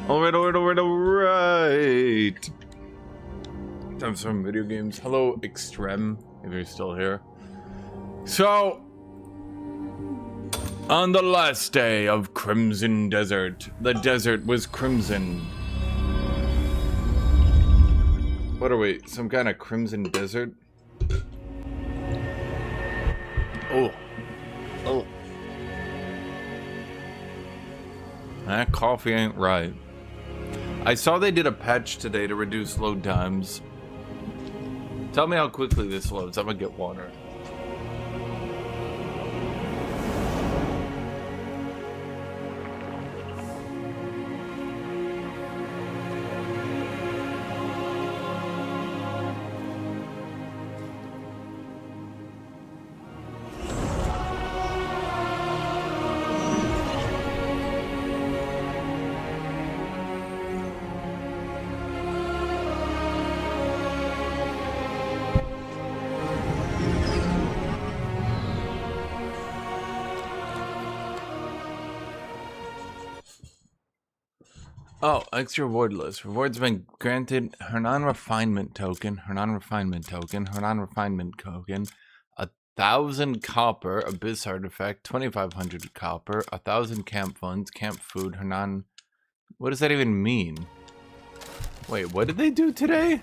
Alright. Time for some video games. Hello, Extreme, if you're still here. So, on the last day of Crimson Desert, the desert was crimson. What are we? Some kind of crimson desert? Oh. Oh. That coffee ain't right. I saw they did a patch today to reduce load times. Tell me how quickly this loads. I'm gonna get water. Oh, extra reward list. Rewards been granted. Hernan refinement token. Hernan refinement token. Hernan refinement token. 1,000 copper. Abyss artifact. 2,500 copper. 1,000 camp funds. Camp food. Hernan. What does that even mean? Wait, what did they do today?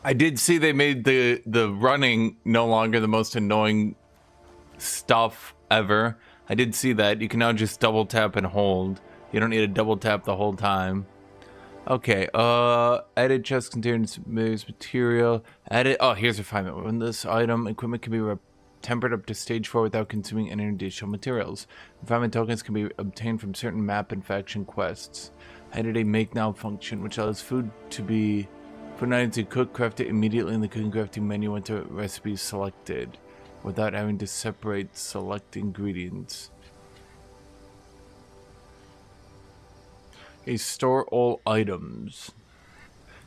I did see they made the running no longer the most annoying stuff ever. I did see that. You can now just double tap and hold. You don't need to double tap the whole time. Okay, edit chest contains material. Edit, oh, here's refinement. When this item, equipment can be tempered up to stage 4 without consuming any additional materials. Refinement tokens can be obtained from certain map and faction quests. Added a make now function, which allows food to be... Food items to cook, craft it immediately in the cooking crafting menu once a recipe is selected, without having to separate select ingredients. Okay, store all items.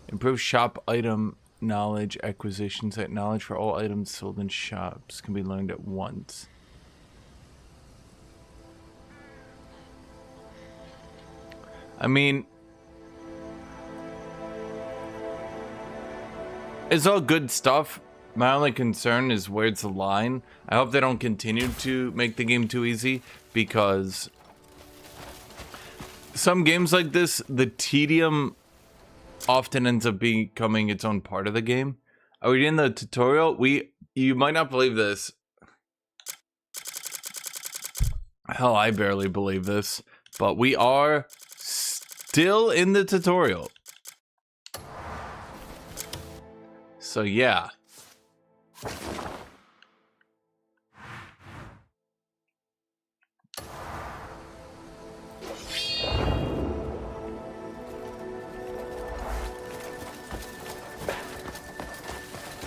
Improve shop item knowledge acquisition. Set knowledge for all items sold in shops can be learned at once. I mean... It's all good stuff. My only concern is where's the line. I hope they don't continue to make the game too easy, because some games like this, the tedium often ends up becoming its own part of the game. Are we in the tutorial? You might not believe this. Hell, I barely believe this, but we are still in the tutorial. So yeah.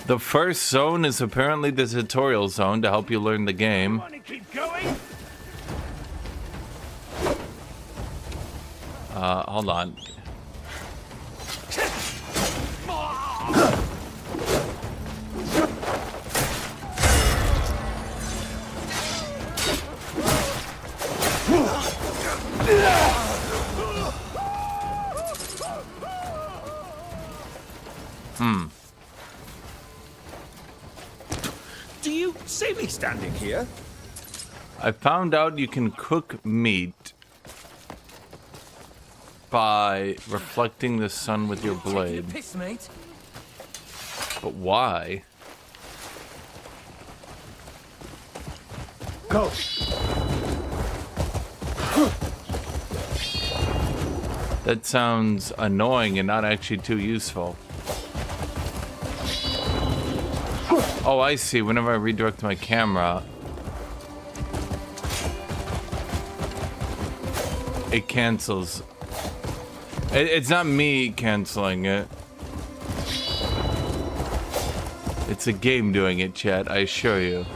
The first zone is apparently the tutorial zone to help you learn the game. Hold on. Do you see me standing here? I found out you can cook meat by reflecting the sun with your blade. Piss, mate. But why? Go. That sounds annoying and not actually too useful. Oh, I see. Whenever I redirect my camera, it cancels. It's not me canceling it. It's a game doing it, chat, I assure you.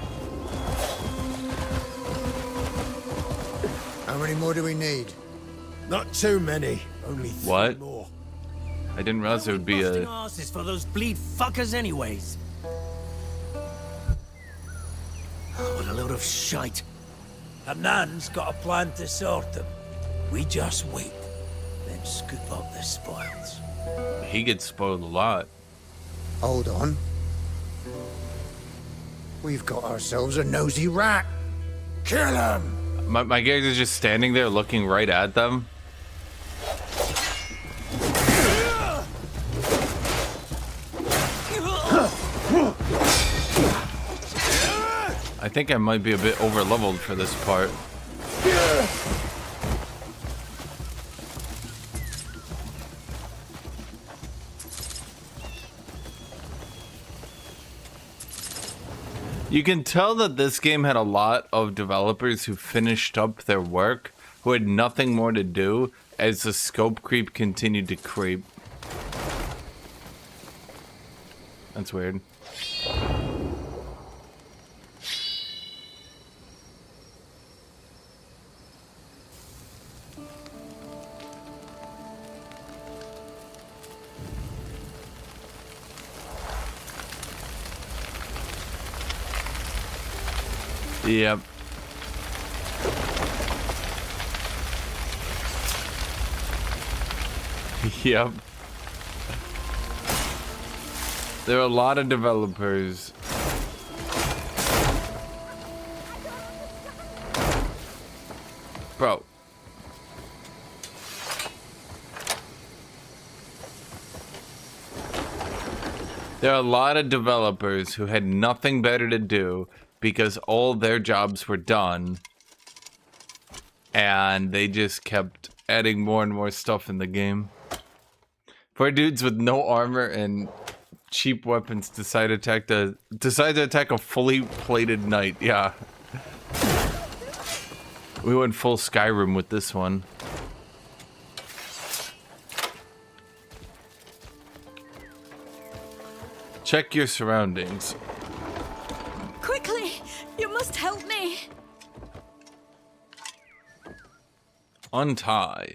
How many more do we need? Not too many. Only three What? more. I didn't realize there would be Busting a... asses for those bleed fuckers anyways. Oh, what a load of shite. Hanan's got a plan to sort them. We just wait, then scoop up the spoils. He gets spoiled a lot. Hold on. We've got ourselves a nosy rat. Kill him! My guys are just standing there looking right at them. I think I might be a bit over leveled for this part. You can tell that this game had a lot of developers who finished up their work, who had nothing more to do as the scope creep continued to creep. That's weird. Yep. Yep. There are a lot of developers. Bro. There are a lot of developers who had nothing better to do because all their jobs were done and they just kept adding more and more stuff in the game. Four dudes with no armor and cheap weapons decide to attack a fully plated knight. Yeah. We went full Skyrim with this one. Check your surroundings. Quickly! You must help me! Untie.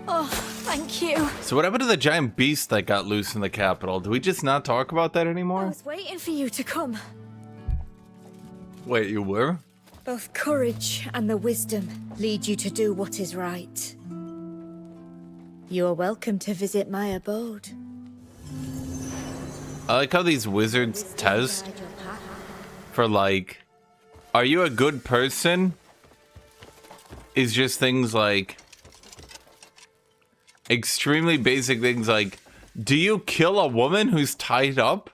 Oh, thank you. So what happened to the giant beast that got loose in the capital? Do we just not talk about that I anymore? was waiting for you to come. Wait, you were? Both courage and the wisdom lead you to do what is right. You are welcome to visit my abode. I like how these wizards test for like, are you a good person? Is just things like extremely basic things like, do you kill a woman who's tied up?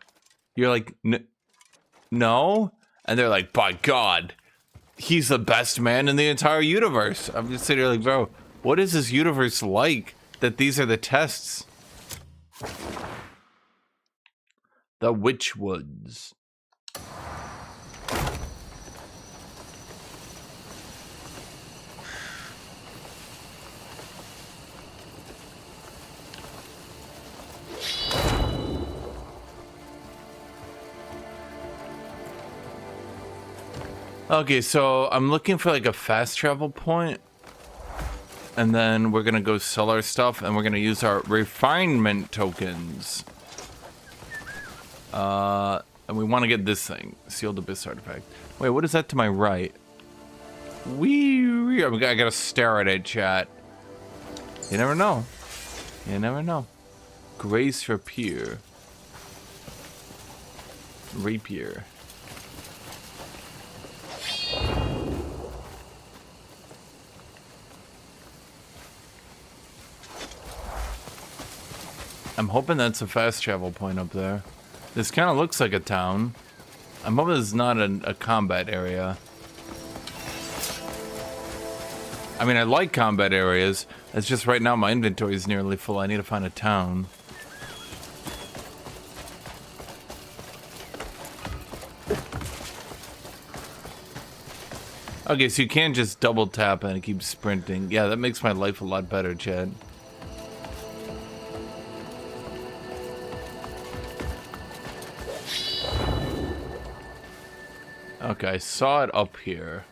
You're like, no. And they're like, by God, he's the best man in the entire universe. I'm just sitting there like, bro, what is this universe like that these are the tests? The Witchwoods. Okay, so I'm looking for like a fast travel point, and then we're gonna go sell our stuff, and we're gonna use our refinement tokens. And we want to get this thing, sealed abyss artifact. Wait, what is that to my right? I gotta stare at it, chat. You never know. You never know. Grace Rapier. Rapier. I'm hoping that's a fast travel point up there. This kind of looks like a town. I'm hoping this is not a combat area. I mean, I like combat areas. It's just right now my inventory is nearly full. I need to find a town. Okay, so you can't just double tap and keep sprinting. Yeah, that makes my life a lot better, Chad. Okay, I saw it up here.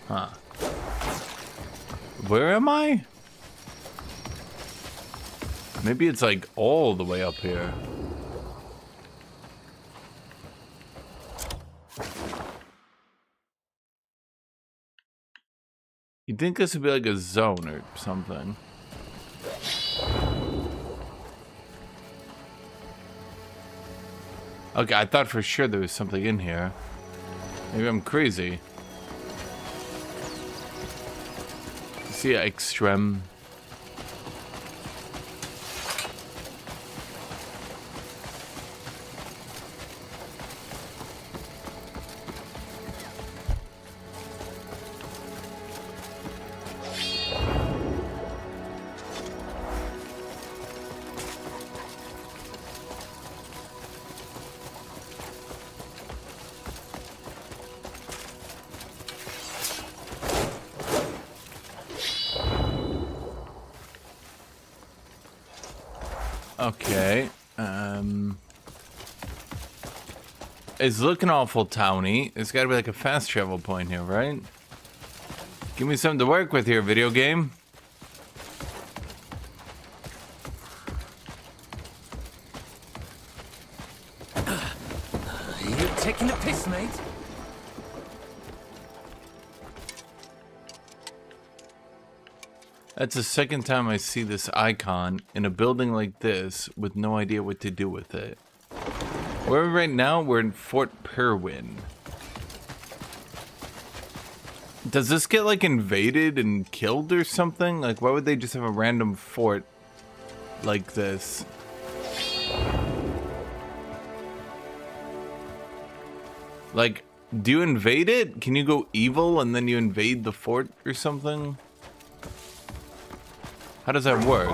Huh. Where am I? Maybe it's like all the way up here. You'd think this would be like a zone or something. Okay, I thought for sure there was something in here. Maybe I'm crazy. See, extreme. Okay, it's looking awful towny. There's gotta be like a fast travel point here, right? Give me something to work with here, video game. You taking the piss, mate? That's the second time I see this icon in a building like this with no idea what to do with it. Where are we right now? We're in Fort Perwin. Does this get like invaded and killed or something? Like, why would they just have a random fort like this? Like, do you invade it? Can you go evil and then you invade the fort or something? How does that work?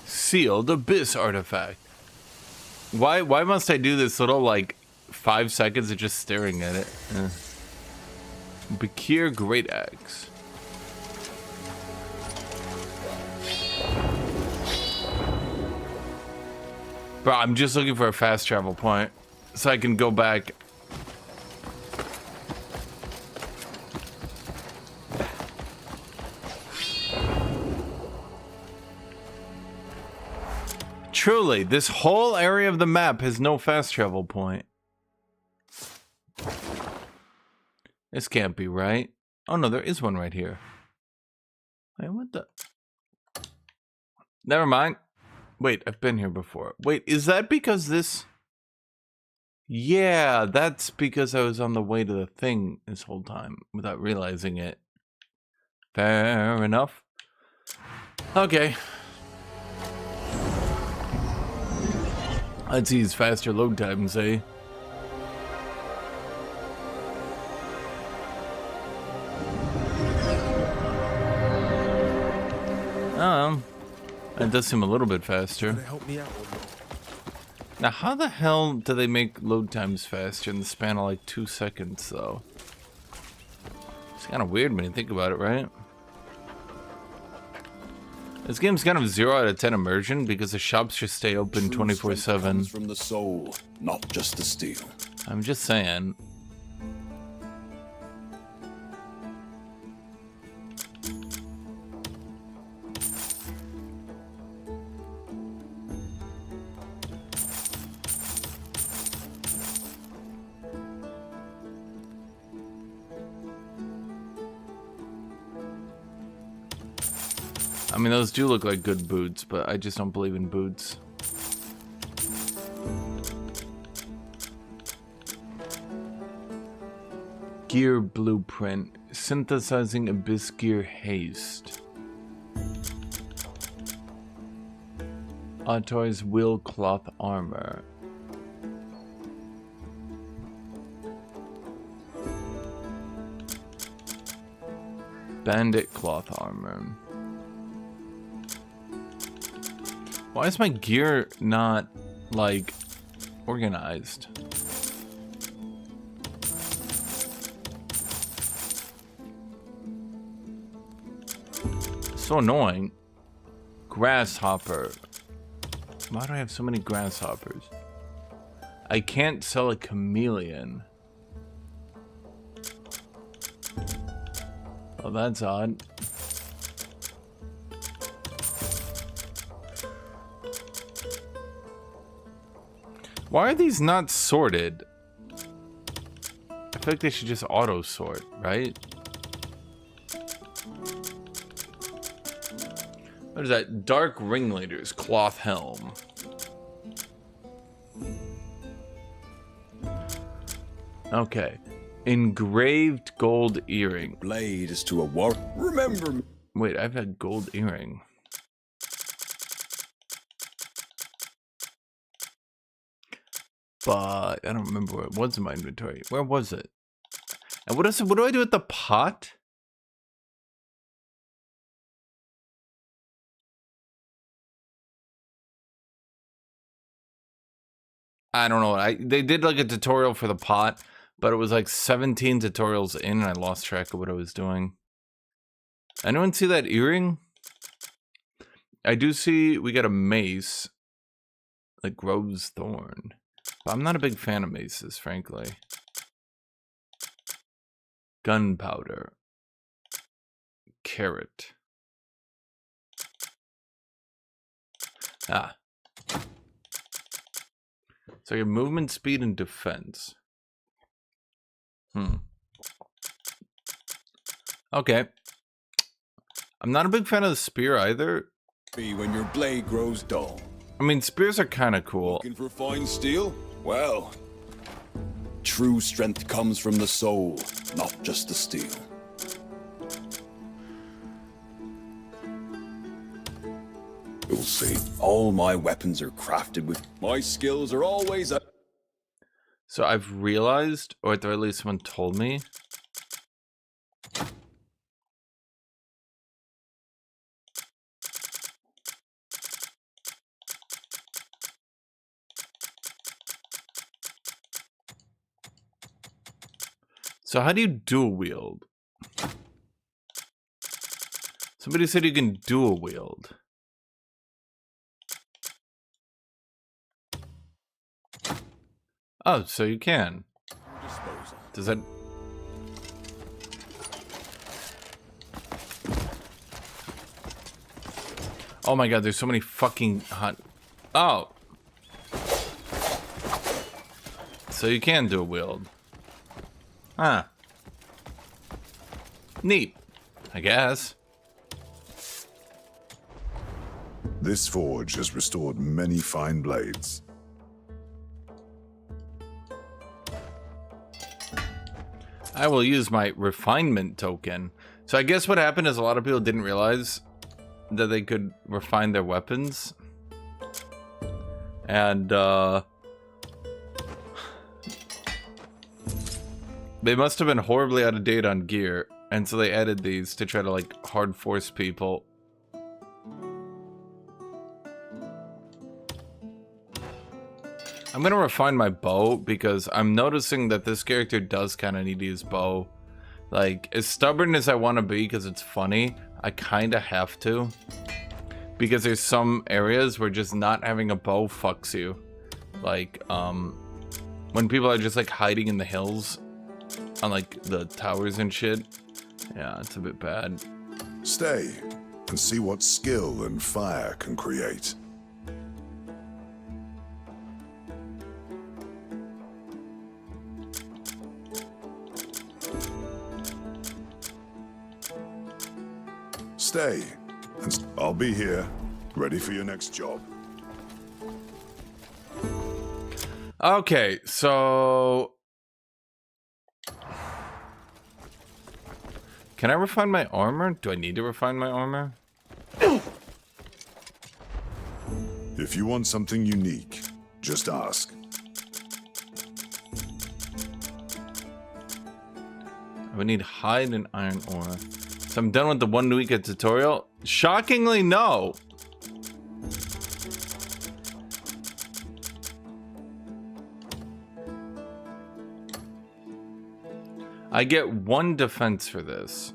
Sealed Abyss artifact. Why must I do this little like 5 seconds of just staring at it? Bakir Great Axe. Bro, I'm just looking for a fast travel point so I can go back. Truly, this whole area of the map has no fast travel point. This can't be right. Oh no, there is one right here. Wait, what the? Never mind. Wait, I've been here before. Wait, is that because this? Yeah, that's because I was on the way to the thing this whole time without realizing it. Fair enough. Okay. Let's use faster load times, eh? That does seem a little bit faster. Help me out. Now, how the hell do they make load times faster in the span of like 2 seconds, though? It's kind of weird when you think about it, right? This game's kind of 0 out of 10 immersion because the shops just stay open 24/7. From the soul, not just the steel. I'm just saying. I mean, those do look like good boots, but I just don't believe in boots. Gear blueprint. Synthesizing Abyss Gear Haste. Autoy's wheel cloth armor. Bandit cloth armor. Why is my gear not, like, organized? So annoying. Grasshopper. Why do I have so many grasshoppers? I can't sell a chameleon. Oh, that's odd. Why are these not sorted? I feel like they should just auto sort, right? What is that? Dark Ringleader's cloth helm. Okay. Engraved gold earring. Blade is to a war. Remember me. Wait, I've had gold earring. But I don't remember where it was in my inventory. Where was it? And what do I do with the pot? I don't know. They did like a tutorial for the pot, but it was like 17 tutorials in and I lost track of what I was doing. Anyone see that earring? I do see we got a mace that grows thorn. But I'm not a big fan of maces, frankly. Gunpowder. Carrot. Ah. So your movement, speed, and defense. Okay. I'm not a big fan of the spear either. Be when your blade grows dull. I mean, spears are kind of cool. Looking for fine steel? Well, true strength comes from the soul, not just the steel. You'll see, all my weapons are crafted with... My skills are always... So I've realized, or at the very least someone told me, so how do you dual wield? Somebody said you can dual wield. Oh, so you can. Does that... Oh my god, there's so many fucking hot... Oh! So you can dual wield. Huh. Neat, I guess. This forge has restored many fine blades. I will use my refinement token. So I guess what happened is a lot of people didn't realize that they could refine their weapons. And, they must have been horribly out of date on gear. And so they added these to try to, like, hard force people. I'm gonna refine my bow because I'm noticing that this character does kind of need to use bow. Like, as stubborn as I want to be because it's funny, I kind of have to. Because there's some areas where just not having a bow fucks you. Like, when people are just like hiding in the hills on like the towers and shit. Yeah, it's a bit bad. Stay and see what skill and fire can create. Stay, and I'll be here, ready for your next job. Okay, so... Can I refine my armor? Do I need to refine my armor? If you want something unique, just ask. I would need hide and iron ore. So I'm done with the 1 week of tutorial. Shockingly, no. I get 1 defense for this.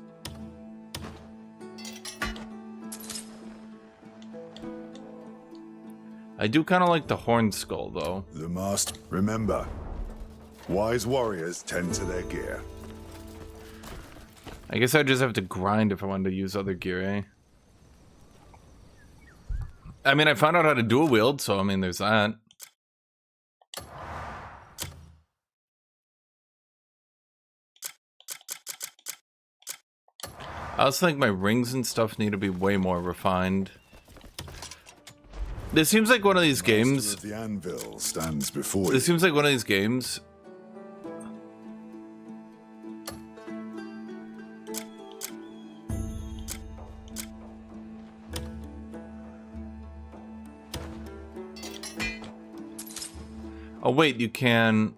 I do kind of like the horn skull, though. The master. Remember, wise warriors tend to their gear. I guess I just have to grind if I wanted to use other gear, eh? I mean, I found out how to dual wield, so I mean, there's that. I also think my rings and stuff need to be way more refined. This seems like one of these games. The anvil stands before This seems like one of these games. Oh wait, you can.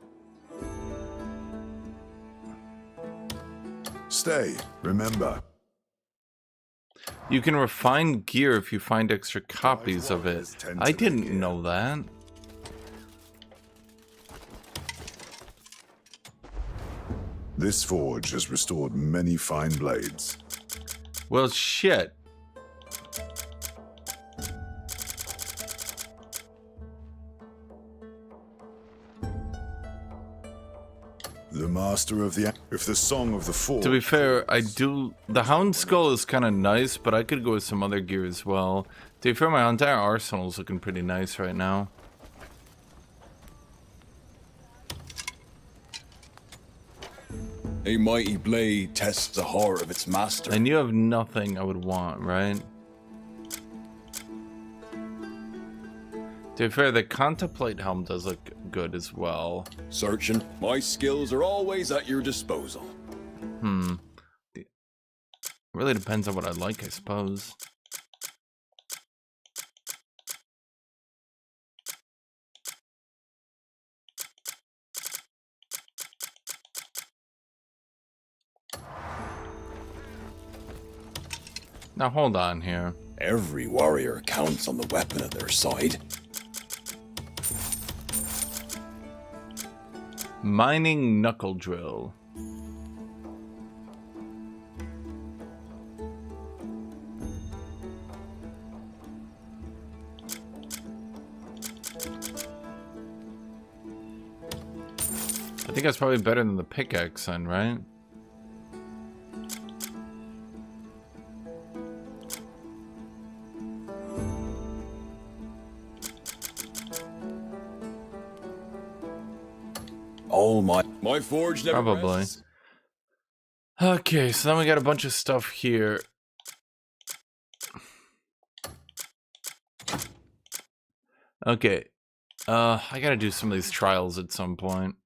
Stay. Remember. You can refine gear if you find extra copies of it. I didn't know that. This forge has restored many fine blades. Well, shit. The master of the... If the song of the forge... To be fair, I do... The Hound Skull is kind of nice, but I could go with some other gear as well. To be fair, my entire arsenal is looking pretty nice right now. A mighty blade tests the heart of its master. And you have nothing I would want, right? To be fair, the Contemplate helm does look good as well. Searching. My skills are always at your disposal. It really depends on what I like, I suppose. Now hold on here. Every warrior counts on the weapon at their side. Mining knuckle drill. I think that's probably better than the pickaxe then, right? All my forge never Probably. rests. Okay, so then we got a bunch of stuff here. Okay. I gotta do some of these trials at some point.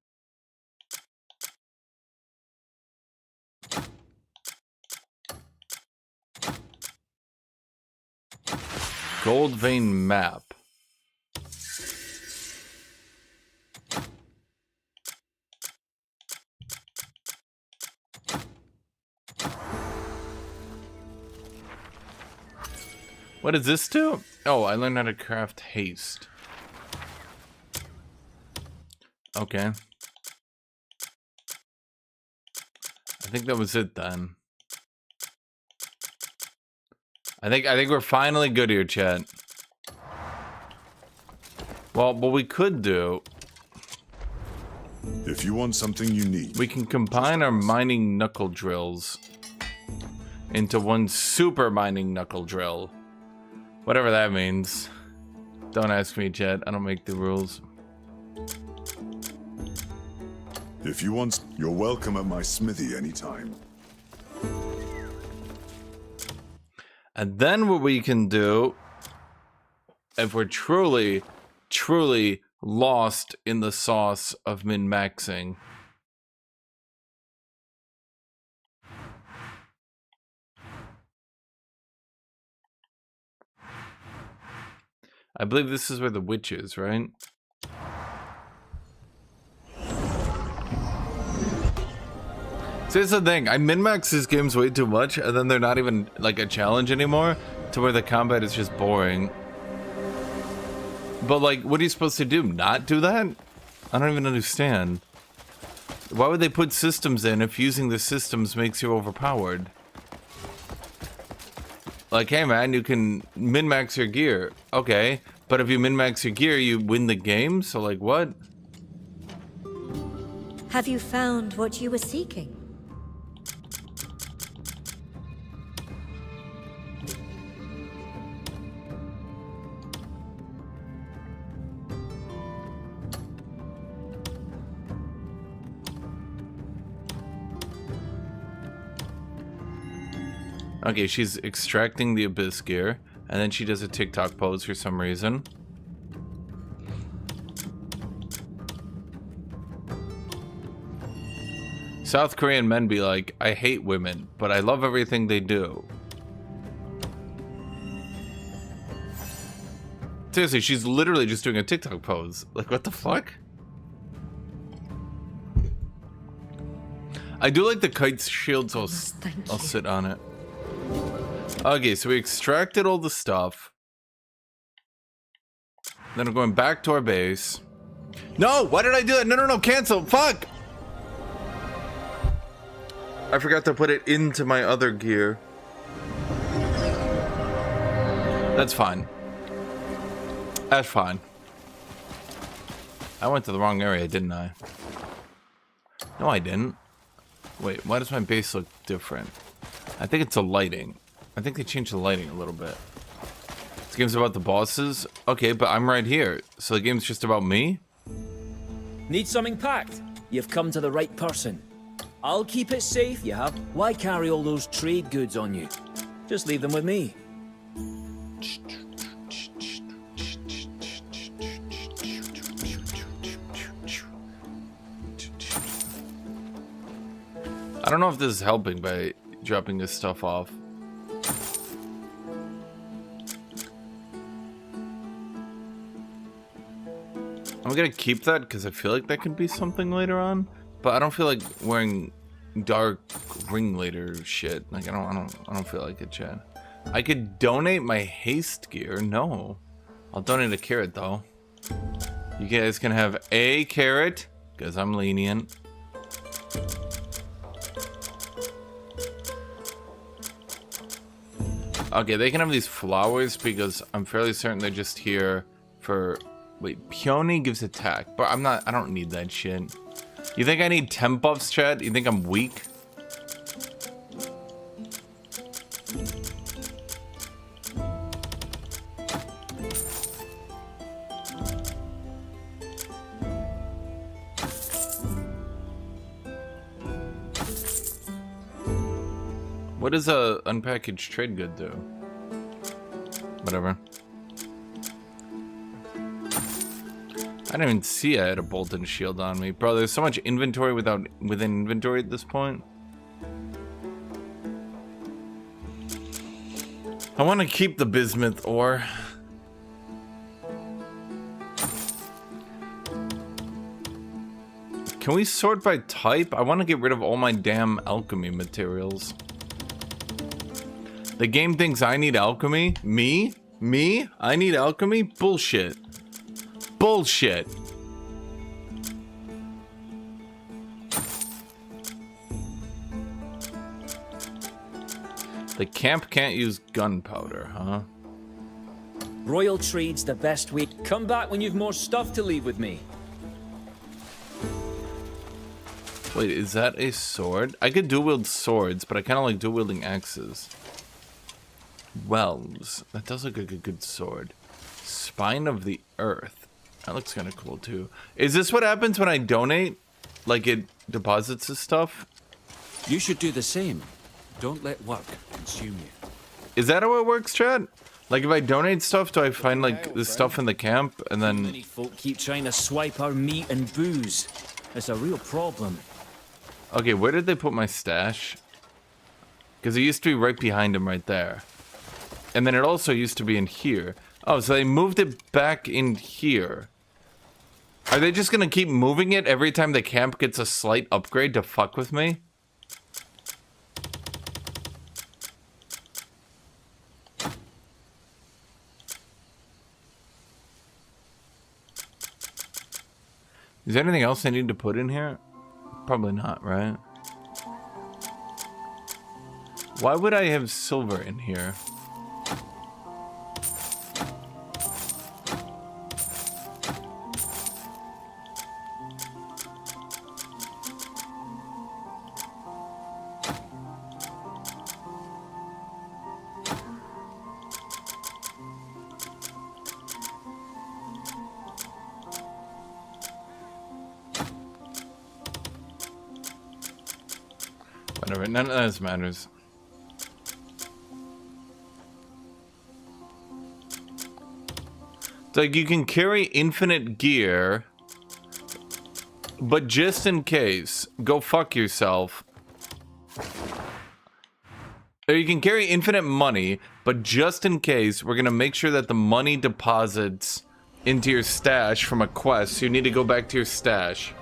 Gold vein map. What does this do? Oh, I learned how to craft haste. Okay. I think that was it then. I think we're finally good here, chat. Well, what we could do, If you want something unique, we can combine our mining knuckle drills into one super mining knuckle drill. Whatever that means. Don't ask me, chat. I don't make the rules. if you want, you're welcome at my smithy anytime. And then what we can do, if we're truly, truly lost in the sauce of min-maxing, I believe this is where the witch is, right? So here's the thing, I min-max these games way too much, and then they're not even like a challenge anymore, to where the combat is just boring. But like, what are you supposed to do? Not do that? I don't even understand. Why would they put systems in if using the systems makes you overpowered? Like, hey man, you can min-max your gear. Okay, but if you min-max your gear, you win the game? So like, what? Have you found what you were seeking? Okay, she's extracting the abyss gear, and then she does a TikTok pose for some reason. South Korean men be like, I hate women, but I love everything they do. Seriously, she's literally just doing a TikTok pose. Like, what the fuck? I do like the kite's shield, so I'll sit on it. Okay, so we extracted all the stuff. Then we're going back to our base. No! Why did I do that? No, no, no, cancel! Fuck! I forgot to put it into my other gear. That's fine. That's fine. I went to the wrong area, didn't I? No, I didn't. Wait, why does my base look different? I think it's the lighting. I think they changed the lighting a little bit. This game's about the bosses? Okay, but I'm right here. So the game's just about me? Need something packed? You've come to the right person. I'll keep it safe, you have. Why carry all those trade goods on you? Just leave them with me. I don't know if this is helping by dropping this stuff off. I'm gonna keep that because I feel like that could be something later on, but I don't feel like wearing dark ringleader shit. Like I don't feel like it, Chad. I could donate my haste gear. No, I'll donate a carrot though. You guys can have a carrot because I'm lenient. Okay, they can have these flowers because I'm fairly certain they're just here for. Wait, Peony gives attack, but I don't need that shit. You think I need temp buffs, Chad? You think I'm weak? What does a unpackaged trade good do? Whatever. I didn't even see I had a bolt and shield on me. Bro, there's so much inventory within inventory at this point. I want to keep the bismuth ore. Can we sort by type? I want to get rid of all my damn alchemy materials. The game thinks I need alchemy? Me? Me? I need alchemy? Bullshit. Bullshit. The camp can't use gunpowder, huh? Royal trade's the best way. Come back when you've more stuff to leave with me. Wait, is that a sword? I could dual wield swords, but I kind of like dual wielding axes. Wells. That does look like a good sword. Spine of the Earth. That looks kind of cool too. Is this what happens when I donate? Like it deposits this stuff? You should do the same. Don't let work consume you. Is that how it works, Chad? Like if I donate stuff, do I find like this stuff in the camp and then... Many folk keep trying to swipe our meat and booze. It's a real problem. Okay, where did they put my stash? Because it used to be right behind him right there. And then it also used to be in here. Oh, so they moved it back in here. Are they just gonna keep moving it every time the camp gets a slight upgrade to fuck with me? Is there anything else I need to put in here? Probably not, right? Why would I have silver in here? Whatever, none of this matters. It's like you can carry infinite gear, but just in case, go fuck yourself. Or you can carry infinite money, but just in case, we're gonna make sure that the money deposits into your stash from a quest, so you need to go back to your stash.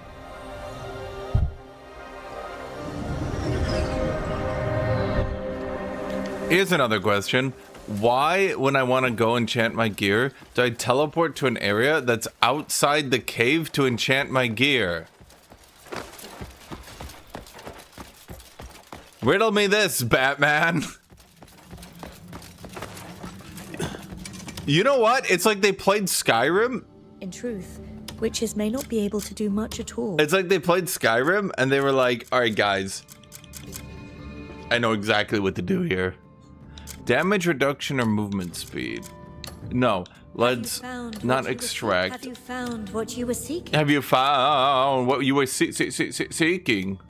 Here's another question. Why, when I want to go enchant my gear, do I teleport to an area that's outside the cave to enchant my gear? Riddle me this, Batman. You know what? It's like they played Skyrim. In truth, witches may not be able to do much at all. It's like they played Skyrim and they were like, all right, guys, I know exactly what to do here. Damage reduction or movement speed? No, let's not extract. Have you found what you were seeking? Have you found what you were seeking?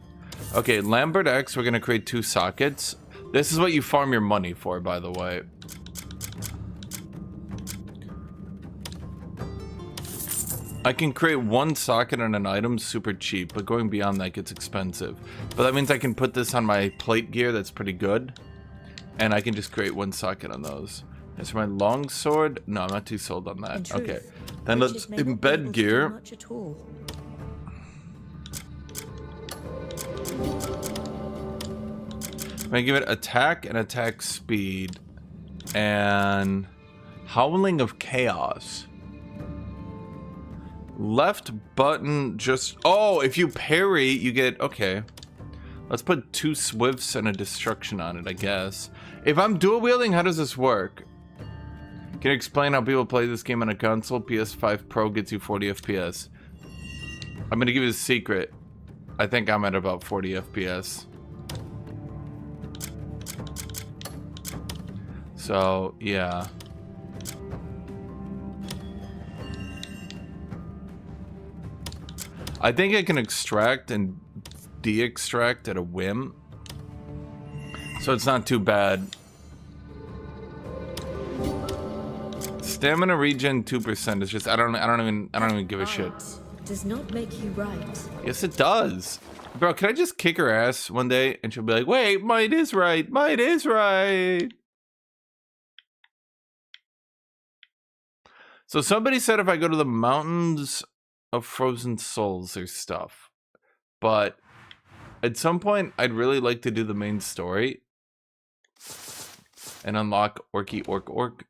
Okay, Lambert X, we're gonna create 2 sockets. This is what you farm your money for, by the way. I can create 1 socket on an item super cheap, but going beyond that gets expensive. But that means I can put this on my plate gear, that's pretty good. And I can just create 1 socket on those. As for my longsword, no, I'm not too sold on that. Truth, okay, then let's embed gear. I'm gonna give it attack and attack speed. And Howling of Chaos. Left button just... Oh, if you parry, you get... Okay. Let's put 2 swifts and a destruction on it, I guess. If I'm dual wielding, how does this work? Can you explain how people play this game on a console? PS5 Pro gets you 40 FPS. I'm gonna give you a secret. I think I'm at about 40 FPS. So, yeah. I think I can extract and de-extract at a whim. So it's not too bad. Stamina regen 2% is just I don't even give a shit. Does not make you right. Yes it does. Bro, can I just kick her ass one day and she'll be like, "Wait, might is right. Might is right." So somebody said if I go to the mountains of Frozen Souls, there's stuff. But at some point, I'd really like to do the main story and unlock Orky Orc Orc.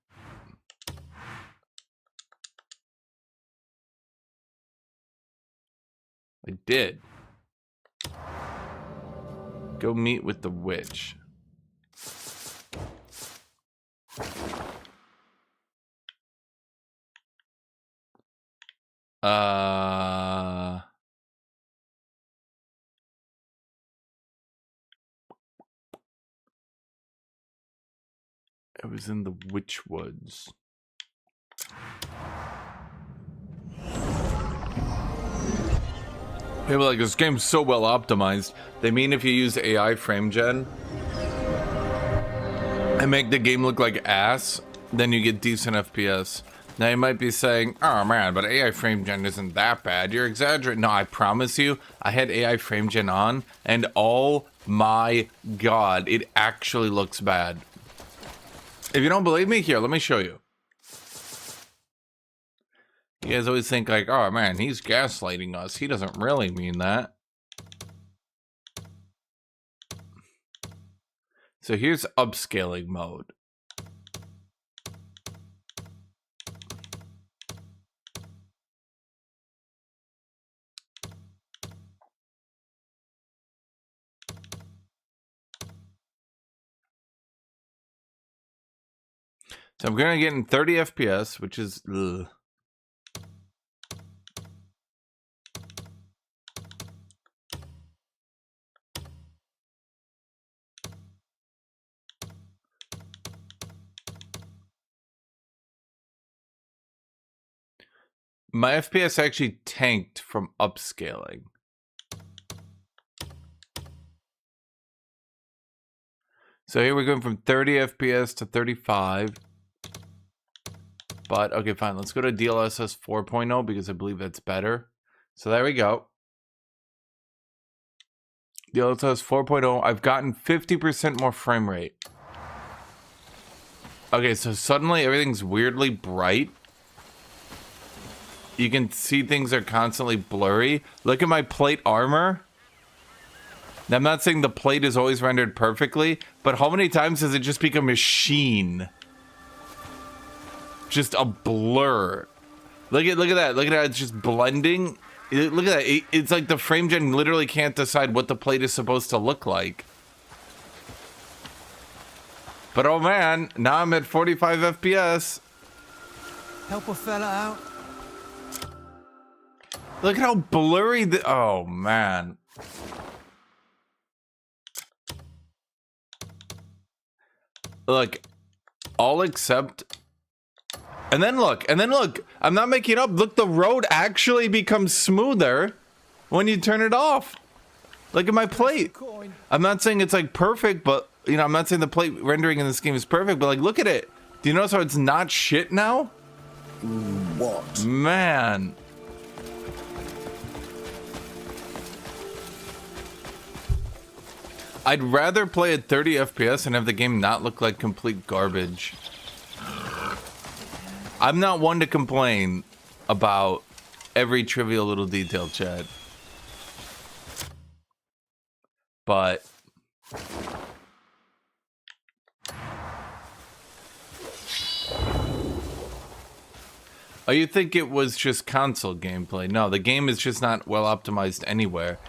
I did. Go meet with the witch. It was in the Witch Woods. People are like, this game's so well optimized. They mean if you use AI frame gen and make the game look like ass, then you get decent FPS. Now you might be saying, oh man, but AI frame gen isn't that bad. You're exaggerating. No, I promise you, I had AI frame gen on, and oh my god, it actually looks bad. If you don't believe me, here, let me show you. You guys always think like, oh man, he's gaslighting us. He doesn't really mean that. So here's upscaling mode. So I'm gonna get in 30 FPS, which is ugh. My FPS actually tanked from upscaling. So here we're going from 30 FPS to 35. But, okay, fine. Let's go to DLSS 4.0 because I believe that's better. So there we go. DLSS 4.0. I've gotten 50% more frame rate. Okay, so suddenly everything's weirdly bright. You can see things are constantly blurry. Look at my plate armor. Now, I'm not saying the plate is always rendered perfectly, but how many times has it just become a sheen? Just a blur. Look at that. Look at how it's just blending. Look at that. It's like the frame gen literally can't decide what the plate is supposed to look like. But oh man, now I'm at 45 FPS. Help a fella out? Look at how blurry the... Oh man. Look, all except... And then look, I'm not making it up. Look, the road actually becomes smoother when you turn it off. Look at my plate. I'm not saying it's like perfect, but you know, I'm not saying the plate rendering in this game is perfect, but like, look at it. Do you notice how it's not shit now? What? Man. I'd rather play at 30 FPS and have the game not look like complete garbage. I'm not one to complain about every trivial little detail, Chad. But oh, you think it was just console gameplay? No, the game is just not well optimized anywhere.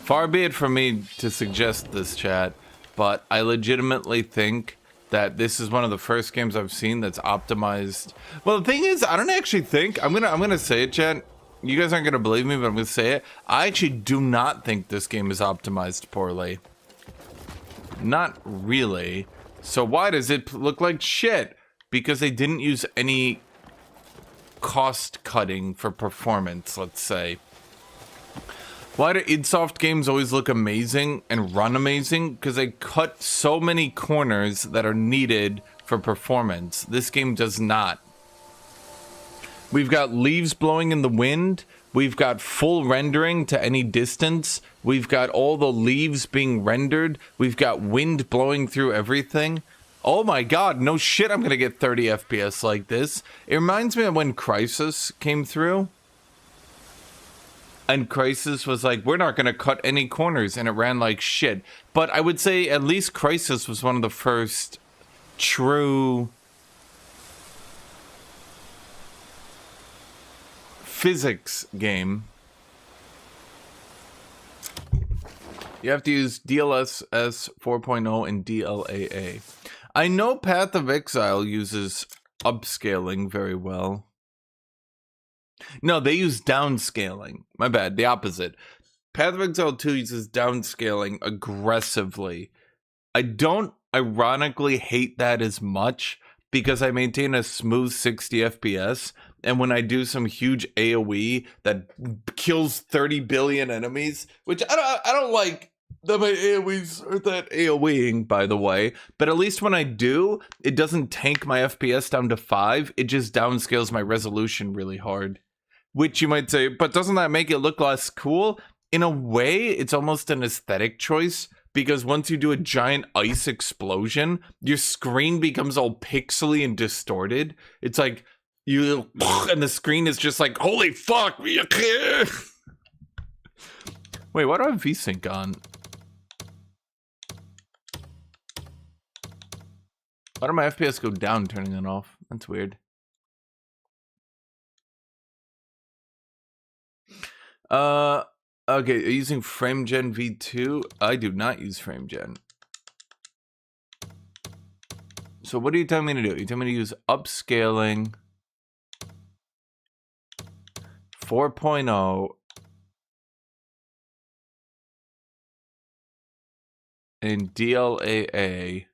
Far be it from me to suggest this, chat, but I legitimately think that this is one of the first games I've seen that's optimized. Well, the thing is, I don't actually think I'm gonna say it, chat. You guys aren't gonna believe me, but I'm gonna say it. I actually do not think this game is optimized poorly. Not really. So why does it look like shit? Because they didn't use any cost cutting for performance, let's say. Why do id Soft games always look amazing and run amazing? Because they cut so many corners that are needed for performance. This game does not. We've got leaves blowing in the wind. We've got full rendering to any distance. We've got all the leaves being rendered. We've got wind blowing through everything. Oh my god, no shit I'm gonna get 30 FPS like this. It reminds me of when Crysis came through. And Crysis was like, we're not going to cut any corners, and it ran like shit. But I would say at least Crysis was one of the first true physics game. You have to use DLSS 4.0 and DLAA. I know Path of Exile uses upscaling very well. No, they use downscaling. My bad, the opposite. Path of Exile 2 uses downscaling aggressively. I don't ironically hate that as much because I maintain a smooth 60 FPS, and when I do some huge AoE that kills 30 billion enemies, which I don't like that my AoEs are that AoEing, by the way, but at least when I do, it doesn't tank my FPS down to 5, it just downscales my resolution really hard. Which you might say, but doesn't that make it look less cool? In a way, it's almost an aesthetic choice, because once you do a giant ice explosion, your screen becomes all pixely and distorted. It's like, you, and the screen is just like, holy fuck! Wait, why do I have VSync on? Why do my FPS go down turning it off? That's weird. Okay, using FrameGen V2. I do not use FrameGen. So what are you telling me to do? You tell me to use upscaling 4.0 and DLAA.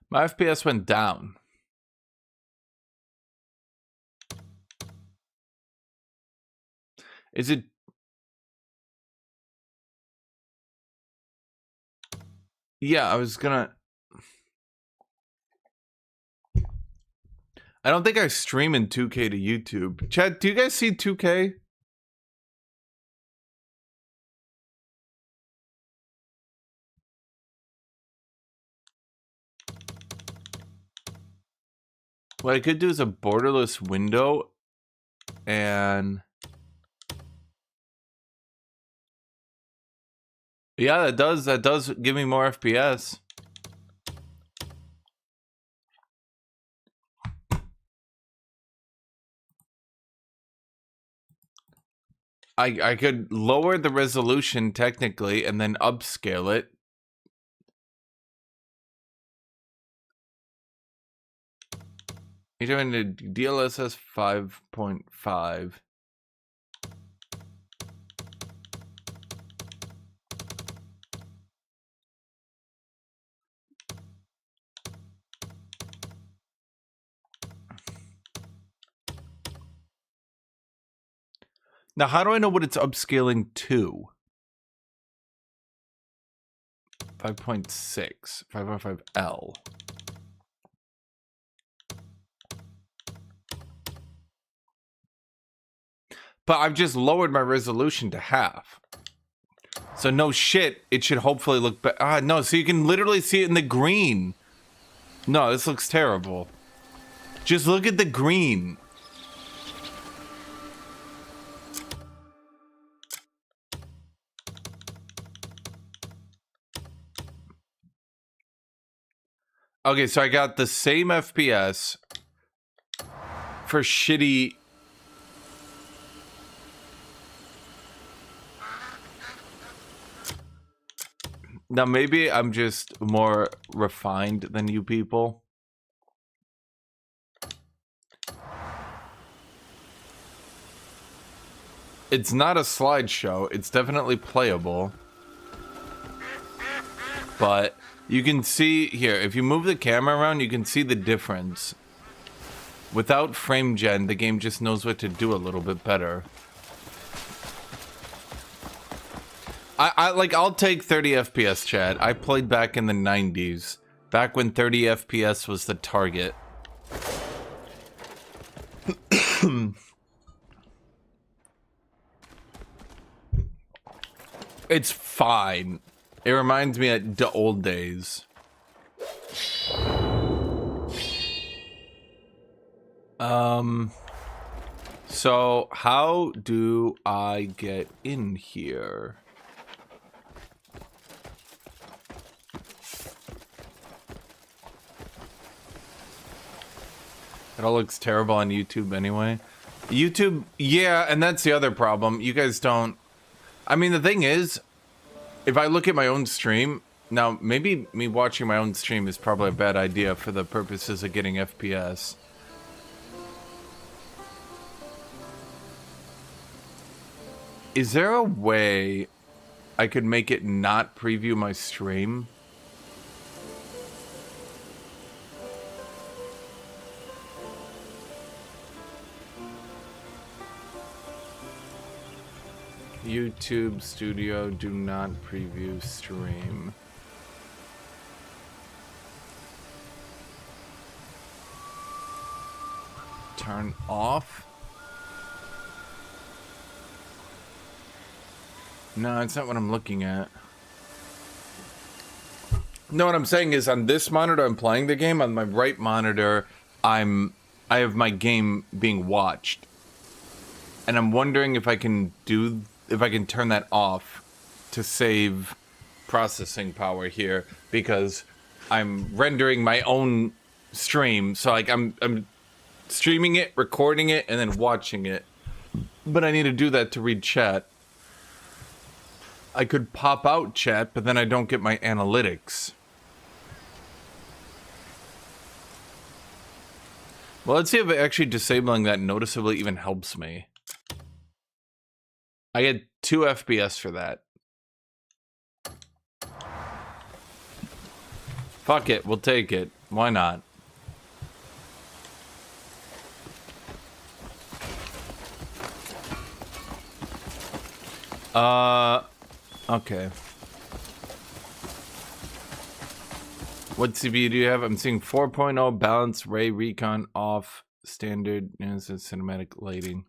My FPS went down. Is it? Yeah, I was gonna. I don't think I stream in 2K to YouTube. Chad, do you guys see 2K? What I could do is a borderless window and yeah, that does give me more FPS. I could lower the resolution technically and then upscale it. You're doing the DLSS 5.5. Now, how do I know what it's upscaling to? 5.6, 5.5L. But I've just lowered my resolution to half. So no shit, it should hopefully look better. Ah, no, so you can literally see it in the green. No, this looks terrible. Just look at the green. Okay, so I got the same FPS for shitty. Now, maybe I'm just more refined than you people. It's not a slideshow. It's definitely playable. But you can see here, if you move the camera around, you can see the difference. Without FrameGen, the game just knows what to do a little bit better. I'll take 30 FPS, Chad. I played back in the 90s. Back when 30 FPS was the target. It's fine. It reminds me of the old days. So how do I get in here? It all looks terrible on YouTube anyway. YouTube, yeah, and that's the other problem. You guys don't... I mean, the thing is, if I look at my own stream... Now, maybe me watching my own stream is probably a bad idea for the purposes of getting FPS. Is there a way I could make it not preview my stream? YouTube Studio, do not preview stream. Turn off? No, it's not what I'm looking at. No, what I'm saying is on this monitor I'm playing the game, on my right monitor I have my game being watched. And I'm wondering if I can turn that off to save processing power here because I'm rendering my own stream. So like I'm streaming it, recording it, and then watching it. But I need to do that to read chat. I could pop out chat, but then I don't get my analytics. Well, let's see if actually disabling that noticeably even helps me. I get 2 FPS for that. Fuck it, we'll take it. Why not? Okay. What CPU do you have? I'm seeing 4.0 balance, ray recon off, standard, cinematic lighting.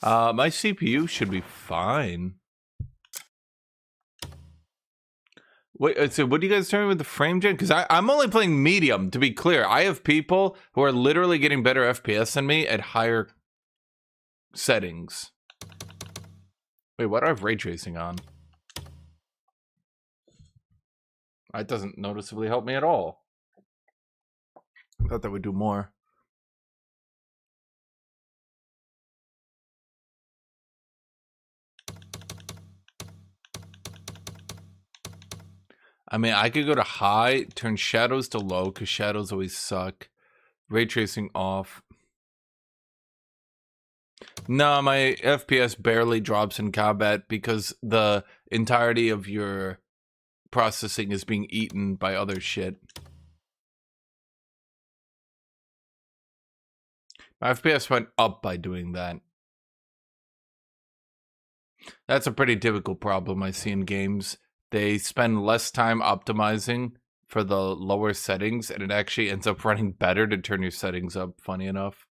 My CPU should be fine. Wait, so what are you guys doing with the frame gen? Because I'm only playing medium, to be clear. I have people who are literally getting better FPS than me at higher settings. Wait, why do I have ray tracing on? That doesn't noticeably help me at all. I thought that would do more. I mean, I could go to high, turn shadows to low, because shadows always suck. Ray tracing off. No, my FPS barely drops in combat because the entirety of your processing is being eaten by other shit. My FPS went up by doing that. That's a pretty typical problem I see in games. They spend less time optimizing for the lower settings, and it actually ends up running better to turn your settings up, funny enough.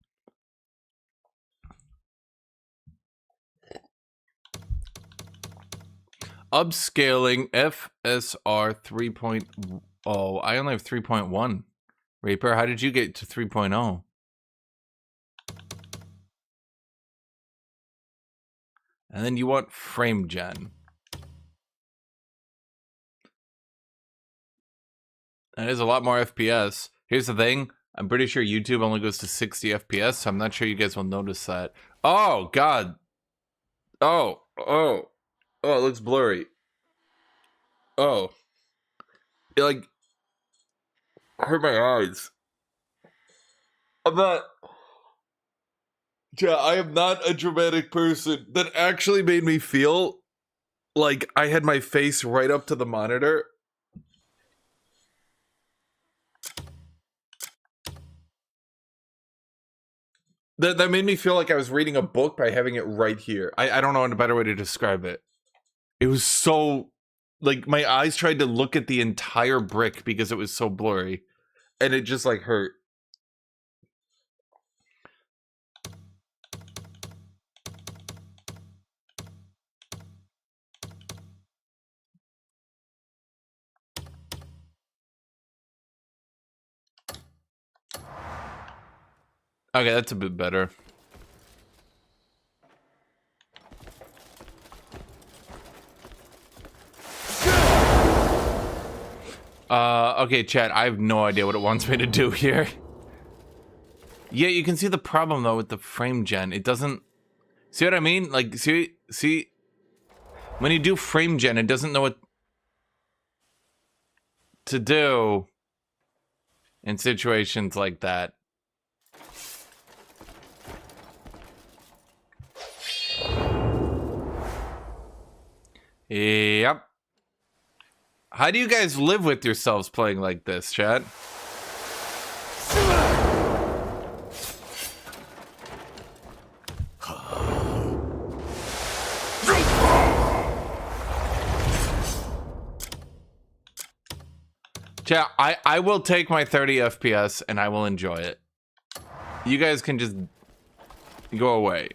Upscaling FSR 3.0. I only have 3.1. Reaper, how did you get to 3.0? And then you want frame gen. That is a lot more FPS. Here's the thing. I'm pretty sure YouTube only goes to 60 FPS, so I'm not sure you guys will notice that. Oh, God. Oh, it looks blurry. Oh. It, like, hurt my eyes. I am not a dramatic person. That actually made me feel like I had my face right up to the monitor. That made me feel like I was reading a book by having it right here. I don't know a better way to describe it. It was so... Like, my eyes tried to look at the entire brick because it was so blurry. And it just, like, hurt. Okay, that's a bit better. Okay, chat, I have no idea what it wants me to do here. Yeah, you can see the problem, though, with the frame gen. It doesn't... See what I mean? Like, see... When you do frame gen, it doesn't know what to do in situations like that. Yep. How do you guys live with yourselves playing like this, chat? Chat, I will take my 30 FPS and I will enjoy it. You guys can just go away.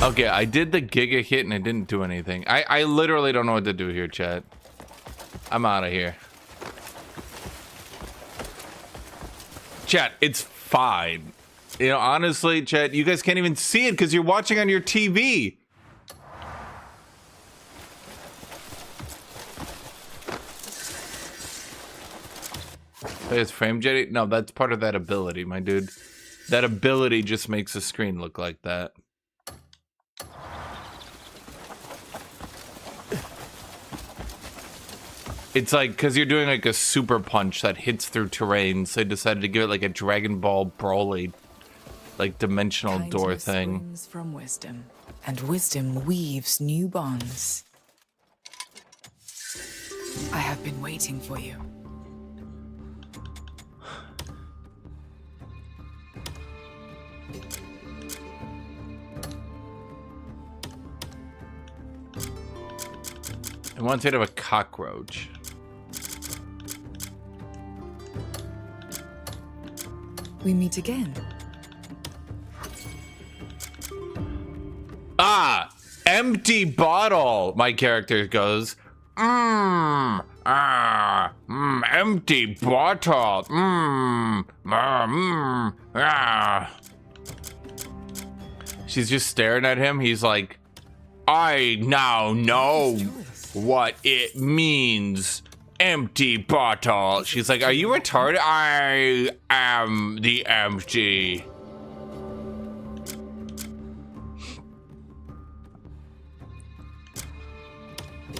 Okay, I did the giga hit and it didn't do anything. I literally don't know what to do here, chat. I'm out of here. Chat, it's fine. You know, honestly, chat, you guys can't even see it because you're watching on your TV. There's frame jetty? No, that's part of that ability, my dude. That ability just makes the screen look like that. It's like, because you're doing like a super punch that hits through terrain, so I decided to give it like a Dragon Ball Broly, like dimensional door Kindness thing. springs from wisdom, and wisdom weaves new bonds. I have been waiting for you. I want it of a cockroach. We meet again. Ah! Empty bottle! My character goes, empty bottle, She's just staring at him. He's like, I now know what it means. Empty bottle. She's like, are you retarded? I am the empty.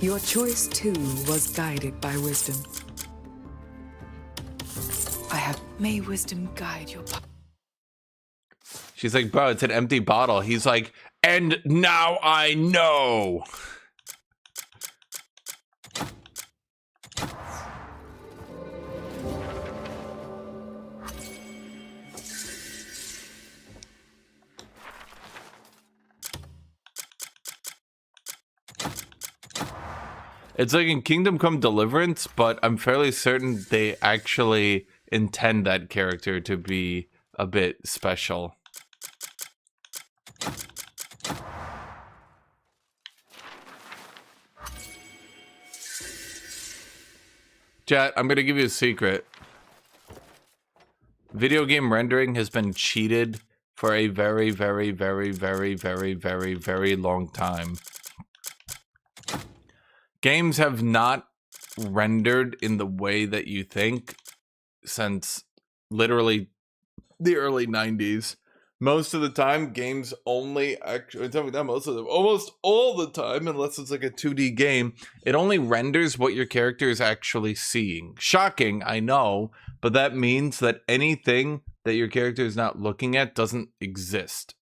Your choice too was guided by wisdom. May wisdom guide your path. She's like, bro, it's an empty bottle. He's like, and now I know. It's like in Kingdom Come Deliverance, but I'm fairly certain they actually intend that character to be a bit special. Chat, I'm gonna give you a secret. Video game rendering has been cheated for a very, very, very, very, very, very, very long time. Games have not rendered in the way that you think since literally the early 90s. Most of the time, games only actually, not most of them, almost all the time, unless it's like a 2D game, it only renders what your character is actually seeing. Shocking, I know, but that means that anything that your character is not looking at doesn't exist.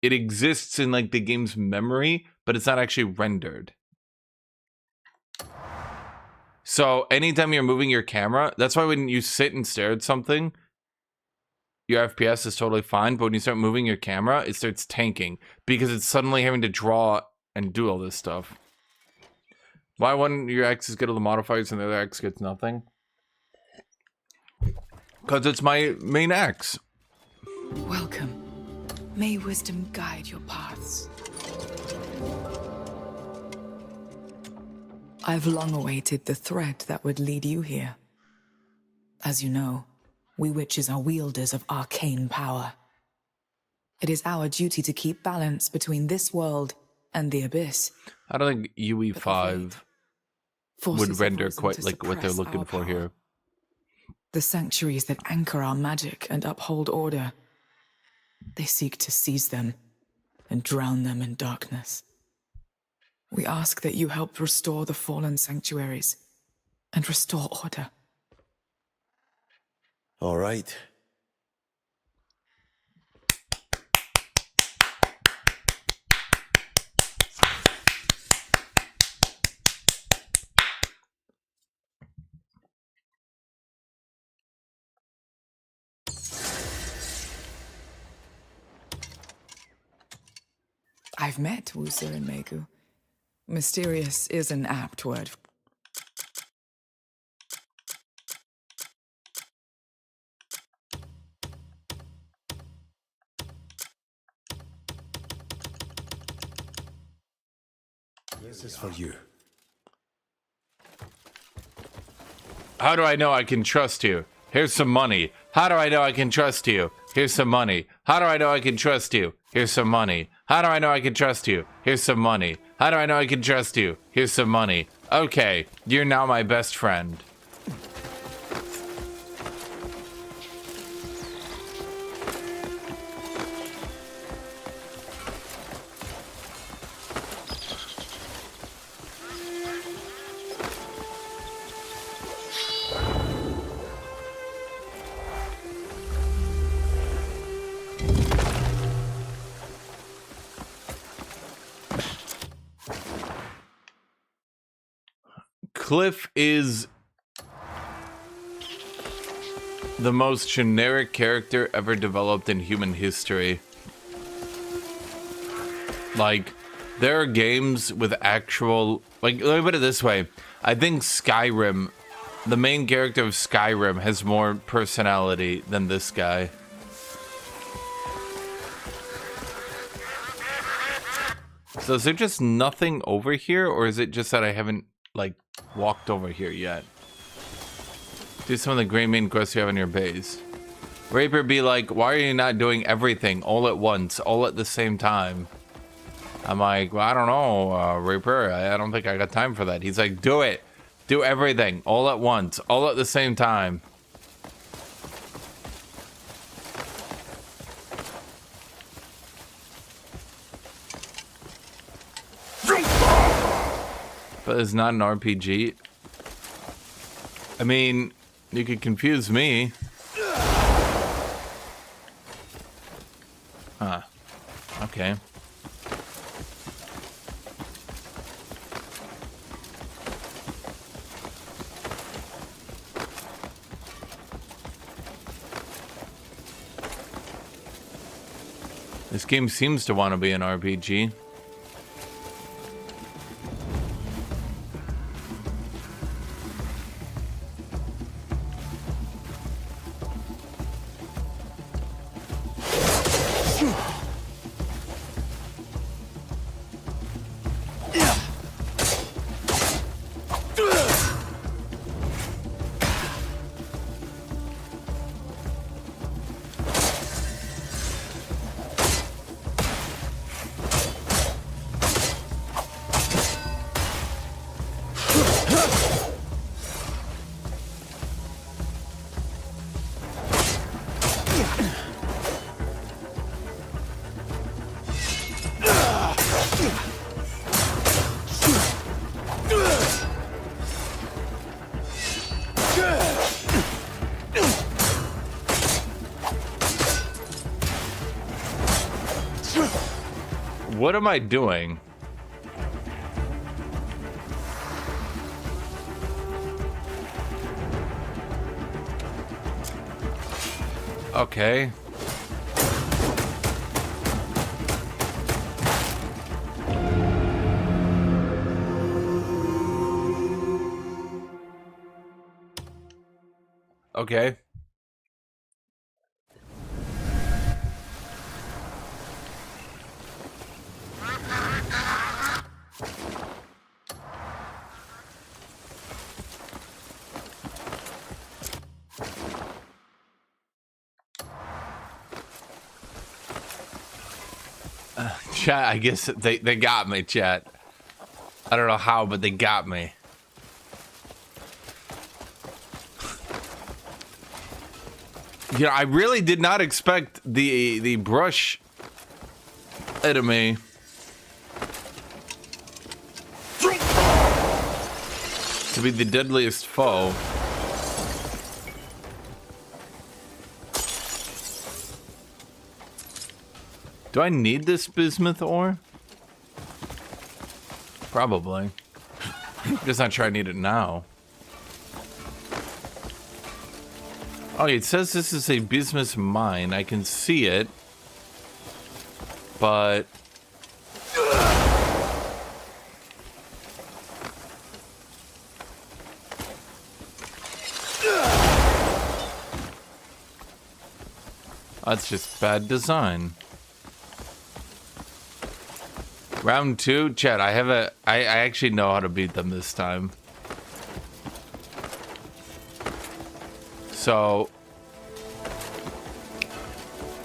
It exists in like the game's memory, but it's not actually rendered. So anytime you're moving your camera, that's why when you sit and stare at something, your FPS is totally fine, but when you start moving your camera, it starts tanking because it's suddenly having to draw and do all this stuff. Why one your axis get all the modifiers and the other X gets nothing? Because it's my main axe. Welcome. May wisdom guide your paths. I've long awaited the thread that would lead you here. As you know, we witches are wielders of arcane power. It is our duty to keep balance between this world and the abyss. I don't think UE5 would render quite like what they're looking for here. The sanctuaries that anchor our magic and uphold order, they seek to seize them and drown them in darkness. We ask that you help restore the fallen sanctuaries and restore order. All right. I've met Wusa and Megu. Mysterious is an apt word. This is for you. How do I know I can trust you? Here's some money. How do I know I can trust you? Here's some money. How do I know I can trust you? Here's some money. How do I know I can trust you? Here's some money. How do I know I can trust you? Here's some money. Okay, you're now my best friend. Cliff is the most generic character ever developed in human history. Like, there are games with actual... Like, let me put it this way. I think Skyrim, the main character of Skyrim, has more personality than this guy. So is there just nothing over here, or is it just that I haven't, like, walked over here yet? Do some of the great main quests you have in your base. Raper be like, why are you not doing everything all at once, all at the same time? I'm like, well, I don't know, Raper. I don't think I got time for that. He's like, do it. Do everything all at once, all at the same time. But it's not an RPG. I mean, you could confuse me. Huh. Okay. This game seems to want to be an RPG. What am I doing? Okay. Okay. Chat, I guess they got me, chat. I don't know how, but they got me. You know, I really did not expect the brush enemy to be the deadliest foe. Do I need this bismuth ore? Probably. I'm just not sure I need it now. Oh, it says this is a bismuth mine. I can see it. But... that's just bad design. Round 2, chat. I actually know how to beat them this time. So,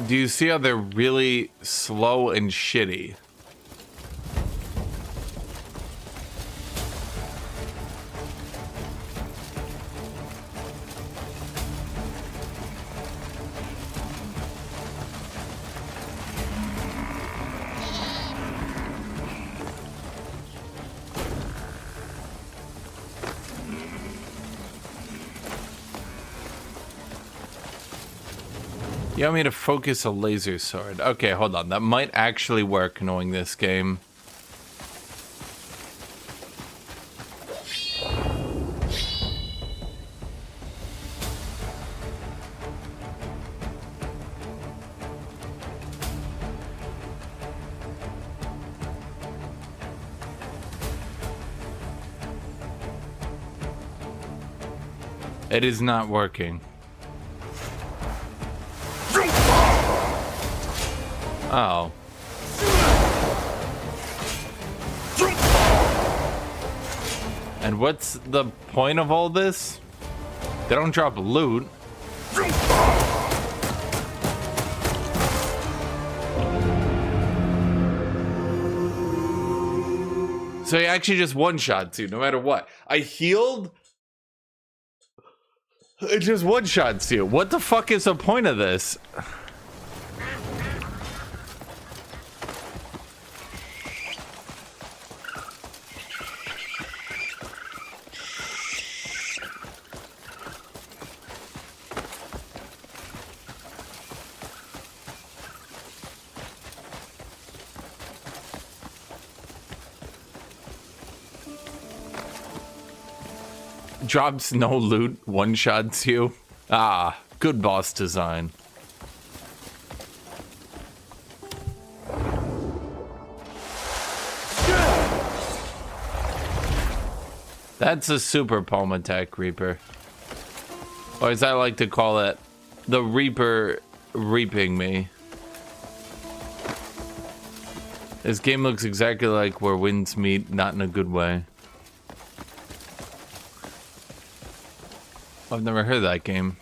do you see how they're really slow and shitty? You want me to focus a laser sword? Okay, hold on. That might actually work knowing this game. It is not working. Oh. And what's the point of all this? They don't drop loot. So he actually just one-shots you no matter what. I healed. It just one-shots you. What the fuck is the point of this? Drops no loot, one-shots you. Ah, good boss design. That's a super palm attack Reaper. Or as I like to call it, the Reaper reaping me. This game looks exactly like Where Winds Meet, not in a good way. I've never heard of that game.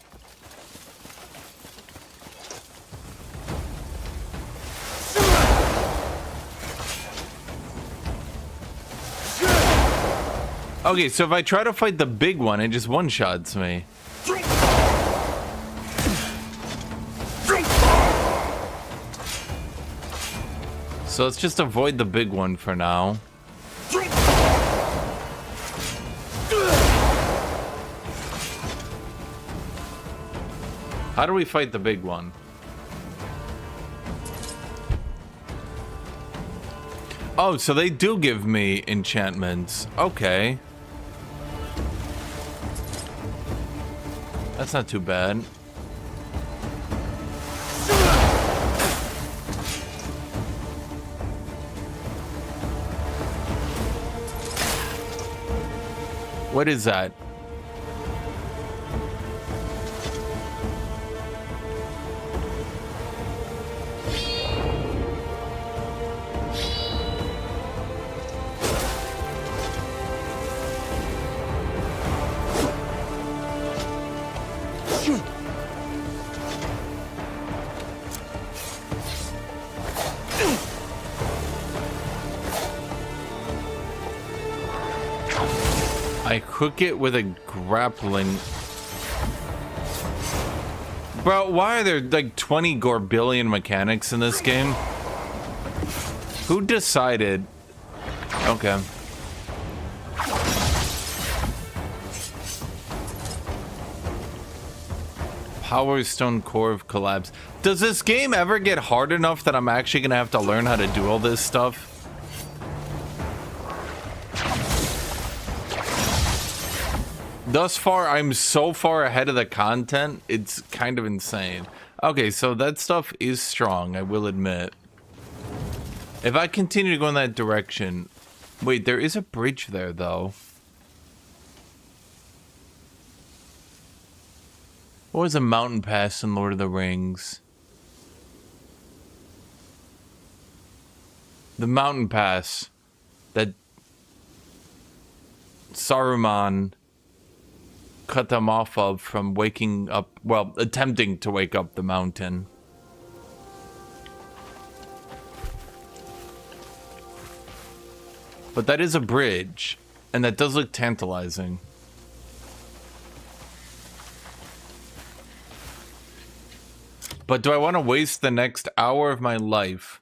Okay, so if I try to fight the big one, it just one-shots me. So let's just avoid the big one for now. How do we fight the big one? Oh, so they do give me enchantments. Okay. That's not too bad. What is that? I hook it with a grappling. Bro, why are there like 20 Gorbillion mechanics in this game? Who decided? Okay. Power Stone Core of Collapse. Does this game ever get hard enough that I'm actually gonna have to learn how to do all this stuff? Thus far, I'm so far ahead of the content, it's kind of insane. Okay, so that stuff is strong, I will admit. If I continue to go in that direction... Wait, there is a bridge there, though. What was a mountain pass in Lord of the Rings? The mountain pass that Saruman cut them off of from waking up, well, attempting to wake up the mountain. But that is a bridge, and that does look tantalizing. But do I want to waste the next hour of my life?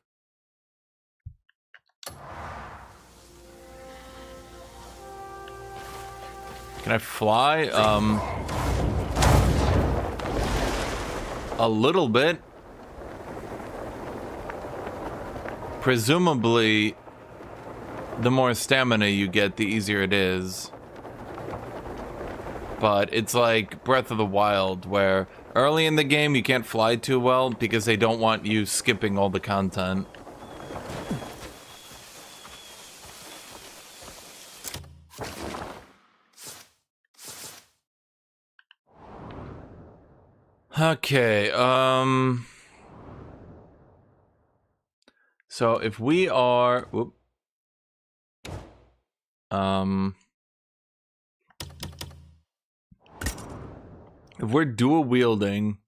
Can I fly? A little bit. Presumably, the more stamina you get, the easier it is. But it's like Breath of the Wild, where early in the game you can't fly too well because they don't want you skipping all the content. Okay, so if we are, whoop, if we're dual wielding,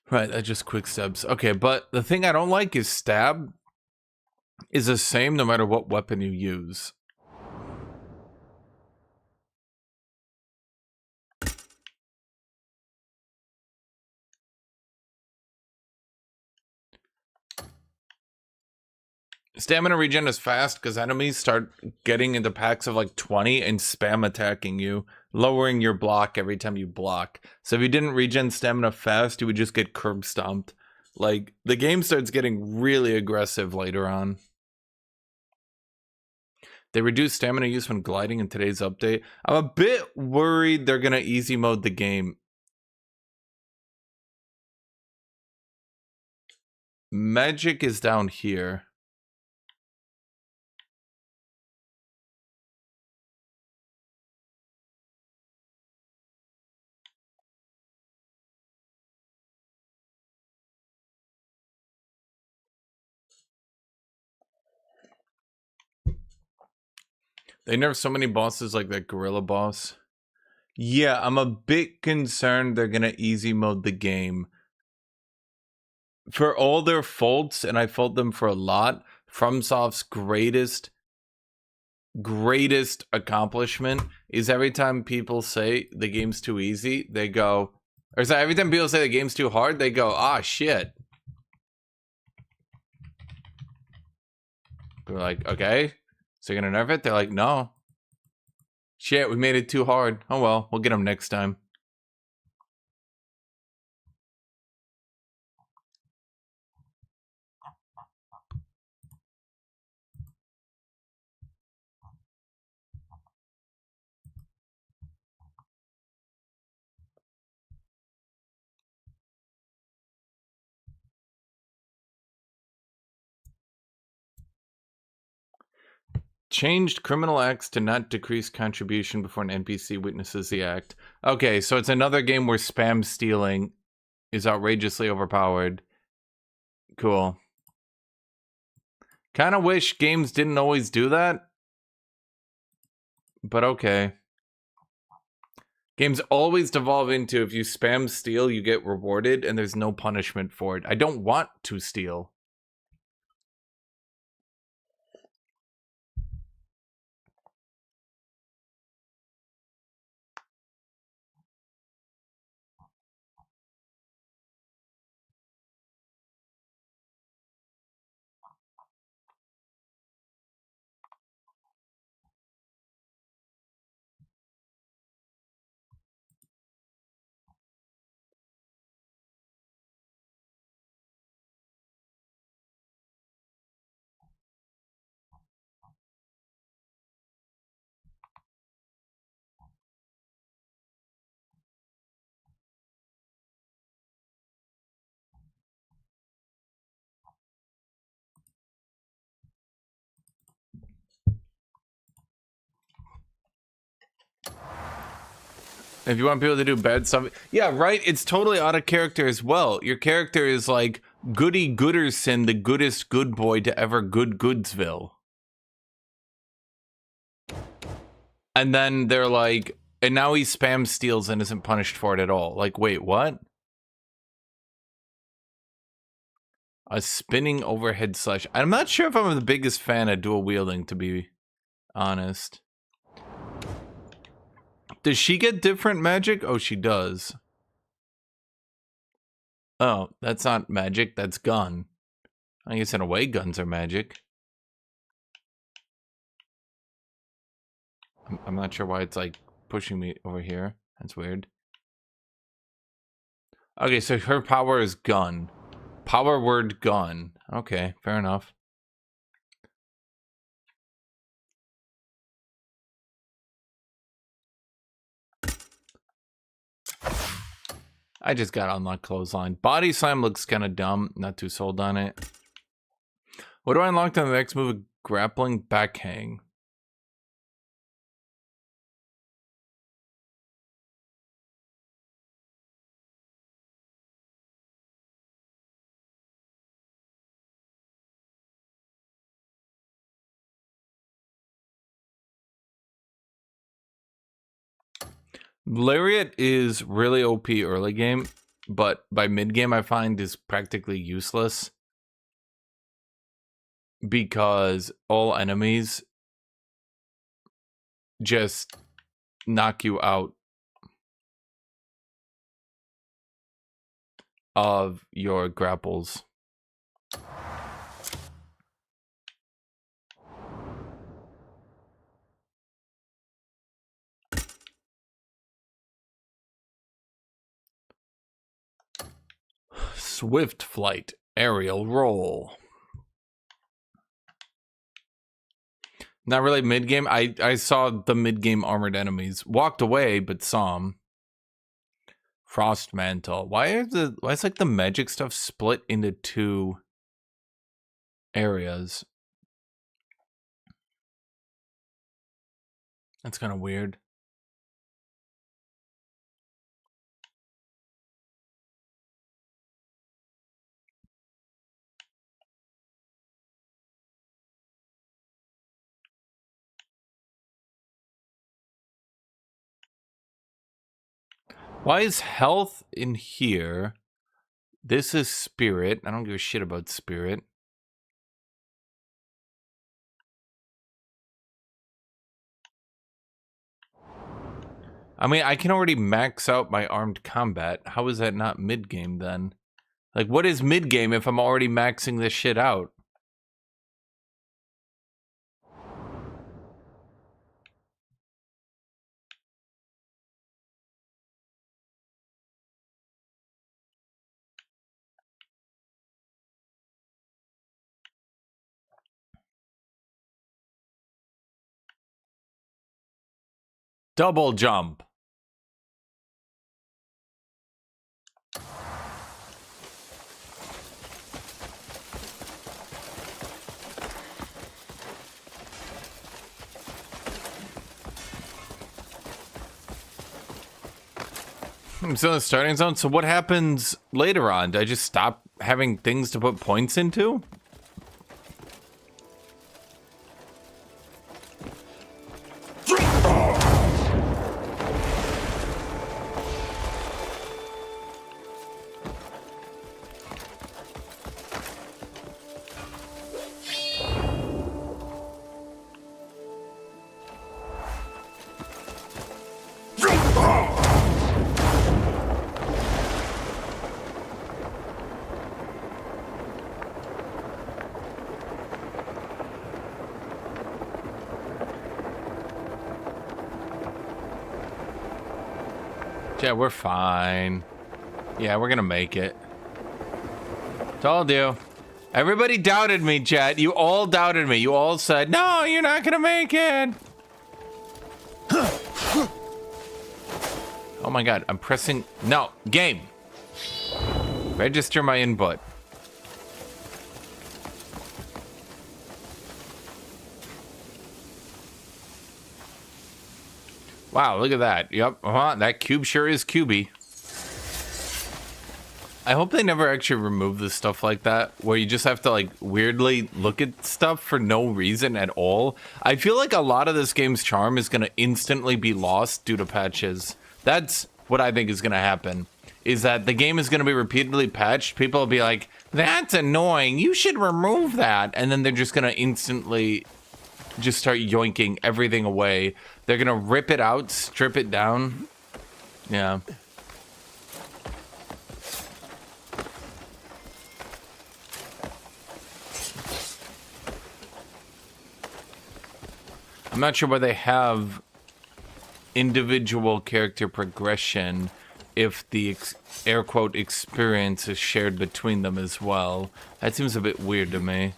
right, that just quick steps. Okay, but the thing I don't like is stab is the same no matter what weapon you use. Stamina regen is fast because enemies start getting into packs of like 20 and spam attacking you, lowering your block every time you block. So if you didn't regen stamina fast, you would just get curb stomped. Like, the game starts getting really aggressive later on. They reduce stamina use when gliding in today's update. I'm a bit worried they're gonna easy mode the game. Magic is down here. They nerf so many bosses like that gorilla boss. Yeah, I'm a bit concerned they're gonna easy mode the game. For all their faults, and I fault them for a lot, FromSoft's greatest accomplishment is every time people say the game's too easy, they go, or sorry, every time people say the game's too hard, they go, ah, shit. We're like, okay, so you're gonna nerf it? They're like, no. Shit, we made it too hard. Oh well, we'll get them next time. Changed criminal acts to not decrease contribution before an NPC witnesses the act. Okay, so it's another game where spam stealing is outrageously overpowered. Cool. Kind of wish games didn't always do that. But okay. Games always devolve into if you spam steal, you get rewarded, and there's no punishment for it. I don't want to steal. If you want people to do bad stuff, yeah, right. It's totally out of character as well. Your character is like Goody Gooderson, the goodest good boy to ever good Goodsville. And then they're like, and now he spam steals and isn't punished for it at all. Like, wait, what? A spinning overhead slash. I'm not sure if I'm the biggest fan of dual wielding, to be honest. Does she get different magic? Oh, she does. Oh, that's not magic, that's gun. I guess in a way guns are magic. I'm not sure why it's like pushing me over here. That's weird. Okay, so her power is gun. Power word gun. Okay, fair enough. I just got unlocked clothesline. Body slam looks kind of dumb. Not too sold on it. What do I unlock on the next move? Grappling backhang. Lariat is really OP early game, but by mid game I find is practically useless because all enemies just knock you out of your grapples. Swift flight, aerial roll. Not really mid game. I saw the mid game armored enemies. Walked away, but saw them. Frost mantle. Why is like the magic stuff split into two areas? That's kind of weird. Why is health in here? This is spirit. I don't give a shit about spirit. I mean, I can already max out my armed combat. How is that not mid-game then? Like, what is mid-game if I'm already maxing this shit out? Double jump. I'm still in the starting zone. So what happens later on? Do I just stop having things to put points into? Yeah, we're fine. Yeah, we're gonna make it. Told you. Everybody doubted me, chat. You all doubted me. You all said, no, you're not gonna make it. Oh my god, I'm pressing... No, game. Register my input. Wow, look at that. Yep, that cube sure is cubey. I hope they never actually remove the stuff like that, where you just have to like weirdly look at stuff for no reason at all. I feel like a lot of this game's charm is going to instantly be lost due to patches. That's what I think is going to happen, is that the game is going to be repeatedly patched. People will be like, that's annoying, you should remove that. And then they're just going to instantly just start yoinking everything away. They're going to rip it out, strip it down. Yeah. I'm not sure why they have individual character progression if the air quote experience is shared between them as well. That seems a bit weird to me.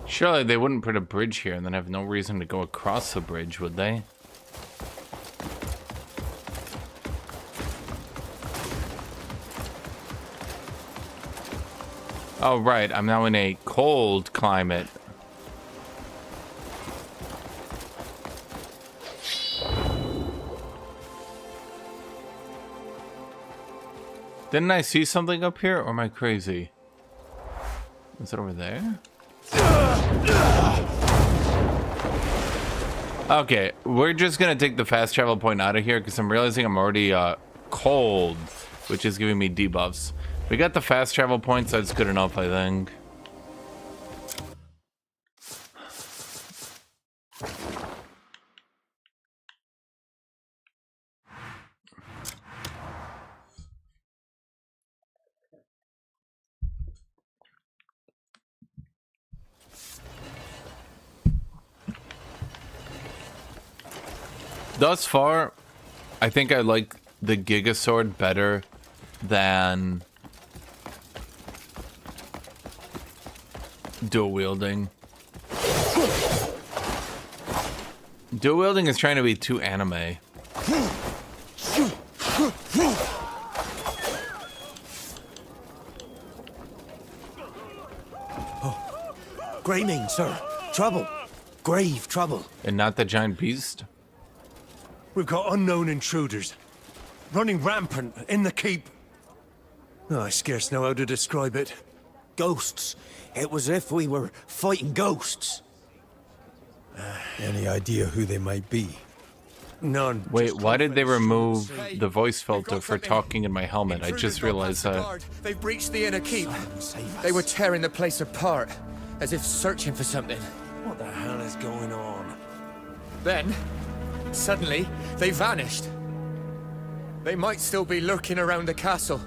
Surely they wouldn't put a bridge here and then have no reason to go across the bridge, would they? Oh, right. I'm now in a cold climate. Didn't I see something up here, or am I crazy? Is it over there? Okay, we're just gonna take the fast travel point out of here because I'm realizing I'm already cold, which is giving me debuffs. We got the fast travel points, that's good enough, I think. Thus far, I think I like the Giga Sword better than dual wielding. Dual wielding is trying to be too anime. Oh, Greymane, sir. Trouble. Grave trouble. And not the giant beast? We've got unknown intruders, running rampant in the keep. Oh, I scarce know how to describe it. Ghosts. It was as if we were fighting ghosts. Any idea who they might be? None. Wait, why did they remove the voice filter for talking in my helmet? I just realized that. They've breached the inner keep. They were tearing the place apart, as if searching for something. What the hell is going on? Then, suddenly, they vanished. They might still be lurking around the castle.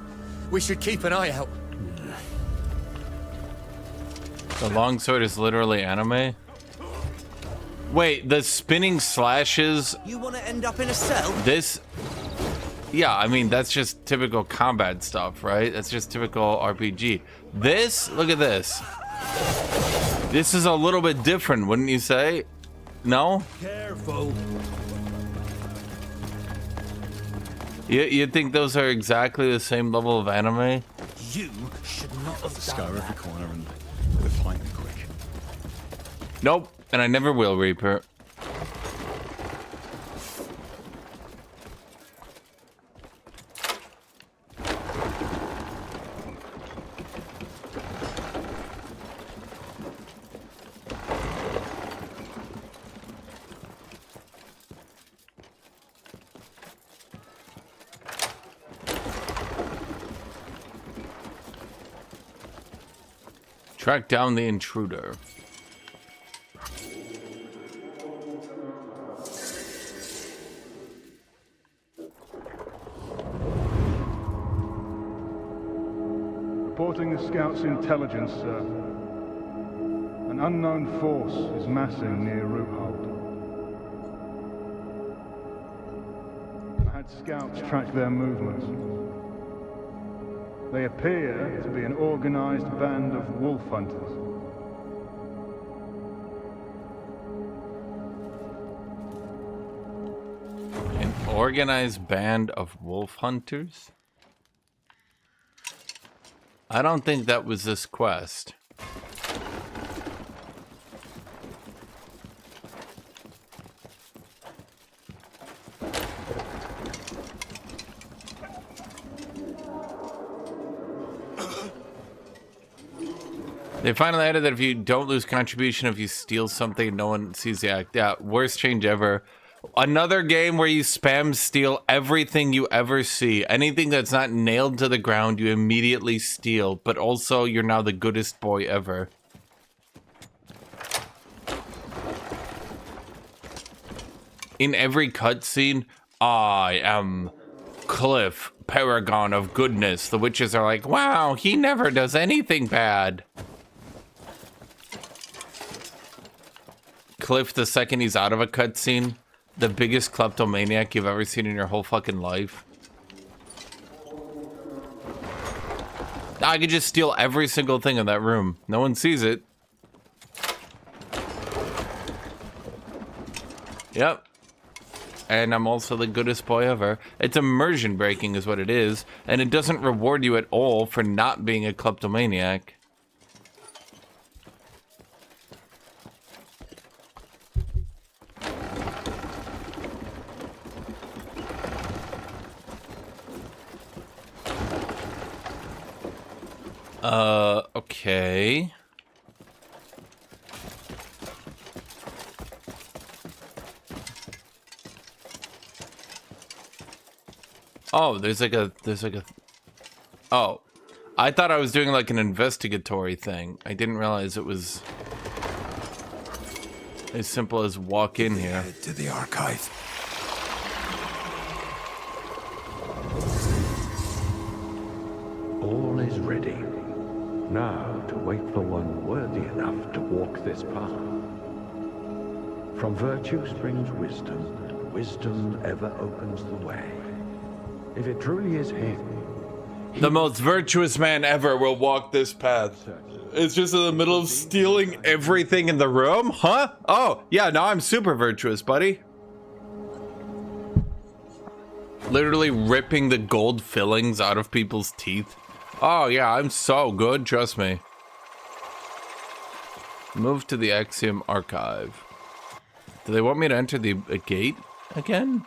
We should keep an eye out. The longsword is literally anime? Wait, the spinning slashes... You want to end up in a cell? This... Yeah, I mean, that's just typical combat stuff, right? That's just typical RPG. This? Look at this. This is a little bit different, wouldn't you say? No? Careful. You think those are exactly the same level of anime? You should not have Scour done every that. corner and we'll find them quick. Nope, and I never will, Reaper. Track down the intruder. Reporting the scout's intelligence, sir. An unknown force is massing near Roothold. I had Allied scouts track their movements. They appear to be an organized band of wolf hunters. An organized band of wolf hunters? I don't think that was this quest. They finally added that if you don't lose contribution, if you steal something, no one sees the act. Yeah, worst change ever. Another game where you spam steal everything you ever see. Anything that's not nailed to the ground, you immediately steal. But also, you're now the goodest boy ever. In every cutscene, I am Cliff, paragon of goodness. The witches are like, wow, he never does anything bad. Cliff, the second he's out of a cutscene, the biggest kleptomaniac you've ever seen in your whole fucking life. I could just steal every single thing in that room. No one sees it. Yep. And I'm also the goodest boy ever. It's immersion breaking is what it is. And it doesn't reward you at all for not being a kleptomaniac. Okay. Oh, there's like a, oh, I thought I was doing like an investigatory thing. I didn't realize it was as simple as walk in here. Head to the archive. All is ready. Now to wait for one worthy enough to walk this path. From virtue springs wisdom, and wisdom ever opens the way. If it truly is him, the most virtuous man ever will walk this path. It's just in the middle of stealing everything in the room? Huh? Oh, yeah, now I'm super virtuous, buddy. Literally ripping the gold fillings out of people's teeth. Oh, yeah, I'm so good, trust me. Move to the Axiom Archive. Do they want me to enter the gate again?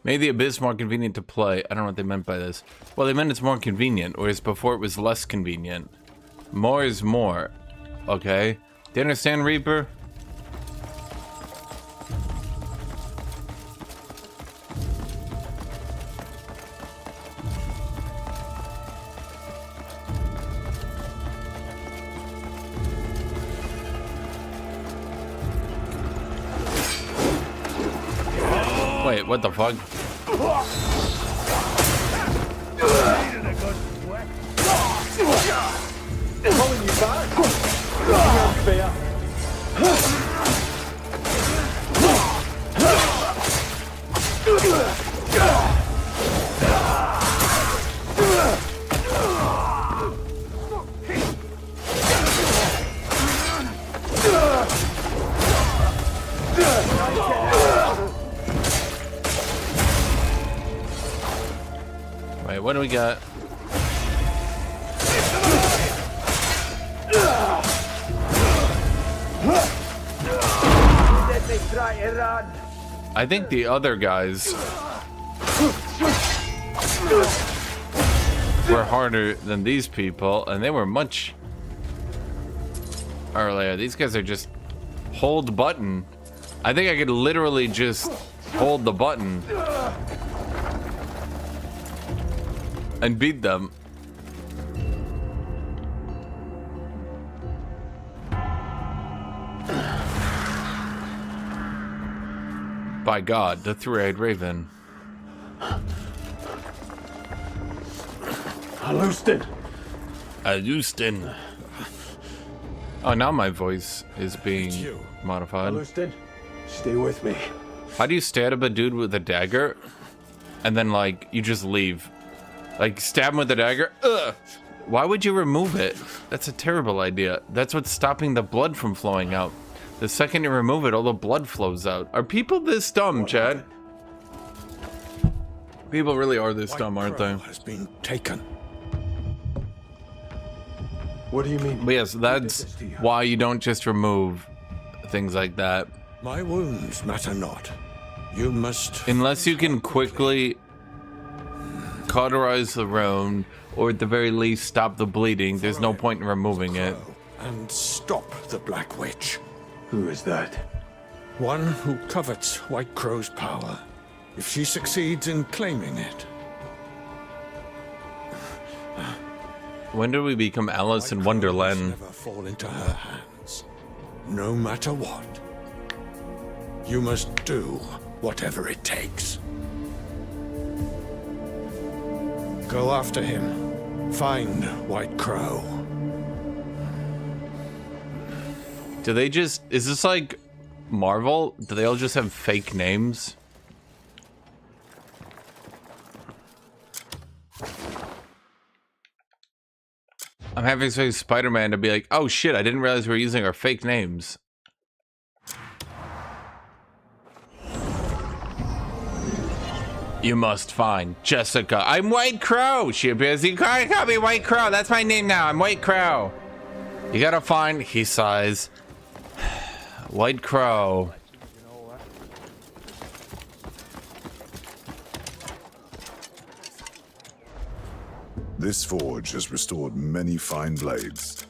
Made the Abyss more convenient to play. I don't know what they meant by this. Well, they meant it's more convenient, whereas before it was less convenient. More is more. Okay. Do you understand, Reaper? Wait, what the fuck? Pulling you back. Unfair. Wait, what do we got? I think the other guys were harder than these people, and they were much earlier. These guys are just hold button. I think I could literally just hold the button and beat them. By God, the three-eyed raven. Alustin! Alustin. Oh, now my voice is being modified. Alustin, stay with me. How do you stab a dude with a dagger? And then, like, you just leave. Like, stab him with a dagger? Ugh! Why would you remove it? That's a terrible idea. That's what's stopping the blood from flowing out. The second you remove it, all the blood flows out. Are people this dumb, Chad? People really are this dumb, aren't they? Has been taken. What do you mean? But yes, that's why you don't just remove things like that. My wounds matter not. You must... Unless you can quickly cauterize the wound, or at the very least stop the bleeding, there's no point in removing it. And stop the Black Witch. Who is that? One who covets White Crow's power. If she succeeds in claiming it. When did we become Alice in Wonderland? Never fall into her hands. No matter what. You must do whatever it takes. Go after him. Find White Crow. Do they just... Is this like Marvel? Do they all just have fake names? I'm having to say Spider-Man to be like, oh shit, I didn't realize we were using our fake names. You must find Jessica. I'm White Crow. She appears. You can't call me White Crow. That's my name now. I'm White Crow. You gotta find, he sighs, White Crow. This forge has restored many fine blades.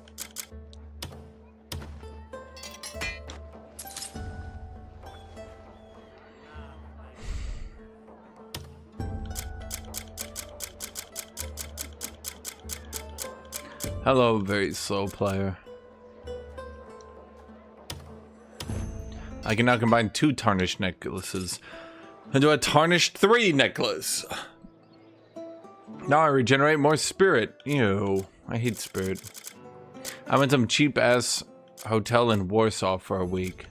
Hello, very slow player. I can now combine 2 tarnished necklaces into a tarnished 3 necklace. Now I regenerate more spirit. Ew, I hate spirit. I went some cheap ass hotel in Warsaw for a week.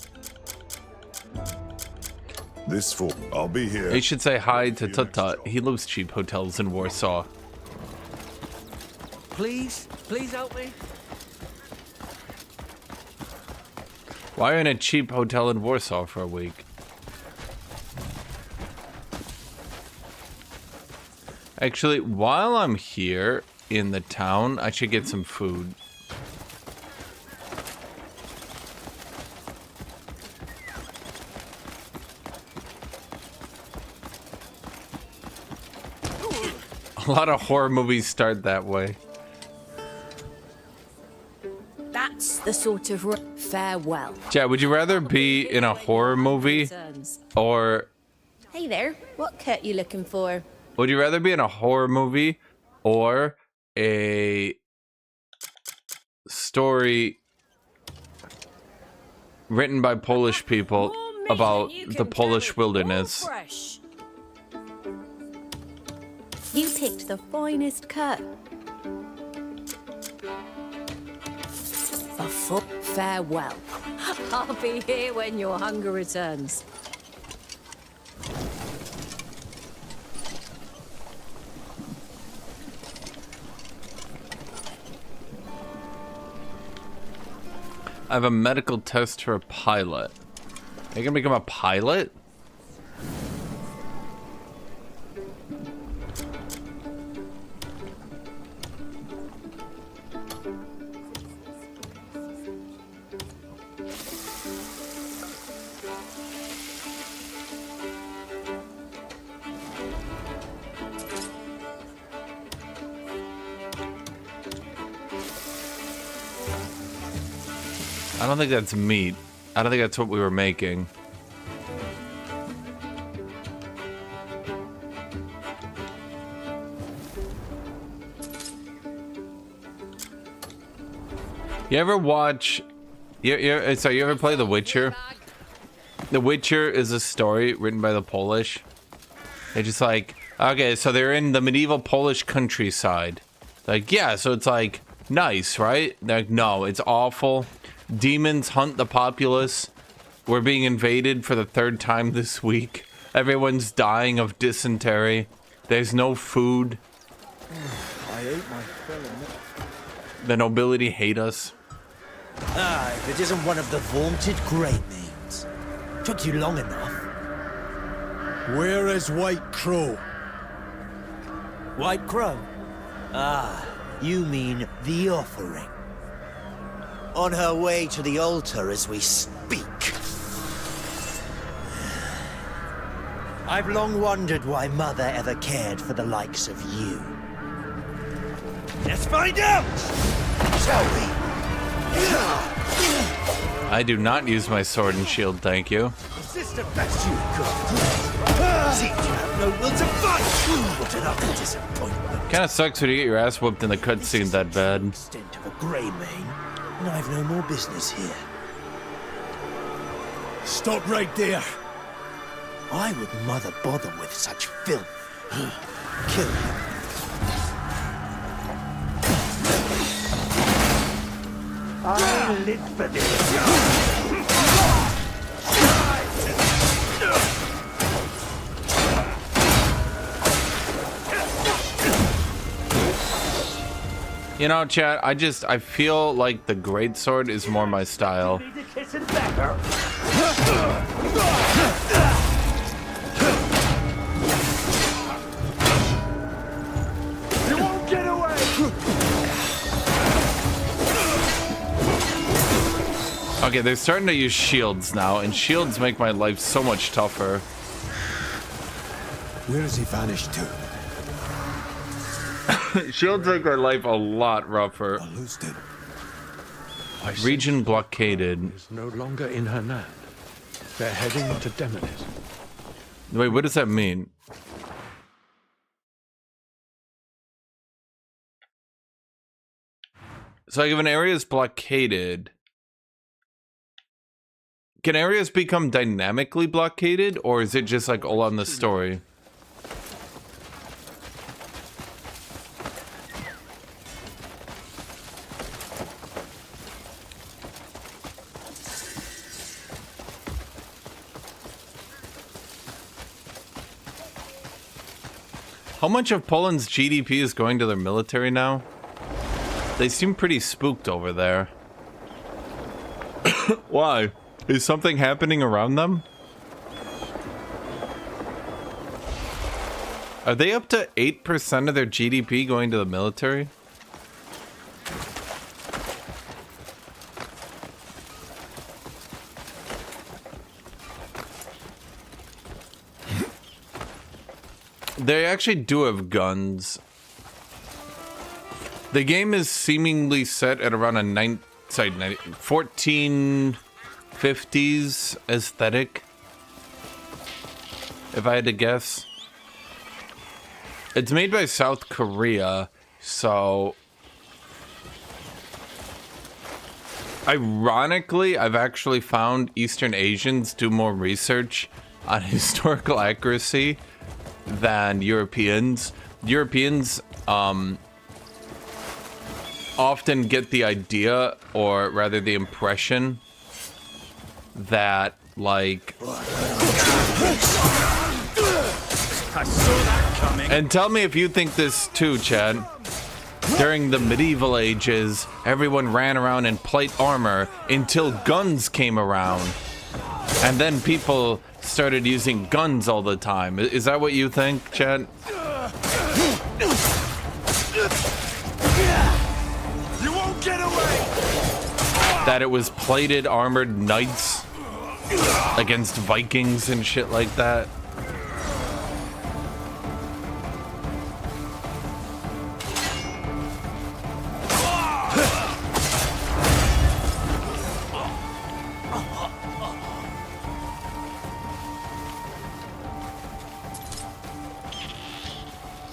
This forge, I'll be here. You should say hi to Tut. He loves cheap hotels in Warsaw. Please help me. Why are you in a cheap hotel in Warsaw for a week? Actually, while I'm here in the town, I should get some food. A lot of horror movies start that way. That's the sort of farewell. Chad, would you rather be in a horror movie or... Hey there, what cut you looking for? Would you rather be in a horror movie or a story written by Polish people about the Polish wilderness? You picked the finest cut. A full farewell. I'll be here when your hunger returns. I have a medical test for a pilot. Are you gonna become a pilot? I don't think that's meat. I don't think that's what we were making. You ever watch... You ever play The Witcher? The Witcher is a story written by the Polish. They're just like, okay, so they're in the medieval Polish countryside. Like, yeah, so it's like nice, right? They're like, no, it's awful. Demons hunt the populace. We're being invaded for the 3rd time this week. Everyone's dying of dysentery. There's no food. I ate my fill. The nobility hate us. Ah, if it isn't one of the vaunted Grey Maids. Took you long enough. Where is White Crow? White Crow? Ah, you mean the offering. On her way to the altar as we speak. I've long wondered why Mother ever cared for the likes of you. Let's find out! Shall we? I do not use my sword and shield, thank you. Is this the best you've got? Seems you have no will to fight! What an utter disappointment. Kinda sucks when you get your ass whooped in the cutscene that bad. Extent of a grey mane, and I've no more business here. Stop right there. Why would Mother bother with such filth? Kill him. I live for this. You know, chat, I feel like the greatsword is more my style. You won't get away! Okay, they're starting to use shields now, and shields make my life so much tougher. Where has he vanished to? Shields make my life a lot rougher. Region blockaded. Is no longer in her land. They're heading to Demonis. Wait, what does that mean? So like if an area is blockaded, can areas become dynamically blockaded, or is it just like all on the story? How much of Poland's GDP is going to their military now? They seem pretty spooked over there. Why? Is something happening around them? Are they up to 8% of their GDP going to the military? They actually do have guns. The game is seemingly set at around a 1450s aesthetic, if I had to guess. It's made by South Korea, so ironically, I've actually found Eastern Asians do more research on historical accuracy than Europeans. Europeans often get the idea, or rather the impression, that like I saw that coming. and tell me if you think this too, Chad. During the medieval ages, everyone ran around in plate armor until guns came around. And then people started using guns all the time. Is that what you think, Chad? You won't get away! That it was plated armored knights against Vikings and shit like that?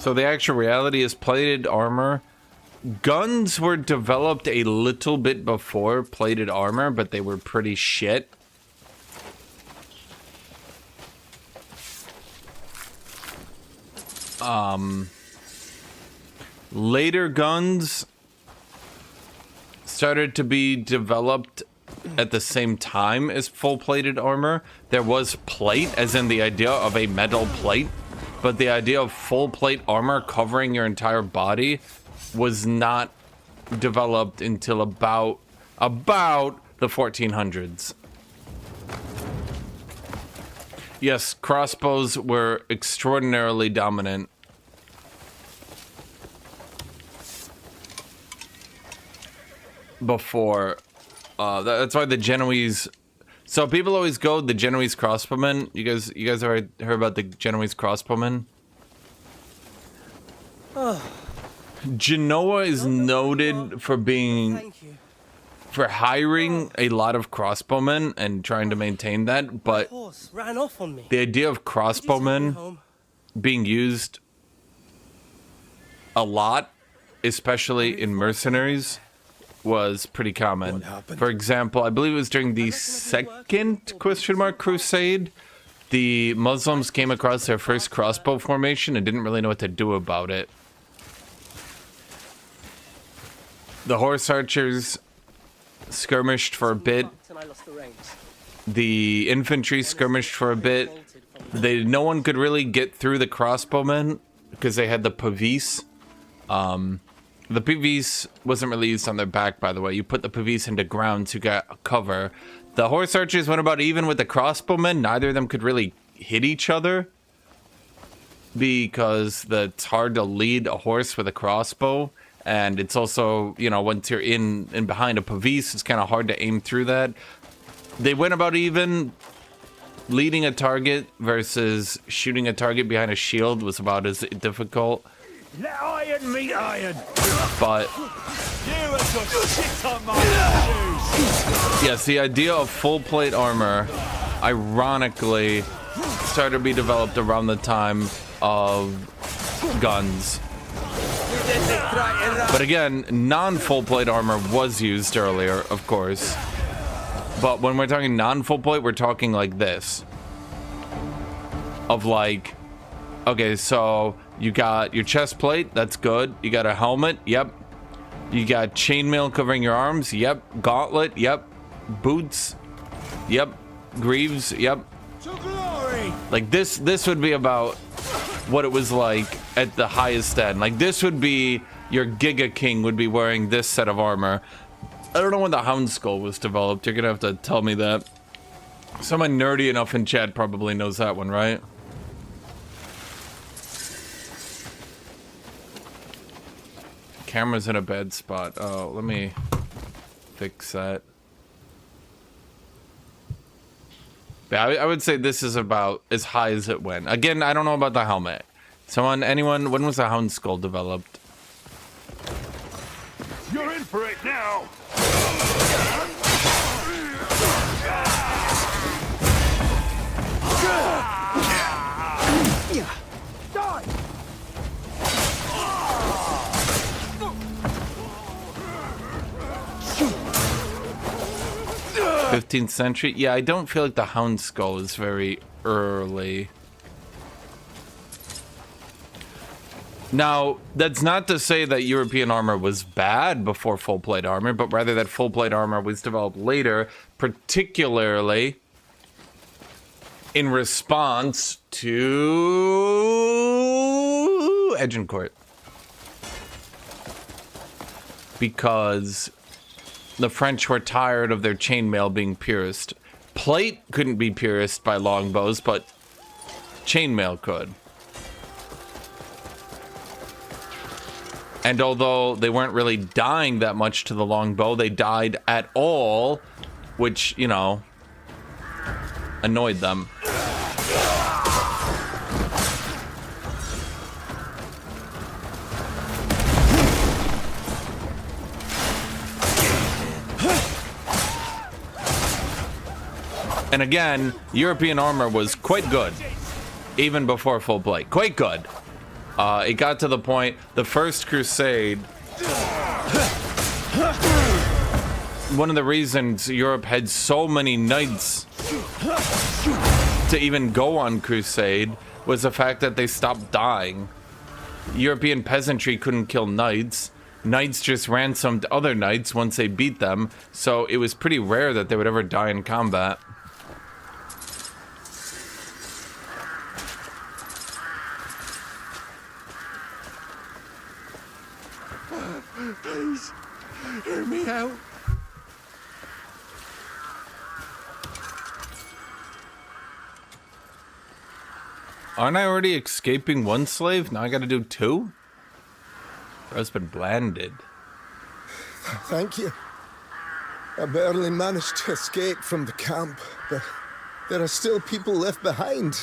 So the actual reality is plated armor. Guns were developed a little bit before plated armor, but they were pretty shit. Later guns started to be developed at the same time as full-plated armor. There was plate, as in the idea of a metal plate, but the idea of full-plate armor covering your entire body was not developed until about the 1400s. Yes, crossbows were extraordinarily dominant. Before, that's why the Genoese. So people always go the Genoese crossbowmen. You guys ever heard about the Genoese crossbowmen? Genoa is noted for for hiring a lot of crossbowmen and trying to maintain that, but ran off on me. the idea of crossbowmen being used a lot, especially in mercenaries, was pretty common. For example, I believe it was during the second crusade, the Muslims came across their first crossbow formation and didn't really know what to do about it. The horse archers skirmished for a bit. The infantry skirmished for a bit. No one could really get through the crossbowmen because they had the pavis. The pavis wasn't really used on their back, by the way. You put the pavis into ground to get cover. The horse archers went about even with the crossbowmen. Neither of them could really hit each other because it's hard to lead a horse with a crossbow. And it's also, you know, once you're in behind a pavis, it's kind of hard to aim through that. They went about even. Leading a target versus shooting a target behind a shield was about as difficult. Let iron meet iron. But yes, the idea of full plate armor, ironically, started to be developed around the time of guns. But again, non-full plate armor was used earlier, of course. But when we're talking non-full plate, we're talking like this. Of like, okay, so you got your chest plate, that's good. You got a helmet, yep. You got chainmail covering your arms, yep. Gauntlet, yep. Boots, yep. Greaves, yep. Like this would be about what it was like at the highest end. Like this would be your Giga King would be wearing this set of armor. I don't know when the Hound Skull was developed. You're gonna have to tell me that. Someone nerdy enough in chat probably knows that one, right? Camera's in a bad spot. Oh, let me fix that. Yeah, I would say this is about as high as it went. Again, I don't know about the helmet. Anyone, when was the Hound Skull developed? You're in for it now. Die. 15th century? Yeah, I don't feel like the Hound Skull is very early. Now, that's not to say that European armor was bad before full plate armor, but rather that full plate armor was developed later, particularly in response to Agincourt. Because the French were tired of their chainmail being pierced. Plate couldn't be pierced by longbows, but chainmail could. And although they weren't really dying that much to the longbow, they died at all, which, you know, annoyed them. And again, European armor was quite good, even before full plate. Quite good. It got to the point, the First Crusade, one of the reasons Europe had so many knights to even go on crusade was the fact that they stopped dying. European peasantry couldn't kill knights. Knights just ransomed other knights once they beat them, so it was pretty rare that they would ever die in combat. Please, hear me out. Aren't I already escaping one slave? Now I gotta do two? Bro's been blanded. Thank you. I barely managed to escape from the camp, but there are still people left behind.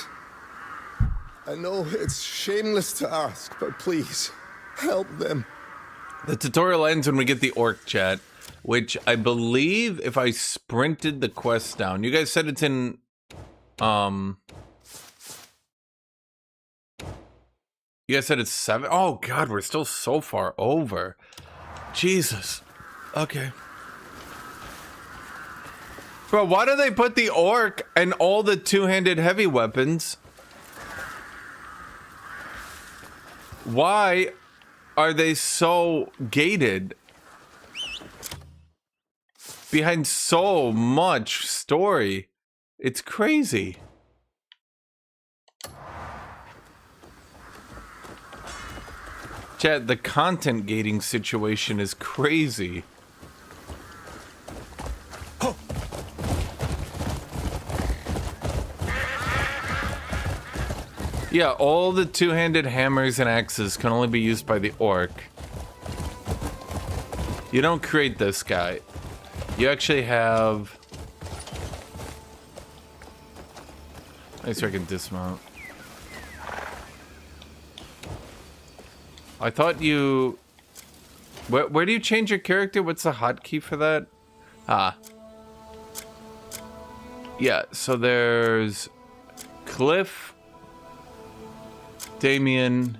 I know it's shameless to ask, but please, help them. The tutorial ends when we get the orc chat, which I believe if I sprinted the quest down. You guys said it's in, you guys said it's 7? Oh god, we're still so far over. Jesus. Okay. Bro, why do they put the orc and all the two-handed heavy weapons? Why are they so gated behind so much story? It's crazy. Chat, the content gating situation is crazy. Yeah, all the two-handed hammers and axes can only be used by the orc. You don't create this guy. You actually have... I guess I can dismount. I thought you... Where do you change your character? What's the hotkey for that? Ah. Yeah, so there's... Cliff... Damien.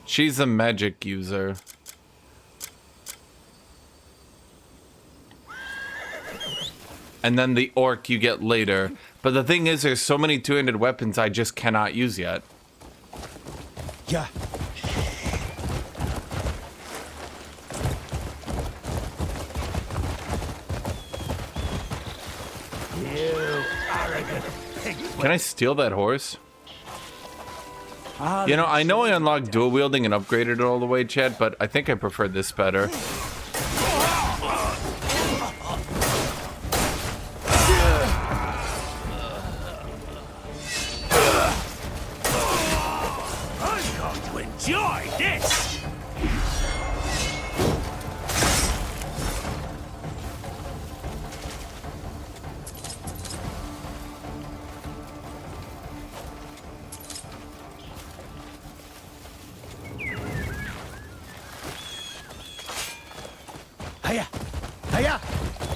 She's a magic user. And then the orc you get later. But the thing is, there's so many two-handed weapons I just cannot use yet. Yeah. Can I steal that horse? You know, I know I unlocked dual wielding and upgraded it all the way, Chad, but I think I prefer this better. I'm going to enjoy this!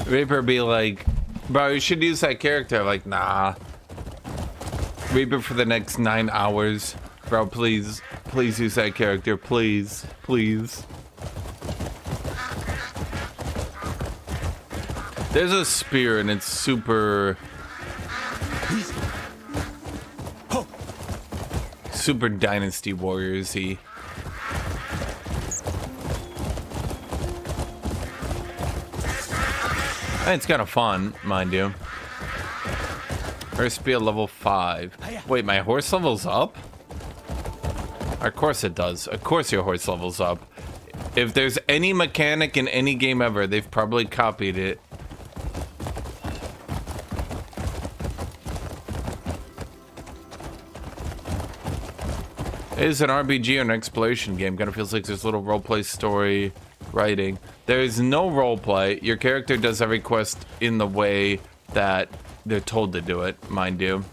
Reaper be like, bro, you should use that character. Like, nah. Reaper for the next 9 hours. Bro, please. Please use that character. Please. Please. There's a spear and it's super... Super Dynasty Warriors-y. It's kind of fun, mind you. First be a level 5. Wait, my horse level's up? Of course it does. Of course your horse level's up. If there's any mechanic in any game ever, they've probably copied it. It is an RPG or an exploration game. Kind of feels like there's little roleplay story writing. There is no roleplay. Your character does every quest in the way that they're told to do it, mind you.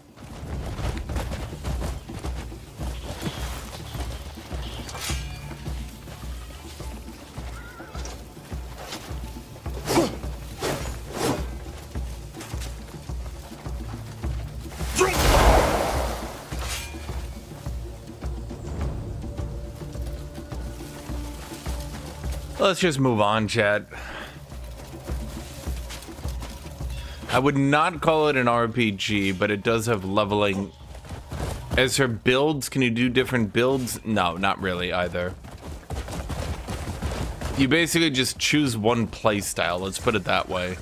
Let's just move on, chat. I would not call it an RPG, but it does have leveling. As her builds, can you do different builds? No, not really either. You basically just choose one playstyle, let's put it that way.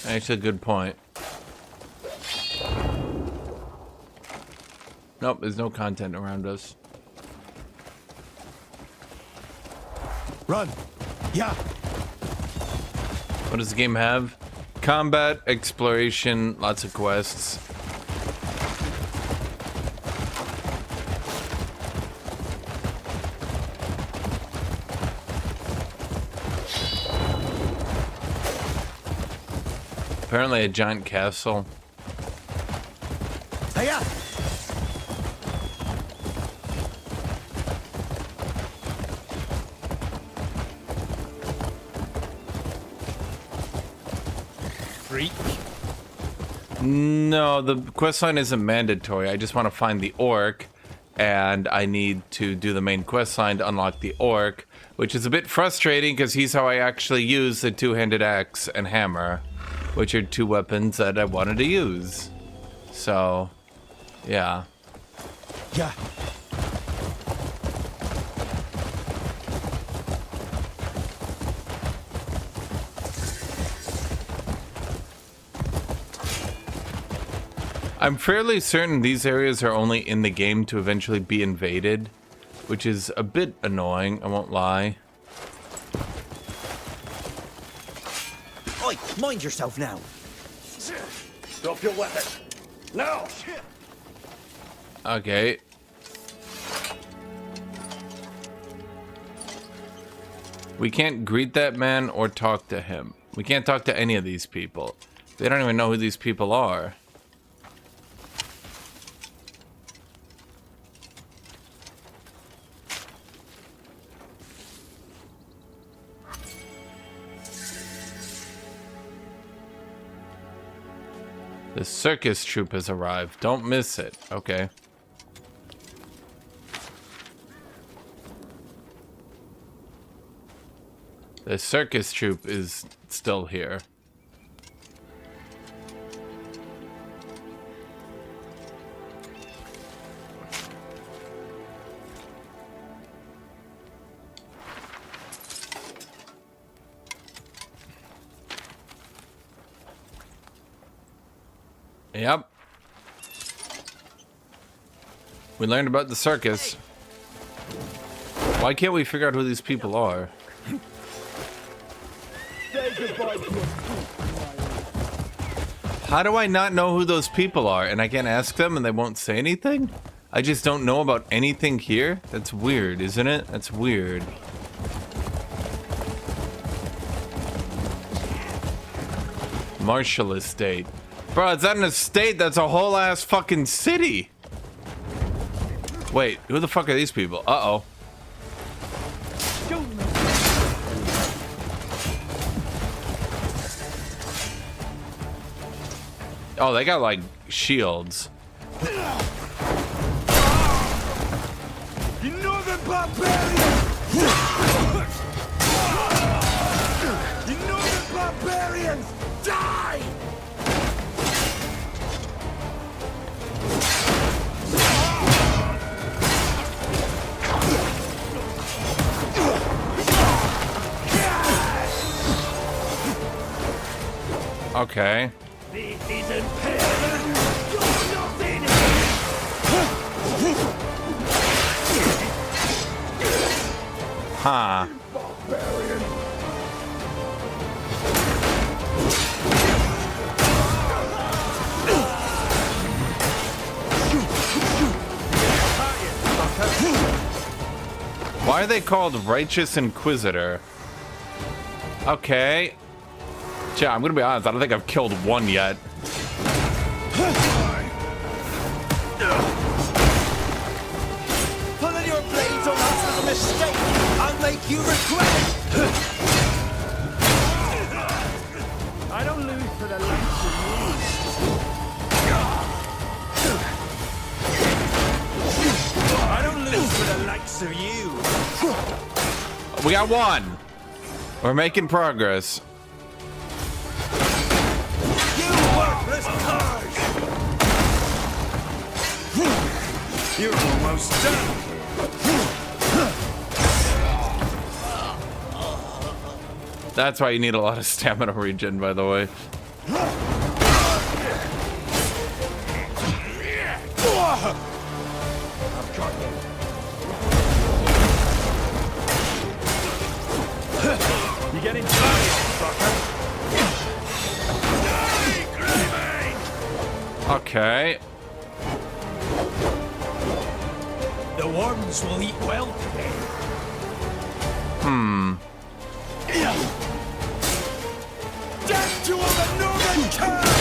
Actually, a good point. Nope, there's no content around us. Run! Yeah! What does the game have? Combat, exploration, lots of quests. Apparently a giant castle. Hiya! Freak. No, the questline isn't mandatory. I just want to find the orc, and I need to do the main questline to unlock the orc, which is a bit frustrating because he's how I actually use the two-handed axe and hammer, which are two weapons that I wanted to use. So, yeah. Yeah. I'm fairly certain these areas are only in the game to eventually be invaded, which is a bit annoying, I won't lie. Oi, mind yourself now. Drop your weapon. Now! Okay. We can't greet that man or talk to him. We can't talk to any of these people. They don't even know who these people are. The circus troupe has arrived. Don't miss it. Okay. The circus troupe is still here. Yep. We learned about the circus. Why can't we figure out who these people are? How do I not know who those people are? And I can't ask them and they won't say anything? I just don't know about anything here? That's weird, isn't it? That's weird. Marshall Estate. Bro, it's not an estate, that's a whole ass fucking city. Wait, who the fuck are these people? Uh-oh. Oh, they got like shields. You northern barbarians! You northern barbarians! Die! Okay. Huh. Why are they called Righteous Inquisitor? Okay. Yeah, I'm gonna be honest, I don't think I've killed one yet. Pulling your blades on us was a mistake! I'll make you regret it! I don't lose for the likes of you. I don't last of you. We got one. We're making progress. You worthless curs! You're almost done. That's why you need a lot of stamina regen, by the way. You getting tired, fucker? Okay. The worms will eat well today. Death to all the Northern curs!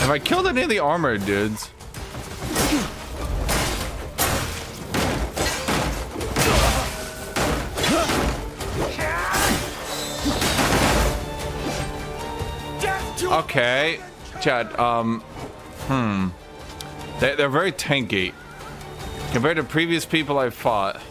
Have I killed any of the armored dudes? Okay, Chad, they're very tanky compared to previous people I've fought.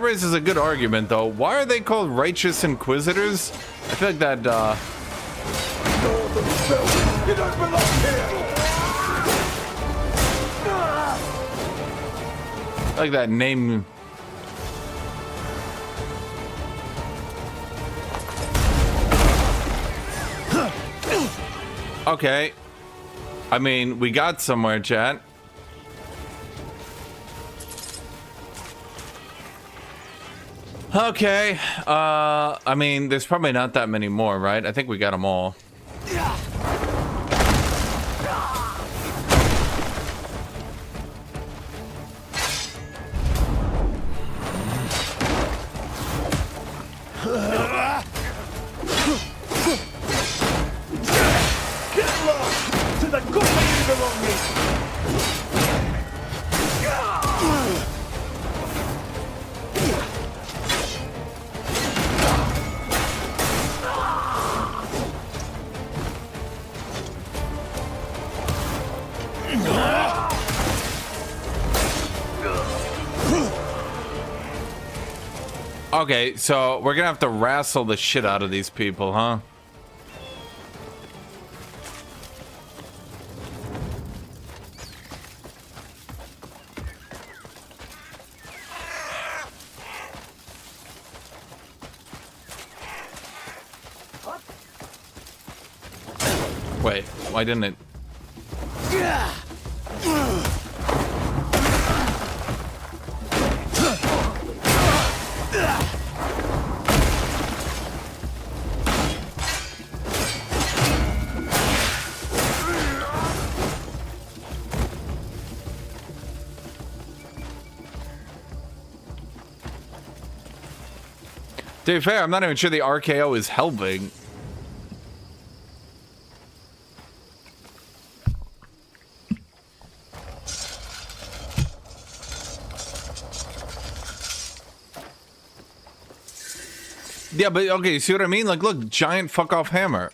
This is a good argument, though. Why are they called righteous inquisitors? I feel like that, You don't belong here! like that name. Okay. I mean, we got somewhere, chat. Okay, I mean, there's probably not that many more, right? I think we got them all. Get lost to the goal you belong me! Okay, so we're gonna have to wrestle the shit out of these people, huh? Wait, why didn't it? To be fair, I'm not even sure the RKO is helping. Yeah, but okay, see what I mean? Like, look, giant fuck off hammer.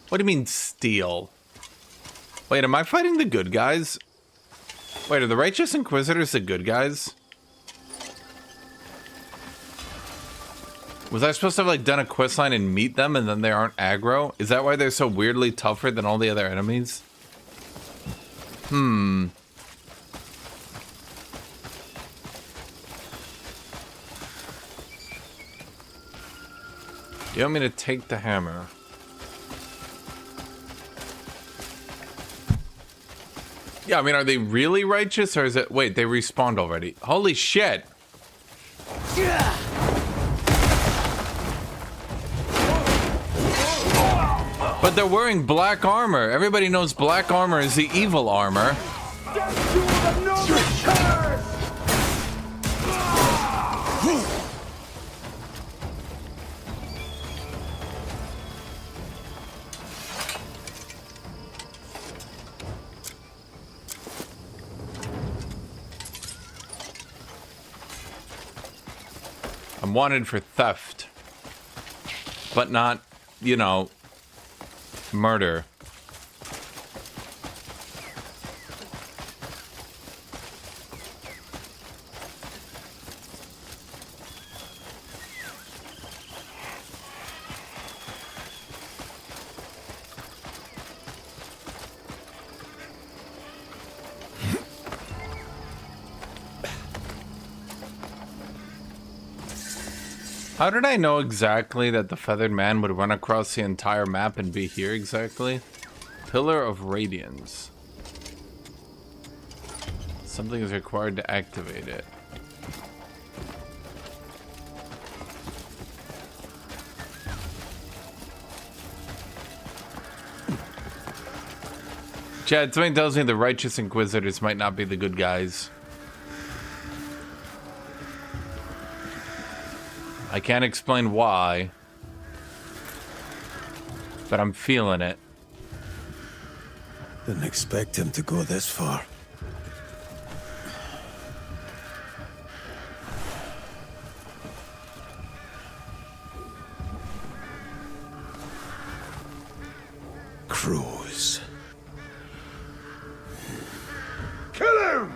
What do you mean steal? Wait, am I fighting the good guys? Wait, are the Righteous Inquisitors the good guys? Was I supposed to have, like, done a quest line and meet them and then they aren't aggro? Is that why they're so weirdly tougher than all the other enemies? Hmm. Do you want me to take the hammer? Yeah, I mean, are they really righteous or is it... Wait, they respawned already. Holy shit! But they're wearing black armor. Everybody knows black armor is the evil armor. I'm wanted for theft, but not, you know, murder. How did I know exactly that the Feathered Man would run across the entire map and be here exactly? Pillar of Radiance. Something is required to activate it. Chad, something tells me the Righteous Inquisitors might not be the good guys. I can't explain why, but I'm feeling it. Didn't expect him to go this far. Crows. Kill him!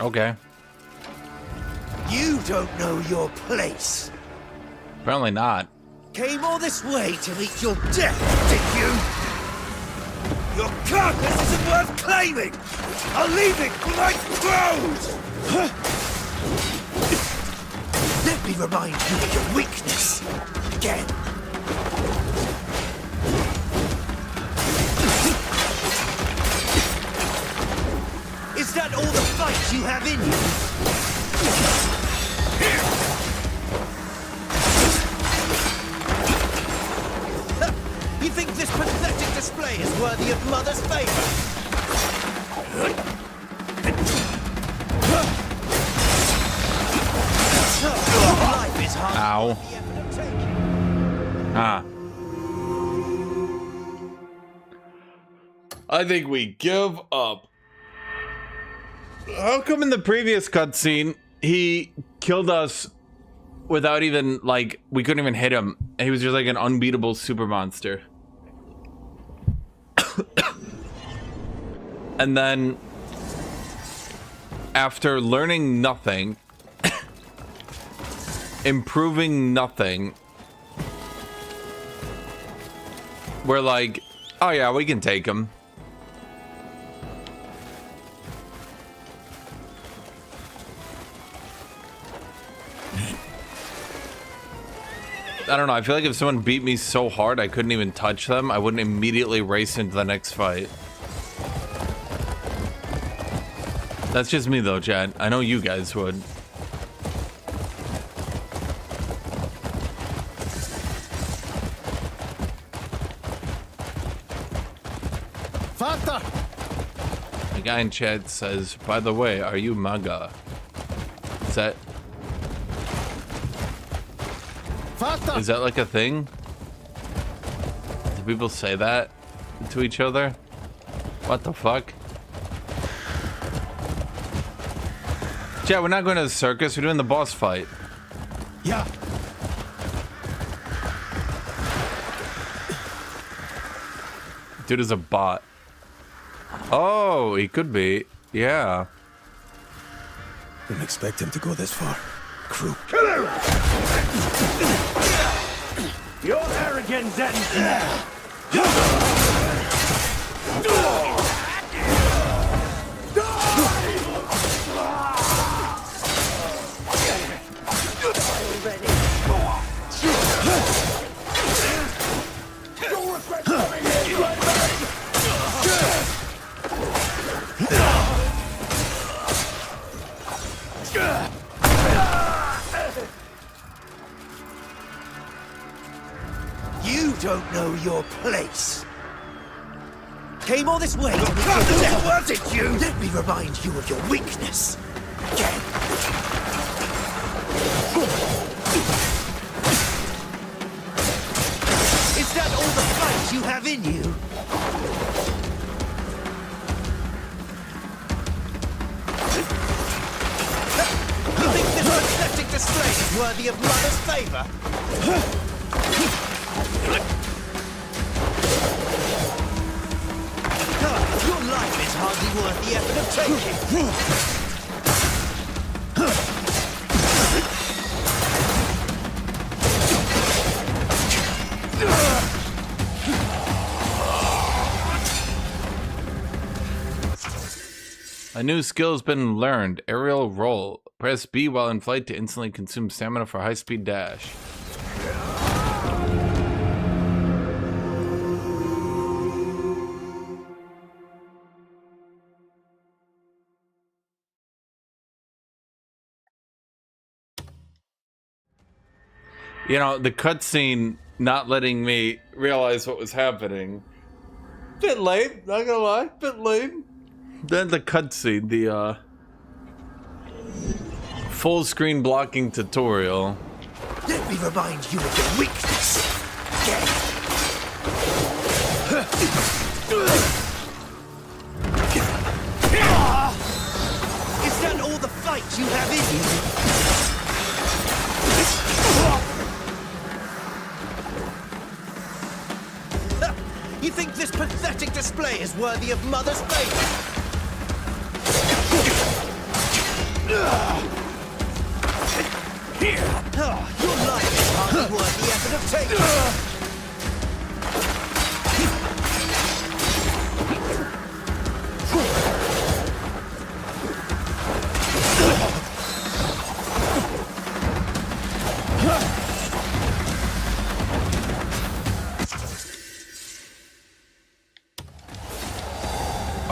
Okay. You don't know your place. Apparently not. Came all this way to meet your death, did you? Your carcass isn't worth claiming! I'll leave it for my crows! Let me remind you of your weakness again. Is that all the fight you have in you? You think this pathetic display is worthy of Mother's favor? Life is hard. Ow. Ah. I think we give up. How come in the previous cutscene he killed us without even, like, we couldn't even hit him? He was just like an unbeatable super monster. And then, after learning nothing, improving nothing, we're like, oh yeah, we can take him. I don't know, I feel like if someone beat me so hard I couldn't even touch them, I wouldn't immediately race into the next fight. That's just me though, Chad. I know you guys would. Father! The guy in chat says, by the way, are you Maga? Is that... Father! Is that like a thing? Do people say that to each other? What the fuck? Chat, we're not going to the circus. We're doing the boss fight. Yeah. Dude is a bot. Oh, he could be. Yeah. Didn't expect him to go this far. Crew. Kill him! Your arrogance ends. You don't know your place. Came all this way to what did you? Let me remind you of your weakness. Again. Is that all the fight you have in you? You think this pathetic display is worthy of Mother's favor? Your life is hardly worth the effort of taking. A new skill has been learned. Aerial roll. Press B while in flight to instantly consume stamina for high-speed dash. You know, the cutscene not letting me realize what was happening. Bit late, not gonna lie, bit late. Then the cutscene, the full screen blocking tutorial. Let me remind you of your weakness. Again. Is that all the fight you have in you? You think this pathetic display is worthy of Mother's favor? Your life is hardly worth the effort of taking.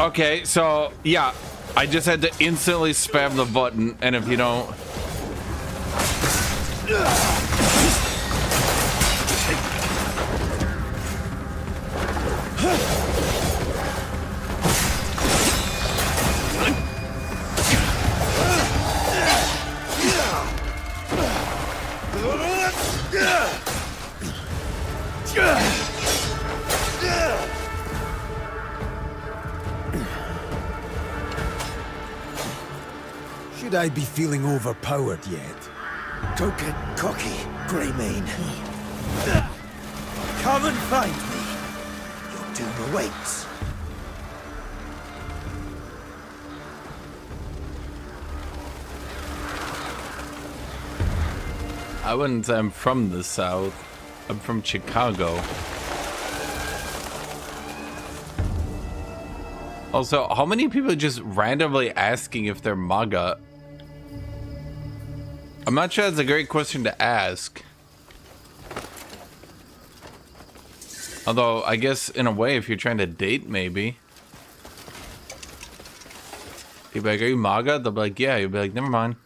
Okay, so yeah, I just had to instantly spam the button, and if you don't... Should I be feeling overpowered yet? Don't get cocky, Greymane. Come and find me. Your doom awaits. I wouldn't say I'm from the South. I'm from Chicago. Also, how many people are just randomly asking if they're MAGA? I'm not sure that's a great question to ask. Although, I guess in a way, if you're trying to date, maybe. You'll be like, are you MAGA? They'll be like, yeah. You'll be like, never mind.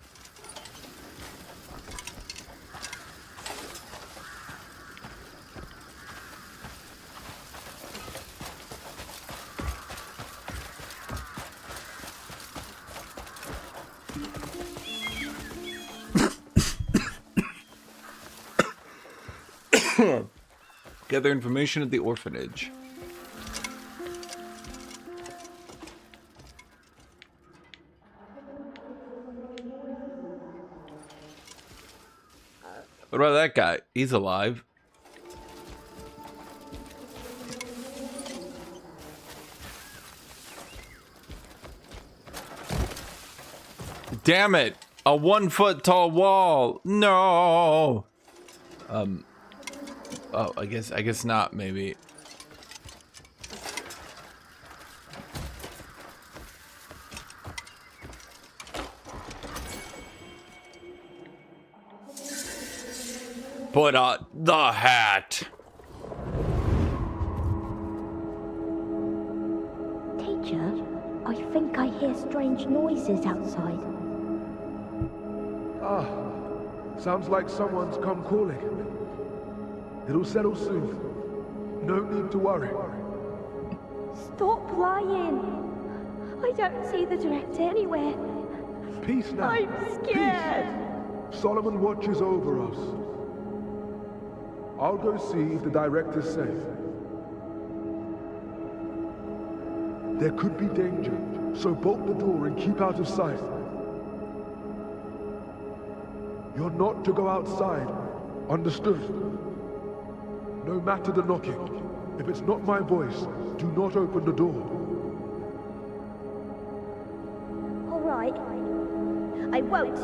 Gather information at the orphanage. What about that guy? He's alive. Damn it! A 1 foot tall wall. No. Oh, I guess not. Maybe. Put on the hat. Teacher, I think I hear strange noises outside. Ah, sounds like someone's come calling. It'll settle soon. No need to worry. Stop lying. I don't see the director anywhere. Peace now. I'm scared. Peace. Solomon watches over us. I'll go see if the director's safe. There could be danger, so bolt the door and keep out of sight. You're not to go outside. Understood? No matter the knocking. If it's not my voice, do not open the door. All right. I won't.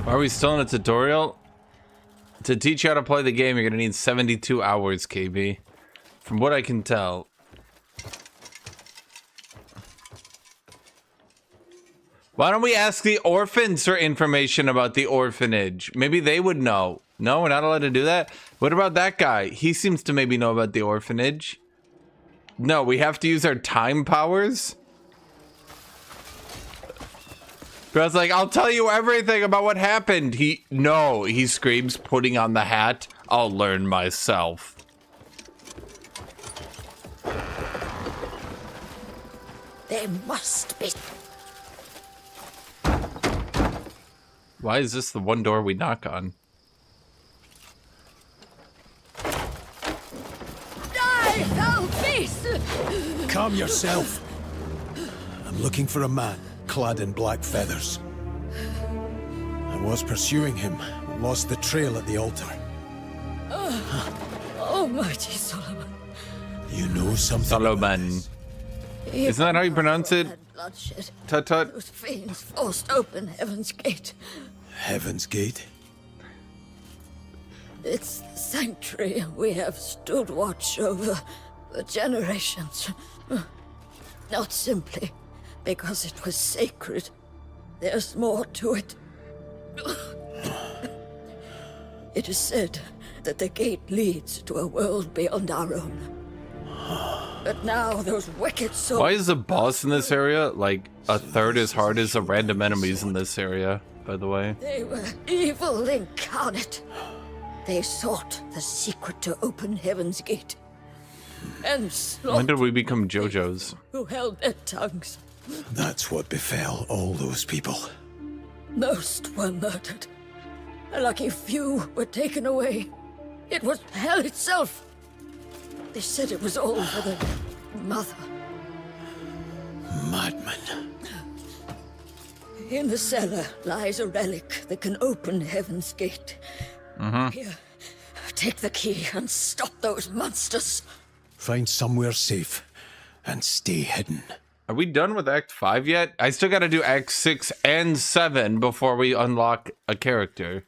Are we still in a tutorial? To teach you how to play the game, you're gonna need 72 hours, KB. From what I can tell. Why don't we ask the orphans for information about the orphanage? Maybe they would know. No, we're not allowed to do that? What about that guy? He seems to maybe know about the orphanage. No, we have to use our time powers? But I was like, I'll tell you everything about what happened. He screams, putting on the hat. I'll learn myself. There must be. Why is this the one door we knock on? Die, thou beast! Calm yourself. I'm looking for a man clad in black feathers. I was pursuing him, but lost the trail at the altar. Almighty Solomon. You know something? Solomon. Isn't that how you pronounce it? Bloodshed. Tut tut. Those fiends forced open Heaven's Gate. Heaven's Gate? It's the sanctuary we have stood watch over for generations. Not simply because it was sacred. There's more to it. It is said that the gate leads to a world beyond our own. But now those wicked souls... Why is the boss in this area like a third as hard as the random enemies in this area, by the way? They were evil incarnate. They sought the secret to open Heaven's Gate. And When did we become JoJo's? who held their tongues. That's what befell all those people. Most were murdered. A lucky few were taken away. It was hell itself. They said it was all for the mother. Madman. In the cellar lies a relic that can open Heaven's Gate. Here, take the key and stop those monsters. Find somewhere safe and stay hidden. Are we done with Act 5 yet? I still gotta do Act 6 and 7 before we unlock a character.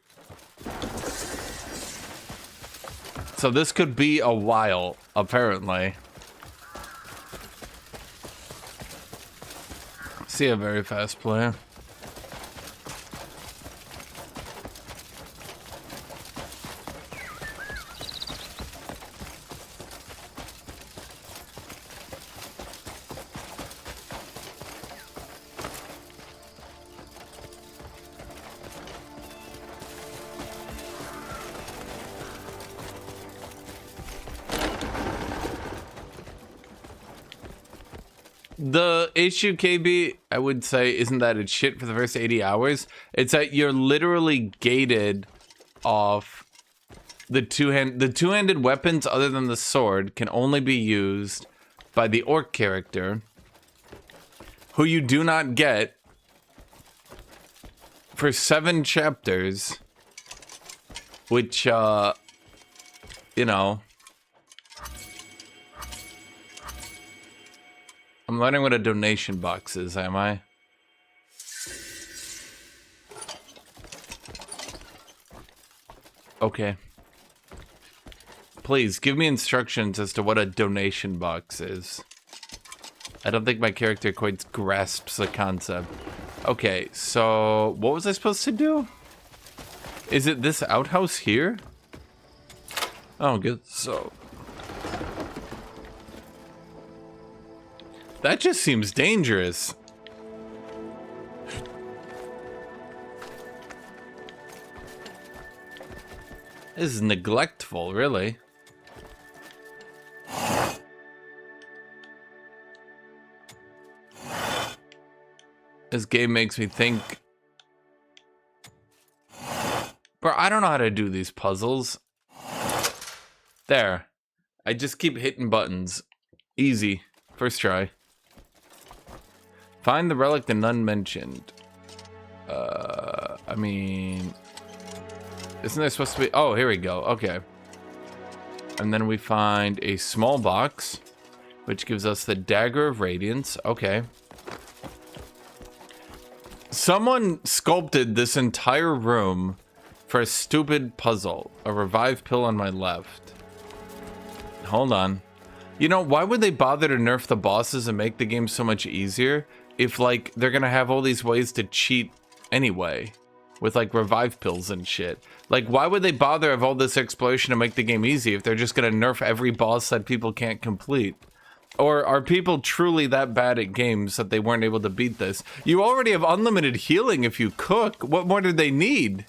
So this could be a while, apparently. See a very fast play. The issue, KB, I would say, isn't that it's shit for the first 80 hours. It's that you're literally gated off the two-handed weapons other than the sword can only be used by the orc character, who you do not get for 7 chapters, which, you know, I'm learning what a donation box is, am I? Okay. Please, give me instructions as to what a donation box is. I don't think my character quite grasps the concept. Okay, so what was I supposed to do? Is it this outhouse here? Oh, good. So that just seems dangerous. This is neglectful, really. This game makes me think. Bro, I don't know how to do these puzzles. There. I just keep hitting buttons. Easy. First try. Find the relic that none mentioned. I mean... Isn't there supposed to be... Oh, here we go. Okay. And then we find a small box, which gives us the Dagger of Radiance. Okay. Someone sculpted this entire room for a stupid puzzle. A revive pill on my left. Hold on. You know, why would they bother to nerf the bosses and make the game so much easier if, like, they're gonna have all these ways to cheat anyway? With, like, revive pills and shit. Like, why would they bother of all this exploration to make the game easy if they're just gonna nerf every boss that people can't complete? Or are people truly that bad at games that they weren't able to beat this? You already have unlimited healing if you cook. What more do they need?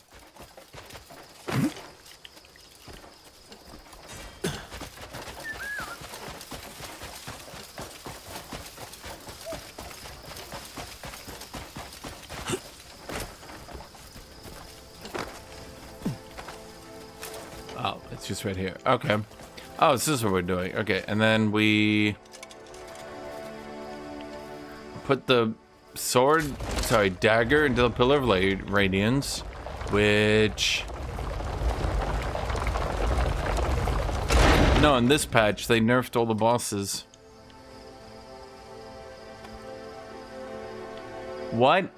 Oh, it's just right here. Okay. Oh, this is what we're doing. Okay, and then we put the dagger into the Pillar of Radiance, which... No, in this patch, they nerfed all the bosses. What?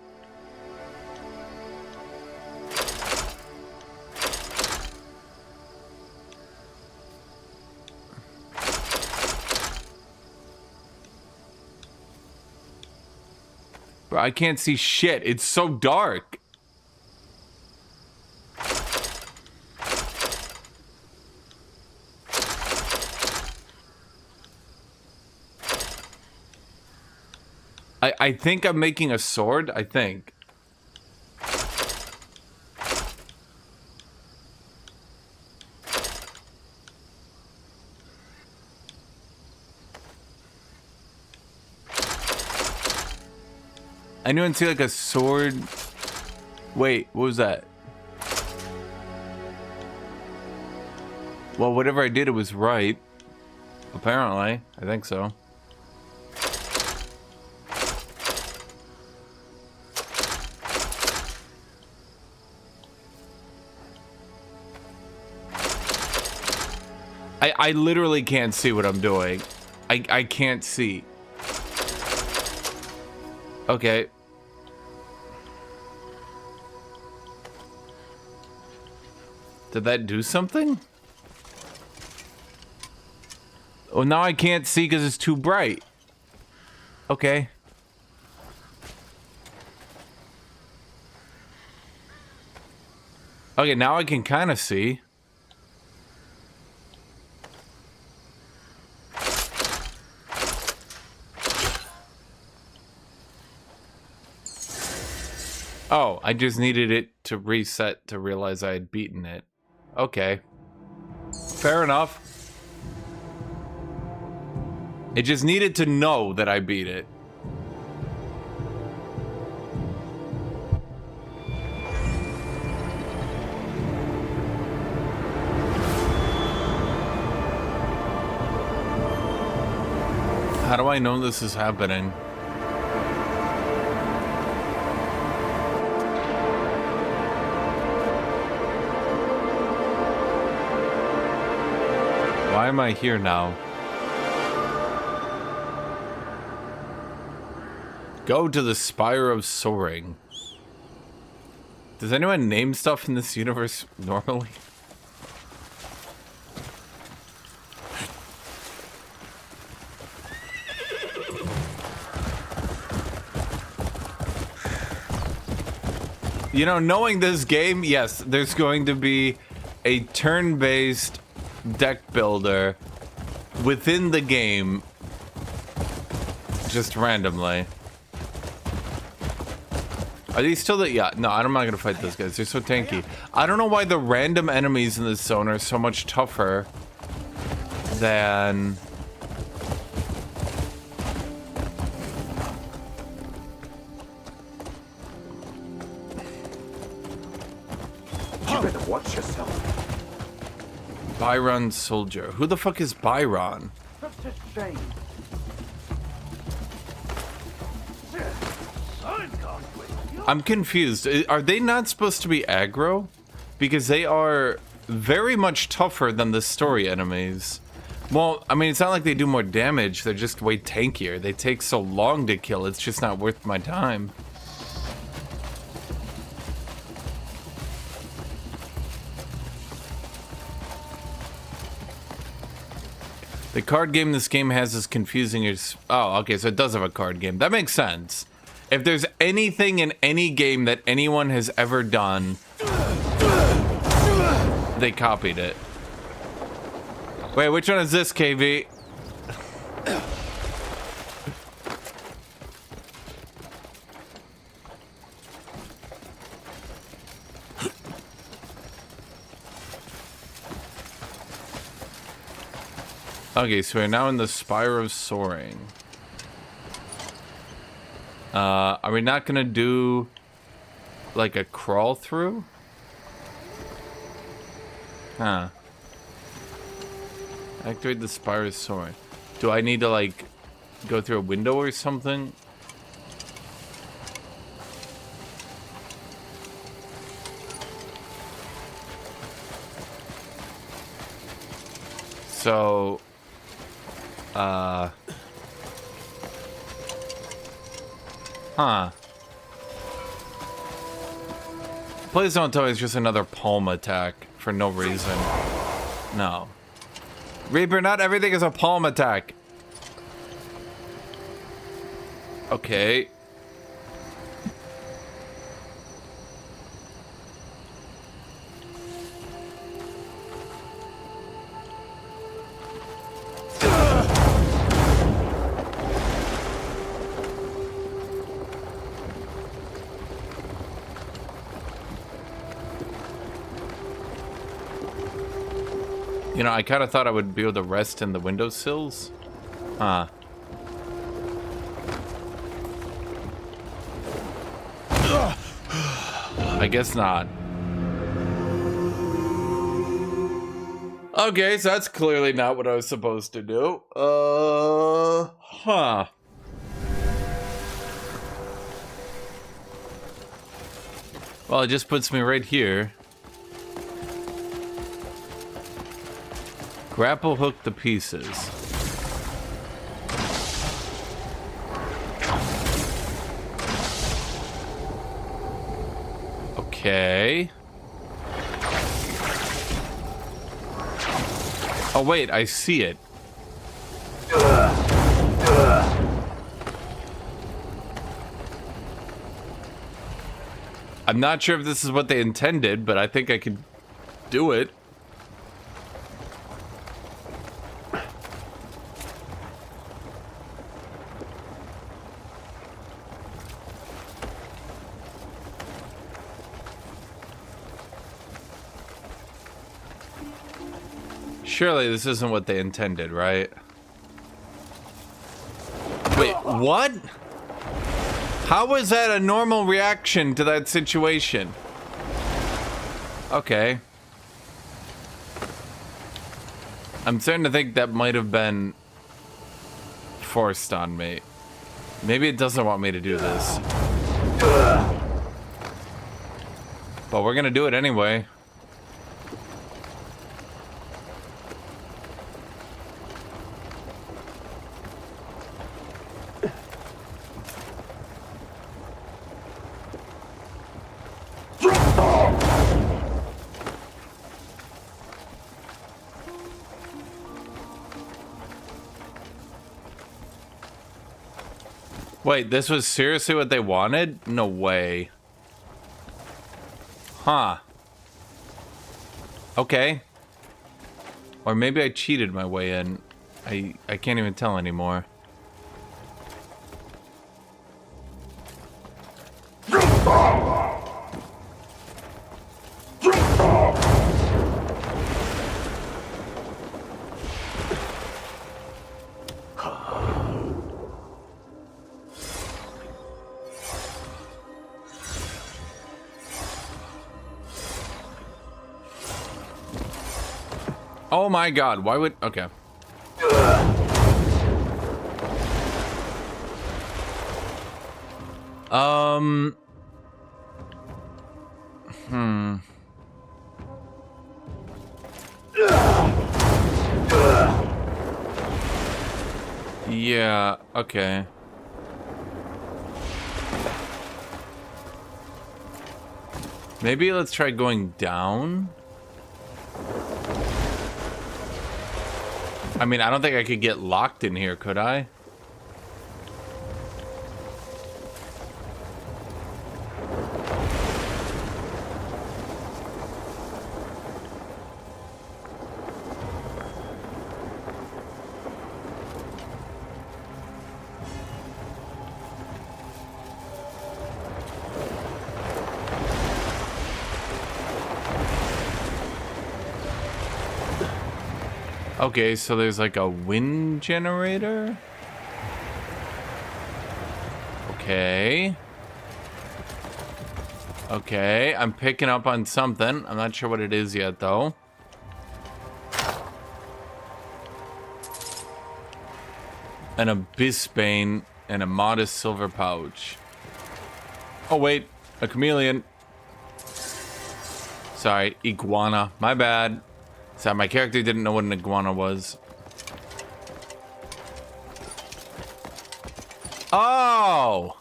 Bro, I can't see shit. It's so dark. I think I'm making a sword, I think. I didn't see like a sword. Wait, what was that? Well, whatever I did, it was right. Apparently, I think so. I literally can't see what I'm doing. I can't see. Okay. Did that do something? Oh, now I can't see because it's too bright. Okay. Okay, now I can kind of see. Oh, I just needed it to reset to realize I had beaten it. Okay. Fair enough. It just needed to know that I beat it. How do I know this is happening? Why am I here now? Go to the Spire of Soaring. Does anyone name stuff in this universe normally? You know, knowing this game, yes, there's going to be a turn-based deck builder within the game, just randomly. Are these still the... Yeah, no, I'm not gonna fight those guys. They're so tanky. I don't know why the random enemies in this zone are so much tougher than... You better watch yourself. Byron Soldier. Who the fuck is Byron? Such a shame. I'm confused. Are they not supposed to be aggro? Because they are very much tougher than the story enemies. Well, I mean, it's not like they do more damage. They're just way tankier. They take so long to kill. It's just not worth my time. The card game this game has is confusing as... Oh, okay, so it does have a card game. That makes sense. If there's anything in any game that anyone has ever done, they copied it. Wait, which one is this, KV? Okay, so we're now in the Spire of Soaring. Are we not gonna do like a crawl through? Huh. Activate the Spire of Soaring. Do I need to like go through a window or something? So, huh. Please don't tell me it's just another palm attack for no reason. No. Reaper, not everything is a palm attack. Okay. You know, I kind of thought I would be able to rest in the windowsills. Huh. I guess not. Okay, so that's clearly not what I was supposed to do. Huh. Well, it just puts me right here. Grapple hook the pieces. Okay. Oh wait, I see it. I'm not sure if this is what they intended, but I think I could do it. Surely this isn't what they intended, right? Wait, what? How was that a normal reaction to that situation? Okay. I'm starting to think that might have been forced on me. Maybe it doesn't want me to do this. But we're gonna do it anyway. Wait, this was seriously what they wanted? No way. Huh. Okay. Or maybe I cheated my way in. I can't even tell anymore. Oh my god, why would... Okay. Yeah, okay. Maybe let's try going down. I mean, I don't think I could get locked in here, could I? Okay, so there's like a wind generator. Okay. Okay, I'm picking up on something. I'm not sure what it is yet, though. An abyssbane and a modest silver pouch. Oh, wait. A chameleon. Sorry, iguana. My bad. So my character didn't know what an iguana was. Oh!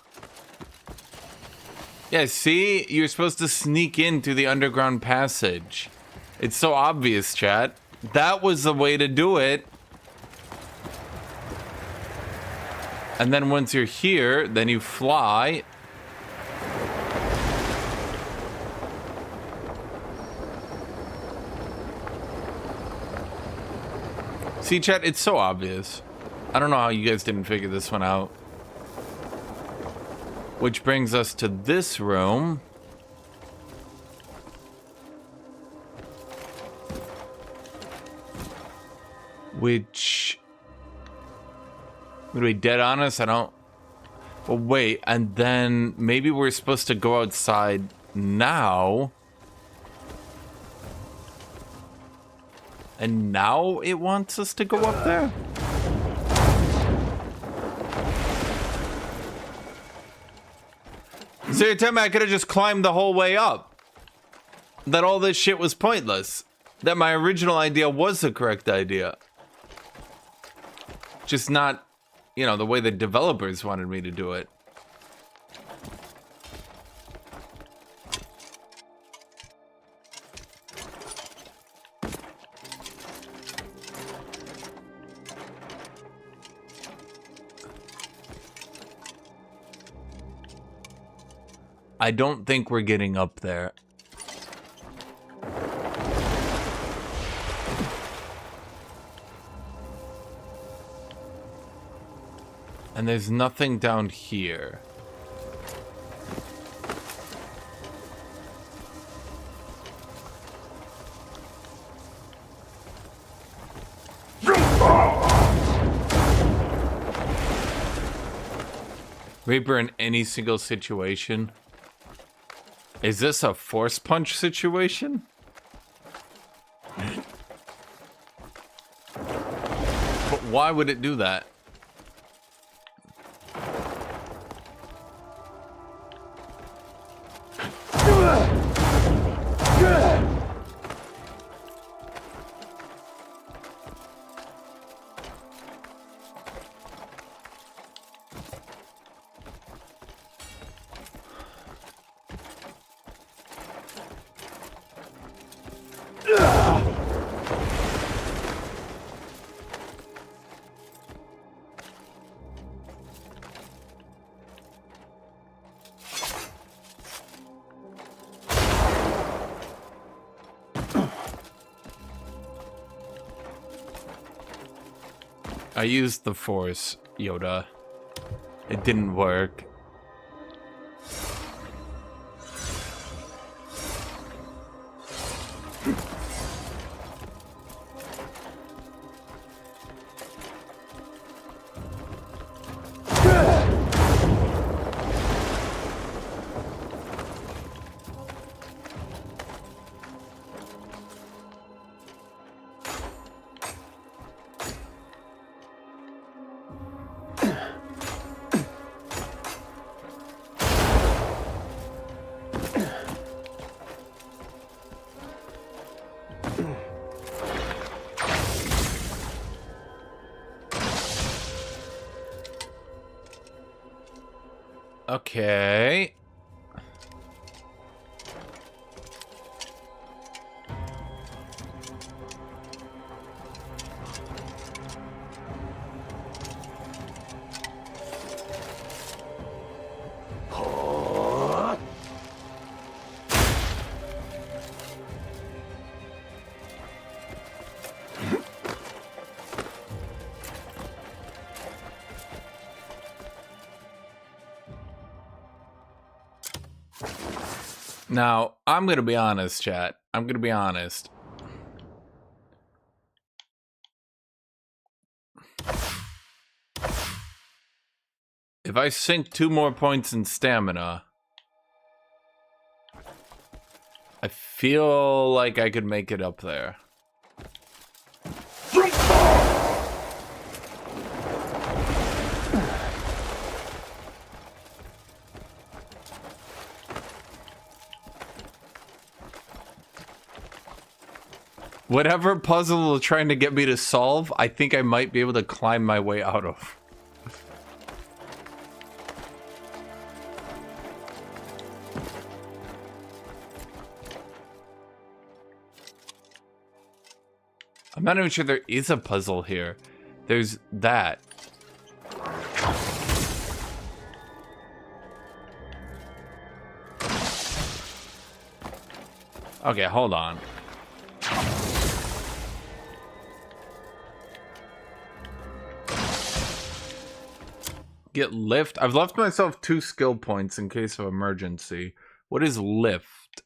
Yeah, see? You're supposed to sneak in through the underground passage. It's so obvious, chat. That was the way to do it. And then once you're here, then you fly. See, chat, it's so obvious. I don't know how you guys didn't figure this one out. Which brings us to this room. Which... to be dead honest, I don't... Well, wait, and then maybe we're supposed to go outside now. And now it wants us to go up there? So you're telling me I could have just climbed the whole way up? That all this shit was pointless? That my original idea was the correct idea? Just not, you know, the way the developers wanted me to do it. I don't think we're getting up there. And there's nothing down here. Reaper in any single situation. Is this a force punch situation? But why would it do that? I used the Force, Yoda. It didn't work. Okay. Now, I'm gonna be honest, chat. I'm gonna be honest. If I sink 2 more points in stamina, I feel like I could make it up there. Whatever puzzle they're trying to get me to solve, I think I might be able to climb my way out of. I'm not even sure there is a puzzle here. There's that. Okay, hold on. Get lift. I've left myself 2 skill points in case of emergency. What is lift?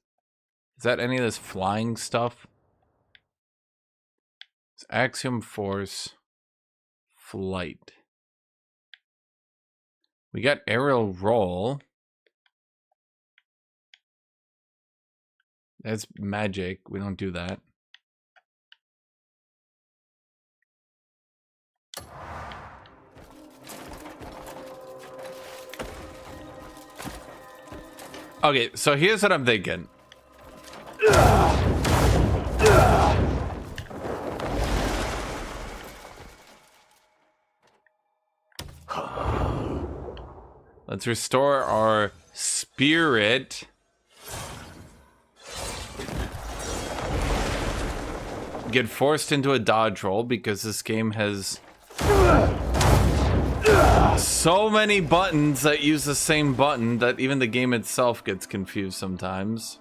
Is that any of this flying stuff? It's axiom force. Flight. We got aerial roll. That's magic. We don't do that. Okay, so here's what I'm thinking. Let's restore our spirit. Get forced into a dodge roll because this game has so many buttons that use the same button that even the game itself gets confused sometimes.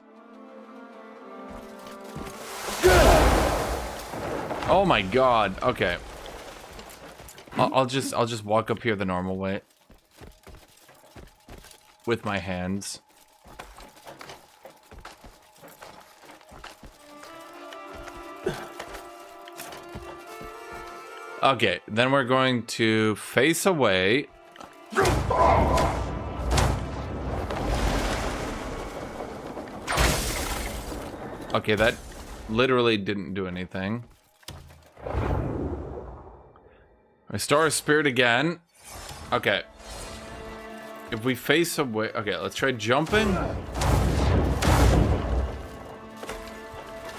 Oh my god. Okay. I'll just walk up here the normal way. With my hands. Okay, then we're going to face away. Okay, that literally didn't do anything. Restore our spirit again. Okay. If we face away... Okay, let's try jumping.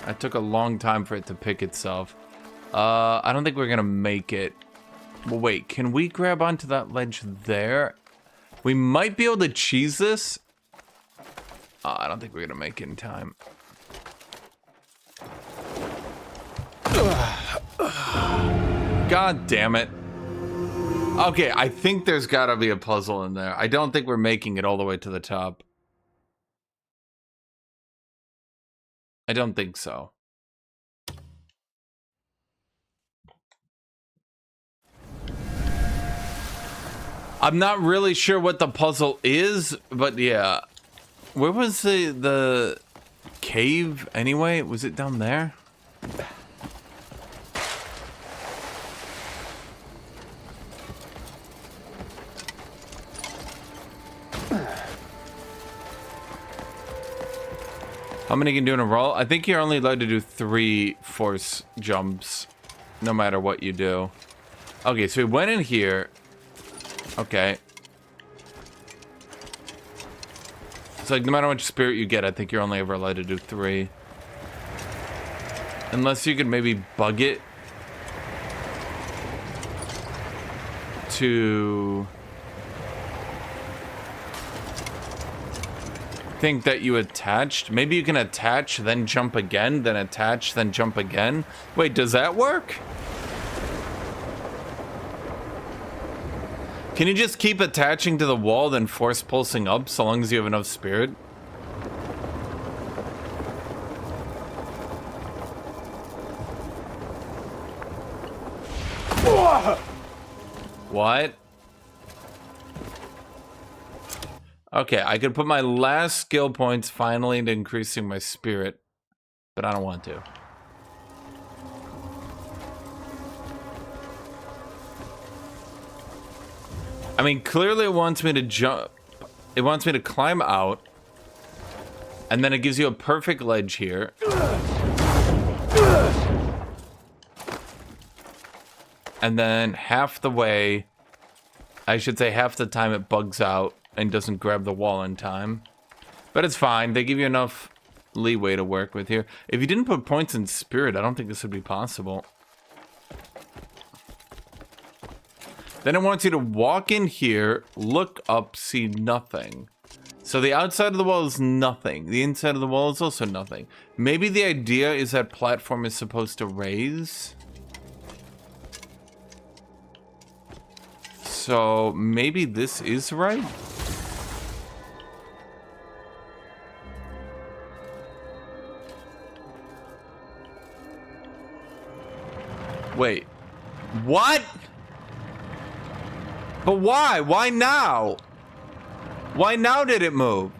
That took a long time for it to pick itself. I don't think we're gonna make it. Well, wait, can we grab onto that ledge there? We might be able to cheese this. I don't think we're gonna make it in time. God damn it. Okay, I think there's gotta be a puzzle in there. I don't think we're making it all the way to the top. I don't think so. I'm not really sure what the puzzle is, but yeah. Where was the cave anyway? Was it down there? How many can do in a roll? I think you're only allowed to do 3 force jumps, no matter what you do. Okay, so we went in here. Okay. It's like no matter what spirit you get, I think you're only ever allowed to do 3. Unless you could maybe bug it to think that you attached. Maybe you can attach, then jump again, then attach, then jump again. Wait, does that work? Can you just keep attaching to the wall, then force pulsing up so long as you have enough spirit? What? Okay, I could put my last skill points finally into increasing my spirit, but I don't want to. I mean, clearly it wants me to jump. It wants me to climb out, and then it gives you a perfect ledge here. And then half the way, I should say half the time, it bugs out and doesn't grab the wall in time. But it's fine. They give you enough leeway to work with here. If you didn't put points in spirit, I don't think this would be possible. Then it wants you to walk in here, look up, see nothing. So the outside of the wall is nothing. The inside of the wall is also nothing. Maybe the idea is that platform is supposed to raise. So maybe this is right? Wait. What? But why? Why now? Why now did it move?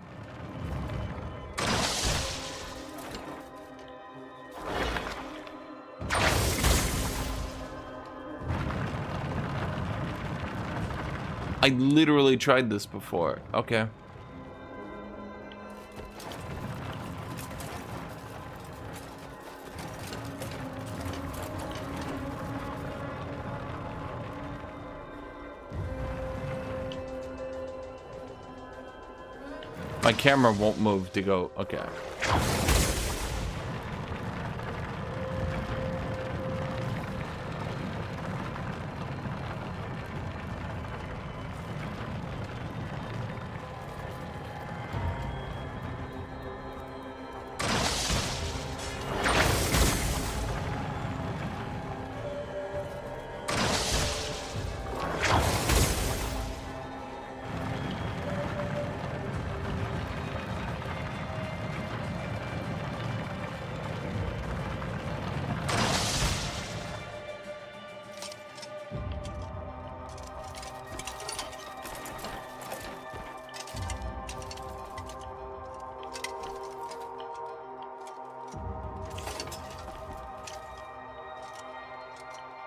I literally tried this before. Okay. My camera won't move to go. Okay.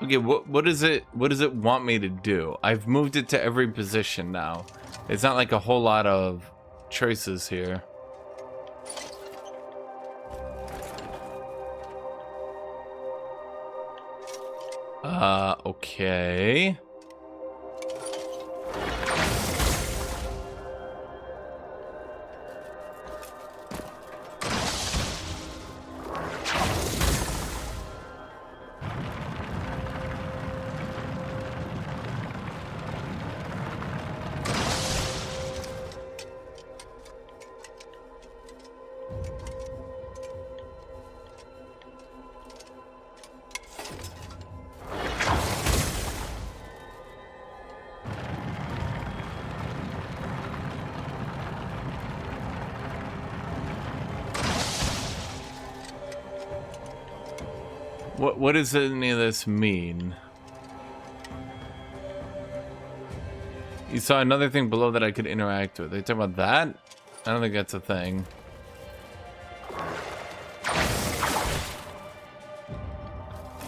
Okay, what does it want me to do? I've moved it to every position now. It's not like a whole lot of choices here. Okay. What does any of this mean? You saw another thing below that I could interact with. Are you talking about that? I don't think that's a thing.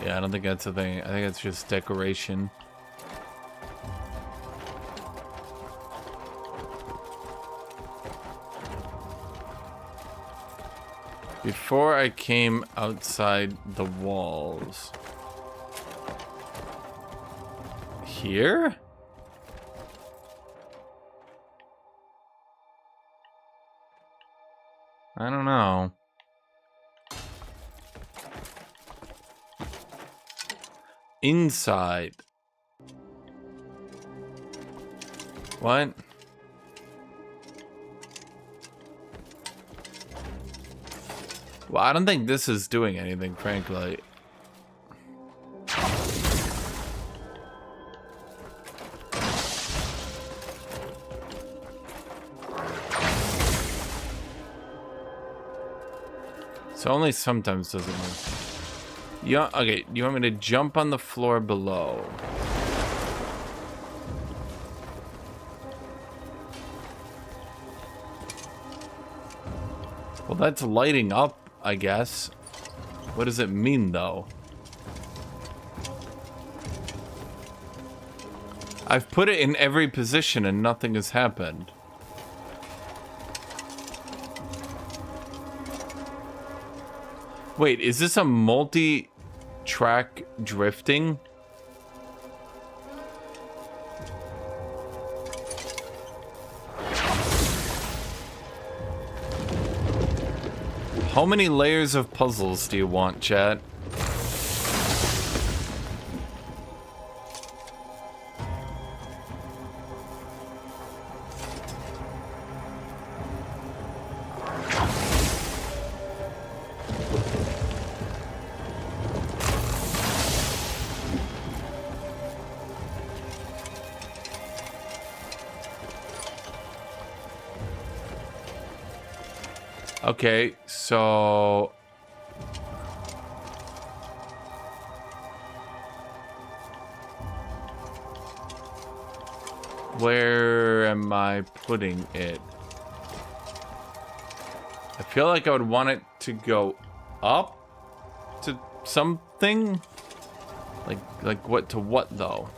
Yeah, I don't think that's a thing. I think it's just decoration. Before I came outside the walls. Here? I don't know. Inside. What? Well, I don't think this is doing anything, frankly. So only sometimes does it move. Yeah, okay, you want me to jump on the floor below? Well, that's lighting up, I guess. What does it mean, though? I've put it in every position and nothing has happened. Wait, is this a multi-track drifting? How many layers of puzzles do you want, chat? Okay, so where am I putting it? I feel like I would want it to go up to something. Like what to what though?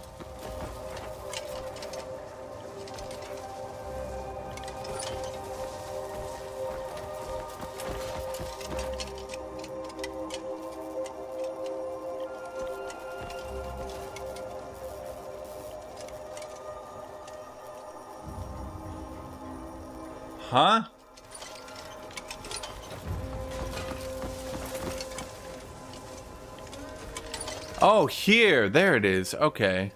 Huh? Oh, here. There it is. Okay.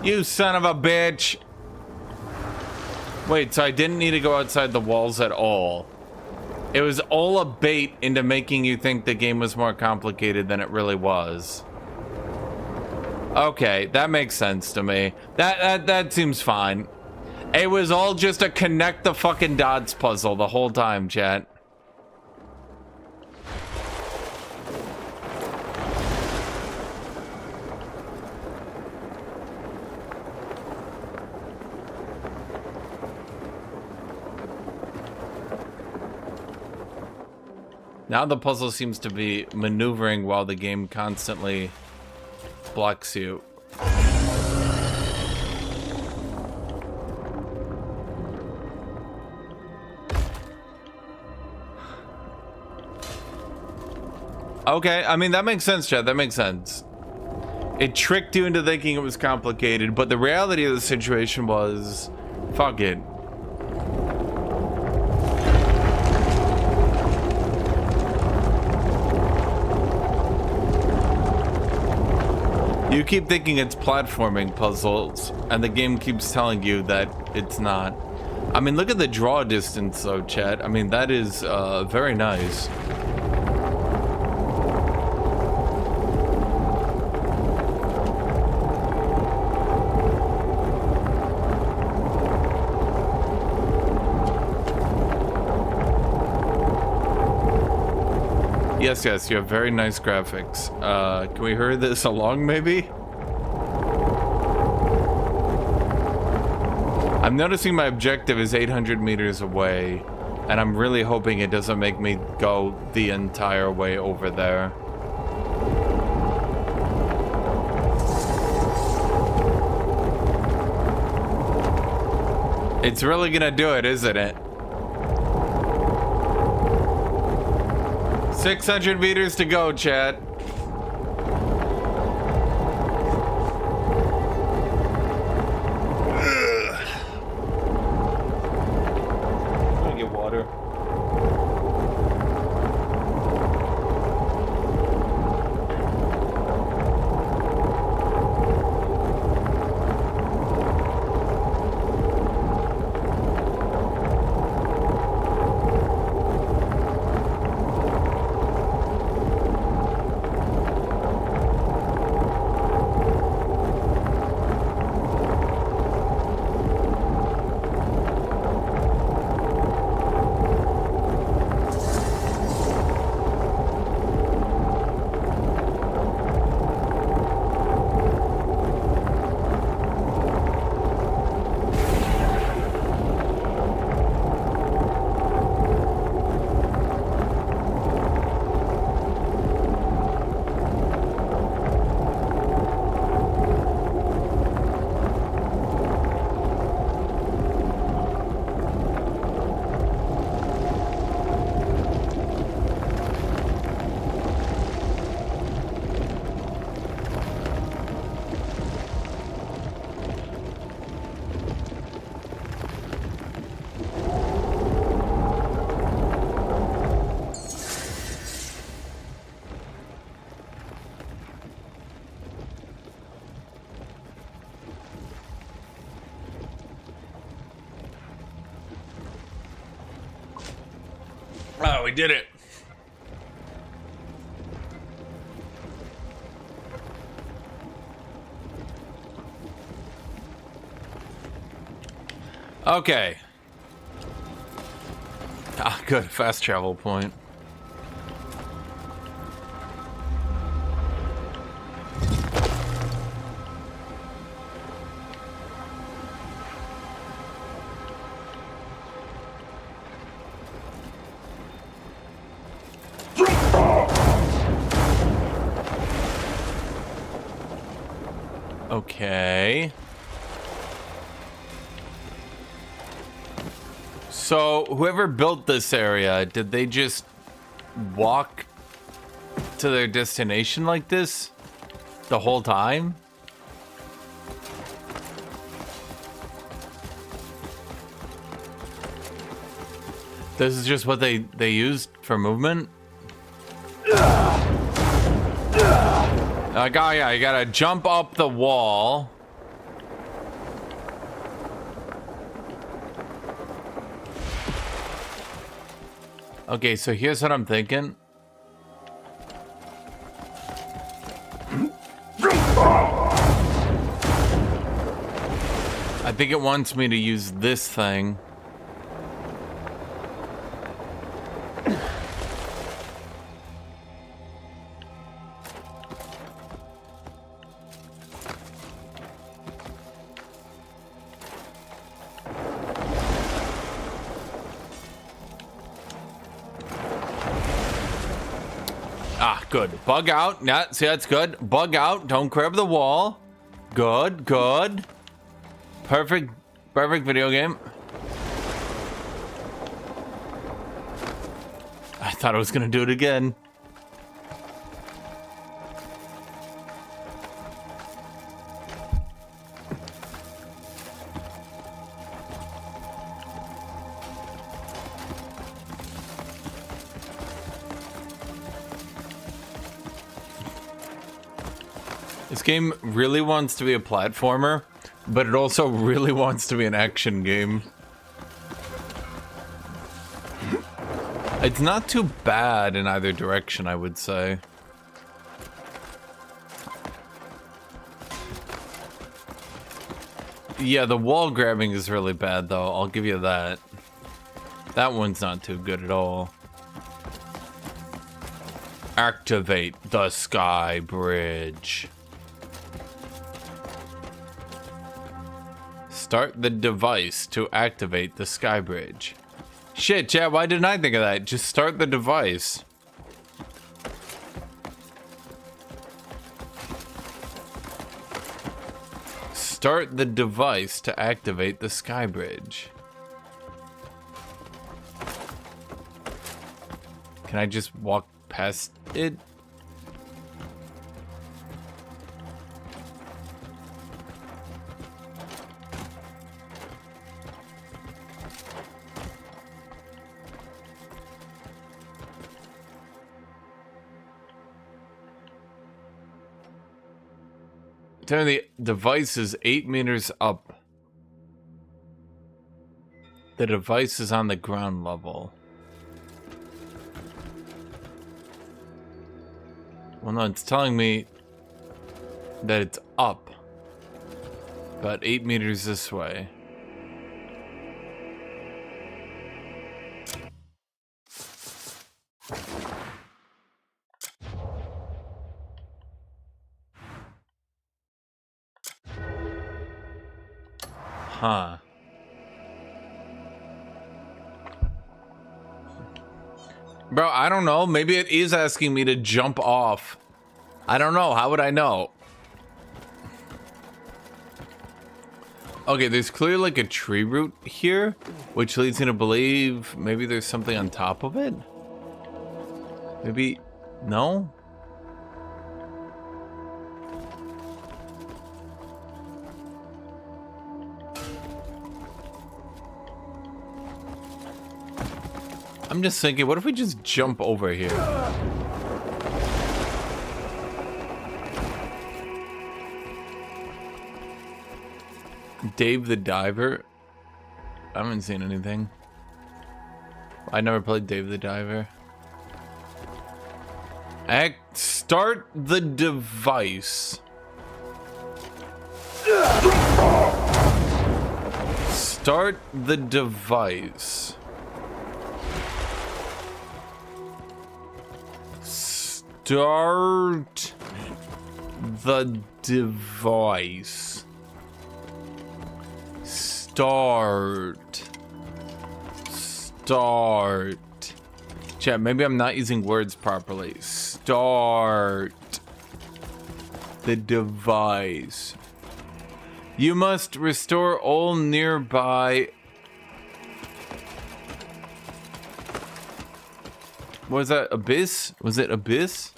You son of a bitch. Wait, so I didn't need to go outside the walls at all. It was all a bait into making you think the game was more complicated than it really was. Okay, that makes sense to me. That seems fine. It was all just a connect the fucking dots puzzle the whole time, chat. Now the puzzle seems to be maneuvering while the game constantly blocks you. Okay, I mean, that makes sense, Chad. That makes sense. It tricked you into thinking it was complicated, but the reality of the situation was, fuck it. You keep thinking it's platforming puzzles, and the game keeps telling you that it's not. I mean, look at the draw distance, though, chat. I mean, that is very nice. Yes, yes, you have very nice graphics. Can we hurry this along, maybe? I'm noticing my objective is 800 meters away, and I'm really hoping it doesn't make me go the entire way over there. It's really gonna do it, isn't it? 600 meters to go, chat. I'm gonna get water. Oh, we did it. Okay. Ah, good. Fast travel point. Okay. So, whoever built this area, did they just walk to their destination like this the whole time? This is just what they used for movement? Yeah, you gotta jump up the wall. Okay, so here's what I'm thinking. I think it wants me to use this thing. Good. Bug out. Yeah, see, that's good. Bug out. Don't grab the wall. Good, good. Perfect, perfect video game. I thought I was gonna do it again. This game really wants to be a platformer, but it also really wants to be an action game. It's not too bad in either direction, I would say. Yeah, the wall grabbing is really bad, though. I'll give you that. That one's not too good at all. Activate the sky bridge. Start the device to activate the sky bridge. Shit, chat, why didn't I think of that? Just start the device. Start the device to activate the sky bridge. Can I just walk past it? Turn the device is 8 meters up. The device is on the ground level. Well, no, it's telling me that it's up. About 8 meters this way. Huh. Bro, I don't know. Maybe it is asking me to jump off. I don't know. How would I know? Okay, there's clearly like a tree root here, which leads me to believe maybe there's something on top of it. Maybe... no? I'm just thinking, what if we just jump over here? Dave the Diver? I haven't seen anything. I never played Dave the Diver. Start the device. Start the device. Start the device. Start. Chat, maybe I'm not using words properly. Start the device. You must restore all nearby. What was that? Abyss? Was it Abyss?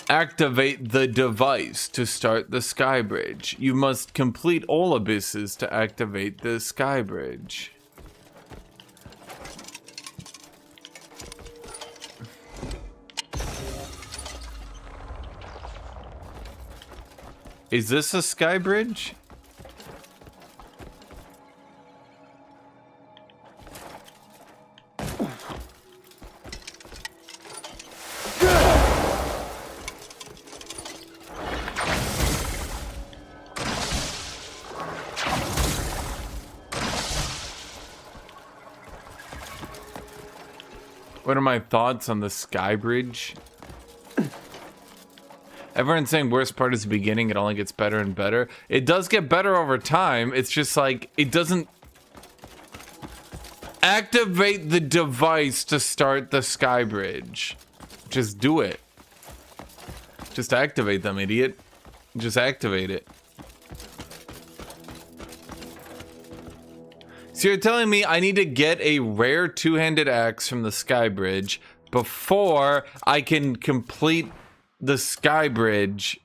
Activate the device to start the sky bridge. You must complete all abysses to activate the sky bridge. Is this a sky bridge? What are my thoughts on the sky bridge? Everyone's saying worst part is the beginning, it only gets better and better. It does get better over time, it's just like, it doesn't... Activate the device to start the sky bridge. Just do it. Just activate them, idiot. Just activate it. So you're telling me I need to get a rare two-handed axe from the sky bridge before I can complete the sky bridge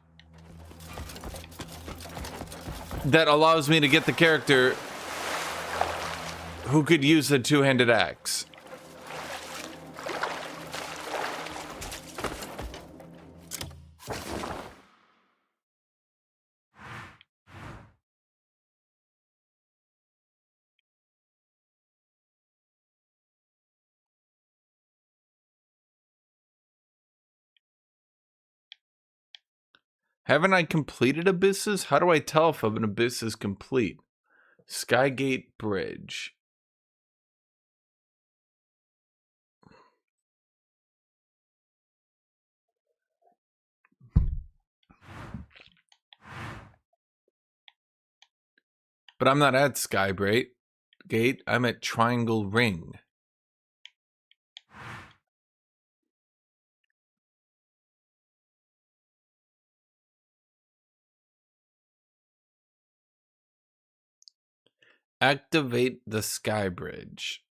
that allows me to get the character who could use a two-handed axe? Haven't I completed abysses? How do I tell if an abyss is complete? Skygate Bridge. But I'm not at Skygate. I'm at Triangle Ring. Activate the Sky Bridge.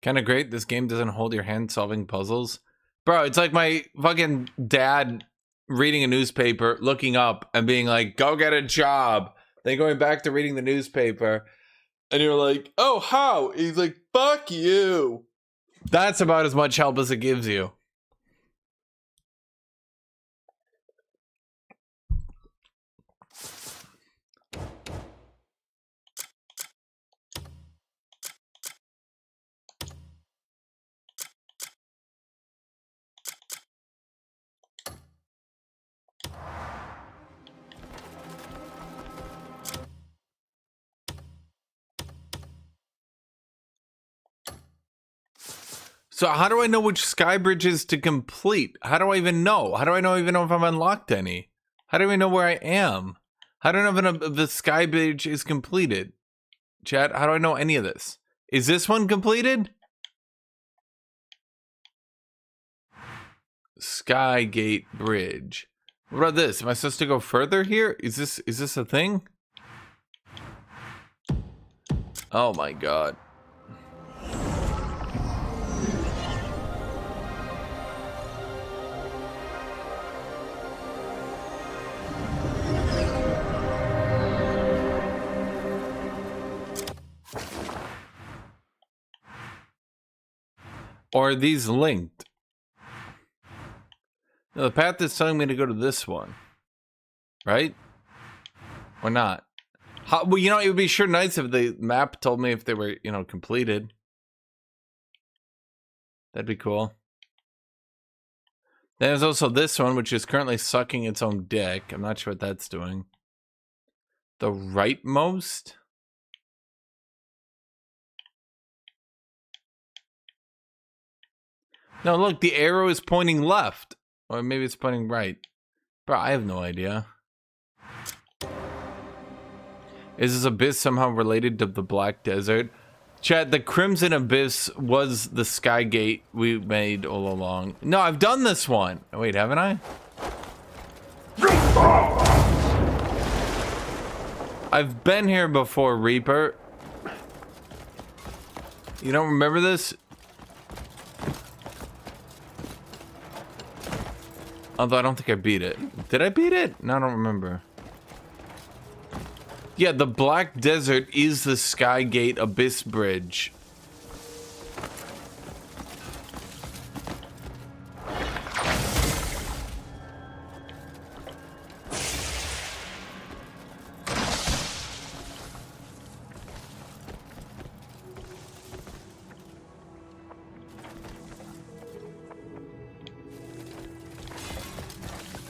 Kind of great. This game doesn't hold your hand solving puzzles. Bro, it's like my fucking dad reading a newspaper, looking up and being like, go get a job. Then going back to reading the newspaper. And you're like, oh, how? He's like, fuck you. That's about as much help as it gives you. So how do I know which sky bridges to complete? How do I even know? How do I even know if I've unlocked any? How do I know where I am? How do I know if the sky bridge is completed? Chat, how do I know any of this? Is this one completed? Skygate Bridge. What about this? Am I supposed to go further here? Is this a thing? Oh my god. Or are these linked? No, the path is telling me to go to this one. Right? Or not? Well, you know, it would be sure nice if the map told me if they were, you know, completed. That'd be cool. Then there's also this one, which is currently sucking its own dick. I'm not sure what that's doing. The rightmost? No, look, the arrow is pointing left. Or maybe it's pointing right. Bro, I have no idea. Is this abyss somehow related to the Black Desert? Chat, the Crimson Abyss was the Skygate we made all along. No, I've done this one. Wait, haven't I? I've been here before, Reaper. You don't remember this? Although I don't think I beat it. Did I beat it? No, I don't remember. Yeah, the Black Desert is the Skygate Abyss Bridge.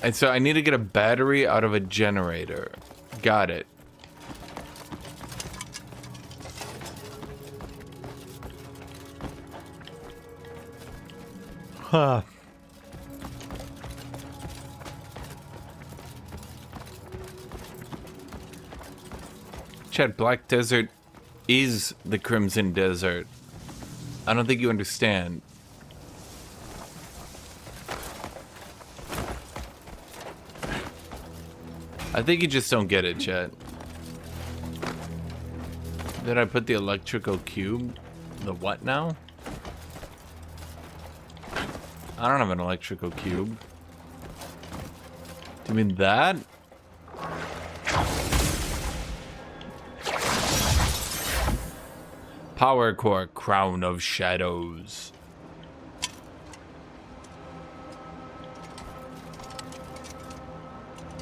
And so I need to get a battery out of a generator. Got it. Huh. Chat, Black Desert is the Crimson Desert. I don't think you understand. I think you just don't get it, chat. Did I put the electrical cube? The what now? I don't have an electrical cube. you mean that? Power Core, Crown of Shadows.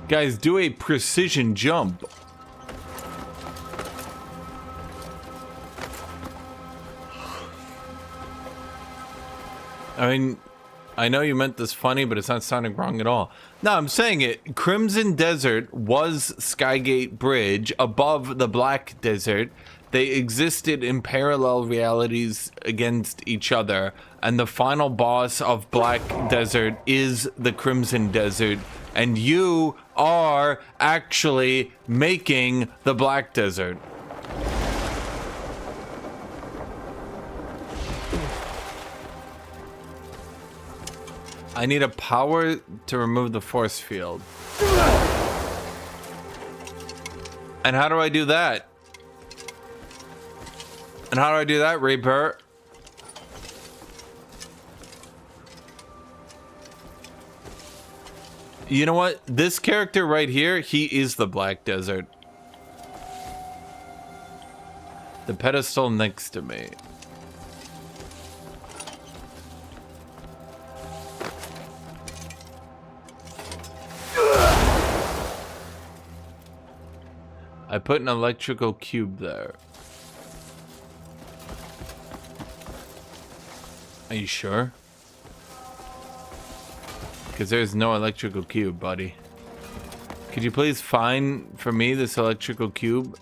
Guys, do a precision jump. I mean, I know you meant this funny, but it's not sounding wrong at all. No, I'm saying it. Crimson Desert was Skygate Bridge above the Black Desert. They existed in parallel realities against each other, and the final boss of Black Desert is the Crimson Desert, and you are actually making the Black Desert. I need a power to remove the force field. And how do I do that? And how do I do that, Reaper? You know what? This character right here, he is the Black Desert. The pedestal next to me. I put an electrical cube there. Are you sure? Because there's no electrical cube, buddy. Could you please find for me this electrical cube?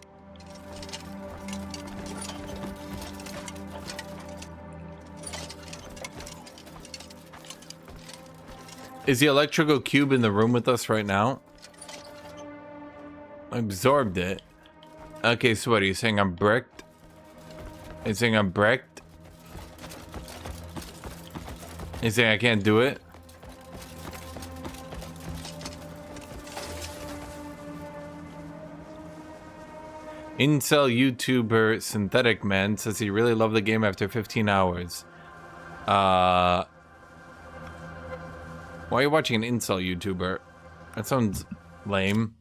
Is the electrical cube in the room with us right now? I absorbed it. Okay, so what are you saying? I'm bricked? Are you saying I'm bricked? Are you saying I can't do it? Incel YouTuber Synthetic Man says he really loved the game after 15 hours. Why are you watching an incel YouTuber? That sounds lame.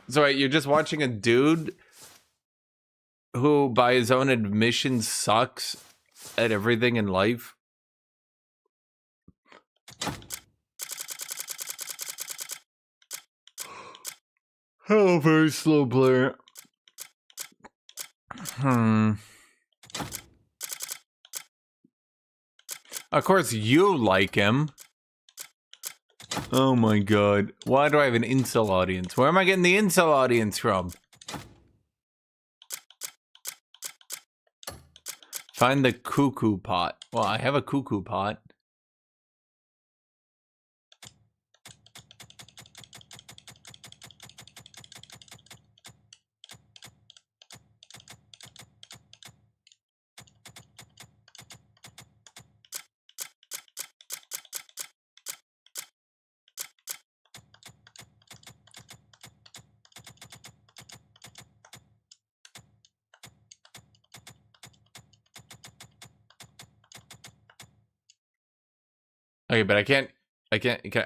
So wait, you're just watching a dude who, by his own admission, sucks at everything in life? Oh, very slow player. Of course you like him. Oh my god. Why do I have an incel audience? Where am I getting the incel audience from? Find the cuckoo pot. Well, I have a cuckoo pot. Okay, but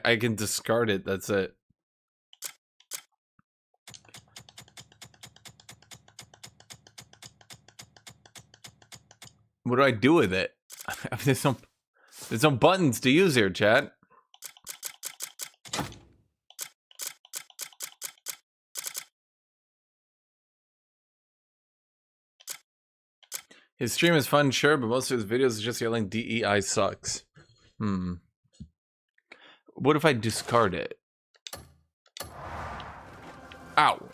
I can discard it, that's it. What do I do with it? there's no buttons to use here, chat. His stream is fun, sure, but most of his videos is just yelling DEI sucks. What if I discard it? Ow.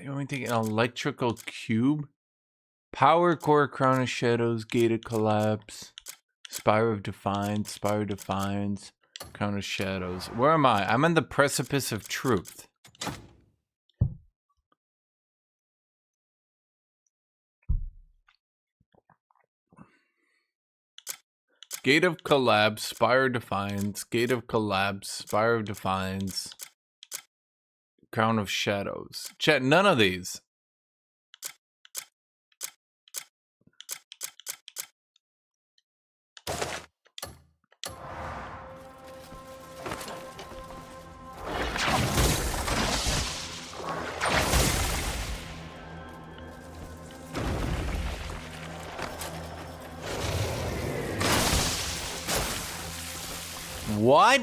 You want me to take an electrical cube? Power Core, Crown of Shadows, Gate of Collapse, Spire of Defiance, Crown of Shadows. Where am I? I'm on the Precipice of Truth. Gate of Collapse, Spire of Defiance, Gate of Collapse, Spire of Defiance, Crown of Shadows. Chat, none of these. What?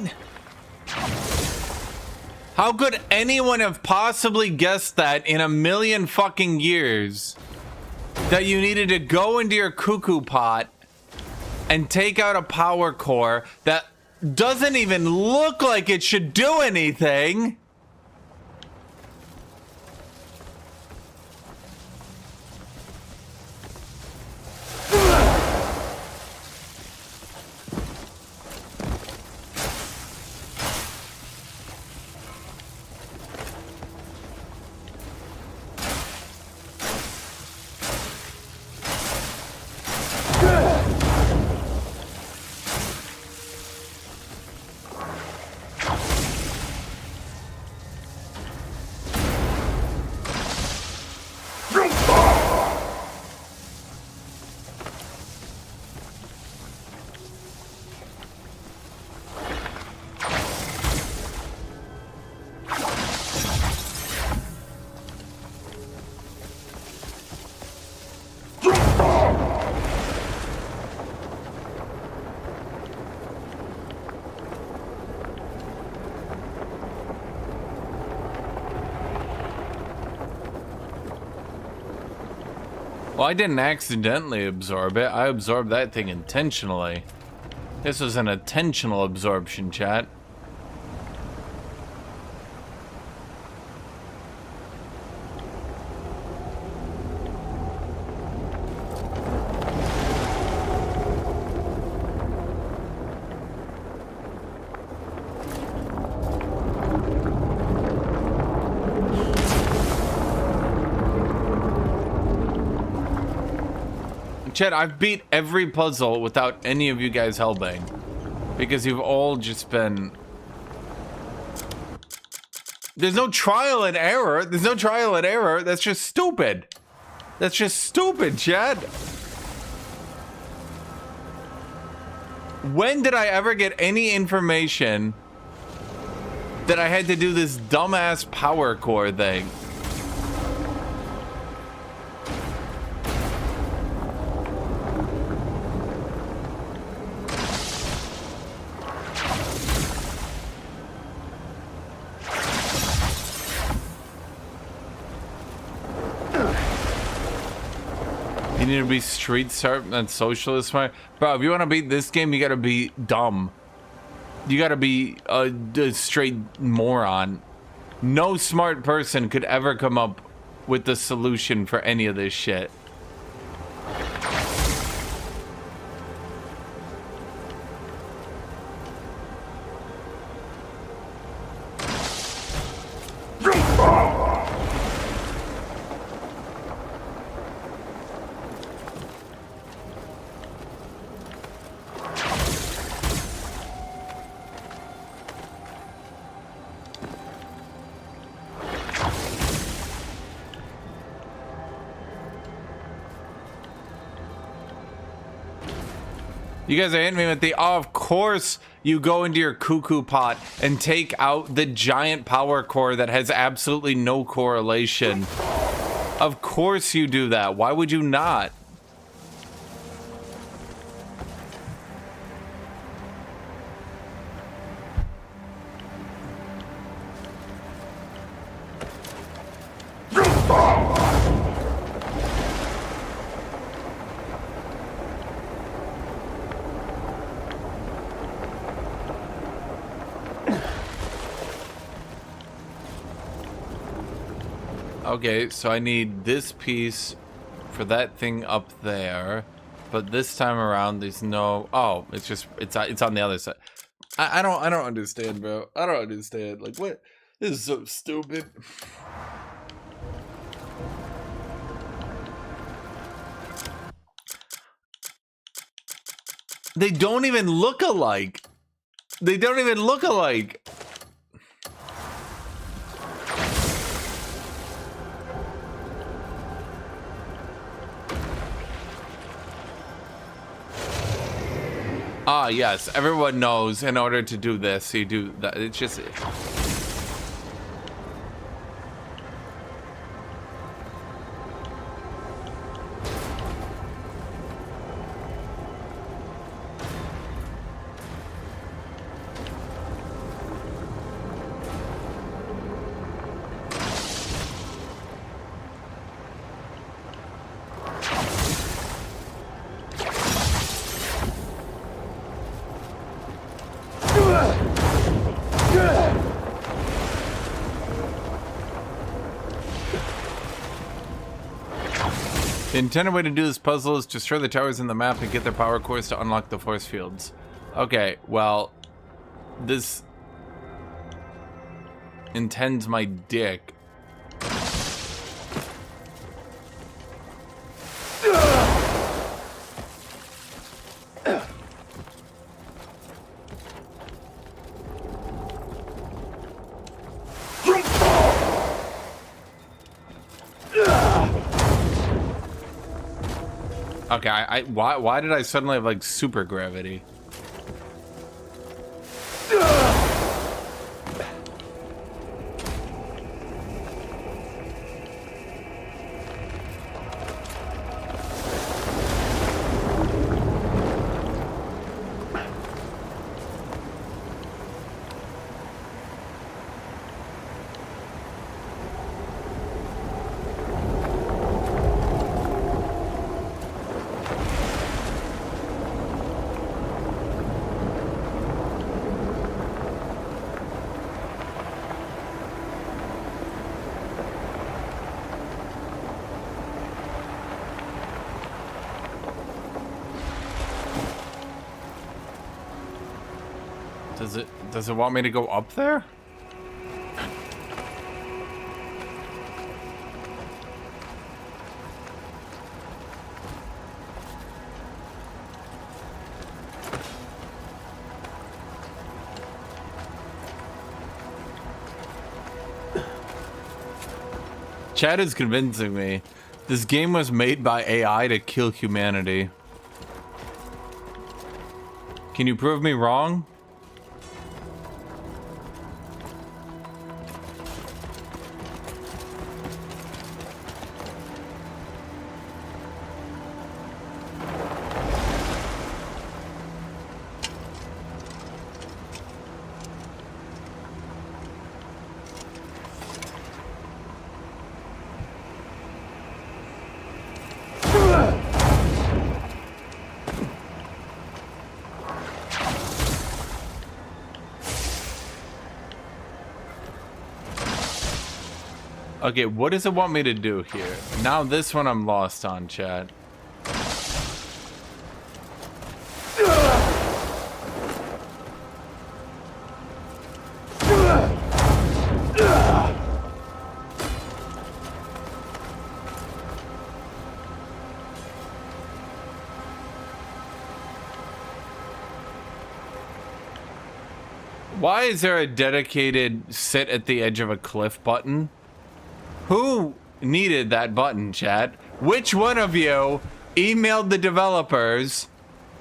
How could anyone have possibly guessed that in a million fucking years that you needed to go into your cuckoo pot and take out a power core that doesn't even look like it should do anything? Well, I didn't accidentally absorb it. I absorbed that thing intentionally. This was an intentional absorption, chat. Chet, I've beat every puzzle without any of you guys helping. Because you've all just been... There's no trial and error. There's no trial and error. That's just stupid. That's just stupid, Chet. When did I ever get any information that I had to do this dumbass power core thing? You need to be street smart and socialist smart. Bro, if you want to beat this game, you gotta be dumb. You gotta be a straight moron. No smart person could ever come up with the solution for any of this shit. You guys are hitting me with the, oh, of course you go into your cuckoo pot and take out the giant power core that has absolutely no correlation. Of course you do that. Why would you not? Okay, so I need this piece for that thing up there, but this time around there's no. Oh, it's just it's on the other side. I don't understand, bro. I don't understand. Like, what? This is so stupid. They don't even look alike. They don't even look alike. Ah, yes. Everyone knows in order to do this, you do that. It's just... The intended way to do this puzzle is to destroy the towers in the map and get their power cores to unlock the force fields. Okay, well, this intends my dick. Okay, why did I suddenly have like super gravity? Does it want me to go up there? Chad is convincing me. This game was made by AI to kill humanity. Can you prove me wrong? Okay, what does it want me to do here? Now this one I'm lost on, chat. Why is there a dedicated sit at the edge of a cliff button? Who needed that button, chat? Which one of you emailed the developers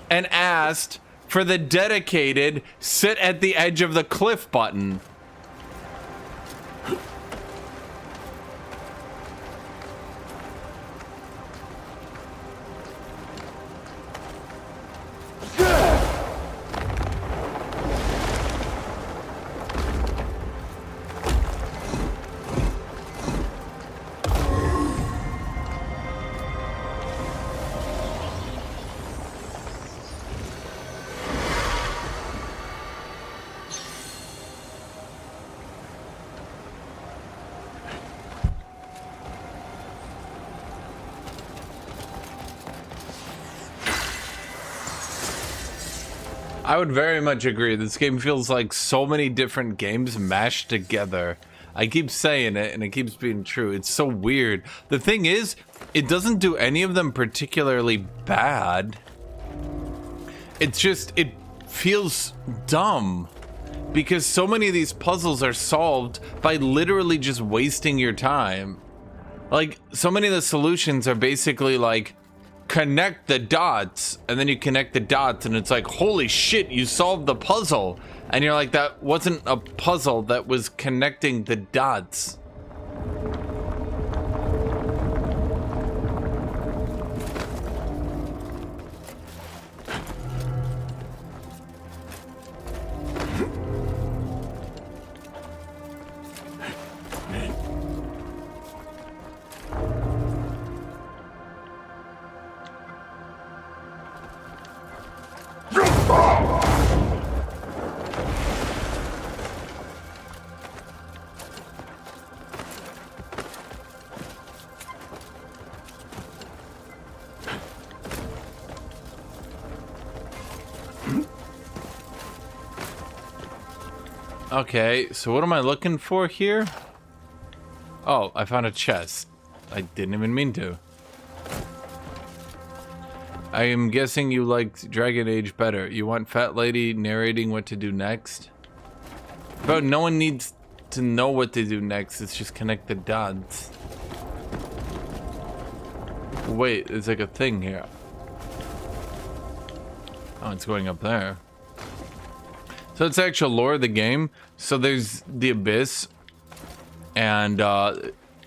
and asked for the dedicated sit at the edge of the cliff button? I would very much agree. This game feels like so many different games mashed together. I keep saying it, and it keeps being true. It's so weird. The thing is, it doesn't do any of them particularly bad. It's just, it feels dumb. Because so many of these puzzles are solved by literally just wasting your time. Like, so many of the solutions are basically like, connect the dots, and then you connect the dots, and it's like, holy shit, you solved the puzzle. And you're like, that wasn't a puzzle, that was connecting the dots. Okay, so what am I looking for here? Oh, I found a chest. I didn't even mean to. I am guessing you liked Dragon Age better. You want Fat Lady narrating what to do next? But no one needs to know what to do next. It's just connect the dots. Wait, there's like a thing here. Oh, it's going up there. So it's actual lore of the game. So there's the Abyss, and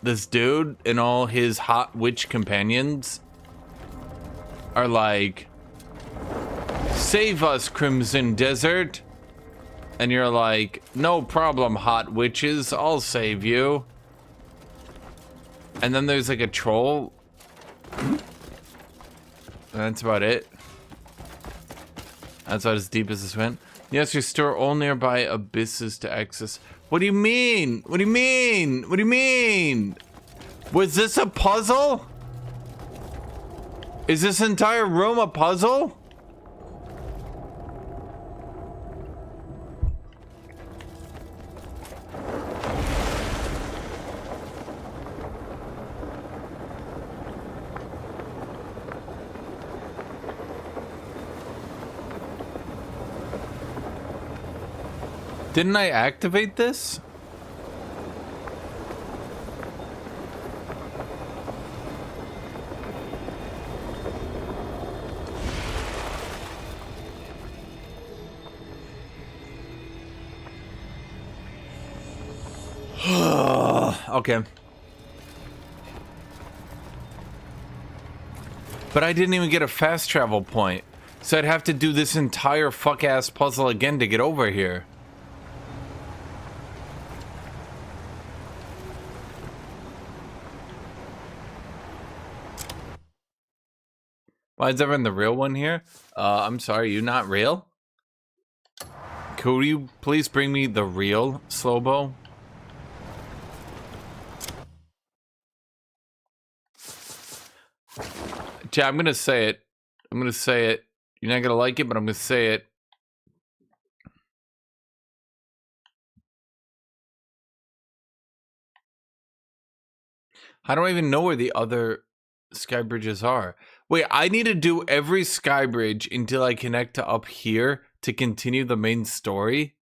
this dude and all his hot witch companions are like, save us, Crimson Desert. And you're like, no problem, hot witches, I'll save you. And then there's like a troll. And that's about it. That's about as deep as this went. Yes, restore all nearby abysses to access. What do you mean? What do you mean? What do you mean? Was this a puzzle? Is this entire room a puzzle? Didn't I activate this? Okay. But I didn't even get a fast travel point. So I'd have to do this entire fuck-ass puzzle again to get over here. Why is everyone the real one here? I'm sorry, you not real? Could you please bring me the real Slowbo? Chat, I'm gonna say it. I'm gonna say it. You're not gonna like it, but I'm gonna say it. I don't even know where the other sky bridges are. Wait, I need to do every sky bridge until I connect to up here to continue the main story?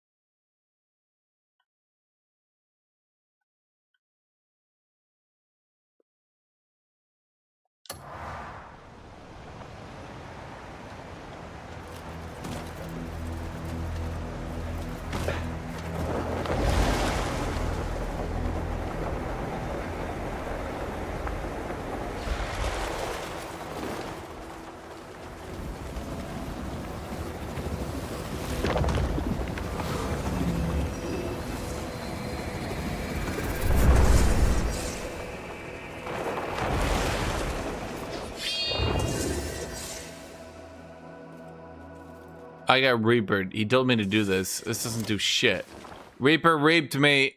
I got Reapered. He told me to do this. This doesn't do shit. Reaper raped me.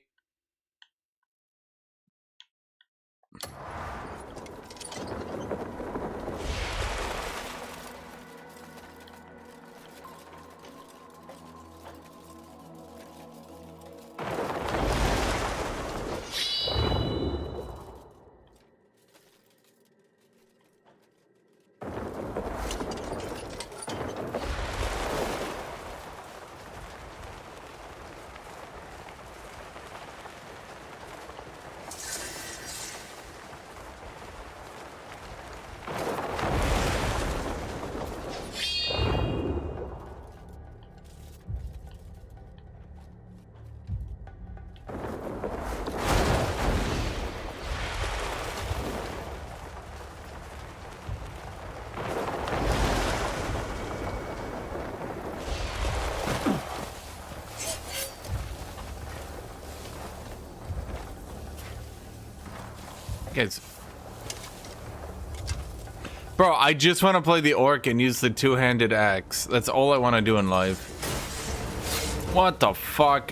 Guys. Bro, I just want to play the orc and use the two-handed axe. That's all I want to do in life. What the fuck?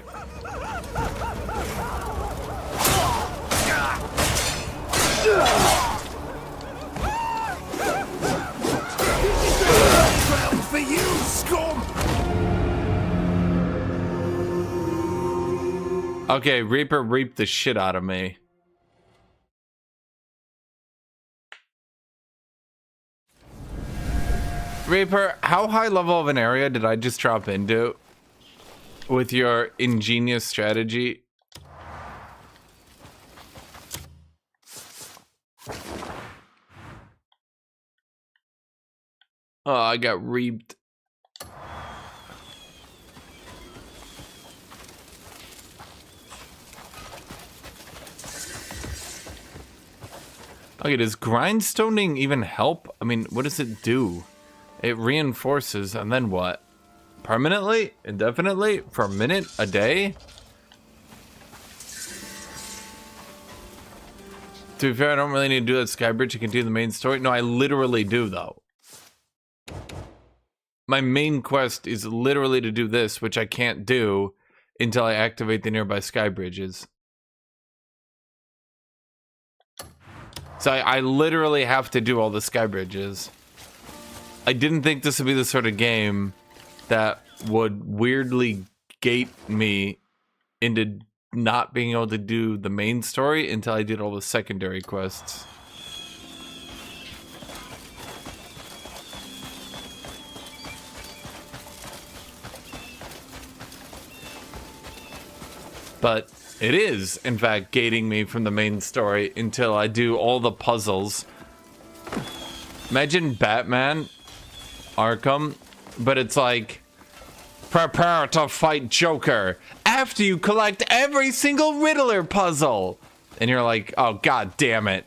For you, scum! Okay, Reaper reaped the shit out of me. Reaper, how high level of an area did I just drop into with your ingenious strategy? Oh, I got reaped. Okay, does grindstoning even help? I mean, what does it do? It reinforces, and then what? Permanently? Indefinitely? For a minute? A day? To be fair, I don't really need to do that skybridge to continue the main story. No, I literally do, though. My main quest is literally to do this, which I can't do until I activate the nearby sky bridges. So I literally have to do all the sky bridges. I didn't think this would be the sort of game that would weirdly gate me into not being able to do the main story until I did all the secondary quests. But it is, in fact, gating me from the main story until I do all the puzzles. Imagine Batman Arkham, but it's like, prepare to fight Joker after you collect every single Riddler puzzle. And you're like, oh, god damn it.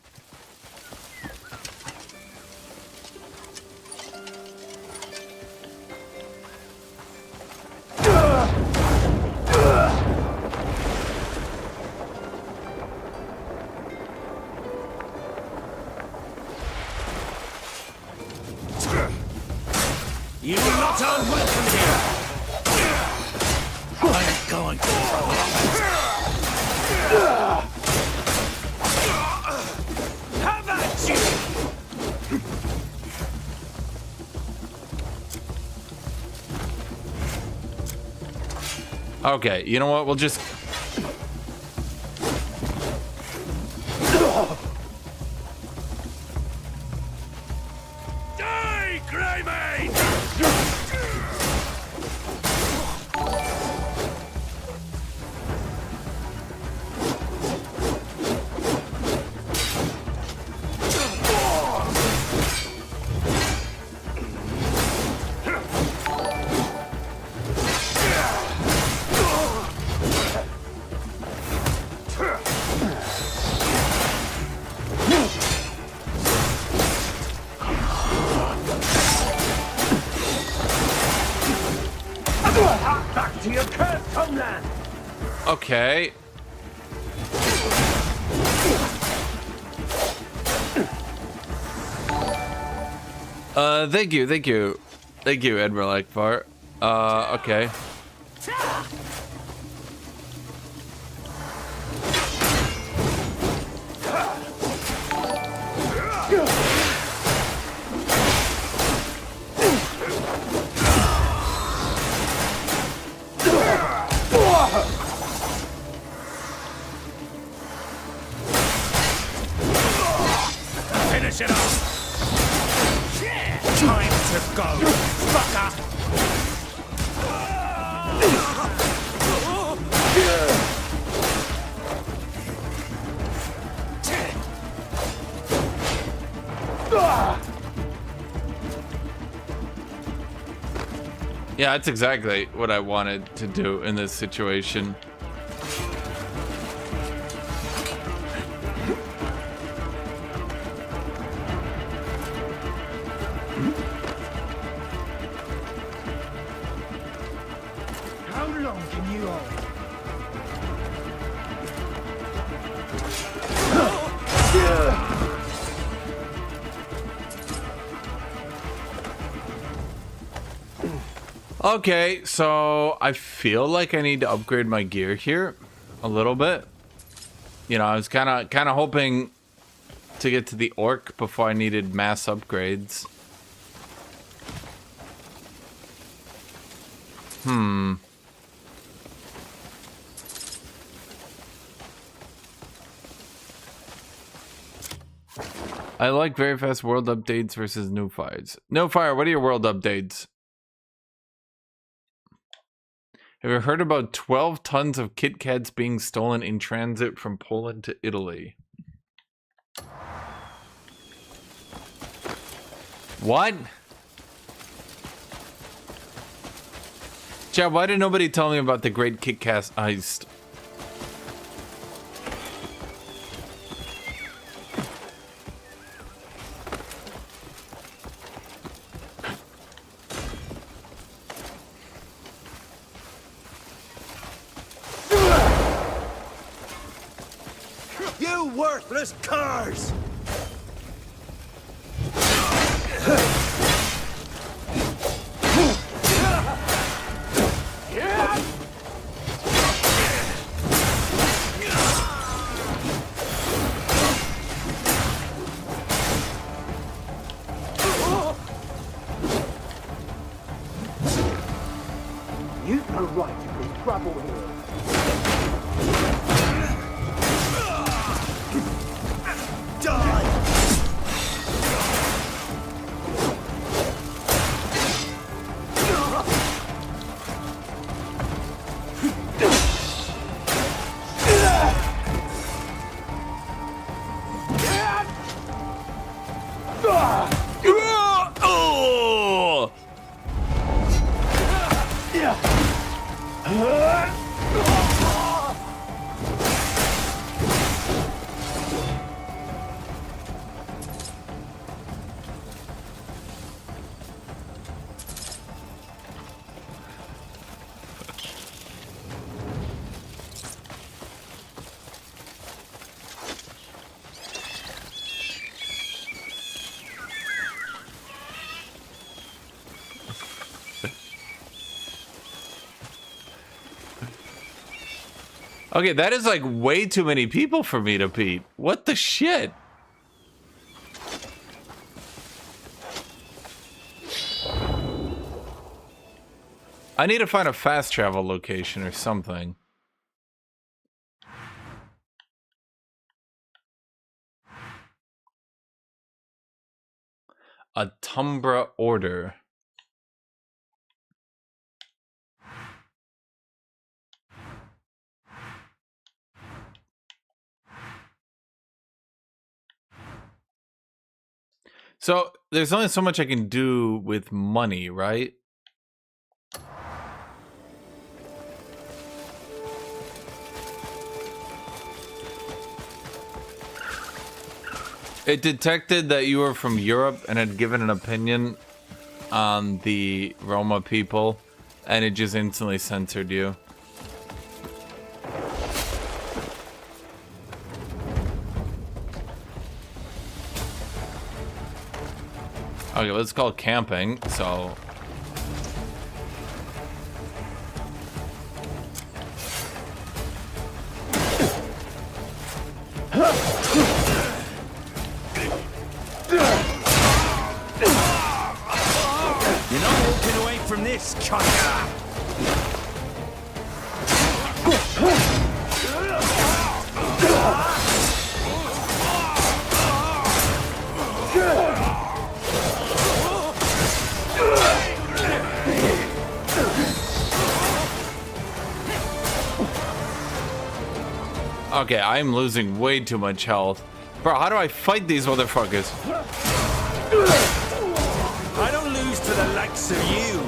You will not earn welcome here! I am going to throw it. Have at you! Okay, you know what? We'll just... Die, Greymane! Back to your cursed homeland! Okay. Thank you. Thank you, Admiral Akbar. Okay. Finish it off! Time to go, fucker! Yeah, that's exactly what I wanted to do in this situation. How long can you hold? Okay, so I feel like I need to upgrade my gear here a little bit. You know, I was kind of hoping to get to the orc before I needed mass upgrades. I like very fast world updates versus new fires. No fire, what are your world updates? Have you heard about 12 tons of Kit Kats being stolen in transit from Poland to Italy? What? Chad, why did nobody tell me about the Great Kit Kat heist? You worthless curs! You've no right to bring trouble here. Okay, that is like way too many people for me to beat. What the shit? I need to find a fast travel location or something. A Tumbra order. So there's only so much I can do with money, right? It detected that you were from Europe and had given an opinion on the Roma people, and it just instantly censored you. Okay, let's call camping, so... You're not walking away from this, cunt! Okay, I'm losing way too much health. Bro, how do I fight these motherfuckers? I don't lose to the likes of you!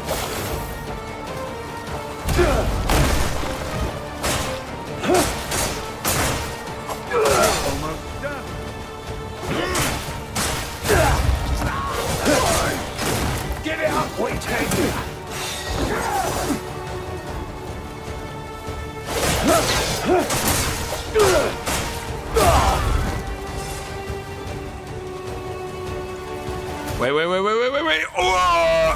Almost done. Give it up, Waithead! Wait. Oh!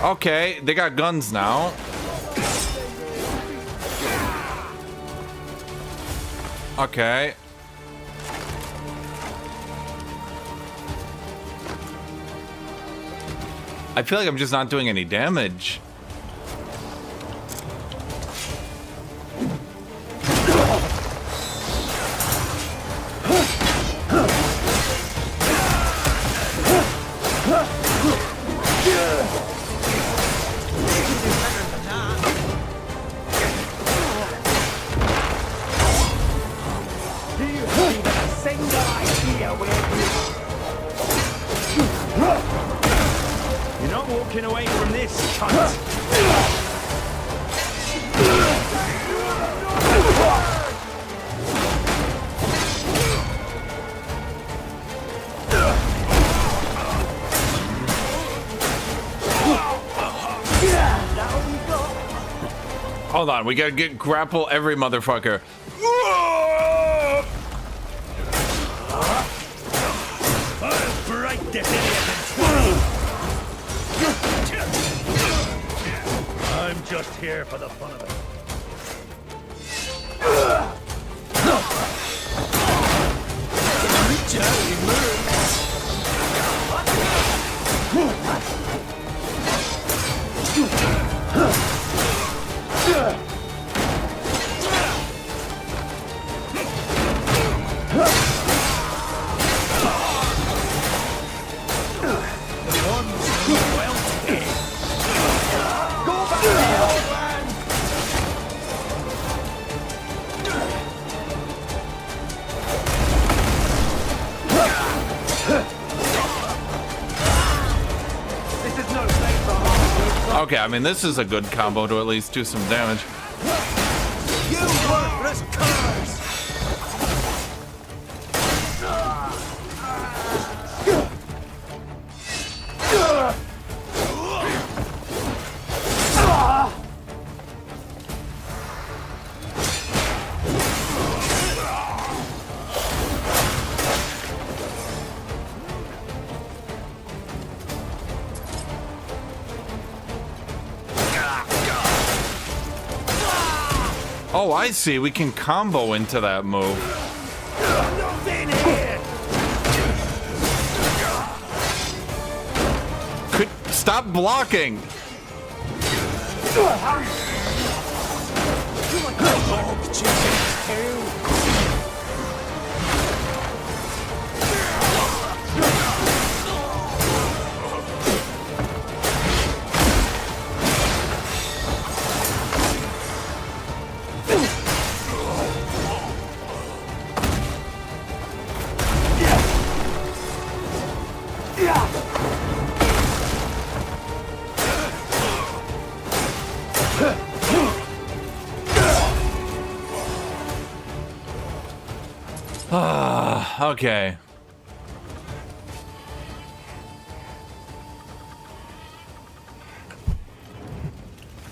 Okay, they got guns now. Okay. I feel like I'm just not doing any damage. You're not walking away from this, cunt. Hold on, we gotta grapple every motherfucker. I'll break this idiot in twain. I'm just here for the fun of it. Okay, I mean, this is a good combo to at least do some damage. You worthless curs! Oh, I see. We can combo into that move. Stop blocking. Okay.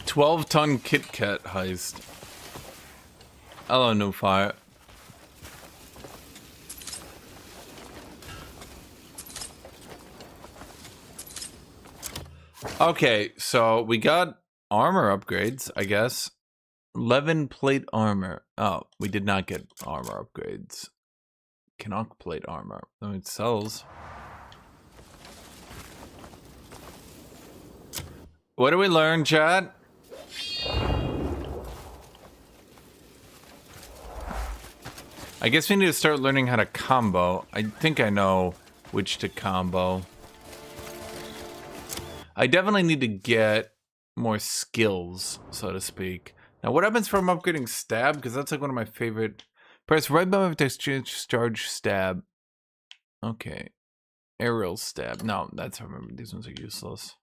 $12-ton Kit Kat heist. Hello, new fire. Okay, so we got armor upgrades, I guess. 11 plate armor. Oh, we did not get armor upgrades. Cannot plate armor. Oh, it sells. What do we learn, chat? I guess we need to start learning how to combo. I think I know which to combo. I definitely need to get more skills, so to speak. Now, what happens from upgrading stab? Because that's like one of my favorite. Press right button to exchange charge stab. Okay. Aerial stab. No, that's, I remember, these ones are useless.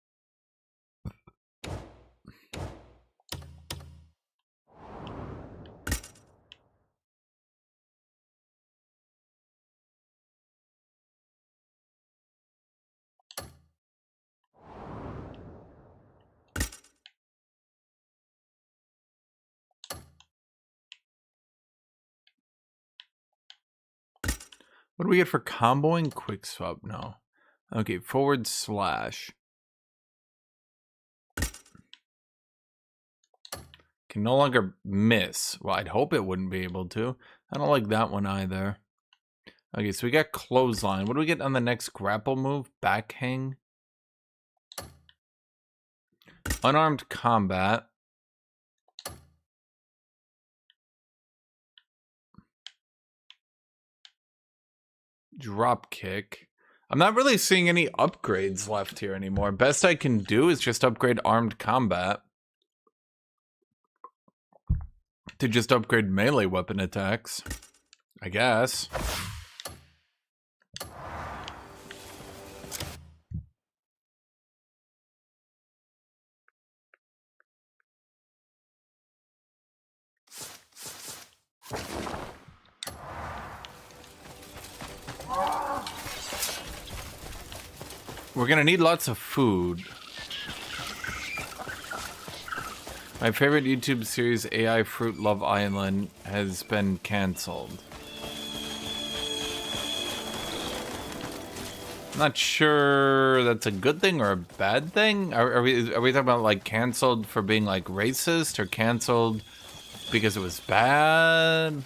What do we get for comboing? Quick swap? No. Okay, forward slash. Can no longer miss. Well, I'd hope it wouldn't be able to. I don't like that one either. Okay, so we got clothesline. What do we get on the next grapple move? Backhang. Unarmed combat. Drop kick. I'm not really seeing any upgrades left here anymore. Best I can do is just upgrade armed combat to just upgrade melee weapon attacks, I guess. We're gonna need lots of food. My favorite YouTube series, AI Fruit Love Island, has been cancelled. Not sure that's a good thing or a bad thing. Are we talking about like cancelled for being like racist, or cancelled because it was bad?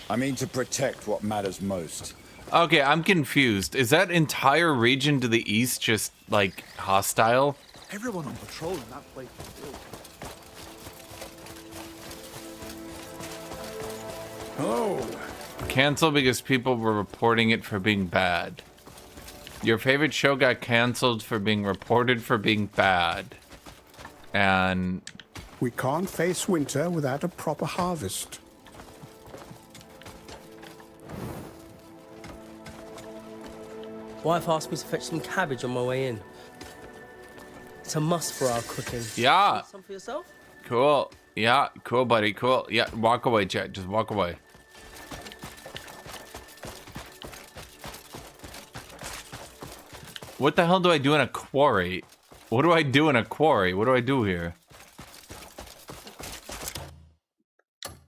I mean to protect what matters most. Okay, I'm confused. Is that entire region to the east just, like, hostile? Everyone on patrol in that place is ill. Oh. Cancelled because people were reporting it for being bad. Your favorite show got cancelled for being reported for being bad. And... we can't face winter without a proper harvest. Wife asked me to fetch some cabbage on my way in. It's a must for our cooking. Yeah. Want some for yourself? Cool. Yeah, cool, buddy. Cool. Yeah, walk away, Jet. Just walk away. What the hell do I do in a quarry? What do I do in a quarry? What do I do here?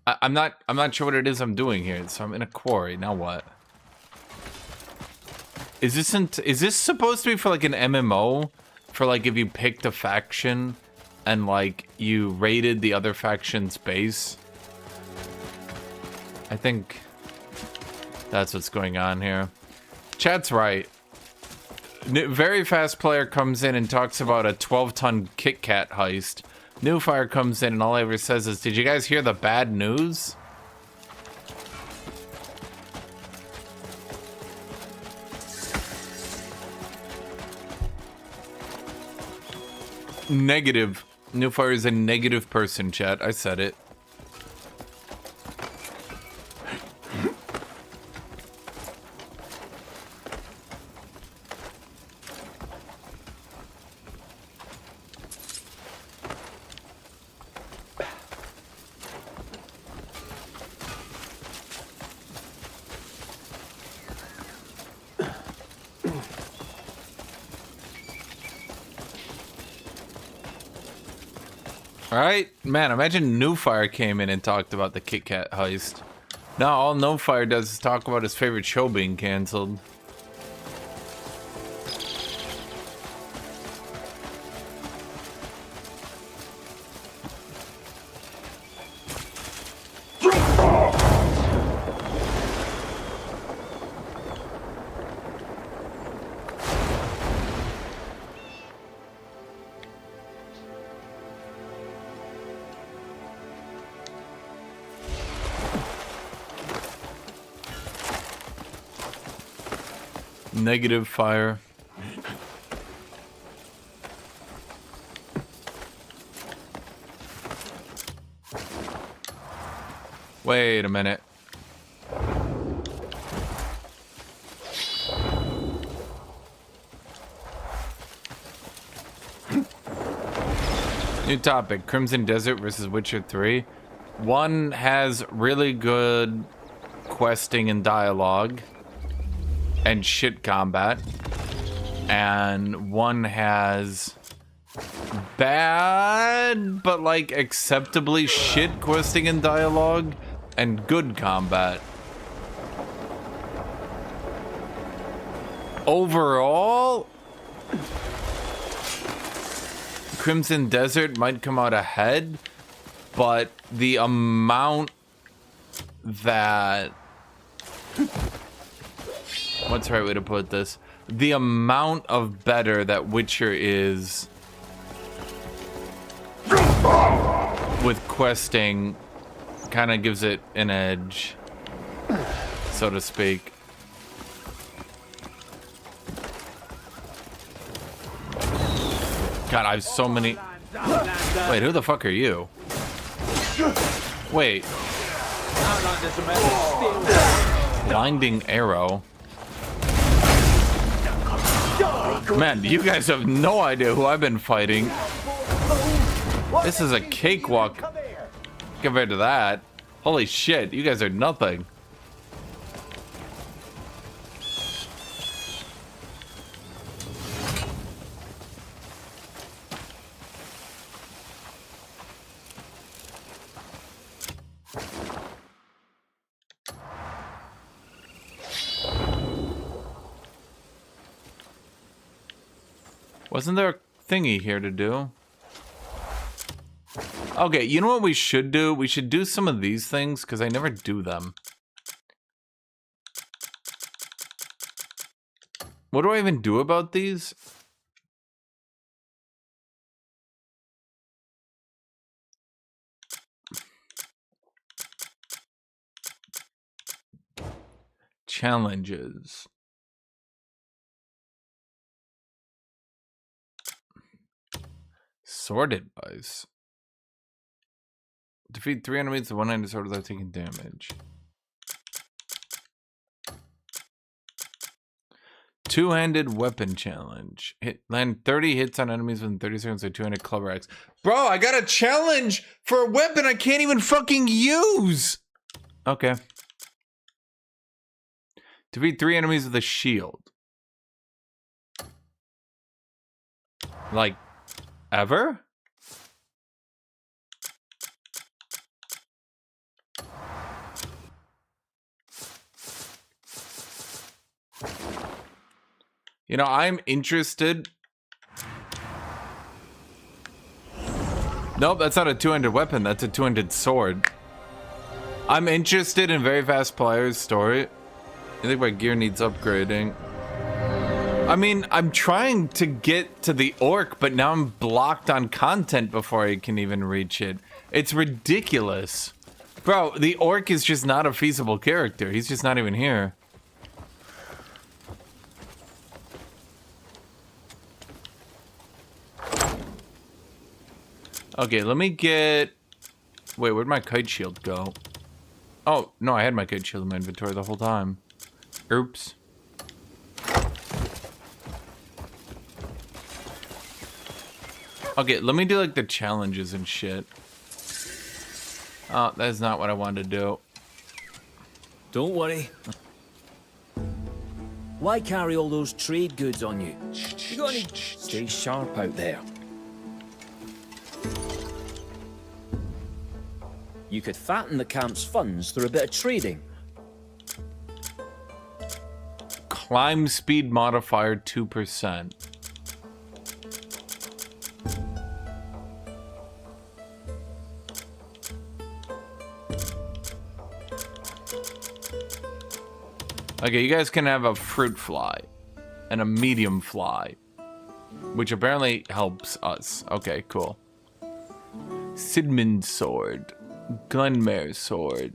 I'm not sure what it is I'm doing here. So I'm in a quarry. Now what? Is this supposed to be for like an MMO? For like if you picked a faction and like you raided the other faction's base? I think that's what's going on here. Chat's right. Very Fast Player comes in and talks about a 12-ton Kit Kat heist. New Fire comes in and all he ever says is, did you guys hear the bad news? Negative. New Fire is a negative person, chat. I said it. Alright, man, imagine New Fire came in and talked about the Kit Kat heist. Now all No Fire does is talk about his favorite show being cancelled. Negative Fire. Wait a minute. New topic, Crimson Desert versus Witcher 3. One has really good questing and dialogue and shit combat, and one has bad but like acceptably shit questing and dialogue and good combat. Overall, Crimson Desert might come out ahead, but the amount that... What's the right way to put this? The amount of better that Witcher is with questing kind of gives it an edge, so to speak. God, I have so many... Wait, who the fuck are you? Wait. Blinding arrow. Man, you guys have no idea who I've been fighting. This is a cakewalk compared to that. Holy shit, you guys are nothing. Wasn't there a thingy here to do? Okay, you know what we should do? We should do some of these things, because I never do them. What do I even do about these? Challenges. Sword advice. Defeat 3 enemies with one-handed sword without taking damage. Two-handed weapon challenge. Land 30 hits on enemies within 30 seconds with a two-handed clever axe. Bro, I got a challenge for a weapon I can't even fucking use! Okay. Defeat 3 enemies with a shield. Like, ever? You know, I'm interested. Nope, that's not a two-handed weapon. That's a two-handed sword. I'm interested in Very Fast Player's story. I think my gear needs upgrading. I mean, I'm trying to get to the orc, but now I'm blocked on content before I can even reach it. It's ridiculous. Bro, the orc is just not a feasible character. He's just not even here. Okay, let me get... Wait, where'd my kite shield go? Oh, no, I had my kite shield in my inventory the whole time. Oops. Okay, let me do like the challenges and shit. Oh, that's not what I wanted to do. Don't worry. Why carry all those trade goods on you? You got any... Stay sharp out there. You could fatten the camp's funds through a bit of trading. Climb speed modifier 2%. Okay, you guys can have a fruit fly and a medium fly, which apparently helps us. Okay, cool. Sidmund sword. Gunmare sword.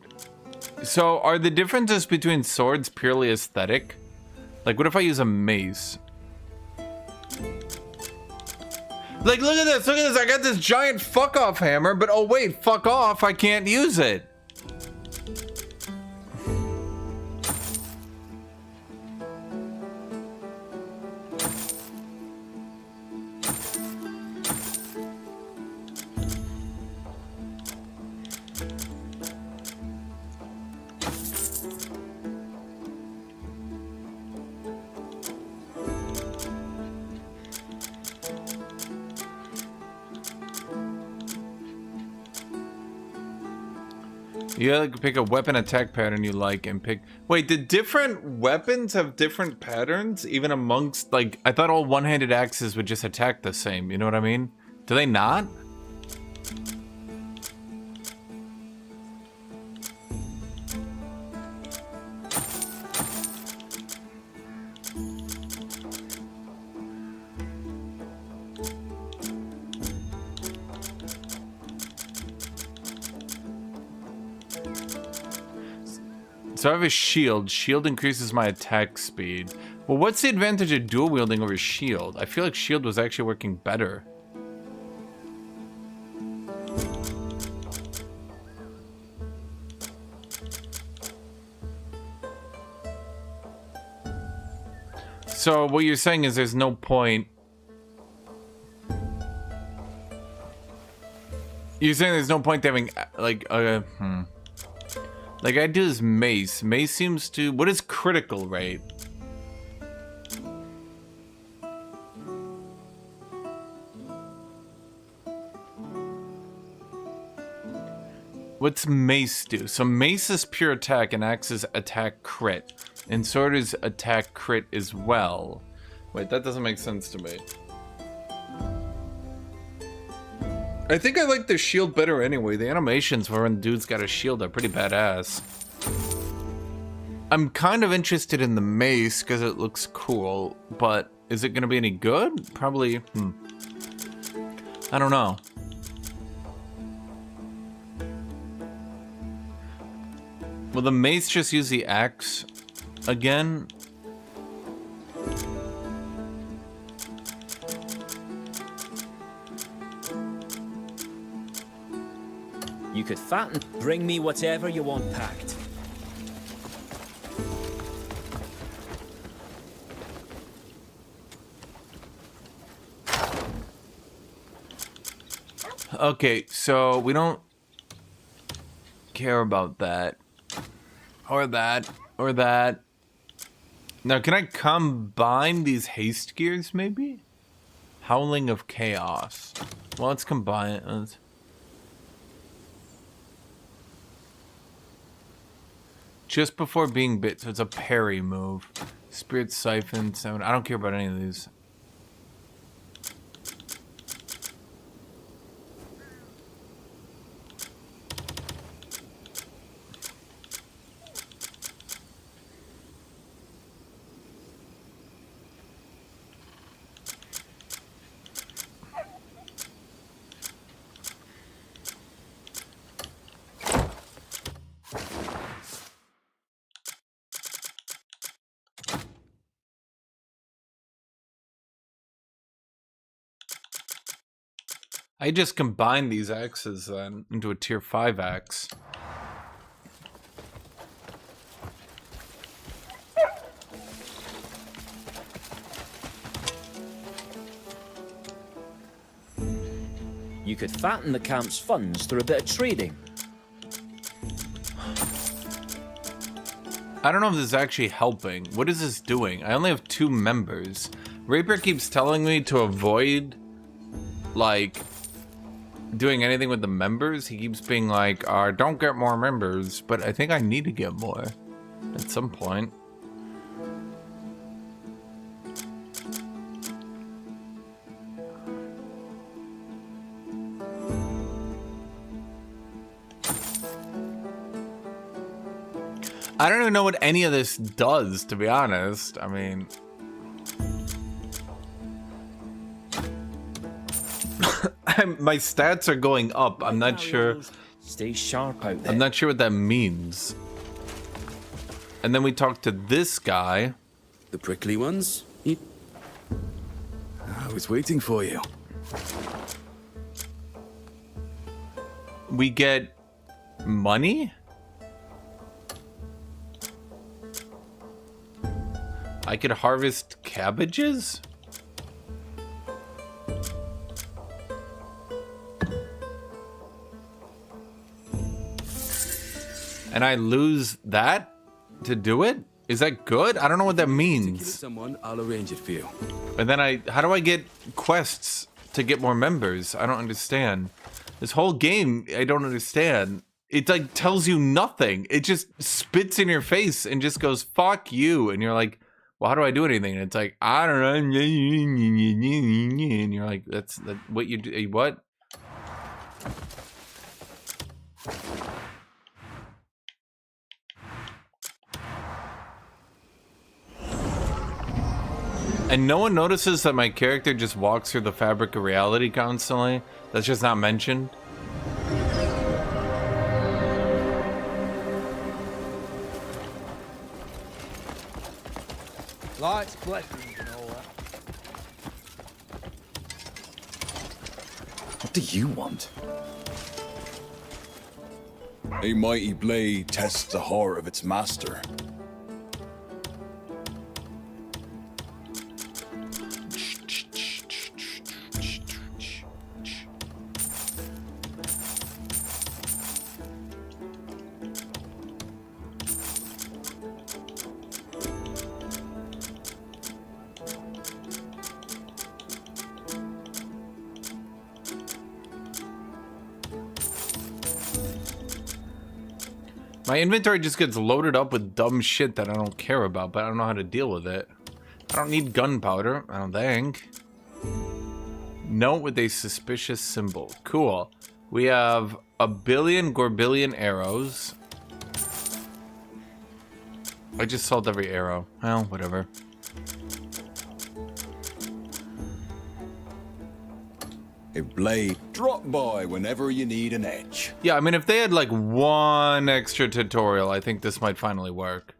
So, are the differences between swords purely aesthetic? Like, what if I use a mace? Like, look at this, look at this. I got this giant fuck-off hammer, but oh wait, fuck off, I can't use it. You gotta pick a weapon attack pattern you like and pick... Wait, did different weapons have different patterns? Even amongst, like, I thought all one-handed axes would just attack the same, you know what I mean? Do they not? So I have a shield. Shield increases my attack speed. Well, what's the advantage of dual wielding over shield? I feel like shield was actually working better. So what you're saying is there's no point. You're saying there's no point to having like like I do this mace. Mace seems to... What is critical rate? What's mace do? So mace is pure attack and axe is attack crit. And sword is attack crit as well. Wait, that doesn't make sense to me. I think I like the shield better anyway. The animations for when the dude's got a shield are pretty badass. I'm kind of interested in the mace because it looks cool, but is it going to be any good? Probably, I don't know. Will the mace just use the axe again? You could fatten. Bring me whatever you want packed. Okay, so we don't care about that. Or that. Or that. Now, can I combine these haste gears, maybe? Howling of Chaos. Well, let's combine it. Let's... Just before being bit, so it's a parry move. Spirit Siphon, 7. I don't care about any of these. I just combined these axes then into a tier 5 axe. You could fatten the camp's funds through a bit of trading. I don't know if this is actually helping. What is this doing? I only have 2 members. Rapier keeps telling me to avoid, like, doing anything with the members. He keeps being like, don't get more members, but I think I need to get more at some point. I don't even know what any of this does, to be honest. I mean, my stats are going up. I'm not sure. Stay sharp out there. I'm not sure what that means. And then we talked to this guy. The prickly ones? I was waiting for you. We get money? I could harvest cabbages? And I lose that to do it? Is that good? I don't know what that means. Someone, I'll arrange it for you. And then how do I get quests to get more members? I don't understand. This whole game, I don't understand. it like tells you nothing. It just spits in your face and just goes, fuck you. And you're like, well, how do I do anything? And it's like, I don't know. And you're like, that's what you do. What? And no one notices that my character just walks through the fabric of reality constantly. That's just not mentioned. Lights, blessings, and all that. What do you want? A mighty blade tests the heart of its master. My inventory just gets loaded up with dumb shit that I don't care about, but I don't know how to deal with it. I don't need gunpowder, I don't think. Note with a suspicious symbol. Cool. We have 1 billion Gorbillion arrows. I just sold every arrow. Well, whatever. A blade drop by whenever you need an edge. Yeah, I mean, if they had like one extra tutorial, I think this might finally work.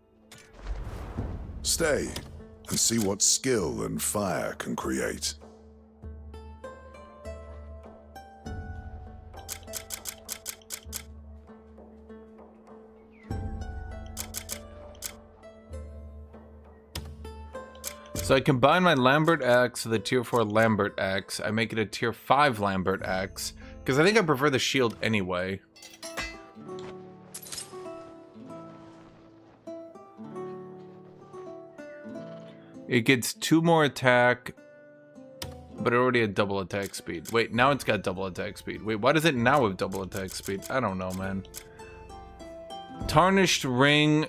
Stay and see what skill and fire can create. So I combine my Lambert axe with a tier 4 Lambert axe. I make it a tier 5 Lambert axe, because I think I prefer the shield anyway. It gets 2 more attack, but it already had double attack speed. Wait, now it's got double attack speed. Wait, why does it now have double attack speed? I don't know, man. Tarnished ring.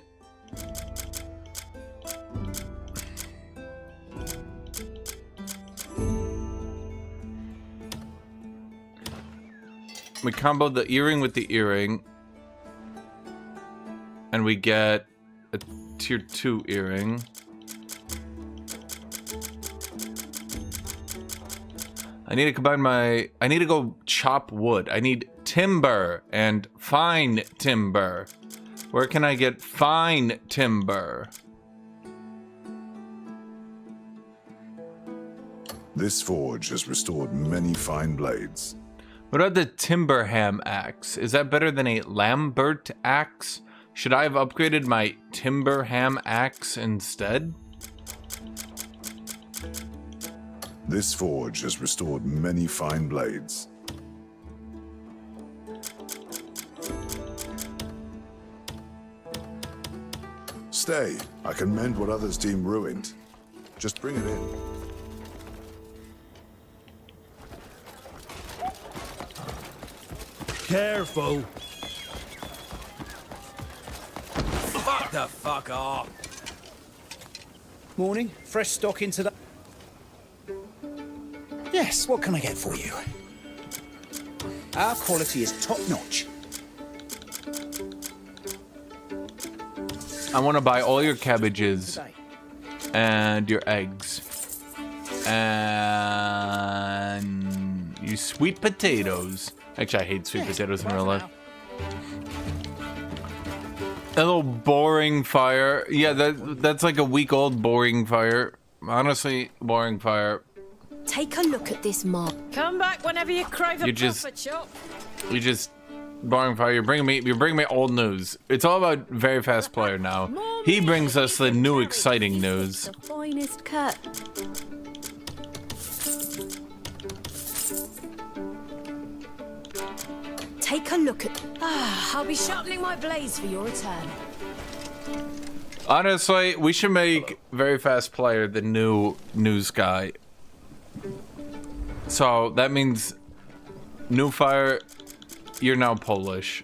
We combo the earring with the earring, and we get a tier 2 earring. I need to combine my... I need to go chop wood. I need timber and fine timber. Where can I get fine timber? This forge has restored many fine blades. What about the Timberham axe? Is that better than a Lambert axe? Should I have upgraded my Timberham axe instead? This forge has restored many fine blades. Stay. I can mend what others deem ruined. Just bring it in. Careful. Fuck the fuck off. Morning. Fresh stock into that. Yes, what can I get for you? Our quality is top notch. I want to buy all your cabbages and your eggs and your sweet potatoes. Actually, I hate sweet potatoes in real life. A little boring fire. Yeah, that's like a week-old boring fire. Honestly, boring fire. Take a look at this mob. Come back whenever you crave a You just- profit shop. You just boring fire. You're bringing me old news. It's all about Very Fast Player now. He brings us the new exciting news. The finest cut. Take a look at. I'll be sharpening my blades for your return. Honestly, we should make Very Fast Player the new news guy. So that means New Fire, you're now Polish.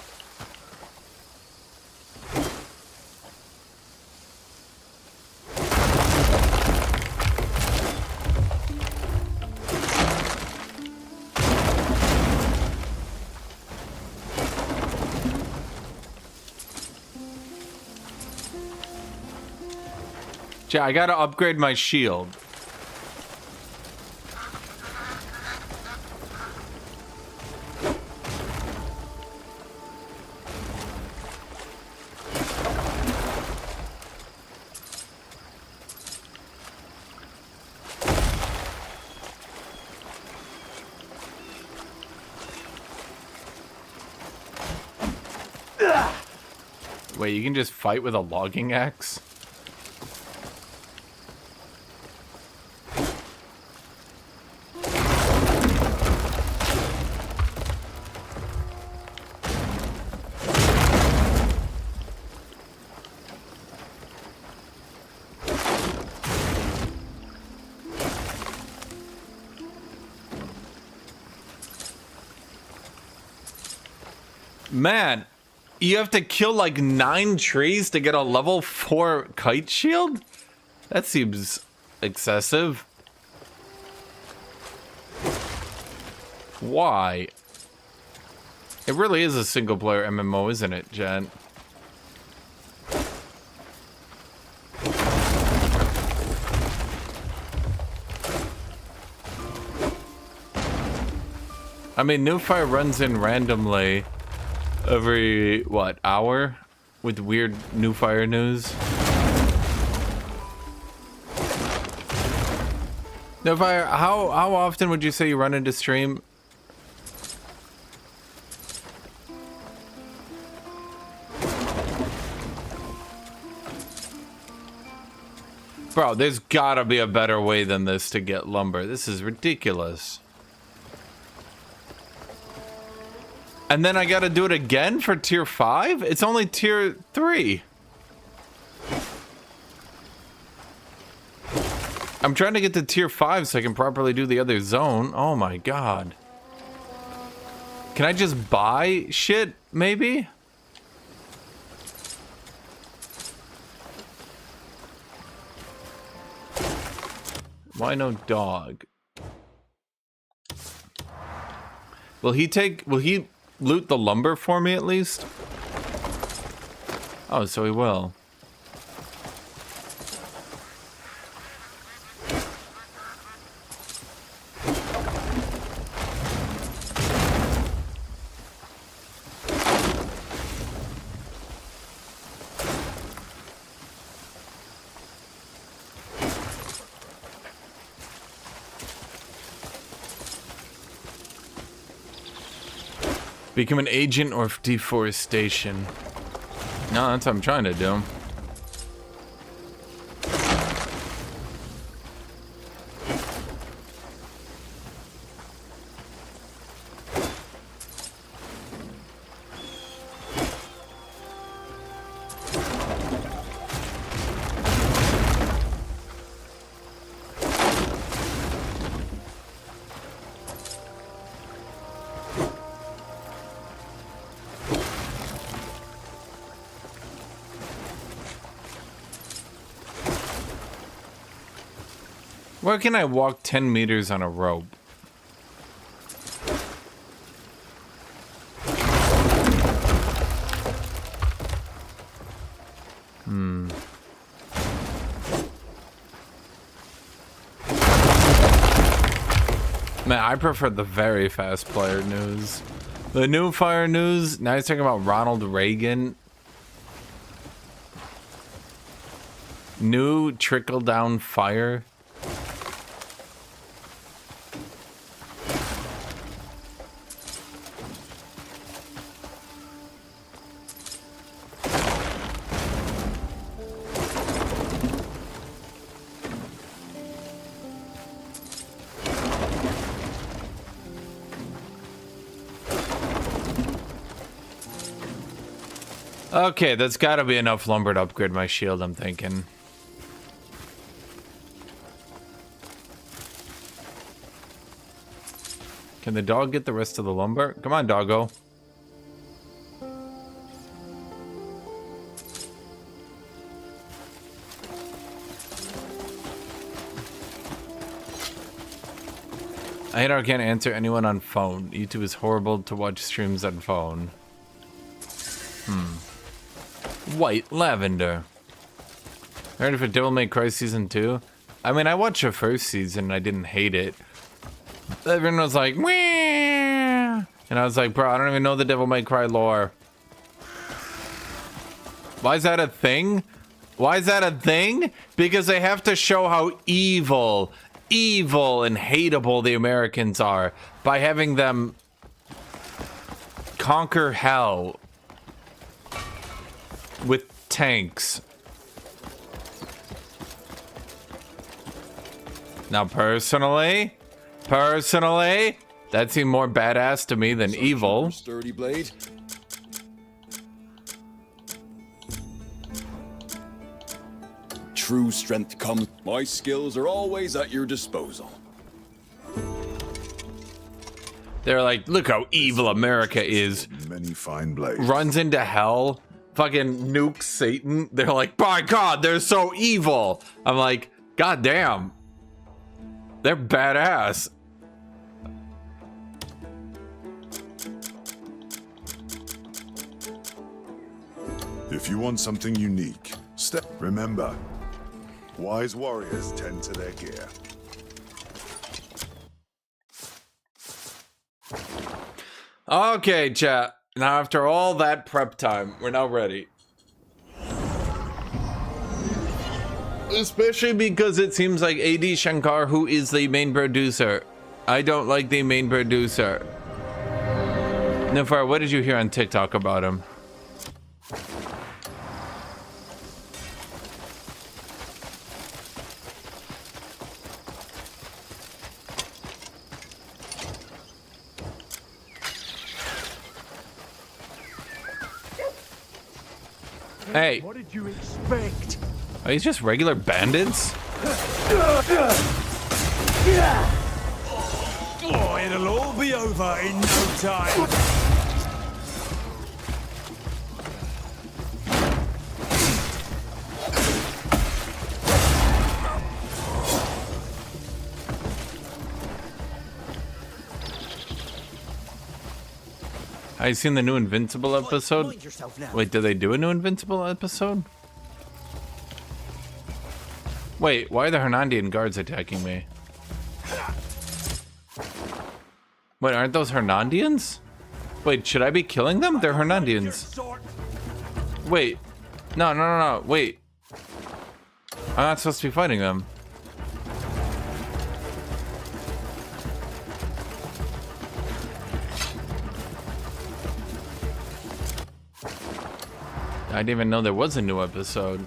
Chat, I gotta upgrade my shield. Wait, you can just fight with a logging axe? Man, you have to kill like 9 trees to get a level 4 kite shield? That seems excessive. Why? It really is a single player MMO, isn't it, Jen? I mean, New Fire runs in randomly every, what, hour? With weird New Fire news. New Fire, how often would you say you run into stream? Bro, there's gotta be a better way than this to get lumber. This is ridiculous. And then I gotta do it again for tier 5? It's only tier 3. I'm trying to get to tier 5 so I can properly do the other zone. Oh my god. Can I just buy shit, maybe? Why no dog? Will he loot the lumber for me at least? Oh, so he will. Become an agent or deforestation. No, that's what I'm trying to do. Where can I walk 10 meters on a rope? Man, I prefer the very fast player news. The New Fire news, now he's talking about Ronald Reagan. New trickle-down fire. Okay, that's gotta be enough lumber to upgrade my shield, I'm thinking. Can the dog get the rest of the lumber? Come on, doggo. I hate how I can't answer anyone on phone. YouTube is horrible to watch streams on phone. White lavender. Ready for Devil May Cry Season 2? I mean, I watched the first season and I didn't hate it. Everyone was like, "Wah!" And I was like, bro, I don't even know the Devil May Cry lore. Why is that a thing? Why is that a thing? Because they have to show how evil and hateable the Americans are by having them conquer hell with tanks. Now, personally, that seemed more badass to me than evil. Sturdy blade. True strength comes. My skills are always at your disposal. They're like, look how evil America is. Many fine blades. Runs into hell, fucking nukes Satan. They're like, by God, they're so evil. I'm like, God damn. They're badass. If you want something unique, remember, wise warriors tend to their gear. Okay, chat. Now after all that prep time, we're now ready. Especially because it seems like AD Shankar, who is the main producer. I don't like the main producer. Nifar, what did you hear on TikTok about him? Hey. What did you expect? Are these just regular bandits? Oh, it'll all be over in no time. Have you seen the new Invincible episode? Wait, did they do a new Invincible episode? Wait, why are the Hernandian guards attacking me? Wait, aren't those Hernandians? Wait, should I be killing them? They're Hernandians. Wait. No, wait. I'm not supposed to be fighting them. I didn't even know there was a new episode.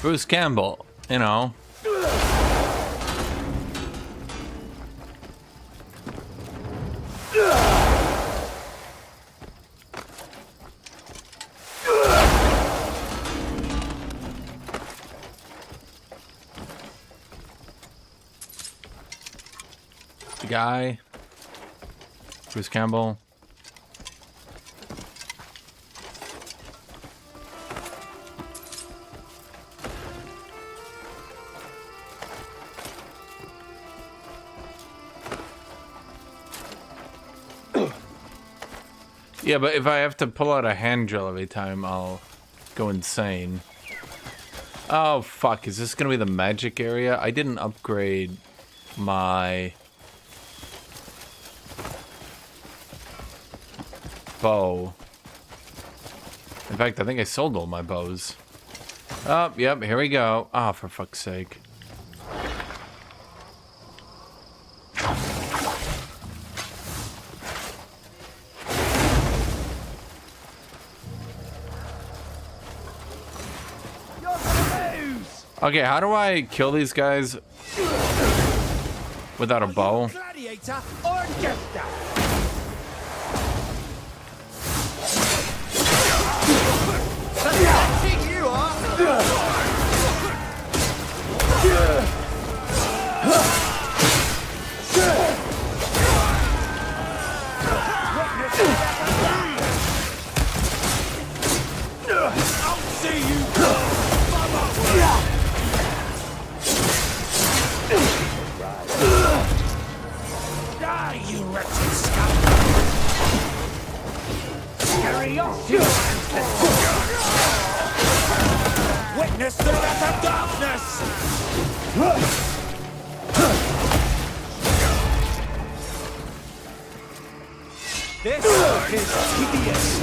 Bruce Campbell, you know. The guy, Bruce Campbell. Yeah, but if I have to pull out a hand drill every time, I'll go insane. Oh, fuck. Is this going to be the magic area? I didn't upgrade my bow. In fact, I think I sold all my bows. Oh, yep, here we go. Ah, for fuck's sake. Okay, how do I kill these guys without a bow? Gladiator or jester? You are. I'll see you go. This work is tedious.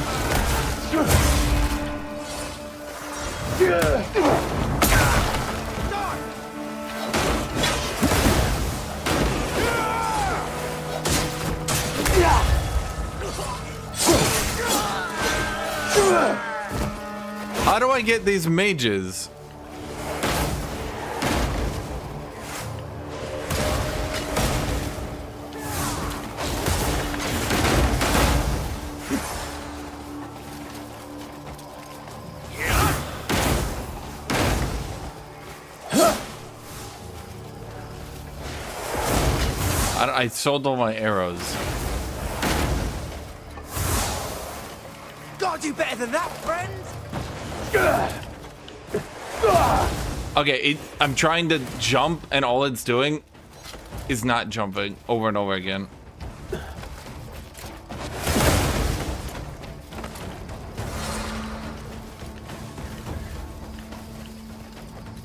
How do I get these mages? I sold all my arrows. Gotta do better than that, friend. Okay, I'm trying to jump, and all it's doing is not jumping over and over again.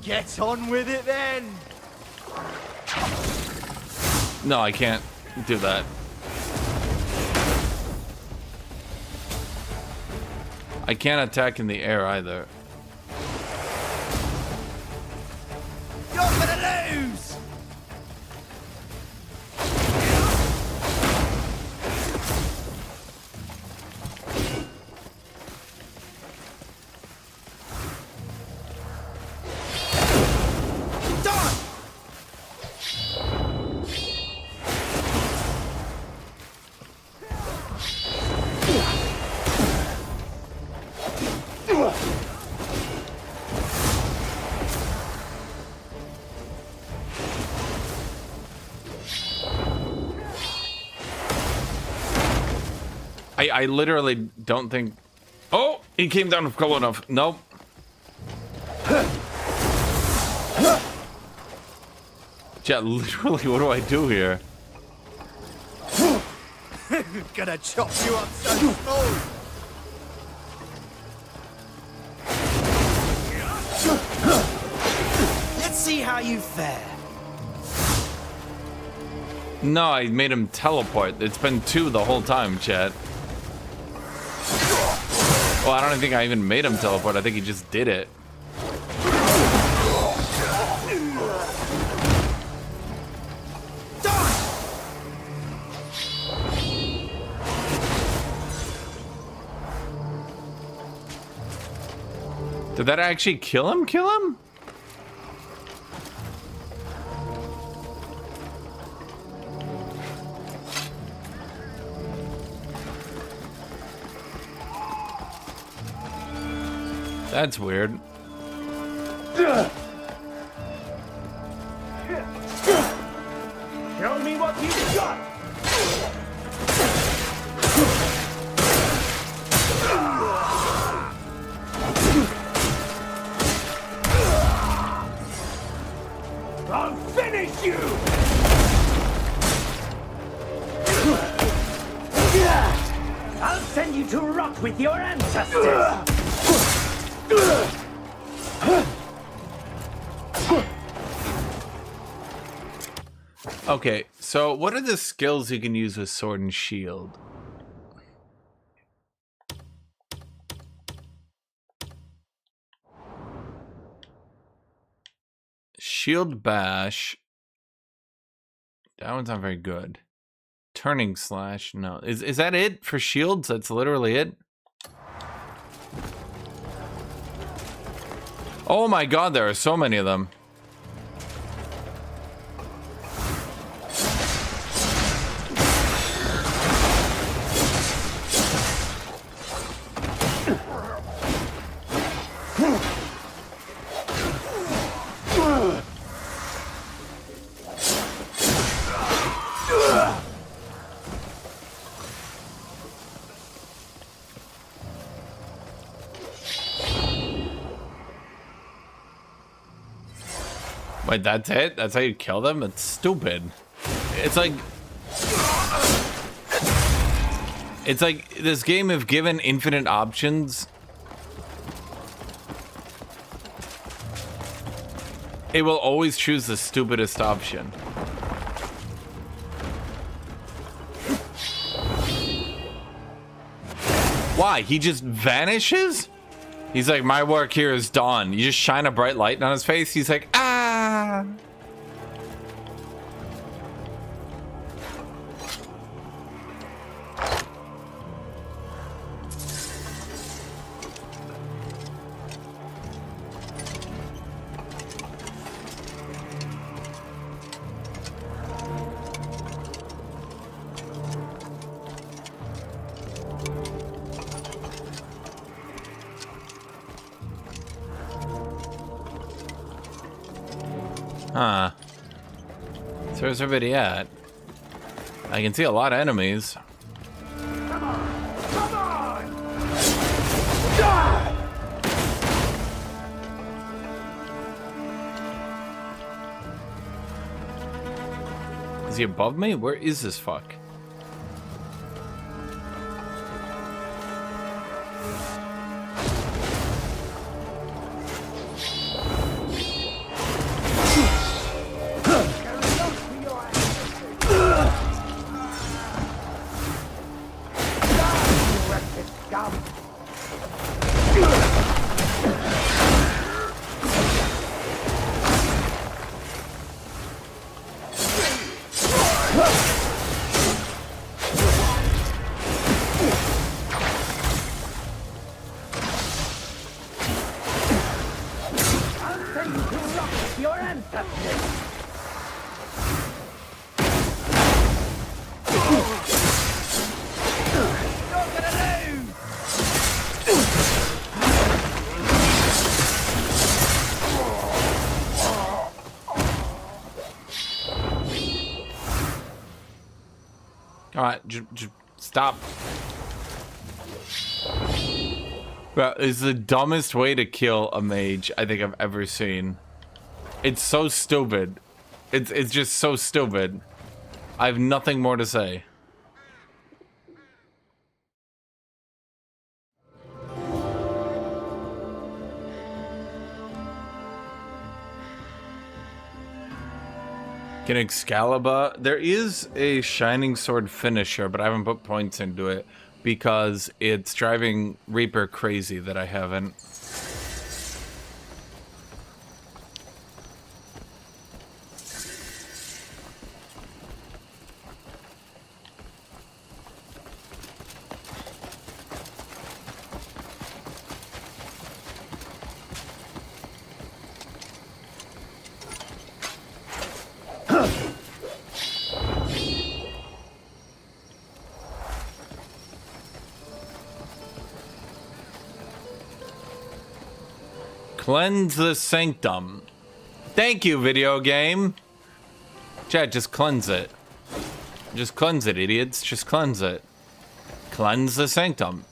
Get on with it then. No, I can't do that. I can't attack in the air either. You're gonna lose. I literally don't think... Oh, he came down close enough. Nope. Chat, literally, what do I do here? Gonna chop you up so small. Let's see how you fare. No, I made him teleport. It's been 2 the whole time, chat. Well, I don't think I even made him teleport. I think he just did it. Did that actually kill him? Kill him? That's weird. Show me what you've got. I'll finish you. I'll send you to rot with your ancestors. Okay, so what are the skills you can use with sword and shield? Shield bash. That one's not very good. Turning slash. No. Is that it for shields? That's literally it? Oh my god, there are so many of them. Wait, that's it? That's how you kill them? That's stupid. It's like this game, if given infinite options, It will always choose the stupidest option. Why? He just vanishes? He's like, my work here is done. You just shine a bright light on his face. He's like, ah. Huh. So where's everybody at? I can see a lot of enemies. Is he above me? Where is this fuck? Alright, stop. Bro, it's the dumbest way to kill a mage I think I've ever seen. It's so stupid. It's just so stupid. I have nothing more to say. Can Excalibur? There is a Shining Sword finisher, but I haven't put points into it because it's driving Reaper crazy that I haven't. Cleanse the sanctum. Thank you, video game. Chat, just cleanse it. Just cleanse it, idiots. Just cleanse it. Cleanse the sanctum.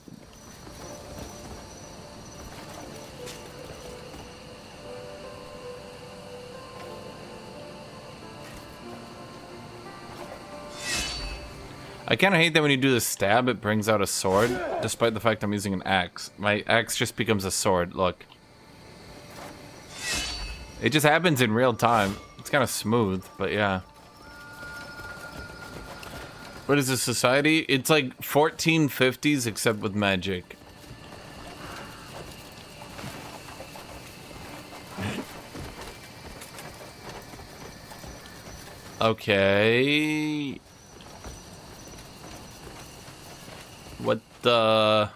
I kind of hate that when you do the stab, it brings out a sword, despite the fact I'm using an axe. My axe just becomes a sword, look. It just happens in real time. It's kind of smooth, but yeah. What is this society? It's like 1450s except with magic. Okay. What the?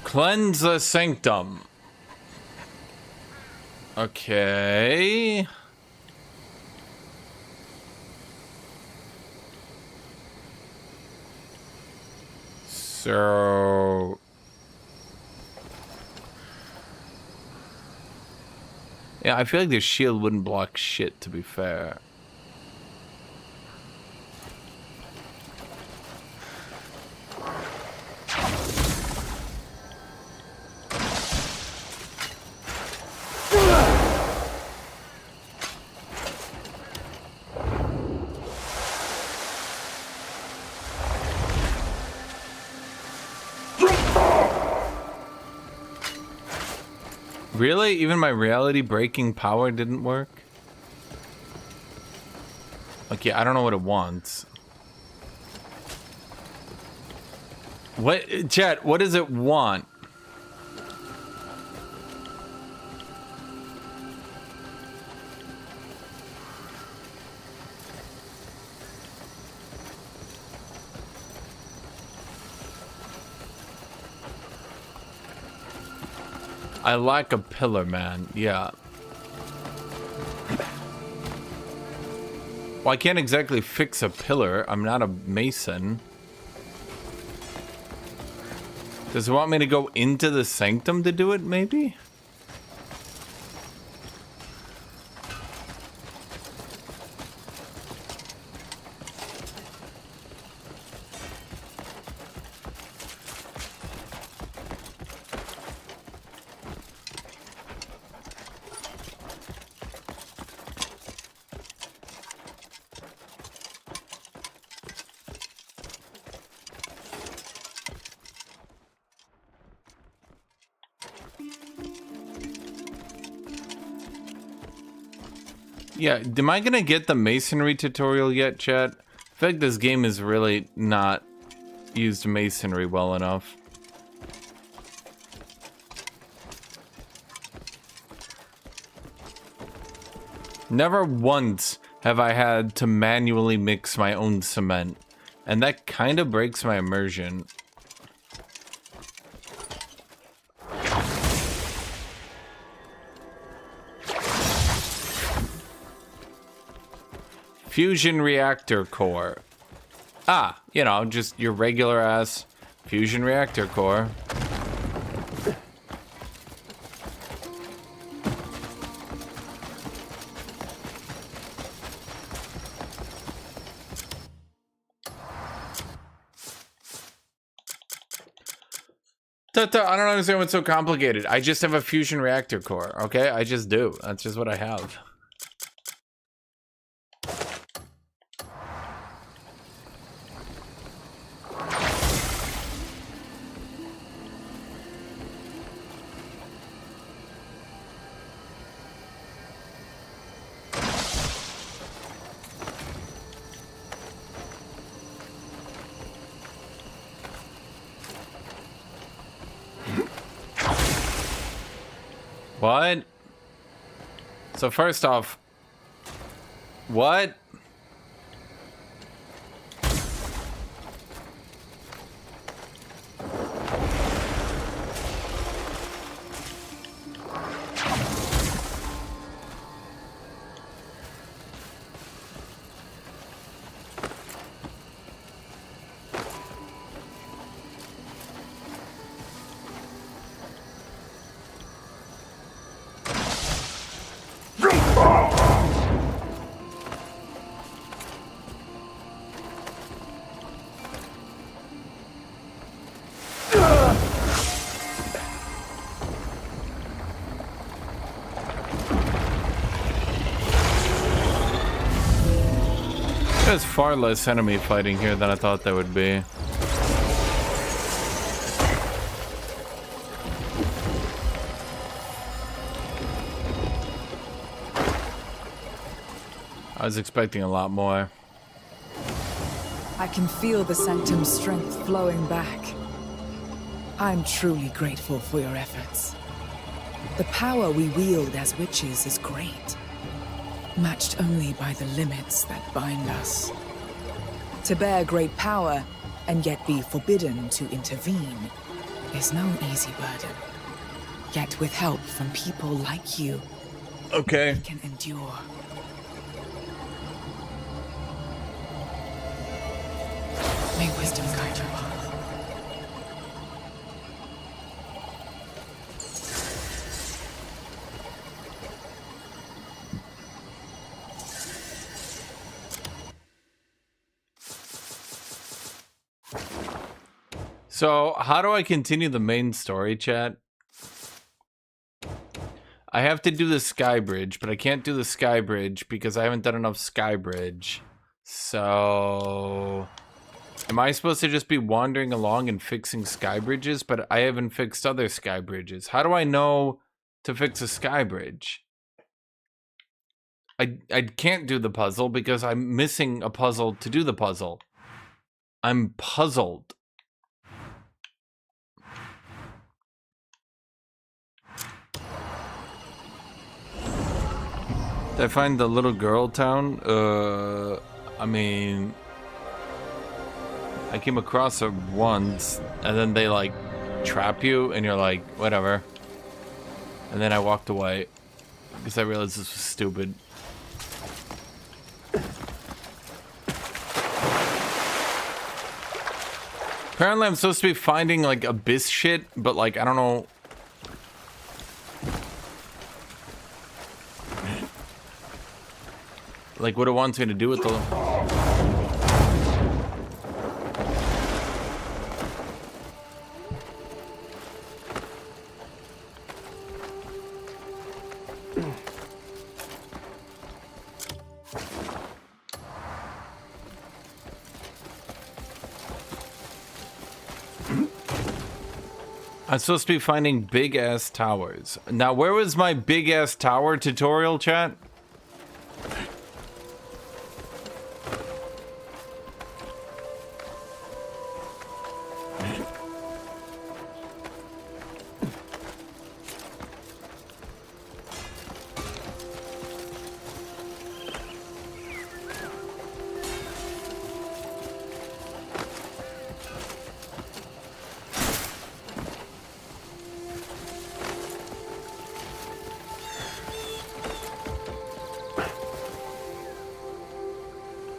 Cleanse the sanctum. Okay. So yeah, I feel like this shield wouldn't block shit, to be fair. Really? Even my reality breaking power didn't work? Okay, I don't know what it wants. What, chat, what does it want? I lack a pillar, man. Yeah. Well, I can't exactly fix a pillar. I'm not a mason. Does it want me to go into the sanctum to do it, maybe? Yeah, am I gonna get the masonry tutorial yet, chat? I feel like this game has really not used masonry well enough. Never once have I had to manually mix my own cement, and that kind of breaks my immersion. Fusion reactor core. Ah, you know, just your regular ass fusion reactor core. I don't understand what's so complicated. I just have a fusion reactor core, okay? I just do. That's just what I have. What? So first off, what? There's far less enemy fighting here than I thought there would be. I was expecting a lot more. I can feel the Sanctum's strength flowing back. I'm truly grateful for your efforts. The power we wield as witches is great, matched only by the limits that bind us. To bear great power and yet be forbidden to intervene is no easy burden. Yet with help from people like you, okay, we can endure. May wisdom guide your path. So, how do I continue the main story, chat? I have to do the sky bridge, but I can't do the sky bridge because I haven't done enough sky bridge. So, am I supposed to just be wandering along and fixing sky bridges? But I haven't fixed other sky bridges. How do I know to fix a sky bridge. I can't do the puzzle because I'm missing a puzzle to do the puzzle. I'm puzzled. Did I find the little girl town? I mean, I came across her once, and then they like trap you, and you're like, whatever. And then I walked away because I realized this was stupid. Apparently, I'm supposed to be finding like abyss shit, but like I don't know. Like what it wants me to do with the. I'm supposed to be finding big ass towers. Now, where was my big ass tower tutorial, chat?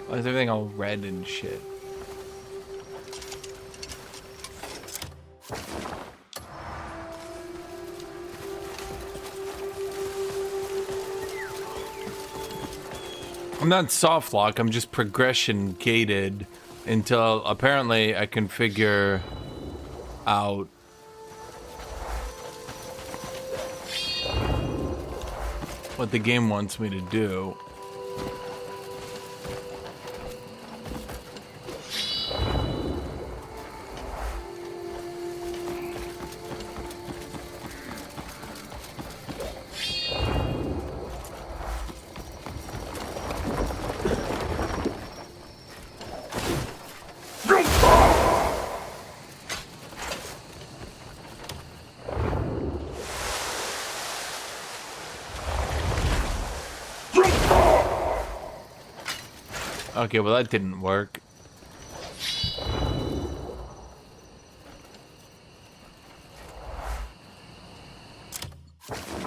Why is everything all red and shit? I'm not soft lock, I'm just progression gated until apparently I can figure out what the game wants me to do. Okay, well that didn't work.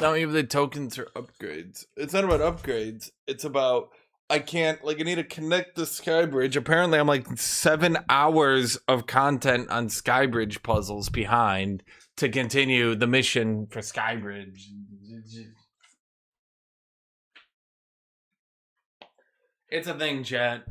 Not even the tokens are upgrades. It's not about upgrades. It's about I can't I need to connect the Skybridge. Apparently I'm like 7 hours of content on Skybridge puzzles behind to continue the mission for Skybridge. It's a thing, chat.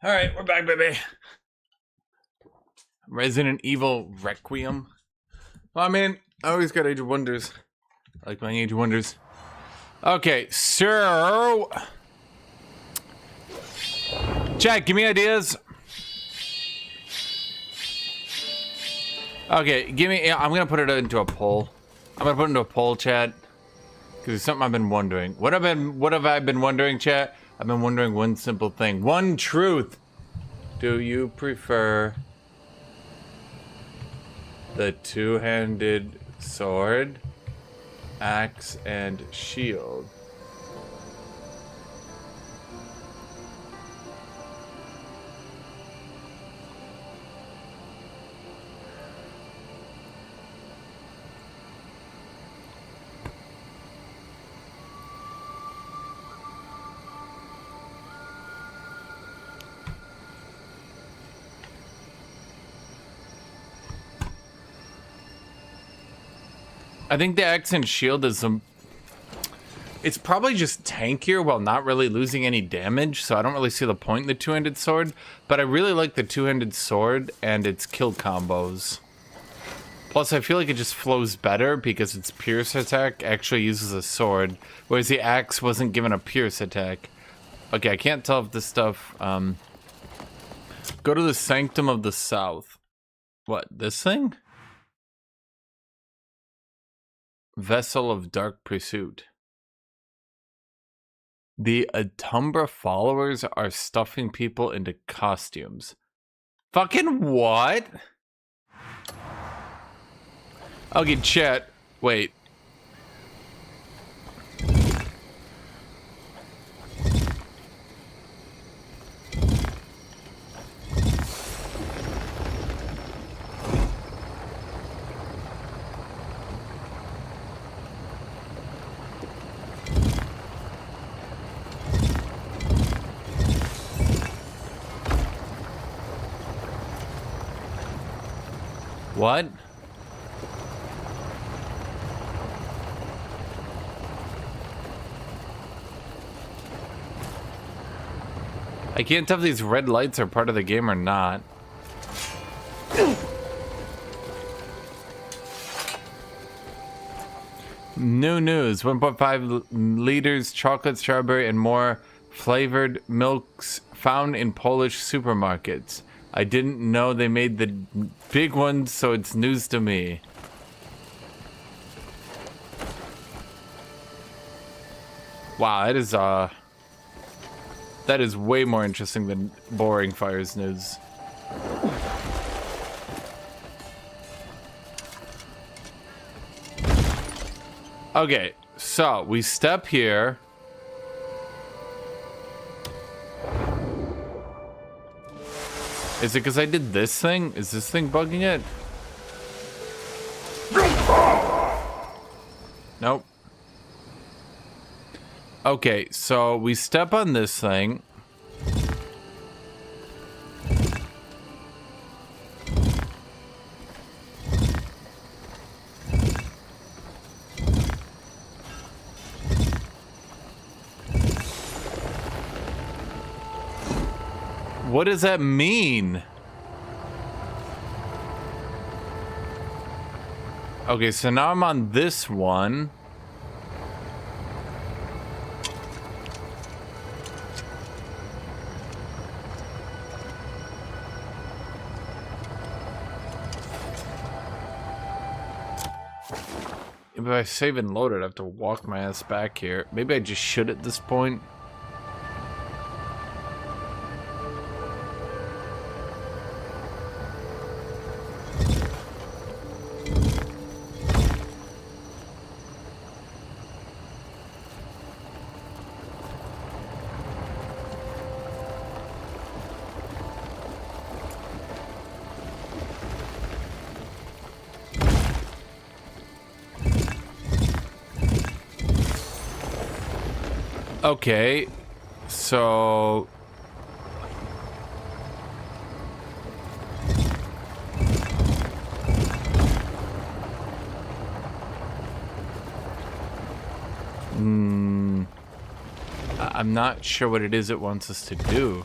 All right, we're back, baby. Resident Evil Requiem. Well, I mean, I always got Age of Wonders. I like playing Age of Wonders. Okay, so... Chat, give me ideas. Okay, give me... I'm gonna put it into a poll. I'm gonna put it into a poll, chat. Because it's something I've been wondering. What have I been wondering, chat? I've been wondering one simple thing. One truth. Do you prefer the two-handed sword, axe, and shield? I think the axe and shield is it's probably just tankier while not really losing any damage, so I don't really see the point in the two-handed sword, but I really like the two-handed sword and its kill combos. Plus, I feel like it just flows better because its pierce attack actually uses a sword, whereas the axe wasn't given a pierce attack. Okay, I can't tell if this stuff, go to the Sanctum of the South. What, this thing? Vessel of Dark Pursuit. The Atumbra followers are stuffing people into costumes. Fucking what? Okay, chat. Wait. What? I can't tell if these red lights are part of the game or not. New news, 1.5 liters chocolate, strawberry, and more flavored milks found in Polish supermarkets. I didn't know they made the big ones, so it's news to me. Wow, that is way more interesting than boring Fire's news. Okay, so we step here. Is it because I did this thing? Is this thing bugging it? Nope. Okay, so we step on this thing. What does that mean? Okay, so now I'm on this one. If I save and load it, I have to walk my ass back here. Maybe I just should at this point. Okay, so... I'm not sure what it is it wants us to do.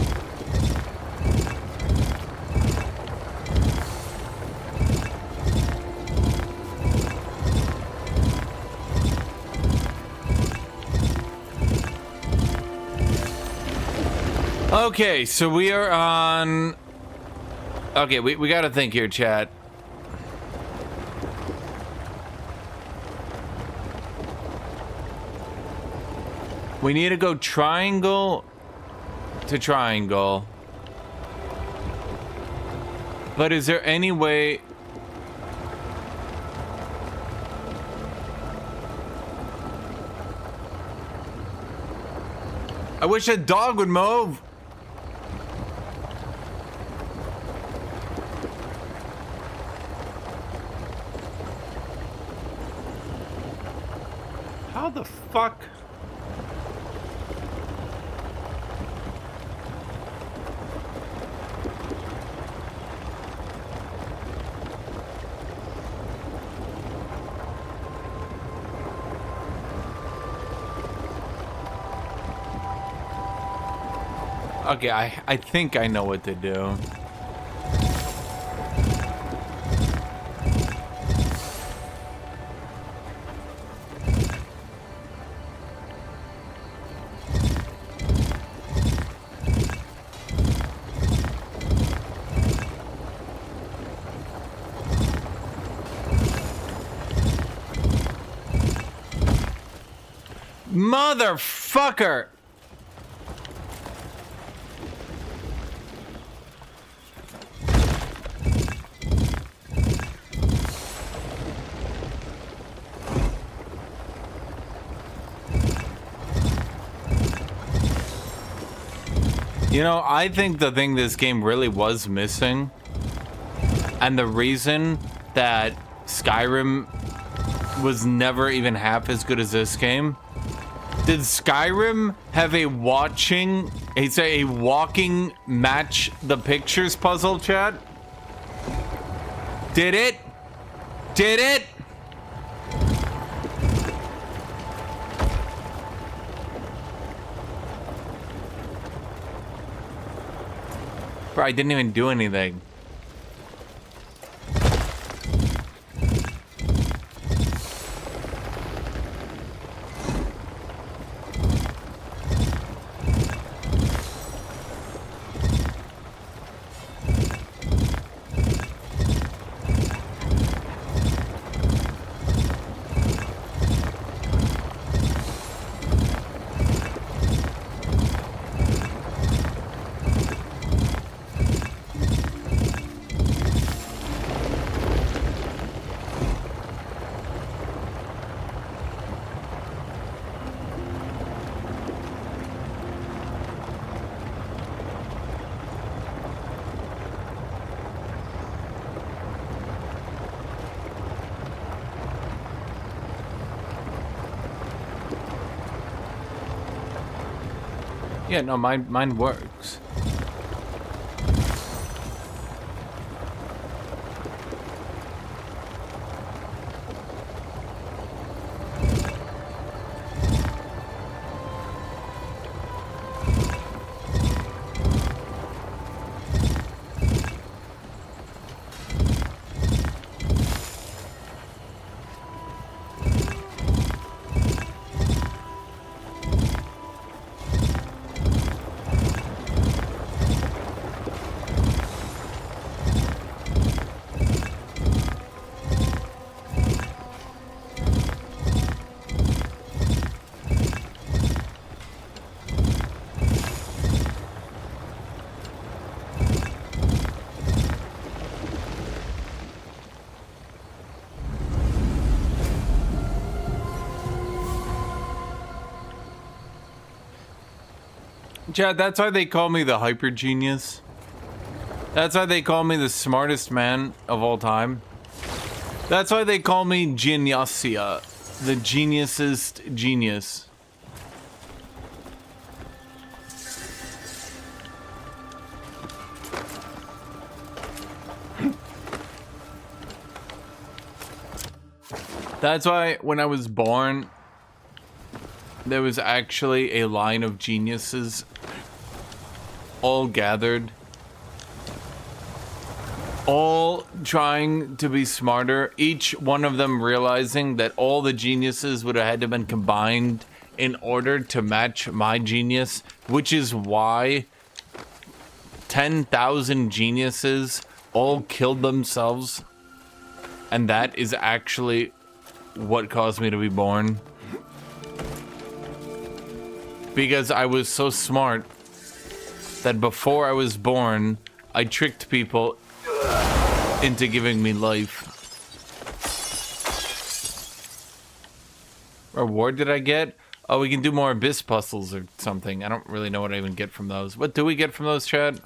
Okay, so we are on... Okay, we gotta think here, chat. We need to go triangle to triangle. But is there any way... I wish a dog would move. How the fuck? Okay, I think I know what to do. Motherfucker! You know, I think the thing this game really was missing, and the reason that Skyrim was never even half as good as this game, did Skyrim have a walking match the pictures puzzle, chat? Did it? Did it? Bro, I didn't even do anything. Yeah, no, mine works. Chad, that's why they call me the hyper genius. That's why they call me the smartest man of all time. That's why they call me Geniusia, the geniusest genius. That's why when I was born, there was actually a line of geniuses all gathered, all trying to be smarter, each one of them realizing that all the geniuses would have had to been combined in order to match my genius, which is why 10,000 geniuses all killed themselves, and that is actually what caused me to be born. Because I was so smart that before I was born, I tricked people into giving me life. Reward did I get? Oh, we can do more abyss puzzles or something. I don't really know what I even get from those. What do we get from those, Chad?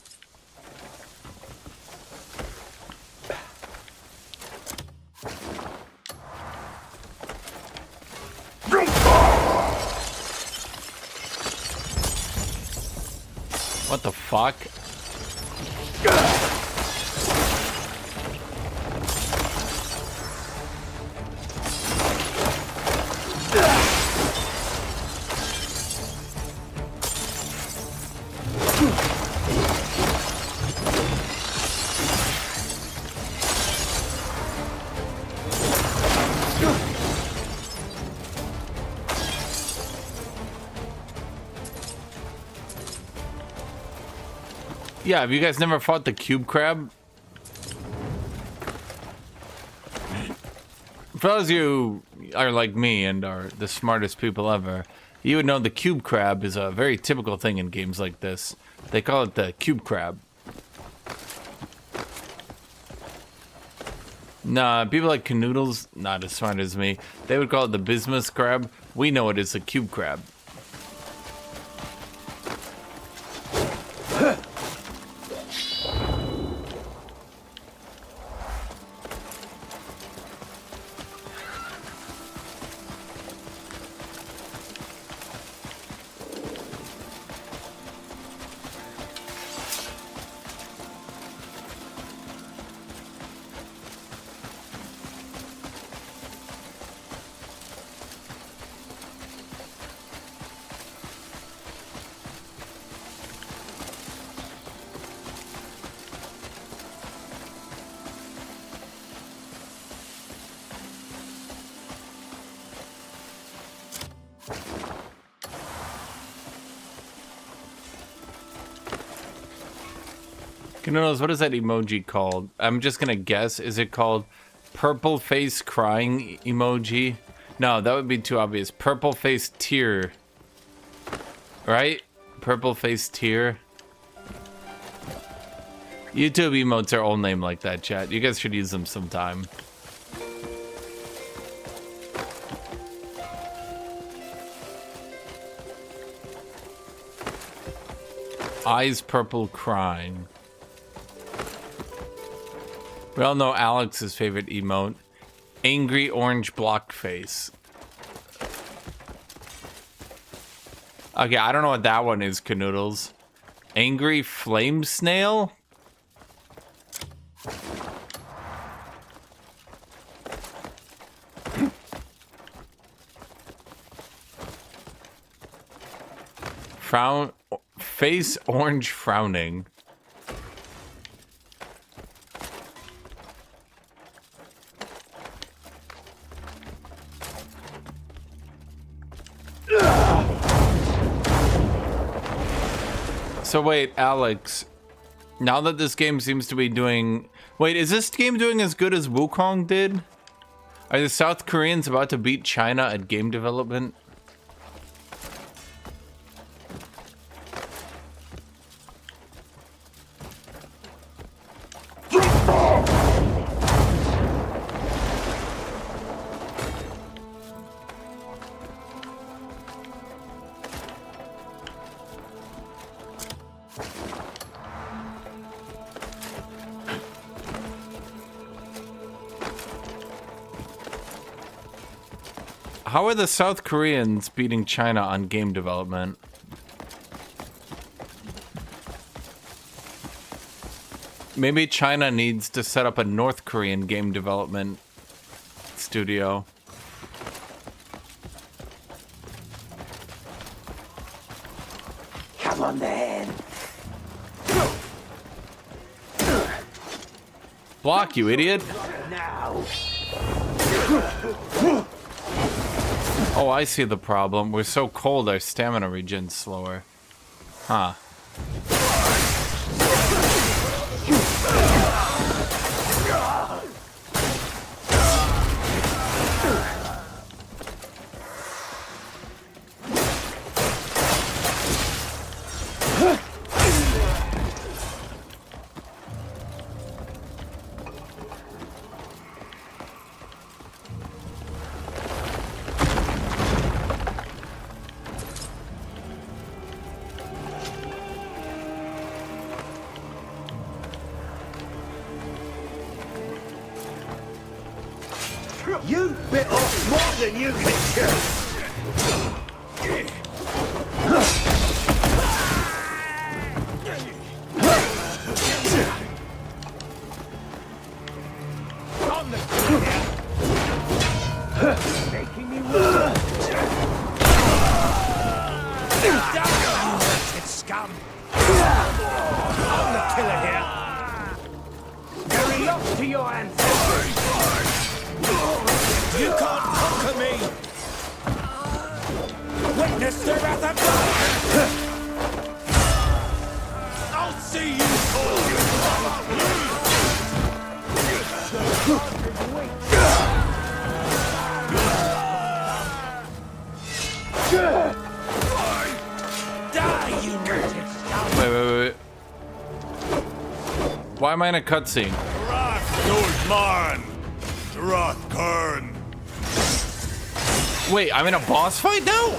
What the fuck? Yeah, have you guys never fought the cube crab? For those of you who are like me and are the smartest people ever, you would know the cube crab is a very typical thing in games like this. They call it the cube crab. Nah, people like Canoodles, not as smart as me, they would call it the bismuth crab. We know it as the cube crab. Canoodles, what is that emoji called? I'm just gonna guess. Is it called purple face crying emoji? No, that would be too obvious. Purple face tear. Right? Purple face tear. YouTube emotes are all named like that, chat. You guys should use them sometime. Eyes purple crying. We all know Alex's favorite emote. Angry orange block face. Okay, I don't know what that one is, Canoodles. Angry flame snail? Frown... Face orange frowning. So wait, Alex, now that this game seems to be doing... Wait, is this game doing as good as Wukong did? Are the South Koreans about to beat China at game development? How are the South Koreans beating China on game development? Maybe China needs to set up a North Korean game development studio. Come on then. Block, you idiot. Now. Oh, I see the problem. We're so cold, our stamina regens slower. Huh. You bit off more than you can chew! On the making me work! Down, you wretched scum! I'm the killer here! Carry off to your ancestors! You can't conquer me! Witness the wrath of God! I'll see you Die, you wretched scum! Wait. Why am I in a cutscene? Wait, I'm in a boss fight now?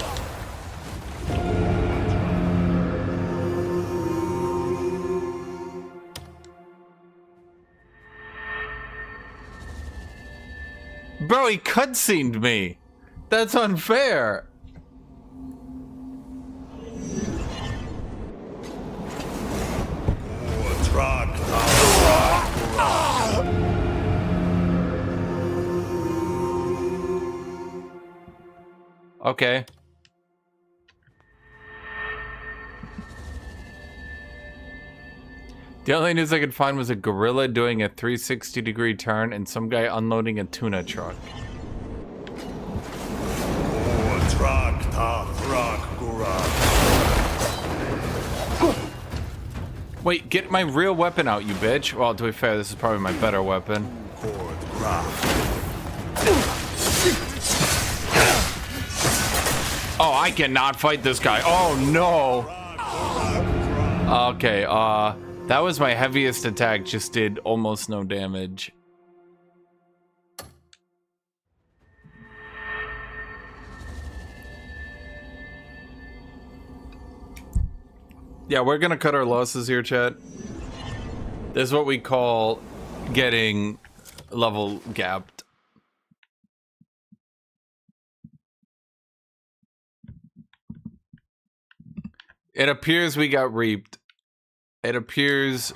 Bro, he cutscened me. That's unfair. Okay. The only news I could find was a gorilla doing a 360-degree turn and some guy unloading a tuna truck. Wait, get my real weapon out, you bitch. Well, to be fair, this is probably my better weapon. Oh, I cannot fight this guy. Oh, no. Okay, that was my heaviest attack. Just did almost no damage. Yeah, we're gonna cut our losses here, chat. This is what we call getting level gapped. It appears we got reaped. It appears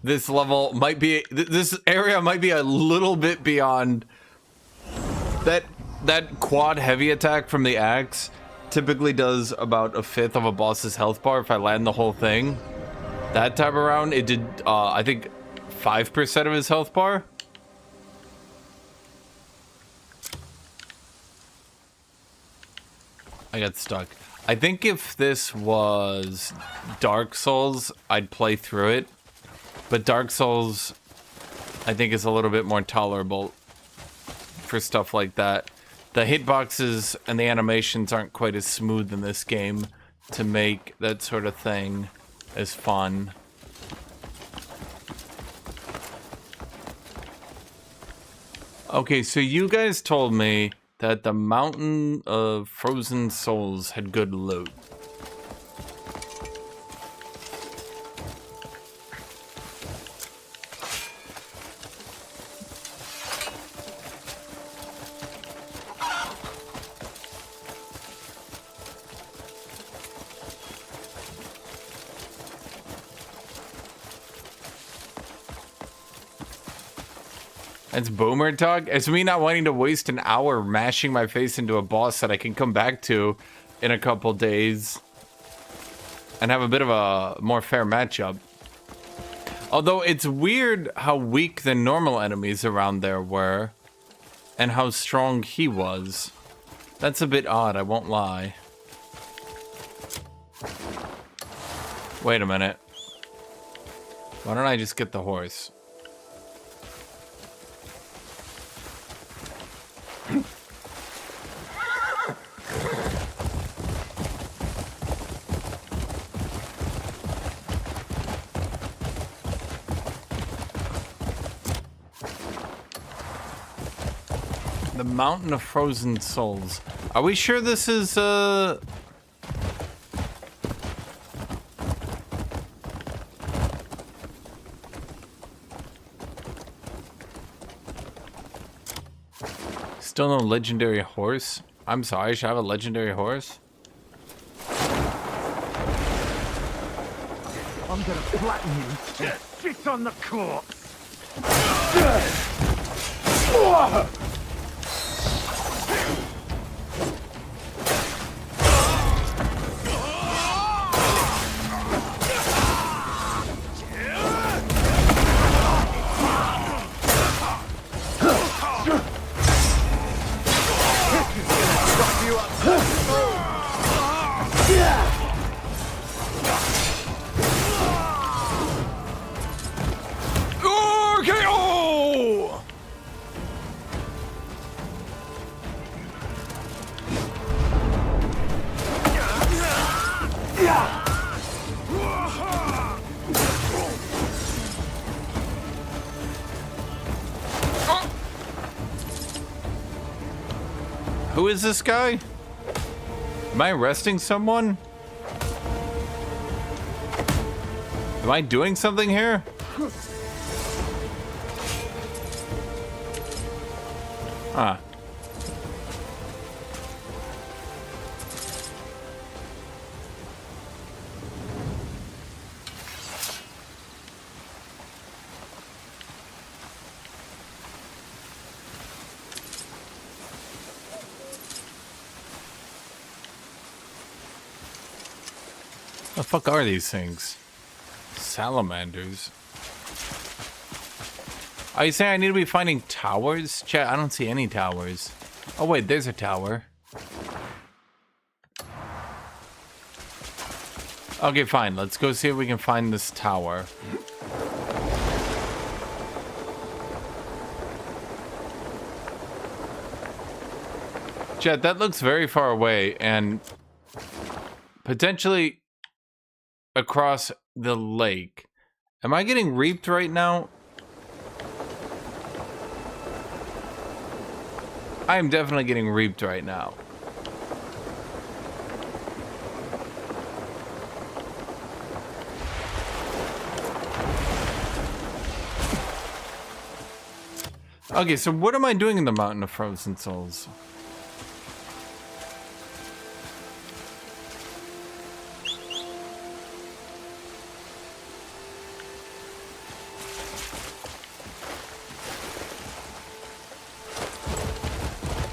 this level might be, this area might be a little bit beyond that quad heavy attack from the axe. Typically does about a fifth of a boss's health bar if I land the whole thing. That time around, it did, I think, 5% of his health bar. I got stuck. I think if this was Dark Souls, I'd play through it. But Dark Souls, I think, is a little bit more tolerable for stuff like that. The hitboxes and the animations aren't quite as smooth in this game to make that sort of thing as fun. Okay, so you guys told me that the Mountain of Frozen Souls had good loot. It's boomer talk? It's me not wanting to waste an hour mashing my face into a boss that I can come back to in a couple days and have a bit of a more fair matchup. Although it's weird how weak the normal enemies around there were and how strong he was. That's a bit odd, I won't lie. Wait a minute. Why don't I just get the horse? The Mountain of Frozen Souls. Are we sure this is, Still no legendary horse? I'm sorry, should I have a legendary horse? I'm gonna flatten you. Just sit on the corpse. Who is this guy? Am I arresting someone? Am I doing something here? Ah. The fuck are these things? Salamanders. Are you saying I need to be finding towers? Chat, I don't see any towers. Oh wait, there's a tower. Okay, fine. Let's go see if we can find this tower. Chat, that looks very far away and potentially across the lake. Am I getting reaped right now? I am definitely getting reaped right now. Okay, so what am I doing in the Mountain of Frozen Souls?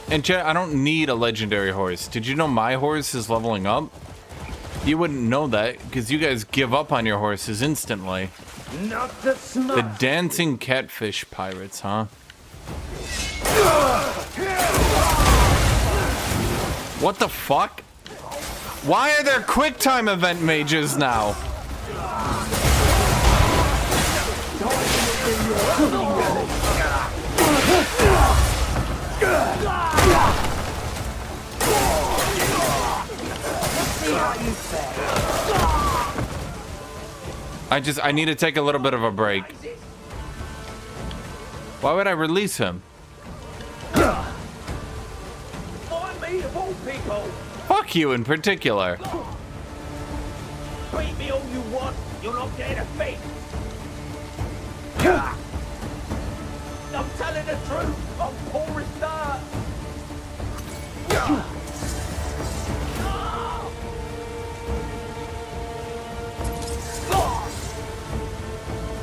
And chat, I don't need a legendary horse. Did you know my horse is leveling up? You wouldn't know that because you guys give up on your horses instantly. Not the smart. The dancing catfish pirates, huh? What the fuck? Why are there quick time event mages now? I need to take a little bit of a break. Why would I release him? Find me of all people. Fuck you in particular. Beat me all you want. You're not getting a beat. I'm telling the truth. I'm poor as dirt.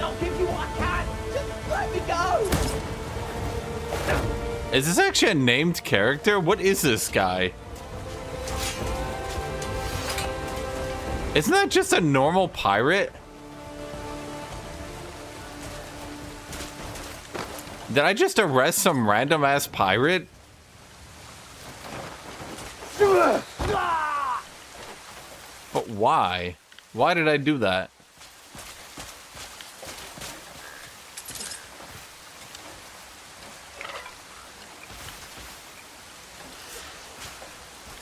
I'll give you what I can. Just let me go. Is this actually a named character? What is this guy? Isn't that just a normal pirate? Did I just arrest some random ass pirate? But why? Why did I do that?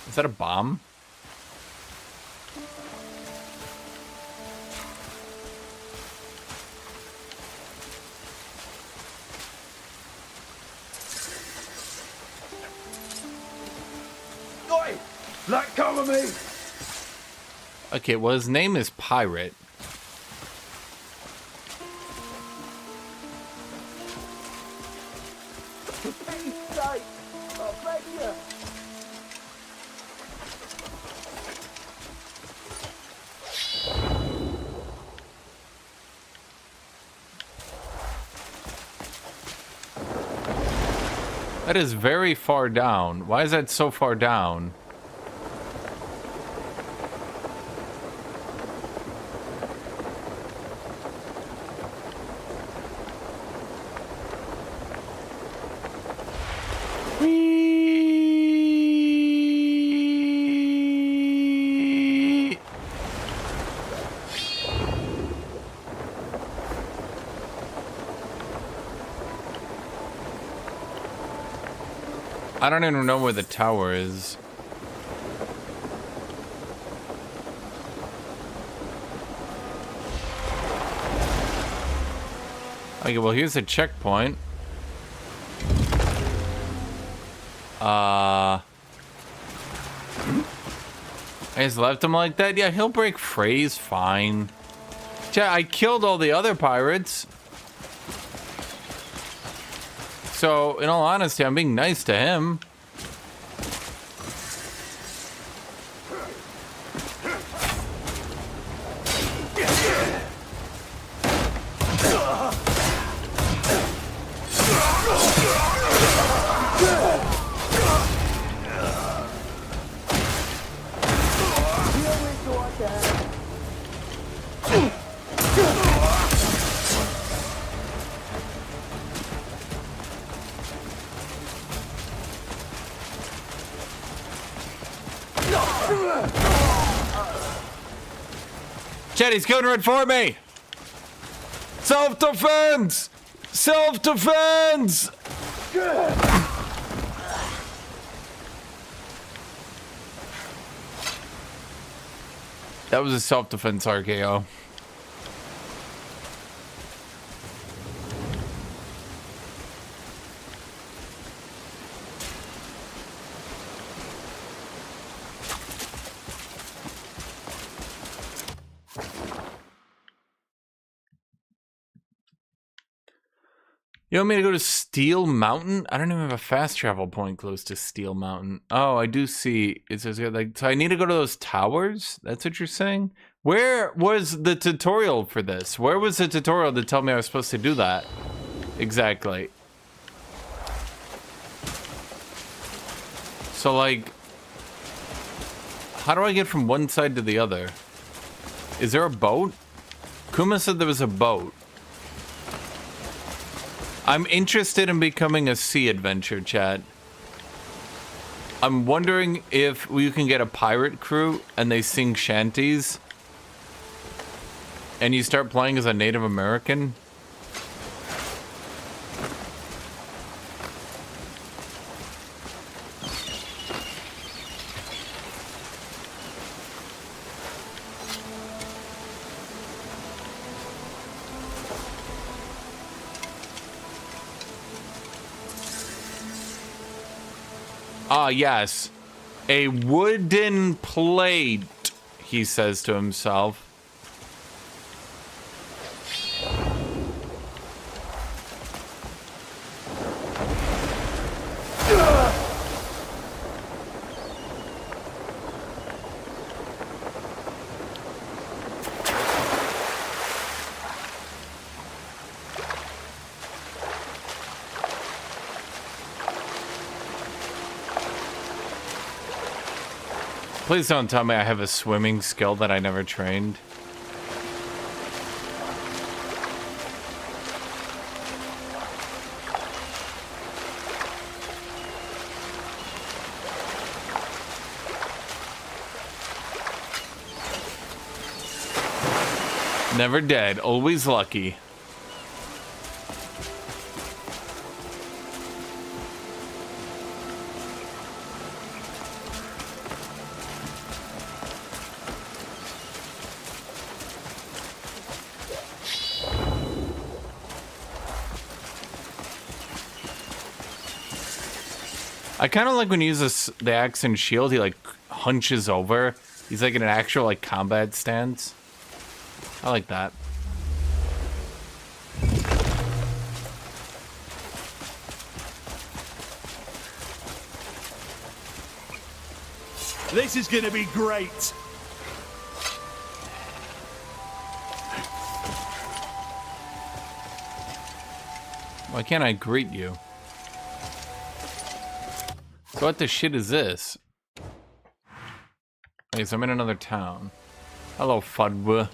Is that a bomb? Oi! Let go of me! Okay, well his name is Pirate. For Pete's sake! That is very far down. Why is that so far down? I don't even know where the tower is. Okay, well, here's a checkpoint. I just left him like that? Yeah, he'll break phrase, fine. Yeah, I killed all the other pirates. So, in all honesty, I'm being nice to him. He's going right for me. Self-defense! Self-defense! That was a self-defense RKO. You want me to go to Steel Mountain? I don't even have a fast travel point close to Steel Mountain. Oh, I do see. It says like, so I need to go to those towers? That's what you're saying? Where was the tutorial for this? Where was the tutorial to tell me I was supposed to do that? Exactly. So like, how do I get from one side to the other? Is there a boat? Kuma said there was a boat. I'm interested in becoming a sea adventure, chat. I'm wondering if you can get a pirate crew and they sing shanties and you start playing as a Native American. Ah, yes. A wooden plate, he says to himself. Please don't tell me I have a swimming skill that I never trained. Never dead, always lucky. I kind of like when he uses the axe and shield, he like hunches over. He's like in an actual like combat stance. I like that. This is gonna be great. Why can't I greet you? What the shit is this? Okay, so I'm in another town. Hello, Fudwa.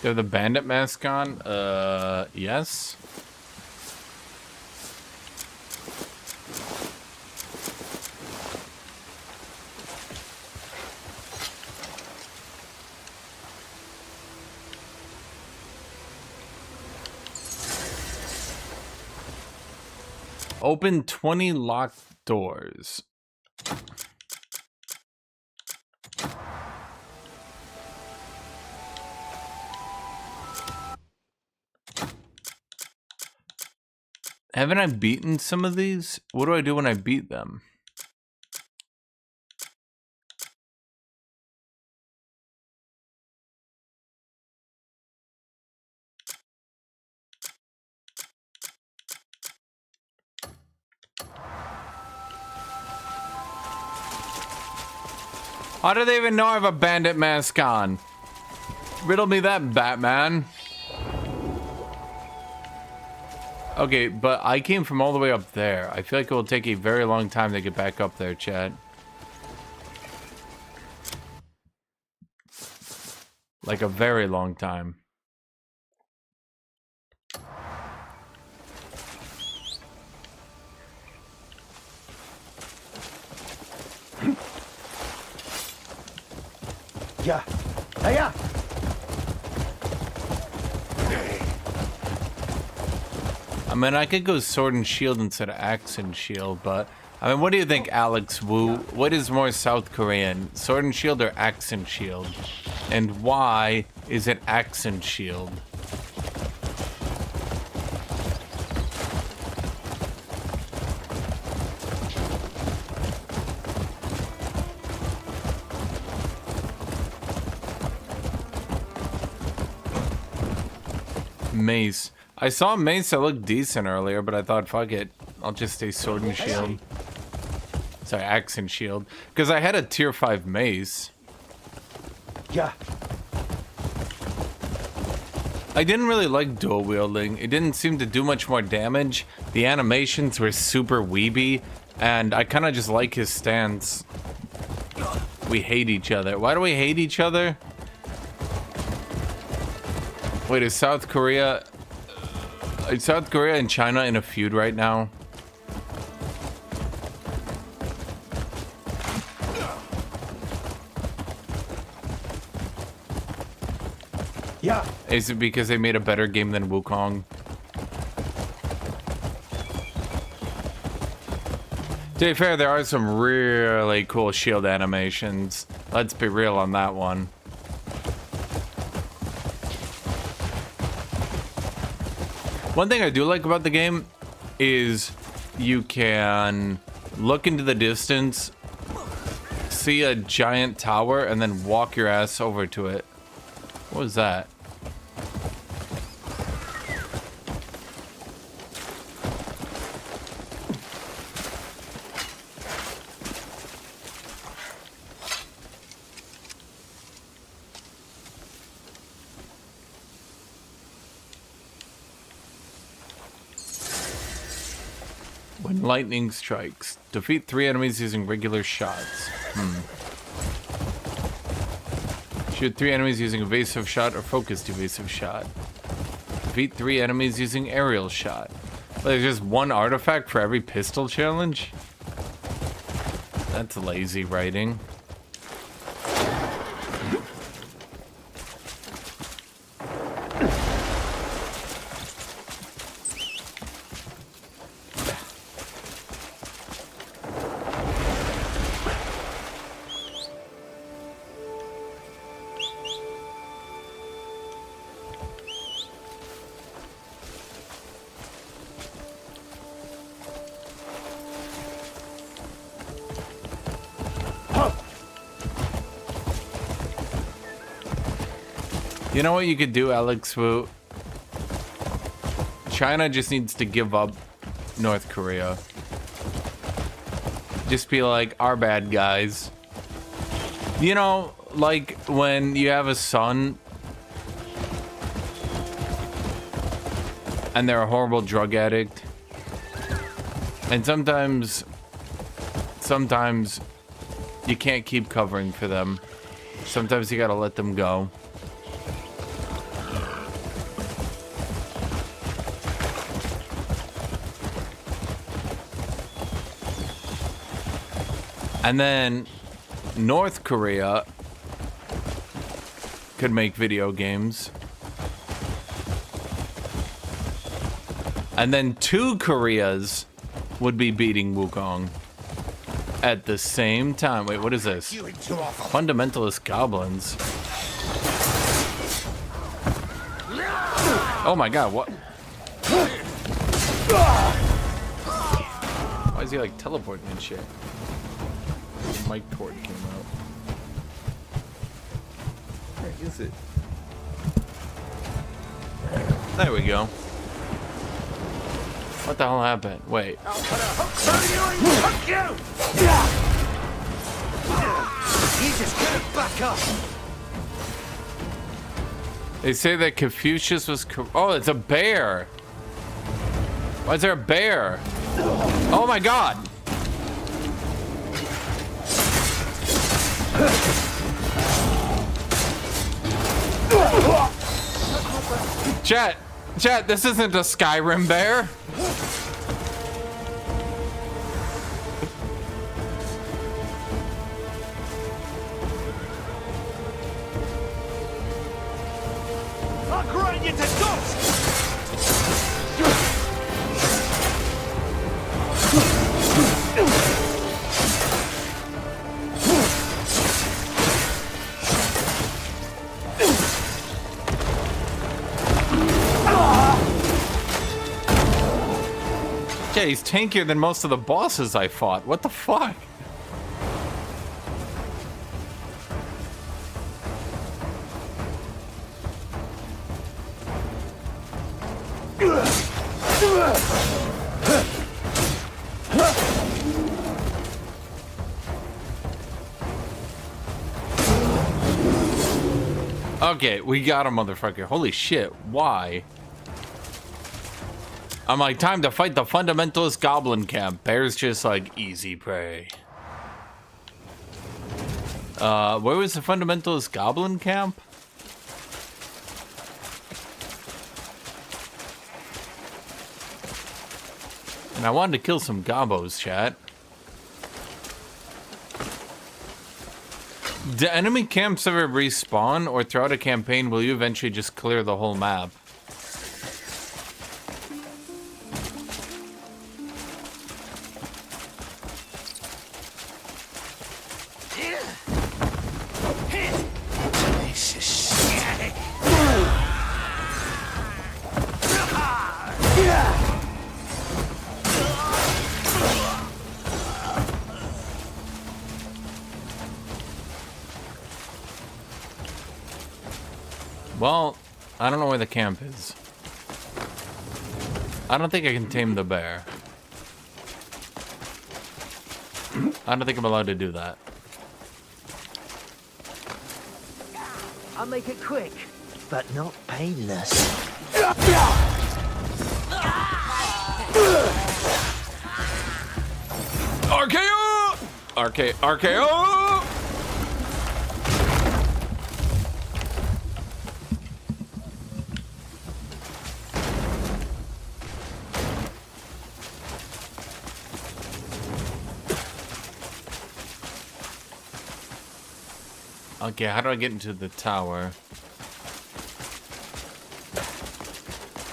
They have the bandit mask on? Yes. Open 20 locked doors. Haven't I beaten some of these? What do I do when I beat them? How do they even know I have a bandit mask on? Riddle me that, Batman. Okay, but I came from all the way up there. I feel like it will take a very long time to get back up there, Chad. Like a very long time. Yeah. Hiya. I mean, I could go sword and shield instead of axe and shield, but... I mean, what do you think, Alex Wu? What is more South Korean? Sword and shield or axe and shield? And why is it axe and shield? Mace. I saw mace that looked decent earlier, but I thought, fuck it. I'll just stay sword and shield. Sorry, axe and shield. Because I had a tier 5 mace. Yeah. I didn't really like dual wielding. It didn't seem to do much more damage. The animations were super weeby. And I kind of just like his stance. We hate each other. Why do we hate each other? Wait, is South Korea and China in a feud right now? Yeah. Is it because they made a better game than Wukong? To be fair, there are some really cool shield animations. Let's be real on that one. One thing I do like about the game is you can look into the distance, see a giant tower, and then walk your ass over to it. What was that? When lightning strikes, defeat 3 enemies using regular shots. Shoot 3 enemies using evasive shot or focused evasive shot. Defeat 3 enemies using aerial shot. There's just one artifact for every pistol challenge? That's lazy writing. You know what you could do, Alex Wu? China just needs to give up North Korea. Just be like, our bad guys. You know, like when you have a son and they're a horrible drug addict, and sometimes you can't keep covering for them. Sometimes you gotta let them go. And then North Korea could make video games. And then two Koreas would be beating Wukong at the same time. Wait, what is this? Fundamentalist goblins. Oh my god, what? Why is he like teleporting and shit? Mike Tort came out. Where is it? There we go. What the hell happened? Wait. I'll put a hook on you and hook you! You just couldn't back up. They say that Confucius was... Oh, it's a bear. Why is there a bear? Oh my god. Chat, this isn't a Skyrim bear. I'll grind you to dust! Yeah, he's tankier than most of the bosses I fought. What the fuck? Okay, we got a motherfucker. Holy shit, why? I'm like, time to fight the fundamentalist goblin camp. Bear's just like, easy prey. Where was the fundamentalist goblin camp? And I wanted to kill some gobos, chat. Do enemy camps ever respawn, or throughout a campaign will you eventually just clear the whole map? Well, I don't know where the camp is. I don't think I can tame the bear. I don't think I'm allowed to do that. I'll make it quick, but not painless. RKO! RKO! Okay, how do I get into the tower?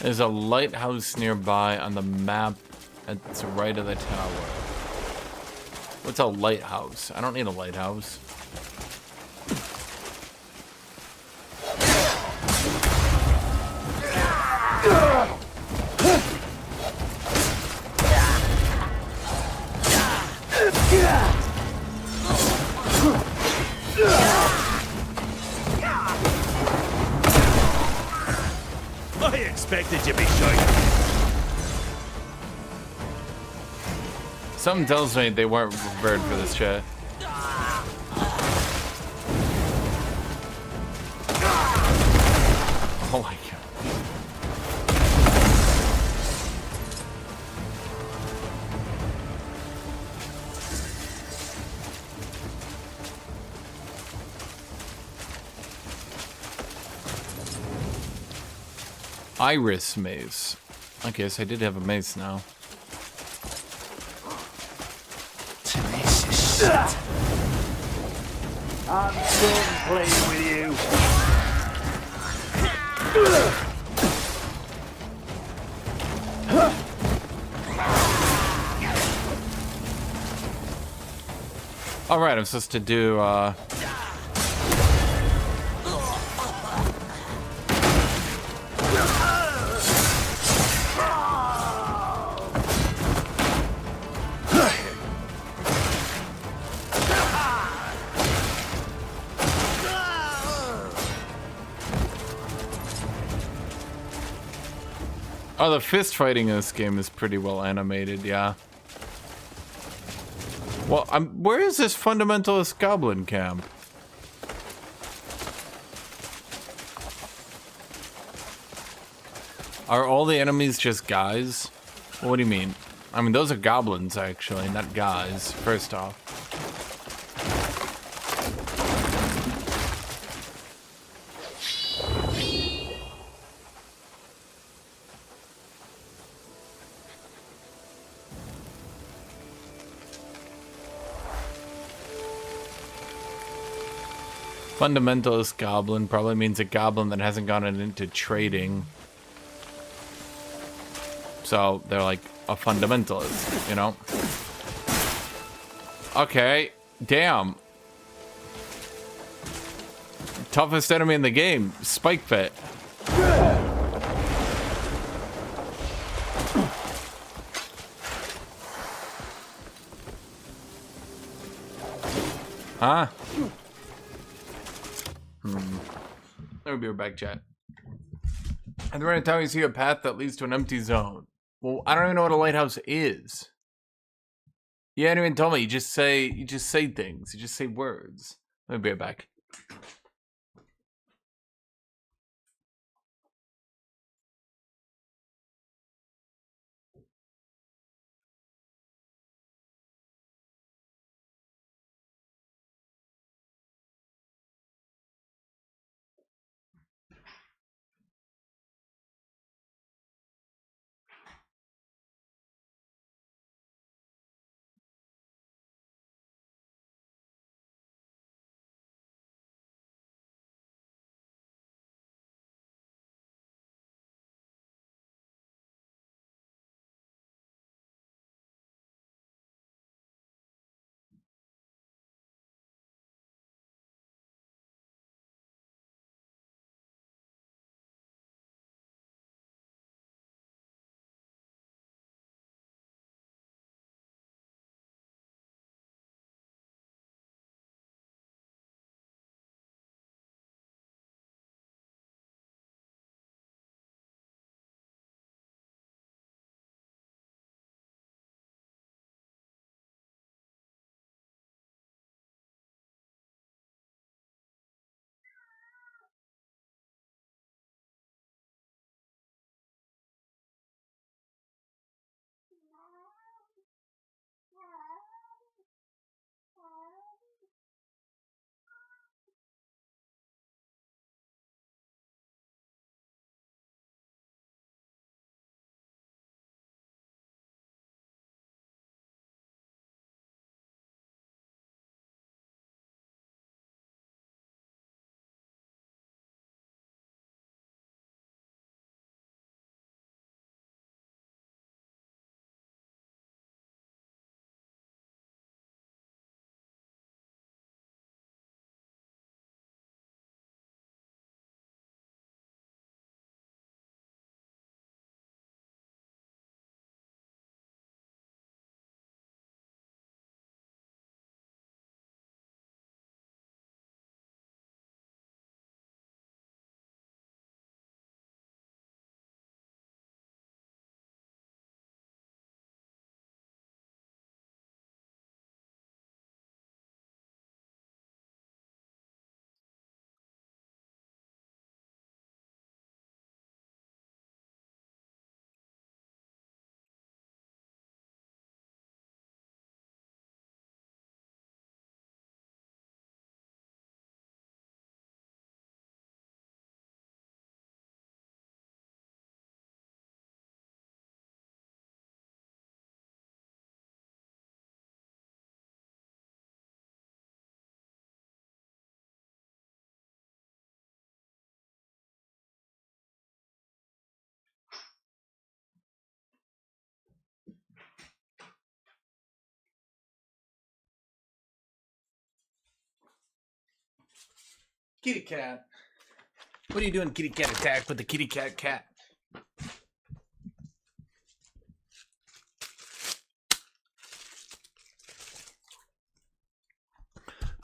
There's a lighthouse nearby on the map at the right of the tower. What's a lighthouse? I don't need a lighthouse. I expected you'd be shy. Something tells me they weren't prepared for this shit. Oh my god. Iris maze. I guess I did have a mace now. I'm done playing with you. Alright, I'm supposed to do, Oh, the fist fighting in this game is pretty well animated, yeah. Well, where is this fundamentalist goblin camp? Are all the enemies just guys? What do you mean? I mean, those are goblins, actually, not guys, first off. Fundamentalist goblin probably means a goblin that hasn't gone into trading. So they're like a fundamentalist, you know? Okay, damn. Toughest enemy in the game, Spike Pit. Huh? Let me be right back, chat. At the right time, you see a path that leads to an empty zone. Well, I don't even know what a lighthouse is. You hadn't even told me. You just say things. You just say words. Let me be right back. Kitty cat. What are you doing, kitty cat attack with the kitty cat cat?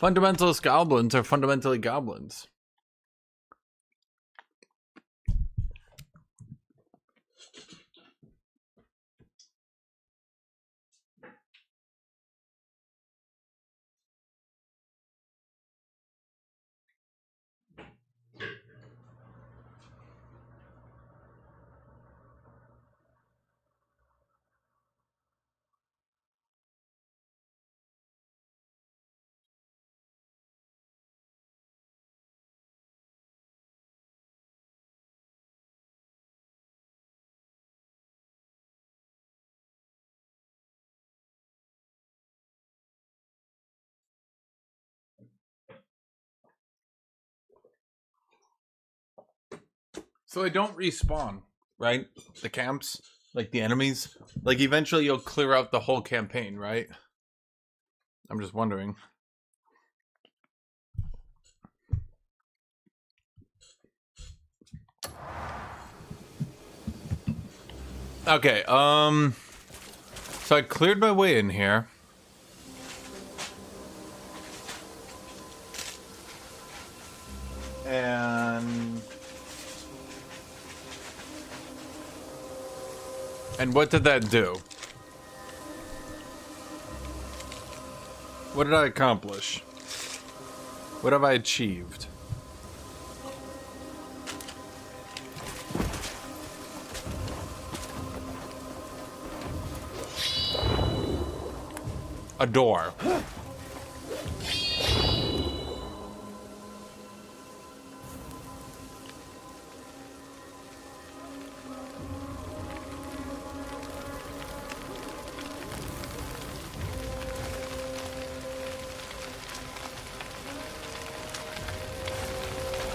Fundamentalist goblins are fundamentally goblins. So they don't respawn, right? The camps, like the enemies. Like eventually you'll clear out the whole campaign, right? I'm just wondering. Okay, so I cleared my way in here. And what did that do? What did I accomplish? What have I achieved? A door.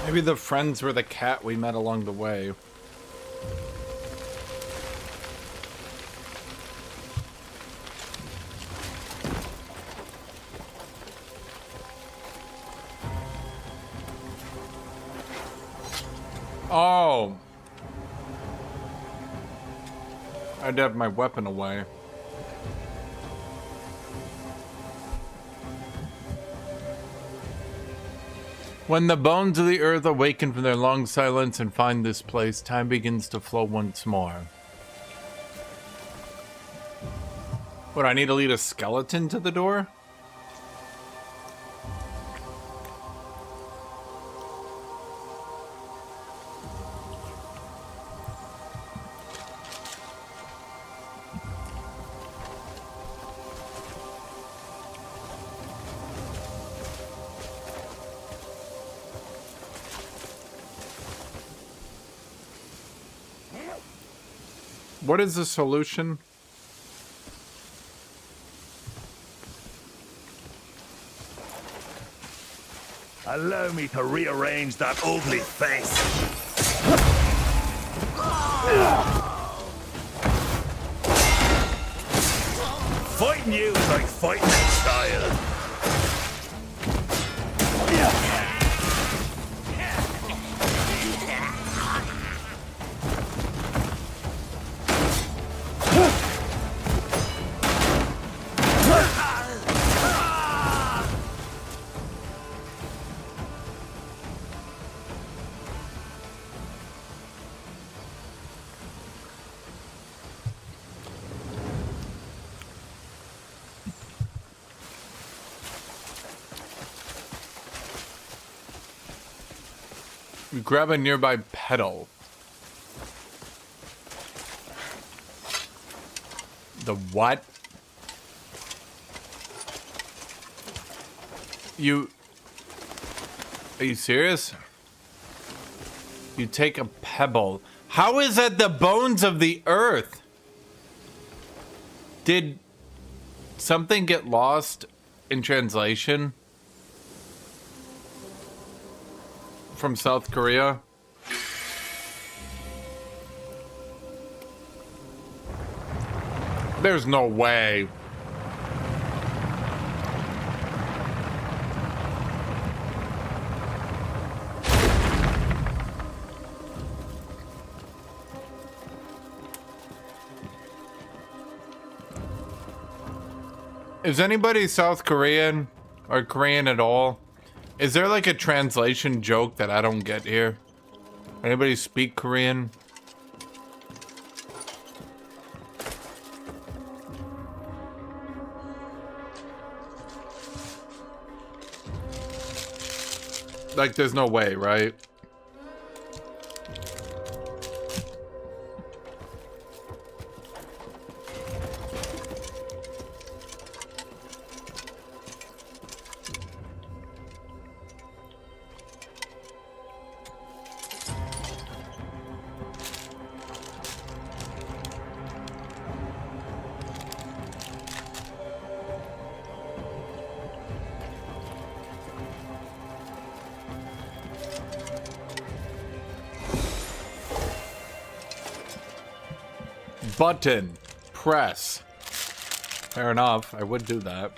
Maybe the friends were the cat we met along the way. Oh. I'd have my weapon away. When the bones of the earth awaken from their long silence and find this place, time begins to flow once more. What, I need to lead a skeleton to the door? What is the solution? Allow me to rearrange that ugly face. Fighting you is like fighting a child. You grab a nearby pedal. The what? Are you serious? You take a pebble. How is that the bones of the earth? Did something get lost in translation? From South Korea? There's no way. Is anybody South Korean or Korean at all? Is there like a translation joke that I don't get here? Anybody speak Korean? Like, there's no way, right? Button. Press. Fair enough. I would do that.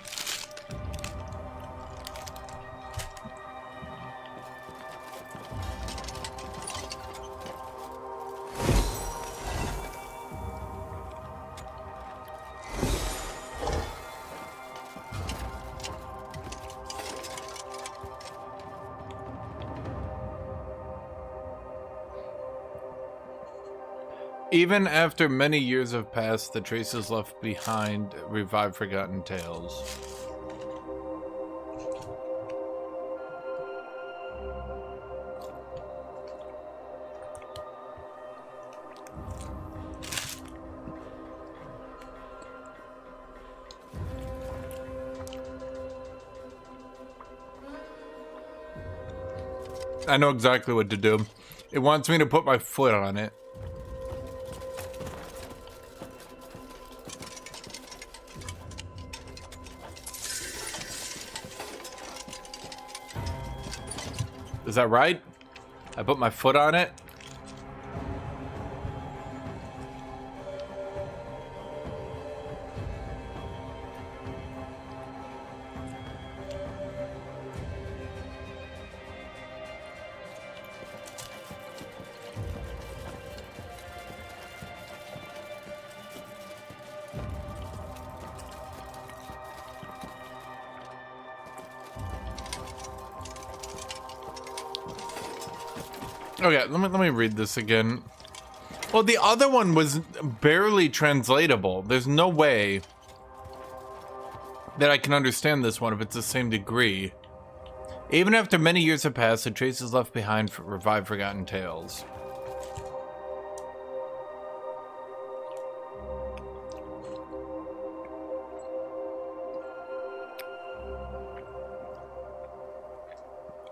Even after many years have passed, the traces left behind revive forgotten tales. I know exactly what to do. It wants me to put my foot on it. Is that right? I put my foot on it? Okay, let me read this again. Well, the other one was barely translatable. There's no way that I can understand this one if it's the same degree. Even after many years have passed, the traces left behind for revive forgotten tales.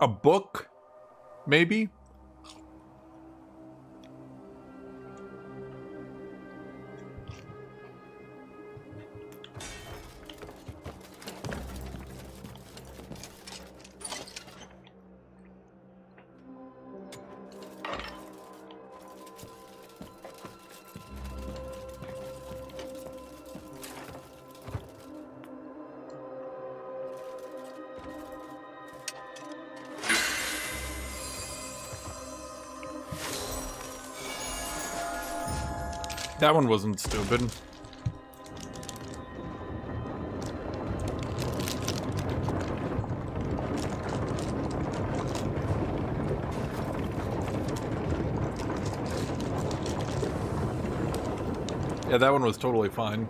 A book? Maybe? That one wasn't stupid. Yeah, that one was totally fine.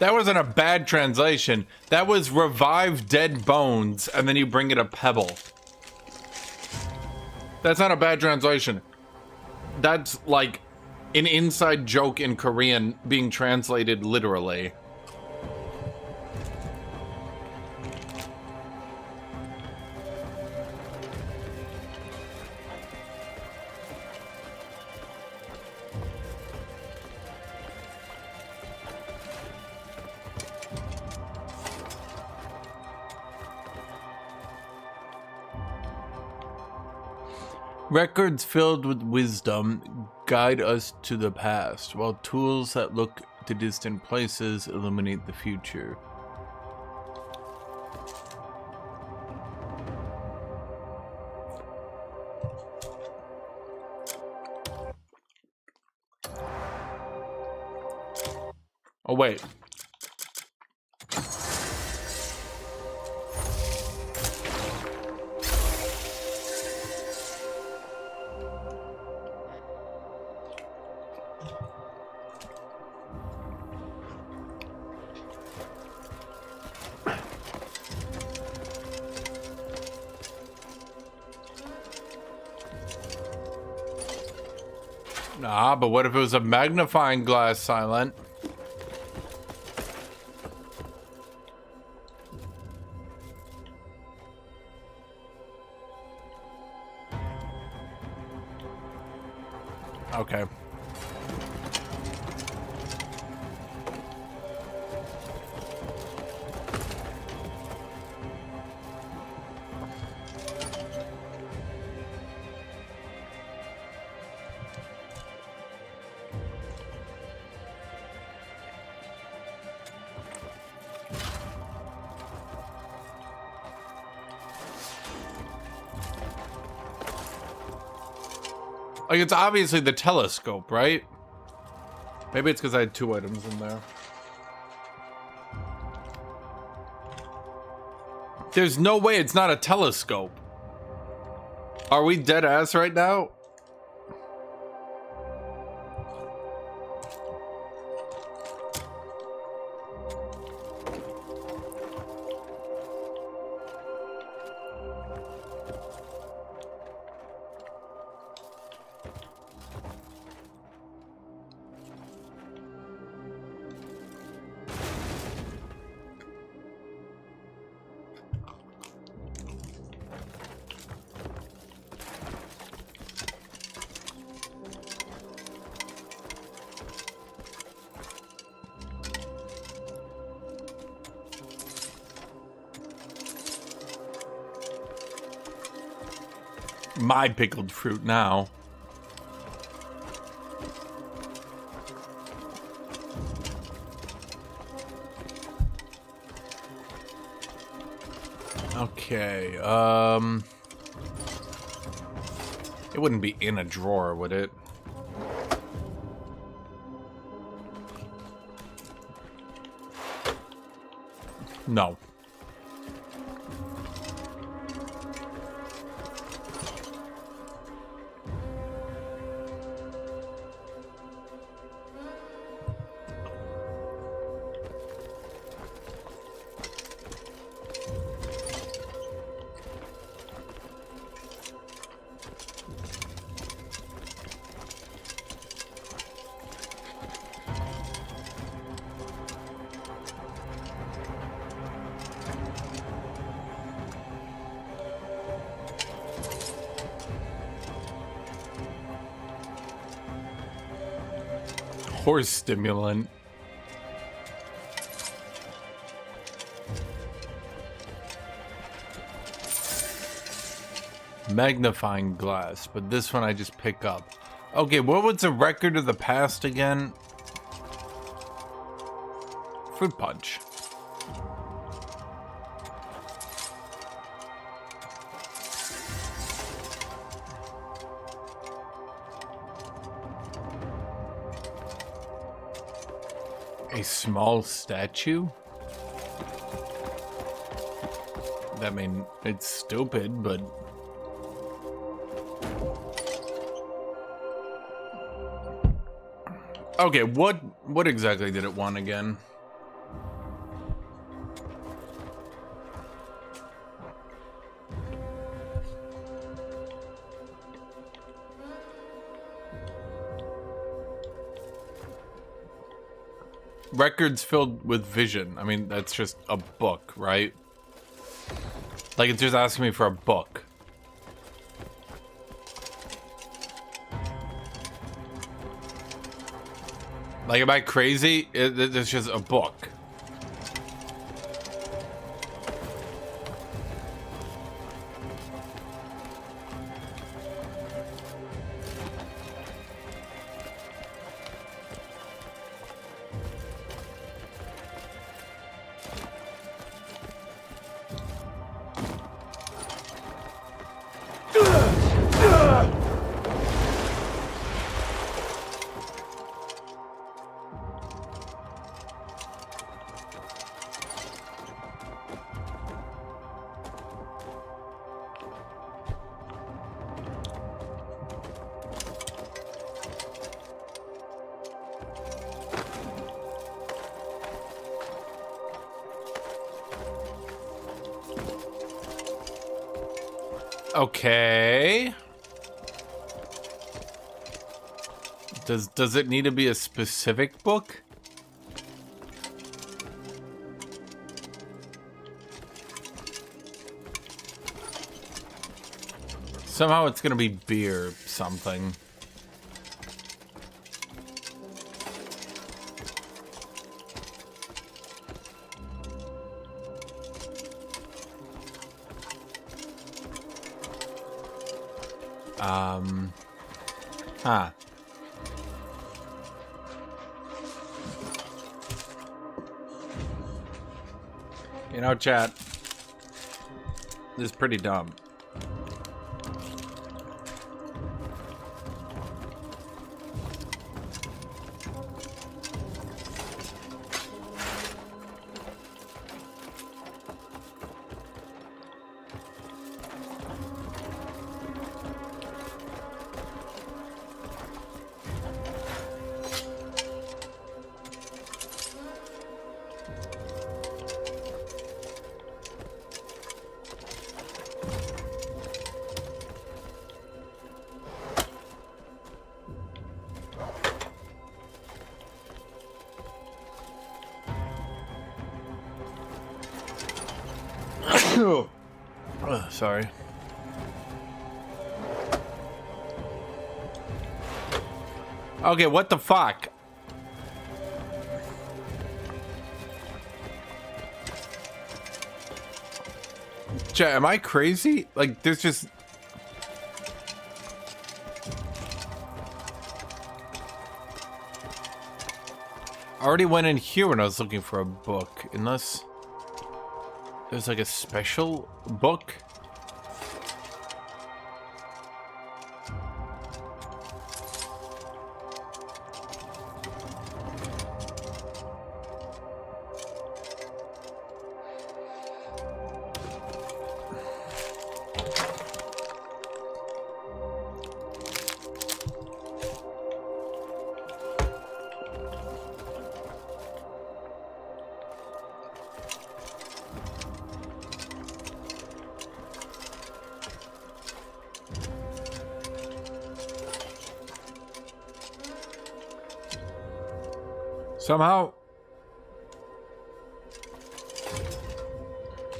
That wasn't a bad translation. That was revive dead bones, and then you bring it a pebble. That's not a bad translation. That's like an inside joke in Korean being translated literally. Records filled with wisdom guide us to the past, while tools that look to distant places illuminate the future. Oh, wait. Nah, but what if it was a magnifying glass, Silent? Okay. Like, it's obviously the telescope, right? Maybe it's because I had 2 items in there. There's no way it's not a telescope. Are we dead ass right now? My pickled fruit now. Okay, it wouldn't be in a drawer, would it? No. Horse stimulant. Magnifying glass, but this one I just pick up. Okay, what was the record of the past again? Fruit punch. A small statue? I mean, it's stupid, but... Okay, what exactly did it want again? Records filled with vision. I mean, that's just a book, right? Like, it's just asking me for a book. Like, am I crazy? It's just a book. Okay. Does it need to be a specific book? Somehow it's gonna be beer something. Huh. You know, chat, this is pretty dumb. Sorry. Okay, what the fuck? Chat, am I crazy? Like, there's just... I already went in here when I was looking for a book, unless there's like a special book.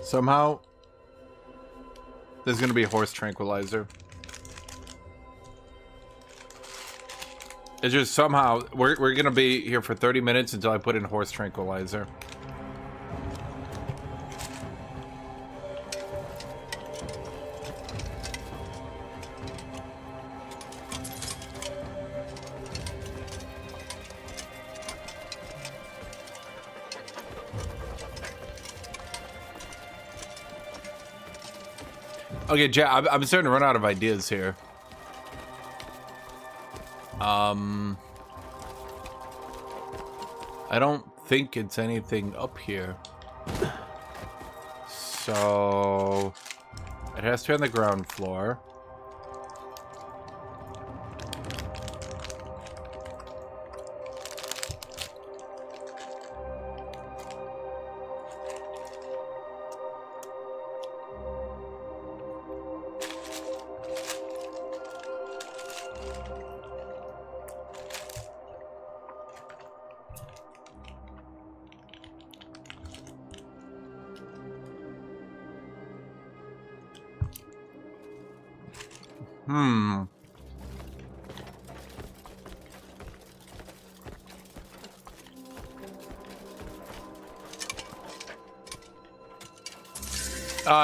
Somehow, there's gonna be a horse tranquilizer. It's just somehow, we're gonna be here for 30 minutes until I put in horse tranquilizer. Okay, Jack, I'm starting to run out of ideas here. I don't think it's anything up here. So it has to be on the ground floor.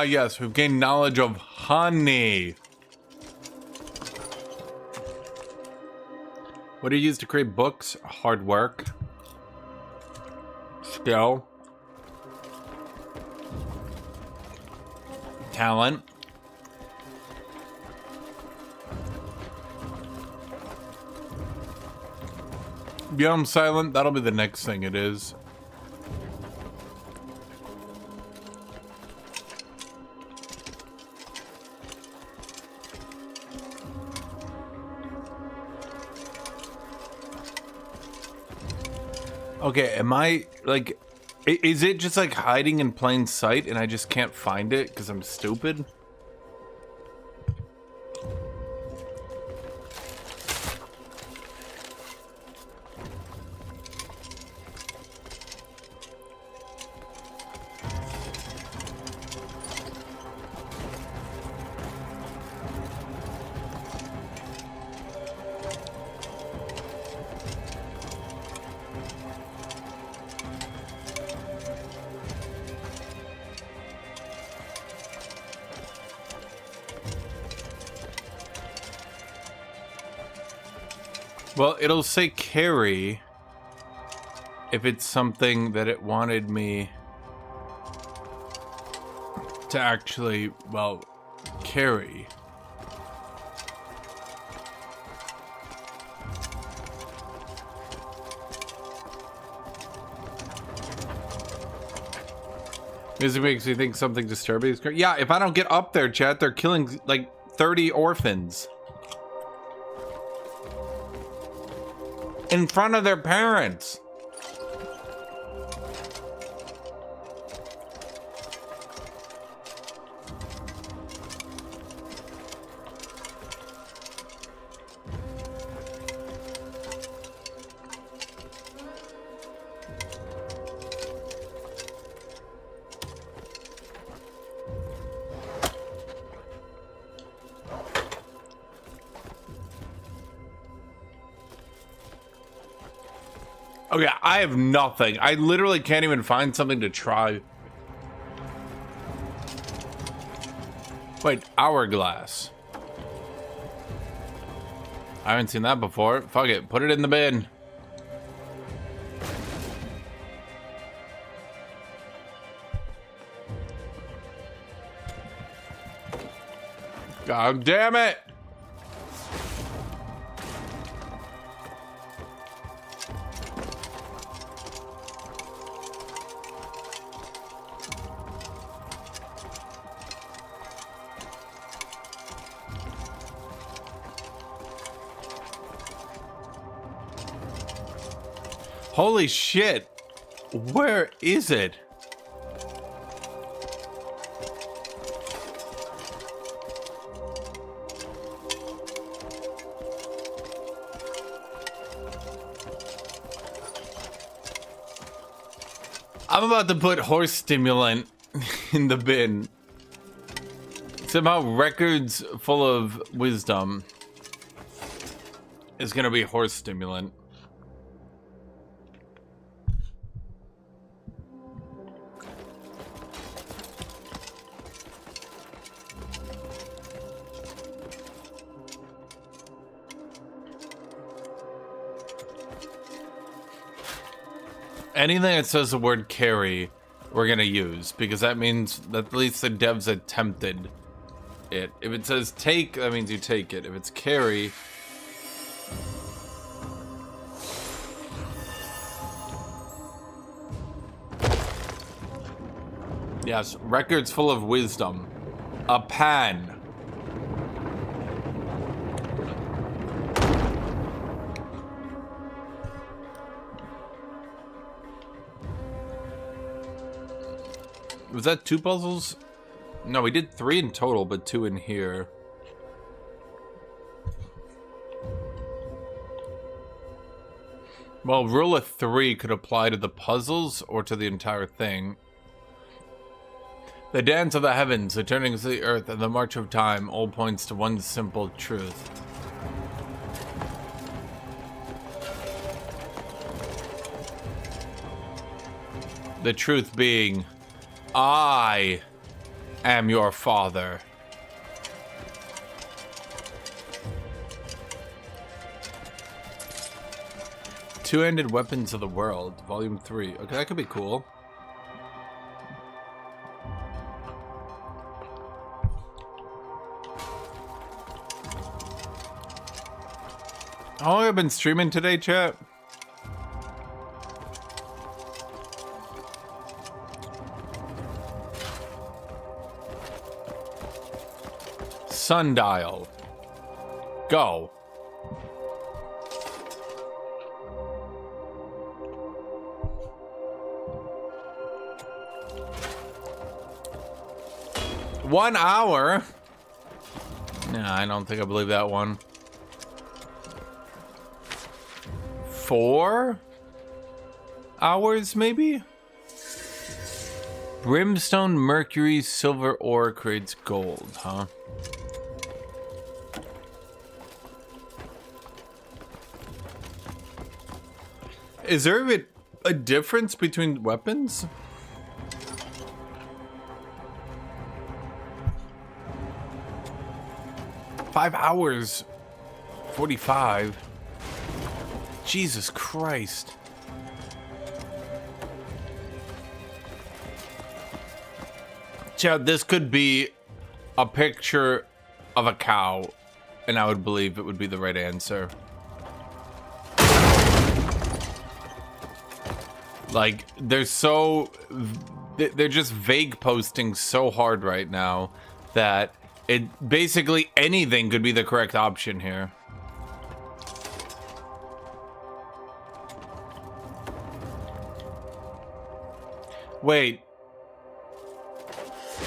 Yes, we've gained knowledge of honey. What do you use to create books? Hard work. Skill. Talent. Become silent. That'll be the next thing it is. Okay, am I, like, is it just, like, hiding in plain sight and I just can't find it because I'm stupid? Well, it'll say carry if it's something that it wanted me to actually, well, carry. Music makes me think something disturbing is going. Yeah, if I don't get up there, chat, they're killing like 30 orphans in front of their parents. Okay, I have nothing. I literally can't even find something to try. Wait, hourglass. I haven't seen that before. Fuck it, put it in the bin. God damn it! Holy shit! Where is it? I'm about to put horse stimulant in the bin. Somehow records full of wisdom is gonna be horse stimulant. Anything that says the word carry, we're gonna use, because that means that at least the devs attempted it. If it says take, that means you take it. If it's carry, yes, records full of wisdom. A pan. Was that 2 puzzles? No, we did 3 in total, but 2 in here. Well, rule of 3 could apply to the puzzles or to the entire thing. The dance of the heavens, the turning of the earth, and the march of time all points to one simple truth. The truth being, I am your father. Two-handed weapons of the world, volume 3. Okay, that could be cool. How long have I been streaming today, chat? Sundial. Go. One hour? Nah, I don't think I believe that one. 4 hours, maybe? Brimstone, mercury, silver ore creates gold, huh? Is there a difference between weapons? $5 hours, 45. Jesus Christ. Chad, this could be a picture of a cow, and I would believe it would be the right answer. Like, they're just vague posting so hard right now that it basically anything could be the correct option here. Wait.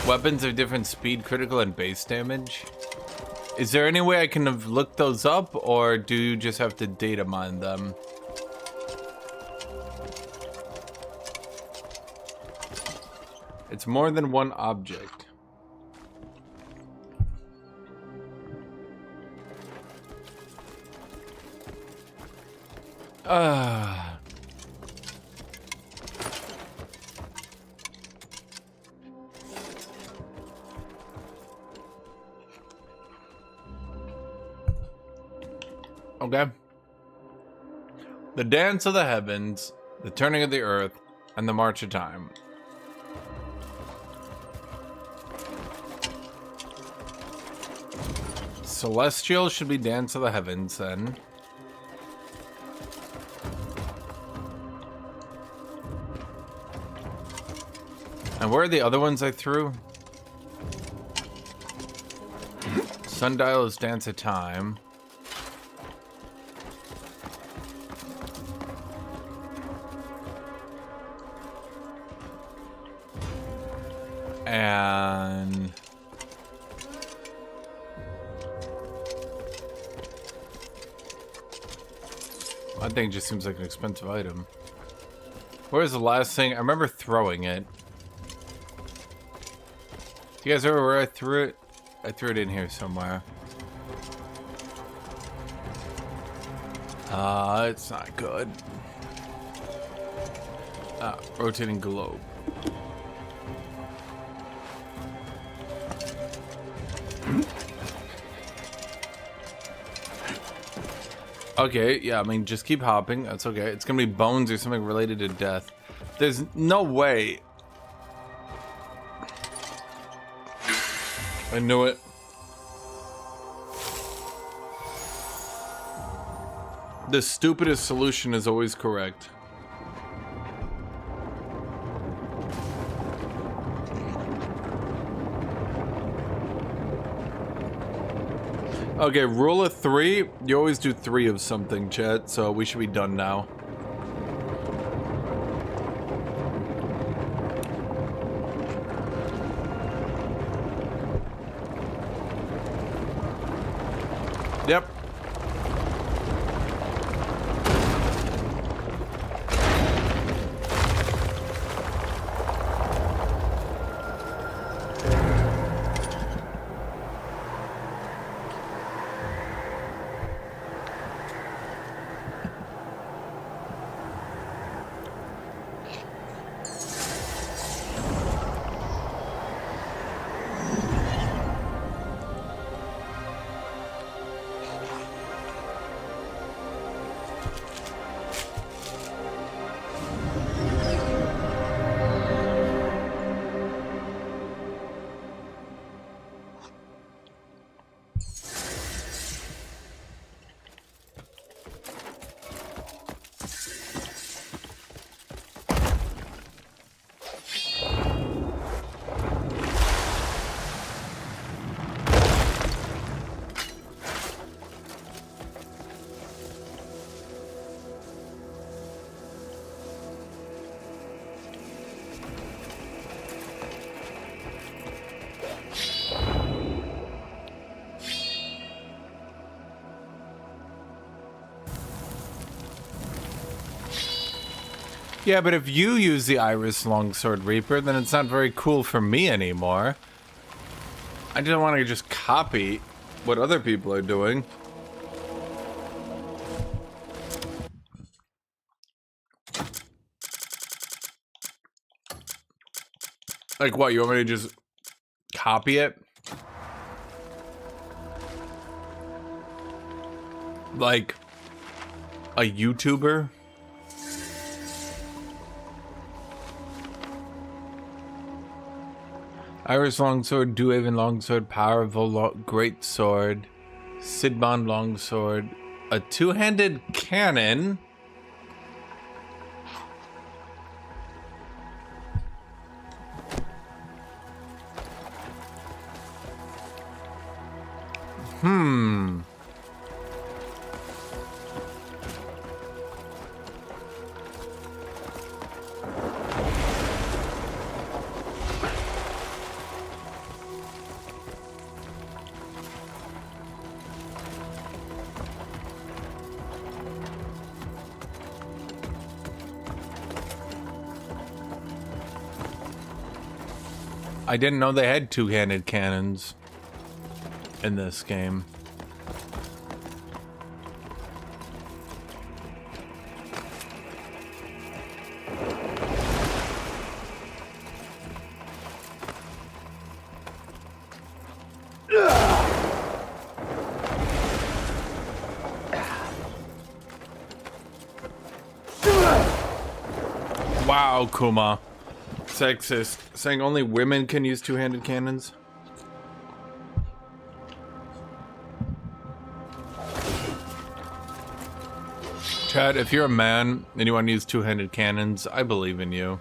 Weapons of different speed, critical, and base damage? Is there any way I can have looked those up, or do you just have to data mine them? It's more than one object. Okay. The dance of the heavens, the turning of the earth, and the march of time. Celestial should be dance of the heavens then. And where are the other ones I threw? Sundial is dance of time. And that thing just seems like an expensive item. Where's the last thing? I remember throwing it. Do you guys remember where I threw it? I threw it in here somewhere. It's not good. Rotating globe. Okay, yeah, I mean, just keep hopping. That's okay. It's gonna be bones or something related to death. There's no way. I knew it. The stupidest solution is always correct. Okay, rule of 3. You always do 3 of something, chat, so we should be done now. Yep. Yeah, but if you use the Iris Longsword Reaper, then it's not very cool for me anymore. I don't want to just copy what other people are doing. Like what, you want me to just copy it? Like, a YouTuber. Iris longsword, Duaven longsword, powerful great sword, Sidbon longsword, a two-handed cannon. I didn't know they had two-handed cannons in this game. Wow, Kuma. Sexist. Saying only women can use two-handed cannons? Chad, if you're a man and you want to use two-handed cannons, I believe in you.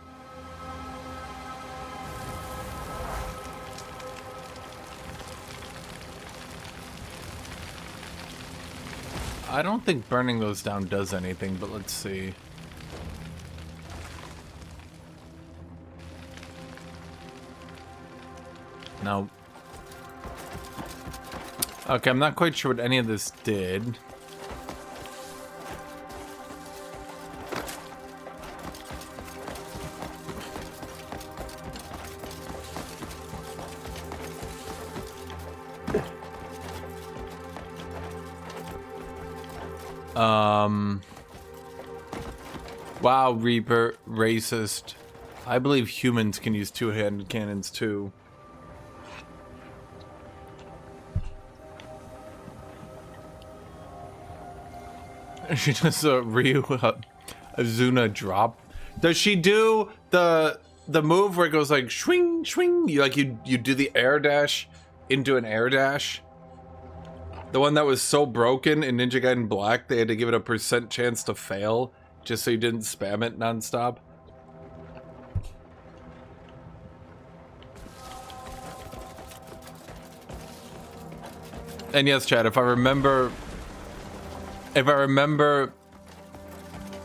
I don't think burning those down does anything, but let's see. No. Okay, I'm not quite sure what any of this did. Wow, Reaper, racist. I believe humans can use two-handed cannons too. She does a Ryu Azuna drop. Does she do the move where it goes like swing swing? You do the air dash into an air dash. The one that was so broken in Ninja Gaiden Black, they had to give it a % chance to fail just so you didn't spam it nonstop. And yes, Chad, if I remember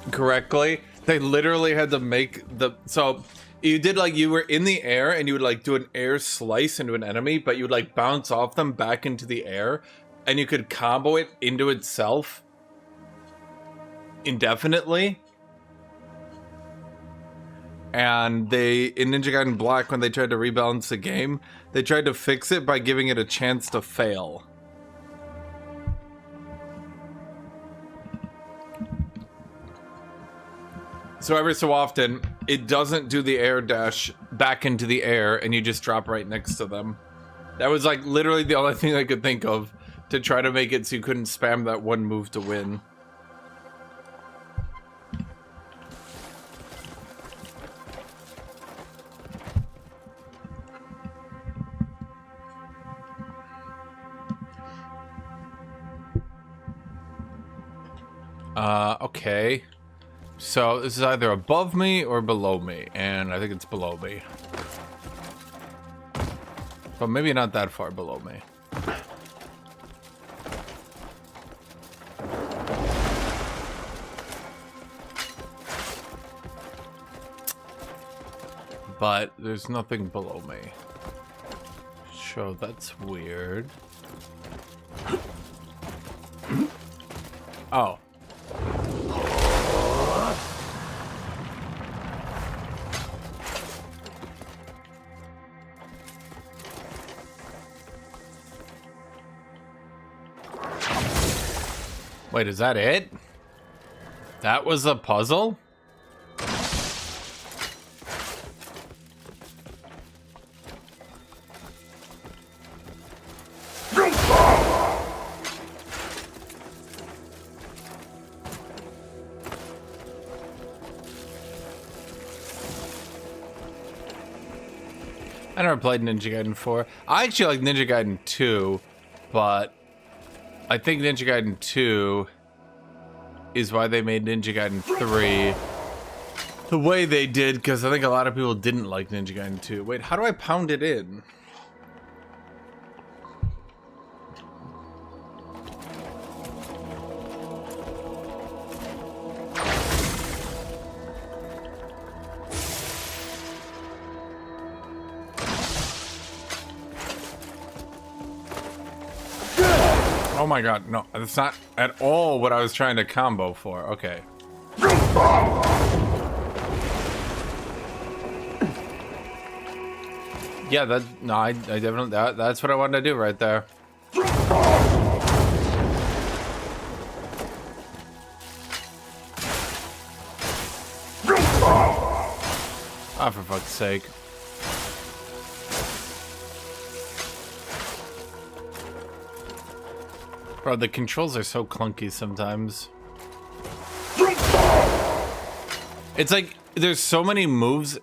correctly, they literally had to make so you did like you were in the air and you would like do an air slice into an enemy, but you would like bounce off them back into the air and you could combo it into itself indefinitely. And they, in Ninja Gaiden Black, when they tried to rebalance the game, they tried to fix it by giving it a chance to fail. So every so often, it doesn't do the air dash back into the air and you just drop right next to them. That was like literally the only thing I could think of to try to make it so you couldn't spam that one move to win. Okay. So this is either above me or below me, and I think it's below me. But maybe not that far below me. But there's nothing below me. So that's weird. Oh. Wait, is that it? That was a puzzle? I never played Ninja Gaiden 4. I actually like Ninja Gaiden 2, but I think Ninja Gaiden 2 is why they made Ninja Gaiden 3 the way they did, because I think a lot of people didn't like Ninja Gaiden 2. Wait, how do I pound it in? Oh my god, no, that's not at all what I was trying to combo for. Okay. Yeah, I definitely, that's what I wanted to do right there. Ah, for fuck's sake. Bro, the controls are so clunky sometimes. It's like there's so many moves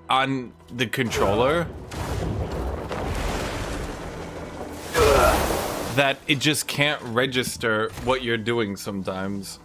on the controller that it just can't register what you're doing sometimes.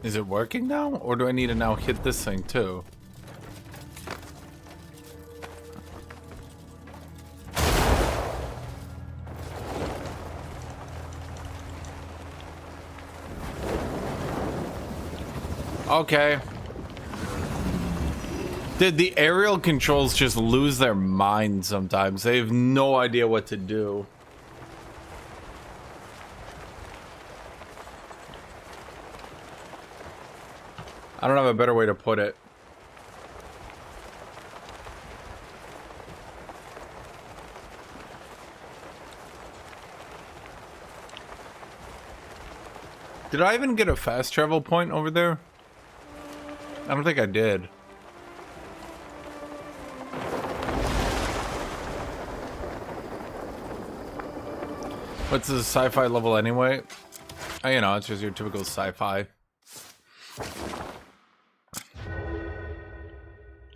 Is it working now? Or do I need to now hit this thing too? Okay. Did the aerial controls just lose their mind sometimes? They have no idea what to do. I don't have a better way to put it. Did I even get a fast travel point over there? I don't think I did. What's the sci-fi level anyway? Oh, you know, it's just your typical sci-fi.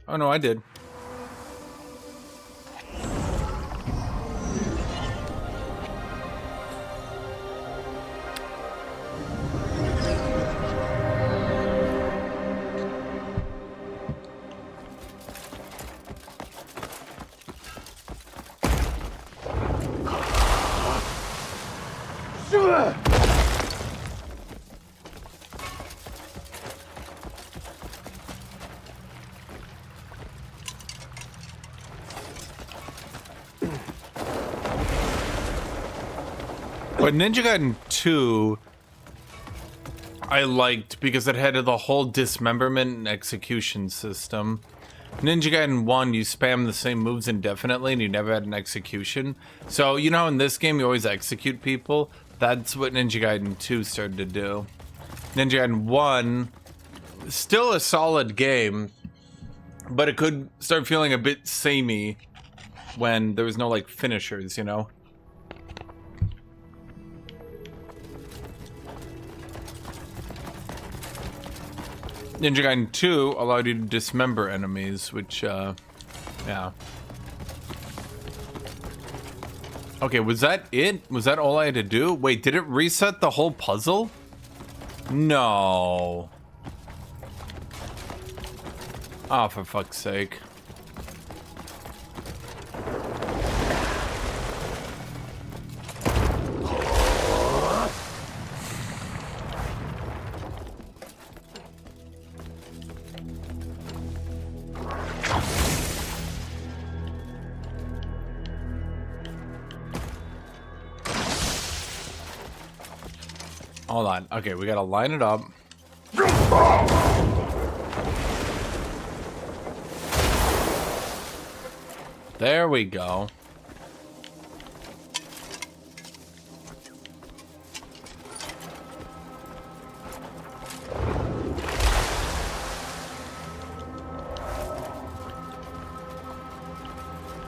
Oh no, I did. But Ninja Gaiden 2, I liked because it had the whole dismemberment and execution system. Ninja Gaiden 1, you spam the same moves indefinitely and you never had an execution. So, you know, in this game, you always execute people. That's what Ninja Gaiden 2 started to do. Ninja Gaiden 1, still a solid game, but it could start feeling a bit samey when there was no, like, finishers, you know? Ninja Gaiden 2 allowed you to dismember enemies, which, yeah. Okay, was that it? Was that all I had to do? Wait, did it reset the whole puzzle? No. Oh, for fuck's sake. Hold on. Okay, we gotta line it up. There we go.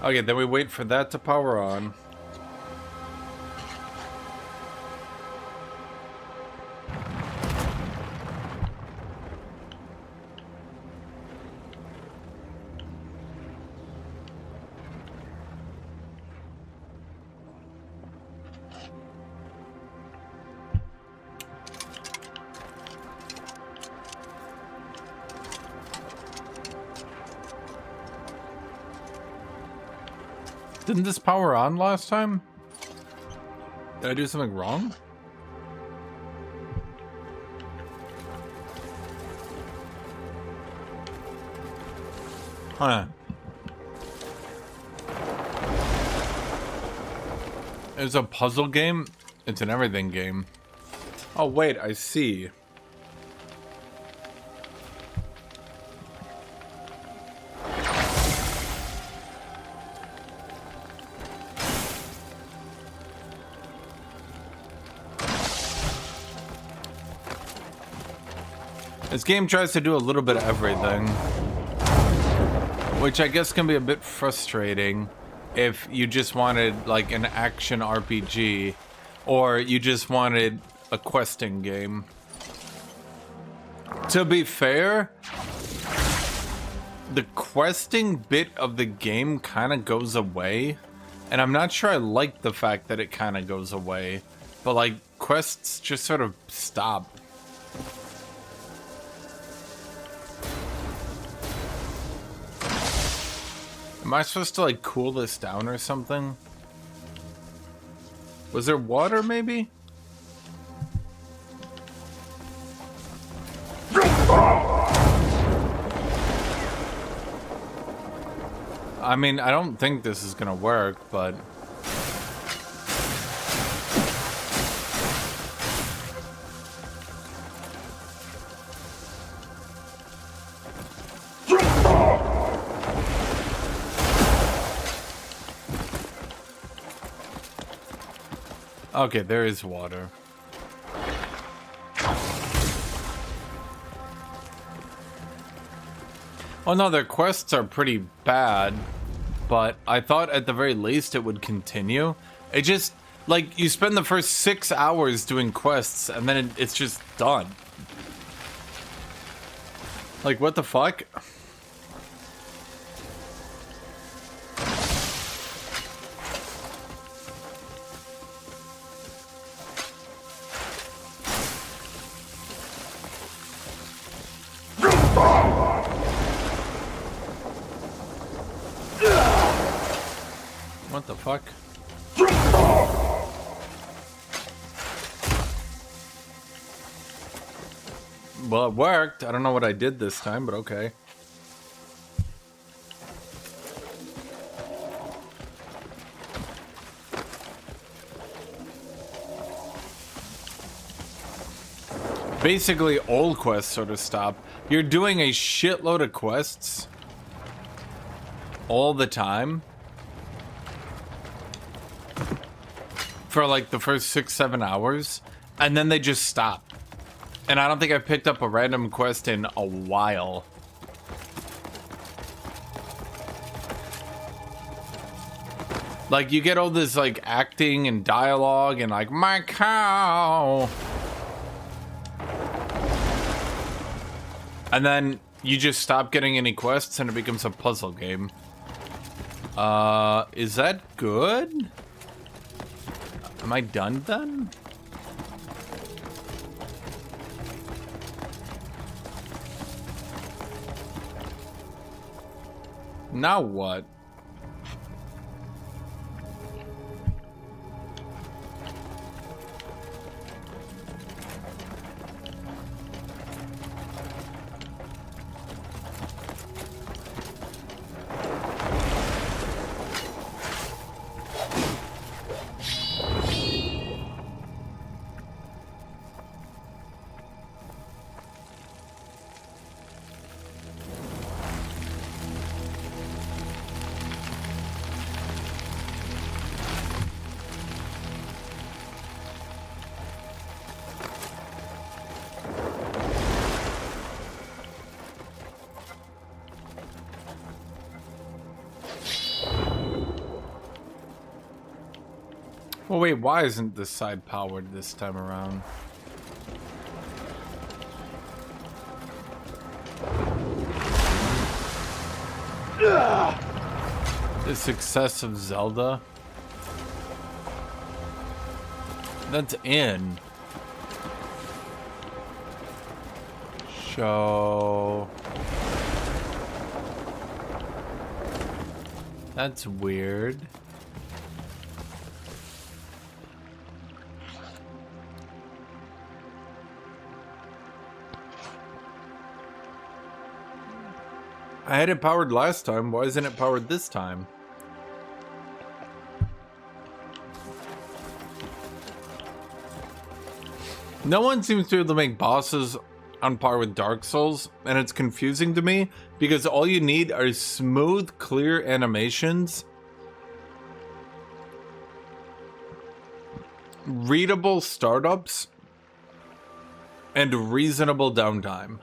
Okay, then we wait for that to power on. Didn't this power on last time? Did I do something wrong? Huh. It's a puzzle game? It's an everything game. Oh wait, I see. This game tries to do a little bit of everything, which I guess can be a bit frustrating if you just wanted like an action RPG or you just wanted a questing game. To be fair, the questing bit of the game kind of goes away, and I'm not sure I like the fact that it kind of goes away, but like quests just sort of stop. Am I supposed to like cool this down or something? Was there water maybe? I mean, I don't think this is gonna work, but... Okay, there is water. Oh no, their quests are pretty bad, but I thought at the very least it would continue. It just, like, you spend the first 6 hours doing quests and then it's just done. Like, what the fuck? What the fuck? Well, it worked. I don't know what I did this time, but okay. Basically, all quests sort of stop. You're doing a shitload of quests all the time for like the first 6-7 hours, and then they just stop. And I don't think I've picked up a random quest in a while. Like, you get all this like acting and dialogue and like, my cow, and then you just stop getting any quests and it becomes a puzzle game. Is that good? Am I done then? Now what? Well, wait, why isn't this side powered this time around? The success of Zelda? That's in. Show. That's weird. I had it powered last time. Why isn't it powered this time? No one seems to be able to make bosses on par with Dark Souls, and it's confusing to me because all you need are smooth, clear animations, readable startups, and reasonable downtime.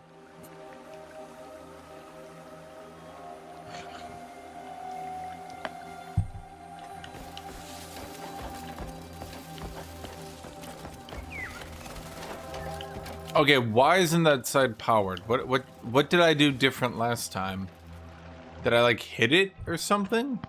Okay, why isn't that side powered? What did I do different last time? Did I like hit it or something?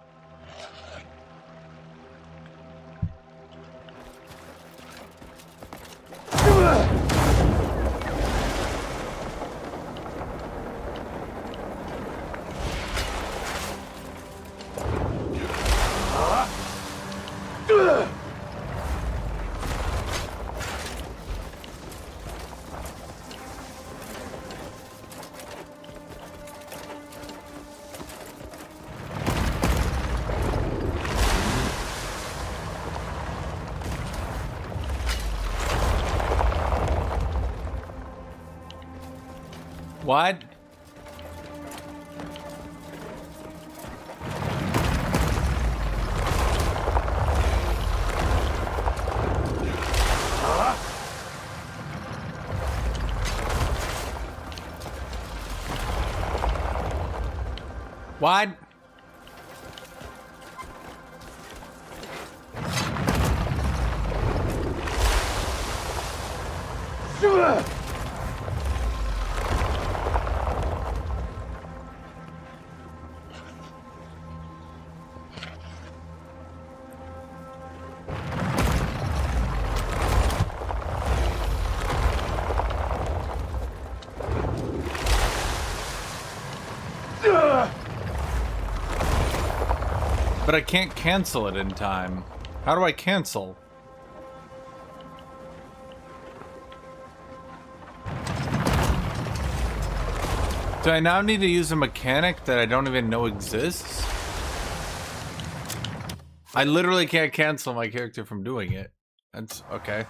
What? What? But I can't cancel it in time. How do I cancel? Do I now need to use a mechanic that I don't even know exists? I literally can't cancel my character from doing it. That's okay.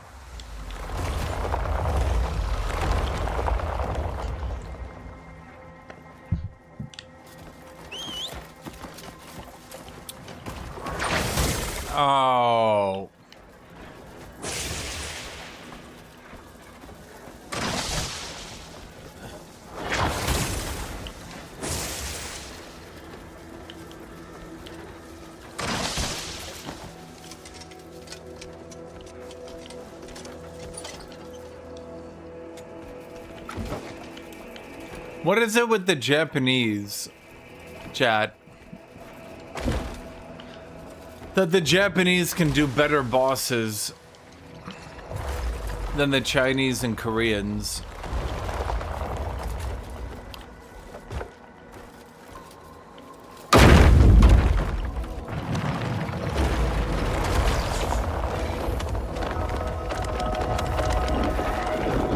Oh. What is it with the Japanese chat? That the Japanese can do better bosses than the Chinese and Koreans.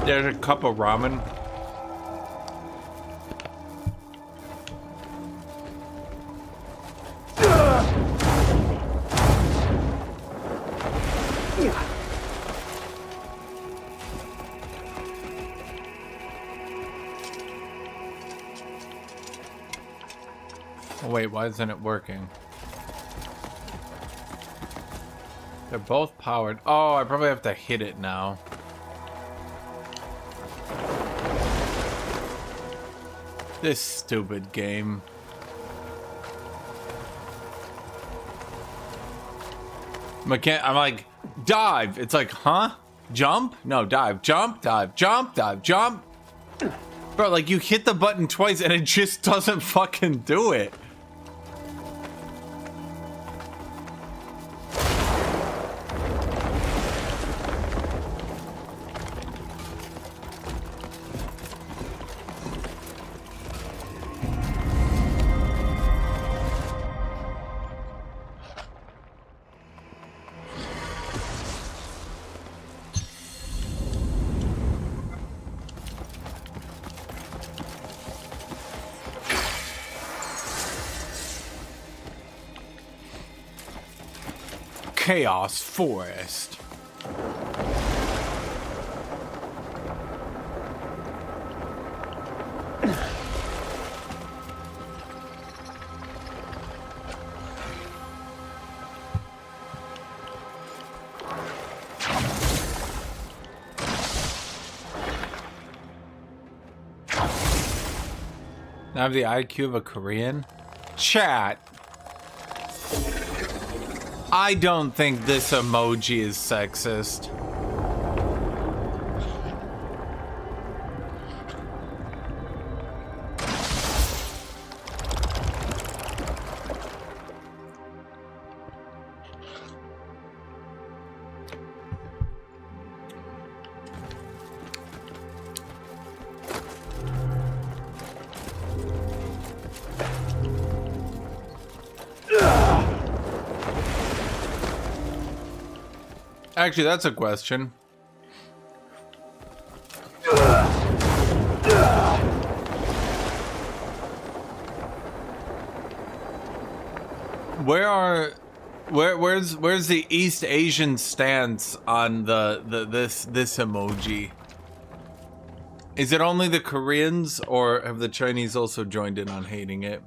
There's a cup of ramen. Oh, wait, why isn't it working? They're both powered. Oh, I probably have to hit it now. This stupid game. I'm like, Dive. It's like, huh? Jump? No, dive. Jump, dive, jump, dive, jump. Bro, like you hit the button twice and it just doesn't fucking do it. Chaos Forest. I have the IQ of a Korean. Chat. I don't think this emoji is sexist. Actually, that's a question. Where's the East Asian stance on this emoji? Is it only the Koreans, or have the Chinese also joined in on hating it?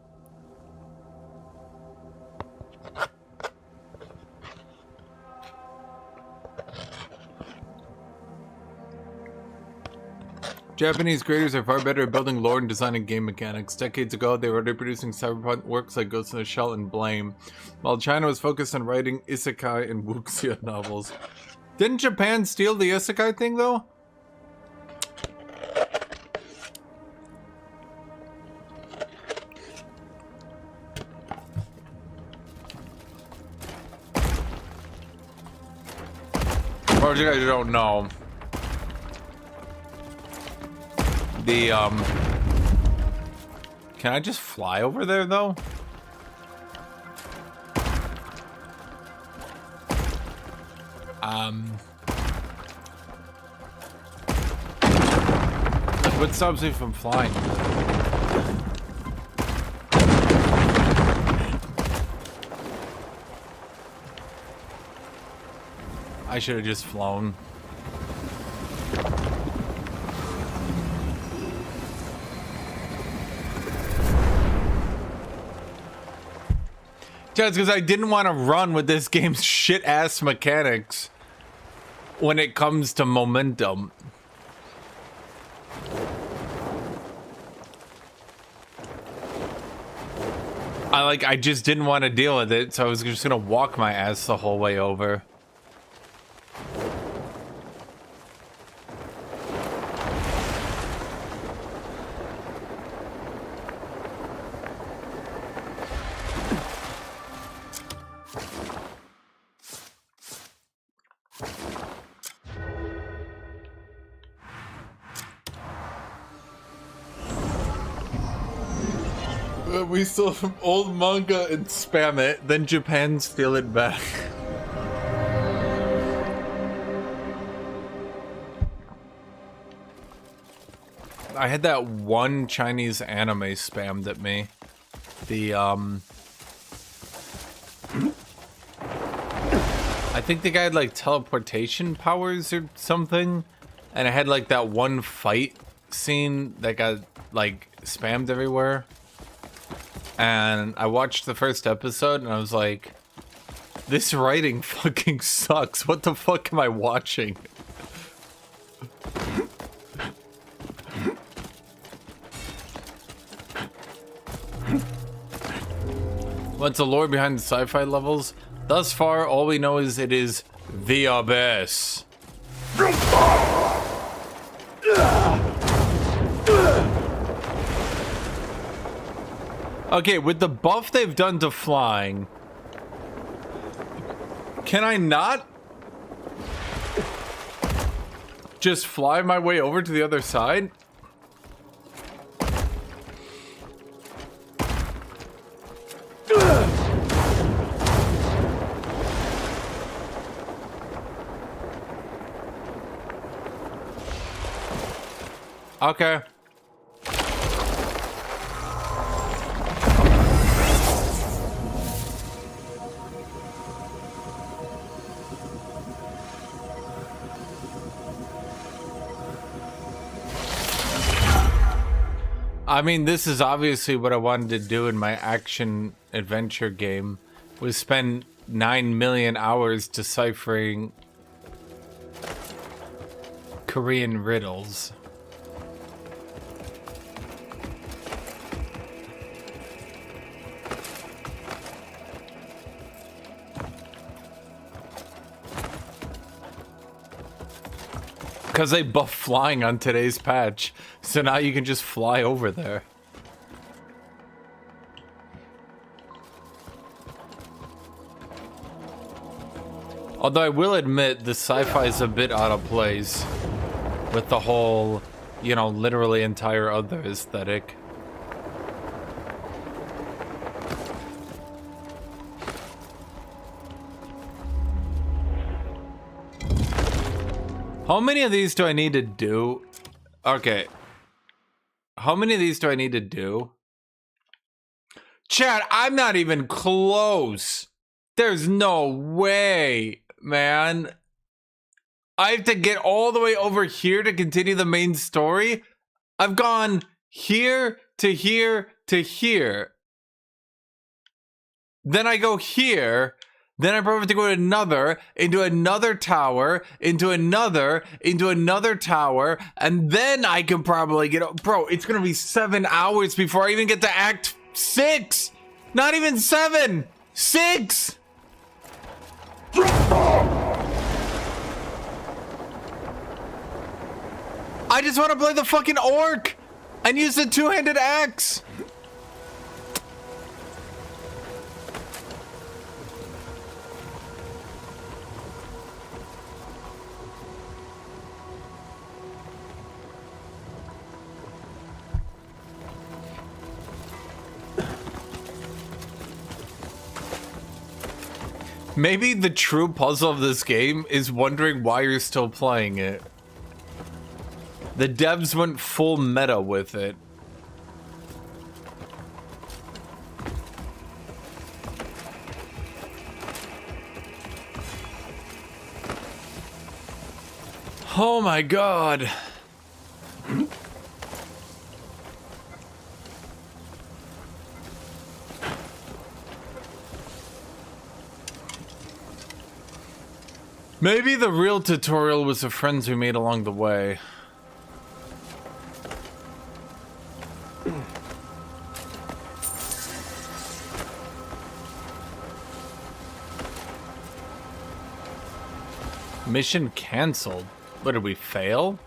Japanese creators are far better at building lore and designing game mechanics. Decades ago, they were already producing cyberpunk works like Ghost in the Shell and Blame, while China was focused on writing isekai and wuxia novels. Didn't Japan steal the isekai thing, though? For you guys who don't know, can I just fly over there though? What stops me from flying? I should have just flown. Just because I didn't want to run with this game's shit-ass mechanics when it comes to momentum. I just didn't want to deal with it, so I was just gonna walk my ass the whole way over. We steal from old manga and spam it, then Japan steal it back. I had that one Chinese anime spammed at me. I think the guy had like teleportation powers or something, and I had like that one fight scene that got like spammed everywhere. And I watched the first episode and I was like, this writing fucking sucks. What the fuck am I watching? What's the lore behind the sci-fi levels? Thus far, all we know is it is The Abyss. Okay, with the buff they've done to flying, can I not just fly my way over to the other side? Okay. I mean, this is obviously what I wanted to do in my action adventure game, was spend 9 million hours deciphering Korean riddles. Because they buffed flying on today's patch, so now you can just fly over there. Although I will admit, the sci-fi is a bit out of place with the whole, you know, literally entire other aesthetic. How many of these do I need to do? Okay. How many of these do I need to do? Chat, I'm not even close. There's no way, man. I have to get all the way over here to continue the main story? I've gone here to here to here. Then I go here. Then I probably have to go to into another tower, into another tower, and then I can probably get... Bro, it's gonna be 7 hours before I even get to Act 6! Not even 7! 6! I just want to play the fucking orc and use the two-handed axe! Maybe the true puzzle of this game is wondering why you're still playing it. The devs went full meta with it. Oh my god. Maybe the real tutorial was the friends we made along the way. Mission canceled. What, did we fail?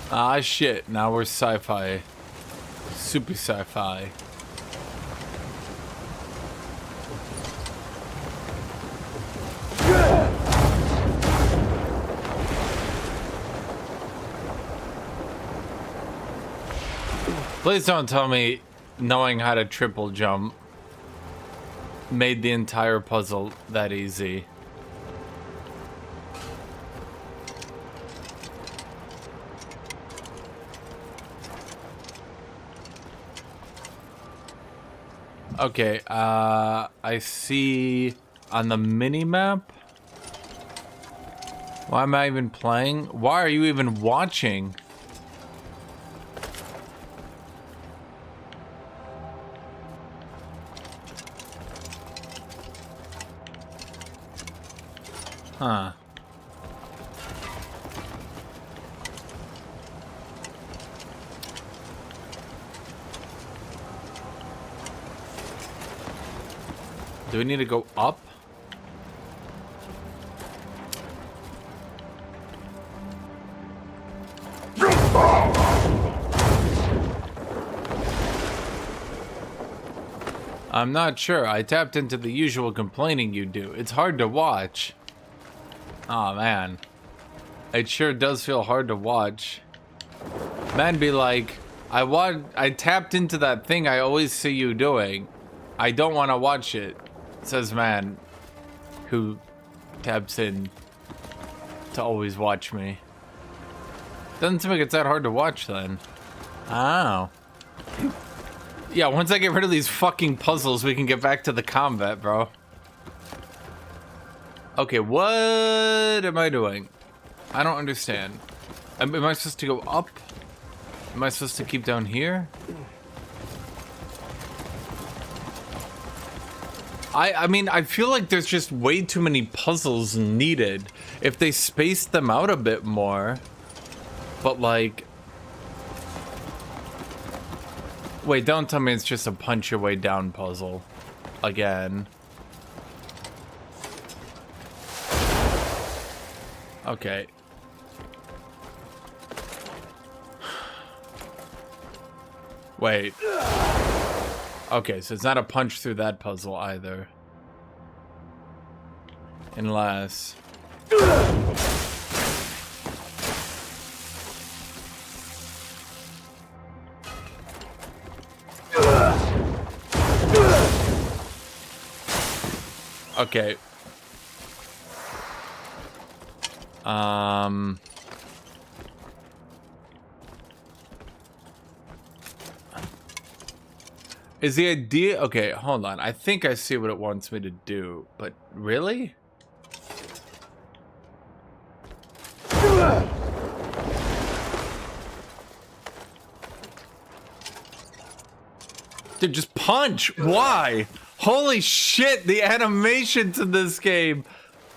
Ah, shit. Now we're sci-fi. Super sci-fi. Please don't tell me knowing how to triple jump made the entire puzzle that easy. Okay, I see on the mini-map. Why am I even playing? Why are you even watching? Huh. Do we need to go up? I'm not sure. I tapped into the usual complaining you do. It's hard to watch. Oh man. It sure does feel hard to watch. Man be like, I tapped into that thing I always see you doing. I don't want to watch it, says man who taps in to always watch me. Doesn't seem like it's that hard to watch then. Oh. Yeah, once I get rid of these fucking puzzles, we can get back to the combat, bro. Okay, what am I doing? I don't understand. Am I supposed to go up? Am I supposed to keep down here? I mean, I feel like there's just way too many puzzles needed. If they spaced them out a bit more. But like... Wait, don't tell me it's just a punch your way down puzzle. Again. Okay. Wait. Okay, so it's not a punch through that puzzle either. Unless... Okay. Is the idea... Okay, hold on. I think I see what it wants me to do, but really? Dude, just punch! Why? Holy shit, the animations in this game.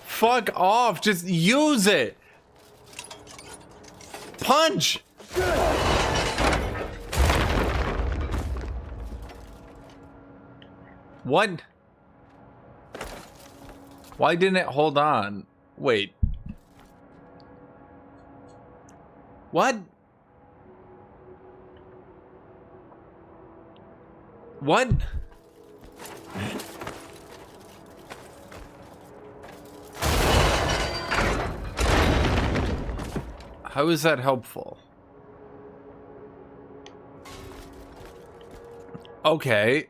Fuck off, just use it. Punch! What? Why didn't it hold on? Wait. What? What? How is that helpful? Okay.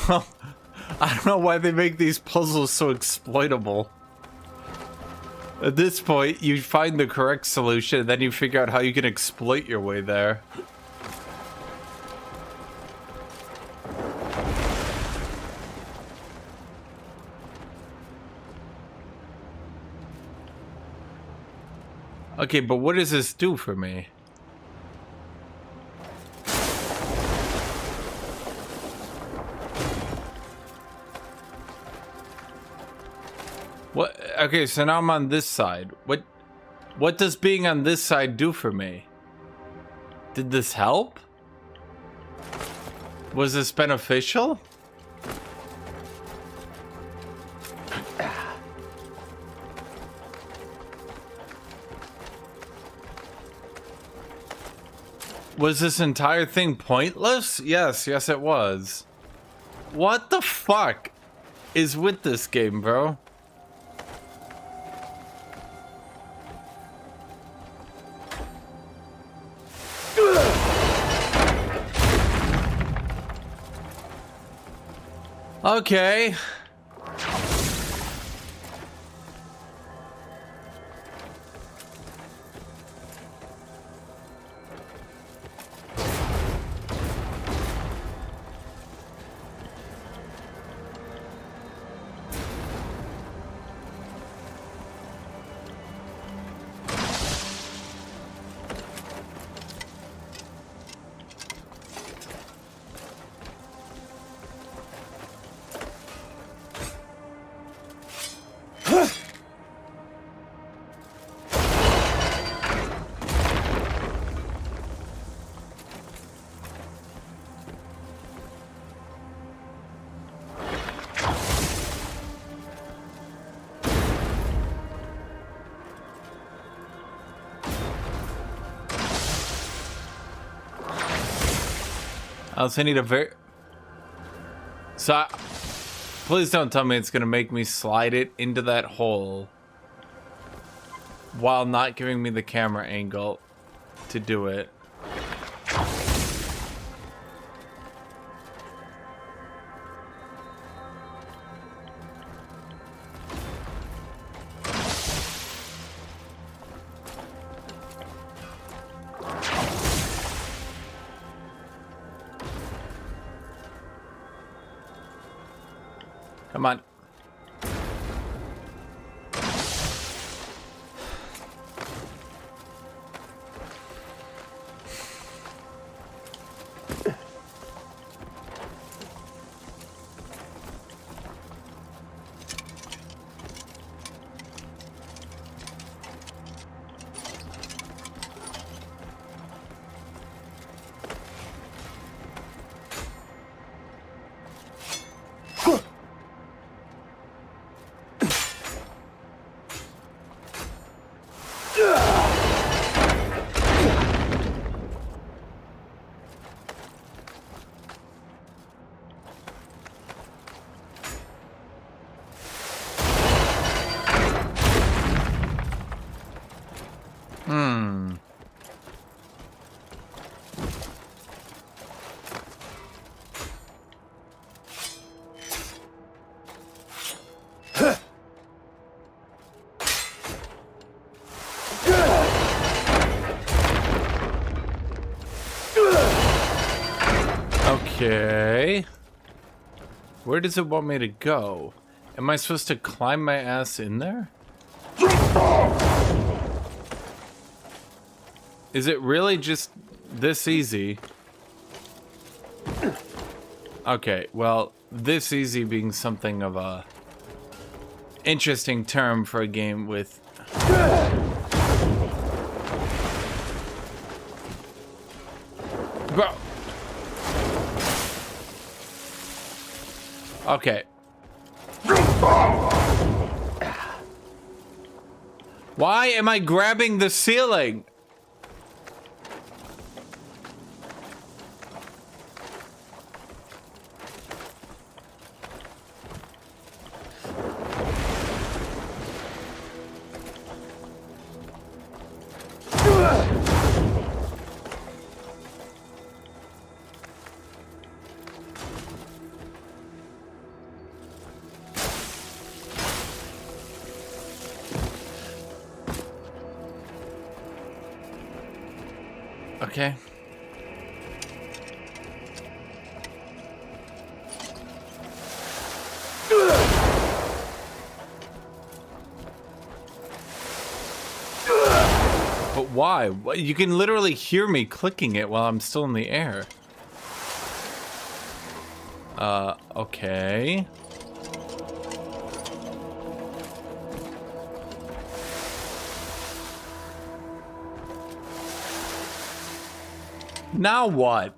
Well, I don't know why they make these puzzles so exploitable. At this point, you find the correct solution, and then you figure out how you can exploit your way there. Okay, but what does this do for me? What? Okay, so now I'm on this side. What does being on this side do for me? Did this help? Was this beneficial? Was this entire thing pointless? Yes, it was. What the fuck is with this game, bro? Okay. I also need a please don't tell me it's gonna make me slide it into that hole while not giving me the camera angle to do it. Come on. Okay. Where does it want me to go? Am I supposed to climb my ass in there? Is it really just this easy? Okay, well, this easy being something of a interesting term for a game with bro. Okay. Why am I grabbing the ceiling? Okay. But why? You can literally hear me clicking it while I'm still in the air. Okay. Now what?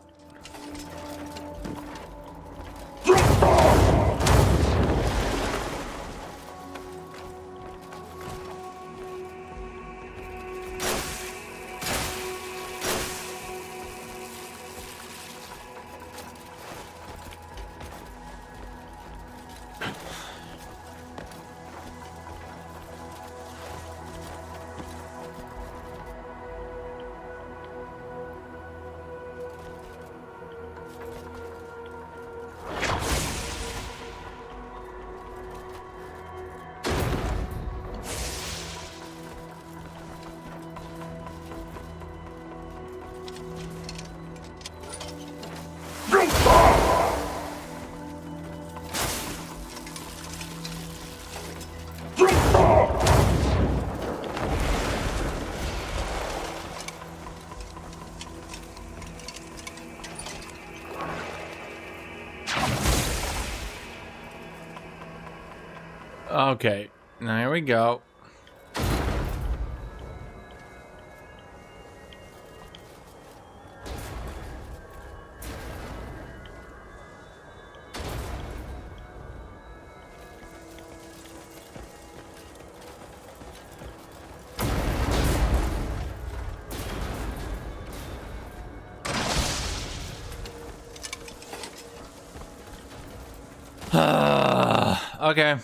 Okay, now here we go. Okay.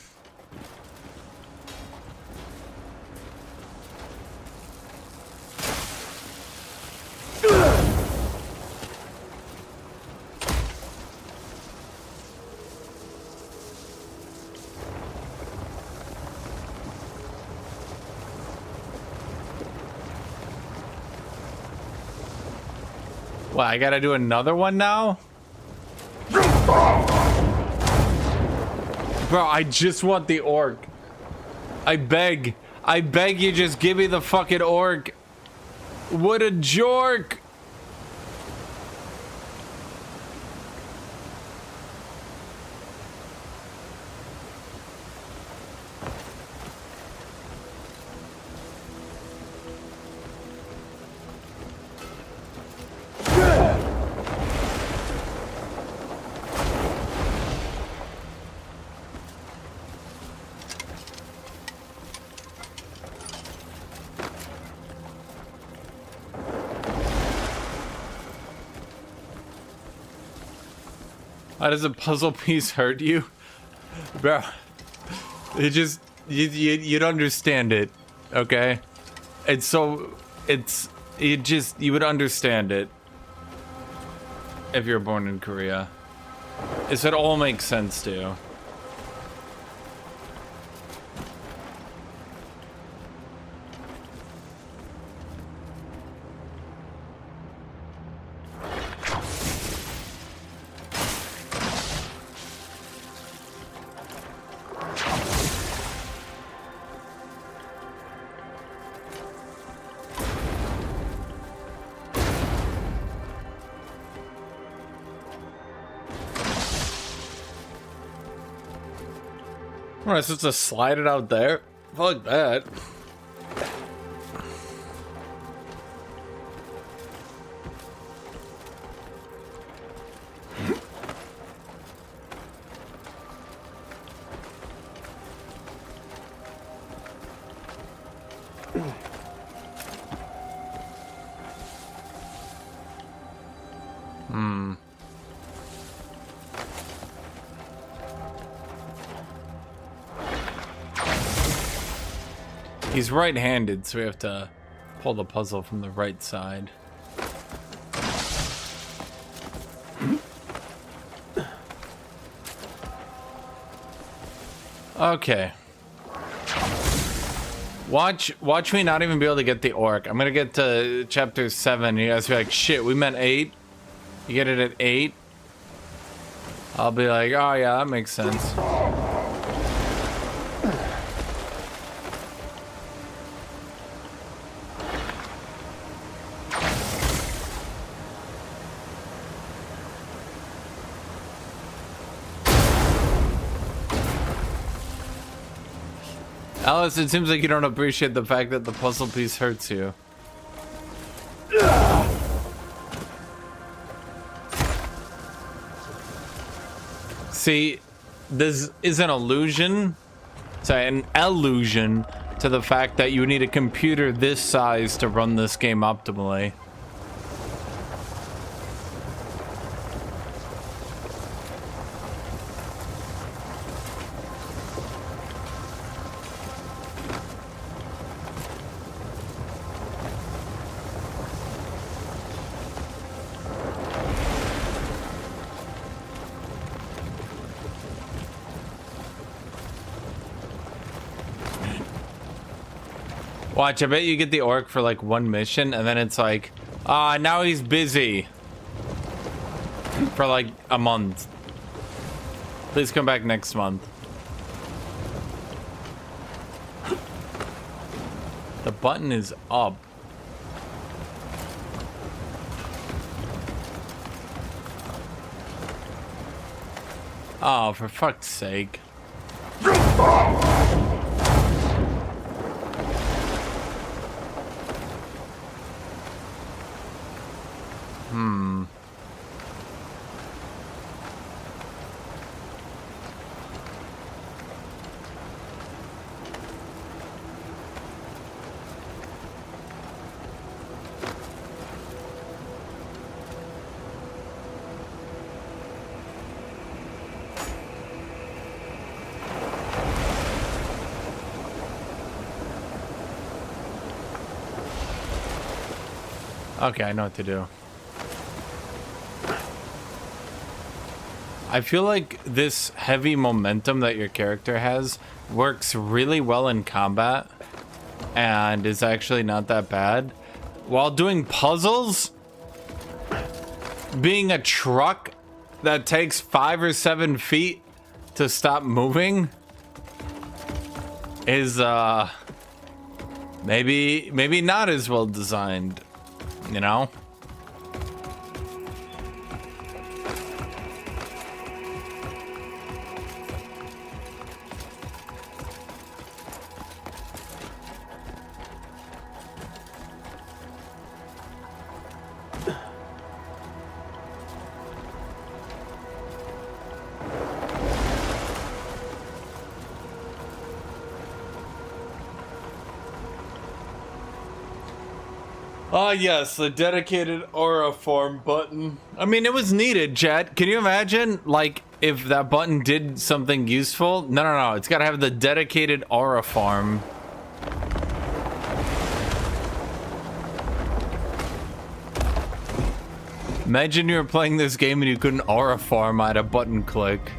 What, I gotta do another one now? Bro, I just want the orc. I beg you, just give me the fucking orc. What a jork. How does a puzzle piece hurt you? Bro, it just, you'd understand it, okay? You would understand it if you're born in Korea. It all makes sense to you. Am I supposed to slide it out there? Fuck that. He's right-handed, so we have to pull the puzzle from the right side. Okay. Watch me not even be able to get the orc. I'm gonna get to chapter 7, and you guys be like, shit, we meant 8? You get it at 8? I'll be like, oh yeah, that makes sense. Alice, it seems like you don't appreciate the fact that the puzzle piece hurts you. See, this is an illusion. Sorry, an allusion to the fact that you need a computer this size to run this game optimally. Watch, I bet you get the orc for like one mission, and then it's like, now he's busy. For like a month. Please come back next month. The button is up. Oh, for fuck's sake. Okay, I know what to do. I feel like this heavy momentum that your character has works really well in combat and is actually not that bad. While doing puzzles, being a truck that takes 5 or 7 feet to stop moving is maybe not as well designed, you know? Ah, yes, the dedicated aura form button. I mean, it was needed, chat. Can you imagine, like, if that button did something useful? No. It's got to have the dedicated aura form. Imagine you were playing this game and you couldn't aura farm at a button click.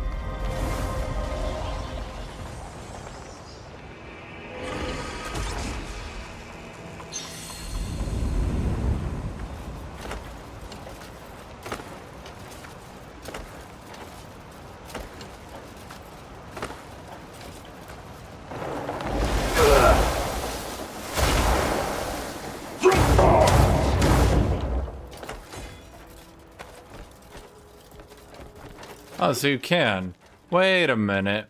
Oh, so you can. Wait a minute.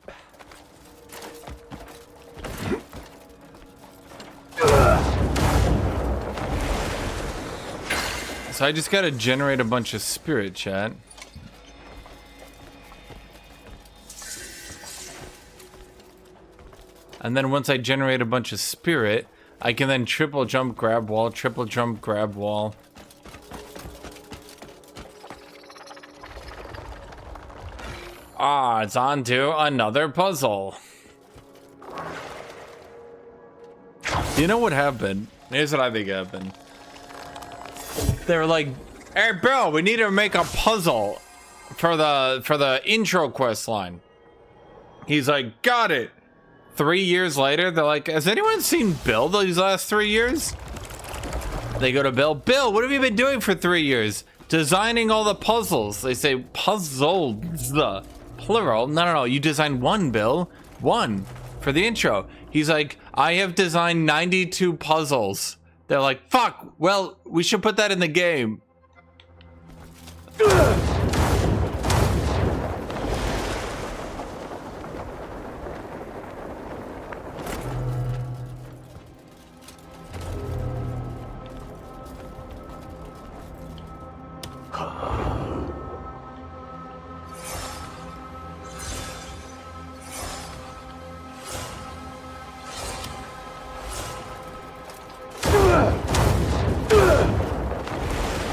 So I just gotta generate a bunch of spirit, chat. And then once I generate a bunch of spirit, I can then triple jump, grab wall, triple jump, grab wall. Ah, it's on to another puzzle. You know what happened? Here's what I think happened. They were like, "Hey, Bill, we need to make a puzzle for the intro quest line." He's like, "Got it." 3 years later, they're like, "Has anyone seen Bill these last 3 years?" They go to Bill. "Bill, what have you been doing for 3 years?" "Designing all the puzzles." They say, "Puzzles." Plural. No. You designed one, Bill. One for the intro. He's like, "I have designed 92 puzzles." They're like, "Fuck. Well, we should put that in the game."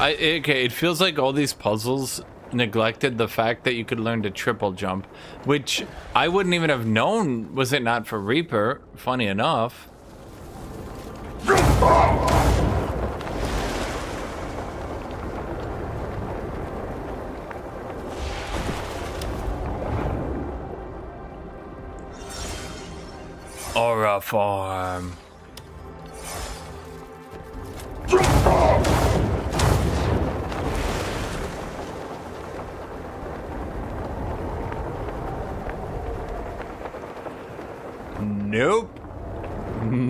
Okay, it feels like all these puzzles neglected the fact that you could learn to triple jump, which I wouldn't even have known was it not for Reaper, funny enough. Aura form.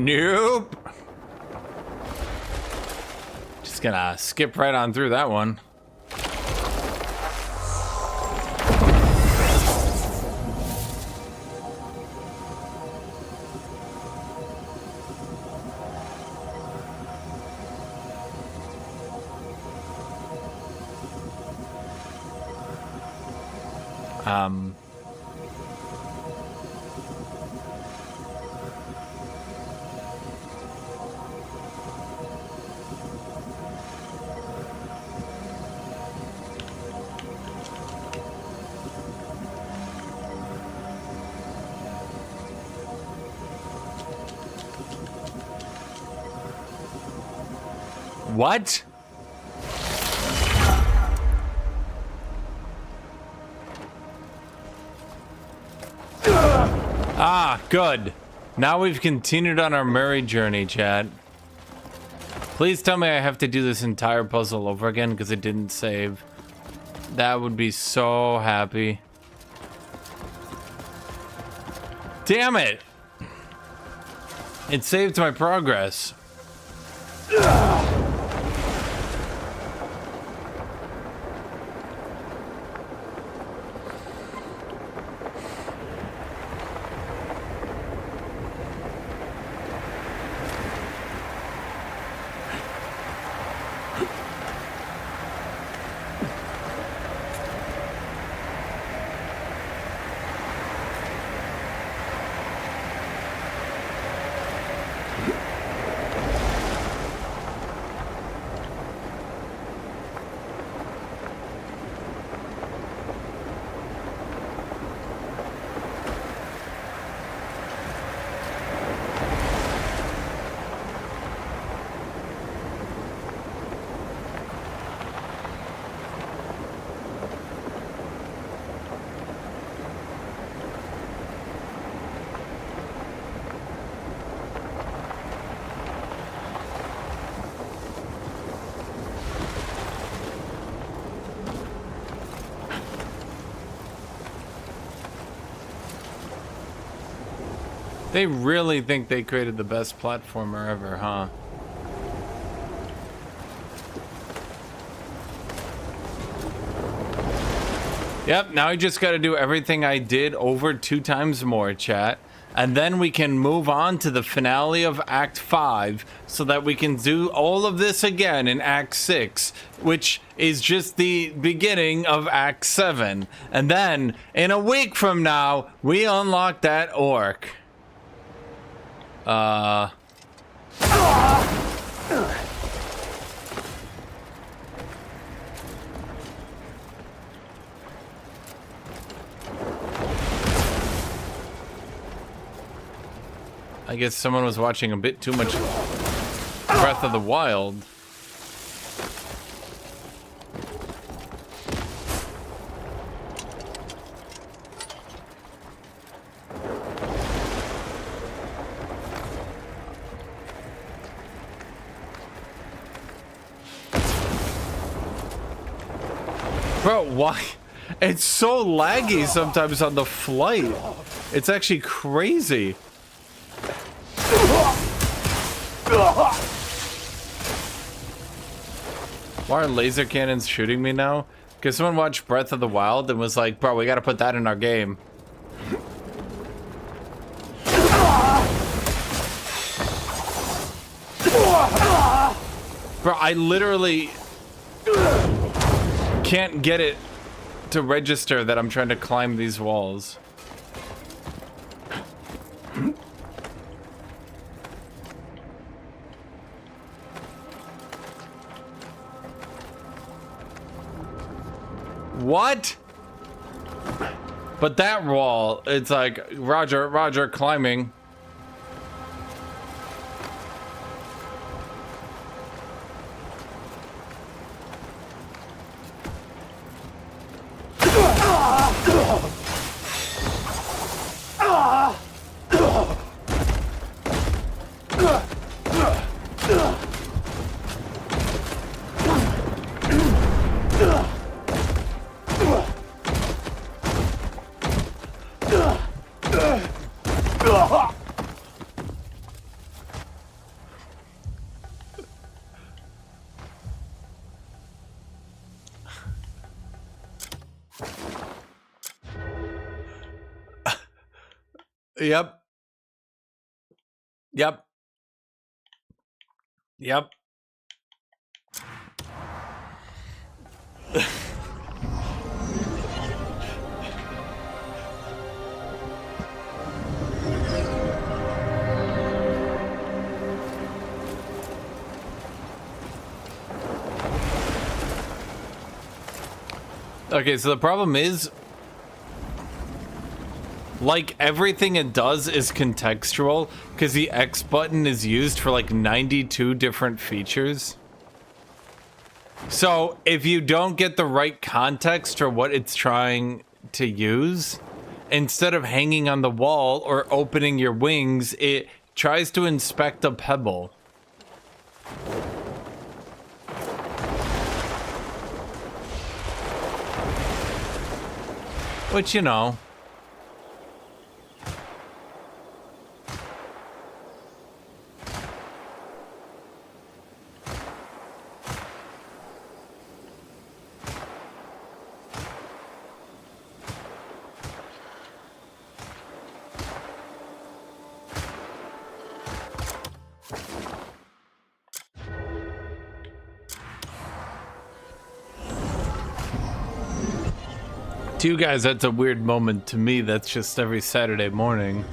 Nope. Just gonna skip right on through that one. What? Ah, good. Now we've continued on our merry journey, chat. Please tell me I have to do this entire puzzle over again because it didn't save. That would be so happy. Damn it! It saved my progress. They really think they created the best platformer ever, huh? Yep, now I just gotta do everything I did over 2 times more, chat. And then we can move on to the finale of Act 5 so that we can do all of this again in Act 6, which is just the beginning of Act 7. And then, in a week from now, we unlock that orc. I guess someone was watching a bit too much Breath of the Wild. Bro, why? It's so laggy sometimes on the flight. It's actually crazy. Why are laser cannons shooting me now? Because someone watched Breath of the Wild and was like, bro, we gotta put that in our game. Bro, I literally can't get it to register that I'm trying to climb these walls. What? But that wall, it's like, Roger, Roger, climbing. Yep. Yep. Yep. Okay, so the problem is, like, everything it does is contextual, because the X button is used for like 92 different features. So if you don't get the right context for what it's trying to use, instead of hanging on the wall or opening your wings, it tries to inspect a pebble. Which, you know. To you guys, that's a weird moment. To me, that's just every Saturday morning.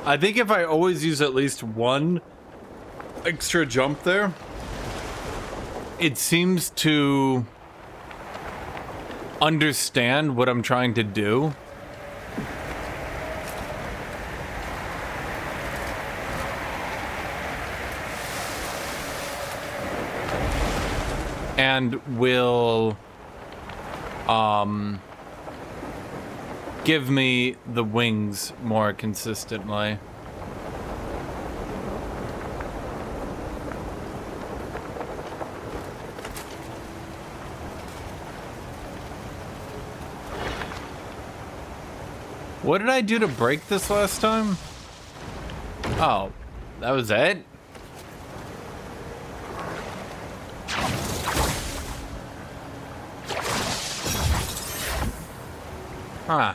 I think if I always use at least one extra jump there, it seems to understand what I'm trying to do. And will give me the wings more consistently. What did I do to break this last time? Oh, that was it? Huh.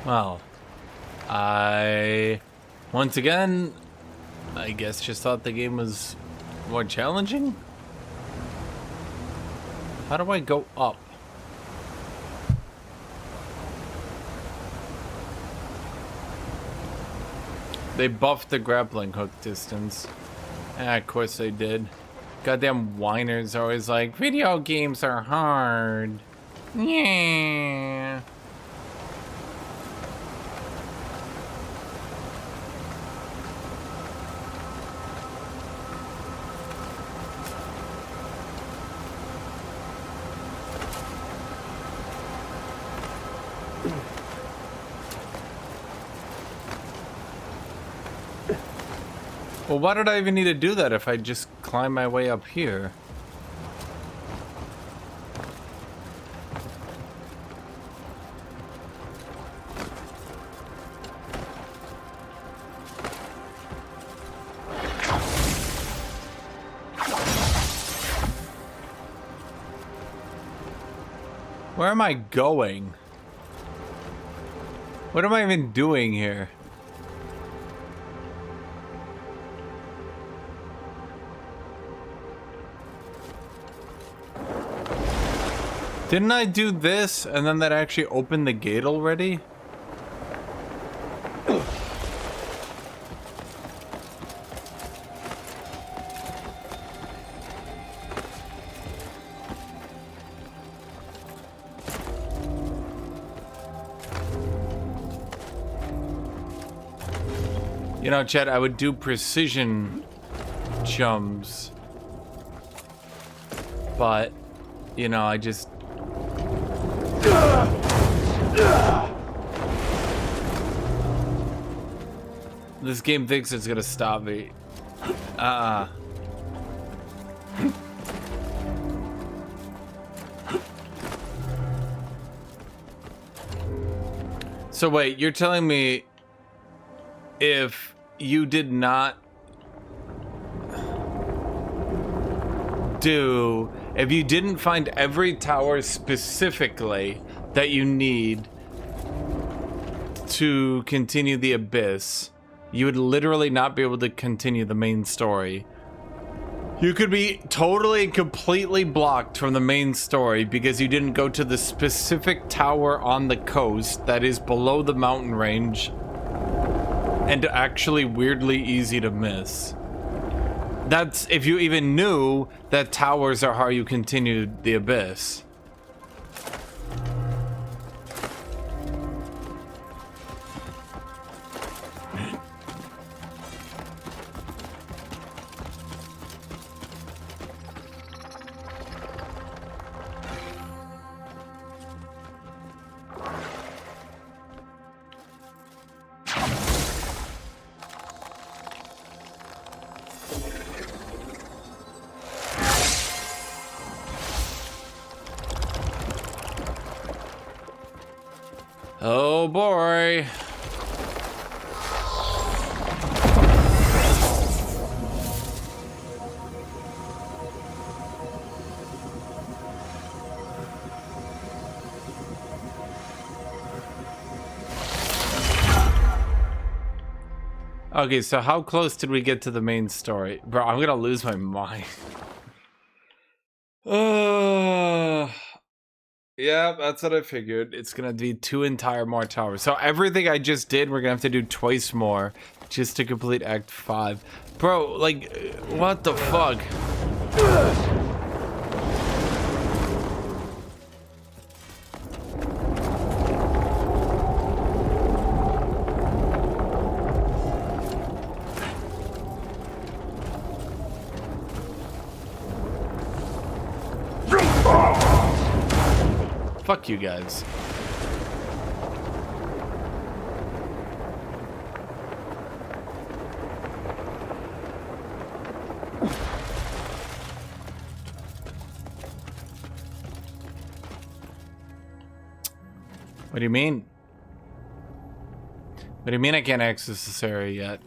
Well, once again, I guess just thought the game was more challenging? How do I go up? They buffed the grappling hook distance. Of course they did. Goddamn whiners are always like, video games are hard. Yeah. Well, why did I even need to do that if I just climb my way up here? Where am I going? What am I even doing here? Didn't I do this and then that actually opened the gate already? You know, Chet, I would do precision jumps, but, you know, I just... This game thinks it's gonna stop me. So wait, you're telling me if you did not... do, if you didn't find every tower specifically that you need to continue the Abyss, you would literally not be able to continue the main story. You could be totally and completely blocked from the main story because you didn't go to the specific tower on the coast that is below the mountain range and actually weirdly easy to miss. That's if you even knew that towers are how you continued the Abyss. Oh boy. Okay, so how close did we get to the main story? Bro, I'm gonna lose my mind. Yeah, that's what I figured. It's gonna be 2 entire more towers. So everything I just did, we're gonna have to do twice more just to complete Act 5. Bro, like, what the fuck? Fuck you guys. What do you mean? What do you mean I can't access this area yet?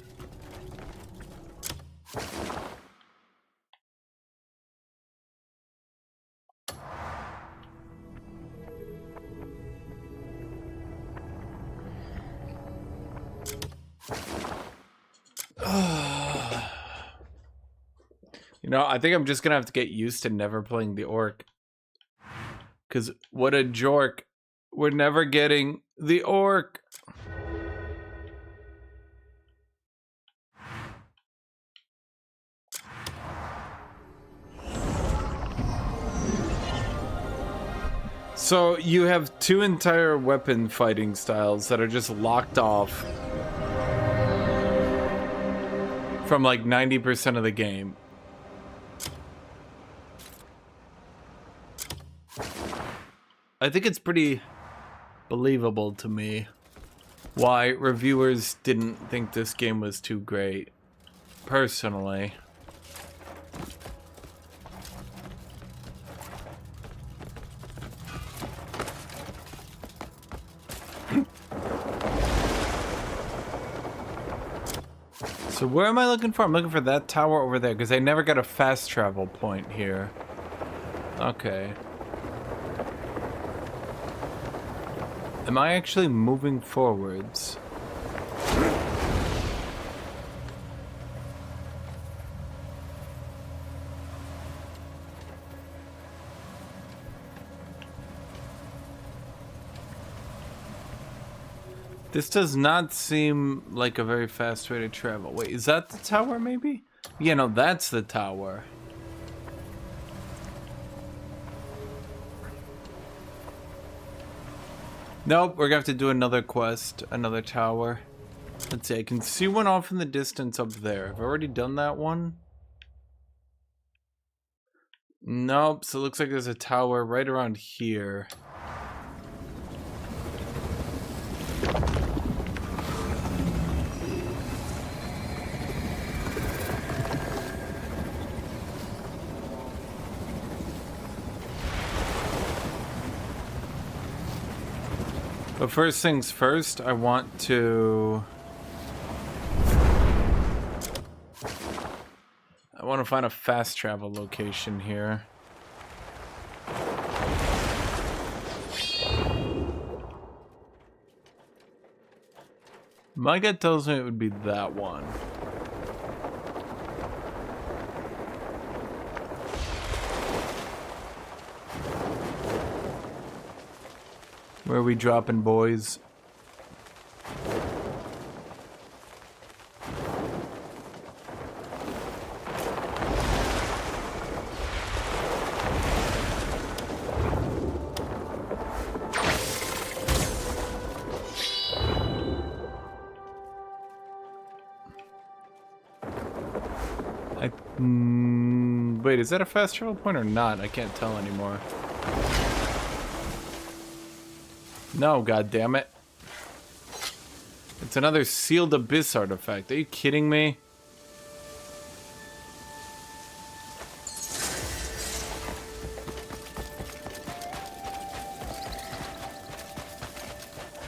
You know, I think I'm just gonna have to get used to never playing the orc. Cause what a jork. We're never getting the orc. So you have 2 entire weapon fighting styles that are just locked off from like 90% of the game. I think it's pretty believable to me why reviewers didn't think this game was too great, personally. So where am I looking for? I'm looking for that tower over there because I never got a fast travel point here. Okay. Am I actually moving forwards? This does not seem like a very fast way to travel. Wait, is that the tower maybe? Yeah, no, that's the tower. Nope, we're gonna have to do another quest, another tower. Let's see, I can see one off in the distance up there. Have I already done that one? Nope, so it looks like there's a tower right around here. But first things first, I want to want to find a fast travel location here. My gut tells me it would be that one. Where are we dropping, boys? Wait, is that a fast travel point or not? I can't tell anymore. No, god damn it. It's another sealed abyss artifact. Are you kidding me?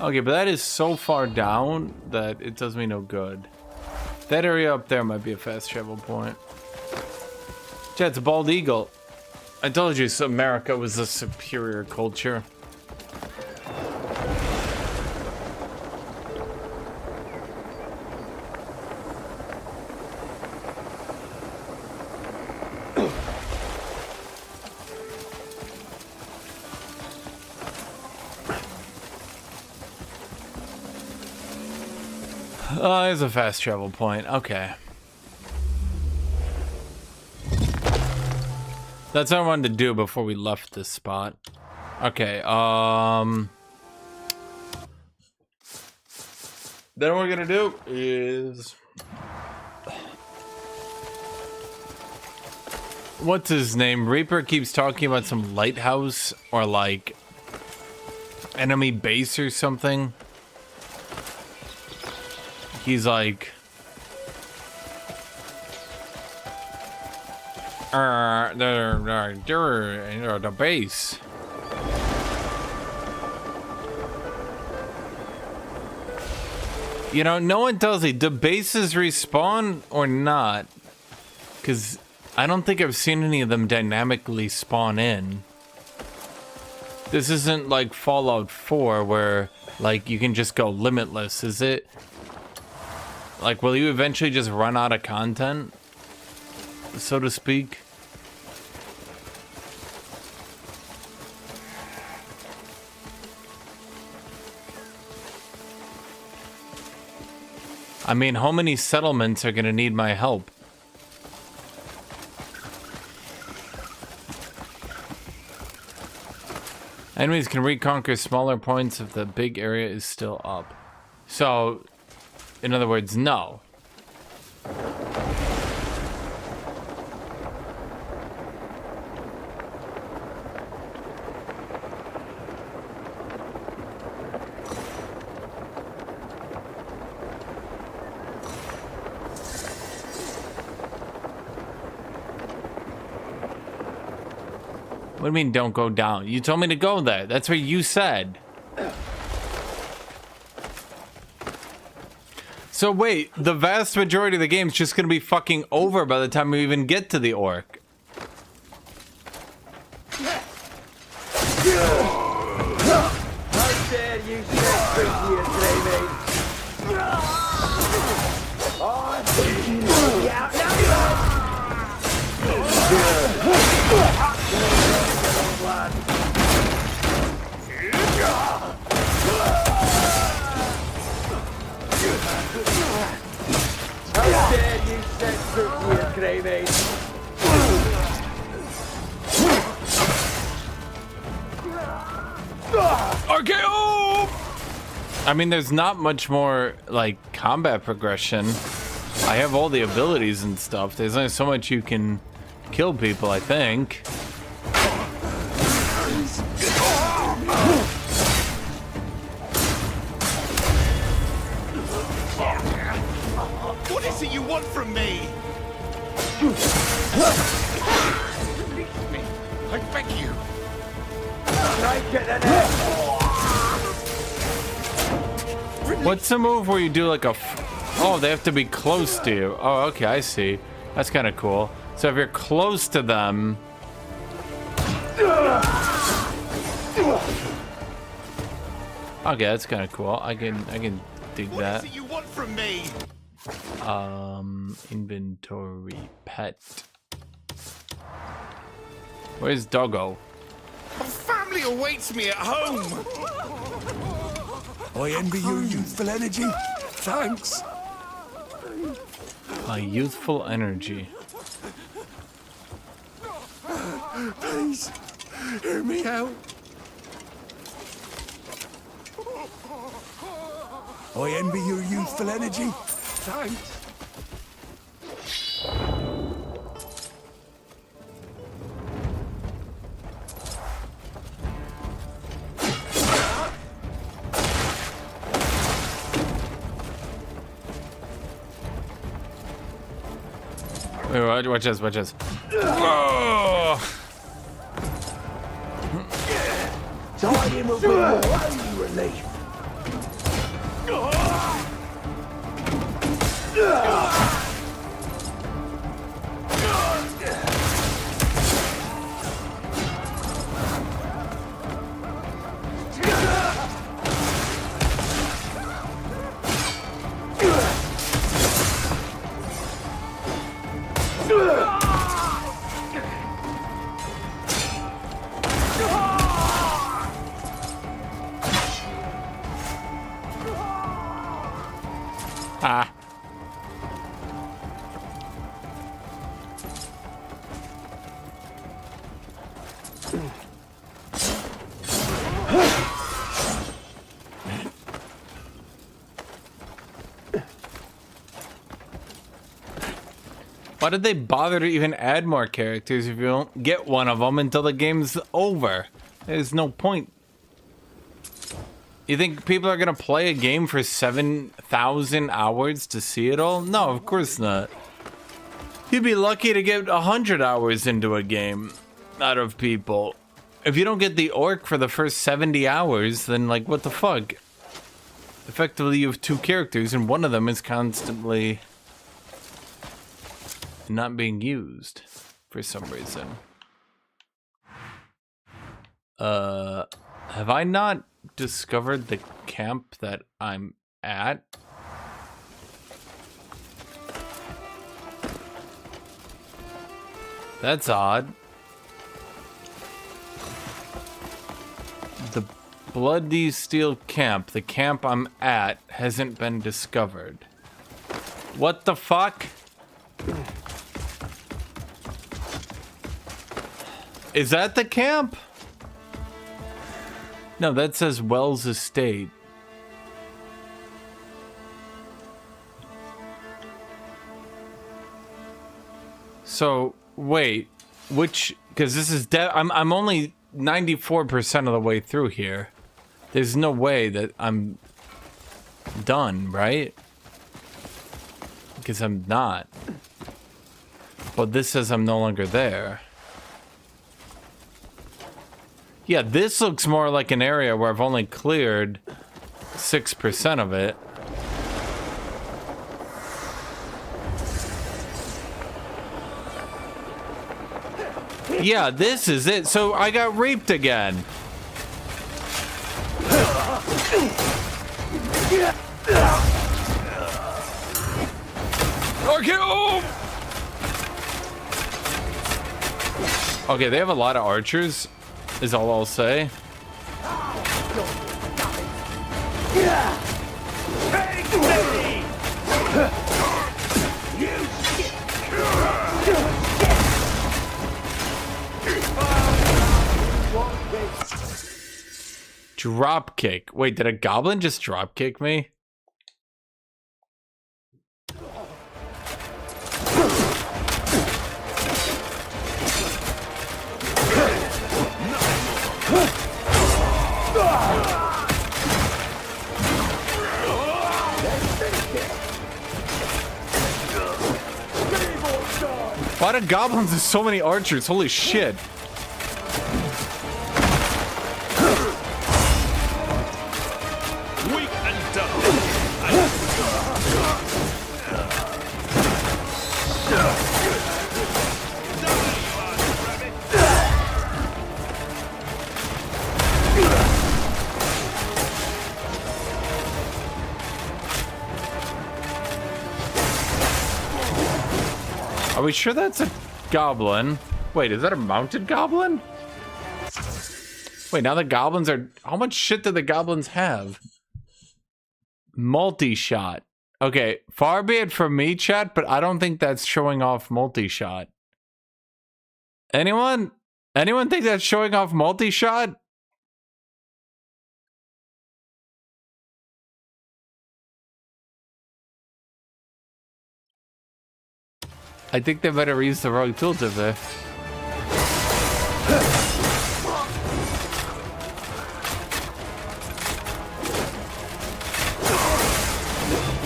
Okay, but that is so far down that it does me no good. That area up there might be a fast travel point. Yeah, it's a bald eagle. I told you America was a superior culture. Oh, there's a fast travel point. Okay. That's what I wanted to do before we left this spot. Okay, then what we're gonna do is... What's his name? Reaper keeps talking about some lighthouse or like enemy base or something. He's like, the base. You know, no one tells me, do bases respawn or not? Because I don't think I've seen any of them dynamically spawn in. This isn't like Fallout 4 where like you can just go limitless, is it? Like, will you eventually just run out of content, so to speak? I mean, how many settlements are gonna need my help? Enemies can reconquer smaller points if the big area is still up. So, in other words, no. What do you mean don't go down? You told me to go there. That's what you said. So wait, the vast majority of the game is just gonna be fucking over by the time we even get to the orc. How dare you set free here, Gravy? Oh, yeah, How dare you set free here, Gravy? RKO! I mean, there's not much more, like, combat progression. I have all the abilities and stuff. There's only so much you can kill people, I think. What is it you want from me? Release me, I beg you. What's the move where you do like a... Oh, they have to be close to you. Oh, okay, I see. That's kind of cool. So if you're close to them... Okay, that's kind of cool. I can dig that. What is it you want from me? Inventory, pet. Where's Doggo? My family awaits me at home. I envy your youthful energy. Thanks. My youthful energy. Please, hear me out. I envy your youthful energy. Thanks. Wait, watch this, watch this. Whoa! Dying will be your only relief. Ah. Why did they bother to even add more characters if you don't get one of them until the game's over? There's no point. You think people are gonna play a game for 7,000 hours to see it all? No, of course not. You'd be lucky to get 100 hours into a game out of people. If you don't get the orc for the first 70 hours, then like, what the fuck? Effectively, you have two characters and one of them is constantly not being used for some reason. Have I not discovered the camp that I'm at? That's odd. The Bloody Steel camp, the camp I'm at, hasn't been discovered. What the fuck? Is that the camp? No, that says Wells Estate. So, wait, which, because this is I'm only 94% of the way through here. There's no way that I'm done, right? Because I'm not. But this says I'm no longer there. Yeah, this looks more like an area where I've only cleared 6% of it. Yeah, this is it. So I got raped again. Okay, oh! Okay, they have a lot of archers, is all I'll say. Drop kick. Wait, did a goblin just drop kick me? Why do goblins have so many archers? Holy shit. Weak and dumb. we sure that's a goblin? Wait, is that a mounted goblin? Wait, now the goblins are... How much shit do the goblins have? Multi-shot. Okay, far be it from me, chat, but I don't think that's showing off multi-shot. Anyone? Anyone think that's showing off multi-shot? I think they better use the wrong tooltip there.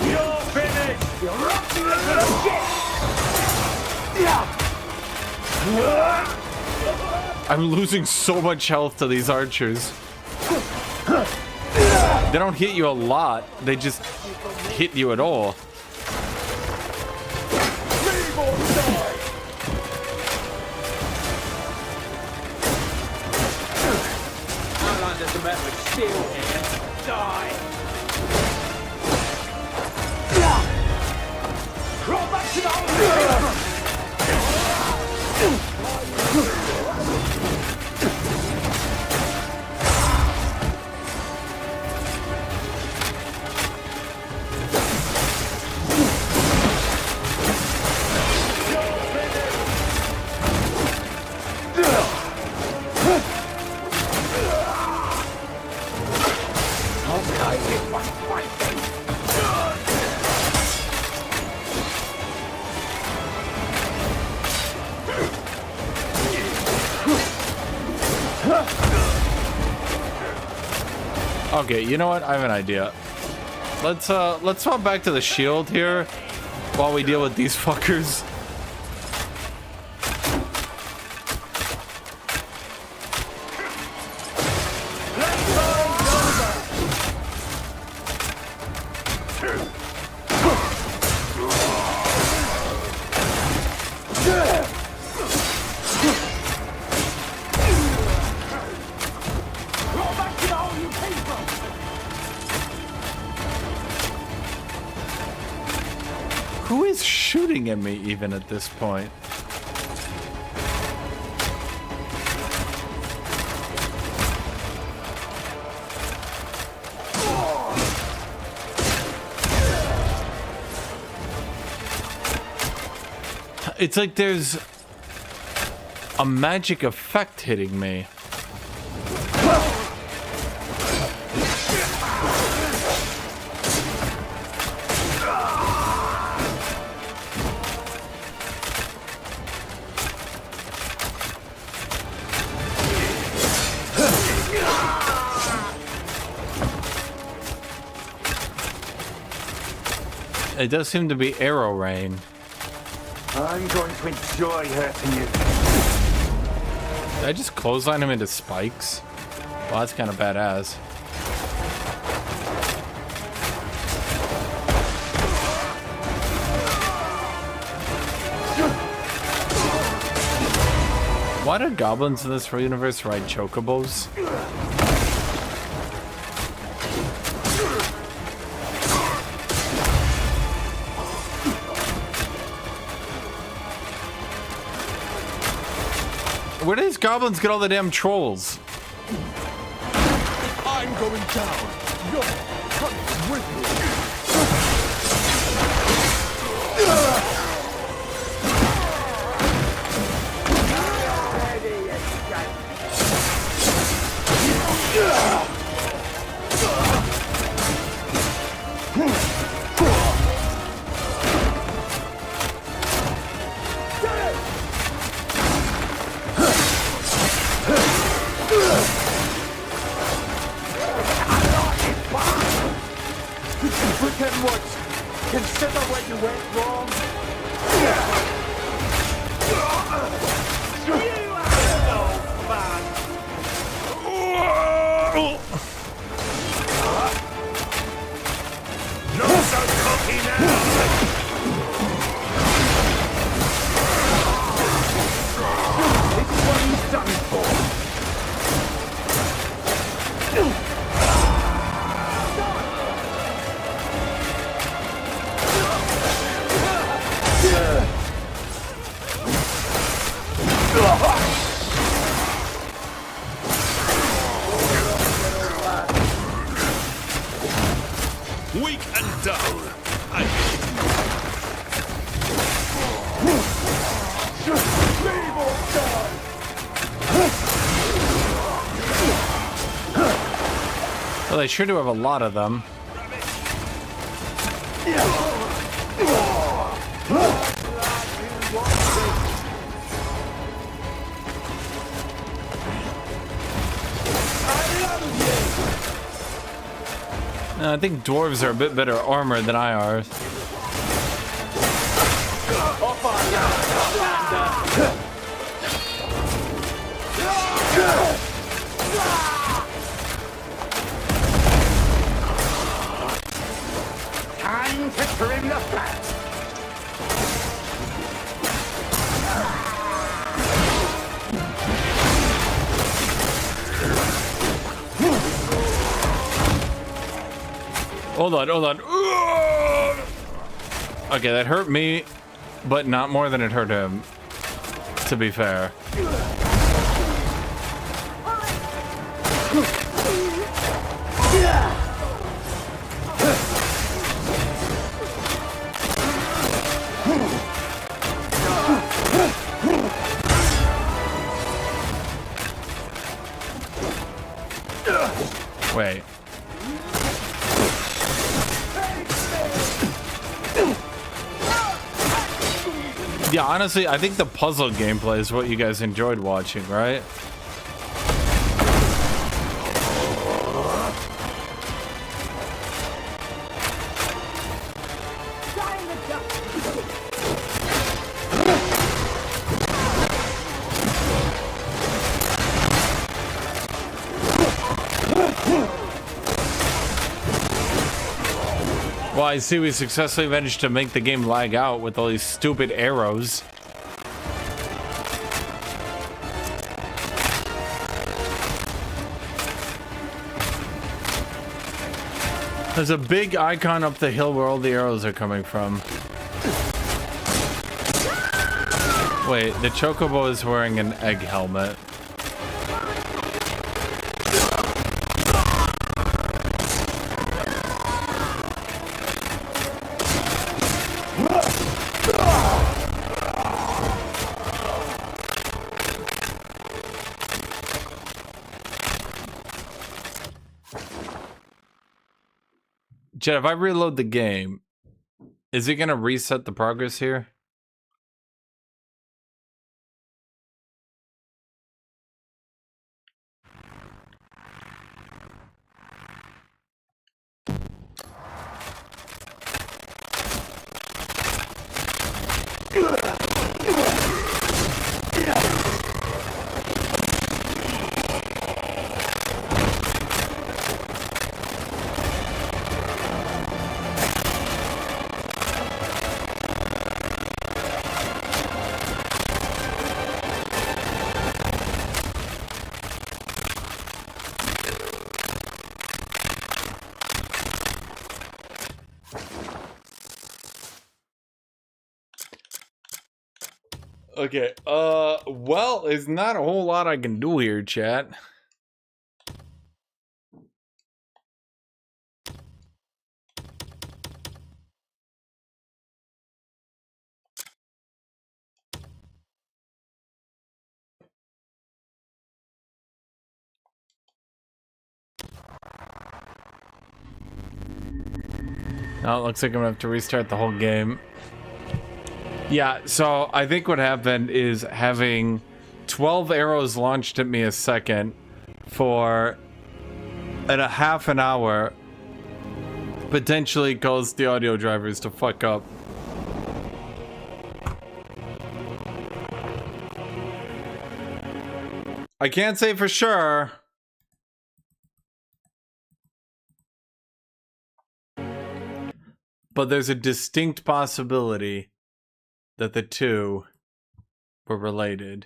You're finished! You're rotting like a shit! I'm losing so much health to these archers. They don't hit you a lot, they just hit you at all. I'm under the metal steel here. Die! Crawl back to the hole! Okay, you know what? I have an idea. Let's swap back to the shield here while we deal with these fuckers. Who is shooting at me even at this point? It's like there's a magic effect hitting me. It does seem to be arrow rain. I'm going to enjoy hurting you. Did I just clothesline him into spikes? Well, that's kind of badass. Why do goblins in this universe ride chocobos? Where do these goblins get all the damn trolls? I'm going down. You're coming with me. Pretend once. Consider where you went wrong. Weak and dull. Well, they sure do have a lot of them. I think dwarves are a bit better armored than I are. Time to trim the fat. Hold on, hold on. Okay, that hurt me, but not more than it hurt him, to be fair. Wait. Yeah, honestly, I think the puzzle gameplay is what you guys enjoyed watching, right? Well, I see we successfully managed to make the game lag out with all these stupid arrows. There's a big icon up the hill where all the arrows are coming from. Wait, the chocobo is wearing an egg helmet. Jed, if I reload the game, is it gonna reset the progress here? Okay, well, there's not a whole lot I can do here, chat. Now it looks like I'm gonna have to restart the whole game. Yeah, so I think what happened is having 12 arrows launched at me a second for a half an hour potentially caused the audio drivers to fuck up. I can't say for sure. But there's a distinct possibility that the two were related.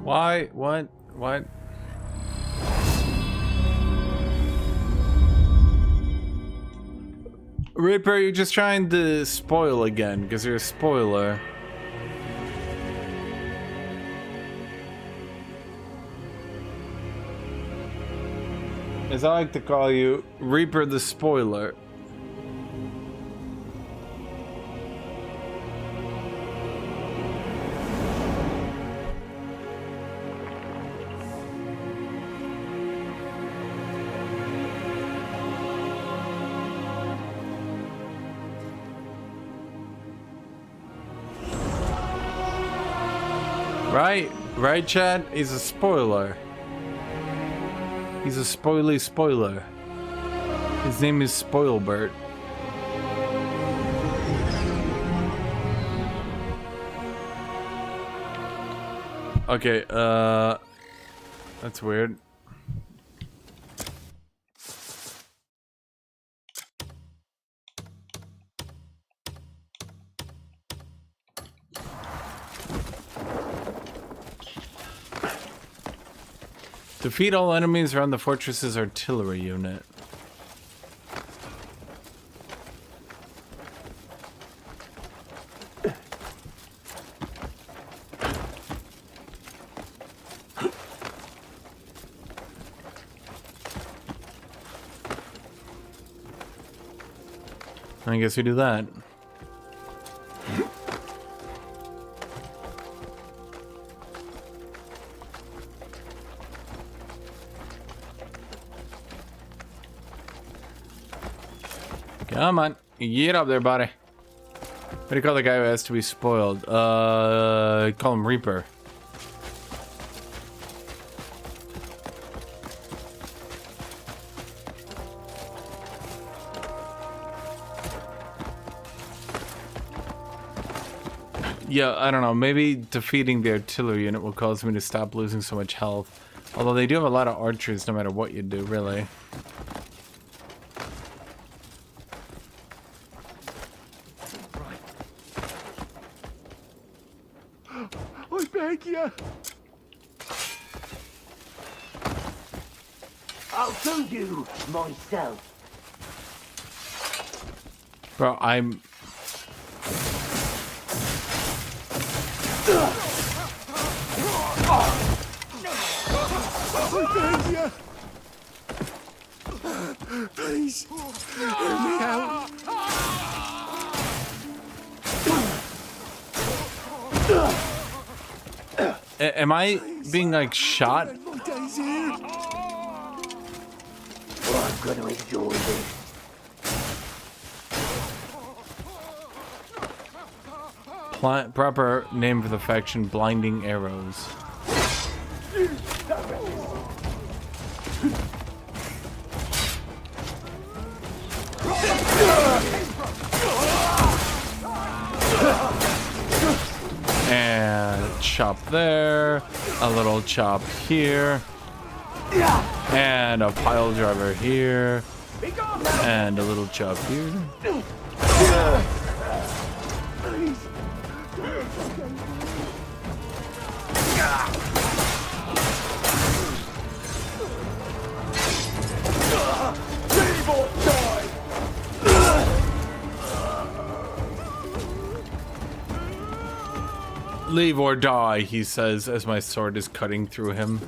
Why? What? What? Reaper, you're just trying to spoil again, because you're a spoiler. As I like to call you, Reaper the Spoiler. Right, Chad? He's a spoiler. He's a spoily spoiler. His name is Spoilbert. Okay, that's weird. Defeat all enemies around the fortress's artillery unit. I guess we do that. Come on, get up there, buddy. What do you call the guy who has to be spoiled? Call him Reaper. Yeah, I don't know. Maybe defeating the artillery unit will cause me to stop losing so much health. Although they do have a lot of archers no matter what you do, really. I beg you. I'll do you myself. Bro, I'm... Please, hear me out. Am I being, like, shot? I'm gonna enjoy this. Proper name for the faction, Blinding Arrows. And chop there, a little chop here, and a pile driver here, and a little chop here. Leave or die, he says, as my sword is cutting through him.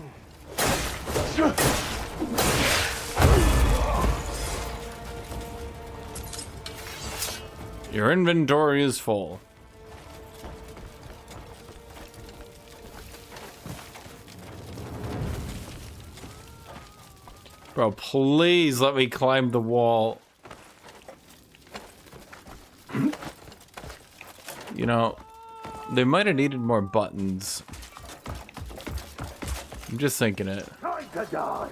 Your inventory is full. Bro, please let me climb the wall. You know, they might have needed more buttons. I'm just thinking it. Time to die.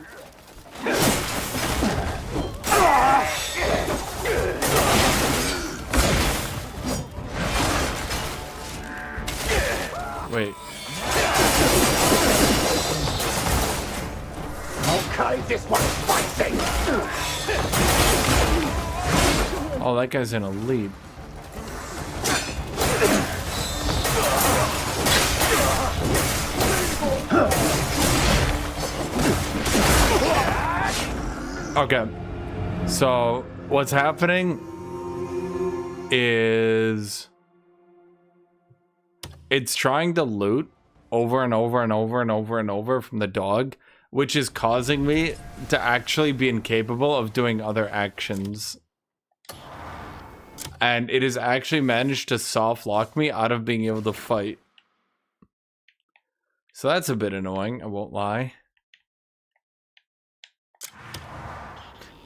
Wait. Okay, this one's spicy. Oh, that guy's in a lead. Okay. So what's happening is it's trying to loot over and over and over and over and over from the dog, which is causing me to actually be incapable of doing other actions. And it has actually managed to soft lock me out of being able to fight. So that's a bit annoying, I won't lie.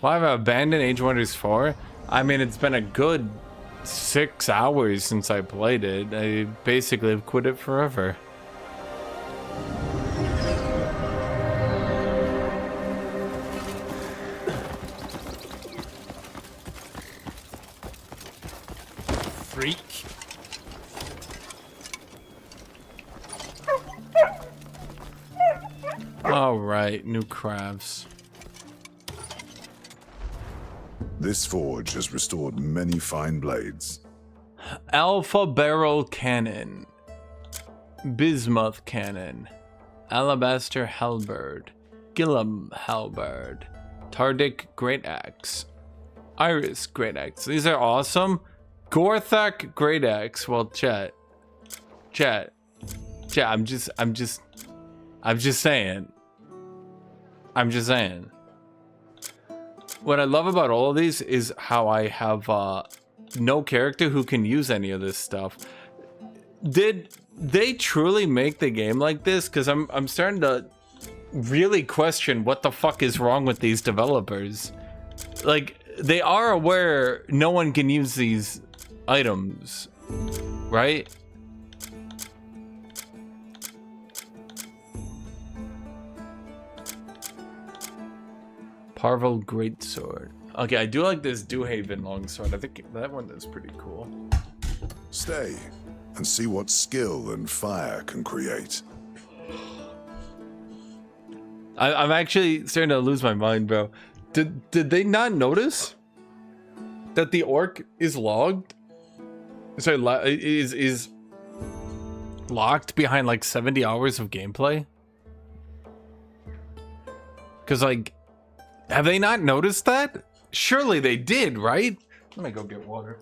Why have I abandoned Age of Wonders 4? I mean, it's been a good 6 hours since I played it. I basically have quit it forever. Freak. All right, new crafts. This forge has restored many fine blades. Alpha barrel cannon, bismuth cannon, alabaster halberd, gillum halberd, tardic great axe, iris great axe. These are awesome. Guthuk great axe. Well, chat. I'm just saying. What I love about all of these is how I have no character who can use any of this stuff. Did they truly make the game like this? Because I'm starting to really question what the fuck is wrong with these developers. Like, they are aware no one can use these items, right? Parvel Greatsword. Okay, I do like this Dewhaven Longsword. I think that one is pretty cool. Stay and see what skill and fire can create. I'm actually starting to lose my mind, bro. Did they not notice that the orc is logged? Sorry, is locked behind like 70 hours of gameplay? Because like, have they not noticed that? Surely they did, right? Let me go get water.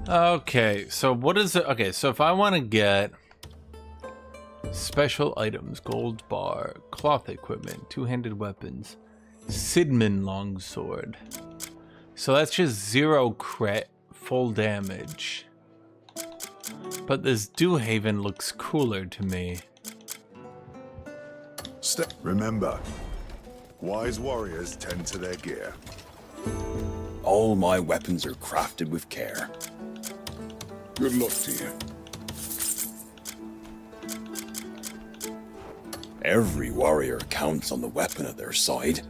Okay, so what is it? Okay, so if I want to get special items, gold bar, cloth equipment, two-handed weapons, Sidman longsword. So that's just 0 crit, full damage. But this Dewhaven looks cooler to me. Remember, wise warriors tend to their gear. All my weapons are crafted with care. Good luck to you. Every warrior counts on the weapon at their side.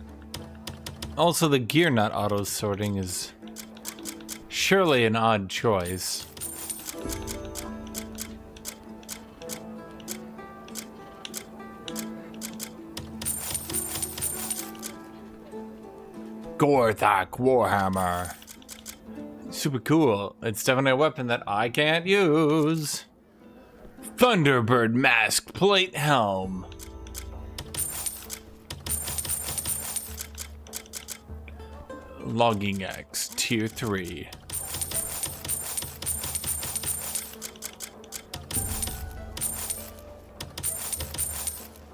Also, the gear not auto-sorting is surely an odd choice. Guthuk Warhammer. Super cool. It's definitely a weapon that I can't use. Thunderbird mask plate helm. Logging axe tier 3.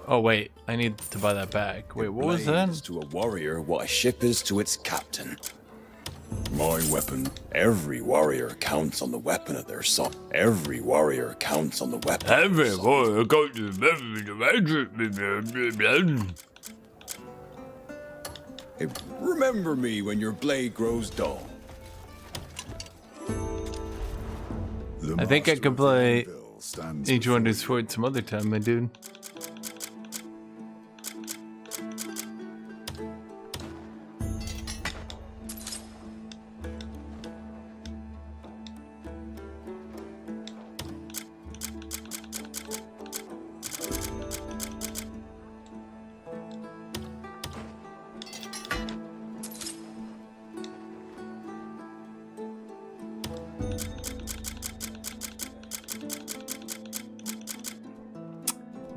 Oh wait, I need to buy that back. Wait, what was that? To a warrior what a ship is to its captain. My weapon. Every warrior counts on the weapon of their son. Every warrior counts on the weapon. Every warrior counts on Hey, remember me when your blade grows dull. I think I could play Age of Wonders 4 some other time, my dude.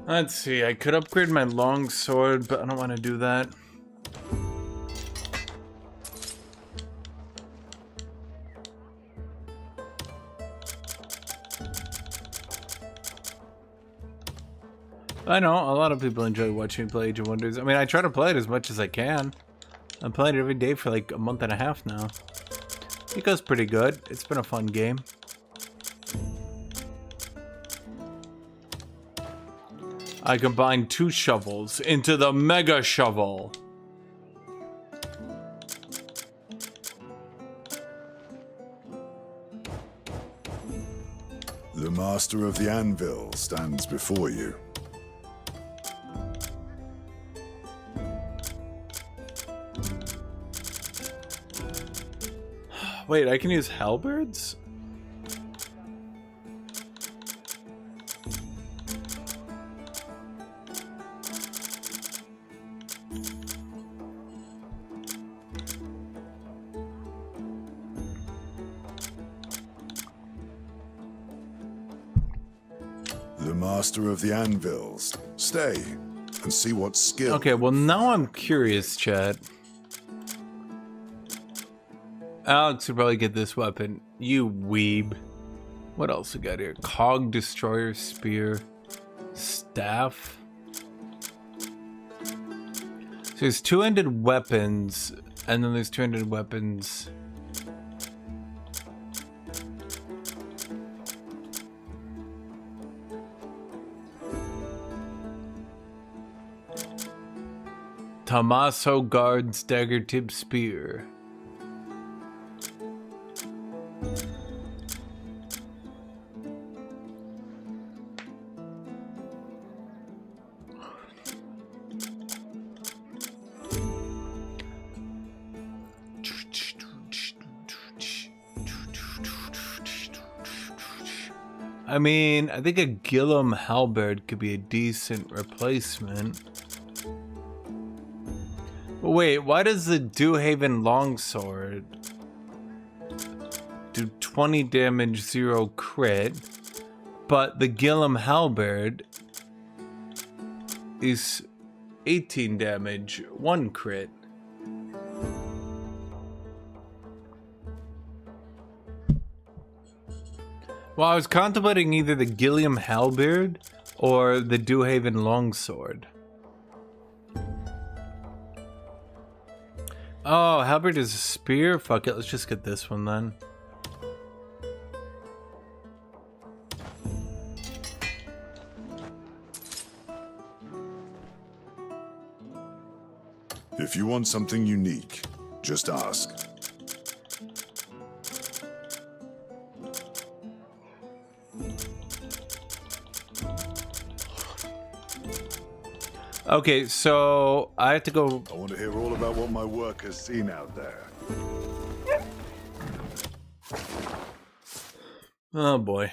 Let's see, I could upgrade my long sword, but I don't want to do that. I know, a lot of people enjoy watching me play Age of Wonders. I mean, I try to play it as much as I can. I'm playing it every day for like a month and a half now. It goes pretty good. It's been a fun game. I combined 2 shovels into the mega shovel. The master of the anvil stands before you. Wait, I can use halberds? The master of the anvils. Stay and see what skill. Okay, well now I'm curious, Chad. Alex would probably get this weapon. You weeb. What else we got here? Cog Destroyer Spear. Staff. So there's 2-handed weapons, and then there's 2-handed weapons. Tommaso Guard's Dagger Tip Spear. I mean, I think a Gillum halberd could be a decent replacement. But wait, why does the Dewhaven longsword do 20 damage, 0 crit, but the Gillum halberd is 18 damage, 1 crit? Well, I was contemplating either the Gilliam halberd or the Dewhaven longsword. Oh, halberd is a spear? Fuck it, let's just get this one then. If you want something unique, just ask. Okay, so I have to go. I want to hear all about what my work has seen out there. Oh boy.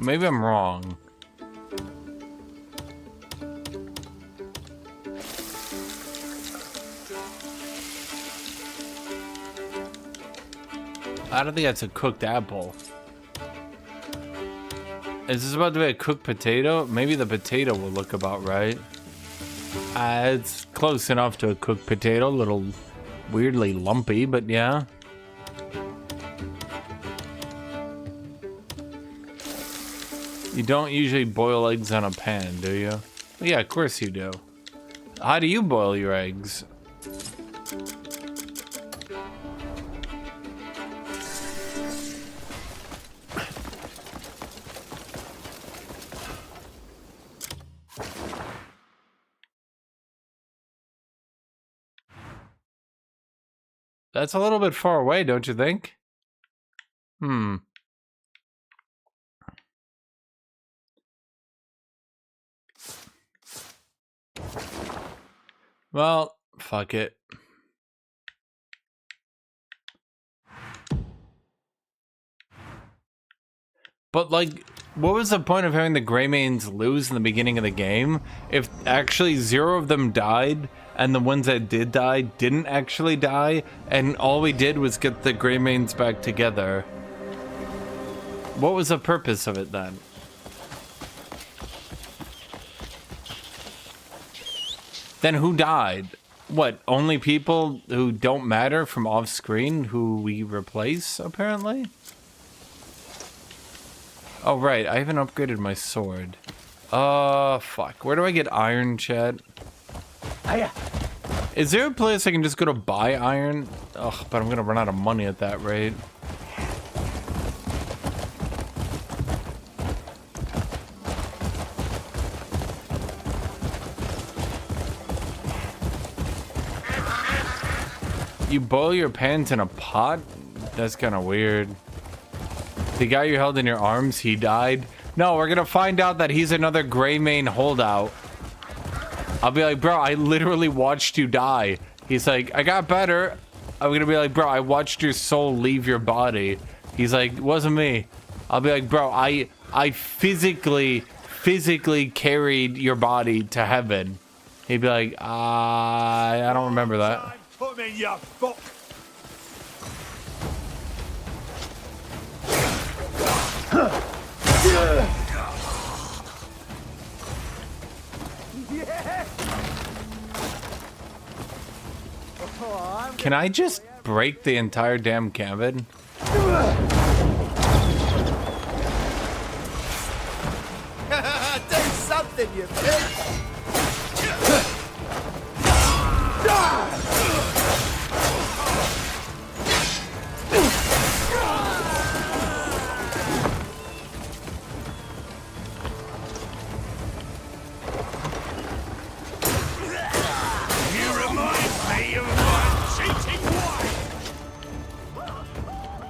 Maybe I'm wrong. I don't think that's a cooked apple. Is this about to be a cooked potato? Maybe the potato will look about right. It's close enough to a cooked potato. A little weirdly lumpy, but yeah. You don't usually boil eggs on a pan, do you? Yeah, of course you do. How do you boil your eggs? That's a little bit far away, don't you think? Well, fuck it. But, like, what was the point of having the Greymanes lose in the beginning of the game if actually 0 of them died and the ones that did die didn't actually die and all we did was get the Greymanes back together? What was the purpose of it then? Then who died? What, only people who don't matter from off screen who we replace, apparently? Oh, right, I haven't upgraded my sword. Fuck. Where do I get iron, chat? Is there a place I can just go to buy iron? Ugh, but I'm gonna run out of money at that rate. You boil your pans in a pot? That's kind of weird. The guy you held in your arms, he died? No, we're gonna find out that he's another Greymane holdout. I'll be like, bro, I literally watched you die. He's like, I got better. I'm gonna be like, bro, I watched your soul leave your body. He's like, it wasn't me. I'll be like, bro, I physically carried your body to heaven. He'd be like, I don't remember that. Put me in your fuck. Can I just break the entire damn cabin? Do something, you bitch!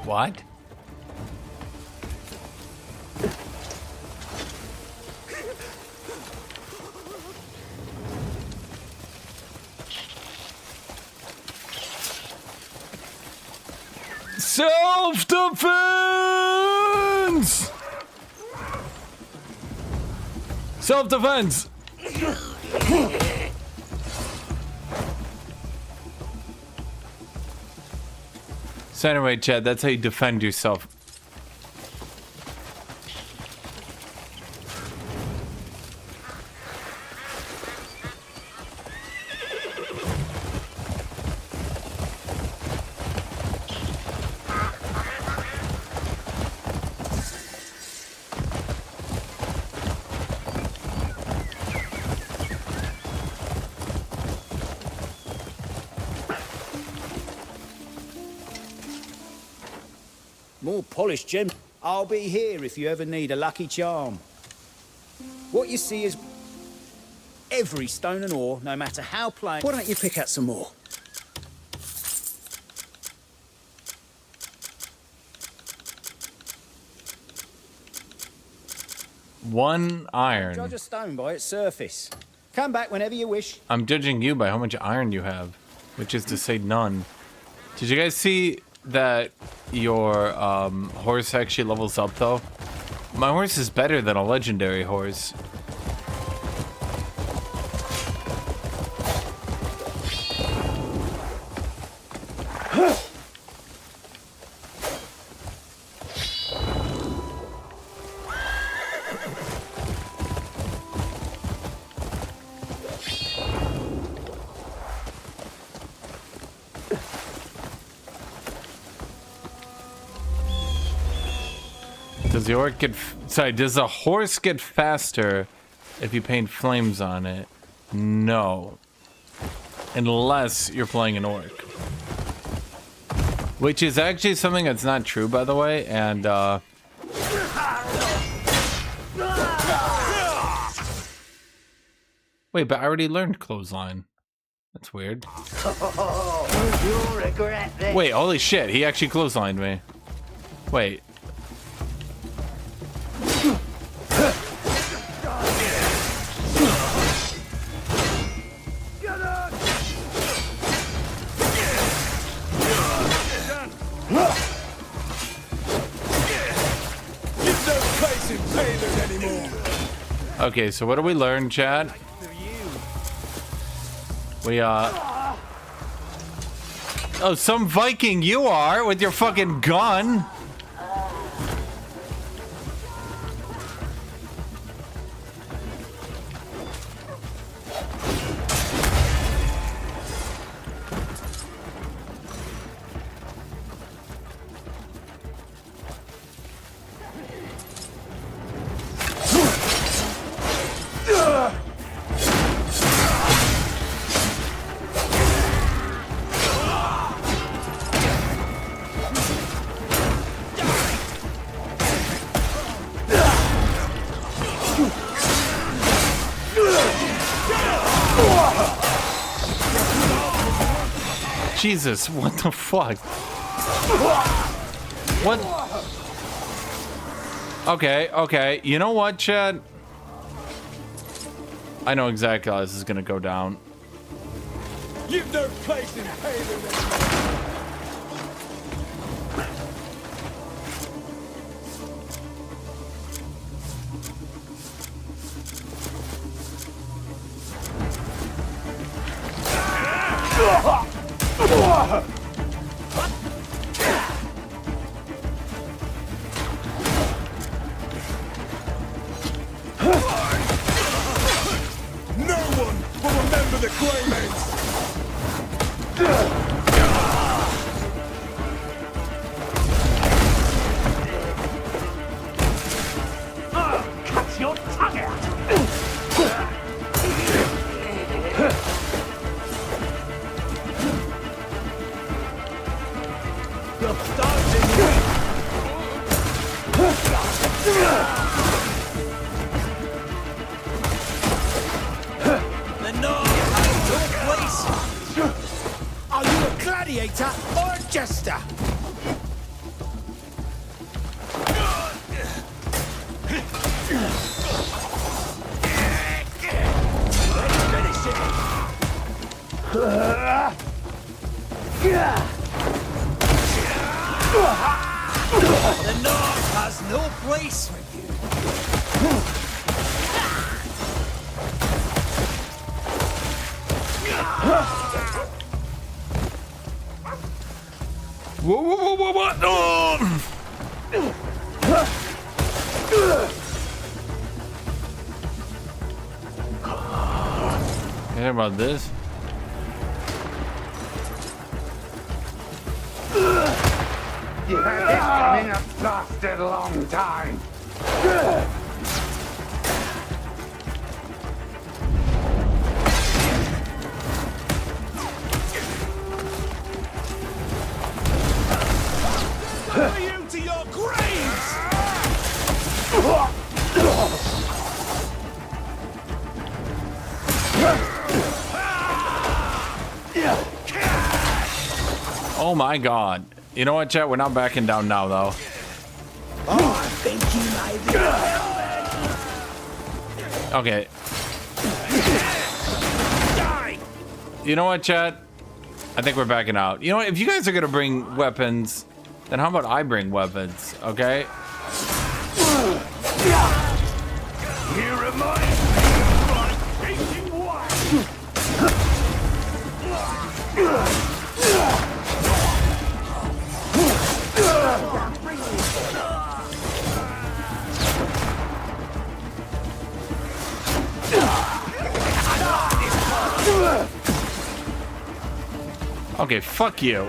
What? Self-defense! Self-defense! So anyway, Chad, that's how you defend yourself. More polished gem. I'll be here if you ever need a lucky charm. What you see is every stone and ore, no matter how plain. Why don't you pick out some more? One iron. Judge a stone by its surface. Come back whenever you wish. I'm judging you by how much iron you have, which is to say none. Did you guys see that your horse actually levels up though? My horse is better than a legendary horse. Does the orc get... Sorry, does the horse get faster if you paint flames on it? No. Unless you're playing an orc. Which is actually something that's not true, by the way, and, Wait, but I already learned clothesline. That's weird. You'll regret this. Wait, holy shit, he actually clotheslined me. Wait. Okay, so what do we learn, Chad? We, Oh, some Viking you are, with your fucking gun! Jesus, what the fuck? What? Okay, okay. You know what, Chad? I know exactly how this is gonna go down. You've no place in Halo. No one will remember the Greymates! Cut your tongue out! You're starting! The North has no place! Are you a gladiator or a jester? Let's finish it! The North has no place for you! Whoa, whoa, whoa, whoa, what? Oh! You hear about this? You've had this coming a blasted long time. Are you to your graves? Oh my god. You know what, chat? We're not backing down now, though. Oh, I think you might be Okay. You know what, chat? I think we're backing out. You know what? If you guys are gonna bring weapons, then how about I bring weapons, okay? You remind me of my cheating wife! Okay, fuck you.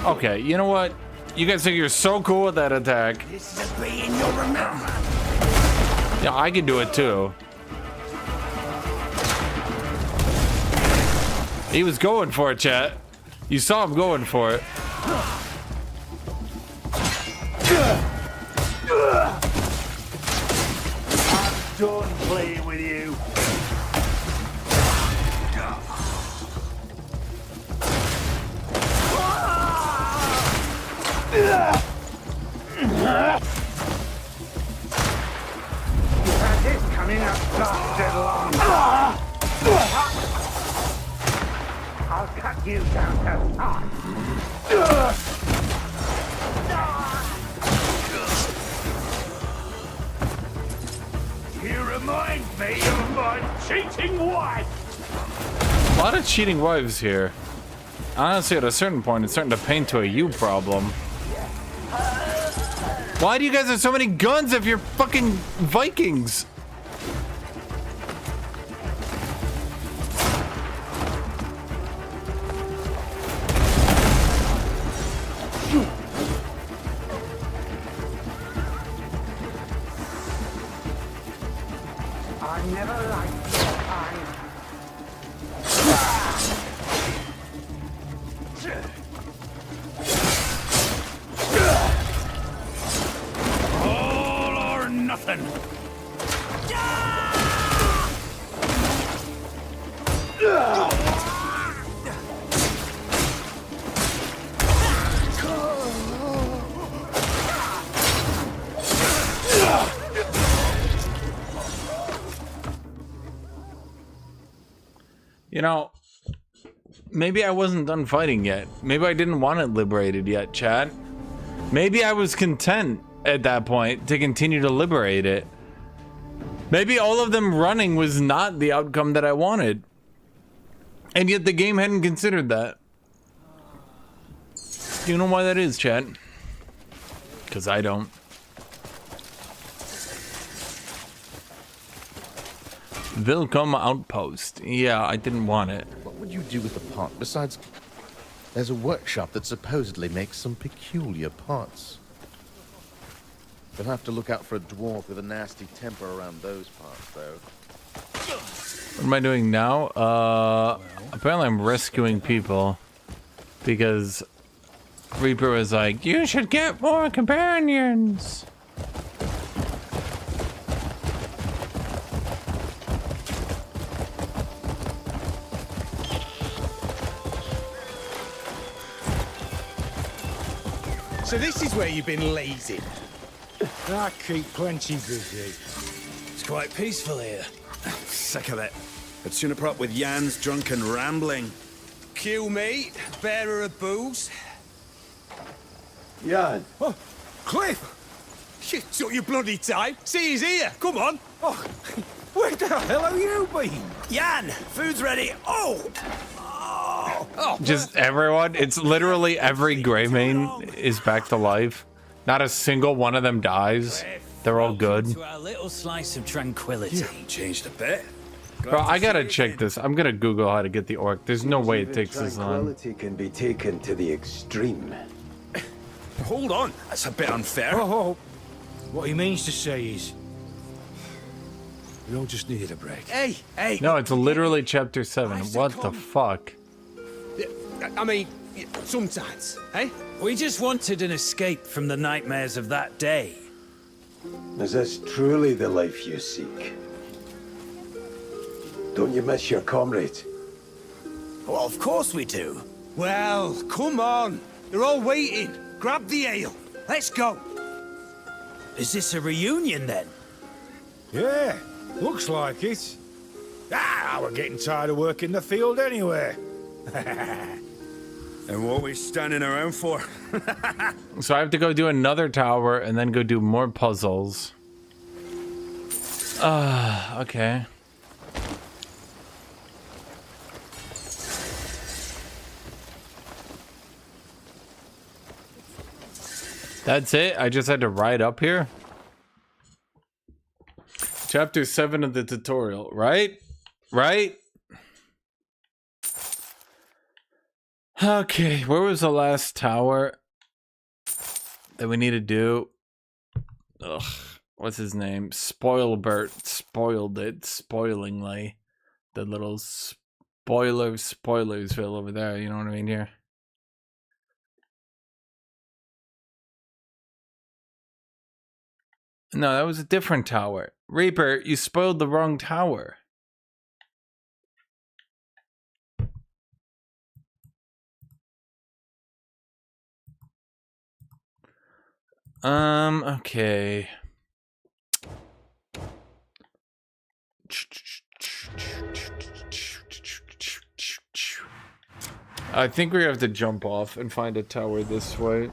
Okay, you know what? You guys think you're so cool with that attack. This is a being you'll remember. Yeah, I can do it too. He was going for it, chat. You saw him going for it. I'm done playing with you. You had this coming up blasted long time. I'll cut you down to size. You remind me of my cheating wife. A lot of cheating wives here. Honestly, at a certain point, it's starting to paint to a you problem. Why do you guys have so many guns if you're fucking Vikings? I never liked your kind. All or nothing. You know, maybe I wasn't done fighting yet. Maybe I didn't want it liberated yet, chat. Maybe I was content at that point to continue to liberate it. Maybe all of them running was not the outcome that I wanted. And yet the game hadn't considered that. You know why that is, chat? Because I don't. Vilcom Outpost. Yeah, I didn't want it. What would you do with the part besides... There's a workshop that supposedly makes some peculiar parts. You'll have to look out for a dwarf with a nasty temper around those parts, though. What am I doing now? Apparently I'm rescuing people. Because Reaper was like, you should get more companions. So this is where you've been lazy. I keep plenty busy. It's quite peaceful here. Sick of it. I'd sooner put up with Jan's drunken rambling. Kill me, bearer of booze. Jan. Oh, Cliff! You took your bloody time. See, he's here. Come on. Oh, where the hell have you been? Jan, food's ready. Oh! Just everyone. It's literally every Greymane is back to life. Not a single one of them dies. They're all good. To our little slice of tranquility. Changed a bit. Bro, I gotta check this. I'm gonna Google how to get the orc. There's no way it takes this long. Tranquility can be taken to the extreme. Hold on. That's a bit unfair. Oh, what he means to say is... We all just needed a break. Hey, hey. No, it's literally chapter 7. What the fuck? I mean, sometimes, eh? We just wanted an escape from the nightmares of that day. Is this truly the life you seek? Don't you miss your comrades? Well, of course we do. Well, come on. They're all waiting. Grab the ale. Let's go. Is this a reunion then? Yeah, looks like it. We're getting tired of working the field anyway. And what we standing around for? So I have to go do another tower and then go do more puzzles. Okay. That's it? I just had to ride up here? Chapter 7 of the tutorial, right? Right? Okay, where was the last tower that we need to do? Ugh, what's his name? Spoilbert spoiled it, spoilingly. The little Spoilersville over there, you know what I mean here? No, that was a different tower. Reaper, you spoiled the wrong tower. Okay. I think we have to jump off and find a tower this way.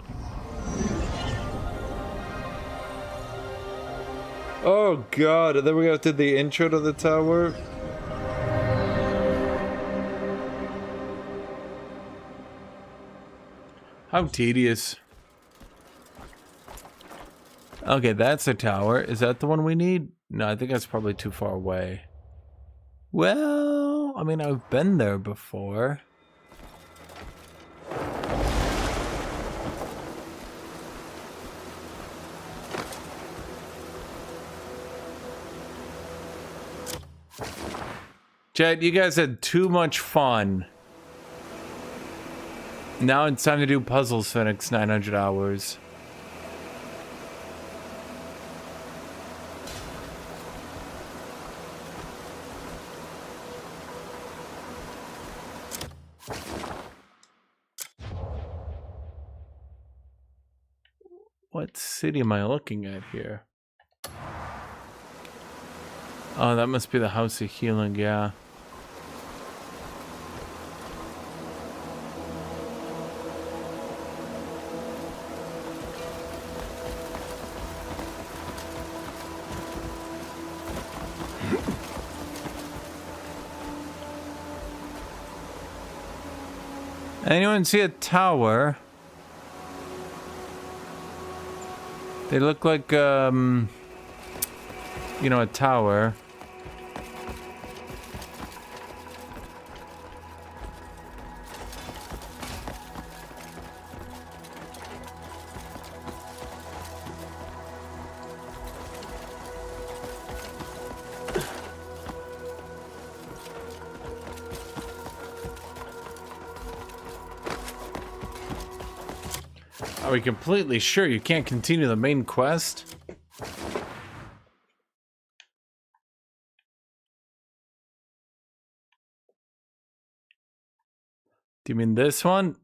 Oh god, and then we have to do the intro to the tower. How tedious. Okay, that's a tower. Is that the one we need? No, I think that's probably too far away. Well, I mean, I've been there before. Chad, you guys had too much fun. Now it's time to do puzzles for the next 900 hours. What city am I looking at here? Oh, that must be the House of Healing, yeah. Anyone see a tower? They look like, you know, a tower. Are we completely sure you can't continue the main quest? Do you mean this one?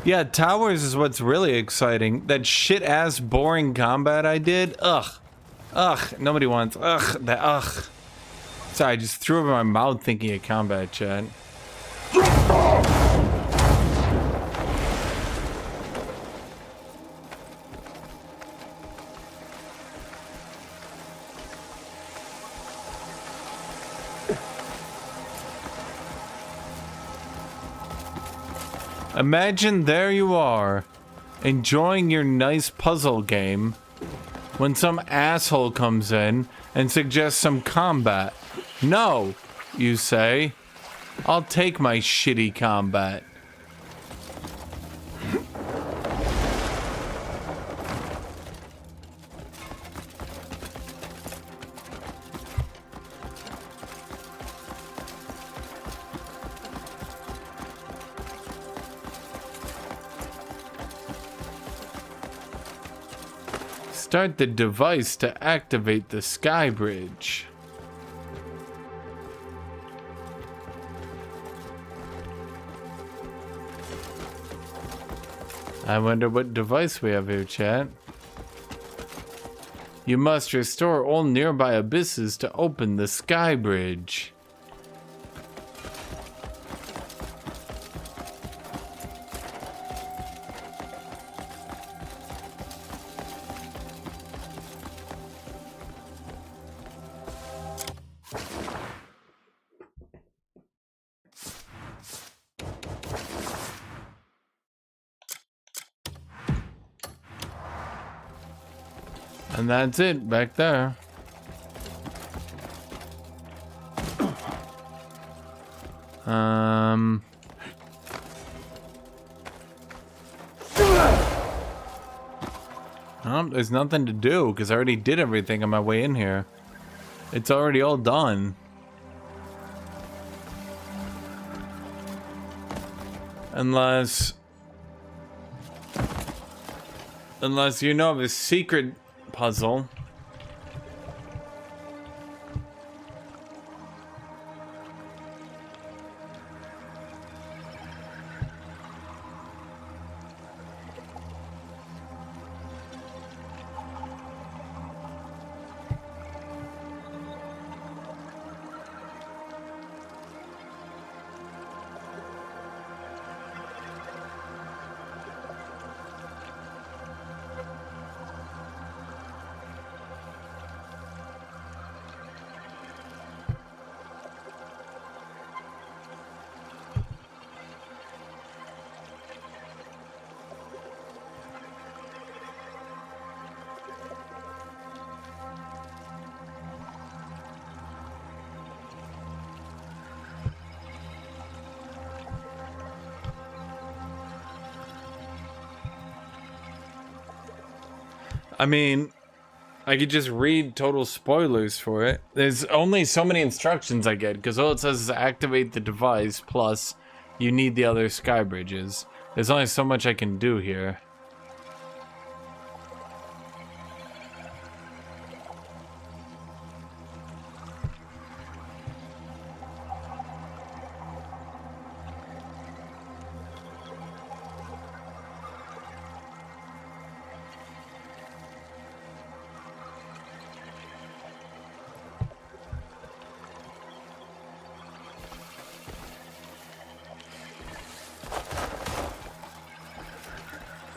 Yeah, towers is what's really exciting. That shit-ass boring combat I did, ugh. Ugh, nobody wants, ugh. Sorry, I just threw it in my mouth thinking of combat, chat. Imagine there you are, enjoying your nice puzzle game, when some asshole comes in and suggests some combat. No, you say. I'll take my shitty combat. Start the device to activate the sky bridge. I wonder what device we have here, chat. You must restore all nearby abysses to open the sky bridge. And that's it back there. There's nothing to do because I already did everything on my way in here. It's already all done. Unless you know of a secret puzzle. I mean, I could just read total spoilers for it. There's only so many instructions I get, because all it says is activate the device, plus you need the other sky bridges. There's only so much I can do here.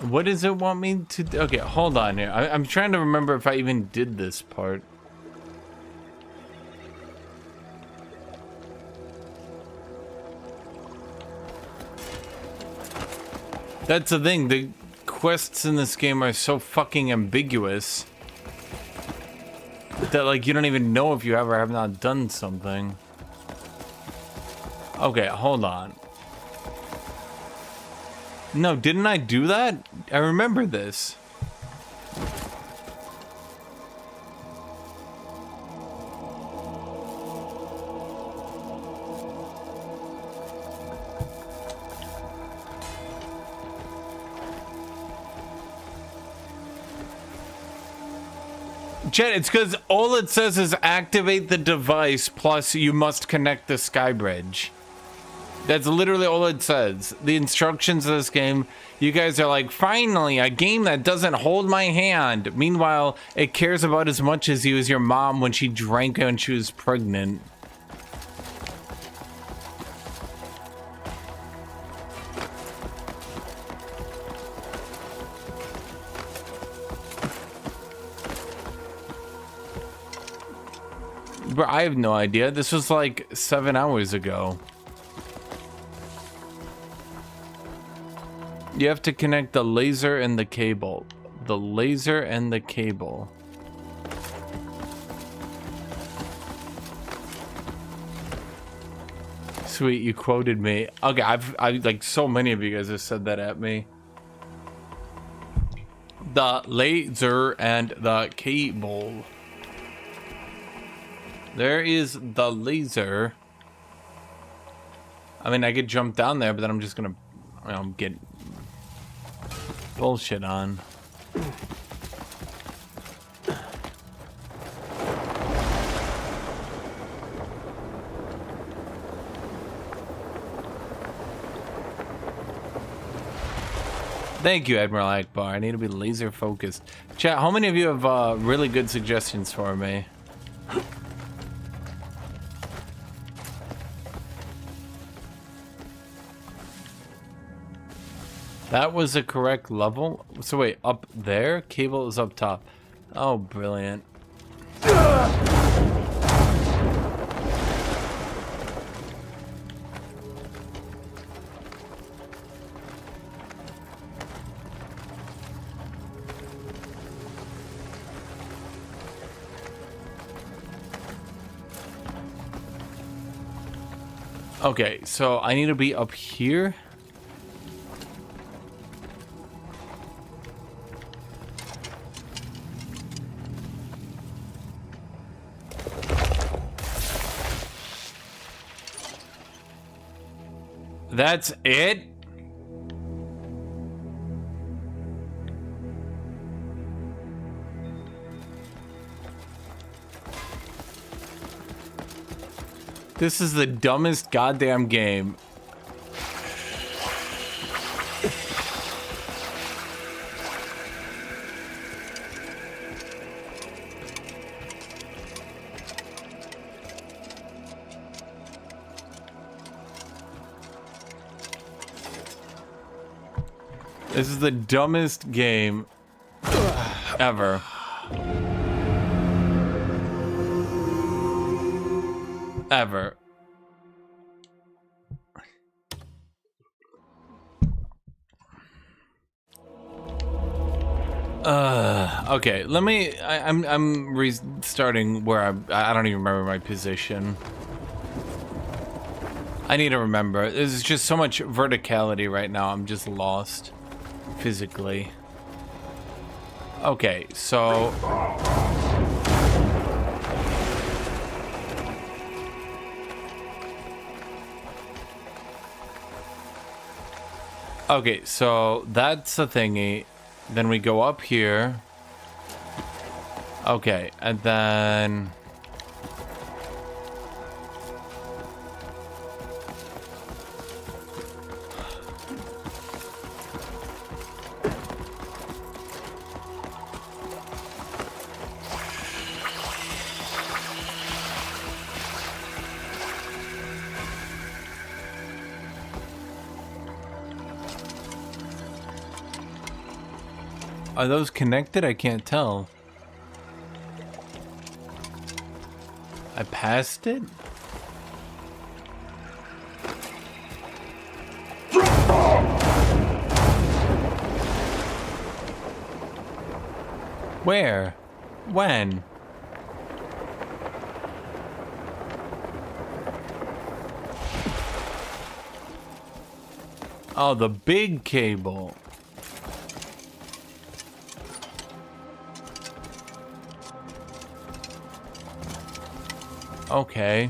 What does it want me to do? Okay, hold on here. I'm trying to remember if I even did this part. That's the thing. The quests in this game are so fucking ambiguous that, like, you don't even know if you have or have not done something. Okay, hold on. No, didn't I do that? I remember this. Jet, it's because all it says is activate the device, plus you must connect the sky bridge. That's literally all it says. The instructions of this game, you guys are like, finally, a game that doesn't hold my hand. Meanwhile, it cares about as much as you as your mom when she drank when she was pregnant. Bro, I have no idea. This was like 7 hours ago. You have to connect the laser and the cable. The laser and the cable. Sweet, you quoted me. Okay, I like so many of you guys have said that at me. The laser and the cable. There is the laser. I mean, I could jump down there, but then I'm just gonna, you know, get bullshit on. Thank you, Admiral Akbar. I need to be laser focused. Chat, how many of you have really good suggestions for me? That was the correct level? So wait, up there? Cable is up top. Oh, brilliant. Okay, so I need to be up here. That's it? This is the dumbest goddamn game. This is the dumbest game ever. Ever. Okay, let me I'm restarting where I don't even remember my position. I need to remember. There's just so much verticality right now. I'm just lost physically. Okay, so okay, so that's the thingy. Then we go up here. Okay, and then are those connected? I can't tell. I passed it? Where? When? Oh, the big cable. Okay.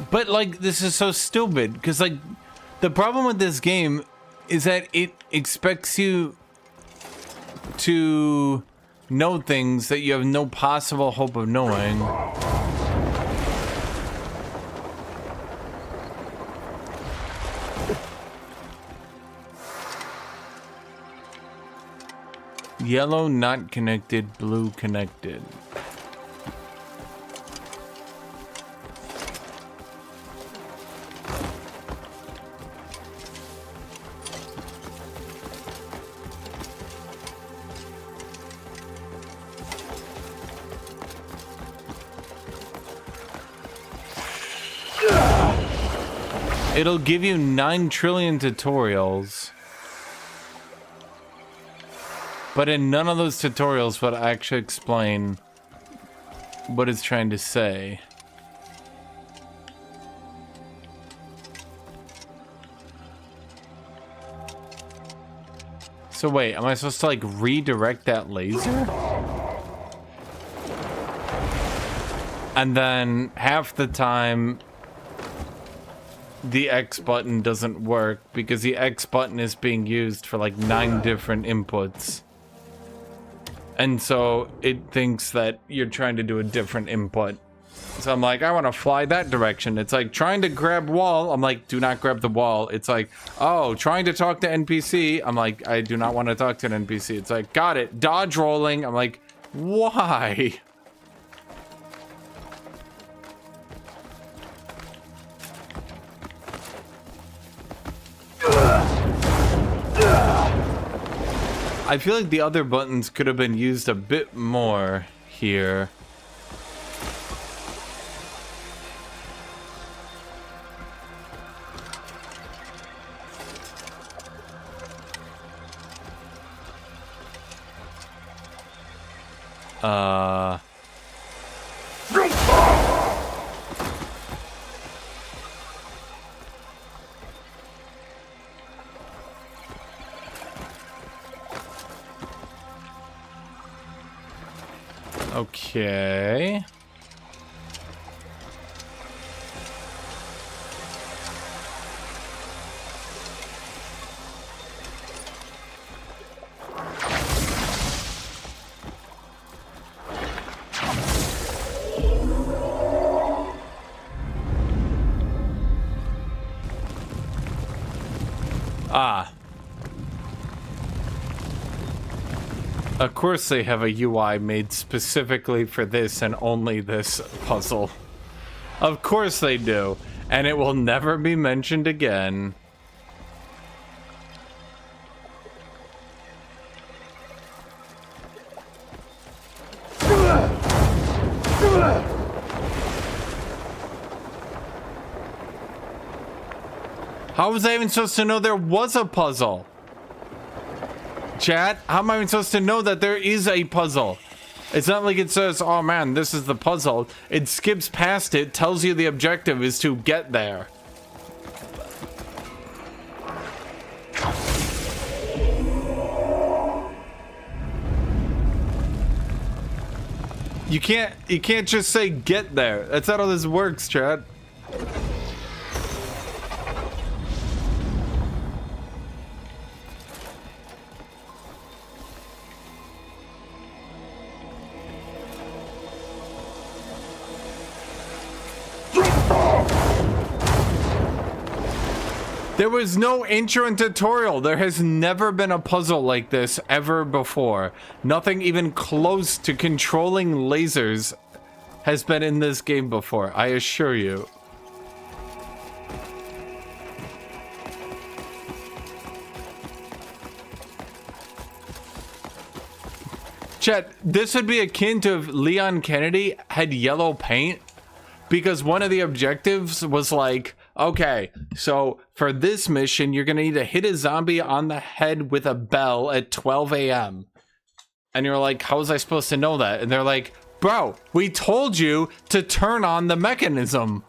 But, like, this is so stupid, because, like, the problem with this game is that it expects you to know things that you have no possible hope of knowing. Yellow not connected, blue connected. It'll give you 9 trillion tutorials. But in none of those tutorials would I actually explain what it's trying to say. So wait, am I supposed to like redirect that laser? And then half the time the X button doesn't work because the X button is being used for like 9 different inputs. And so it thinks that you're trying to do a different input So I'm like, I want to fly that direction. It's like trying to grab wall. I'm like, do not grab the wall. It's like, oh, trying to talk to NPC. I'm like, I do not want to talk to an NPC. It's like, got it. Dodge rolling. I'm like, why? I feel like the other buttons could have been used a bit more here. Okay. Of course they have a UI made specifically for this and only this puzzle. Of course they do. And it will never be mentioned again. How was I even supposed to know there was a puzzle? Chat, how am I even supposed to know that there is a puzzle? It's not like it says, oh man, this is the puzzle. It skips past it, tells you the objective is to get there. You can't just say get there. That's not how this works, chat. There was no intro and tutorial. There has never been a puzzle like this ever before. Nothing even close to controlling lasers has been in this game before, I assure you. Chat, this would be akin to if Leon Kennedy had yellow paint, because one of the objectives was like, okay, so for this mission, you're gonna need to hit a zombie on the head with a bell at 12 a.m. And you're like, how was I supposed to know that? And they're like, bro, we told you to turn on the mechanism.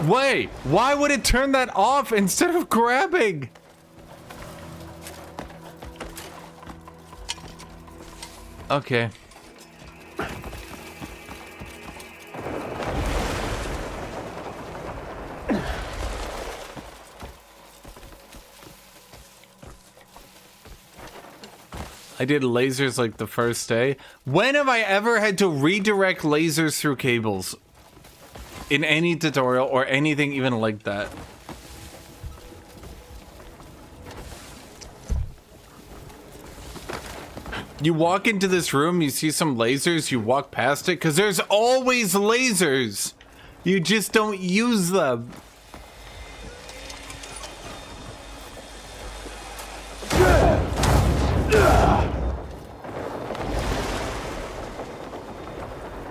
Wait, why would it turn that off instead of grabbing? Okay. I did lasers like the first day. When have I ever had to redirect lasers through cables? In any tutorial or anything even like that. You walk into this room, you see some lasers, you walk past it, because there's always lasers. You just don't use them.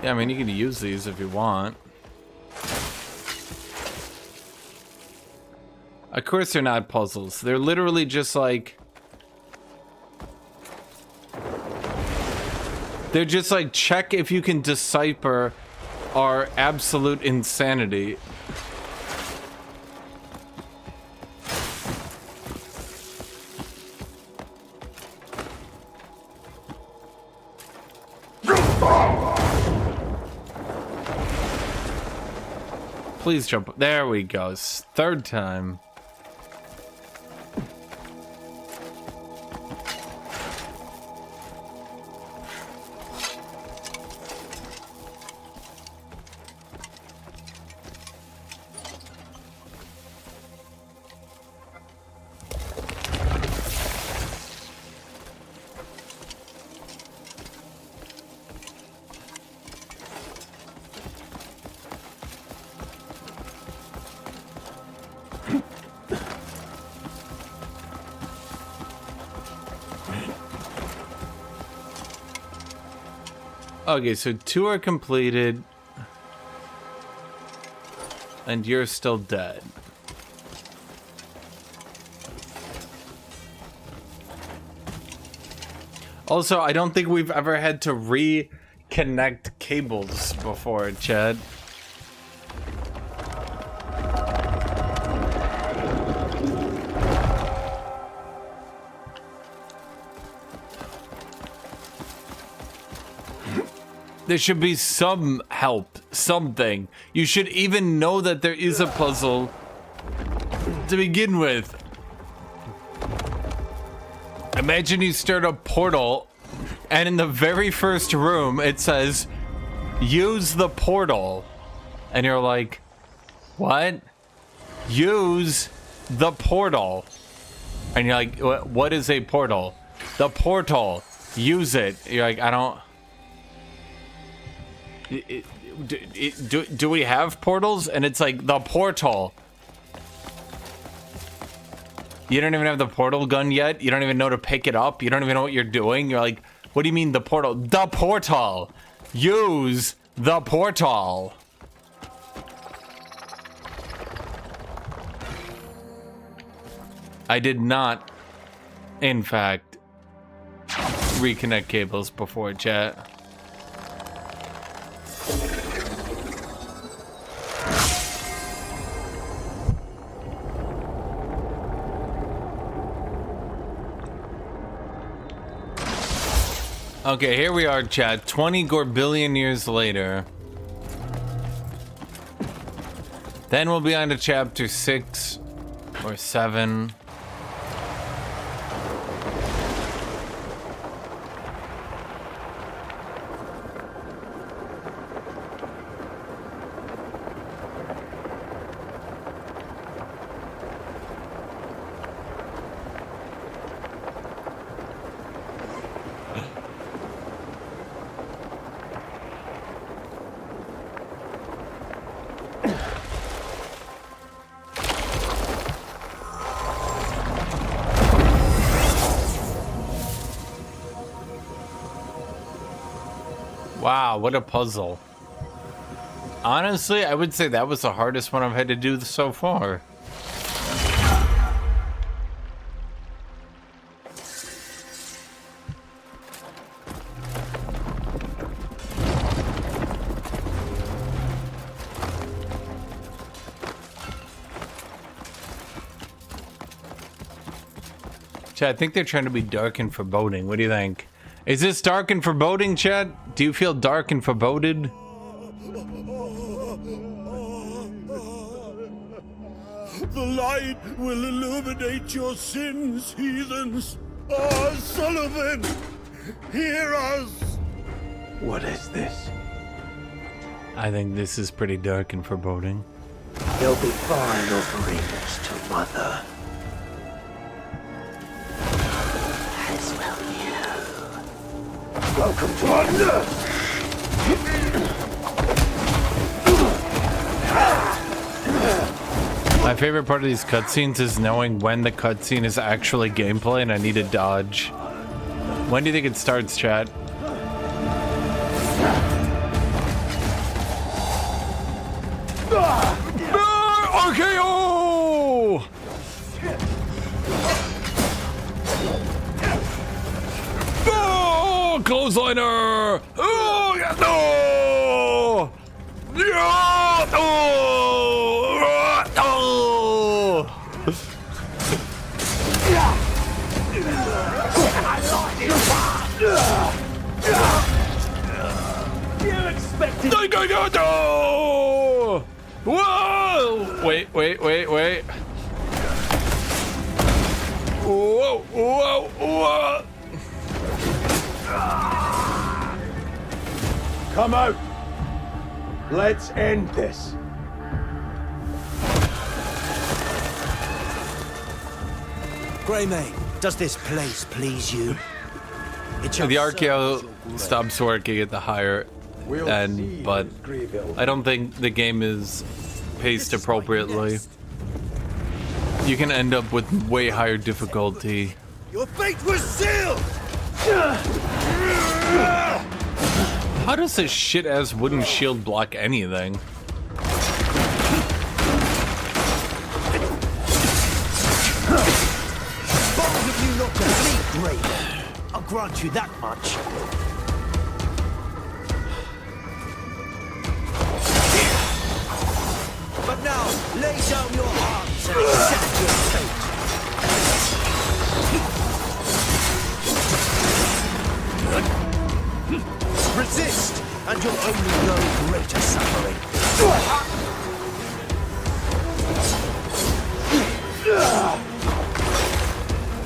Yeah, I mean, you can use these if you want. Of course they're not puzzles. They're literally just like... They're just like, check if you can decipher our absolute insanity. Please jump. There we go. Third time. Okay, so 2 are completed, and you're still dead. Also, I don't think we've ever had to reconnect cables before, Chad. There should be some help, something. You should even know that there is a puzzle to begin with. Imagine you start a portal, and in the very first room, it says, use the portal. And you're like, what? Use the portal. And you're like, what is a portal? The portal. Use it. You're like, I don't... Do we have portals? And it's like the portal. You don't even have the portal gun yet. You don't even know to pick it up. You don't even know what you're doing. You're like, what do you mean the portal? The portal. Use the portal. I did not, in fact, reconnect cables before, chat. Okay, here we are, chat. 20 Gorbillion years later. Then we'll be on to chapter 6 or 7. Wow, what a puzzle. Honestly, I would say that was the hardest one I've had to do so far. Chad, I think they're trying to be dark and foreboding. What do you think? Is this dark and foreboding, Chad? Do you feel dark and foreboded? The light will illuminate your sins, heathens. Ah, Sullivan, hear us. What is this? I think this is pretty dark and foreboding. There'll be fine offerings to Mother. As well you. Welcome to Under! My favorite part of these cutscenes is knowing when the cutscene is actually gameplay and I need to dodge. When do you think it starts, chat? RKO! Oh, clothesliner! Oh, no! Yeah! Oh! Oh! You expected... No! Whoa! Wait. Whoa. Come out! Let's end this. Greymane, does this place please you? The RKO stops working at the higher end, but I don't think the game is paced appropriately. You can end up with way higher difficulty. Your fate was sealed! How does this shit-ass wooden shield block anything? Bold of you not to bleed, Grey. I'll grant you that much. But now, lay down your arms and accept your fate. Resist, and you'll only know greater suffering.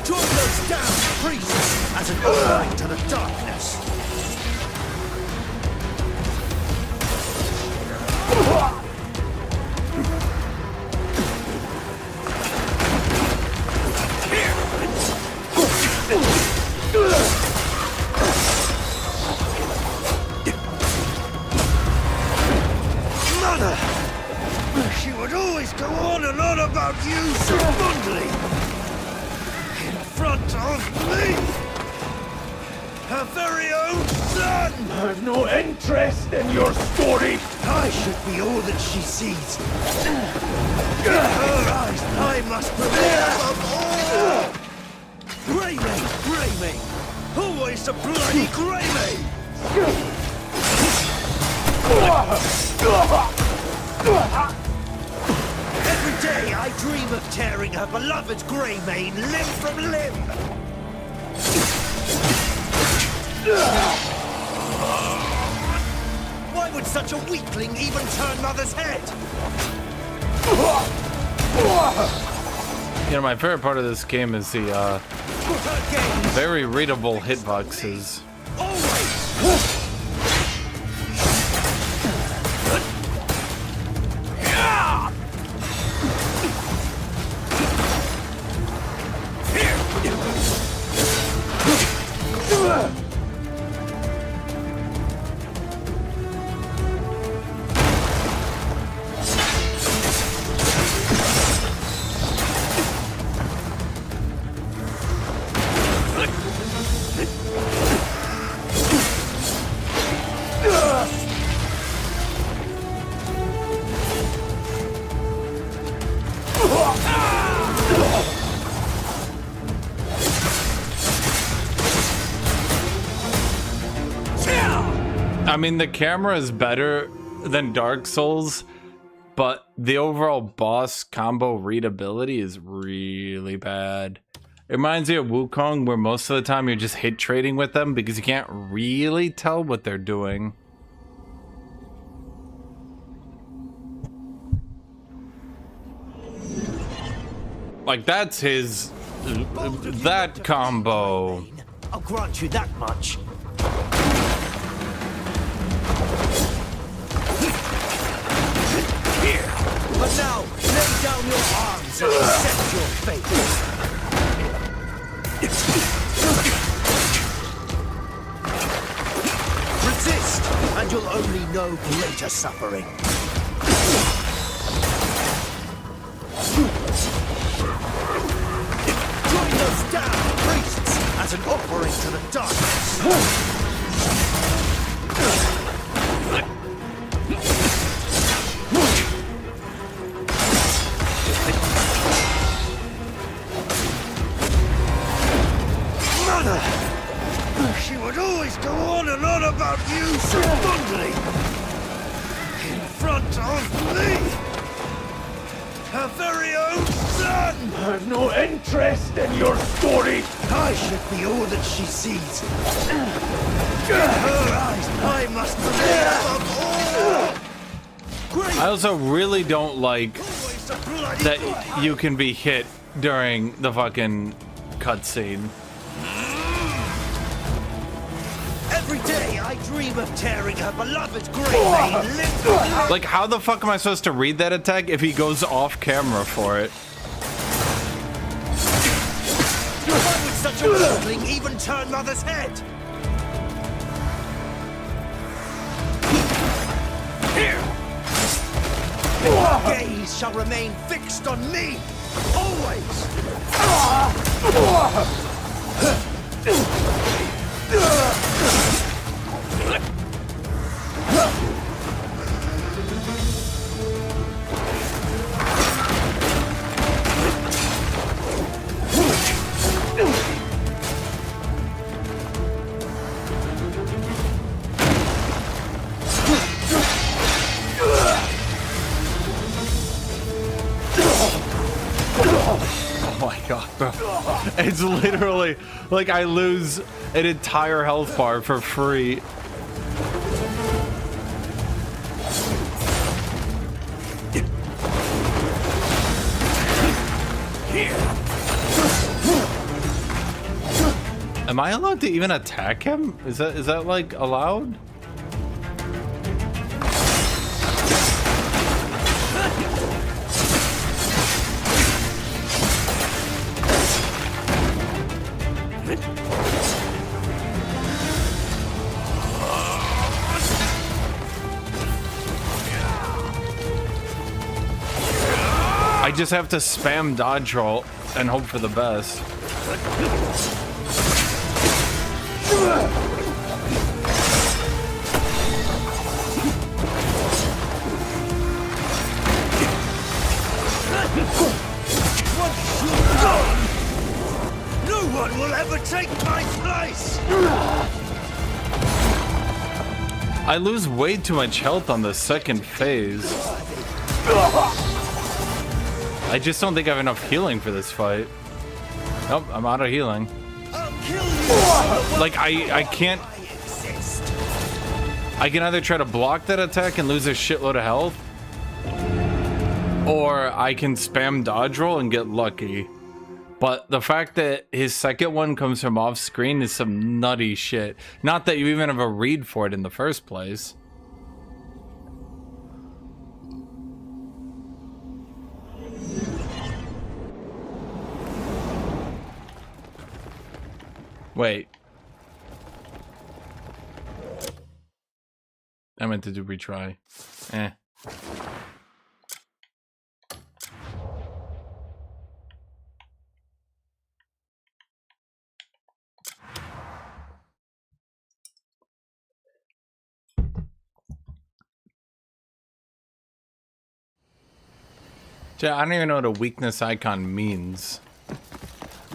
Join those damned priests as an offering to the darkness. Mother! She would always go on and on about you so fondly. In front of me! Her very own son! I've no interest in your story. I should be all that she sees. In her eyes, I must prevail above all! Greymane! Always the bloody Greymane! Every day I dream of tearing her beloved Greymane limb from limb! Why would such a weakling even turn Mother's head? You know, my favorite part of this game is the very readable hitboxes. I mean, the camera is better than Dark Souls, but the overall boss combo readability is really bad. It reminds me of Wukong, where most of the time you're just hit trading with them because you can't really tell what they're doing. Like, that's his... that combo. I'll grant you that much. But now, lay down your arms and accept your fate. Resist, and you'll only know greater suffering. Join those damned priests as an offering to the darkness. She would always go on and on about you so fondly. In front of me. Her very own son! I've no interest in your story. I should be all that she sees. In her eyes, I must prevail above all! I also really don't like that you can be hit during the fucking cutscene. Every day I dream of tearing her beloved's grey mane limb from limb. Like, how the fuck am I supposed to read that attack if he goes off camera for it? Why would such a weakling even turn Mother's head? Here! Your gaze shall remain fixed on me, always! Oh my god, bro. It's literally like I lose an entire health bar for free. Am I allowed to even attack him? Is that like allowed? I just have to spam dodge roll and hope for the best. No one will ever take my place! I lose way too much health on the second phase. I just don't think I have enough healing for this fight. Nope, I'm out of healing. Like, I can't... I can either try to block that attack and lose a shitload of health, or I can spam dodge roll and get lucky. But the fact that his second one comes from off screen is some nutty shit. Not that you even have a read for it in the first place. Wait. I meant to do retry. Eh. I don't even know what a weakness icon means.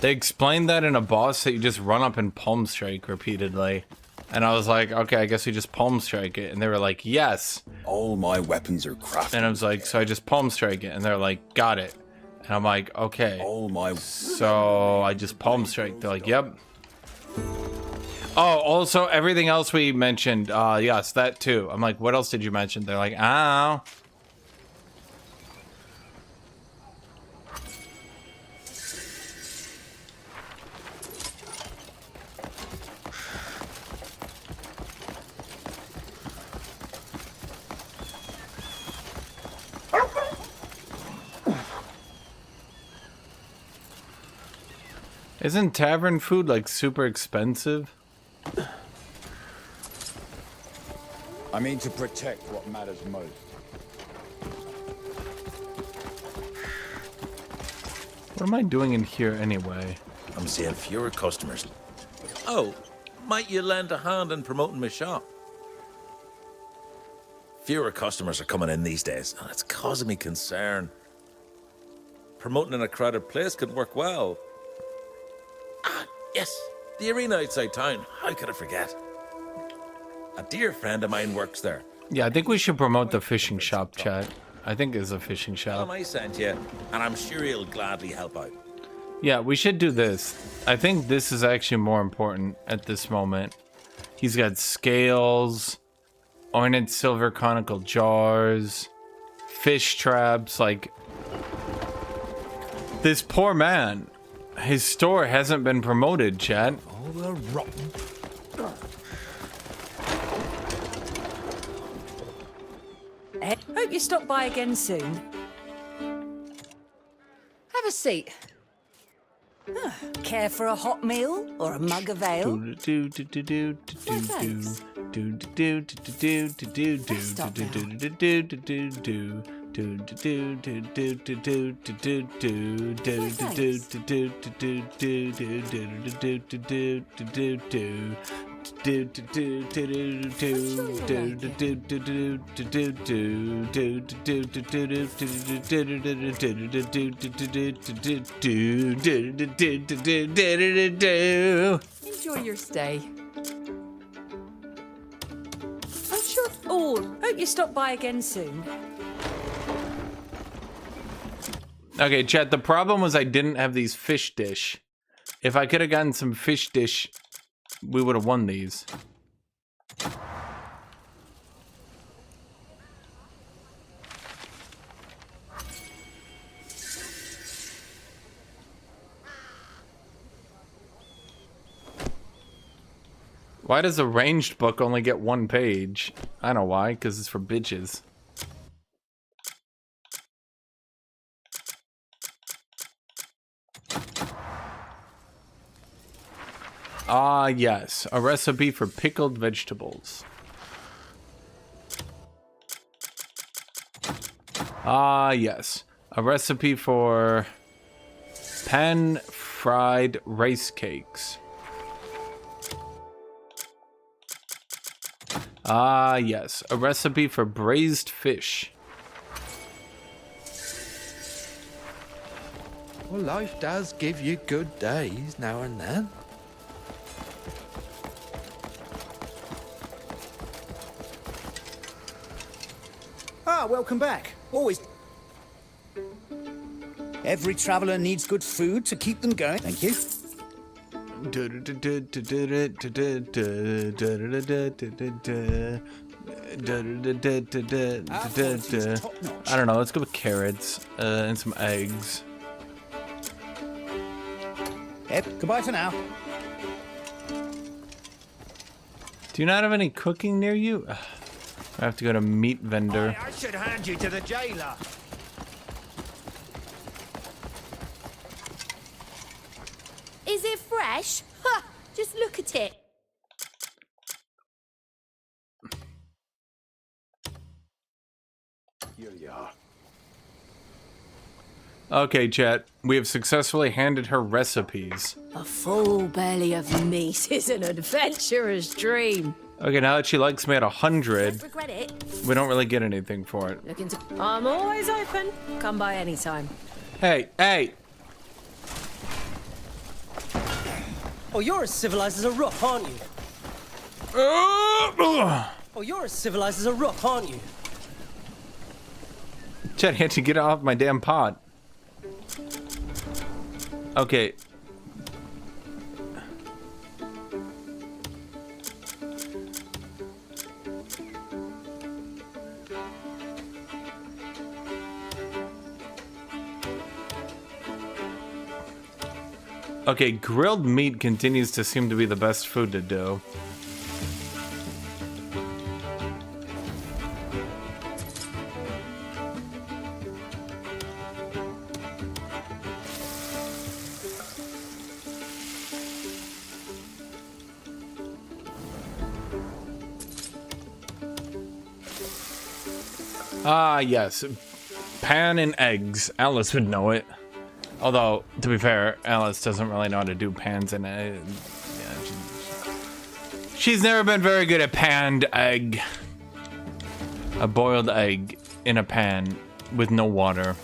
They explained that in a boss that you just run up and palm strike repeatedly. And I was like, okay, I guess we just palm strike it. And they were like, yes. All my weapons are crafted. And I was like, so I just palm strike it. And they're like, got it. And I'm like, okay. All my... So I just palm strike. They're like, yep. Oh, also everything else we mentioned. Yes, that too. I'm like, what else did you mention? They're like, ow. Isn't tavern food like super expensive? I mean to protect what matters most. What am I doing in here anyway? I'm seeing fewer customers. Oh, might you lend a hand in promoting my shop? Fewer customers are coming in these days, and it's causing me concern. Promoting in a crowded place could work well. Ah, yes, the arena outside town. How could I forget? A dear friend of mine works there. Yeah, I think we should promote the fishing shop, chat. I think it's a fishing Tell shop. him I sent you, and I'm sure he'll gladly help out. Yeah, we should do this. I think this is actually more important at this moment. He's got scales, ornate silver conical jars, fish traps, like This poor man. His store hasn't been promoted, chat. Oh, they're rotten. Hope you stop by again soon. Have a seat. Care for a hot meal or a mug of ale? Enjoy your stay. I'm sure. Oh, hope you stop by again soon. Okay, chat, the problem was I didn't have these fish dish. If I could have gotten some fish dish, we would have won these. Why does a ranged book only get 1 page? I know why, because it's for bitches. Ah, yes. A recipe for pickled vegetables. Ah, yes. A recipe for pan-fried rice cakes. Ah, yes. A recipe for braised fish. Well, life does give you good days now and then. Ah, welcome back. Always. Every traveller needs good food to keep them going. Thank you. I don't know, let's go with carrots and some eggs. Goodbye for now. Do you not have any cooking near you? I have to go to meat vendor. I should hand you to the jailer. Is it fresh? Ha! Just look at it. Here you are. Okay, chat. We have successfully handed her recipes. A full belly of meat is an adventurer's dream. Okay, now that she likes me at 100, Don't regret it. we don't really get anything for it. Looking to. I'm always open. Come by anytime. Hey, hey! Oh, you're as civilized as a rook, aren't you? Oh, you're as civilized as a rook, aren't you? Chat, you had to get off my damn pot. Okay. Okay, grilled meat continues to seem to be the best food to do. Ah, yes. Pan and eggs. Alice would know it. Although, to be fair, Alice doesn't really know how to do pans and eggs. Yeah, she's never been very good at panned egg. A boiled egg in a pan with no water.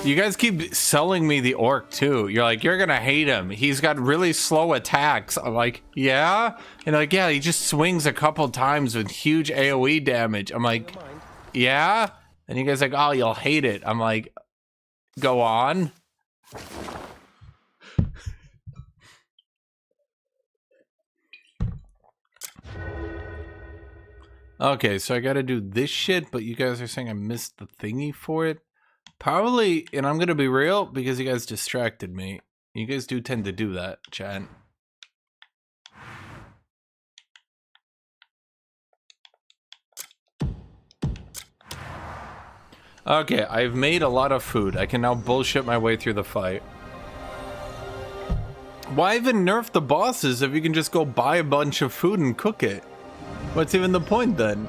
You guys keep selling me the orc too. You're like, you're gonna hate him. He's got really slow attacks. I'm like, yeah? And like, yeah, he just swings a couple times with huge AoE damage. I'm like, yeah? And you guys are like, oh, you'll hate it. I'm like, go on. Okay, so I gotta do this shit, but you guys are saying I missed the thingy for it. Probably, and I'm gonna be real, because you guys distracted me. You guys do tend to do that, chat. Okay, I've made a lot of food. I can now bullshit my way through the fight. Why even nerf the bosses if you can just go buy a bunch of food and cook it? What's even the point then?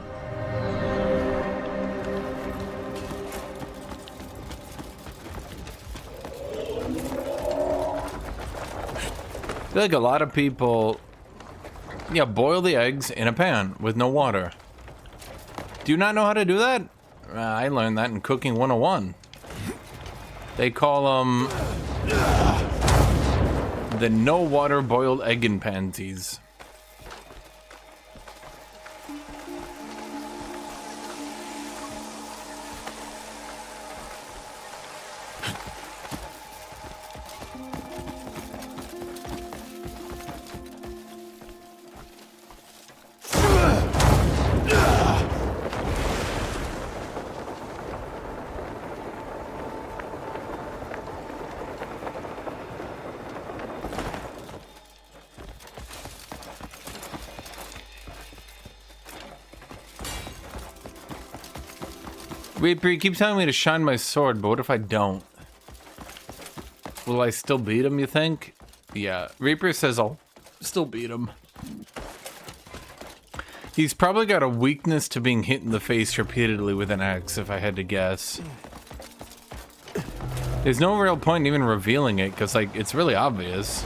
I feel like a lot of people, yeah, boil the eggs in a pan with no water. Do you not know how to do that? I learned that in Cooking 101. They call them the no water boiled egg and pansies. Reaper, you keep telling me to shine my sword, but what if I don't? Will I still beat him, you think? Yeah, Reaper says I'll still beat him. He's probably got a weakness to being hit in the face repeatedly with an axe, if I had to guess. There's no real point in even revealing it, because, like, it's really obvious.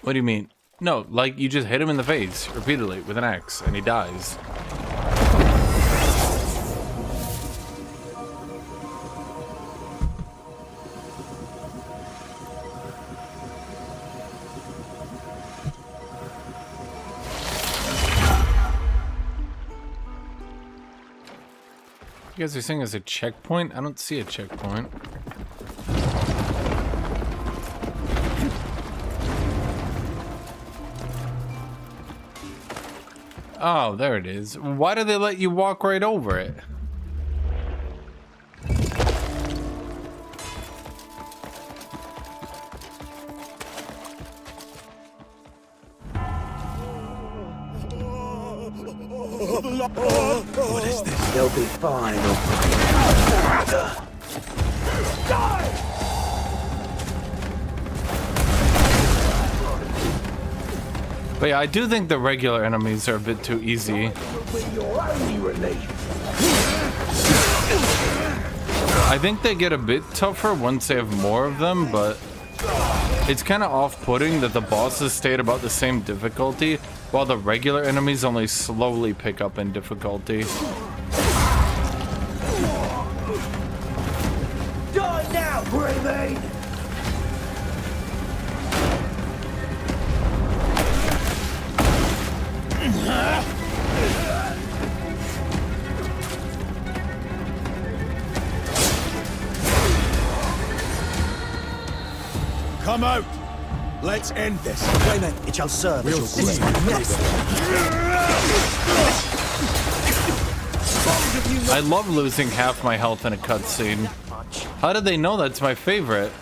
What do you mean? No, like you just hit him in the face repeatedly with an axe and he dies. You guys are saying there's a checkpoint? I don't see a checkpoint. Oh, there it is. Why do they let you walk right over it? What is this? They'll be fine. Die! But yeah, I do think the regular enemies are a bit too easy. I think they get a bit tougher once they have more of them, but it's kind of off-putting that the bosses stay at about the same difficulty, while the regular enemies only slowly pick up in difficulty. Die now, Greymane! Come out! Let's end this. Greymane, it shall serve. We'll This is my next. I love losing half my health in a cutscene. How did they know that's my favorite?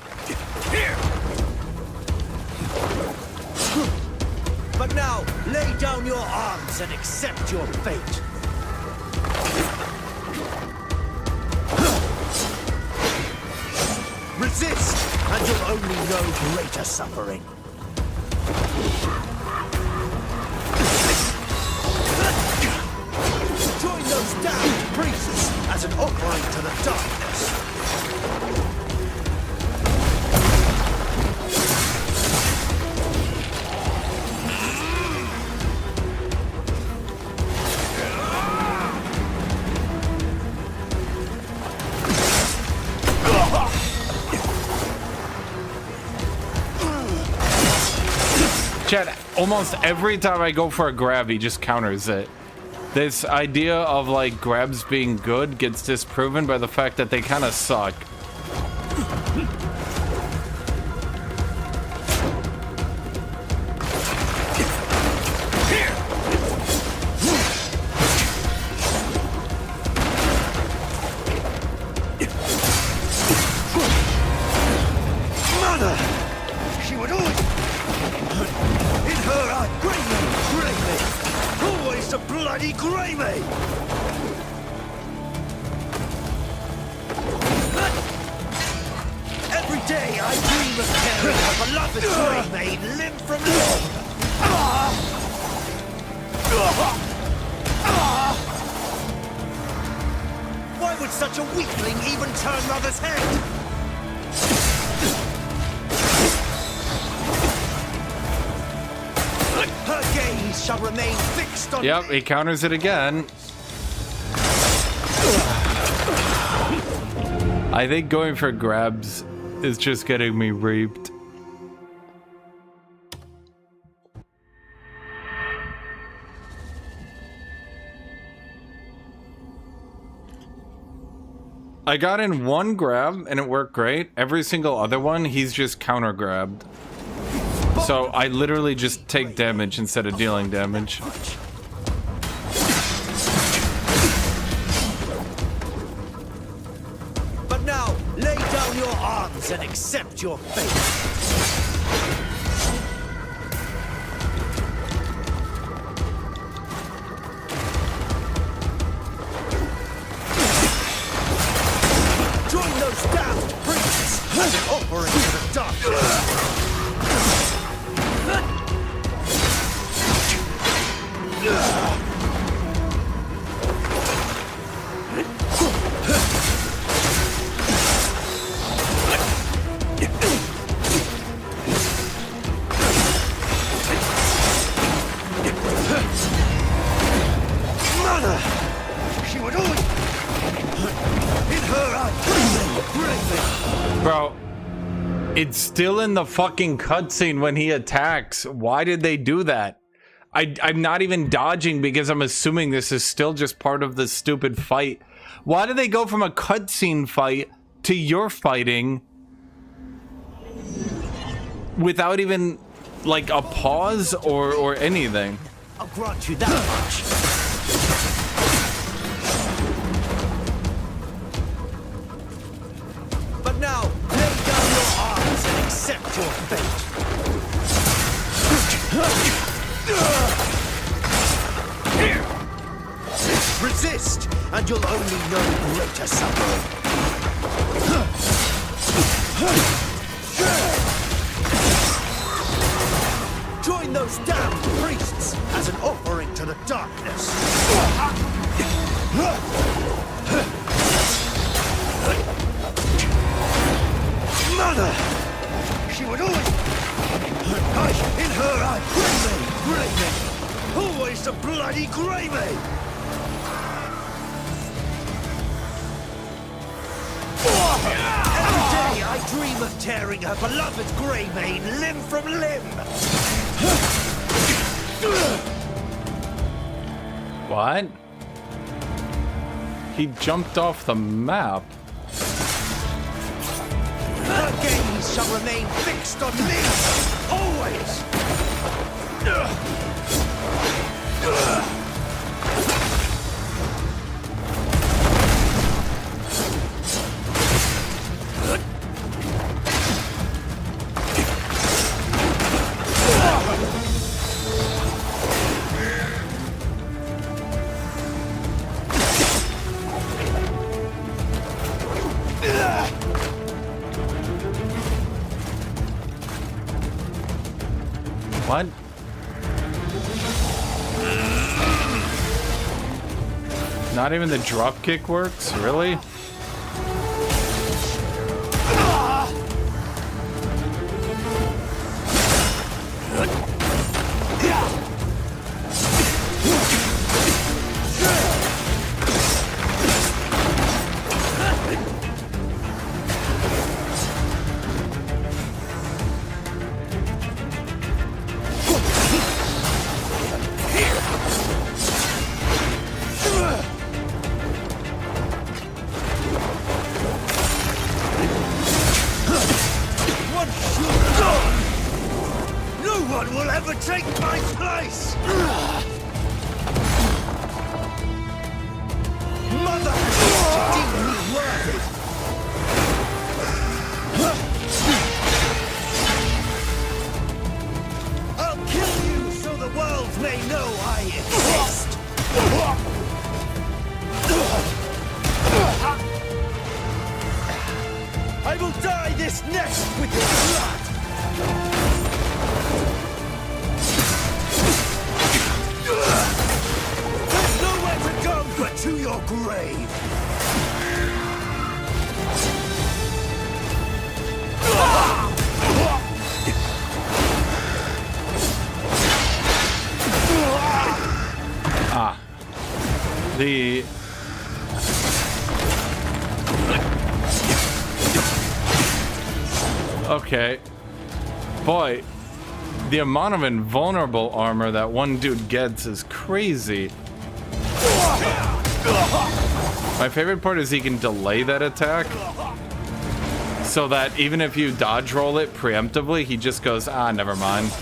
But now, lay down your arms and accept your fate. Resist, and you'll only know greater suffering. Join those damned priests as an offering to the darkness. Chad, almost every time I go for a grab, he just counters it. This idea of like grabs being good gets disproven by the fact that they kind of suck. Yep, he counters it again. I think going for grabs is just getting me reaped. I got in one grab and it worked great. Every single other one, he's just counter grabbed. So I literally just take damage instead of dealing damage. But now, lay down your arms and accept your fate. Join those damned priests as an offering to the darkness. Mother! She would always... In her eye, Bro, it's still in the fucking cutscene when he attacks. Why did they do that? I'm not even dodging because I'm assuming this is still just part of the stupid fight. Why do they go from a cutscene fight to your fighting without even like a pause or anything? I'll grant you that much. But now, lay down your arms and accept your fate. Resist, and you'll only know greater suffering. Join those damned priests as an offering to the darkness. Mother! She would always... in her eye, gravy! Always the bloody gravy! Every day I dream of tearing her beloved Greymane limb from limb! What? He jumped off the map. Her gaze shall remain fixed on me, always! What? Not even the drop kick works? Really? ever take my place! Mother has deemed me worthy! I'll kill you so the world may know I exist! I will dye this nest with your blood! There's nowhere to go but to your grave! Ah. The... Okay. Boy, the amount of invulnerable armor that one dude gets is crazy. My favorite part is he can delay that attack. So that even if you dodge roll it preemptively, he just goes, ah, never mind.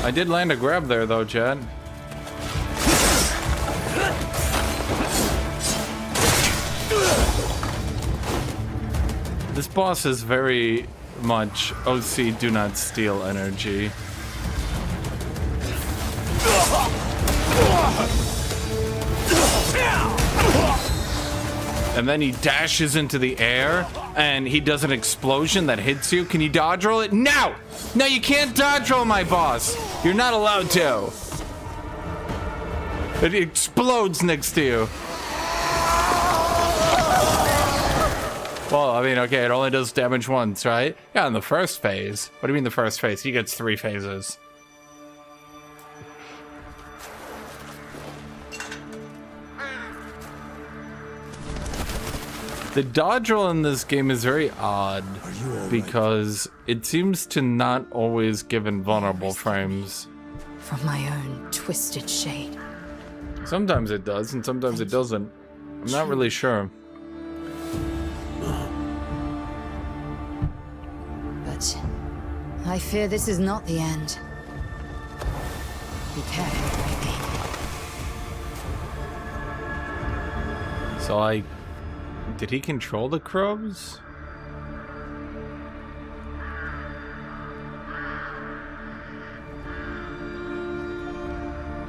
I did land a grab there though, Chad. This boss is very much OC do not steal energy. And then he dashes into the air and he does an explosion that hits you. Can you dodge roll it? No! No, you can't dodge roll my boss. You're not allowed to. It explodes next to you. Well, I mean, okay, it only does damage once, right? Yeah, in the first phase. What do you mean the first phase? He gets 3 phases. The dodge roll in this game is very odd because it seems to not always give invulnerable frames. From my own twisted shade. Sometimes it does and sometimes it doesn't. I'm not really sure. But I fear this is not the end. Be careful, baby. So did he control the crows?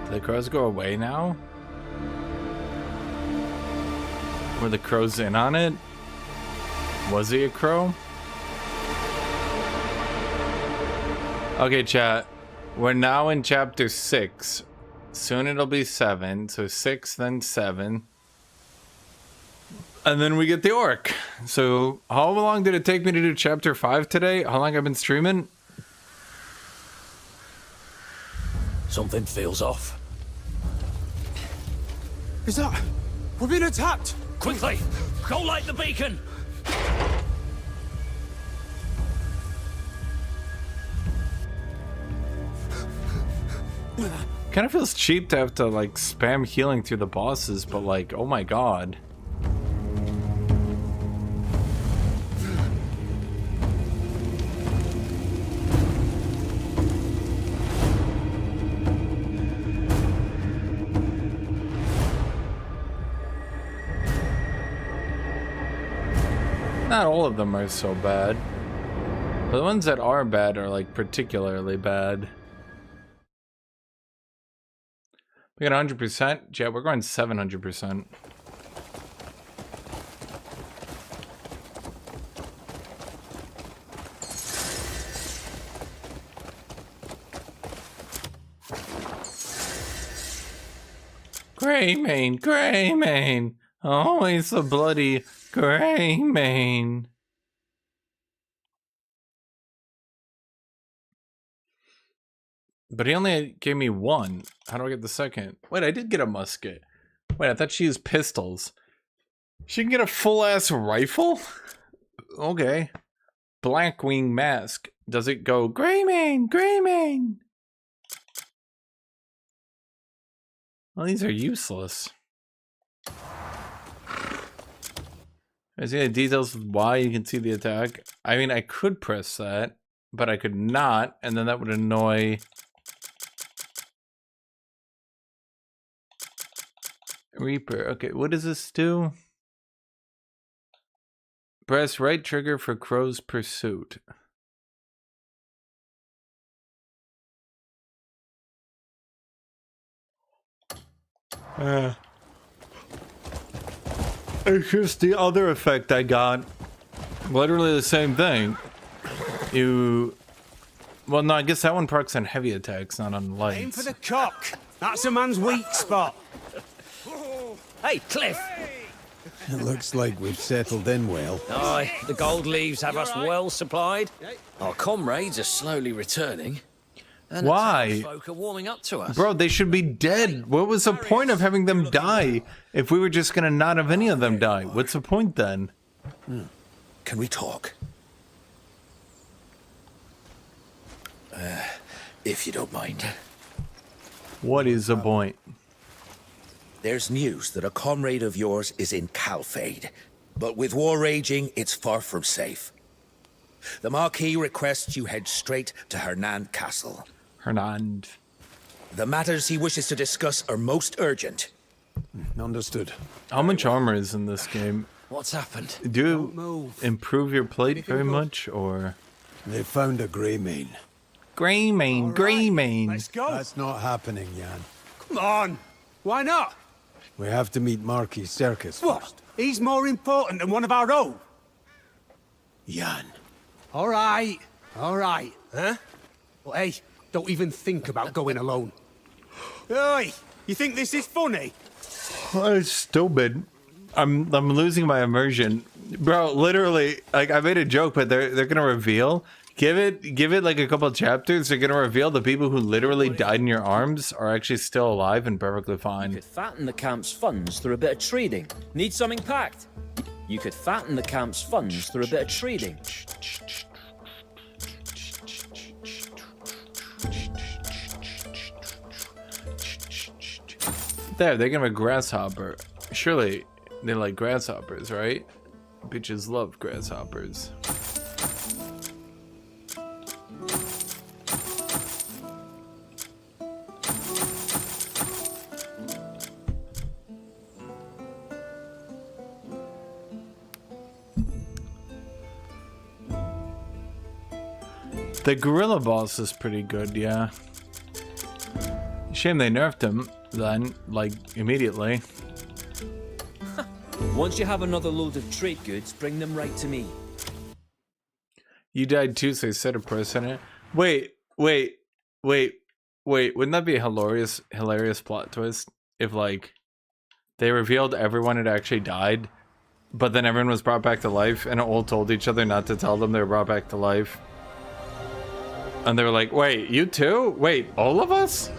Did the crows go away now? Were the crows in on it? Was he a crow? Okay, chat. We're now in chapter 6. Soon it'll be 7. So 6, then 7. And then we get the orc. So how long did it take me to do chapter 5 today? How long I've been streaming? Something feels off. Is that... We're being attacked! Quickly! Go light the beacon! Kind of feels cheap to have to like spam healing through the bosses, but like, oh my god. Not all of them are so bad. But the ones that are bad are like particularly bad. We got 100%. Yeah, we're going 700%. Greymane, Greymane. Always the bloody Greymane. But he only gave me one. How do I get the second? Wait, I did get a musket. Wait, I thought she used pistols. She can get a full-ass rifle? Okay. Blackwing mask. Does it go Greymane? Greymane? Well, these are useless. I see the details of why you can see the attack. I mean, I could press that, but I could not, and then that would annoy... Reaper. Okay, what does this do? Press right trigger for Crow's Pursuit. It's just the other effect I got. Literally the same thing. Well, no, I guess that one procs on heavy attacks, not on lights. Aim for the cock. That's a man's weak spot. Hey, Cliff! It looks like we've settled in well. Aye, the gold leaves have us well supplied. Our comrades are slowly returning. And why? the folk are warming up to us. Bro, they should be dead. What was the point of having them die if we were just gonna not have any of them die? What's the point then? Can we talk? If you don't mind. What is the point? There's news that a comrade of yours is in Calfade, but with war raging, it's far from safe. The Marquis requests you head straight to Hernand Castle. Hernand. The matters he wishes to discuss are most urgent. Understood. How much armor is in this game? What's happened? Do you improve your plate very much, or? They found a Greymane. Greymane, Greymane. Let's go. That's not happening, Jan. Come on. Why not? We have to meet Marquis Circus What? first. He's more important than one of our own. Jan. All right. Huh? Well, hey, don't even think about going alone. Oi, you think this is funny? Oh, it's stupid. I'm losing my immersion, bro. Literally, like I made a joke, but they're gonna reveal. Give it like a couple chapters. They're gonna reveal the people who literally died in your arms are actually still alive and perfectly fine. You could fatten the camp's funds through a bit of trading. Need something packed? You could fatten the camp's funds through a bit of trading. There, they give a grasshopper. Surely they like grasshoppers, right? Bitches love grasshoppers. The gorilla boss is pretty good, yeah. Shame they nerfed him then, like, immediately. Once you have another load of trade goods, bring them right to me. You died too, so they set a precedent. Wait. Wouldn't that be a hilarious plot twist if, like, they revealed everyone had actually died, but then everyone was brought back to life, and all told each other not to tell them they were brought back to life? And they were like, wait, you too? Wait, all of us?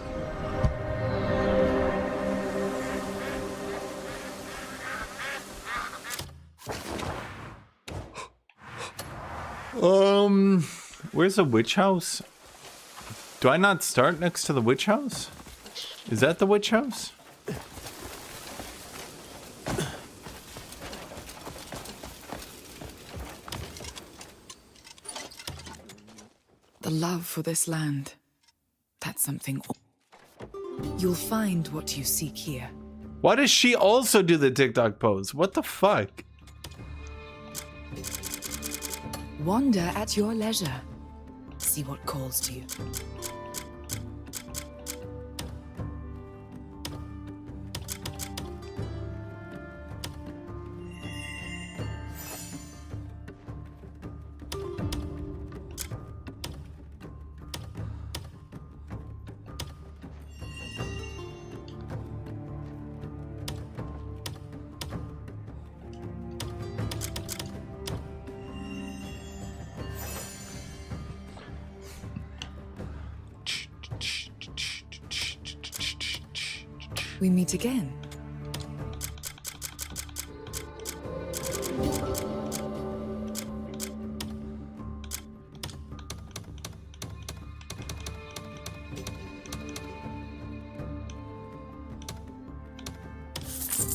Where's the witch house? Do I not start next to the witch house? Is that the witch house? The love for this land. That's something. You'll find what you seek here. Why does she also do the TikTok pose? What the fuck? Wander at your leisure. See what calls to you. We meet again.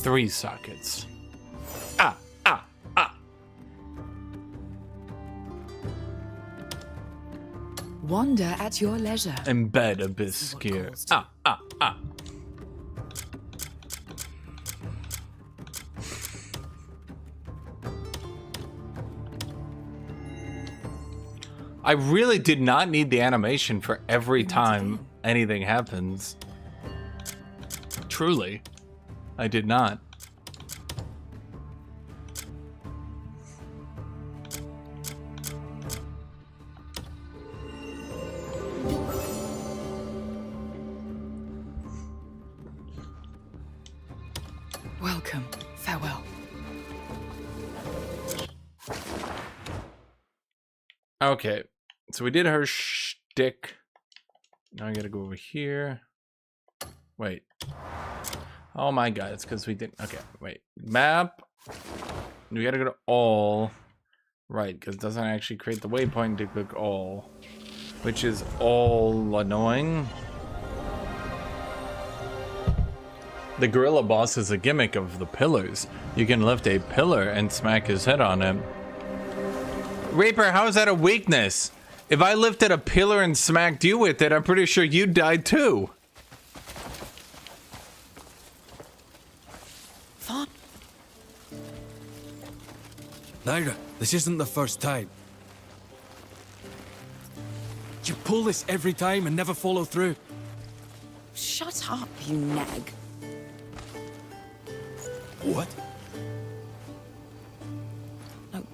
Three sockets. Wander at your leisure. Embed abyss gear. I really did not need the animation for every time anything happens. Truly, I did not. Welcome. Farewell. Okay, so we did her shtick. Now I gotta go over here. Wait. Oh my god, it's because we didn't. Okay, wait. Map. We gotta go to all. Right, because it doesn't actually create the waypoint to click all, which is all annoying. The gorilla boss is a gimmick of the pillars. You can lift a pillar and smack his head on it. Reaper, how is that a weakness? If I lifted a pillar and smacked you with it, I'm pretty sure you'd die too. Naira, this isn't the first time. You pull this every time and never follow through. Shut up, you nag. What? No,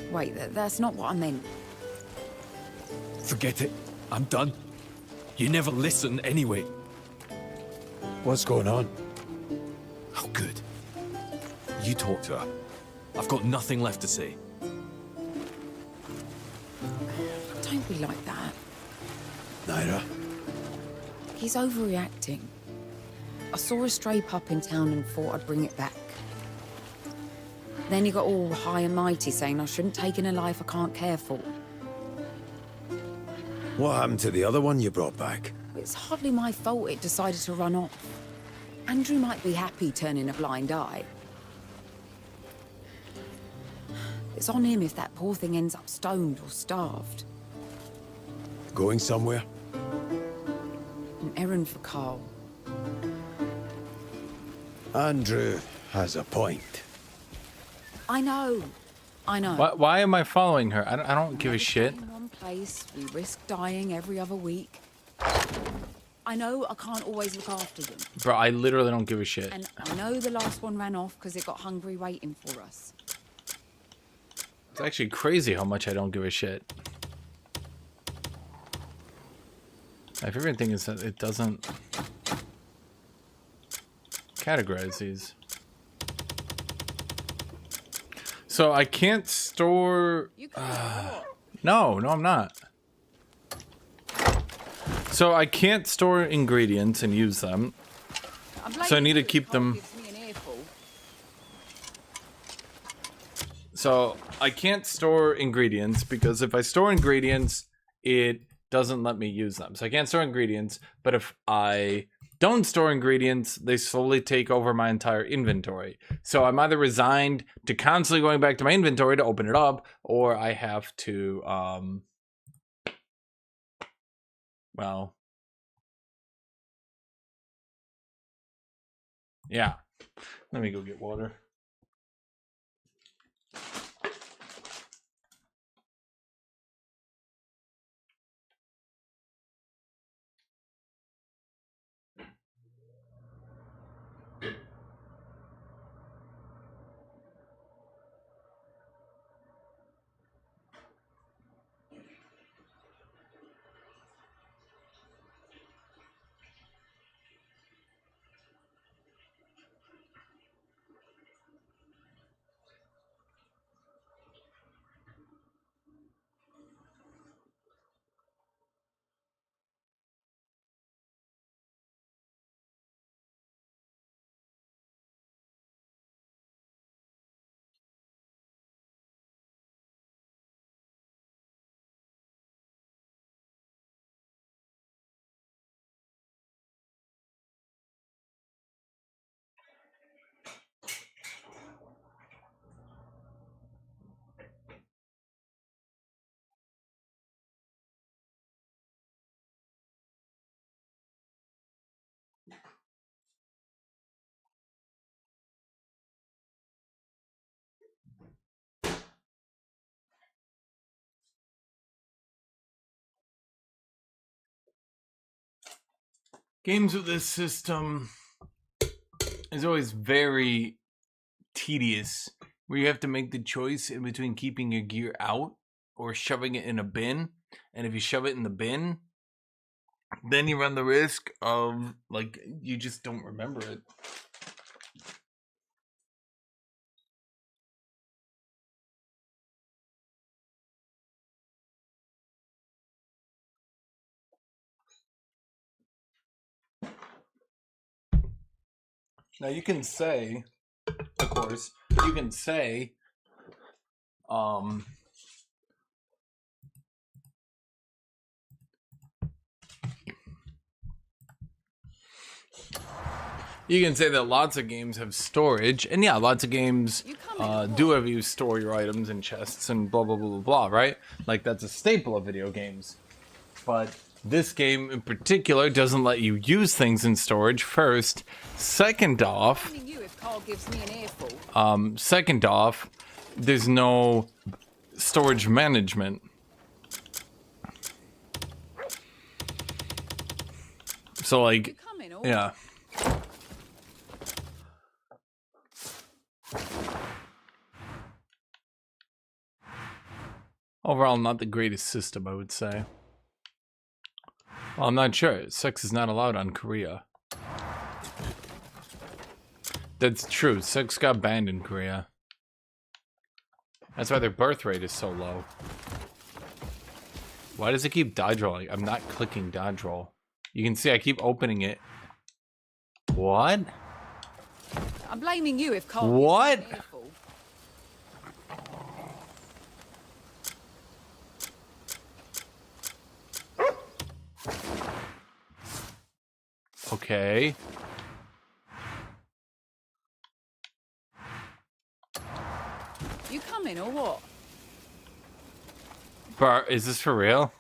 wait, that's not what I meant. Forget it. I'm done. You never listen anyway. What's going on? Oh, good. You talk to her. I've got nothing left to say. Don't be like that. Naira. He's overreacting. I saw a stray pup in town and thought I'd bring it back. Then he got all high and mighty saying I shouldn't take in a life I can't care for. What happened to the other one you brought back? It's hardly my fault it decided to run off. Andrew might be happy turning a blind eye. It's on him if that poor thing ends up stoned or starved. Going somewhere? An errand for Carl. Andrew has a point. I know. Why am I following her? I don't give a shit. In one place, we risk dying every other week. I know I can't always look after them. Bro, I literally don't give a shit. And I know the last one ran off because it got hungry waiting for us. It's actually crazy how much I don't give a shit. My favorite thing is that it doesn't categorize these. So I can't store... No, I'm not. So I can't store ingredients and use them. So I need to keep them... So I can't store ingredients because if I store ingredients, it doesn't let me use them. So I can't store ingredients, but if I don't store ingredients, they slowly take over my entire inventory. So I'm either resigned to constantly going back to my inventory to open it up, or I have to, well, yeah. Let me go get water. Games with this system is always very tedious, where you have to make the choice in between keeping your gear out or shoving it in a bin. And if you shove it in the bin, then you run the risk of, like, you just don't remember it. Now you can say, of course, you can say, you can say that lots of games have storage, and yeah, lots of games do have you store your items in chests and blah blah blah blah blah, right? Like that's a staple of video games. But this game in particular doesn't let you use things in storage. First, second off, there's no storage management. So like, yeah. Overall, not the greatest system, I would say. Well, I'm not sure. Sex is not allowed on Korea. That's true. Sex got banned in Korea. That's why their birth rate is so low. Why does it keep dodge rolling? I'm not clicking dodge roll. You can see I keep opening it. What? I'm blaming you if Carl. What? Okay. You coming or what? Bro, is this for real?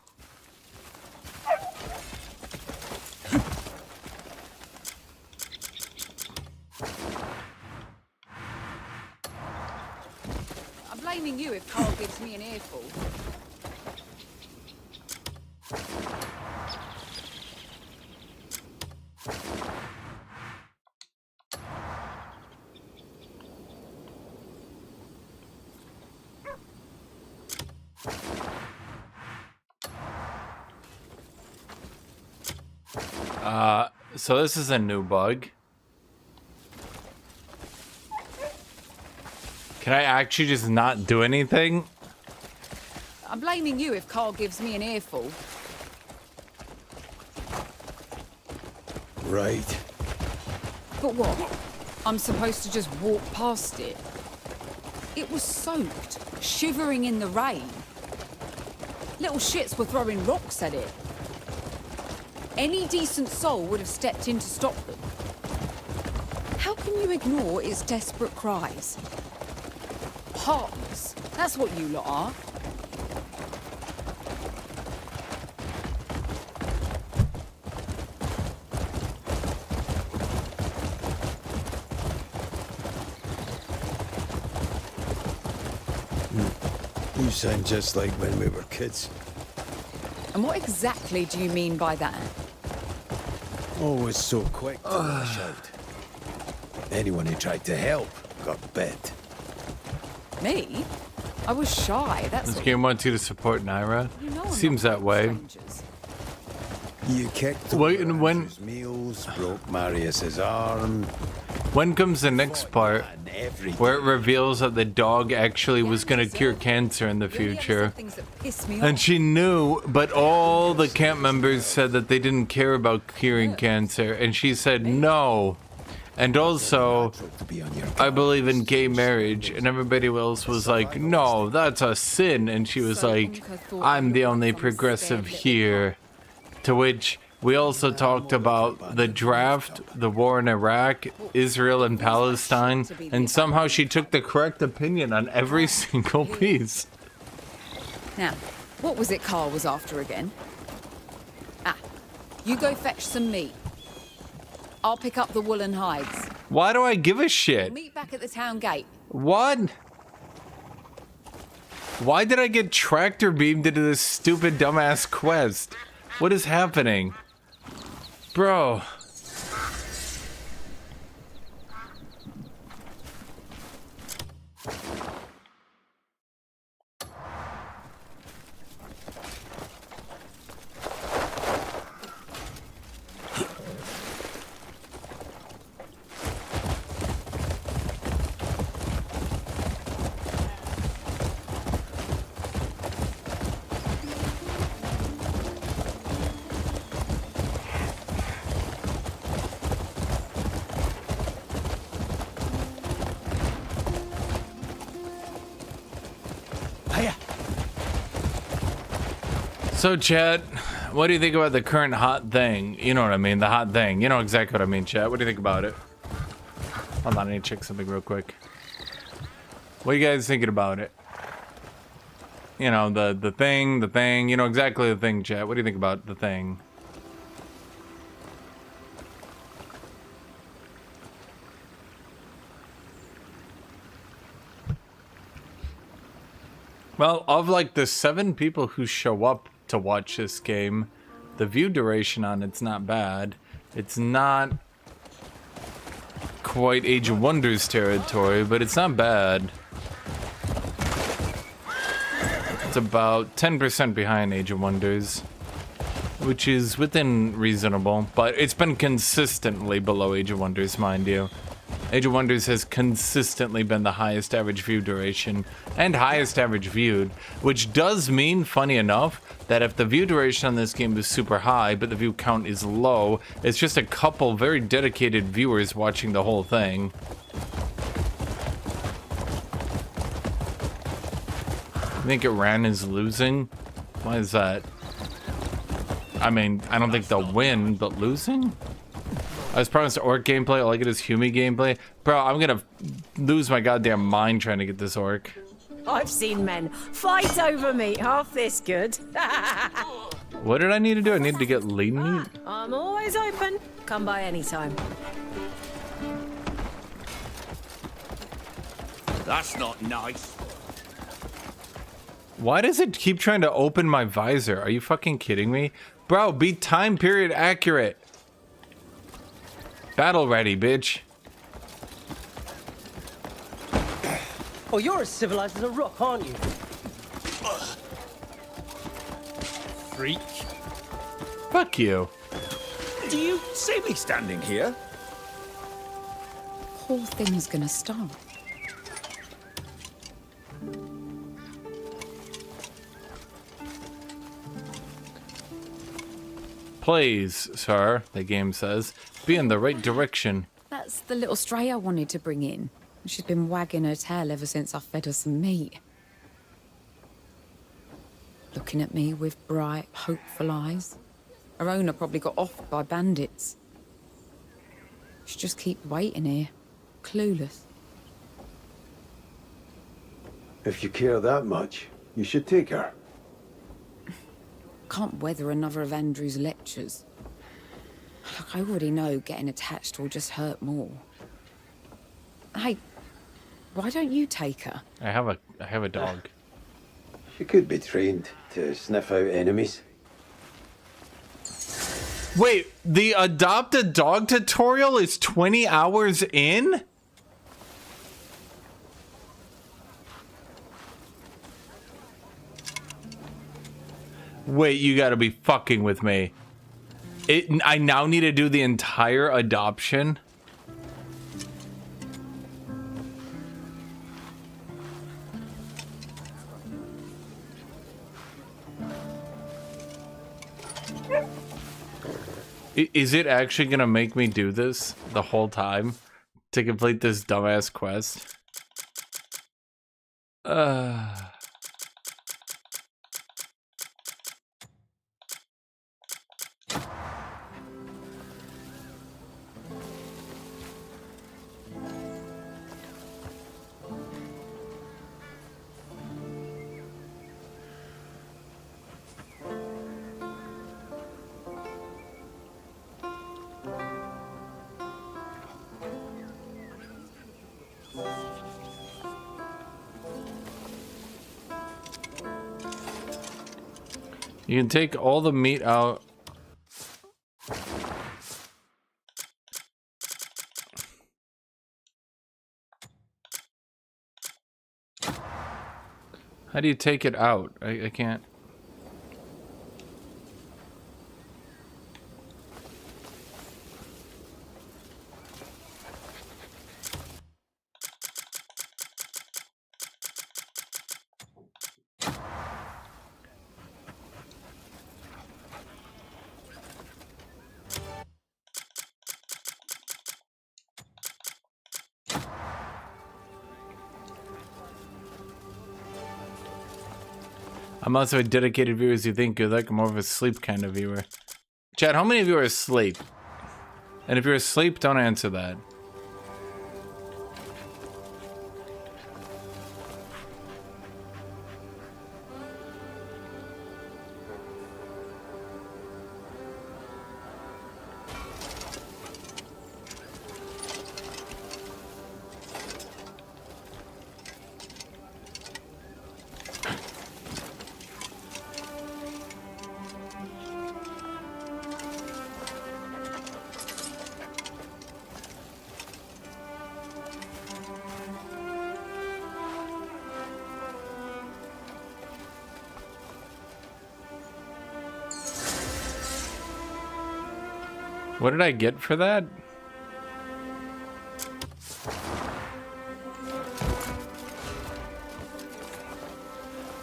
I'm blaming you if Carl gives me an earful. So this is a new bug. Can I actually just not do anything? I'm blaming you if Carl gives me an earful. Right. But what? I'm supposed to just walk past it? It was soaked, shivering in the rain. Little shits were throwing rocks at it. Any decent soul would have stepped in to stop them. How can you ignore its desperate cries? Heartless. That's what you lot are. You sound just like when we were kids. And what exactly do you mean by that? Always so quick to lash out. Anyone who tried to help got bit. Me? I was shy, that's This game wants you to support Naira. You know I'm Seems not that way. strangers. You kicked Wait, over and when- Andrew's meals, broke Marius's arm. When comes the next part where it reveals that the dog actually was going to cure cancer in the future? Things that piss me off. And she knew, but all the camp members said that they didn't care about curing cancer, and she said no. And also, I believe in gay marriage, and everybody else was like, no, that's a sin. And she was like, I'm the only progressive here. To which we also talked about the draft, the war in Iraq, Israel and Palestine, and somehow she took the correct opinion on every single piece. Now, what was it Carl was after again? Ah, you go fetch some meat. I'll pick up the woolen hides. Why do I give a shit? Meet back at the town gate. What? Why did I get tractor beamed into this stupid dumbass quest? What is happening? Bro. So, chat, what do you think about the current hot thing? You know what I mean, the hot thing. You know exactly what I mean, chat. What do you think about it? Hold on, I need to check something real quick. What are you guys thinking about it? You know, the thing, you know exactly the thing, chat. What do you think about the thing? Well, of like the 7 people who show up to watch this game, the view duration on it's not bad. It's not quite Age of Wonders territory, but it's not bad. It's about 10% behind Age of Wonders, which is within reasonable, but it's been consistently below Age of Wonders, mind you. Age of Wonders has consistently been the highest average view duration and highest average viewed, which does mean, funny enough, that if the view duration on this game is super high, but the view count is low, it's just a couple very dedicated viewers watching the whole thing. I think Iran is losing? Why is that? I mean, I don't think they'll win, but losing? I was promised orc gameplay, all I get is Hume gameplay. Bro, I'm gonna lose my goddamn mind trying to get this orc. I've seen men fight over meat half this good. What did I need to do? I need to get lean meat? I'm always open. Come by anytime. That's not nice. Why does it keep trying to open my visor? Are you fucking kidding me? Bro, be time period accurate. Battle ready, bitch. Oh, you're as civilized as a rock, aren't you? Freak. Fuck you. Do you see me standing here? Whole thing's gonna start. Please, sir, the game says, be in the right direction. That's the little stray I wanted to bring in. She's been wagging her tail ever since I fed her some meat. Looking at me with bright, hopeful eyes. Her owner probably got offed by bandits. She just keep waiting here, clueless. If you care that much, you should take her. Can't weather another of Andrew's lectures. Look, I already know getting attached will just hurt more. Hey, why don't you take her? I have a dog. She could be trained to sniff out enemies. Wait, the adopt a dog tutorial is 20 hours in? Wait, you gotta be fucking with me. I now need to do the entire adoption? Is it actually gonna make me do this the whole time to complete this dumbass quest? You can take all the meat out. do you take it out? I can't. I'm also a dedicated viewer as you think, Guthuk. I'm more of a sleep kind of viewer. Chad, how many of you are asleep? And if you're asleep, don't answer that. What did I get for that?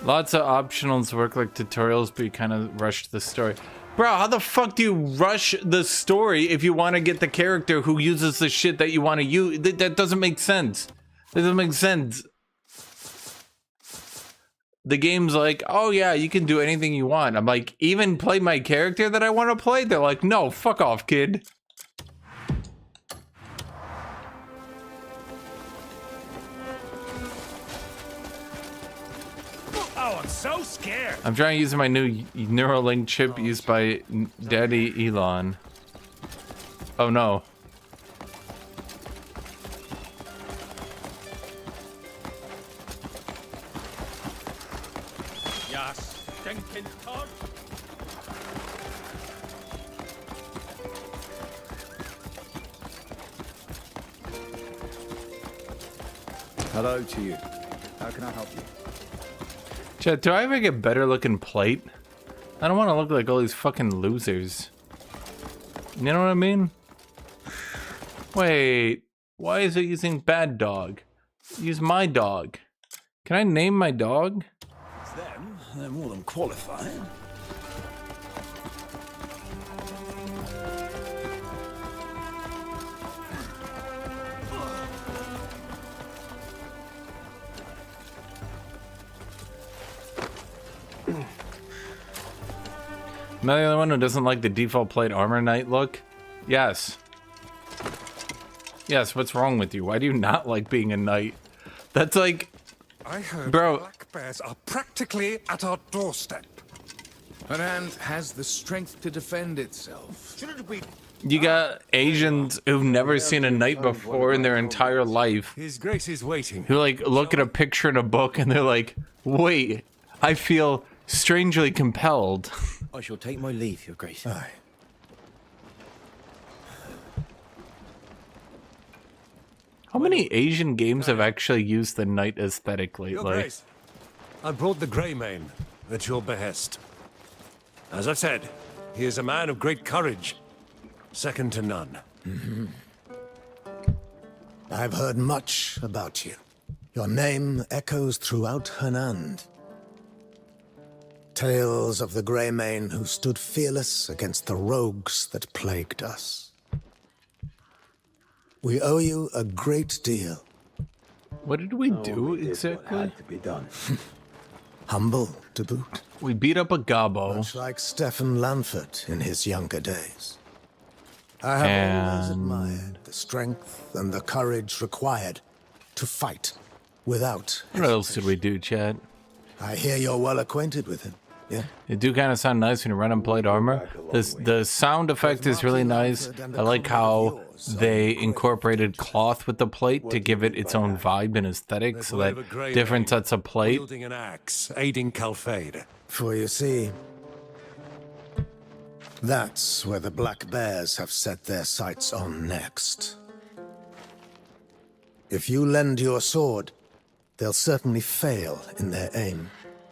Lots of optionals work like tutorials, but you kind of rush the story. Bro, how the fuck do you rush the story if you want to get the character who uses the shit that you want to use? That doesn't make sense. That doesn't make sense. The game's like, oh yeah, you can do anything you want. I'm like, even play my character that I want to play? They're like, no, fuck off, kid. Oh, I'm so scared. I'm trying to use my new Neuralink chip used by Daddy Elon. Oh no. Stinking Todd. Hello to you. How can I help you? Chad, do I ever get better looking plate? I don't want to look like all these fucking losers. You know what I mean? Wait, why is it using bad dog? Use my dog. Can I name my dog? It's them. They're more than qualified. Am I the only one who doesn't like the default plate armor knight look? Yes. Yes, what's wrong with you? Why do you not like being a knight? That's like... I heard bro, black bears are practically at our doorstep. Herand has the strength to defend itself. Shouldn't we... you got Asians who've never seen a knight before in their entire life. His Grace is waiting. Who like look at a picture in a book and they're like, wait, I feel strangely compelled. I shall take my leave, Your Grace. Aye. How many Asian games have actually used the knight aesthetic Your lately? Grace, I brought the Greymane at your behest. As I've said, he is a man of great courage, second to none. I've heard much about you. Your name echoes throughout Hernand. Tales of the Greymane who stood fearless against the rogues that plagued us. We owe you a great deal. What did we do exactly? What had to be done. Humble to boot. We beat up a gobbo. Much like Stefan Lanford in his younger days. I have always admired the strength and the courage required to fight without What else did we do, Chad? I hear you're well acquainted with him. Yeah. It do kind of sound nice when you run on plate armor. The sound effect is really nice. I like how they incorporated cloth with the plate to give it its own vibe and aesthetic, so that different sets of plate. Wielding an axe, aiding Calfade. For you see, that's where the Black Bears have set their sights on next. If you lend your sword, they'll certainly fail in their aim.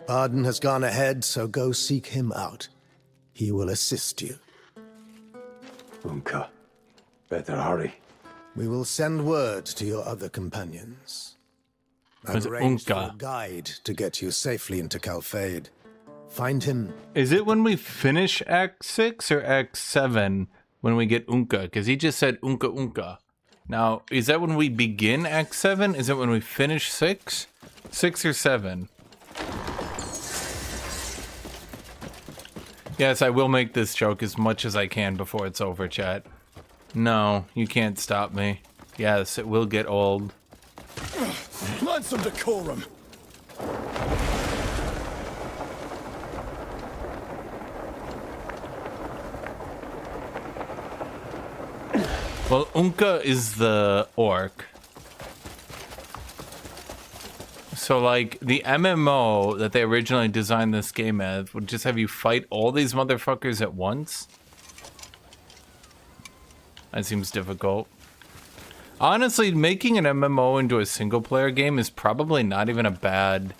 Arden has gone ahead, so go seek him out. He will assist you. Unka, better hurry. We will send word to your other companions. I've arranged for a guide to get you safely into Calfade. Find him. Is it when we finish Act 6 or Act 7 when we get Unka? Because he just said Unka Unka. Now, is that when we begin Act 7? Is it when we finish 6? 6 or 7? Yes, I will make this joke as much as I can before it's over, chat. No, you can't stop me. Yes, it will get old. Learn some decorum. Well, Unka is the orc. So, like, the MMO that they originally designed this game as would just have you fight all these motherfuckers at once. That seems difficult. Honestly, making an MMO into a single-player game is probably not even a bad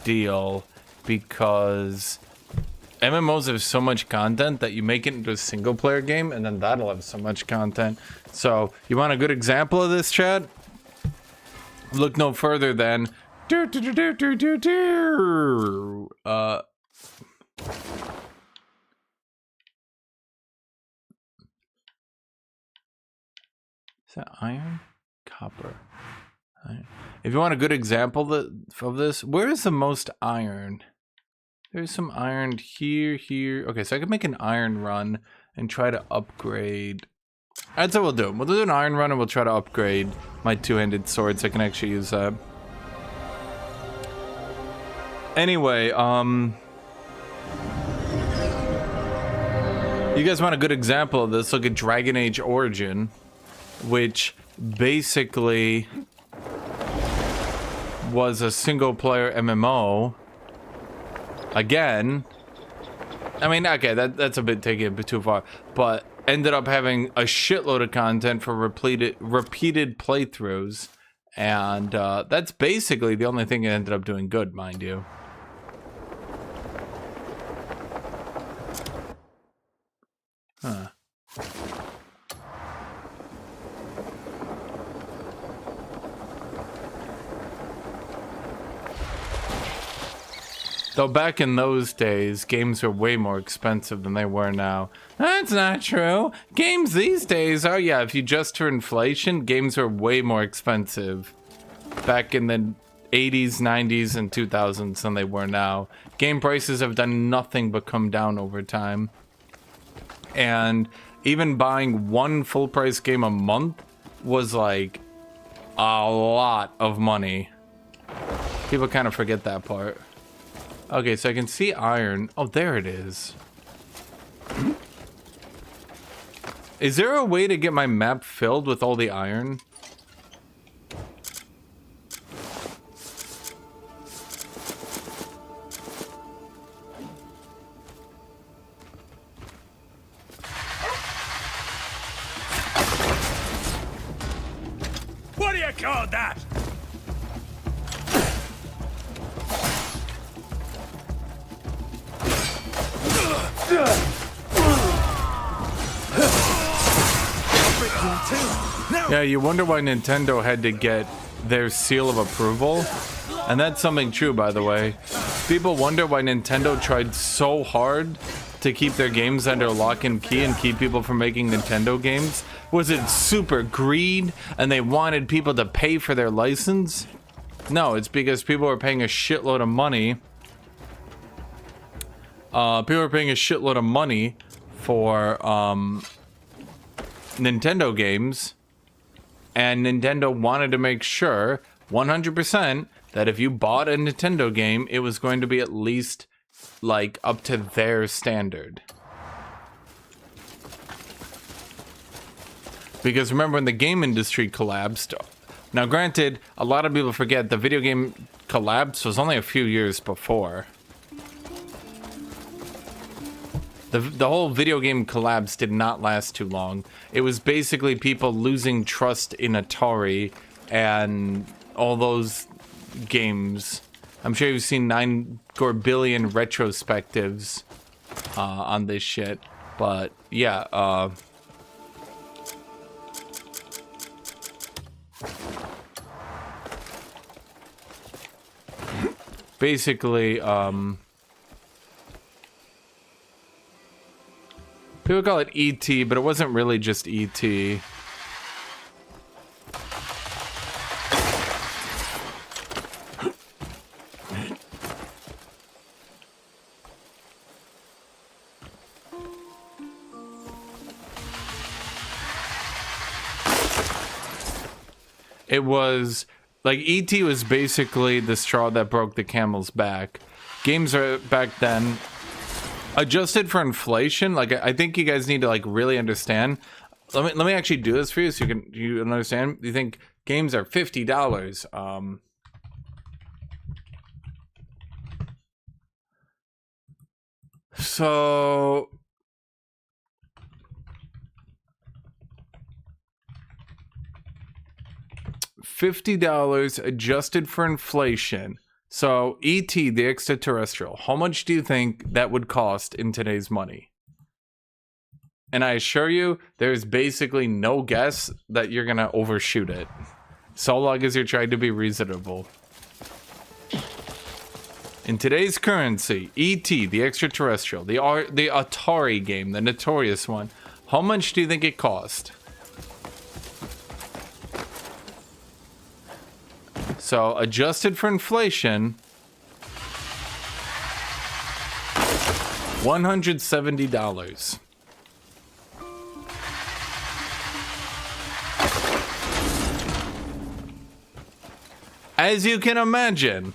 deal, because MMOs have so much content that you make it into a single-player game, and then that'll have so much content. So, you want a good example of this, Chad? Look no further than... Is that iron? Copper. Iron. If you want a good example of this, where is the most iron? There's some iron here, here. Okay, so I could make an iron run and try to upgrade. That's what we'll do. We'll do an iron run and we'll try to upgrade my two-handed sword so I can actually use that. Anyway, you guys want a good example of this? Look at Dragon Age Origin, which basically was a single-player MMO. Again, I mean, okay, that's a bit taking it a bit too far, but ended up having a shitload of content for repeated playthroughs, and that's basically the only thing it ended up doing good, mind you. Huh. Though back in those days, games were way more expensive than they were now. That's not true. Games these days, oh yeah, if you adjust for inflation, games were way more expensive back in the 80s, 90s, and 2000s than they were now. Game prices have done nothing but come down over time. And even buying one full-price game a month was like a lot of money. People kind of forget that part. Okay, so I can see iron. Oh, there it is. Is there a way to get my map filled with all the iron? What do you call that? Yeah, you wonder why Nintendo had to get their seal of approval. And that's something true, by the way. People wonder why Nintendo tried so hard to keep their games under lock and key and keep people from making Nintendo games. Was it super greed and they wanted people to pay for their license? No, it's because people were paying a shitload of money. People were paying a shitload of money for Nintendo games, and Nintendo wanted to make sure 100% that if you bought a Nintendo game, it was going to be at least like up to their standard. Because remember when the game industry collapsed, now granted, a lot of people forget the video game collapse was only a few years before. The whole video game collapse did not last too long. It was basically people losing trust in Atari and all those games. I'm sure you've seen 9 billion retrospectives on this shit. But yeah, basically, people call it ET, but it wasn't really just ET. It was like ET was basically the straw that broke the camel's back. Games are back then adjusted for inflation. Like I think you guys need to like really understand. Let me actually do this for you so you can understand. You think games are $50? So $50 adjusted for inflation. So E.T. the extraterrestrial, how much do you think that would cost in today's money? And I assure you, there's basically no guess that you're gonna overshoot it, so long as you're trying to be reasonable. In today's currency, E.T. the extraterrestrial, the Atari game, the notorious one, how much do you think it cost? So, adjusted for inflation, $170. As you can imagine,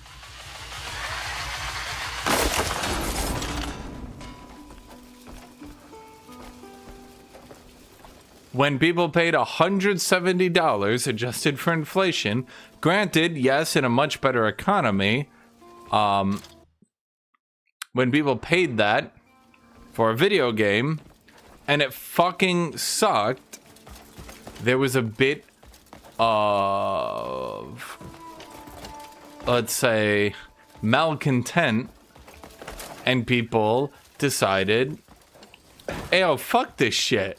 when people paid $170 adjusted for inflation, granted, yes, in a much better economy, when people paid that for a video game and it fucking sucked, there was a bit of, let's say, malcontent, and people decided, hey, oh, fuck this shit.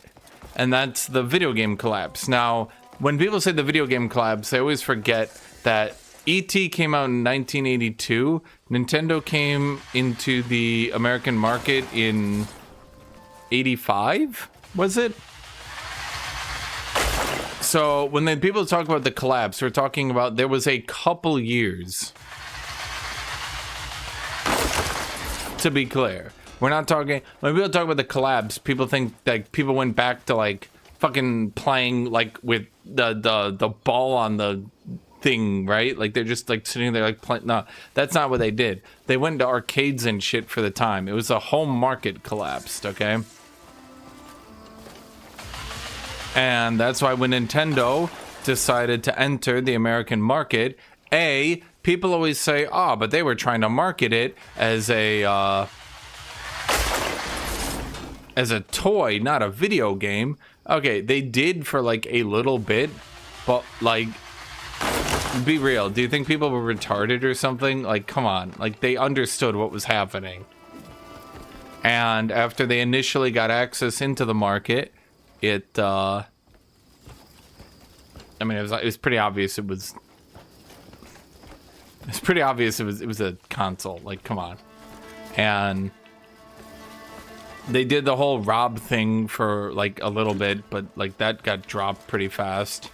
And that's the video game collapse. Now, when people say the video game collapse, they always forget that E.T. came out in 1982. Nintendo came into the American market in 85, was it? So when people talk about the collapse, we're talking about there was a couple years. To be clear. We're not talking, when people talk about the collapse, people think that people went back to like fucking playing like with the ball on the thing, right? Like they're just like sitting there like playing. No, that's not what they did. They went to arcades and shit for the time. It was a home market collapsed, okay? And that's why when Nintendo decided to enter the American market, people always say, oh, but they were trying to market it as a toy, not a video game. Okay, they did for like a little bit, but like, be real. Do you think people were retarded or something? Like, come on. Like, they understood what was happening. And after they initially got access into the market, it, I mean, it was pretty obvious it was, it was a console. Like, come on. And they did the whole Rob thing for like a little bit, but like that got dropped pretty fast.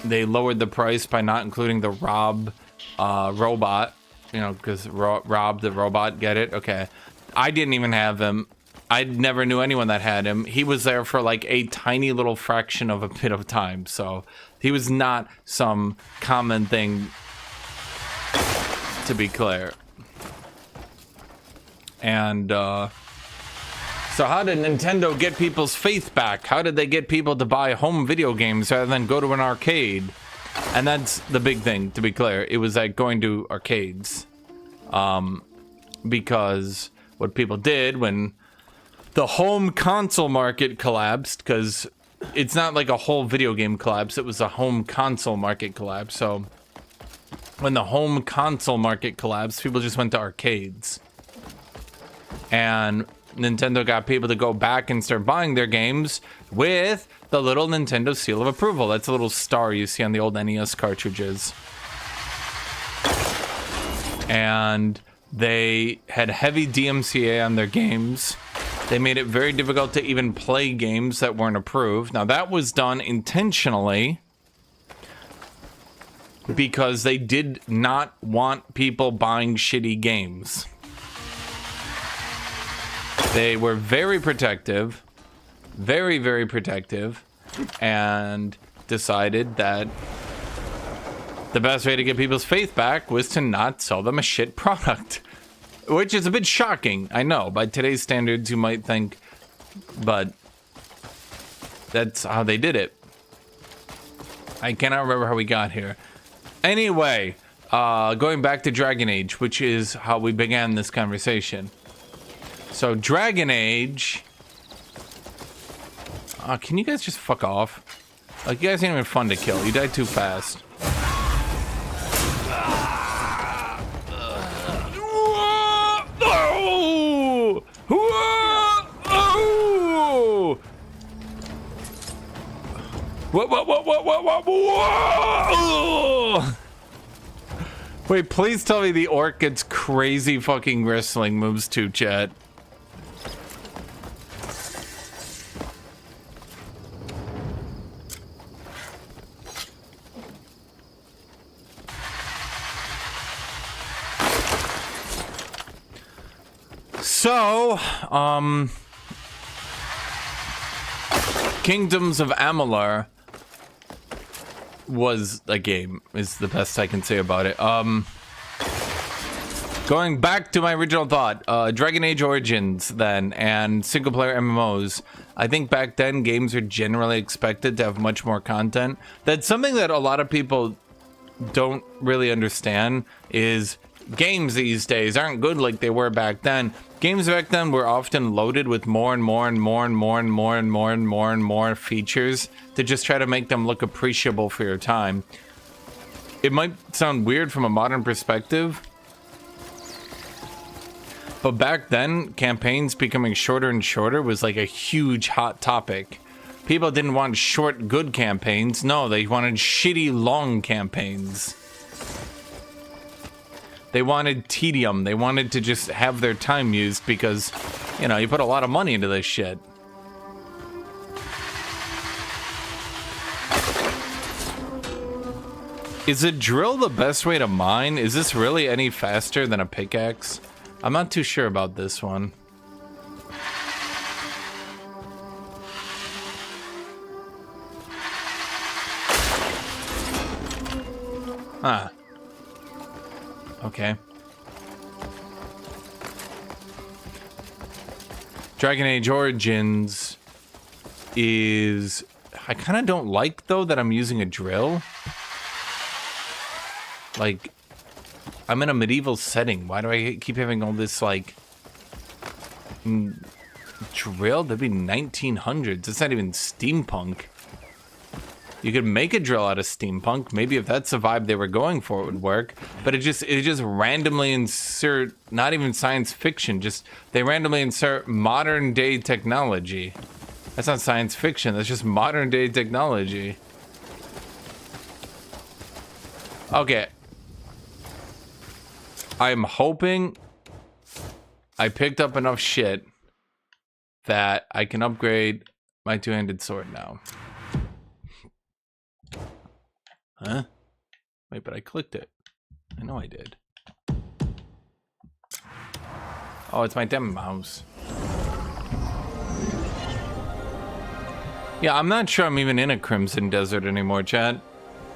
They lowered the price by not including the Rob robot, you know, because Rob the robot, get it? Okay. I didn't even have him. I never knew anyone that had him. He was there for like a tiny little fraction of a bit of time, so he was not some common thing, to be clear. And so how did Nintendo get people's faith back? How did they get people to buy home video games rather than go to an arcade? And that's the big thing, to be clear. It was like going to arcades. Because what people did when the home console market collapsed, because it's not like a whole video game collapse, it was a home console market collapse. So when the home console market collapsed, people just went to arcades. And Nintendo got people to go back and start buying their games with the little Nintendo seal of approval. That's a little star you see on the old NES cartridges. And they had heavy DMCA on their games. They made it very difficult to even play games that weren't approved. Now, that was done intentionally because they did not want people buying shitty games. They were very protective, very, very protective, and decided that the best way to get people's faith back was to not sell them a shit product. Which is a bit shocking, I know. By today's standards, you might think, but that's how they did it. I cannot remember how we got here. Anyway, going back to Dragon Age, which is how we began this conversation. So, Dragon Age... can you guys just fuck off? Like, you guys ain't even fun to kill. You died too fast. Whoa. Wait, please tell me the orc gets crazy fucking wrestling moves too, chat. So, Kingdoms of Amalur was a game, is the best I can say about it. Going back to my original thought, Dragon Age Origins then, and single-player MMOs. I think back then games are generally expected to have much more content. That's something that a lot of people don't really understand, is games these days aren't good like they were back then. Games back then were often loaded with more and more and more and more and more and more and more and more features to just try to make them look appreciable for your time. It might sound weird from a modern perspective, but back then, campaigns becoming shorter and shorter was like a huge hot topic. People didn't want short, good campaigns. No, they wanted shitty, long campaigns. They wanted tedium. They wanted to just have their time used because, you know, you put a lot of money into this shit. Is a drill the best way to mine? Is this really any faster than a pickaxe? I'm not too sure about this one. Huh. Okay. Dragon Age Origins is... I kind of don't like, though, that I'm using a drill. Like, I'm in a medieval setting. Why do I keep having all this, like... drill? That'd be 1900s. It's not even steampunk. You could make a drill out of steampunk. Maybe if that's the vibe they were going for, it would work. But it just randomly insert, not even science fiction, just they randomly insert modern day technology. That's not science fiction, that's just modern day technology. Okay. I'm hoping I picked up enough shit that I can upgrade my two-handed sword now. Huh? Wait, but I clicked it. I know I did. Oh, it's my damn mouse. Yeah, I'm not sure I'm even in a Crimson Desert anymore, chat.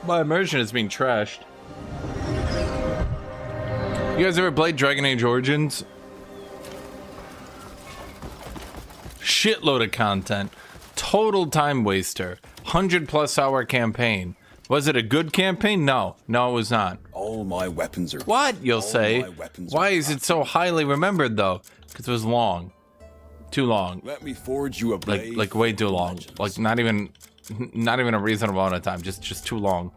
My immersion is being trashed. You guys ever played Dragon Age Origins? Shitload of content. Total time waster. 100+ hour campaign. Was it a good campaign? No. No, it was not. All my weapons are... What, you'll say? Why is it so highly remembered, though? Because it was long. Too long. Let me forge you a blade. Like way too long. Like, not even a reasonable amount of time. Just too long.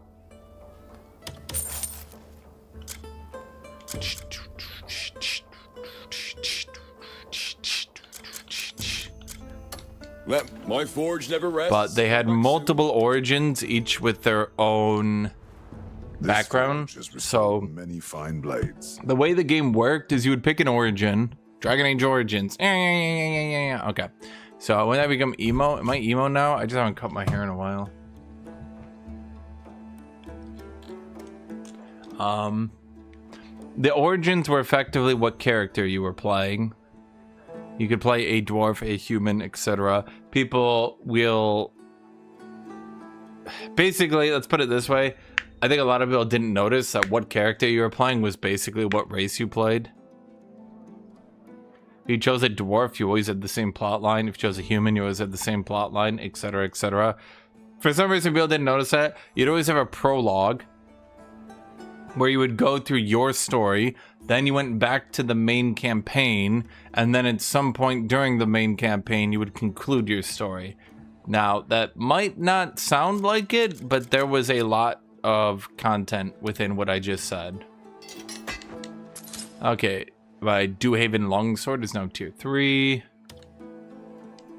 My forge never rests. But they had multiple origins, each with their own background. So many fine blades. The way the game worked is you would pick an origin. Dragon Age Origins. Okay. So when I become emo, am I emo now? I just haven't cut my hair in a while. The origins were effectively what character you were playing. You could play a dwarf, a human, etc. People will... Basically, let's put it this way. I think a lot of people didn't notice that what character you were playing was basically what race you played. If you chose a dwarf, you always had the same plot line. If you chose a human, you always had the same plot line, etc., etc. For some reason, people didn't notice that. You'd always have a prologue where you would go through your story, then you went back to the main campaign, and then at some point during the main campaign, you would conclude your story. Now, that might not sound like it, but there was a lot of content within what I just said. Okay, my Dewhaven Longsword is now tier 3.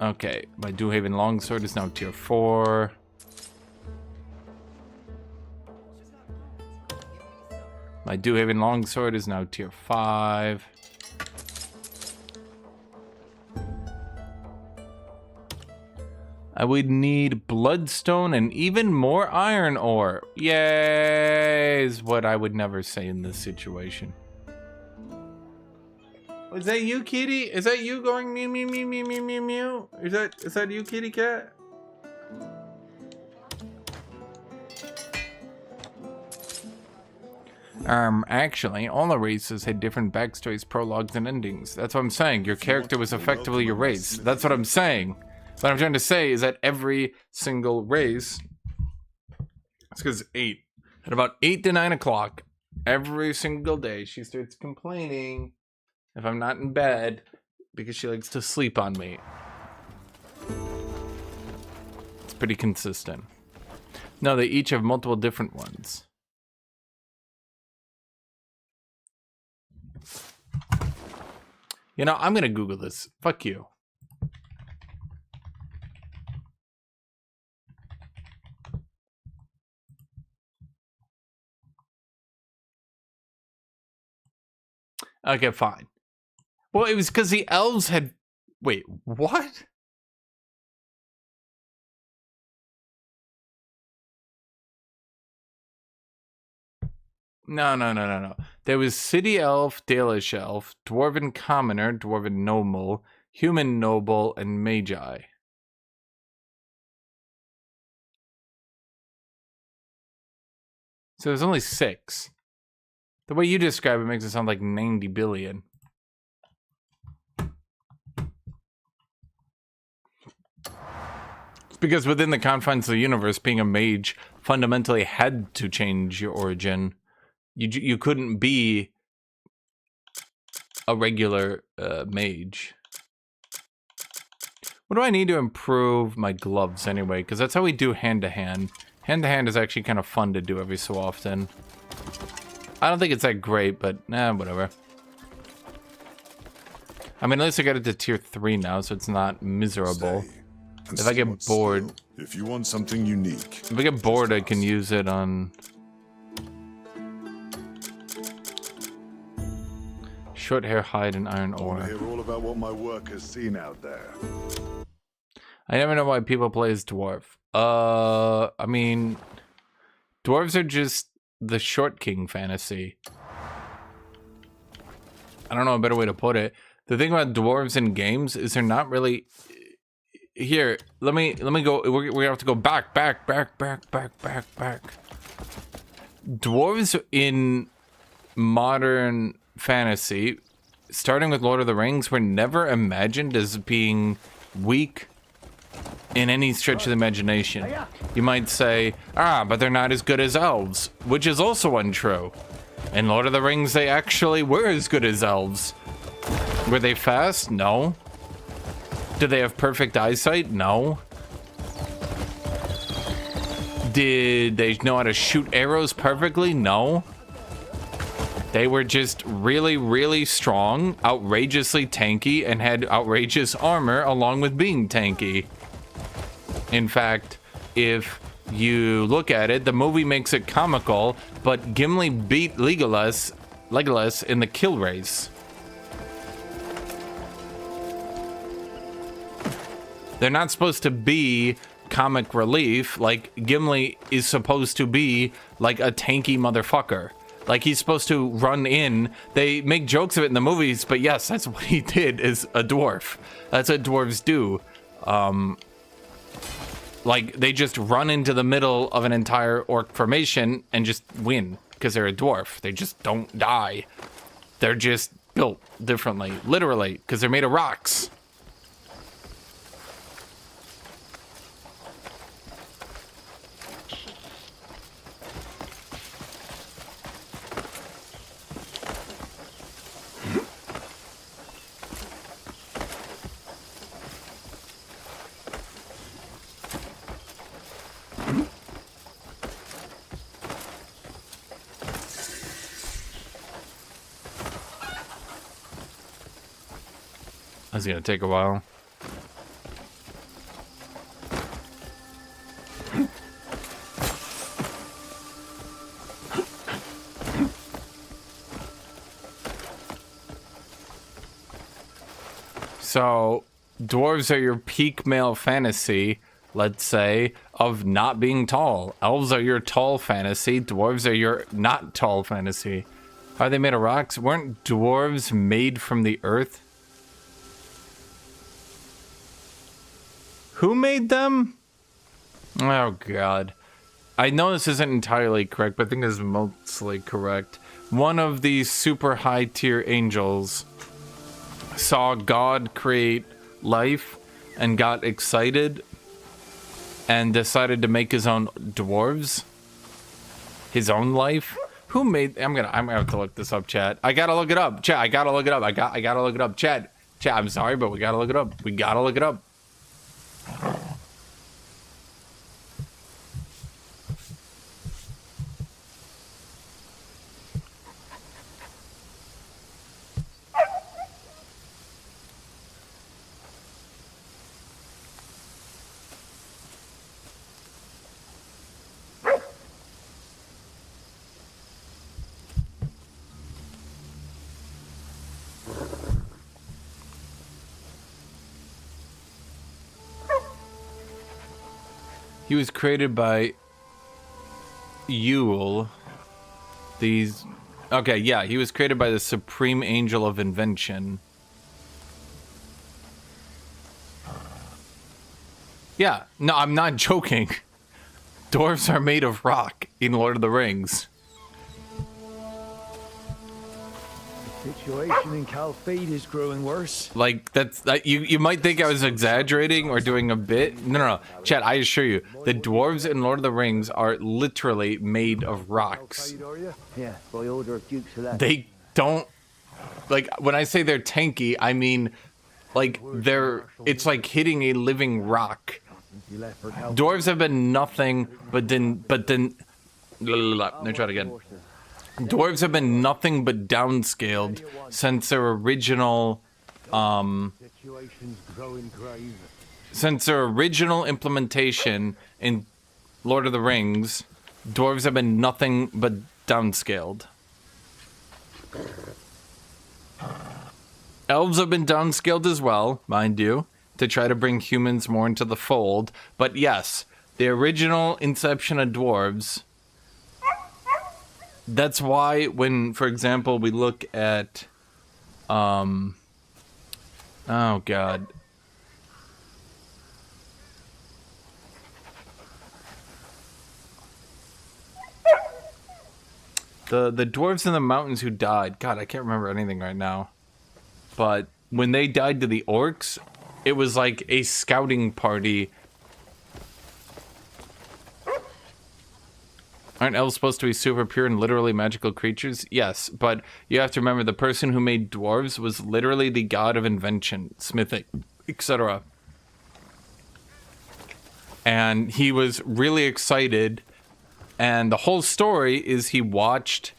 Okay, my Dewhaven Longsword is now tier 4. My Dewhaven Longsword is now tier 5. I would need bloodstone and even more iron ore. Yay, is what I would never say in this situation. Is that you, kitty? Is that you going mew mew mew mew mew mew mew? Is that you, kitty cat? Actually, all the races had different backstories, prologues, and endings. That's what I'm saying. Your character was effectively your race. That's what I'm saying. What I'm trying to say is that every single race, it's because 8, at about 8 to 9 o'clock, every single day, she starts complaining if I'm not in bed because she likes to sleep on me. It's pretty consistent. No, they each have multiple different ones. You know, I'm gonna Google this. Fuck you. Okay, fine. Well, it was because the elves had... Wait, what? No. There was City Elf, Dalish Elf, Dwarven Commoner, Dwarven Noble, Human Noble, and Magi. So there's only 6. The way you describe it makes it sound like 90 billion. It's because within the confines of the universe, being a mage fundamentally had to change your origin. You couldn't be a regular mage. What do I need to improve my gloves anyway? Because that's how we do hand-to-hand. Hand-to-hand is actually kind of fun to do every so often. I don't think it's that great, but whatever. I mean, at least I got it to tier 3 now, so it's not miserable. If I get bored... If you want something unique... If I get bored, I can use it on... Short hair, hide, and iron ore. I hear all about what my work has seen out there. I never know why people play as dwarf. I mean, dwarves are just the short king fantasy. I don't know a better way to put it. The thing about dwarves in games is they're not really... Here, let me go. We're gonna have to go back. Dwarves in modern fantasy, starting with Lord of the Rings, were never imagined as being weak in any stretch of the imagination. You might say, but they're not as good as elves, which is also untrue. In Lord of the Rings, they actually were as good as elves. Were they fast? No. Did they have perfect eyesight? No. Did they know how to shoot arrows perfectly? No. They were just really, really strong, outrageously tanky, and had outrageous armor along with being tanky. In fact, if you look at it, the movie makes it comical, but Gimli beat Legolas in the kill race. They're not supposed to be comic relief. Like, Gimli is supposed to be like a tanky motherfucker. Like, he's supposed to run in. They make jokes of it in the movies, but yes, that's what he did as a dwarf. That's what dwarves do. Like, they just run into the middle of an entire orc formation and just win because they're a dwarf. They just don't die. They're just built differently, literally, because they're made of rocks. That's gonna take a while. So, dwarves are your peak male fantasy, let's say, of not being tall. Elves are your tall fantasy. Dwarves are your not tall fantasy. Are they made of rocks? Weren't dwarves made from the earth? Who made them? Oh, God. I know this isn't entirely correct, but I think this is mostly correct. One of these super high tier angels saw God create life and got excited and decided to make his own dwarves. His own life. Who made? I'm gonna have to look this up, chat. I gotta look it up, chat. I gotta look it up. I gotta look it up, chat. Chat. I'm sorry, but we gotta look it up. We gotta look it up. He was created by Yule. These... Okay, yeah, he was created by the Supreme Angel of Invention. Yeah, no, I'm not joking. Dwarves are made of rock in Lord of the Rings. Situation in Calfeed is growing worse. Like, you might think I was exaggerating or doing a bit. No. Chat, I assure you, the dwarves in Lord of the Rings are literally made of rocks. Yeah, by order of Duke Select. They don't... Like, when I say they're tanky, I mean, like, it's like hitting a living rock. Dwarves have been nothing but then... Let me try it again. Dwarves have been nothing but downscaled since their original, implementation in Lord of the Rings. Dwarves have been nothing but downscaled. Elves have been downscaled as well, mind you, to try to bring humans more into the fold. But yes, the original inception of dwarves... That's why when, for example, we look at, oh God. The dwarves in the mountains who died. God, I can't remember anything right now. But when they died to the orcs, it was like a scouting party. Aren't elves supposed to be super pure and literally magical creatures? Yes, but you have to remember the person who made dwarves was literally the god of invention, smithing, etc. And he was really excited, and the whole story is he watched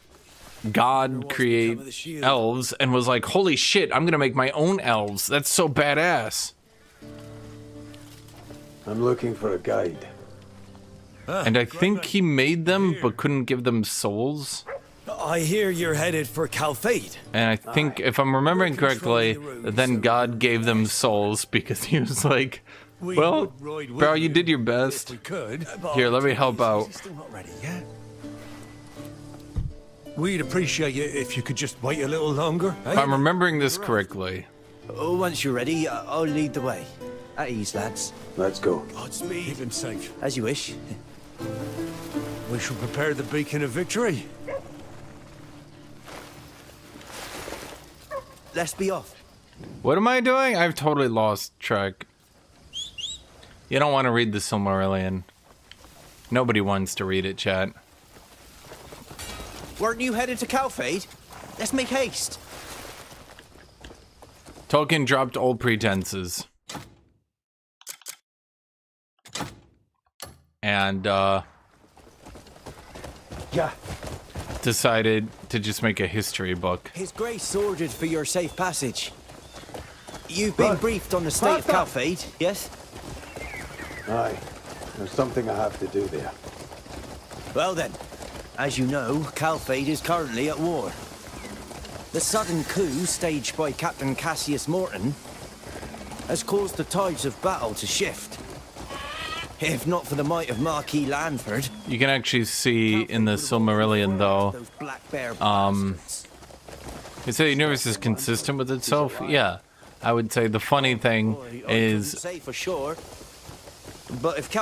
God create elves and was like, holy shit, I'm gonna make my own elves. That's so badass. I'm looking for a guide. And I think he made them, but couldn't give them souls. I hear you're headed for Calfade. And I think, if I'm remembering correctly, then God gave them souls because he was like, well, bro, you did your best. Here, let me help out. Still not ready yet. We'd appreciate it if you could just wait a little longer. If I'm remembering this correctly. Oh, once you're ready, I'll lead the way. At ease, lads. Let's go. Godspeed. Keep him safe. As you wish. We shall prepare the beacon of victory. Let's be off. What am I doing? I've totally lost track. You don't want to read the Silmarillion. Nobody wants to read it, chat. Weren't you headed to Calfade? Let's make haste. Tolkien dropped old pretenses. And, decided to just make a history book. His Grace ordered for your safe passage. You've been briefed on the state of Calfade, yes? Aye. There's something I have to do there. Well then, as you know, Calfade is currently at war. The sudden coup staged by Captain Cassius Morton has caused the tides of battle to shift. If not for the might of Marquis Lanford... You can actually see in the Silmarillion, though, you say the universe is consistent with itself? Yeah. I would say the funny thing is,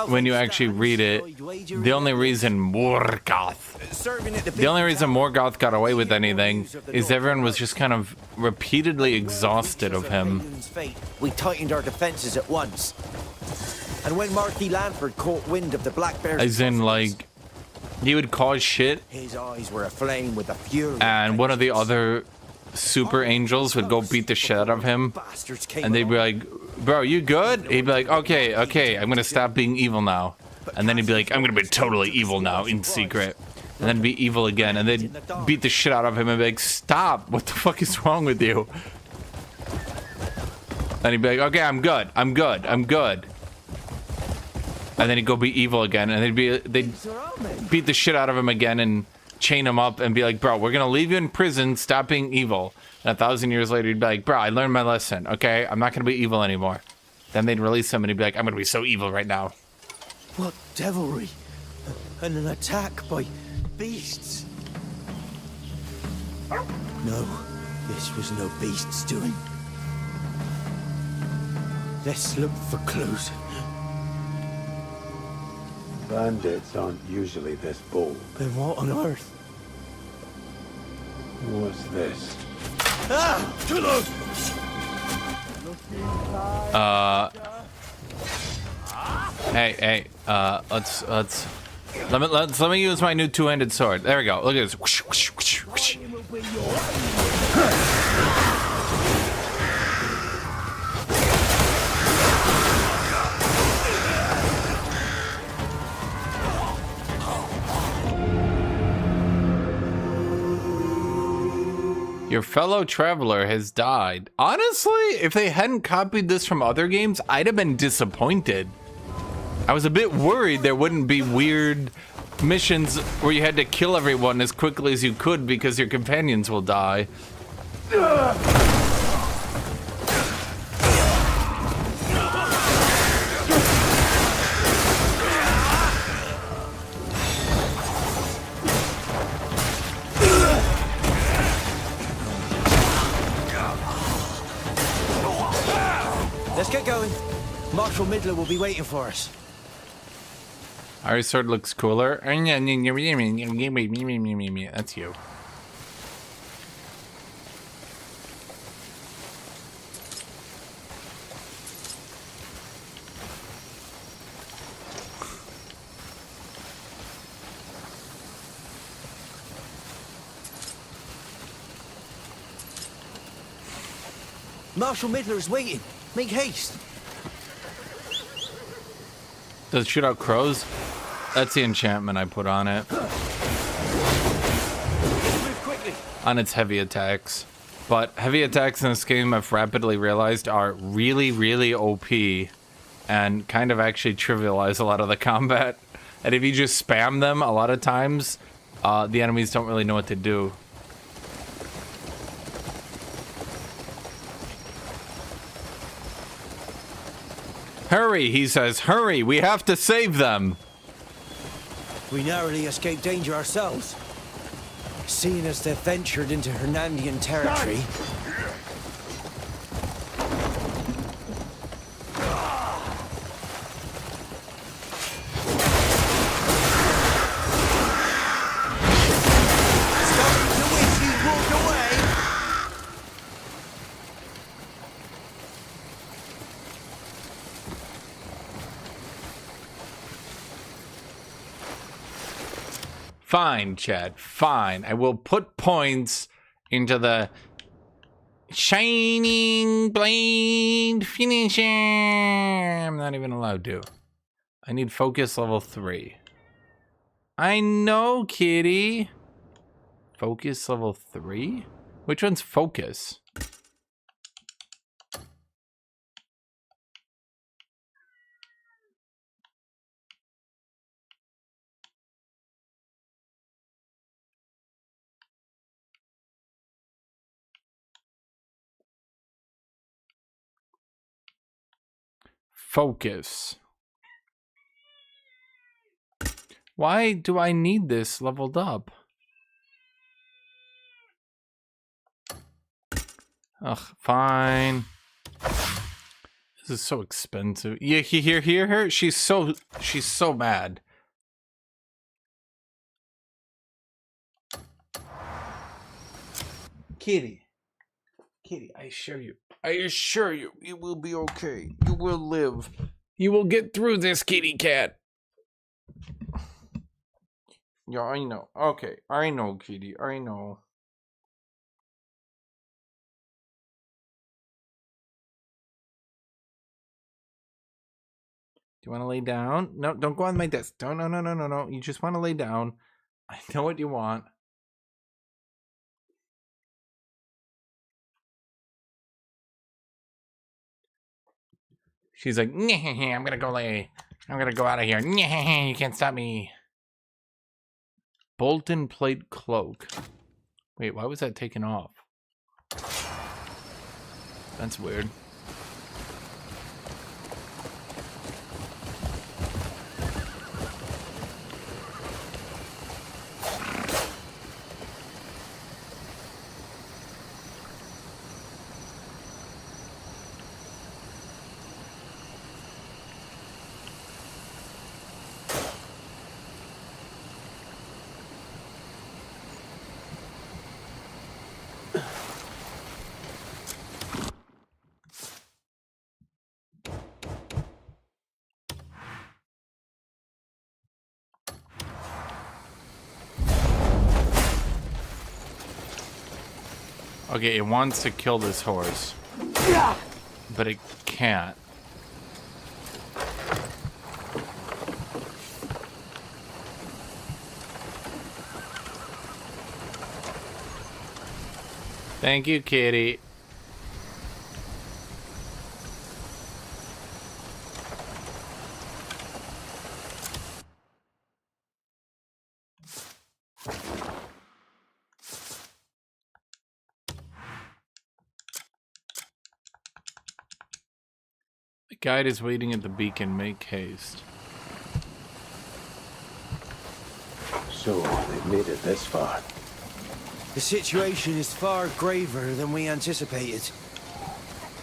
when you actually read it, the only reason Morgoth got away with anything is everyone was just kind of repeatedly exhausted of him. We tightened our defenses at once. And when Marquis Lanford caught wind of the Black Bear's... As in, like, he would cause shit, his eyes were aflame with the fury. And one of the other super angels would go beat the shit out of him. And they'd be like, bro, you good? He'd be like, okay, I'm gonna stop being evil now. And then he'd be like, I'm gonna be totally evil now, in secret. And then be evil again. And they'd beat the shit out of him and be like, stop, what the fuck is wrong with you? And he'd be like, okay, I'm good. And then he'd go be evil again, and they'd beat the shit out of him again and chain him up and be like, bro, we're gonna leave you in prison, stop being evil. And 1,000 years later, he'd be like, bro, I learned my lesson, okay? I'm not gonna be evil anymore. Then they'd release him and he'd be like, I'm gonna be so evil right now. What devilry? And an attack by beasts? No, this was no beast's doing. Let's look for clues. Bandits aren't usually this bold. Then what on earth? What's this? Ah! Hey, let me use my new two-handed sword. There we go. Look at this. Whoosh, whoosh, whoosh, whoosh. Your fellow traveler has died. Honestly, if they hadn't copied this from other games, I'd have been disappointed. I was a bit worried there wouldn't be weird missions where you had to kill everyone as quickly as you could because your companions will die. Let's get going. Marshal Midler will be waiting for us. Our sword looks cooler. That's you. Marshal Midler is waiting. Make haste. Does it shoot out crows? That's the enchantment I put on it. Move quickly. on its heavy attacks. But heavy attacks in this game, I've rapidly realized, are really, really OP and kind of actually trivialize a lot of the combat. And if you just spam them a lot of times, the enemies don't really know what to do. Hurry, he says, hurry, we have to save them. We narrowly escaped danger ourselves. Seeing as they've ventured into Hernandian territory. Fine, Chad, fine. I will put points into the Shining Blade finisher. I'm not even allowed to. I need focus level 3. I know, kitty. Focus level 3? Which one's focus? Focus. Why do I need this leveled up? Ugh, fine. This is so expensive. Yeah, hear her? She's so mad. Kitty, I assure you, you will be okay. You will live. You will get through this, kitty cat. Yeah, I know. Okay, I know, kitty. I know. Do you want to lay down? No, don't go on my desk. Don't. No. You just want to lay down. I know what you want. She's like, I'm gonna go lay. I'm gonna go out of here. You can't stop me. Bolton plate cloak. Wait, why was that taken off? That's weird. Okay, it wants to kill this horse, but it can't. Thank you, kitty. Guide is waiting at the beacon. Make haste. So, they've made it this far. The situation is far graver than we anticipated.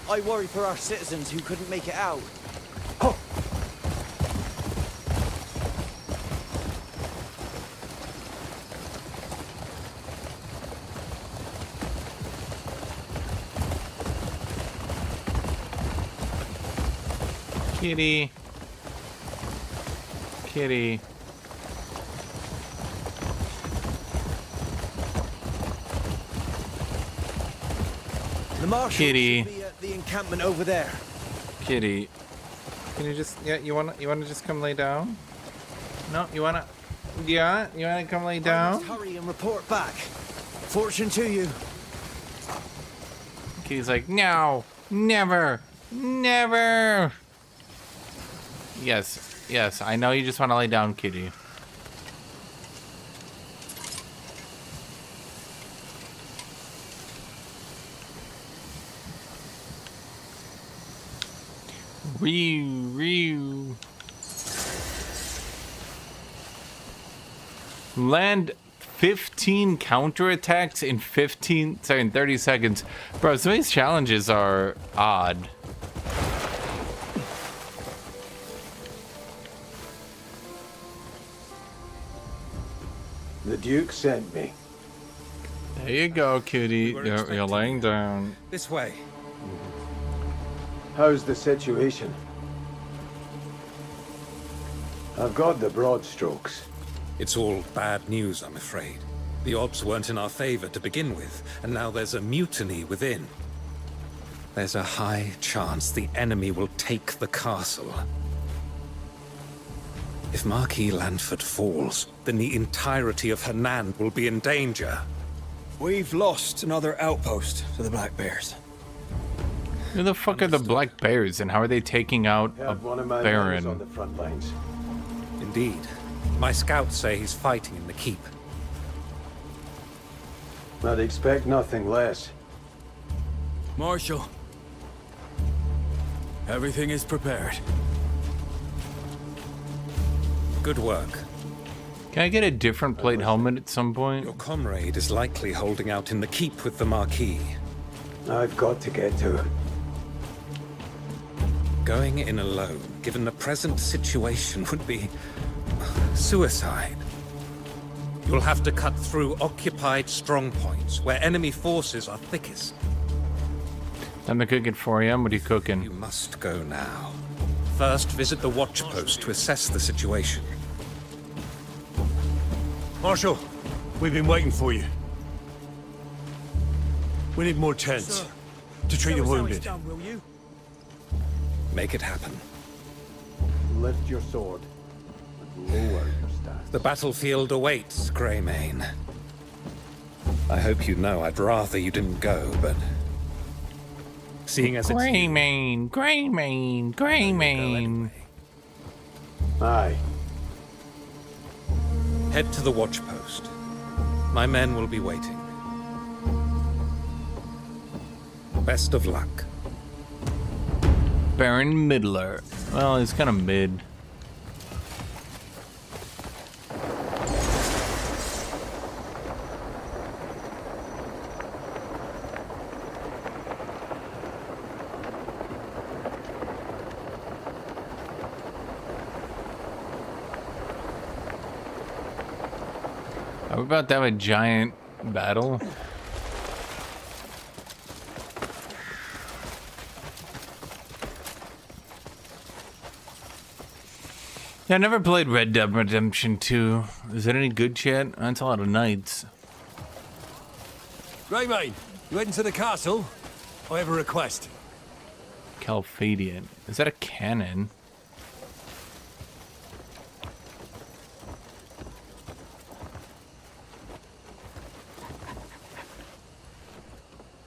I worry for our citizens who couldn't make it out. Kitty. Kitty. The marshal should be at the encampment over there. Kitty. Can you just you wanna just come lay down? No, you wanna come lay down? Hurry and report back. fortune to you. He's like, no, never, never. Yes, yes, I know you just want to lay down, kitty. Ree. Land 15 counterattacks in 30 seconds. Bro, some of these challenges are odd. The Duke sent me. There you go, cutie. You're laying down. This way. How's the situation? I've got the broad strokes. It's all bad news, I'm afraid. The odds weren't in our favor to begin with, and now there's a mutiny within. There's a high chance the enemy will take the castle. If Marquis Lanford falls, then the entirety of Hernand will be in danger. We've lost another outpost to the Black Bears. Who the fuck are the Black Bears, and how are they taking out a One of my men baron? is on the front lines. Indeed. My scouts say he's fighting in the keep. I'd expect nothing less. Marshal, everything is prepared. Good work. Can I get a different plate helmet at some point? Your comrade is likely holding out in the keep with the Marquis. I've got to get to it. Going in alone, given the present situation, would be suicide. You'll have to cut through occupied strongpoints, where enemy forces are thickest. Time to cook at 4 a.m. What are you cooking? You must go now. First, visit the watch post to assess the situation. Marshal, we've been waiting for you. We need more tents to treat the wounded. Make it happen. Lift your sword and lower your staff. The battlefield awaits, Greymane. I hope you know I'd rather you didn't go, but... seeing as it's... Greymane, Greymane, Greymane. Aye. Head to the watch post. My men will be waiting. Best of luck. Baron Middler. Well, he's kind of mid. Are we about to have a giant battle? Yeah, I never played Red Dead Redemption 2. Is it any good, chat? That's a lot of nights. Greymane, you heading to the castle? I have a request. Calphadian. Is that a cannon?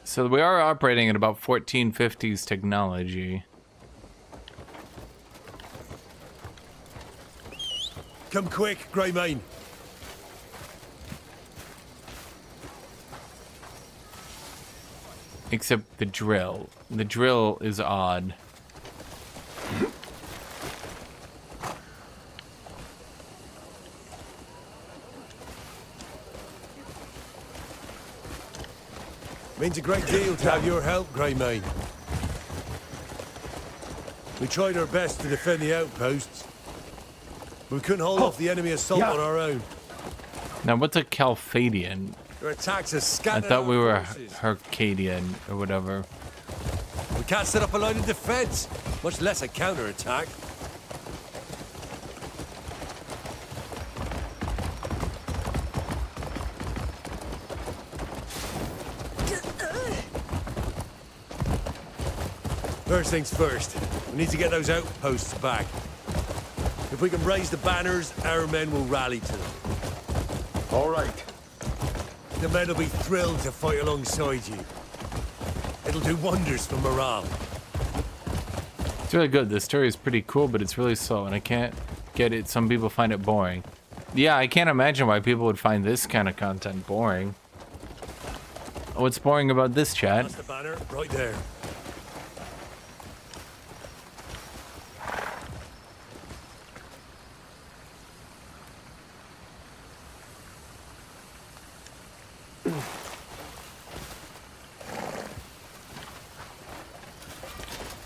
So we are operating at about 1450s technology. Come quick, Greymane. Except the drill. The drill is odd. Means a great deal to have your help, Greymane. We tried our best to defend the outposts. We couldn't hold off the enemy assault on our own. Now, what's a Calphadian? Their attacks are I scattered. thought we were Hercadian or whatever. We can't set up a line of defense, much less a counterattack. First things first, we need to get those outposts back. If we can raise the banners, our men will rally to them. All right. The men will be thrilled to fight alongside you. It'll do wonders for morale. It's really good. The story is pretty cool, but it's really slow, and I can't get it. Some people find it boring. Yeah, I can't imagine why people would find this kind of content boring. What's boring about this, chat? That's the banner, right there.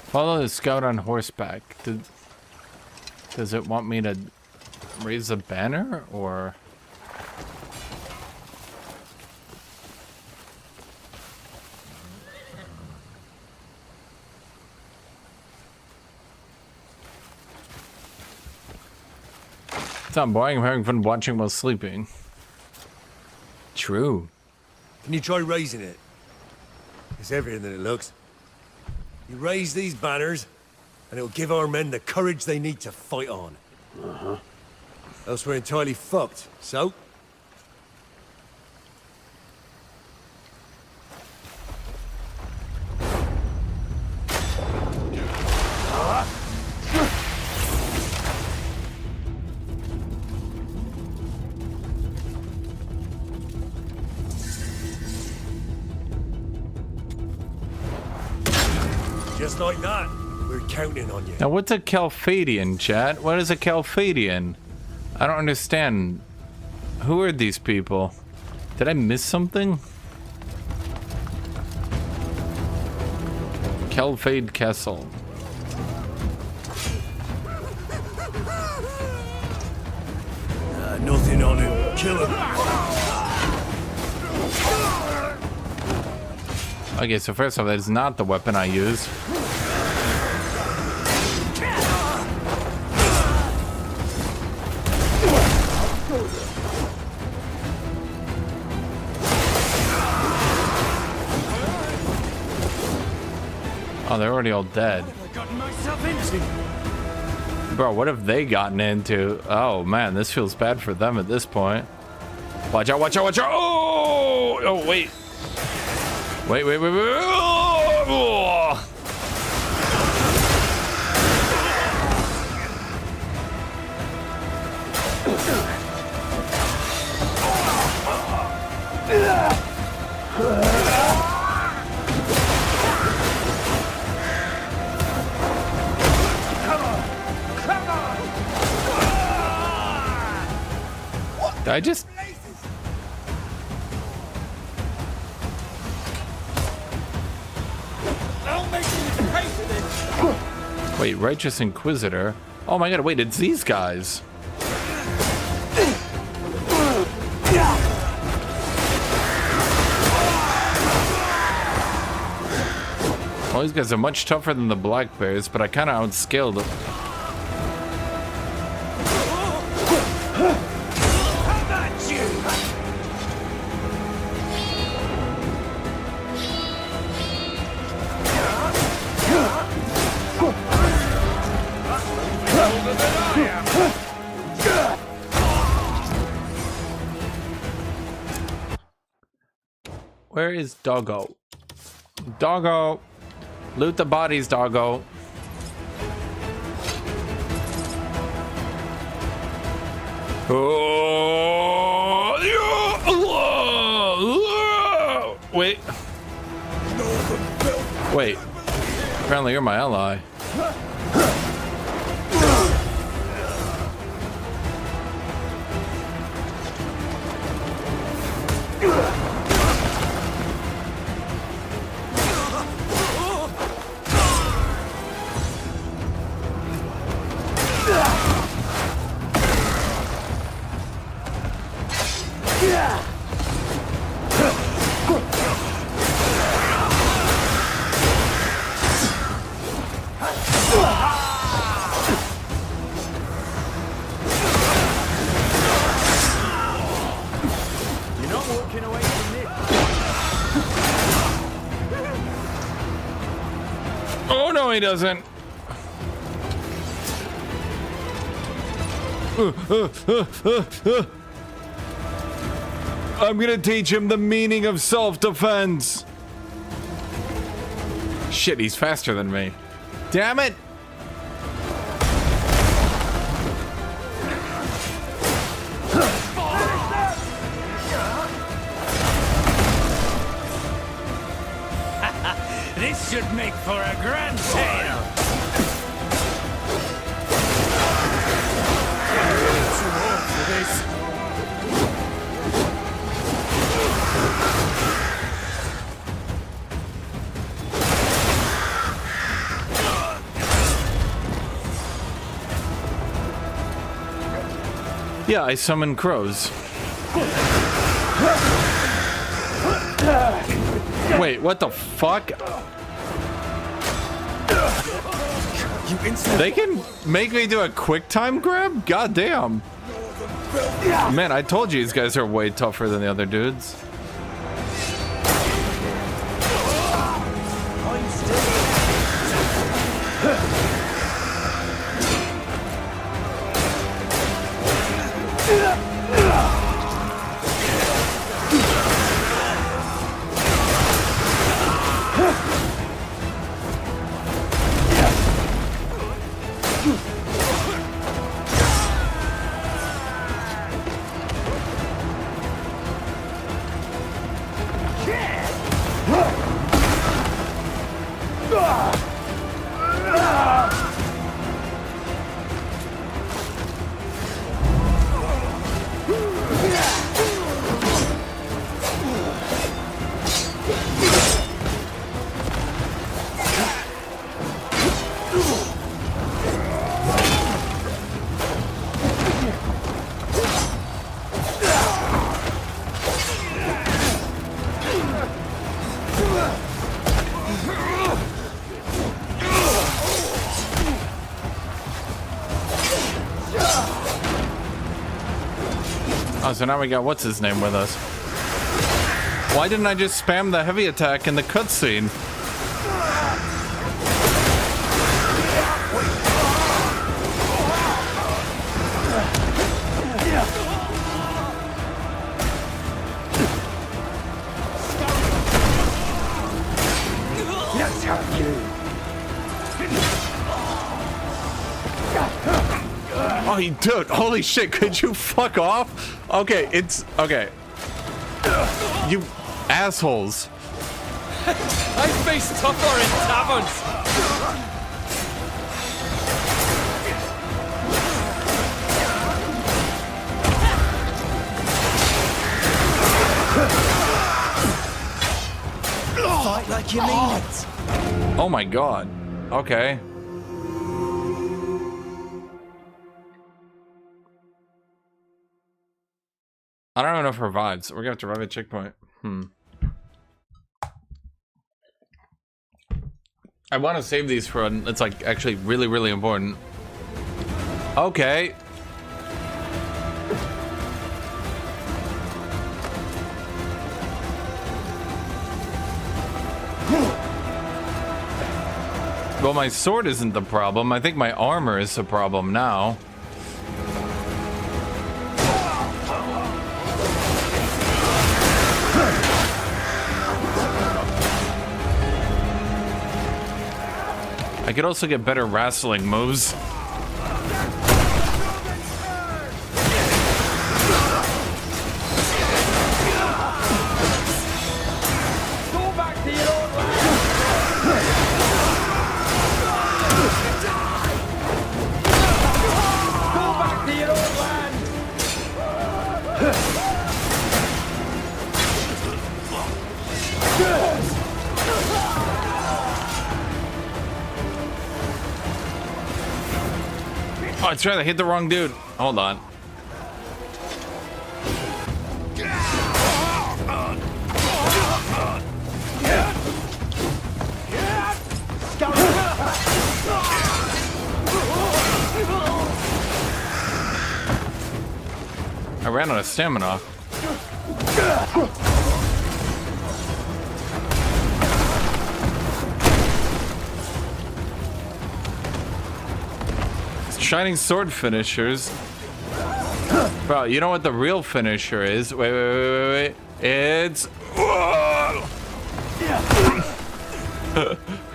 Follow the scout on horseback. Does it want me to raise a banner, or? It's not boring. I'm having fun watching while sleeping. True. Can you try raising it? It's heavier than it looks. You raise these banners, and it'll give our men the courage they need to fight on. Uh-huh. Else we're entirely fucked, so? Just like that, we're counting on you. Now, what's a Calphadian, chat? What is a Calphadian? I don't understand. Who are these people? Did I miss something? Calphade Castle. Nothing on him. Kill him. Okay, so first off, that is not the weapon I use. Oh, they're already all dead. Bro, what have they gotten into? Oh man, this feels bad for them at this point. Watch out, watch out, watch out! Oh, oh wait. Wait. Oh. Did I just... Wait, Righteous Inquisitor? Oh my god, wait, it's these guys. Well, these guys are much tougher than the Black Bears, but I kind of outscaled them. Where is Doggo? Doggo! Loot the bodies, Doggo. Oh, wait. Wait. Apparently you're my ally. Oh no, he doesn't. I'm gonna teach him the meaning of self-defense. Shit, he's faster than me. Damn it! This should make for a grand tale. Too old for this. Yeah, I summon crows. Wait, what the fuck? They can make me do a quick time grab? God damn. Man, I told you these guys are way tougher than the other dudes. Oh, so now we got what's his name with us. Why didn't I just spam the heavy attack in the cutscene? Oh, dude, holy shit, could you fuck off? Okay, it's... okay. You assholes. I face tougher in taverns. Fight like you mean it. Oh my god. Okay. I don't have enough revives. We're gonna have to revive a checkpoint. I want to save these for when it's like actually really, really important. Okay. Well, my sword isn't the problem. I think my armor is the problem now. I could also get better wrestling moves. Oh, that's right, I hit the wrong dude. Hold on. I ran out of stamina. Shining sword finishers. Bro, you know what the real finisher is? Wait. It's...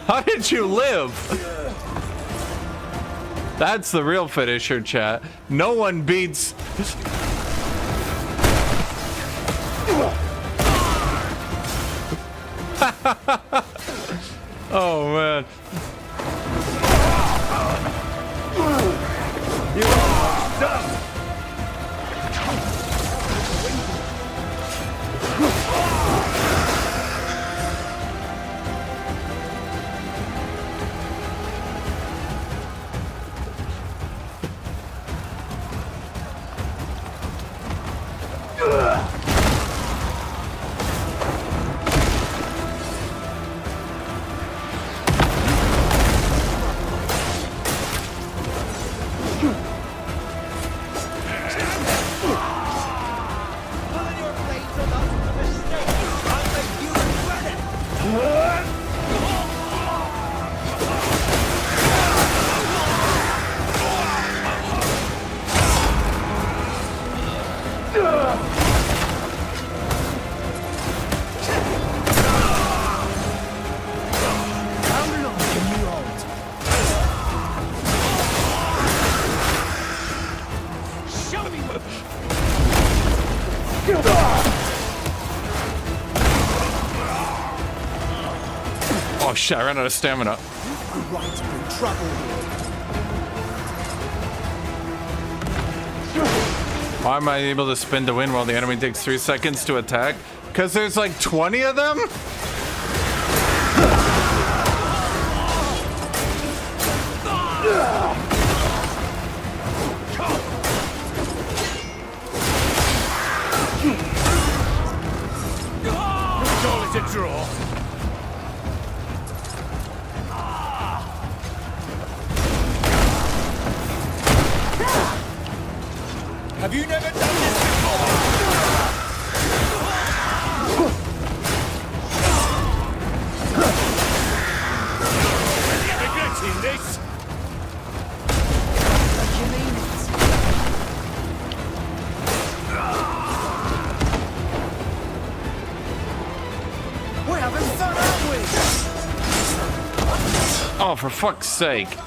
How did you live? That's the real finisher, chat. No one beats... Oh, man. You're almost done. Oh shit, I ran out of stamina. Why am I able to spin to win while the enemy takes 3 seconds to attack? Because there's like 20 of them? Call it a draw. Have you never done this before? Regretting this? We're having fun, aren't we? Oh, for fuck's sake.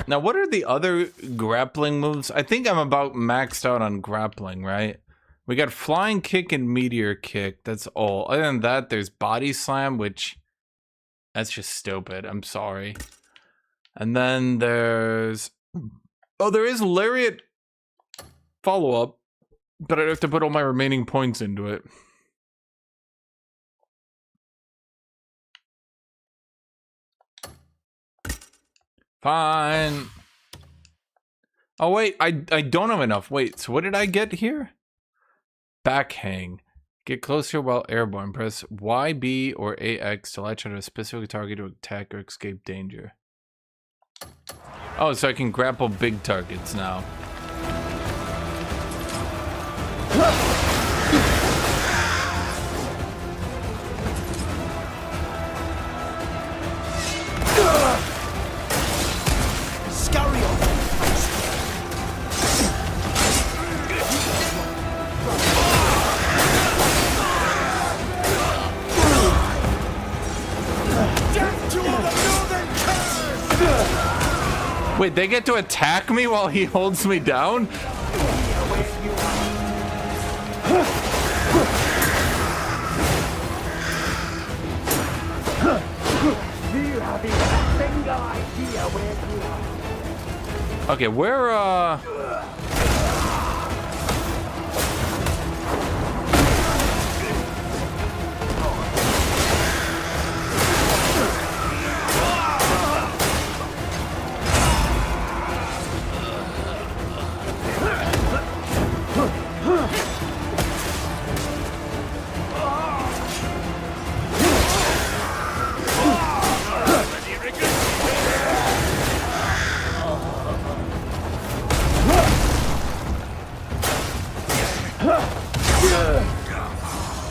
Now, what are the other grappling moves? I think I'm about maxed out on grappling, right? We got flying kick and meteor kick. That's all. Other than that, there's body slam, which that's just stupid. I'm sorry. And then there's... Oh, there is lariat follow-up, but I'd have to put all my remaining points into it. Fine. Oh, wait, I don't have enough. Wait, so what did I get here? Backhang. Get closer while airborne. Press Y, B, or AX to latch onto a specific target to attack or escape danger. Oh, so I can grapple big targets now. Wait, they get to attack me while he holds me down? Okay, where,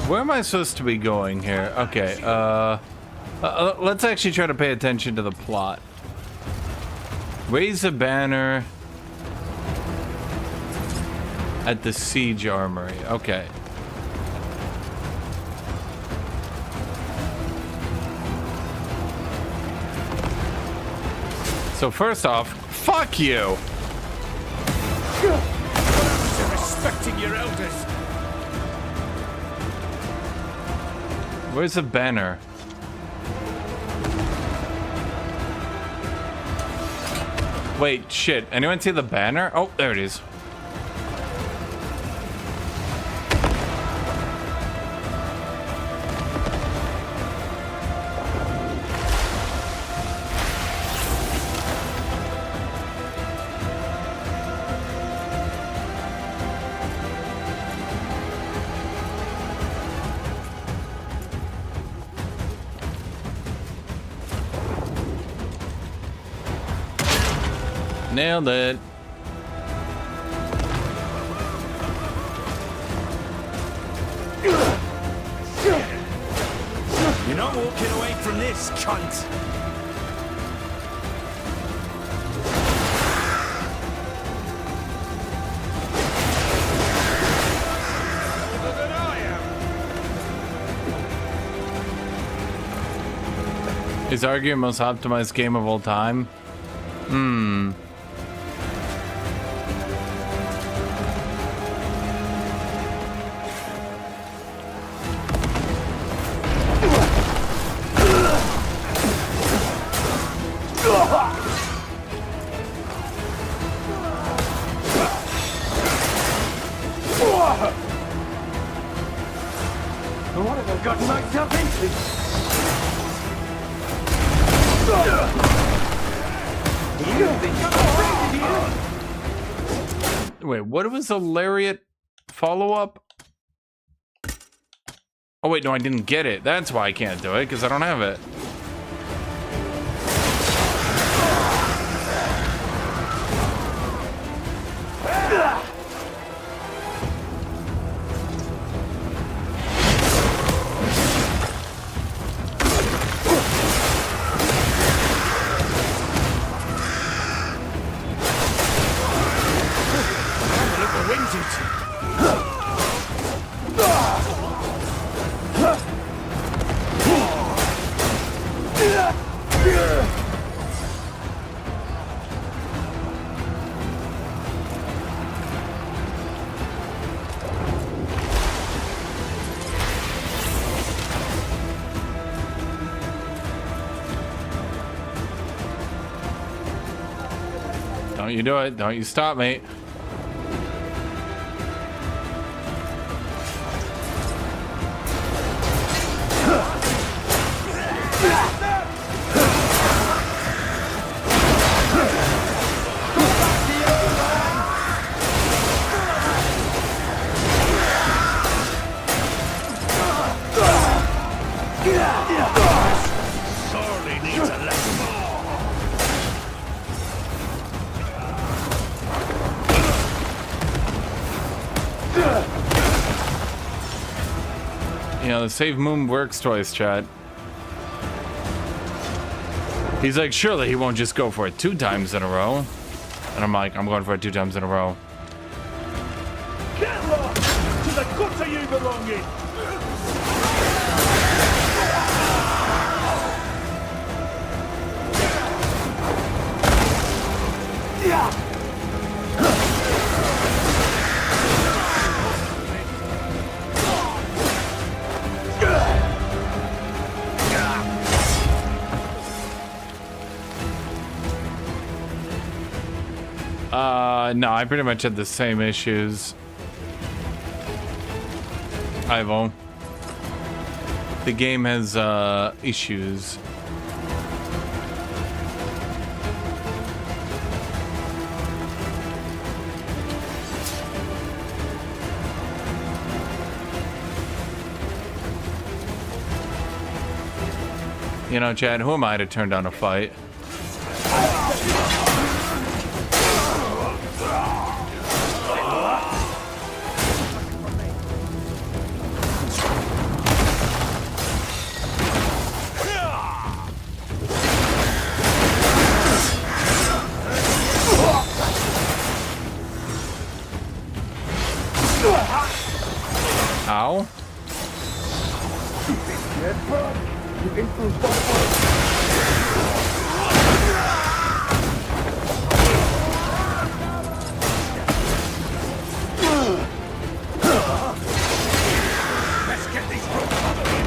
Where am I supposed to be going here? Okay, let's actually try to pay attention to the plot. Raise a banner at the siege armory. Okay. So first off, fuck you! Respecting your elders. Where's the banner? Wait, shit. Anyone see the banner? Oh, there it is. Nailed it. You're not walking away from this, cunt. Is arguing most optimized game of all time? Hmm. What have I got myself into? Wait, what was the lariat follow-up? Oh wait, no, I didn't get it. That's why I can't do it, because I don't have it. Don't you do it. Don't you stop me. Sorely needs a lesson. You know, the save moon works twice, chat. He's like, surely he won't just go for it 2 times in a row. And I'm like, I'm going for it 2 times in a row. Get lost to the gutter you belong in. No, I pretty much had the same issues. Ivo. The game has, issues. You know, Chad, who am I to turn down a fight? Let's get these ropes off me and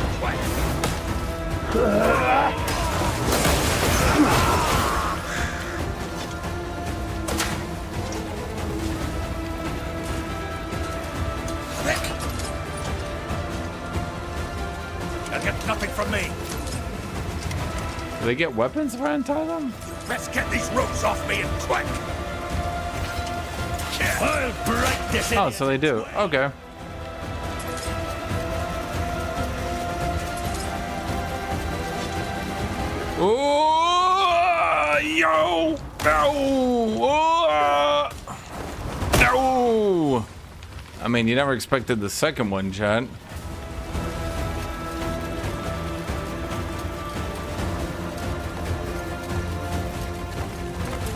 They'll get nothing from me. Do they get weapons if I untie them? Let's get these ropes off me and quick. I'll break this in. Oh, so they do. Okay. Oh, yo! No! No! I mean, you never expected the second one, chat.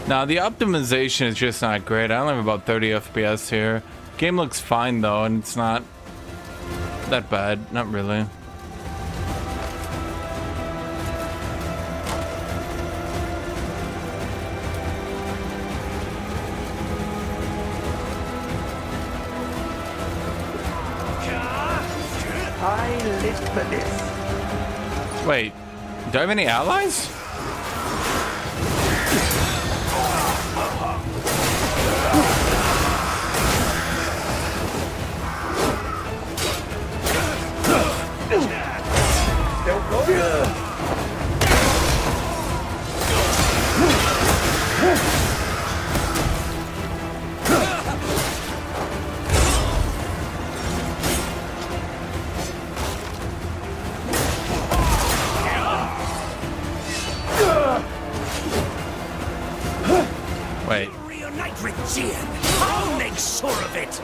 Now, the optimization is just not great. I only have about 30 FPS here. Game looks fine, though, and it's not that bad. Not really. I live for this. Wait, do I have any allies? Wait. Reunite with Jian. I'll make sure of it.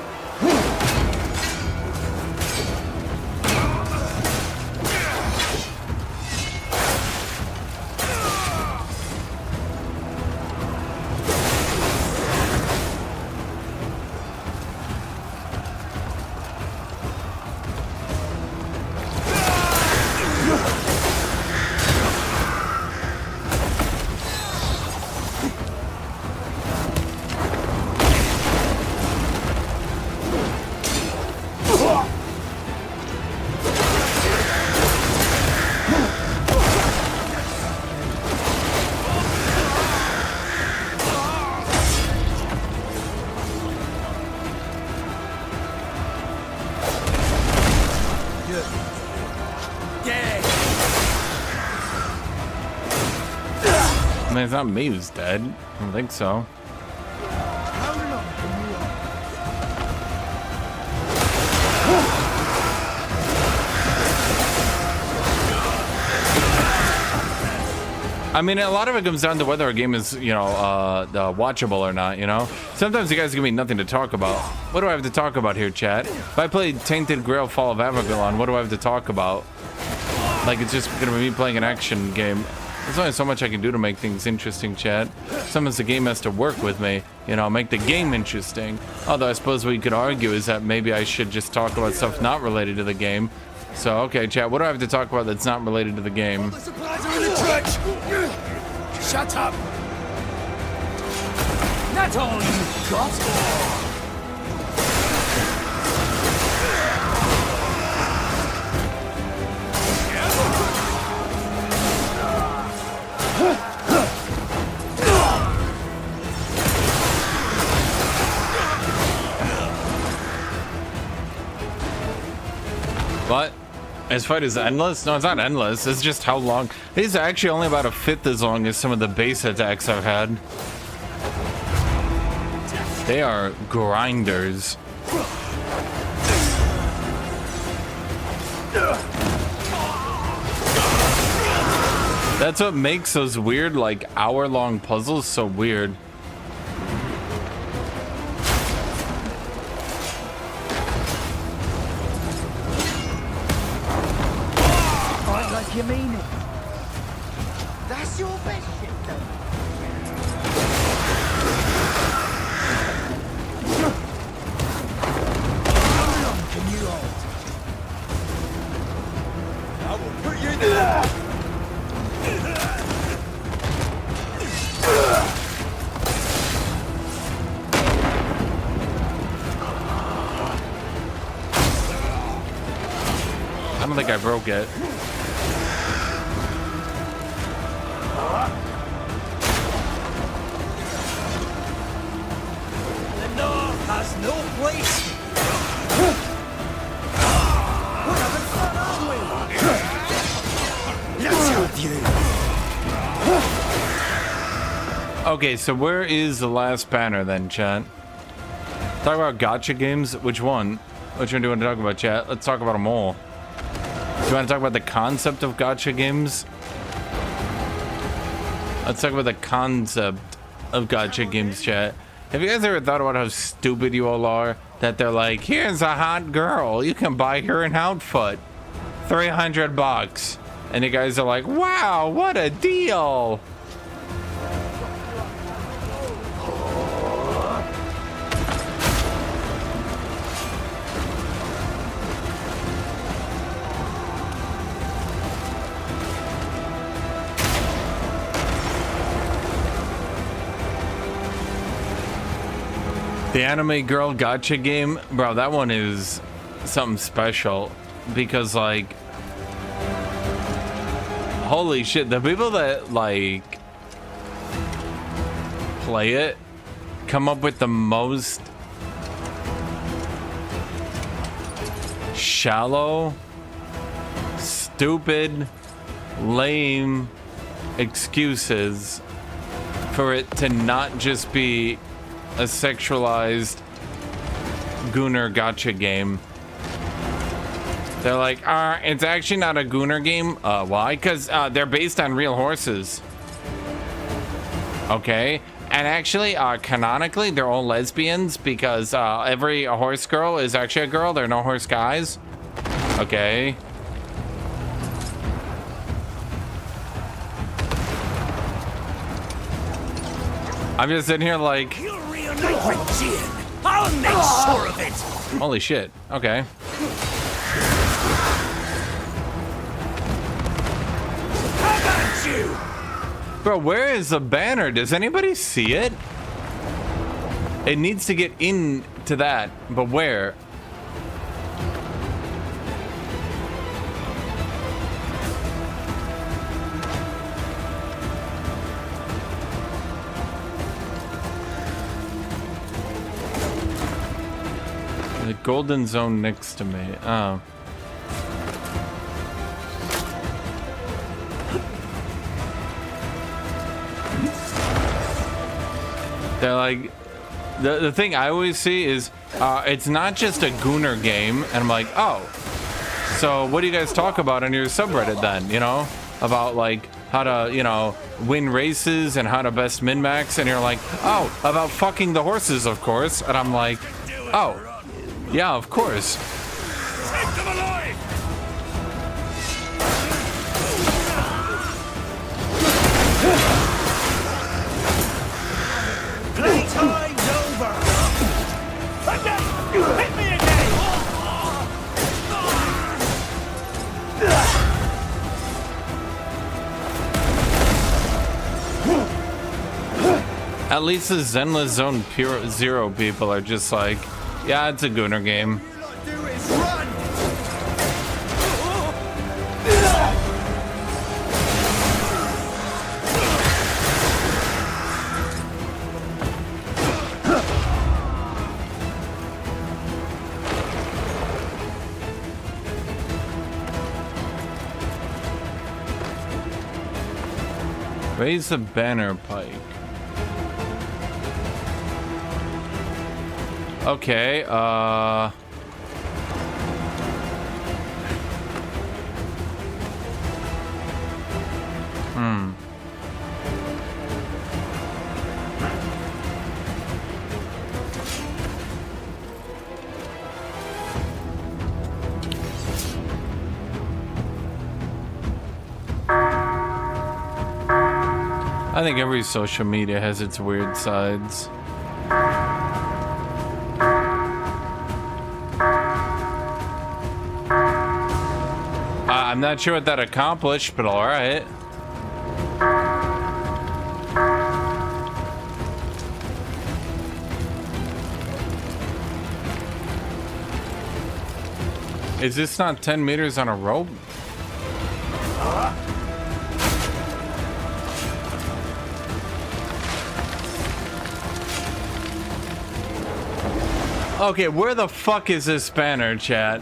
I mean, it's not me who's dead. I don't think so. I mean, a lot of it comes down to whether a game is, you know, watchable or not, you know? Sometimes you guys give me nothing to talk about. What do I have to talk about here, chat? If I played Tainted Grail Fall of Avalon, what do I have to talk about? Like, it's just gonna be me playing an action game. There's only so much I can do to make things interesting, chat. Sometimes the game has to work with me, you know, make the game interesting. Although I suppose what you could argue is that maybe I should just talk about stuff not related to the game. So, okay, chat, what do I have to talk about that's not related to the game? The supplies are in the church. Shut up. That's all you've got. What? This fight is endless? No, it's not endless. It's just how long. It's actually only about a fifth as long as some of the base attacks I've had. They are grinders. That's what makes those weird, like, hour-long puzzles so weird. Like you mean it. That's your best shit, though. How long can you hold? will put you there. I don't think I broke it. The North has no place. What have we? Let's have you. Okay, so where is the last banner then, chat? Talk about gotcha games? Which one? Which one do you want to talk about, chat? Let's talk about them all. Do you want to talk about the concept of gotcha games? Let's talk about the concept of gotcha games, chat. Have you guys ever thought about how stupid you all are? That they're like, here's a hot girl. You can buy her an outfit. $300. And you guys are like, wow, what a deal. The anime girl gotcha game, bro, that one is something special because, like, holy shit, the people that, like, play it come up with the most shallow, stupid, lame excuses for it to not just be a sexualized Gooner gotcha game. They're like, it's actually not a Gooner game. Why? Because they're based on real horses. Okay. And actually, canonically, they're all lesbians because every horse girl is actually a girl. There are no horse guys. Okay. I'm just sitting here like, I'll make sure of it. holy shit. Okay. How about you? Bro, where is the banner? Does anybody see it? It needs to get into that, but where? The golden zone next to me. Oh. They're like, the thing I always see is it's not just a Gooner game, and I'm like, oh, so what do you guys talk about on your subreddit then? You know, about like how to, you know, win races and how to best min-max, and you're like, oh, about fucking the horses, of course. And I'm like, oh, yeah, of course. Take them alive. Playtime's over. Again, hit me again. At least the Zenless Zone Pure Zero people are just like, yeah, it's a Gooner game. Raise the banner pike. Okay, I think every social media has its weird sides. I'm not sure what that accomplished, but all right. Is this not 10 meters on a rope? Okay, where the fuck is this banner, chat?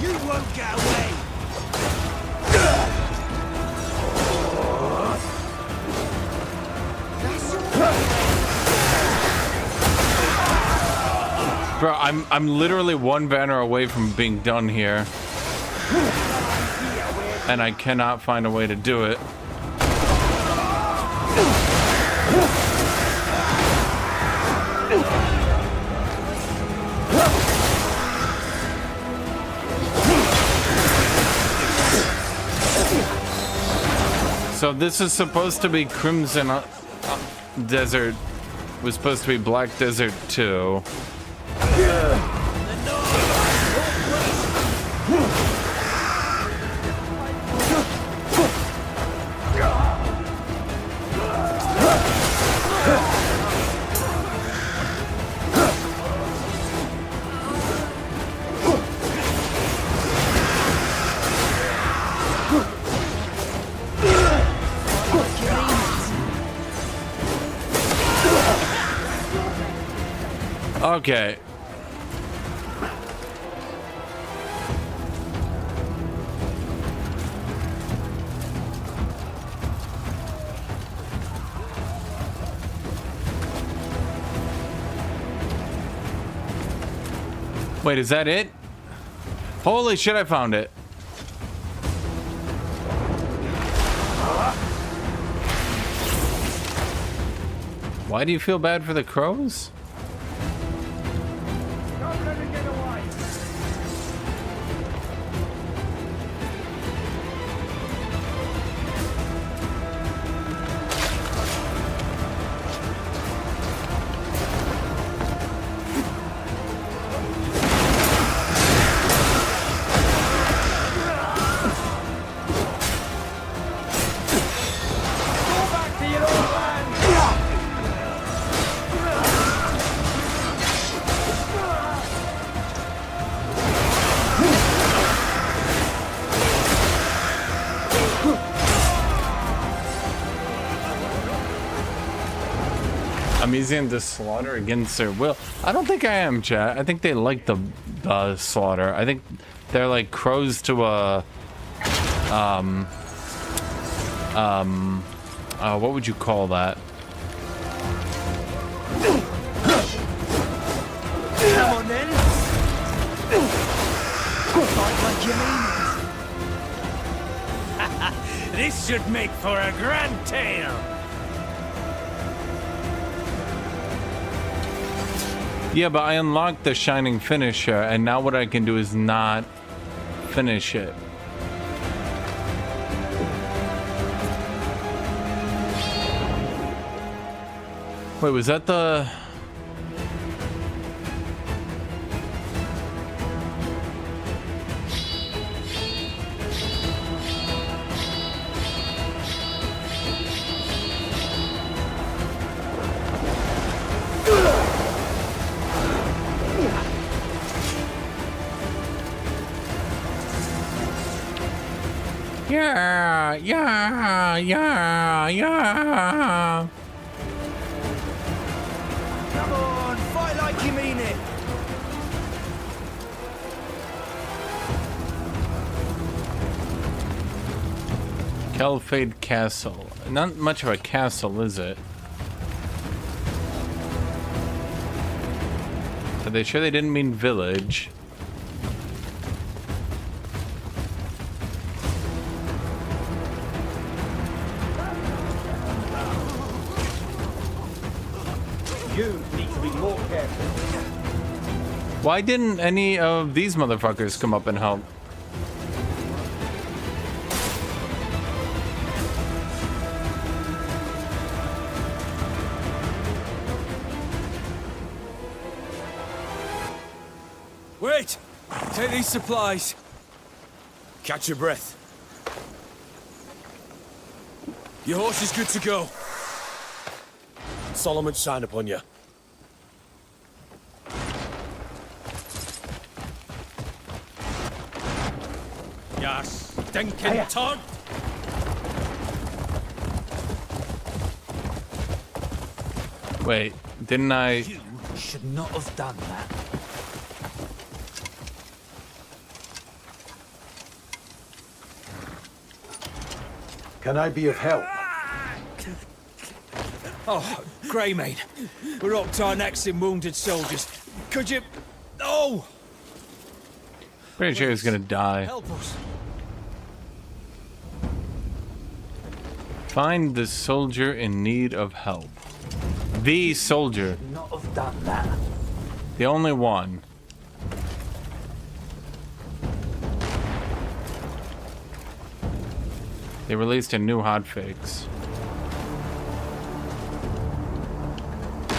You won't get away! Bro, I'm literally one banner away from being done here. And I cannot find a way to do it. So this is supposed to be Crimson Desert. Was supposed to be Black Desert 2. Okay. Wait, is that it? Holy shit, I found it. Why do you feel bad for the crows? I'm easy into slaughter against their will. I don't think I am, chat. I think they like the slaughter. I think they're like crows to a what would you call that? Come on then! Fight like you mean it. This should make for a grand tale! Yeah, but I unlocked the Shining Finisher, and now what I can do is not finish it. Wait, was that the... Yeah. Come on, fight like you mean it! Caliphate Castle. Not much of a castle, is it? Are they sure they didn't mean village? You need to be more careful. Why didn't any of these motherfuckers come up and help? Wait! Take these supplies. Catch your breath. Your horse is good to go. Solomon's sign upon you. Ya stinking tug! Wait, didn't I? You should not have done that. Can I be of help? Oh, Greymane. We're up to our necks in wounded soldiers. Could you... Oh! Pretty sure he's gonna die. Help us. Find the soldier in need of help. The soldier. Not have done that. The only one. They released a new hotfix.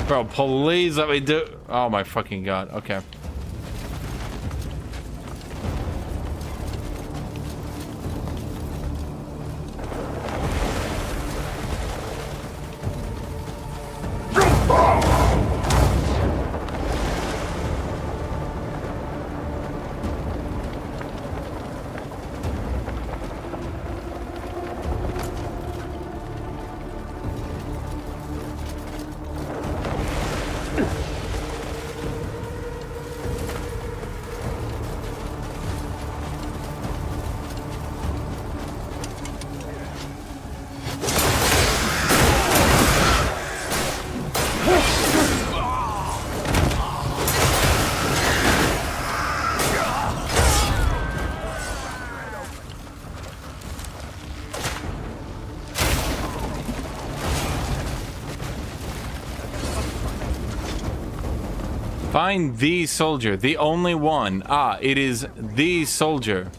Bro, please let me do. Oh my fucking god. Okay. Find the soldier, the only one. Ah, it is the soldier.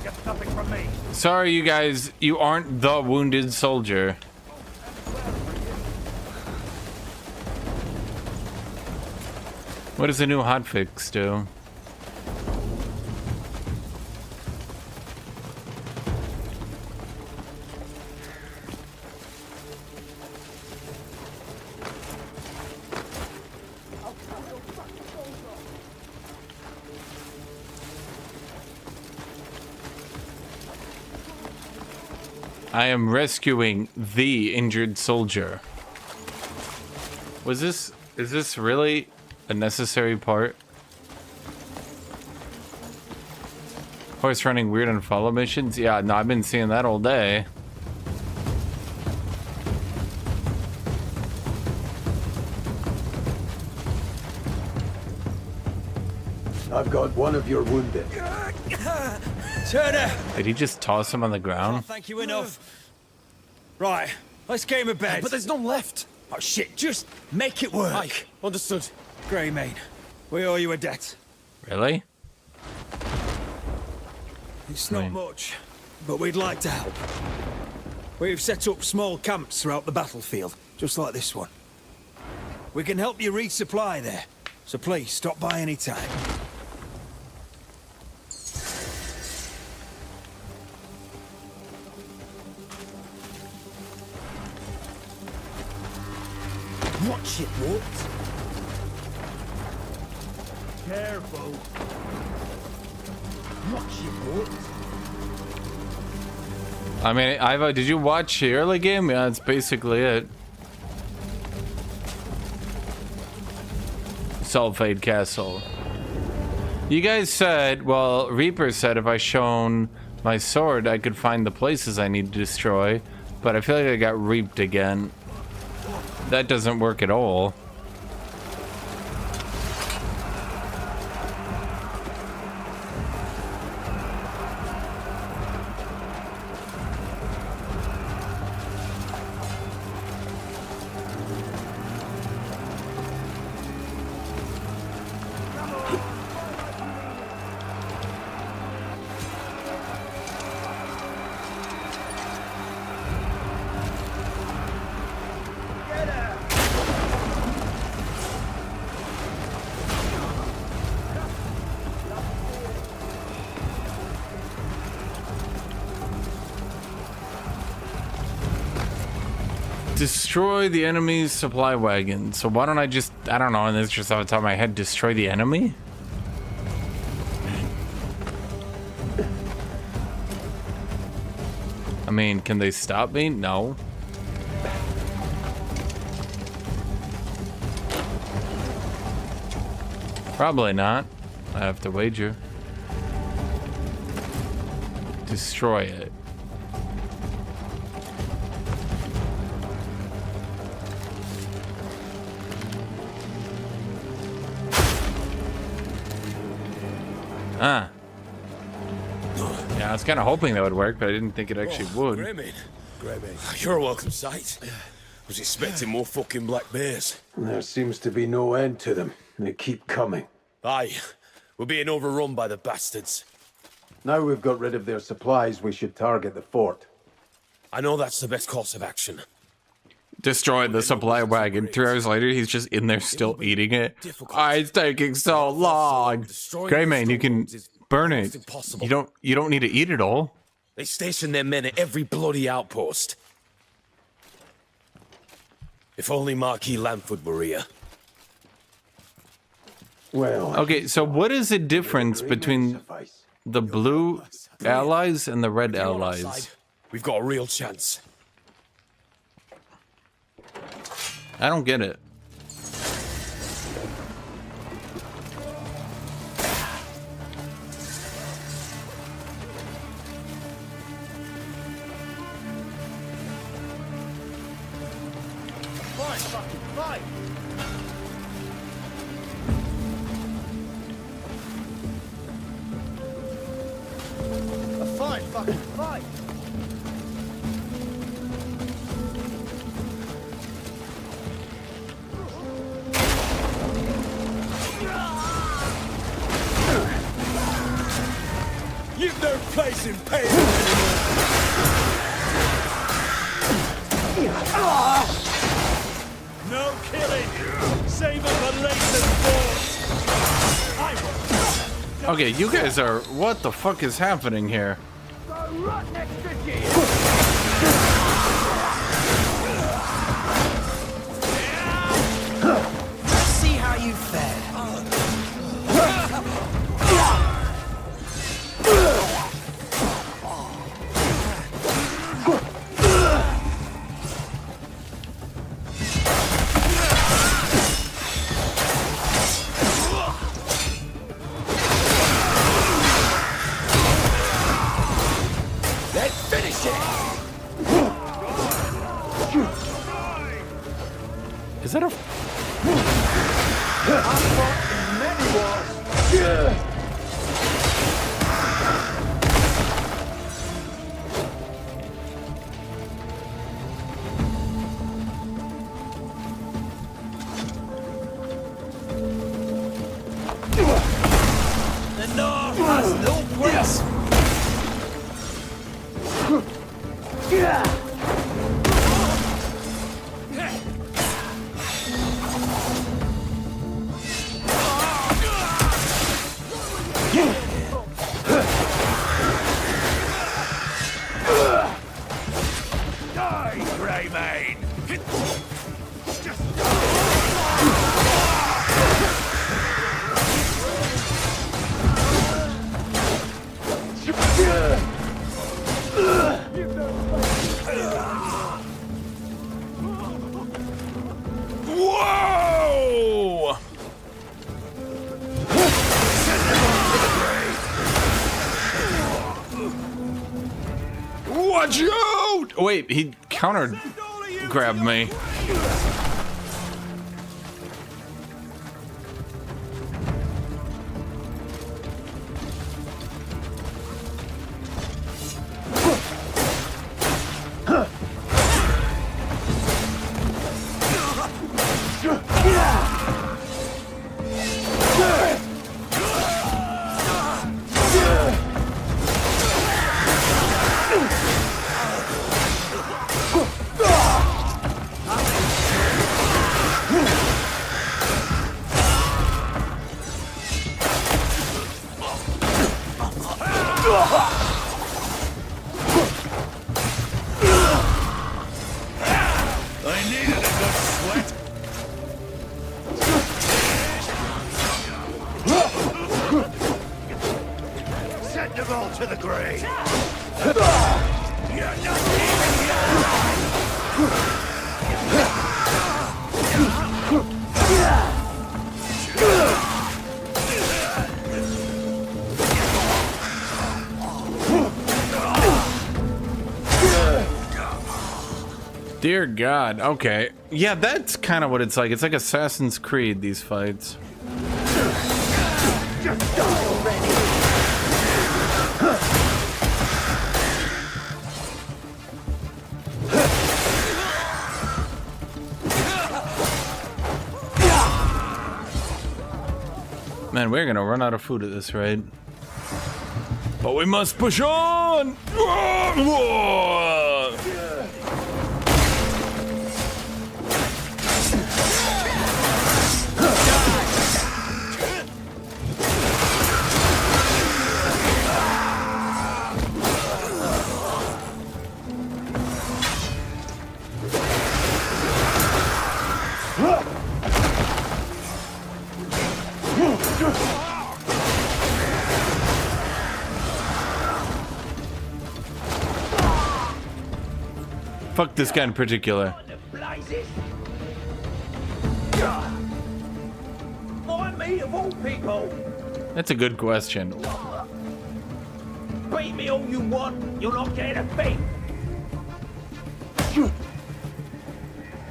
Get nothing from me. Sorry, you guys, you aren't the wounded soldier. What does the new hotfix do? I am rescuing the injured soldier. Is this really a necessary part? Horse running weird and follow missions? Yeah, no, I've been seeing that all day. I've got one of your wounded. Turner! Did he just toss him on the ground? Thank you enough. Right, let's get him a bed. But there's none left. Oh shit, just make it work. Aye, understood. Greymane, we owe you a debt. Really? It's not much, but we'd like to help. We've set up small camps throughout the battlefield, just like this one. We can help you resupply there, so please stop by any time. Watch it, Walt. Careful. Watch it, Walt. I mean, Ivo, did you watch the early game? Yeah, that's basically it. Sulfade Castle. You guys said, well, Reaper said if I shown my sword, I could find the places I need to destroy, but I feel like I got reaped again. That doesn't work at all. Destroy the enemy's supply wagon. So why don't I just, I don't know, and this just off the top of my head, destroy the enemy? I mean, can they stop me? No. Probably not. I have to wager. Destroy it. Ah. Yeah, I was kind of hoping that would work, but I didn't think it actually would. You're a welcome sight. Was expecting more fucking black bears. There seems to be no end to them. They keep coming. Aye, we're being overrun by the bastards. Now we've got rid of their supplies, we should target the fort. I know that's the best course of action. Destroyed the supply wagon. 3 hours later, he's just in there still eating it. Oh, it's taking so long. Greymane, you can burn it. You don't need to eat it all. They station their men at every bloody outpost. If only Marquis Lamford were here. Well, okay, so what is the difference between the blue allies and the red allies? We've got a real chance. I don't get it. Fight, fucking fight! A fight, fucking fight! You've no place in pain anymore. No killing. Save it for later, boys. Okay, you guys are... What the fuck is happening here? Right next to Let's see how you fare. Let's finish it. Is that a... The North has no place. Die, Greymane! Whoa! Watch out! Wait, he counter grabbed me. I to the grave! You're not Dear God. Okay. Yeah, that's kind of what it's like. It's like Assassin's Creed, these fights. just die already! Man, we're gonna run out of food at this rate. But we must push on! Fuck this guy in particular. Why me of all people? That's a good question. Beat me all you want, you're not getting a thing.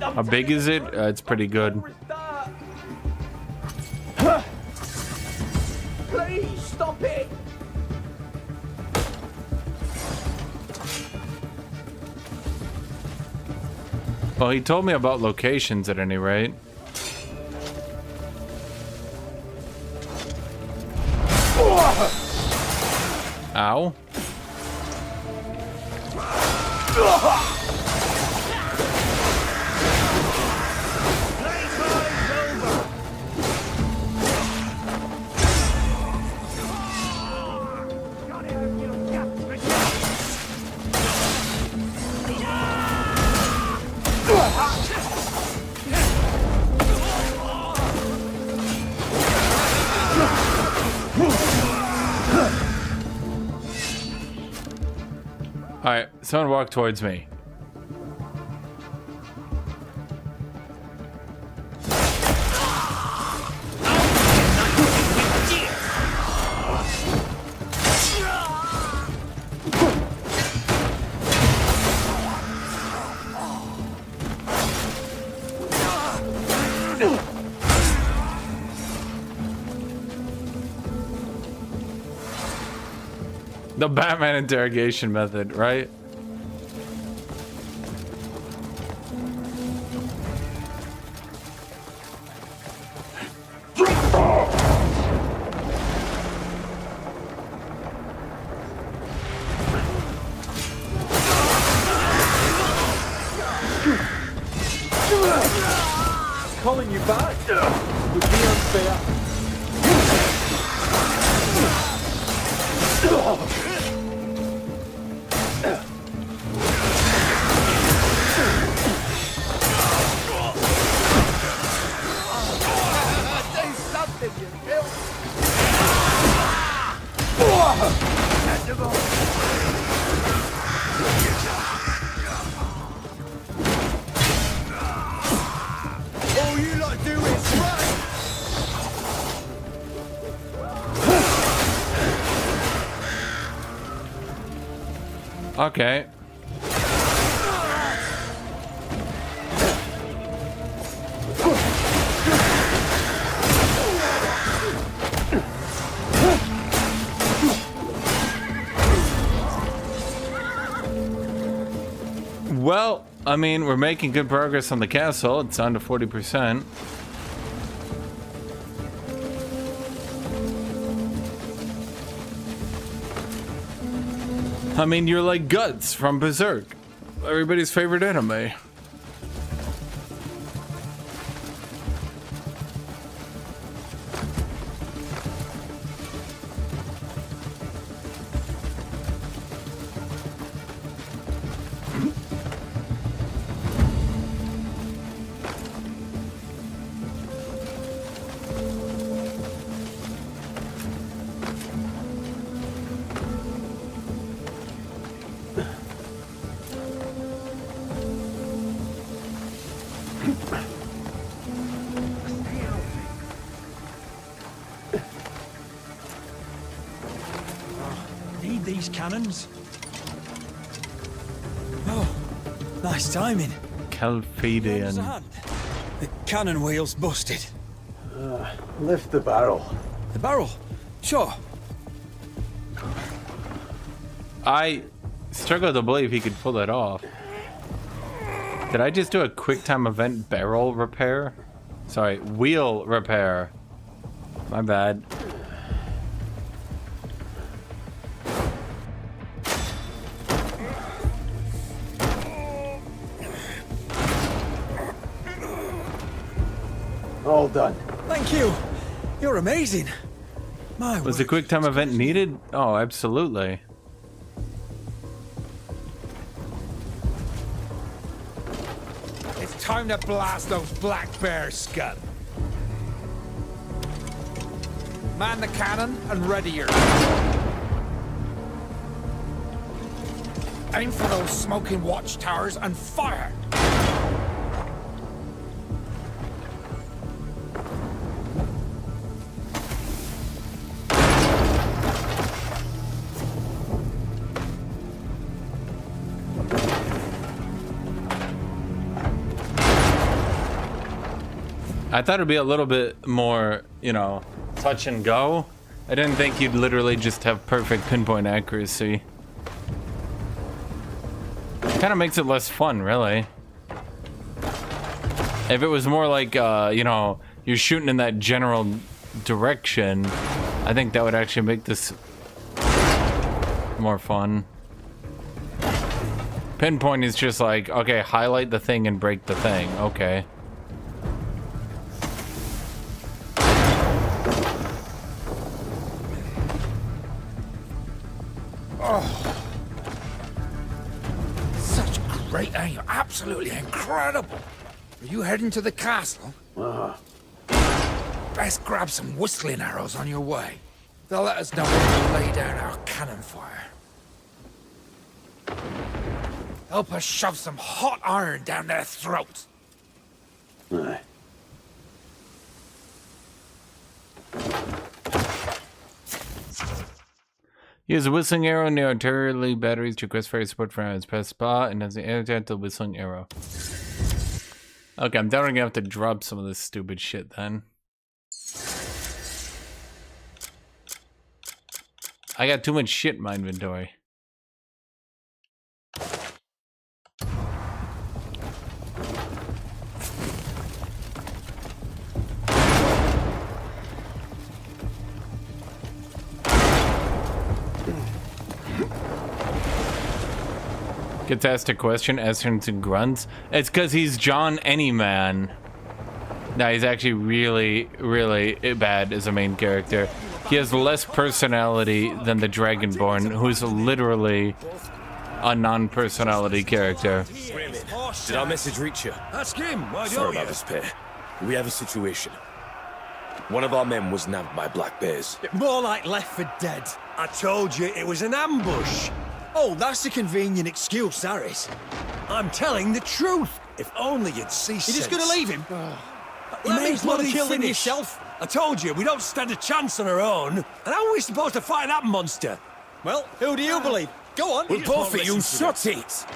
How big is it? It's pretty good. Please stop it. Well, he told me about locations at any rate. Ow. Alright, someone walk towards me. The Batman interrogation method, right? Calling you back would be unfair. All you lot do is run! Okay. Well, I mean, we're making good progress on the castle. It's down to 40%. I mean, you're like Guts from Berserk. Everybody's favorite anime. these cannons? Oh, nice timing. Calphadian. The cannon wheel's busted. Lift the barrel. The barrel? Sure. I struggle to believe he could pull that off. Did I just do a quick time event barrel repair? Sorry, wheel repair. My bad. All done. Thank you. You're amazing. My Was the quick time event needed? Oh, absolutely. It's time to blast those black bears, Scud. Man the cannon and ready your... Aim for those smoking watchtowers and fire! I thought it'd be a little bit more, you know, touch and go. I didn't think you'd literally just have perfect pinpoint accuracy. Kind of makes it less fun, really. If it was more like, you know, you're shooting in that general direction, I think that would actually make this more fun. Pinpoint is just like, okay, highlight the thing and break the thing. Okay. Oh. Such great aim. Absolutely incredible. Are you heading to the castle? Best grab some whistling arrows on your way. They'll let us know when to lay down our cannon fire. Help us shove some hot iron down their throats. Aye. Use a whistling arrow near artillery batteries to request fire support from its past spa and has an antidote to whistling arrow. Okay, I'm definitely gonna have to drop some of this stupid shit then. I got too much shit in my inventory. Gets asked a question, turns and grunts. It's because he's John Anyman. No, he's actually really, really bad as a main character. He has less personality than the Dragonborn, who's literally a non-personality character. Did our message reach you? Ask him. Why Sorry don't about you? this, pair. We have a situation. One of our men was nabbed by black bears. More like left for dead. I told you it was an ambush. Oh, that's a convenient excuse, Harris. I'm telling the truth. If only you'd see You're just sense. gonna leave him? You Let may me bloody kill him finish. yourself. I told you, we don't stand a chance on our own. And how are we supposed to fight that monster? Well, who do you believe? Go on. Well, both of you shut it.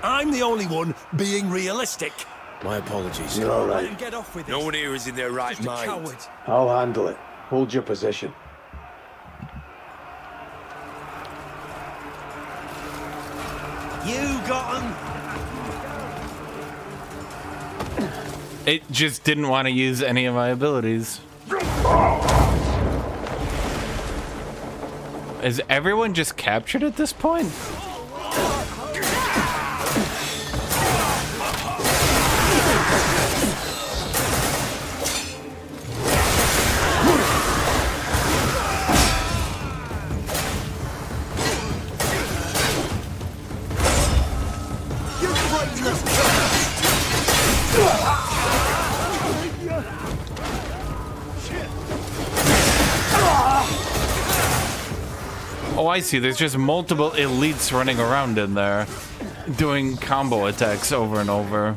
I'm the only one being realistic. My apologies. You're all right. Get off with it. No one here is in their right Just a mind. coward. I'll handle it. Hold your position. You got him. It just didn't want to use any of my abilities. Is everyone just captured at this point? Oh, I see. There's just multiple elites running around in there, doing combo attacks over and over.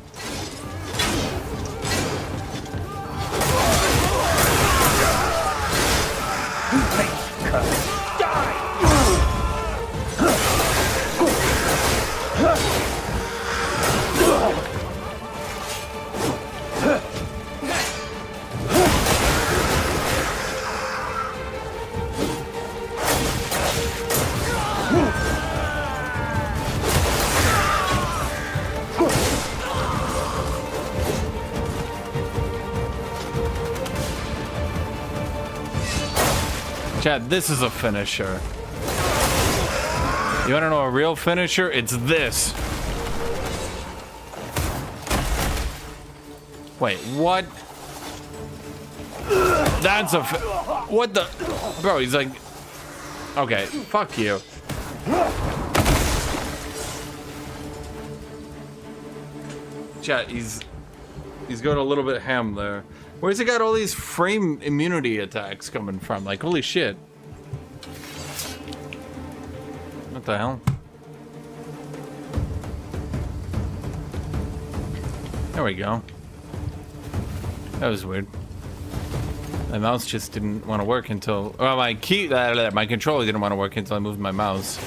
Chad, this is a finisher. You wanna know a real finisher? It's this. Wait, what? That's a what the? Bro, he's like... Okay, fuck you. Chat, he's got a little bit ham there. Where's he got all these frame immunity attacks coming from? Like, holy shit. What the hell? There we go. That was weird. My mouse just didn't want to work until... Oh, my controller didn't want to work until I moved my mouse.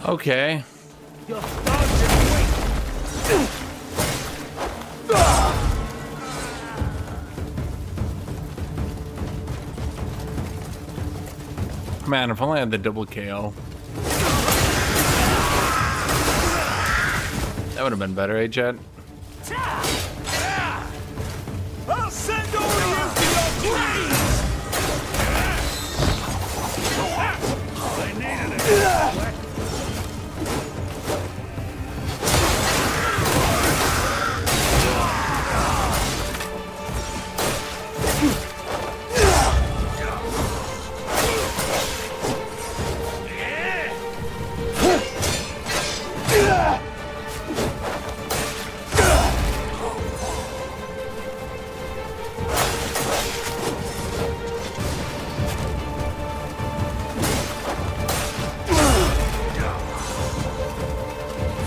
Okay. Man, if only I had the double KO. That would have been better, eh, Chet? I'll send all of you to your graves! I needed it.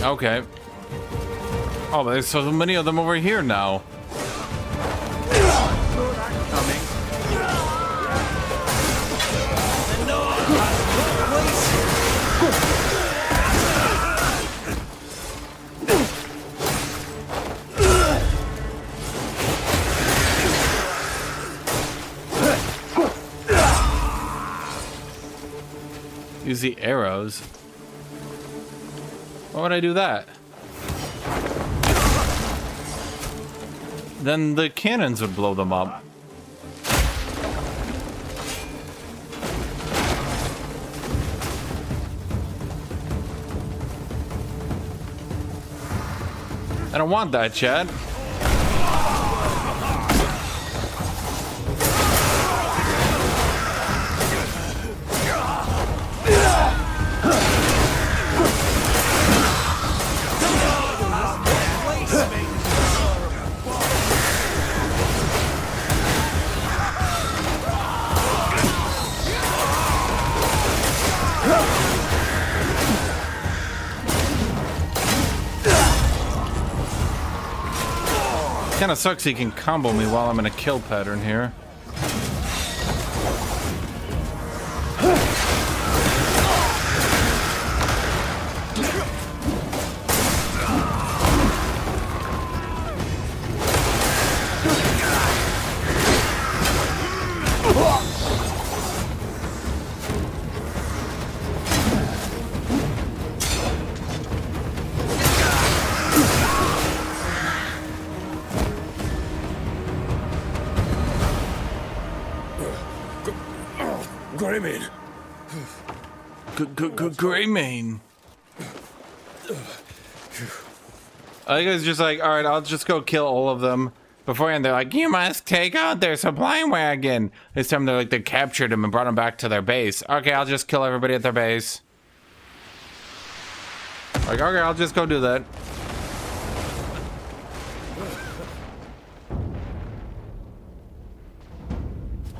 Okay. Oh, there's so many of them over here now. Use the arrows. Why would I do that? Then the cannons would blow them up. I don't want that, Chad. Kind of sucks he can combo me while I'm in a kill pattern here. Greymane. Greymane. I think it's just like, all right, I'll just go kill all of them. Beforehand, they're like, you must take out their supply wagon. This time, they're like, they captured him and brought him back to their base. Okay, I'll just kill everybody at their base. Like, okay, I'll just go do that.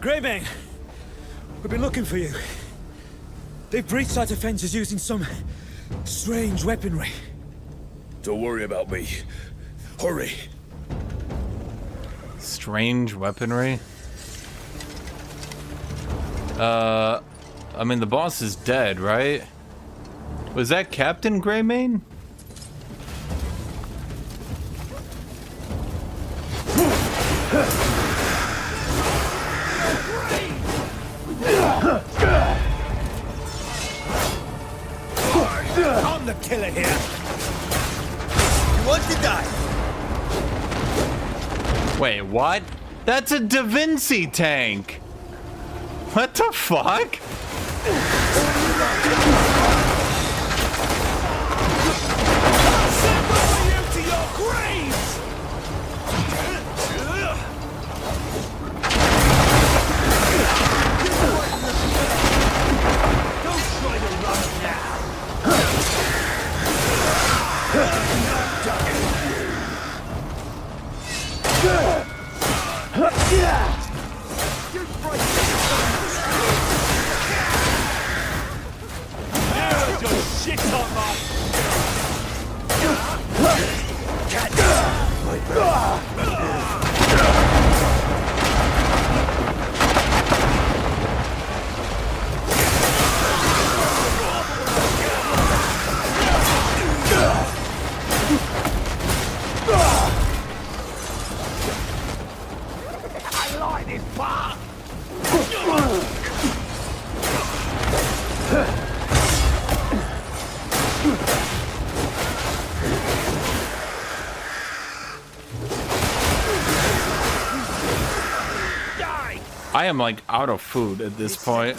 Greybane, we've been looking for you. They've breached our defenses using some strange weaponry. Don't worry about me. Hurry. Strange weaponry? I mean, the boss is dead, right? Was that Captain Greymane? I'm the killer here. You want to die? Wait, what? That's a Da Vinci tank! What the fuck? I am like out of food at this point.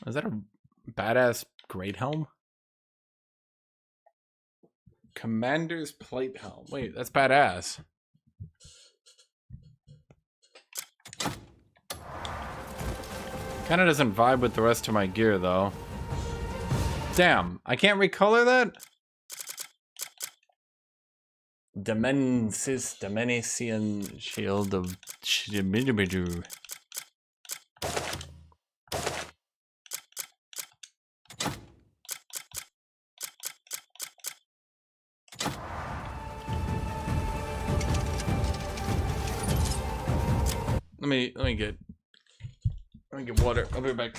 Is that a badass great helm? Commander's plate helm. Wait, that's badass. Kinda doesn't vibe with the rest of my gear though. Damn, I can't recolor that? Dimensian shield of Chimidimiju. Let me get water. I'll be back.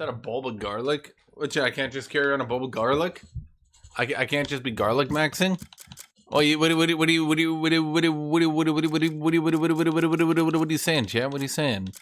that a bulb of garlic? Which I can't just carry on a bulb of garlic? I can't just be garlic maxing? Oh, what are you saying, chat? What are you saying?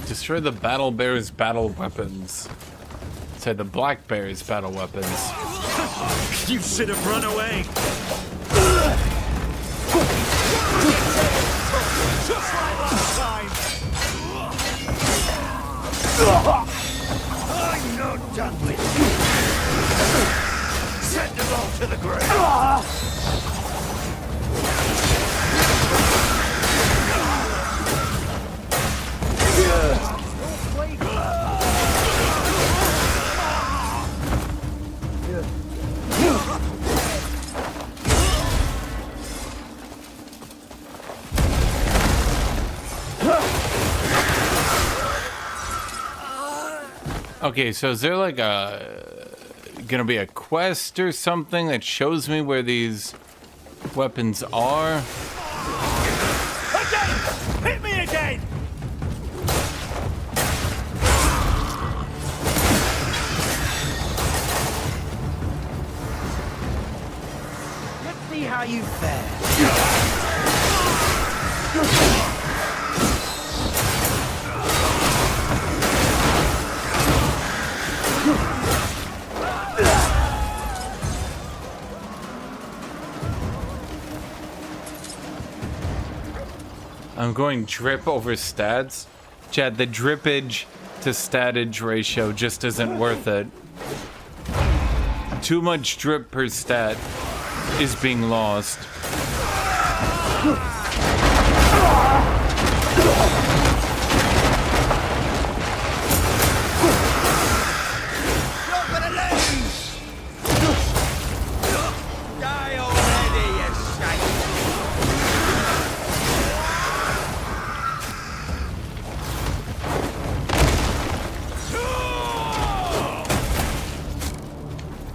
Destroy the battle bear's battle weapons. Say the black bear's battle weapons. You should have run away. Just like last time. I'm not done with you. Send them all to the grave. Okay, so is there like gonna be a quest or something that shows me where these weapons are? Again! Hit me again! Let's see how you fare. I'm going drip over stats. Chad, the drippage to statage ratio just isn't worth it. Too much drip per stat is being lost.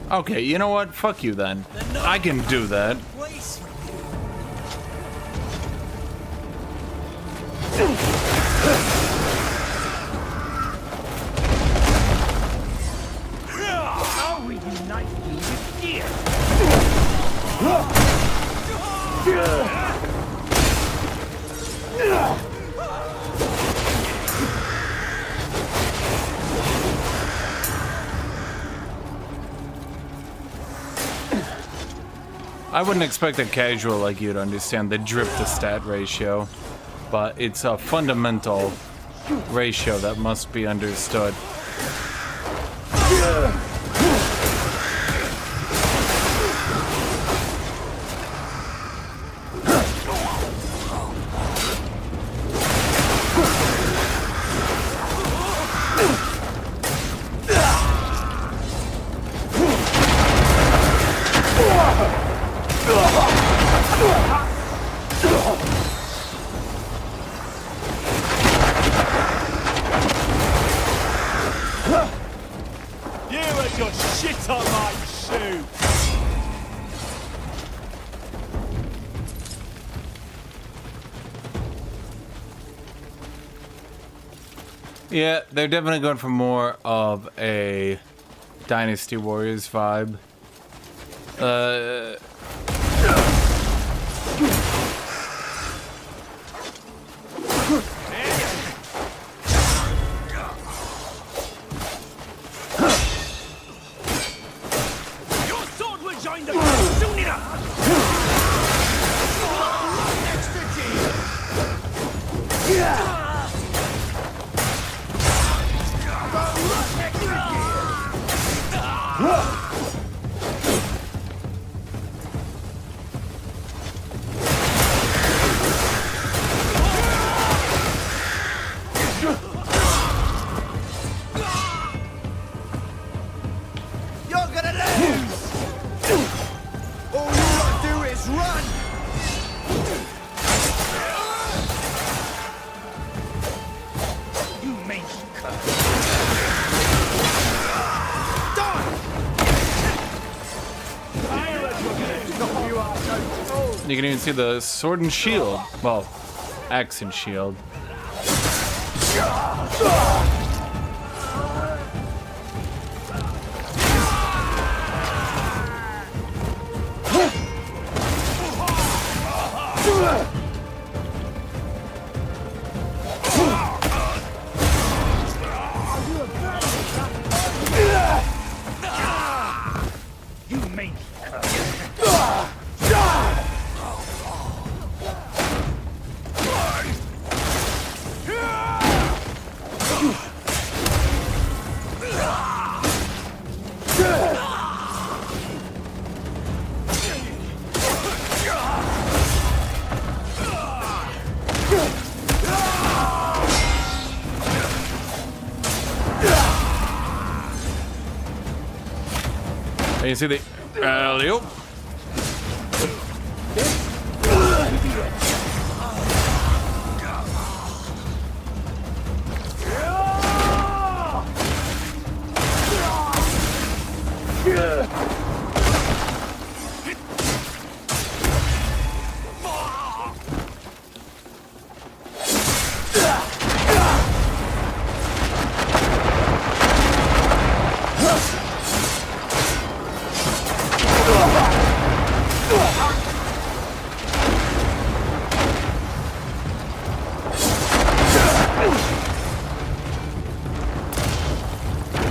Okay, you know what? Fuck you then. I can do that. How we unite you with fear? I wouldn't expect a casual like you to understand the drip to stat ratio, but it's a fundamental ratio that must be understood. You and your shit on my shoe! Yeah, they're definitely going for more of a Dynasty Warriors vibe. Your sword will join the fight soon enough! Next to G! You're gonna lose! All you gotta do is run! You mean You can even see the sword and shield. Well, axe and shield. You mean And you see the alley-oop.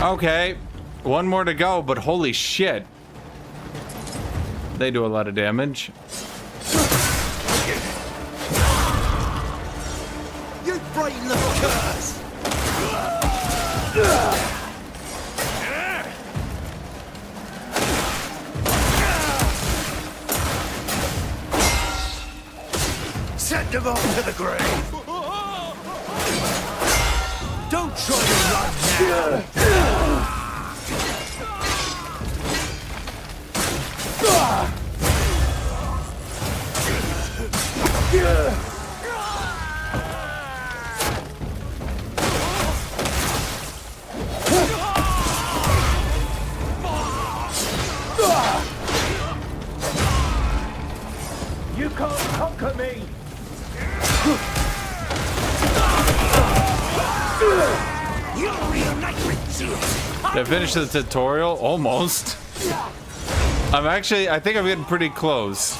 Okay, one more to go, but holy shit. They do a lot of damage. You frighten the curse! Send them on to the grave! Don't try to run now! You can't conquer me! You'll reunite with you! Did I finish the tutorial? Almost. I think I'm getting pretty close.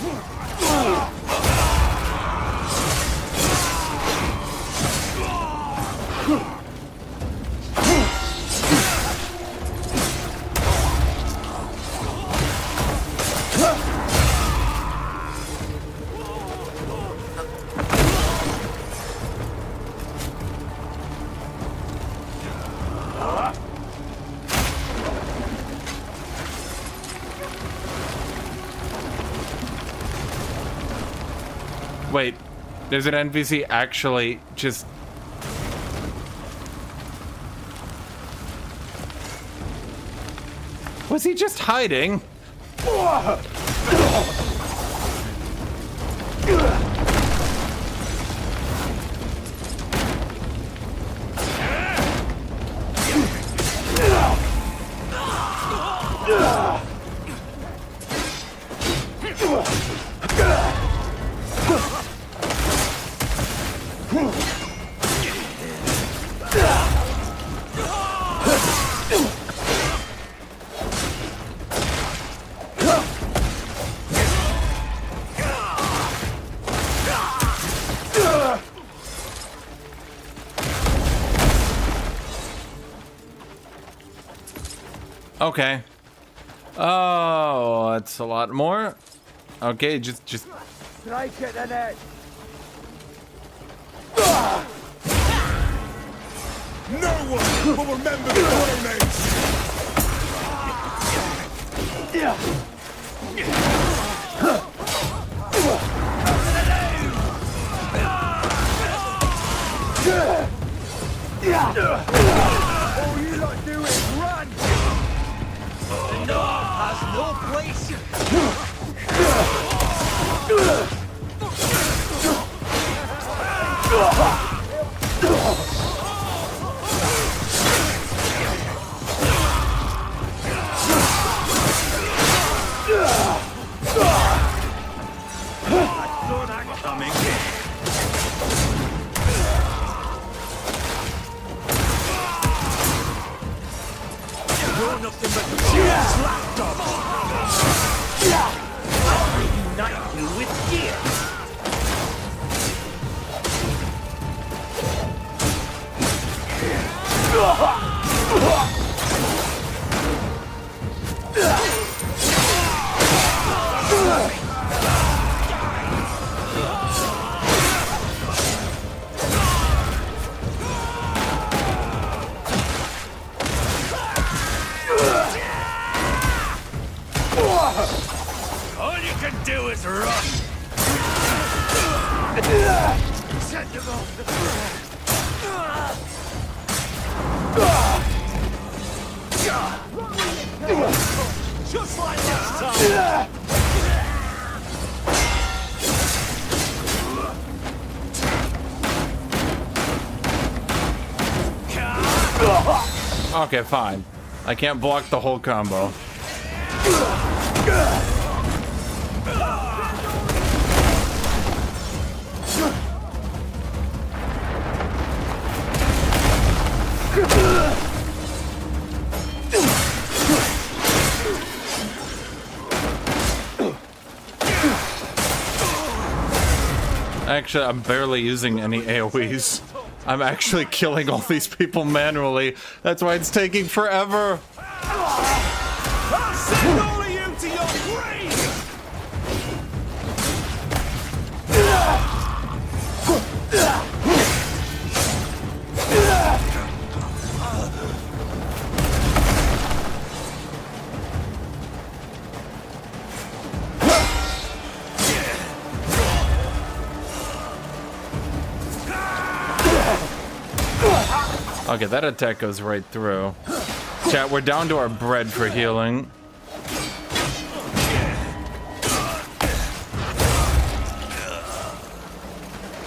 Wait, there's an NPC actually just... Was he just hiding? Okay. Oh, that's a lot more. Okay, just Strike at the net! No one will remember the Clones! All you lot do is run! The North has no place! I saw that coming. You're nothing but slapdog! I'll reunite you with gear! All you can do is run! Send them off just like last time! Okay, fine. I can't block the whole combo. Actually, I'm barely using any AoEs. I'm actually killing all these people manually. That's why it's taking forever. I'll send all of you to your grave! Okay, that attack goes right through. Chat, we're down to our bread for healing.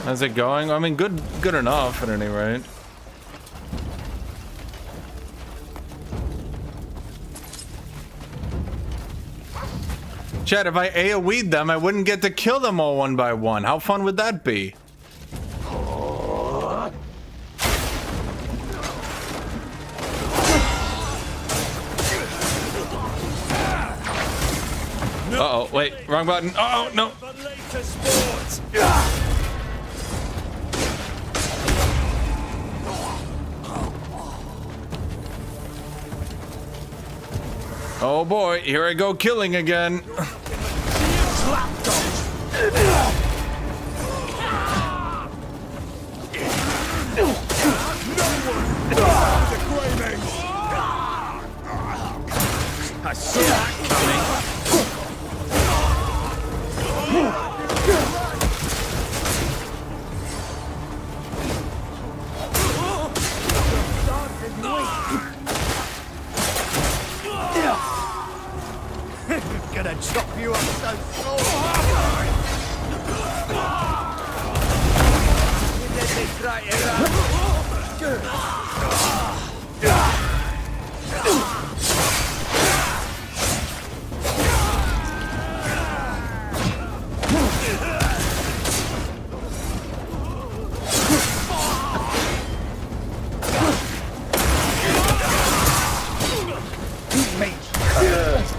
How's it going? I mean, good enough at any rate. Chat, if I AoE'd them, I wouldn't get to kill them all one by one. How fun would that be? Uh-oh, wait, wrong button. Oh, no. Oh boy, here I go killing again. I saw that coming. Gonna chop you up so small. Let me try it out.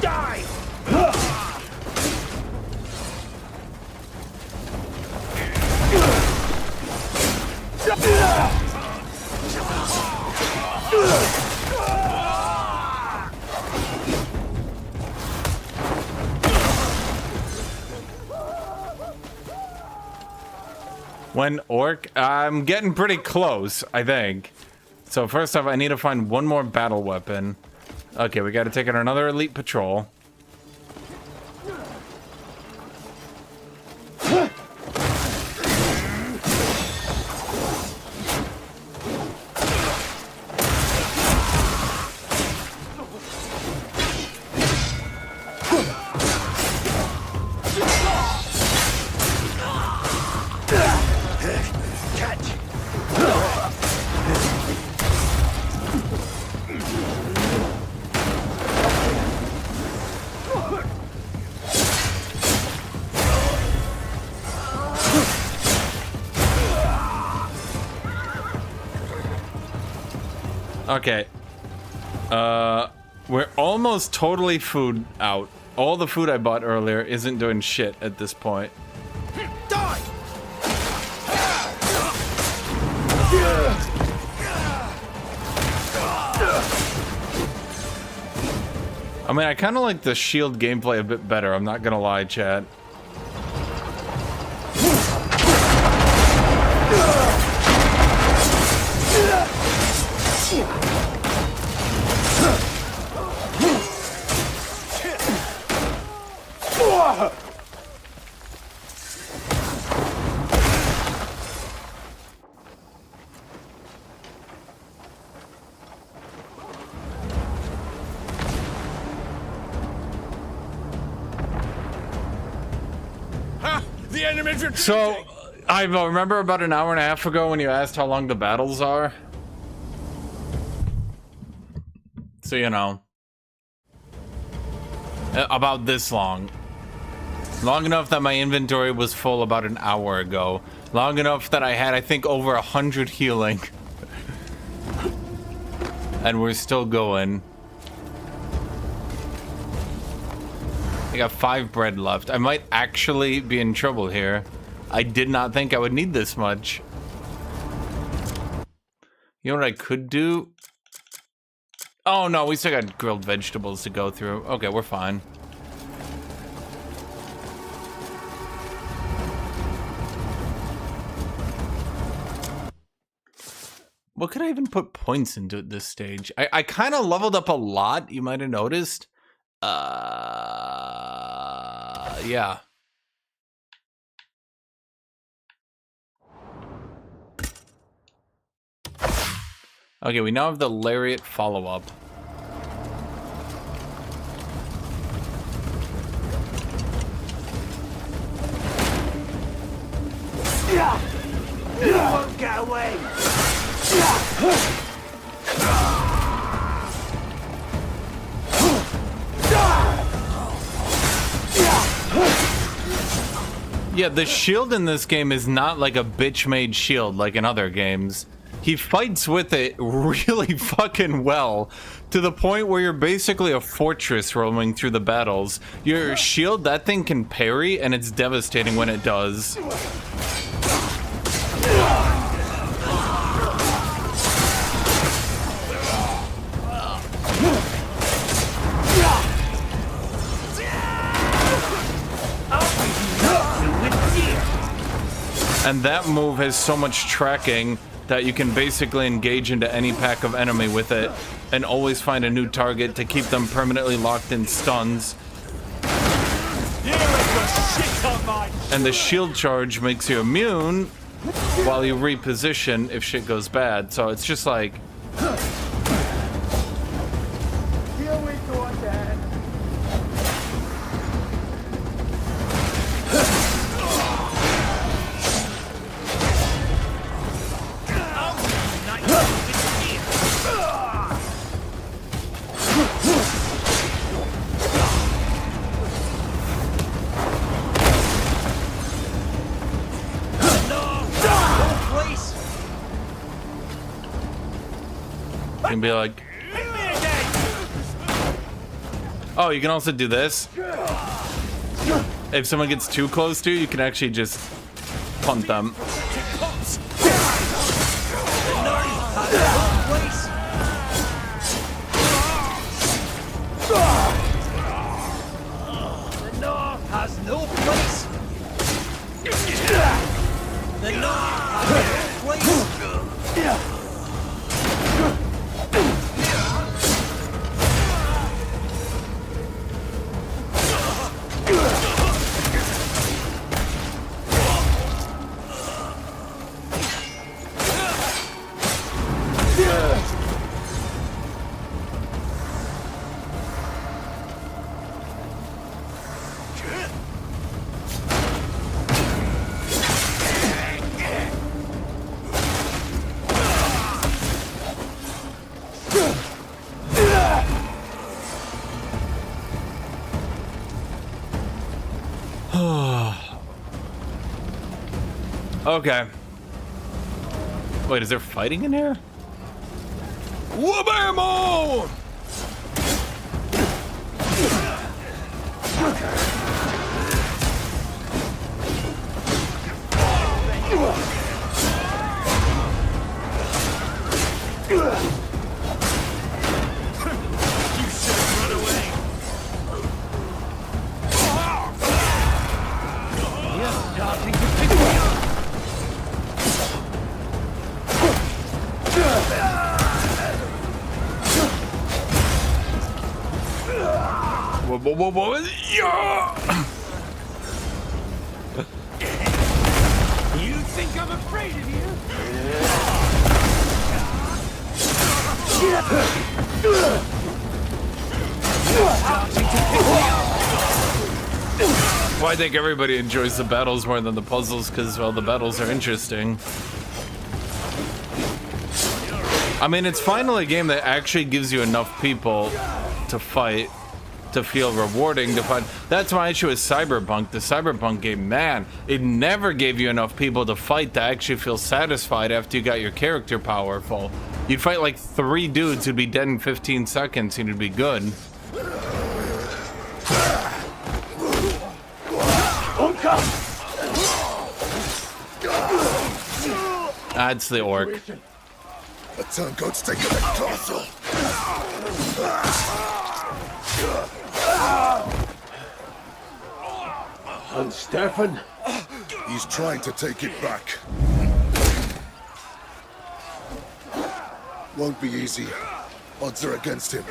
Die! When orc, I'm getting pretty close, I think. So first off, I need to find one more battle weapon. Okay, we got to take on another elite patrol. Okay. We're almost totally food out. All the food I bought earlier isn't doing shit at this point. Die! I mean, I kind of like the shield gameplay a bit better. I'm not gonna lie, chat. The enemy's retreating! So, I remember about an hour and a half ago when you asked how long the battles are. So, you know. About this long. Long enough that my inventory was full about an hour ago. Long enough that I had, I think, over 100 healing. And we're still going. I got 5 bread left. I might actually be in trouble here. I did not think I would need this much. You know what I could do? Oh no, we still got grilled vegetables to go through. Okay, we're fine. What could I even put points into at this stage? I kind of leveled up a lot, you might have noticed. Yeah. Okay, we now have the lariat follow-up. You won't get away! Yeah, the shield in this game is not like a bitch-made shield like in other games. He fights with it really fucking well, to the point where you're basically a fortress roaming through the battles. Your shield, that thing can parry, and it's devastating when it does. And that move has so much tracking that you can basically engage into any pack of enemy with it and always find a new target to keep them permanently locked in stuns. And the shield charge makes you immune while you reposition if shit goes bad. So it's just like... You can be like... Oh, you can also do this. If someone gets too close to you, you can actually just punt them. The North has no place. The North has no place. Okay. Wait, is there fighting in here? Wabamo! Yeah! You think I'm afraid of you? Well, I think everybody enjoys the battles more than the puzzles because, well, the battles are interesting. I mean, it's finally a game that actually gives you enough people to fight to feel rewarding to fight. That's my issue with Cyberpunk. The Cyberpunk game, man, it never gave you enough people to fight to actually feel satisfied after you got your character powerful. You'd fight like 3 dudes who'd be dead in 15 seconds and it'd be good. That's the orc. The turncoat's taken the castle. And Stefan? He's trying to take it back. Won't be easy. Odds are against him.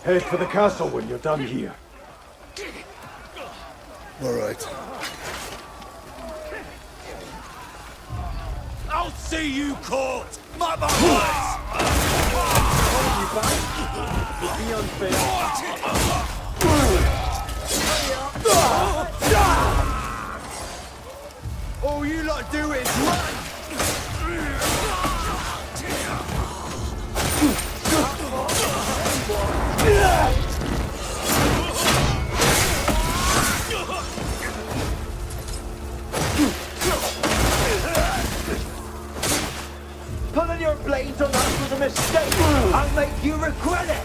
Head for the castle when you're done here. All right. I'll see you caught! My boys! Be unfair. All you lot do is run! Pulling your blades on us was a mistake! I'll make you regret it!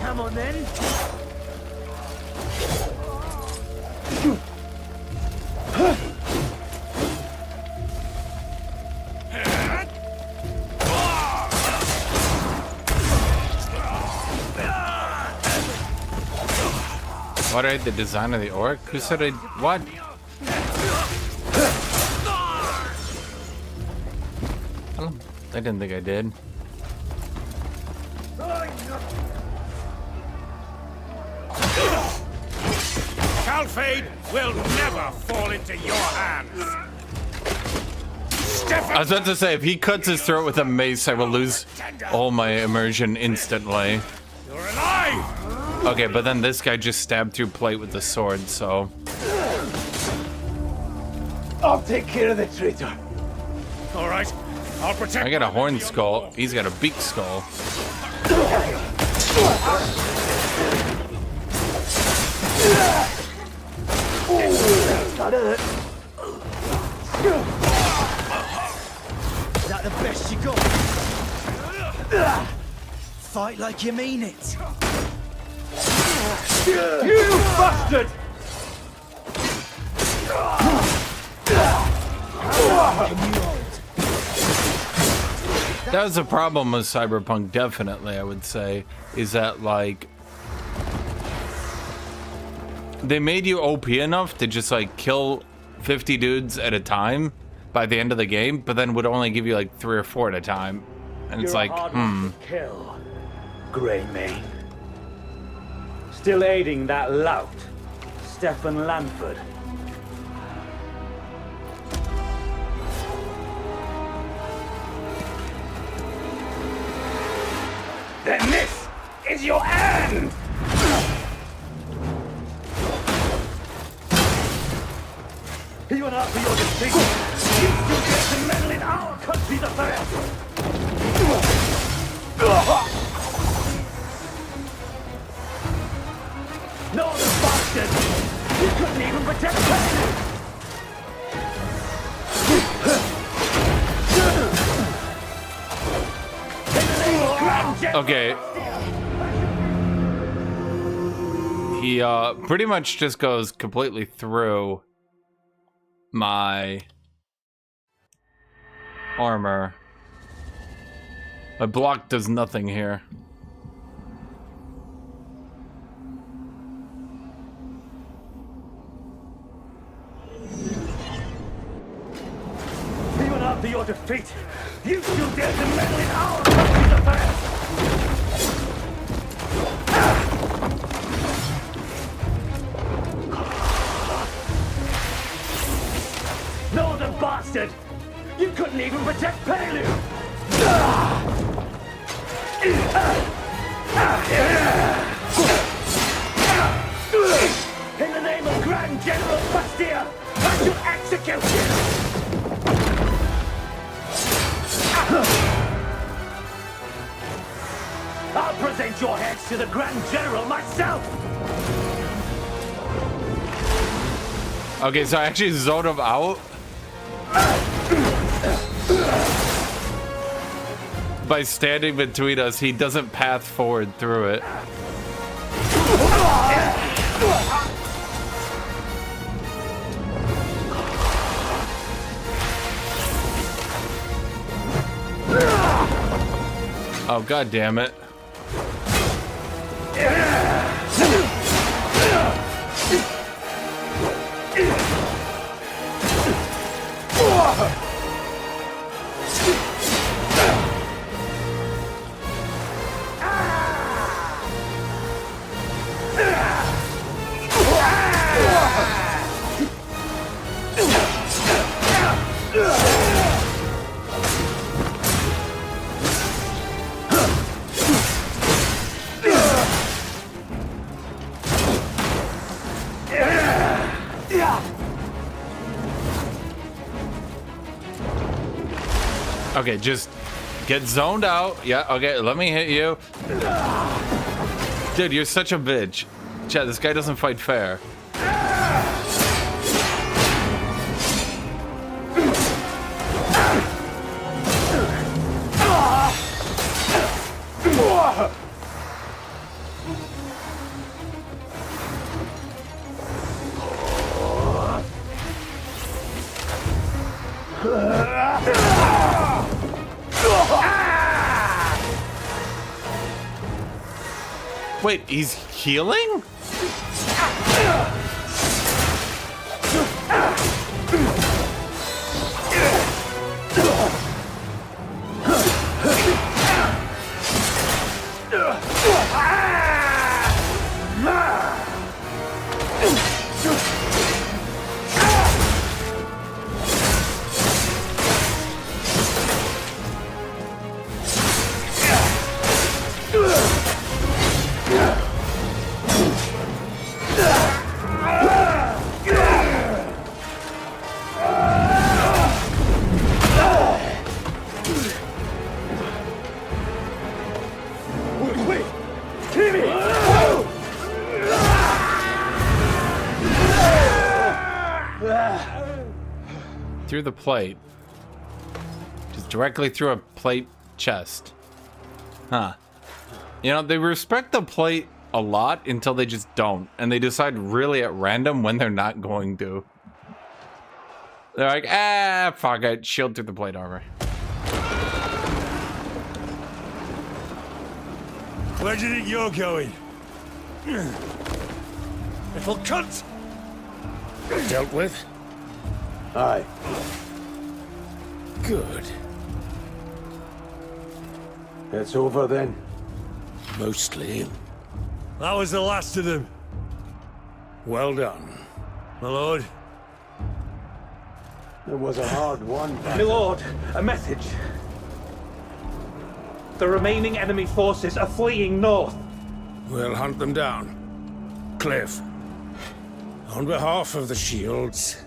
Come on then! What, I the design of the orc? Who said I... What? I didn't think I did. Calfade will never fall into your hands! I was about to say, if he cuts his throat with a mace, I will lose all my immersion instantly. You're alive! Okay, but then this guy just stabbed through plate with the sword, so... I'll take care of the traitor. All right, I'll protect. I got a horn skull. He's got a beak skull. Is that the best you got? Fight like you mean it. You bastard! That was a problem with Cyberpunk, definitely, I would say, is that, like, they made you OP enough to just, like, kill 50 dudes at a time by the end of the game, but then would only give you, like, 3 or 4 at a time. And it's like, Kill, Greymane. Still aiding that lout, Stefan Lanford. Then this is your end! Even after your defeat, you still get to meddle in our country's affairs! No, the bastard! You couldn't even protect Paladin! Okay. He pretty much just goes completely through my armor. My block does nothing here. Even after your defeat, you still dare to meddle in our country's affairs! No, the bastard! You couldn't even protect Palu! In the name of Grand General Bastia, I shall execute you! I'll present your heads to the Grand General myself! Okay, so I actually zoned him out by standing between us. He doesn't path forward through it. Oh, god damn it. Okay, just get zoned out. Yeah, okay, let me hit you. Dude, you're such a bitch. Chad, this guy doesn't fight fair. Wait, he's healing? Through the plate. Just directly through a plate chest. Huh. You know, they respect the plate a lot until they just don't. And they decide really at random when they're not going to. They're like, ah, fuck it. Shield through the plate armor. Where do you think you're going? Little cunt! Dealt with? Aye. Good. It's over then. Mostly. That was the last of them. Well done. My lord. It was a hard one. My lord, a message. The remaining enemy forces are fleeing north. We'll hunt them down. Cliff, on behalf of the Shields,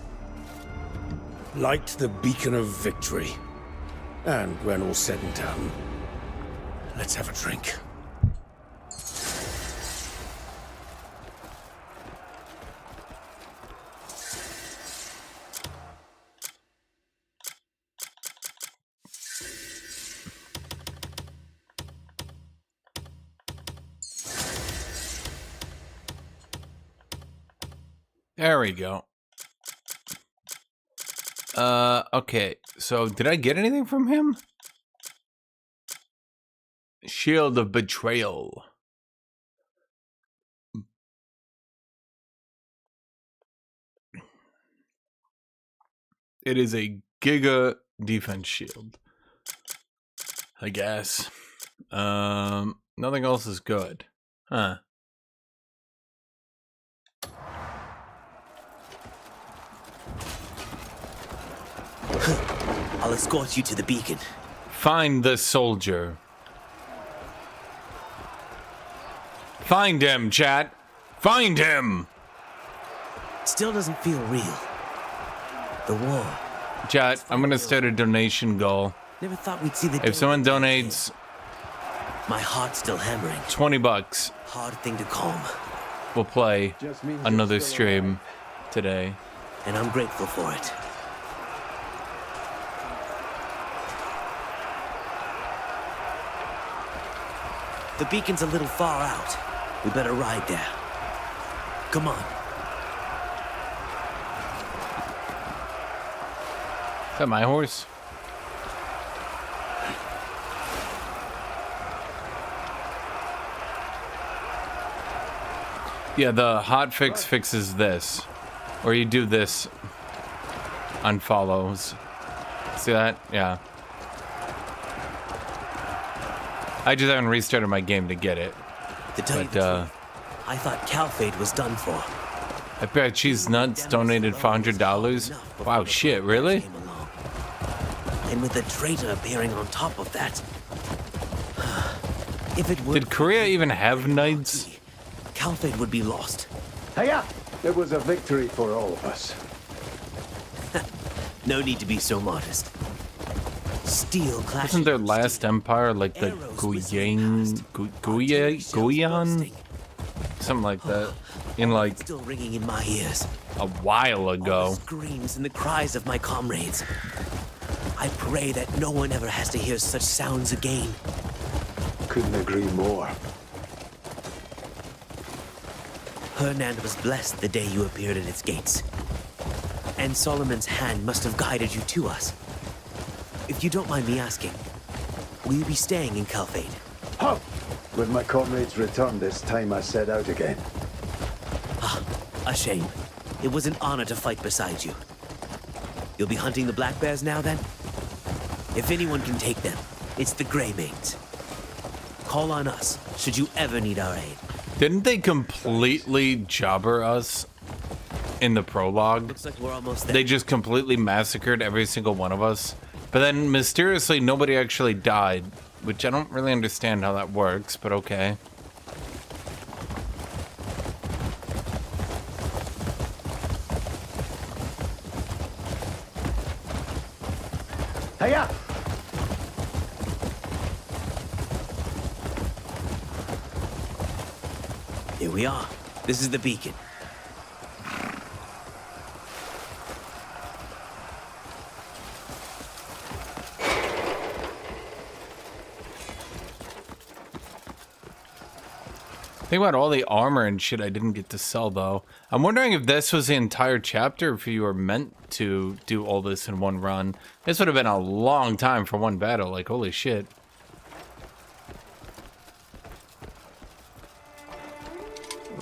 Light the beacon of victory. And when all's said and done, let's have a drink. There we go. Okay. So, did I get anything from him? Shield of Betrayal. It is a Giga defense shield, I guess. Nothing else is good. Huh. I'll escort you to the beacon. Find the soldier. Find him, chat. Find him. Still doesn't feel real. The war. Chat, I'm gonna start a donation goal. Never thought we'd see the If someone donates, my heart's still hammering. $20. Hard thing to calm. We'll play another stream today. And I'm grateful for it. The beacon's a little far out. We better ride there. Come on. Is that my horse? Yeah, the hotfix fixes this. Or you do this unfollows. See that? Yeah. I just haven't restarted my game to get it. To tell you the truth, I thought Calfade was done for. I bet Cheese Nuts donated $500. Wow, shit, really? And with the traitor appearing on top of that. If it Did Korea even have knights? Calfade would be lost. Hiya! It was a victory for all of us. No need to be so modest. Steel clash. Wasn't their last empire like the Guyan? Something like that. In like still ringing in my ears. A while ago. All the screams and the cries of my comrades. I pray that no one ever has to hear such sounds again. Couldn't agree more. Hernand was blessed the day you appeared at its gates. And Solomon's hand must have guided you to us. If you don't mind me asking, will you be staying in Calfade? Huh. With my comrades returned this time I set out again. Ah, a shame. It was an honor to fight beside you. You'll be hunting the black bears now then? If anyone can take them, it's the Greymaids. Call on us, should you ever need our aid. Didn't they completely jobber us in the prologue? Looks like we're almost there. They just completely massacred every single one of us. But then mysteriously nobody actually died, which I don't really understand how that works, but okay. Hiya! Here we are. This is the beacon. Think about all the armor and shit I didn't get to sell, though. I'm wondering if this was the entire chapter, if you were meant to do all this in one run. This would have been a long time for one battle, like, holy shit.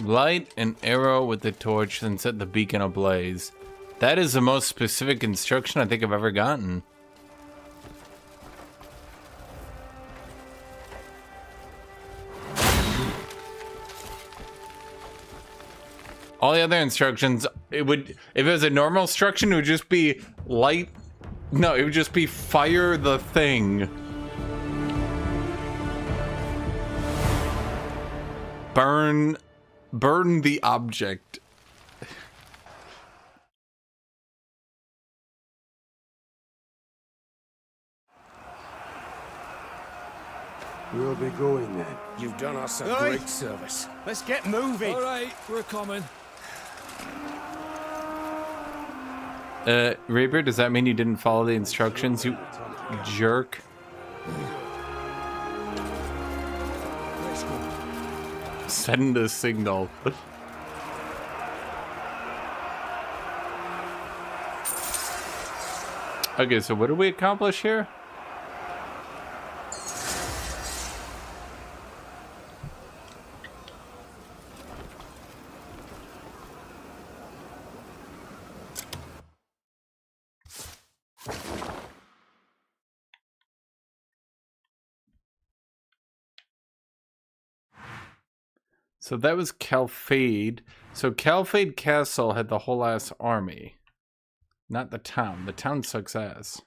Light an arrow with the torch, then set the beacon ablaze. That is the most specific instruction I think I've ever gotten. All the other instructions, it would, if it was a normal instruction, it would just be light. No, it would just be fire the thing. Burn the object. We'll be going then. You've done us a Oi! great service. Let's get moving. All right, we're coming. Reaper, does that mean you didn't follow the instructions, you jerk? Send a signal. Okay, so what did we accomplish here? So that was Calfade. So Calfade Castle had the whole ass army. Not the town. The town sucks ass.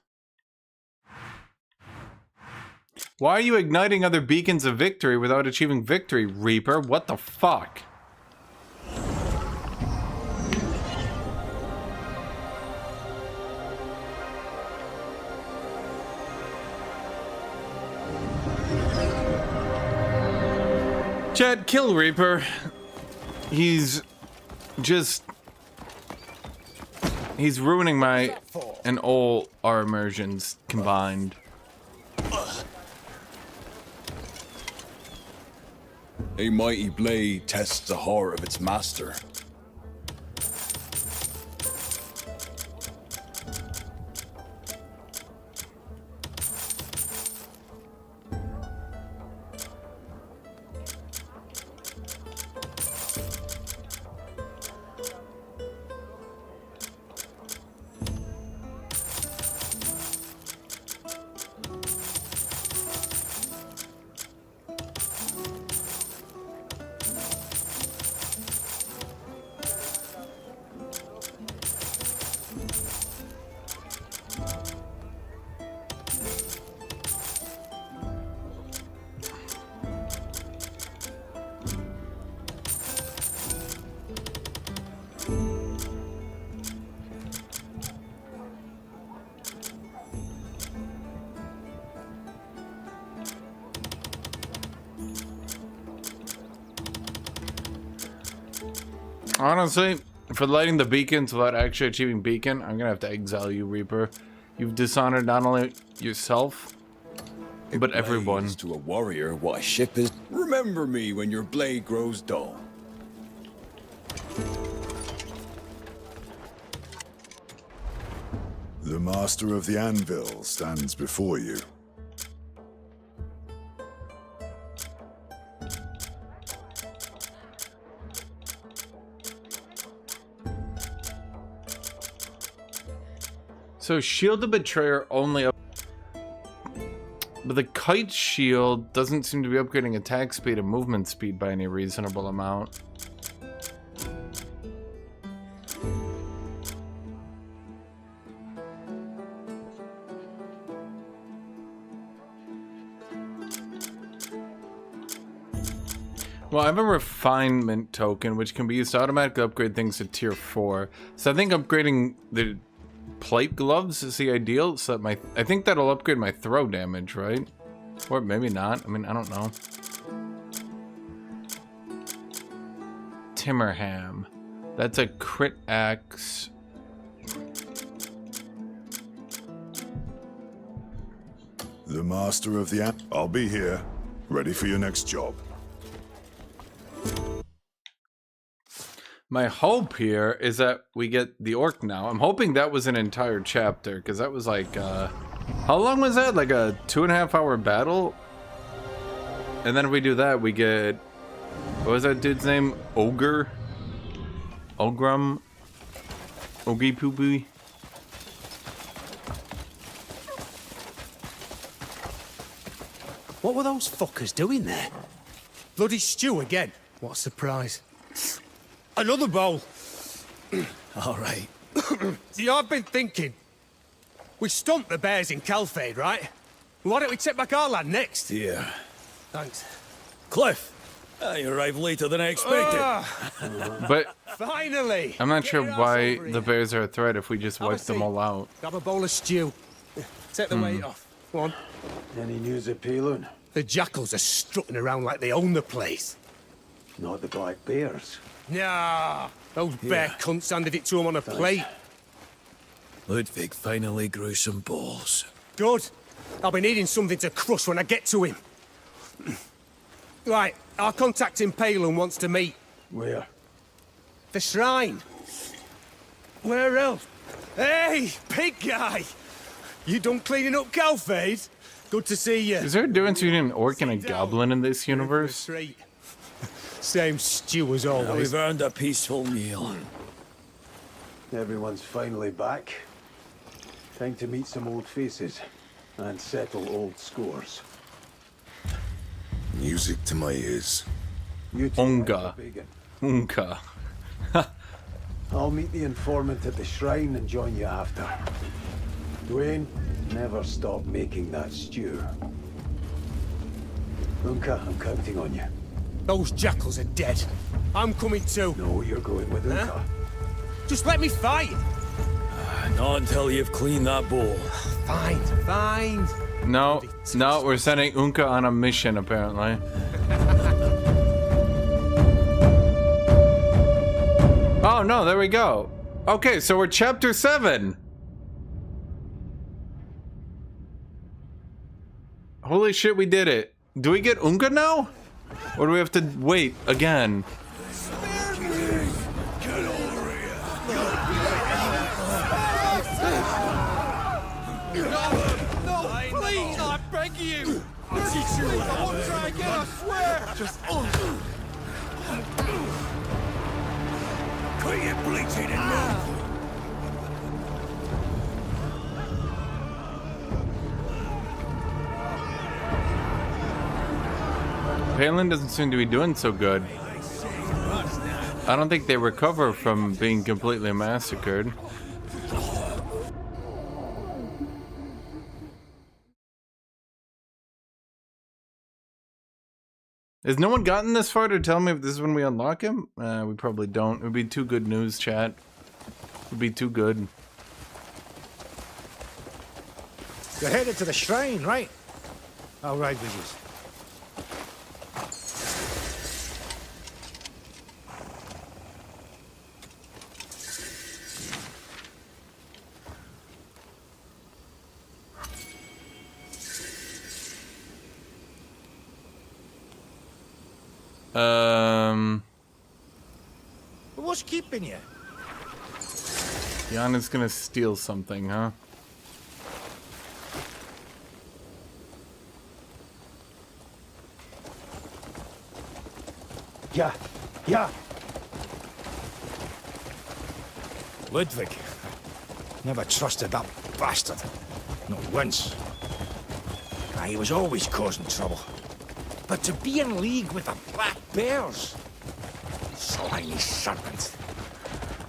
Why are you igniting other beacons of victory without achieving victory, Reaper? What the fuck? Chad, kill Reaper. He's ruining my and all our immersions combined. A mighty blade tests the heart of its master. Honestly, for lighting the beacons without actually achieving beacon, I'm gonna have to exile you, Reaper. You've dishonored not only yourself, but everyone. To a warrior, what a ship is. Remember me when your blade grows dull. The master of the anvil stands before you. So shield the betrayer only up, but the kite shield doesn't seem to be upgrading attack speed and movement speed by any reasonable amount. Well, I have a refinement token which can be used to automatically upgrade things to tier 4. So I think upgrading the plate gloves is the ideal, so that I think that'll upgrade my throw damage, right? Or maybe not. I mean, I don't know. Timmerham. That's a crit axe. The master of the I'll be here, ready for your next job. My hope here is that we get the orc now. I'm hoping that was an entire chapter, because that was like, how long was that? Like a 2.5 hour battle? And then if we do that, we get, what was that dude's name? Ogre? Ogrum? Ogie Poopy? What were those fuckers doing there? Bloody stew again. What a surprise. Another bowl. All right. See, I've been thinking. We stomped the bears in Calfade, right? Why don't we take back our land next? Yeah. Thanks. Cliff! You arrived later than I expected. But finally! I'm not sure why the bears are a threat if we just wipe them all out. Grab a bowl of stew. Take the weight off. Go on. Any news of Palin? The jackals are strutting around like they own the place. Not the black bears. Nah, those bear cunts handed it to him on a plate. Ludwig finally grew some balls. Good. I'll be needing something to crush when I get to him. Right, our contact in Palin wants to meet. Where? The shrine. Where else? Hey, big guy! You done cleaning up Calfade? Good to see you. Is there a difference between an orc and a goblin in this universe? Same stew as always. Now we've earned a peaceful meal. Everyone's finally back. Time to meet some old faces and settle old scores. Music to my ears. You two Unga. Vegan. Unka. I'll meet the informant at the shrine and join you after. Dwayne, never stop making that stew. Unka, I'm counting on you. Those jackals are dead. I'm coming too. No, you're going with Unka. Huh? Just let me fight. Not until you've cleaned that bowl. Fine. No, we're sending Unka on a mission, apparently. Oh, no, there we go. Okay, so we're chapter 7. Holy shit, we did it. Do we get Unka now? Or do we have to wait again? Please, I beg you! I'll teach you I won't try again, I swear! Just quit your bleating and move! Palin doesn't seem to be doing so good. I don't think they recover from being completely massacred. Has no one gotten this far to tell me if this is when we unlock him? We probably don't. It would be too good news, chat. It would be too good. You're headed to the shrine, right? I'll ride with you. What's keeping you? Yana's gonna steal something, huh? Yeah. Ludwig. Never trusted that bastard. Not once. He was always causing trouble. But to be in league with the Black Bears? Slimy serpent.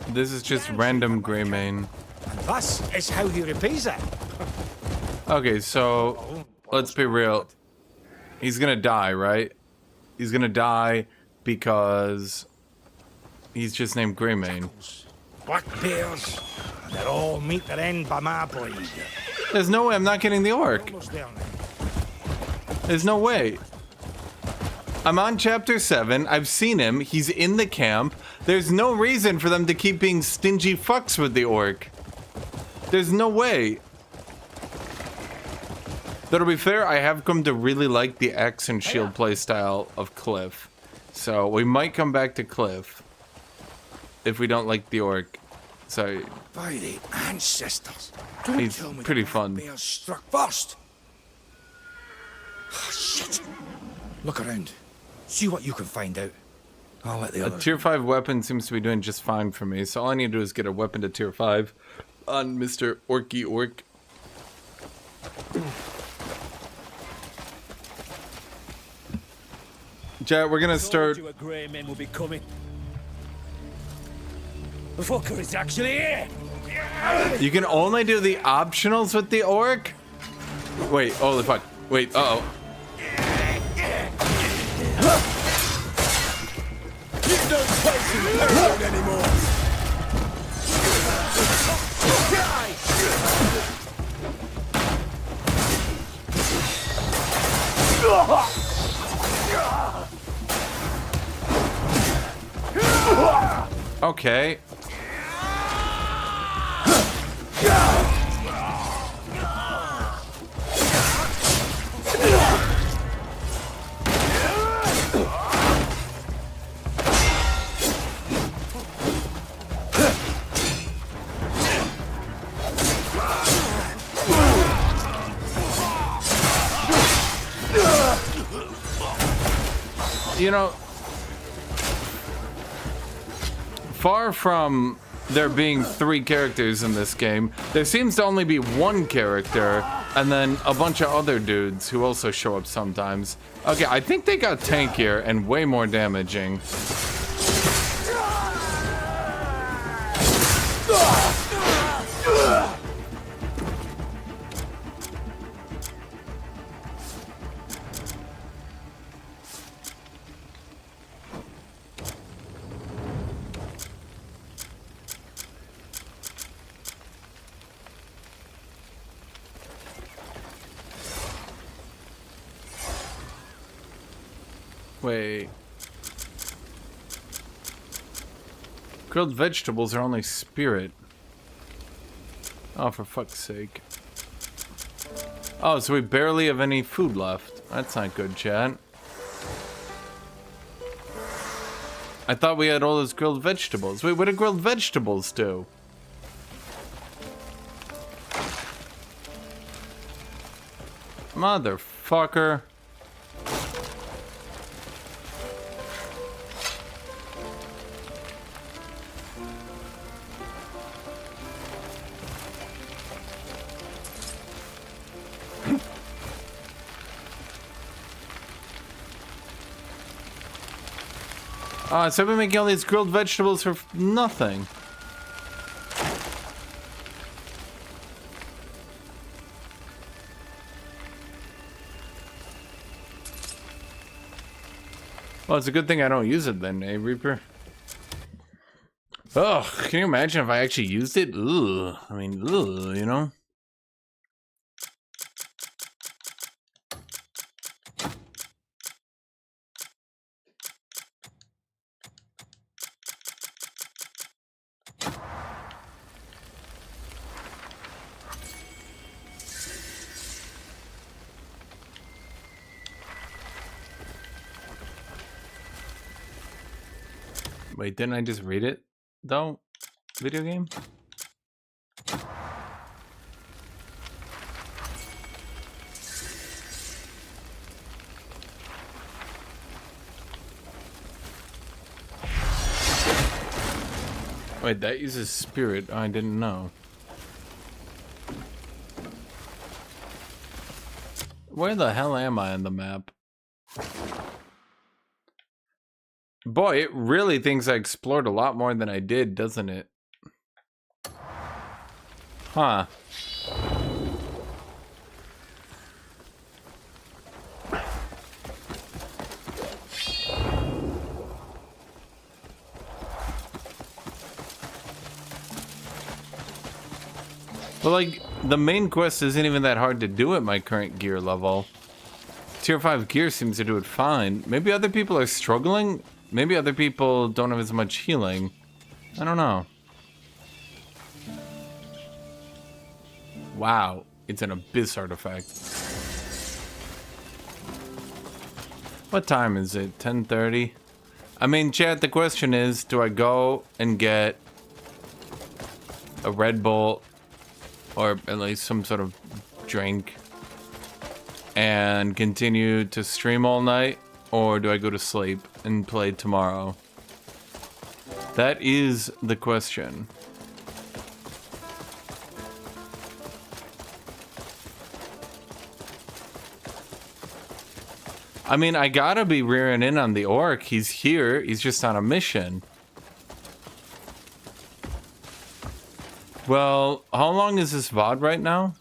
This is just random Greymane. And thus is how he repays it. Okay, so let's be real. He's gonna die, right? He's gonna die because he's just named Greymane. Black Bears. They'll all meet their end by my blade. There's no way I'm not getting the orc. There's no way. I'm on chapter 7. I've seen him. He's in the camp. There's no reason for them to keep being stingy fucks with the orc. There's no way. Though to be fair, I have come to really like the axe and shield playstyle of Cliff. So we might come back to Cliff if we don't like the orc. So By the ancestors. he's pretty fun. Bears struck first. Oh, shit. Look around. See what you can find out. I'll let the A others. tier 5 weapon seems to be doing just fine for me, so all I need to do is get a weapon to tier 5 on Mr. Orky Orc. Chat, we're gonna start. You grey men will be coming. The fucker is actually here. You can only do the optionals with the orc? Wait, holy fuck. Wait, uh-oh. You don't place in the road anymore. Die! Okay. You know, far from there being 3 characters in this game, there seems to only be 1 character and then a bunch of other dudes who also show up sometimes. Okay, I think they got tankier and way more damaging. Wait. Grilled vegetables are only spirit. Oh, for fuck's sake. Oh, so we barely have any food left. That's not good, chat. I thought we had all those grilled vegetables. Wait, what do grilled vegetables do? Motherfucker. So I've been making all these grilled vegetables for nothing. Well, it's a good thing I don't use it then, eh, Reaper? Ugh, can you imagine if I actually used it? Ugh, I mean, ugh, you know? Wait, didn't I just read it, though? Video game? Wait, that uses spirit? I didn't know. Where the hell am I on the map? Boy, it really thinks I explored a lot more than I did, doesn't it? Huh. But like, the main quest isn't even that hard to do at my current gear level. Tier 5 gear seems to do it fine. Maybe other people are struggling? Maybe other people don't have as much healing. I don't know. Wow, it's an abyss artifact. What time is it? 10:30? I mean, chat, the question is, do I go and get a Red Bull or at least some sort of drink and continue to stream all night? Or do I go to sleep and play tomorrow? That is the question. I mean, I gotta be rearing in on the orc. He's here. He's just on a mission. Well, how long is this VOD right now?